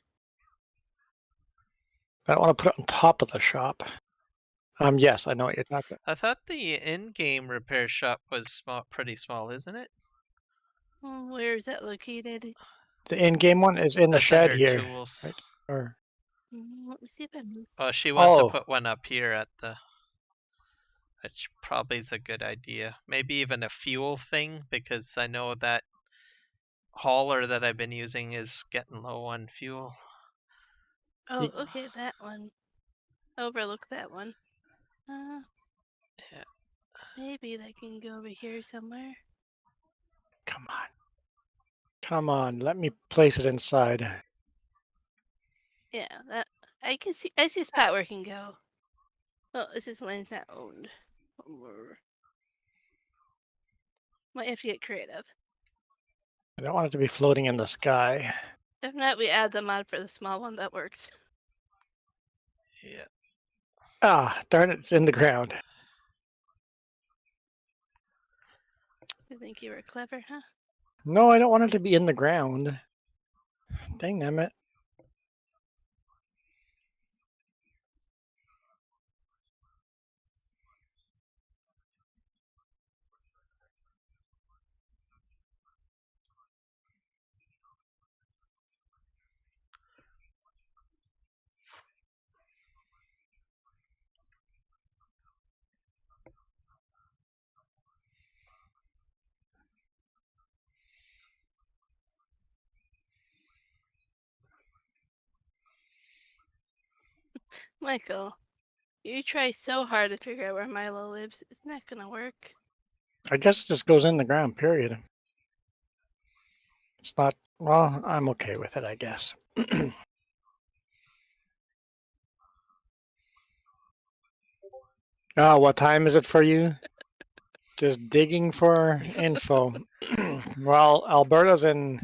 I don't want to put it on top of the shop. Yes, I know what you're talking about. I thought the in-game repair shop was small, pretty small, isn't it? Oh, where is that located? The in-game one is in the That's shed under here. tools. Right? Or Let me see if I move. Oh, she wants Oh. to put one up here at the, which probably is a good idea. Maybe even a fuel thing, because I know that hauler that I've been using is getting low on fuel. Oh, okay, that one. Overlook that one. Yeah. Maybe they can go over here somewhere. Come on. Come on. Let me place it inside. Yeah, that I can see. I see a spot where it can go. Well, this is land's not owned. Might have to get creative. I don't want it to be floating in the sky. If not, we add the mod for the small one that works. Yeah. Ah, darn it, it's in the ground. You think you were clever, huh? No, I don't want it to be in the ground. Dang it. Michael, you try so hard to figure out where Milo lives. It's not gonna work. I guess it just goes in the ground, period. It's not, well, I'm okay with it, I guess. What time is it for you? Just digging for info. Well, Alberta's in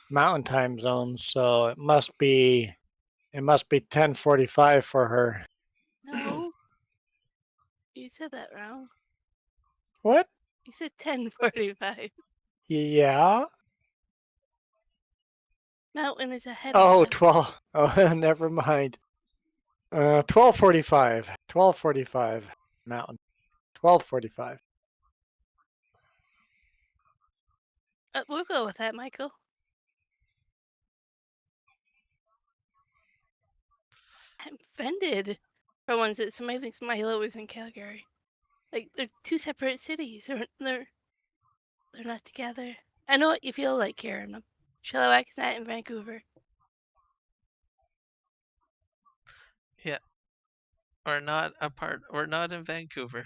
mountain time zone, so it must be 10:45 for her. No, you said that wrong. What? You said 10:45. Yeah. Mountain is ahead Oh, of us. 12. Oh, never mind. 12:45. 12:45 mountain. 12:45. We'll go with that, Michael. I'm offended for once that somebody thinks Milo is in Calgary. Like they're two separate cities. They're not together. I know what you feel like, Karen. Chilliwack is not in Vancouver. Yeah. We're not in Vancouver.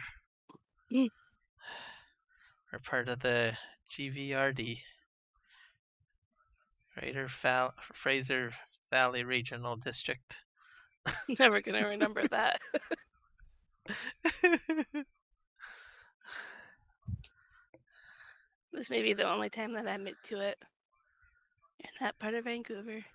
Mm. We're part of the GVRD, Fraser Valley Regional District. Never gonna remember that. This may be the only time that I admit to it. You're not part of Vancouver.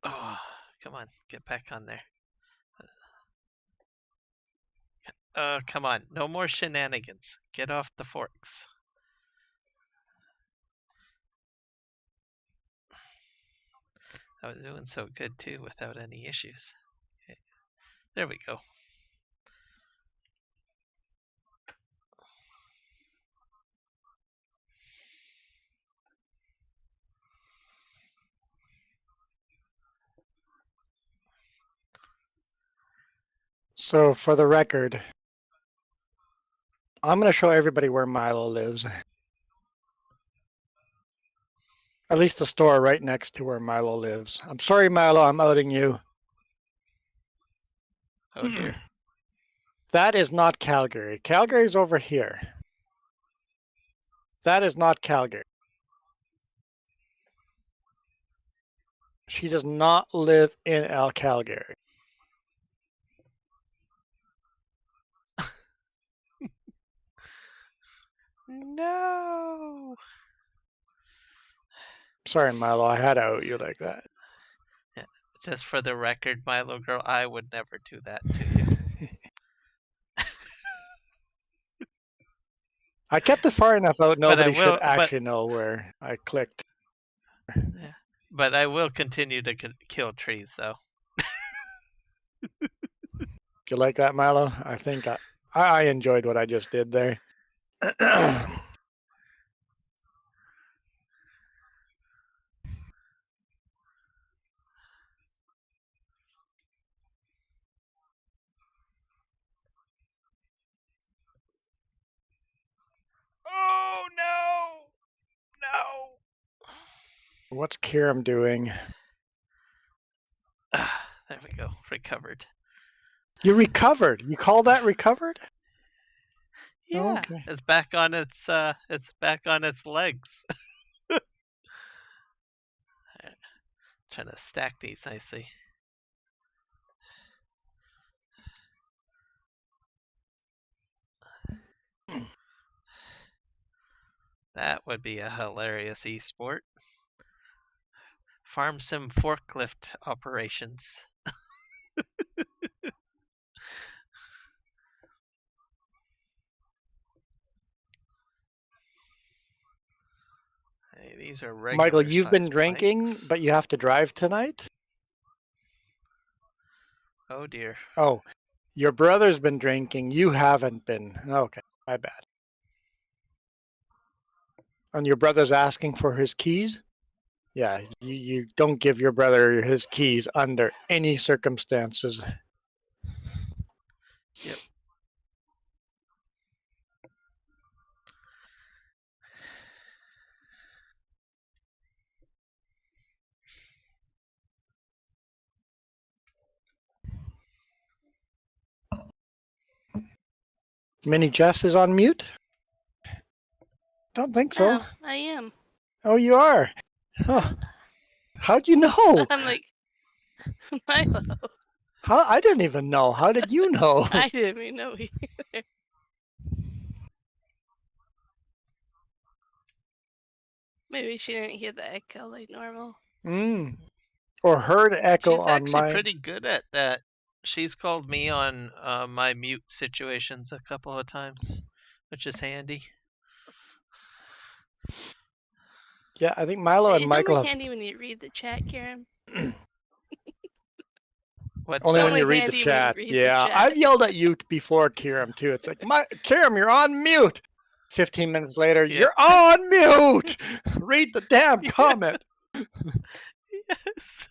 Oh, come on, get back on there. Come on, no more shenanigans. Get off the forks. I was doing so good too without any issues. Okay. There we go. So, for the record, I'm going to show everybody where Milo lives. At least the store right next to where Milo lives. I'm sorry, Milo, I'm outing you. Oh dear. That is not Calgary. Calgary's over here. That is not Calgary. She does not live in Calgary. No. Sorry, Milo, I had to out you like that. Yeah, just for the record, Milo girl, I would never do that to you. I kept it far enough out, But I nobody should will. actually know where I clicked. Yeah, but I will continue to kill trees, though. You like that, Milo? I think I enjoyed what I just did there. Oh no! What's Kiram doing? There we go. Recovered. You recovered. You call that recovered? Yeah, okay. it's back on its legs. Trying to stack these nicely. That would be a hilarious esport. Farm sim forklift operations. Hey, these are regular Michael, you've been sized drinking, bikes. but you have to drive tonight? Oh dear. Oh, your brother's been drinking. You haven't been. Okay, my bad. And your brother's asking for his keys? Yeah, you don't give your brother his keys under any circumstances. Yep. Mini Jess is on mute? Don't think so. Oh, I am. Oh, you are? Huh. How'd you know? I'm like, Milo. How? I didn't even know. How did you know? I didn't even know either. Maybe she didn't hear the echo like normal. Or heard echo She's on actually my. pretty good at that. She's called me on my mute situations a couple of times, which is handy. Yeah, I think Milo and It's Michael only have. handy when you read the chat, Karen. What's Only that? when you Only read the handy when you chat. read the Yeah, chat. I've yelled at you before, Kiram, too. It's like, Kiram, you're on mute. 15 minutes later, Yeah. you're on mute. Read the damn comment. Yes.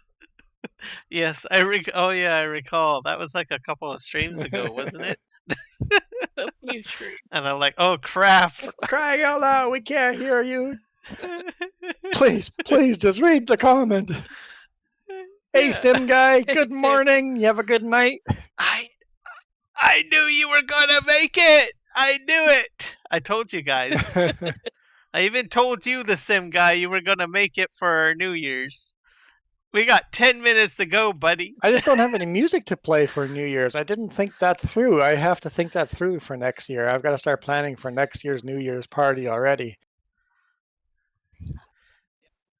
Yes, oh yeah, I recall. That was like a couple of streams ago, wasn't it? You true. And I'm like, oh crap. Crying out loud, we can't hear you. Please, please, just read the comment. Hey, Yeah. Sim guy, good Sim. morning. You have a good night. I knew you were gonna make it. I knew it. I told you guys. I even told you, the sim guy, you were gonna make it for New Year's. We got 10 minutes to go, buddy. I just don't have any music to play for New Year's. I didn't think that through. I have to think that through for next year. I've got to start planning for next year's New Year's party already.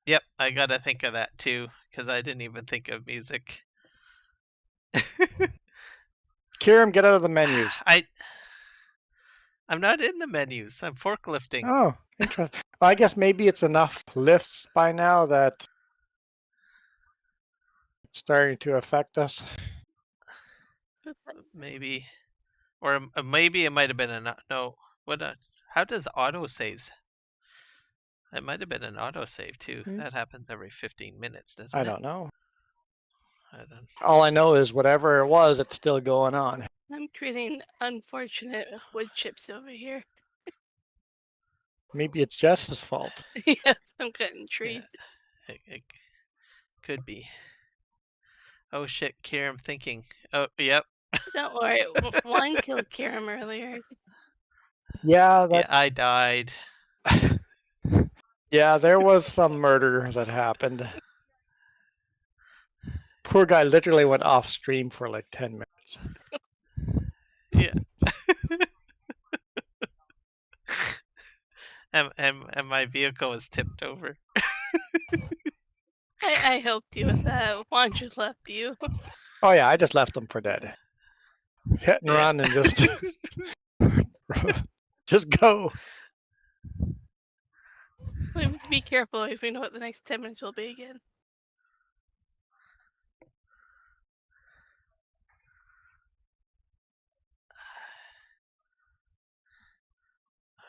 Yep, I gotta think of that too, because I didn't even think of music. Kiram, get out of the menus. I'm not in the menus. I'm forklifting. Oh, interesting. Well, I guess maybe it's enough lifts by now that it's starting to affect us. Maybe, or maybe it might have been a no. What? How does auto saves? It might have been an auto save too. That happens every 15 minutes, doesn't it? I don't know. I don't. All I know is whatever it was, it's still going on. I'm creating unfortunate wood chips over here. Maybe it's Jess's fault. Yeah, I'm cutting trees. Yeah, it could be. Oh shit, Kira, I'm thinking. Oh, yep. Don't worry, Juan killed Kiram earlier. Yeah, Yeah, I died. yeah, there was some murder that happened. Poor guy literally went off stream for like 10 minutes. Yeah. and my vehicle was tipped over. I helped you with that. Juan just left you. Oh yeah, I just left him for dead. Hit and run and just just go. Be careful if we know what the next 10 minutes will be again.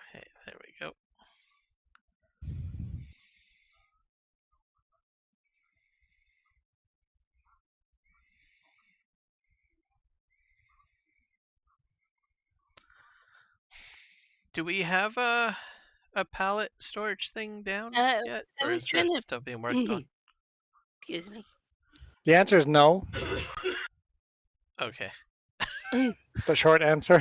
Okay, there we go. Do we have a pallet storage thing down Uh, yet, I or was is trying it to- still being worked on? Excuse me. The answer is no. Okay. The short answer.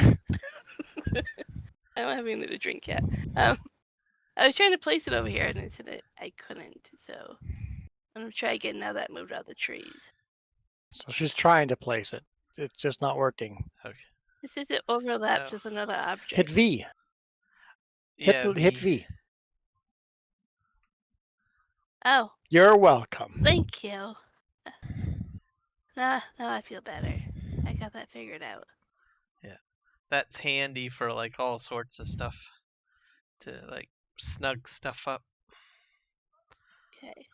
I don't have anything to drink yet. I was trying to place it over here, and it said I couldn't. So I'm gonna try again now that I moved out the trees. So she's trying to place it. It's just not working. Okay. It says it overlaps Oh. with another object. Hit V. Yeah. Hit V. Oh, You're welcome. thank you. Now I feel better. I got that figured out. That's handy for like all sorts of stuff. To like snug stuff up. Okay.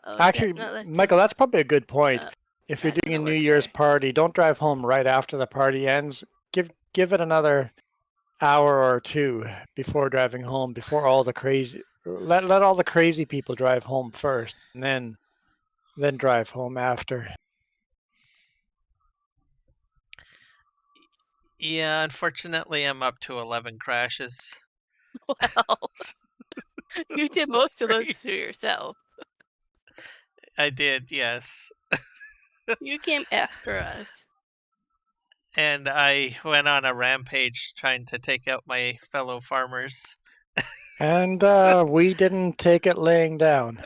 Oh, Actually, that's Michael, that's probably a good point. Uh, If you're that's doing a gonna New work Year's there. party, don't drive home right after the party ends. Give it another hour or two before driving home. Before all the crazy, let all the crazy people drive home first, and then drive home after. Yeah, unfortunately, I'm up to 11 crashes. Well, you did most of those Sorry. to yourself. I did, yes. You came after us. And I went on a rampage trying to take out my fellow farmers. And we didn't take it laying down.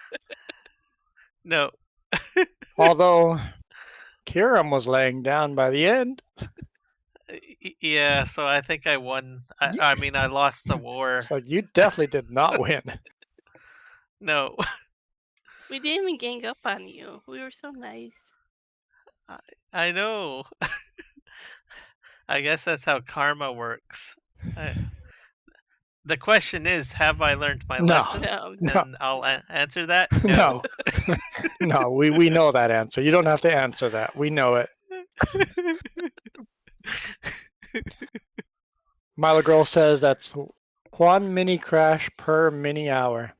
No. Although Kiram was laying down by the end. Yeah, so I think I won. I mean, I lost the war. So you definitely did not win. No. We didn't even gang up on you. We were so nice. I know. I guess that's how karma works. The question is, have I learned my No. lesson? No, No. And I'll answer that. No. No, we know that answer. You don't have to answer that. We know it. Milo Girl says that's 1 mini crash per mini hour.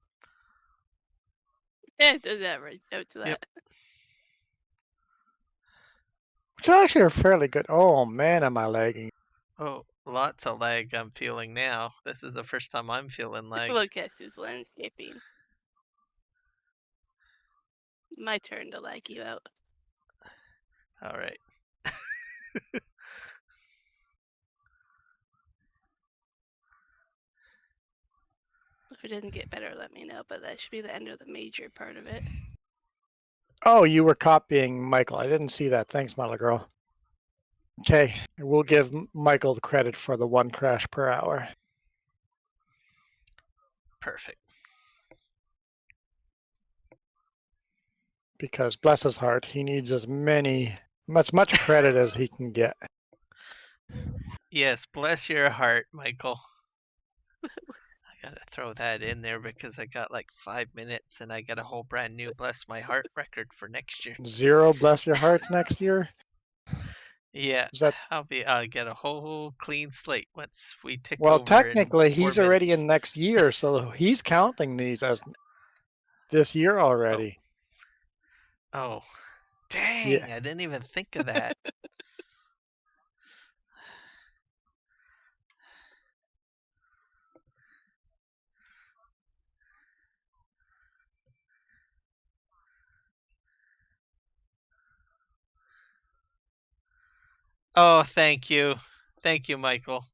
yeah, it does average out to that. Yep. Which is actually a fairly good. Oh man, am I lagging? Oh, lots of lag I'm feeling now. This is the first time I'm feeling lag. Well, guess who's landscaping? My turn to lag you out. All right. If it doesn't get better, let me know. But that should be the end of the major part of it. Oh, you were copying Michael. I didn't see that. Thanks, Milo Girl. Okay, we'll give Michael the credit for the 1 crash per hour. Perfect. Because bless his heart, he needs as much credit as he can get. Yes, bless your heart, Michael. I gotta throw that in there because I got like 5 minutes and I got a whole brand new bless my heart record for next year. 0 bless your hearts next year. Yeah, Is that I'll get a whole clean slate once we tick well? over. Technically, in 4 he's already minutes. in next year, so he's counting these as this year already. Oh, dang! Yeah. I didn't even think of that. Oh, thank you, Michael.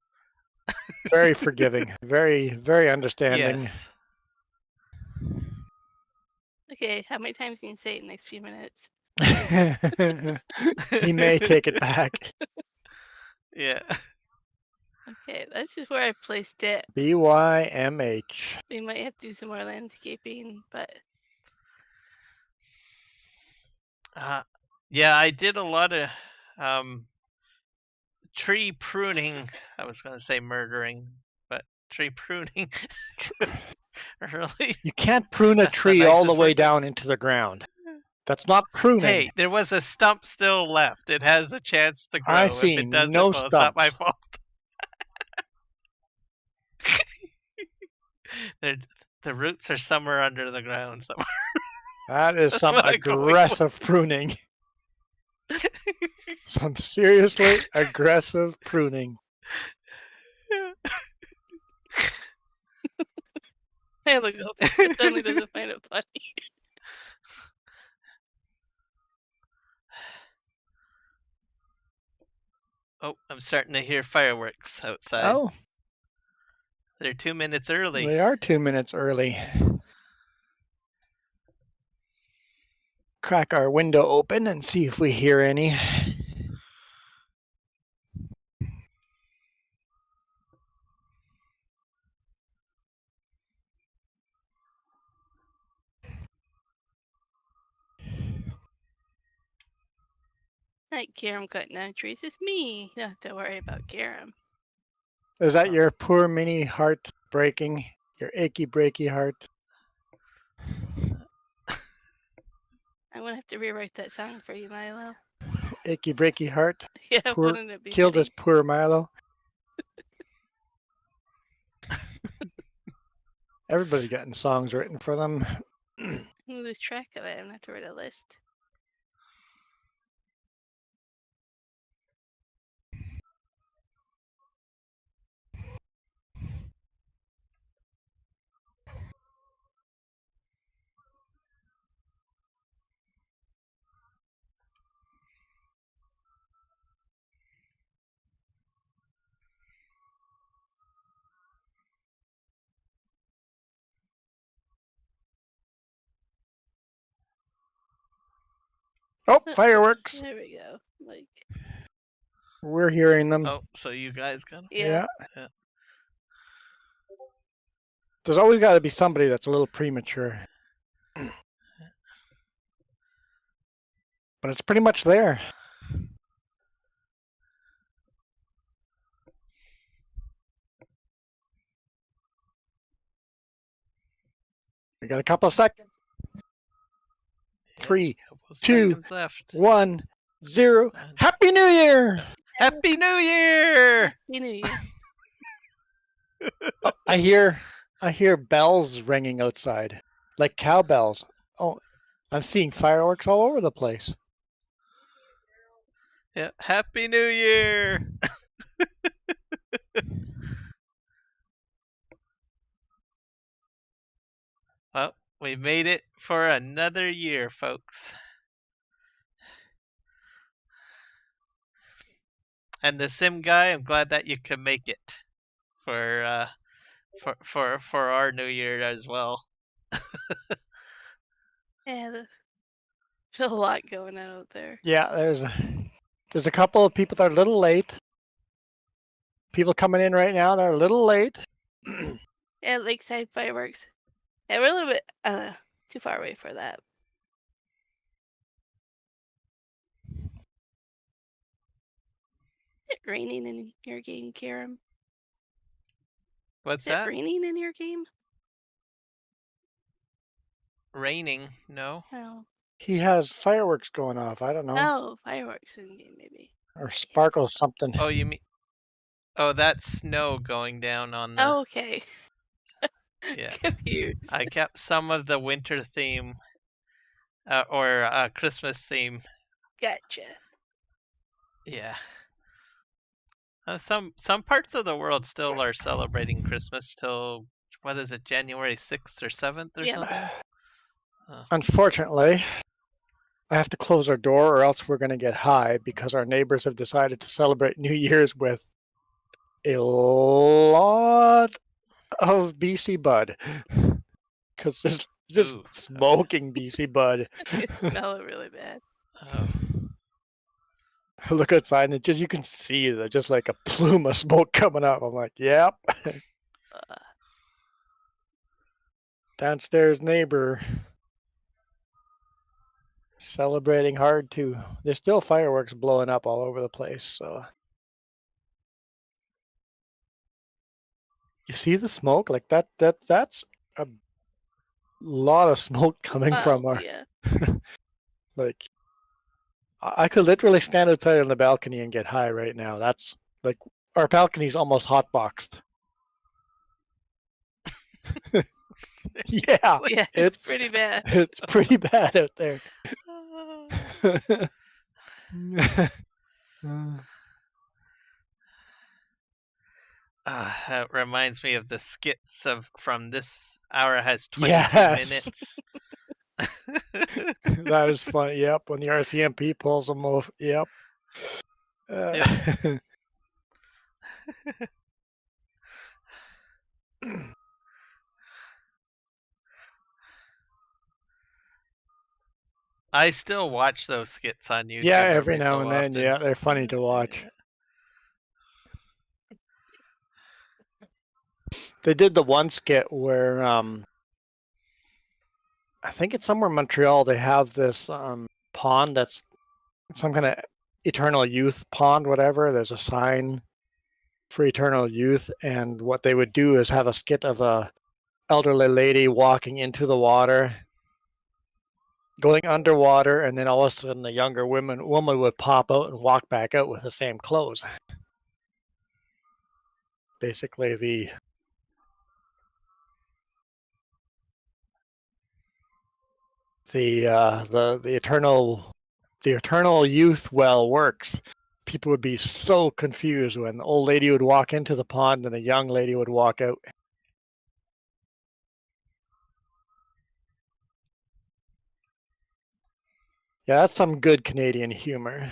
Very forgiving, very understanding. Yes. Okay, how many times can you say it in the next few minutes? He may take it back. Yeah. Okay, this is where I placed it. BYMH. We might have to do some more landscaping, but Yeah, I did a lot of tree pruning. I was gonna say murdering, but tree pruning. Really? You can't prune a That's the tree all the nicest way word. down into the ground. That's not pruning. Hey, there was a stump still left. It has a chance to grow. I If see it doesn't, no well, it's not my stumps. fault. The roots are somewhere under the ground somewhere. That is That's some what I'm going with. aggressive pruning. Some seriously aggressive pruning. I look up. It suddenly doesn't find it funny. Oh, I'm starting to hear fireworks outside. Oh, They're 2 minutes early. they are 2 minutes early. Crack our window open and see if we hear any. Like Garum cutting down trees. It's me. You don't have to worry about Garum. Is that your poor mini heart breaking? Your achy breaky heart? I'm gonna have to rewrite that song for you, Milo. Achy breaky heart? Yeah, Poor, wouldn't it be killed fitting? his poor Milo. Everybody getting songs written for them. I'm gonna lose track of it. I'm gonna have to write a list. Oh, fireworks. There we go. Like, We're hearing them. Oh, so you guys got 'em? yeah. Yeah. There's always got to be somebody that's a little premature. But it's pretty much there. We got a couple of seconds. Yeah, 3, couple 2, seconds left. 1, 0. Happy New Year! Happy New Year! You knew you. Oh, I hear bells ringing outside, like cowbells. Oh, I'm seeing fireworks all over the place. Yeah, Happy New Year! Well, we made it for another year, folks. And the sim guy, I'm glad that you could make it for our New Year as well. Yeah, there's a lot going on out there. Yeah, there's a couple of people that are a little late. People coming in right now, they're a little late. Yeah, lakeside fireworks. Yeah, we're a little bit too far away for that. Is it raining in your game, Karam? What's Is it that? raining in your game? Raining? No. No. He has fireworks going off. I don't know. Oh, fireworks in game, maybe. Or sparkles something. Oh, you mean? Oh, that's snow going down on the. Oh, okay. Yeah. Confused. I kept some of the winter theme, or Christmas theme. Gotcha. Yeah. Some parts of the world still are celebrating Christmas till what is it, January 6th or 7th or Yep. something? Unfortunately, I have to close our door or else we're going to get high because our neighbors have decided to celebrate New Year's with a lot of BC Bud. Because there's just Ooh. smoking BC Bud. It smelled really bad. Oh. I look outside and you can see there's just like a plume of smoke coming up. I'm like, yep. Downstairs neighbor celebrating hard too. There's still fireworks blowing up all over the place. So you see the smoke like that's a lot of smoke coming from our yeah. like. I could literally stand outside on the balcony and get high right now. That's like our balcony's almost hotboxed. Yeah, Yeah, it's pretty bad. It's pretty bad out there. That reminds me of the skits from this hour has 22 Yes. minutes. That is funny. Yep. When the RCMP pulls them off. Yep. I still watch those skits on YouTube Yeah, every now so and then. often. Yeah, they're funny to watch. They did the one skit where I think it's somewhere in Montreal. They have this pond that's some kind of eternal youth pond, whatever. There's a sign for eternal youth, and what they would do is have a skit of a elderly lady walking into the water, going underwater, and then all of a sudden a younger woman would pop out and walk back out with the same clothes. Basically, the eternal youth well works. People would be so confused when the old lady would walk into the pond and the young lady would walk out. Yeah, that's some good Canadian humor.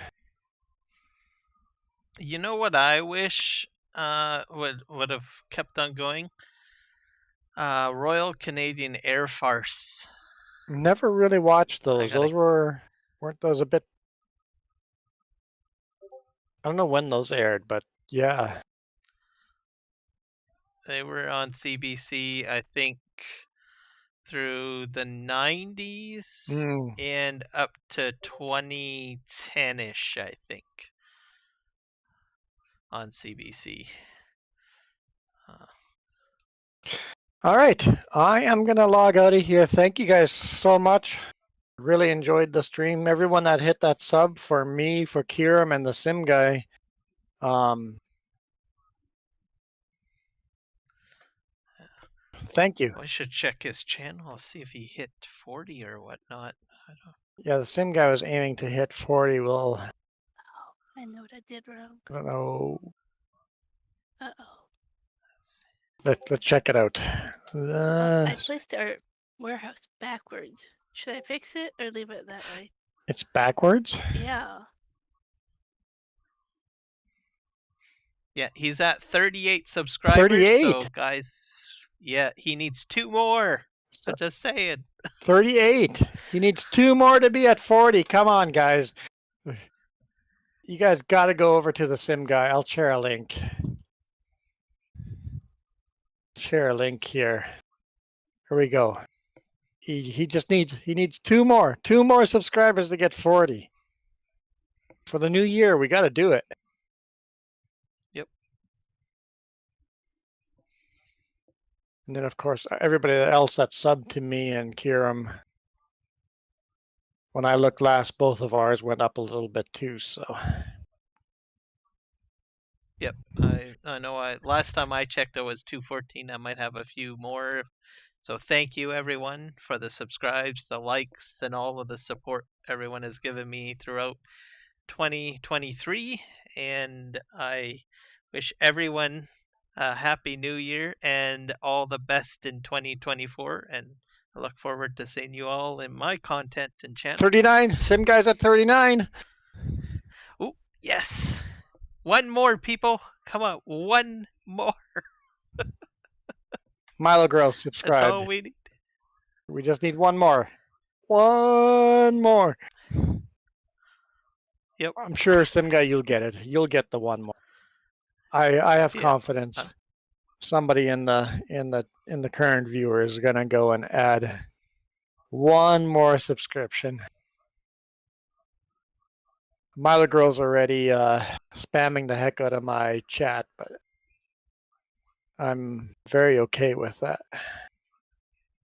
You know what I wish would have kept on going? Royal Canadian Air Farce. Never really watched those. gotta- Those weren't those a bit. I don't know when those aired, but yeah. They were on CBC, I think, through the 90s Mm. and up to 2010-ish, I think, on CBC. All right, I am gonna log out of here. Thank you guys so much. Really enjoyed the stream. Everyone that hit that sub for me, for Kiram, and the Sim guy. Thank you. I should check his channel, see if he hit 40 or whatnot. Yeah, the Sim guy was aiming to hit 40. Well, I know what I did wrong. I don't know. Uh-oh. Let's check it out. I placed our warehouse backwards. Should I fix it or leave it that way? It's backwards. Yeah. Yeah, he's at 38 subscribers. 38. So guys, yeah, he needs 2 more. So I'm just saying. 38. He needs 2 more to be at 40. Come on, guys. You guys got to go over to the Sim guy. I'll share a link. Share a link here. Here we go. He needs 2 more subscribers to get 40. For the new year, we got to do it. Yep. And then, of course, everybody else that subbed to me and Kiram. When I looked last, both of ours went up a little bit too. So. Yep, I know. Last time I checked, it was 214. I might have a few more. So thank you everyone for the subscribes, the likes, and all of the support everyone has given me throughout 2023. And I wish everyone a happy new year and all the best in 2024. And I look forward to seeing you all in my content and channel. 39. Sim guy's at 39. Oh, yes. One more, people. Come on, one more. Milo Grove That's subscribed. all we need. We just need one more. One more. Yep. I'm sure, Sim guy, you'll get it. You'll get the one more. I have Yeah. confidence. Somebody in the current viewer is gonna go and add one more subscription. Milo Girl's already spamming the heck out of my chat, but I'm very okay with that.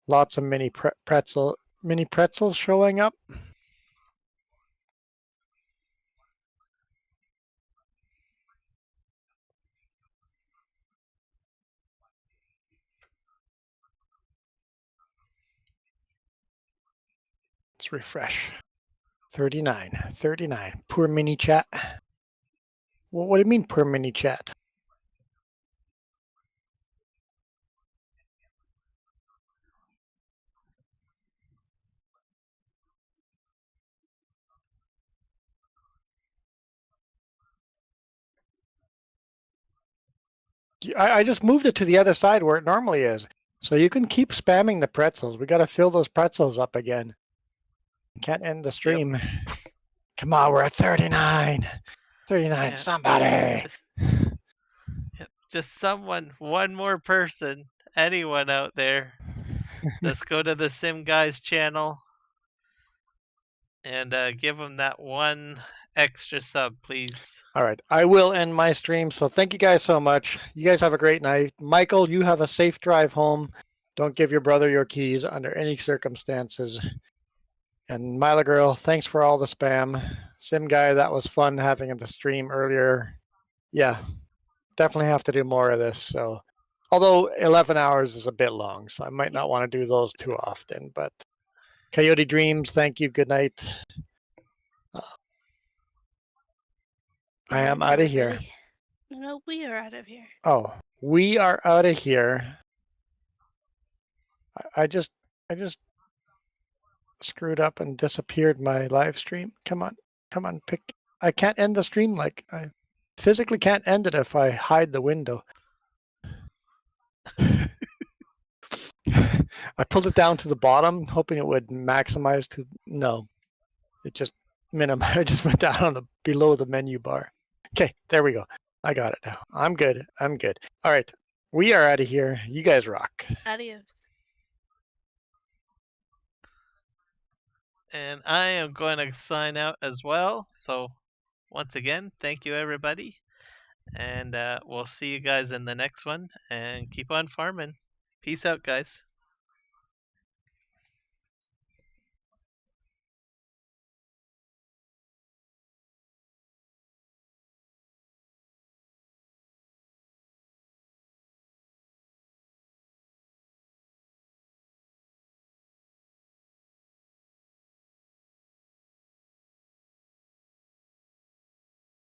Lots of mini pretzels showing up. Let's refresh. 39. Poor mini chat. Well, what do you mean, poor mini chat? I just moved it to the other side where it normally is. So you can keep spamming the pretzels. We got to fill those pretzels up again. Can't end the stream. Come on, we're at 39. 39, Yeah. somebody. Just someone, one more person, anyone out there. Just go to the Sim Guys channel and give them that one extra sub, please. All right, I will end my stream. So thank you guys so much. You guys have a great night. Michael, you have a safe drive home. Don't give your brother your keys under any circumstances. And Mila Girl, thanks for all the spam. Sim Guy, that was fun having the stream earlier. Yeah, definitely have to do more of this. So, although 11 hours is a bit long, so I might not want to do those too often. But Coyote Dreams, thank you. Good night. I am out of here. Everybody. No, we are out of here. Oh, we are out of here. I just screwed up and disappeared my live stream. Come on, pick. I can't end the stream. Like I physically can't end it if I hide the window. I pulled it down to the bottom, hoping it would maximize to. No, it just minimized. I just went down on the below the menu bar. Okay, there we go. I got it now. I'm good. All right, we are out of here. You guys rock. Adios. And I am going to sign out as well. So, once again, thank you, everybody. And we'll see you guys in the next one. And keep on farming. Peace out, guys.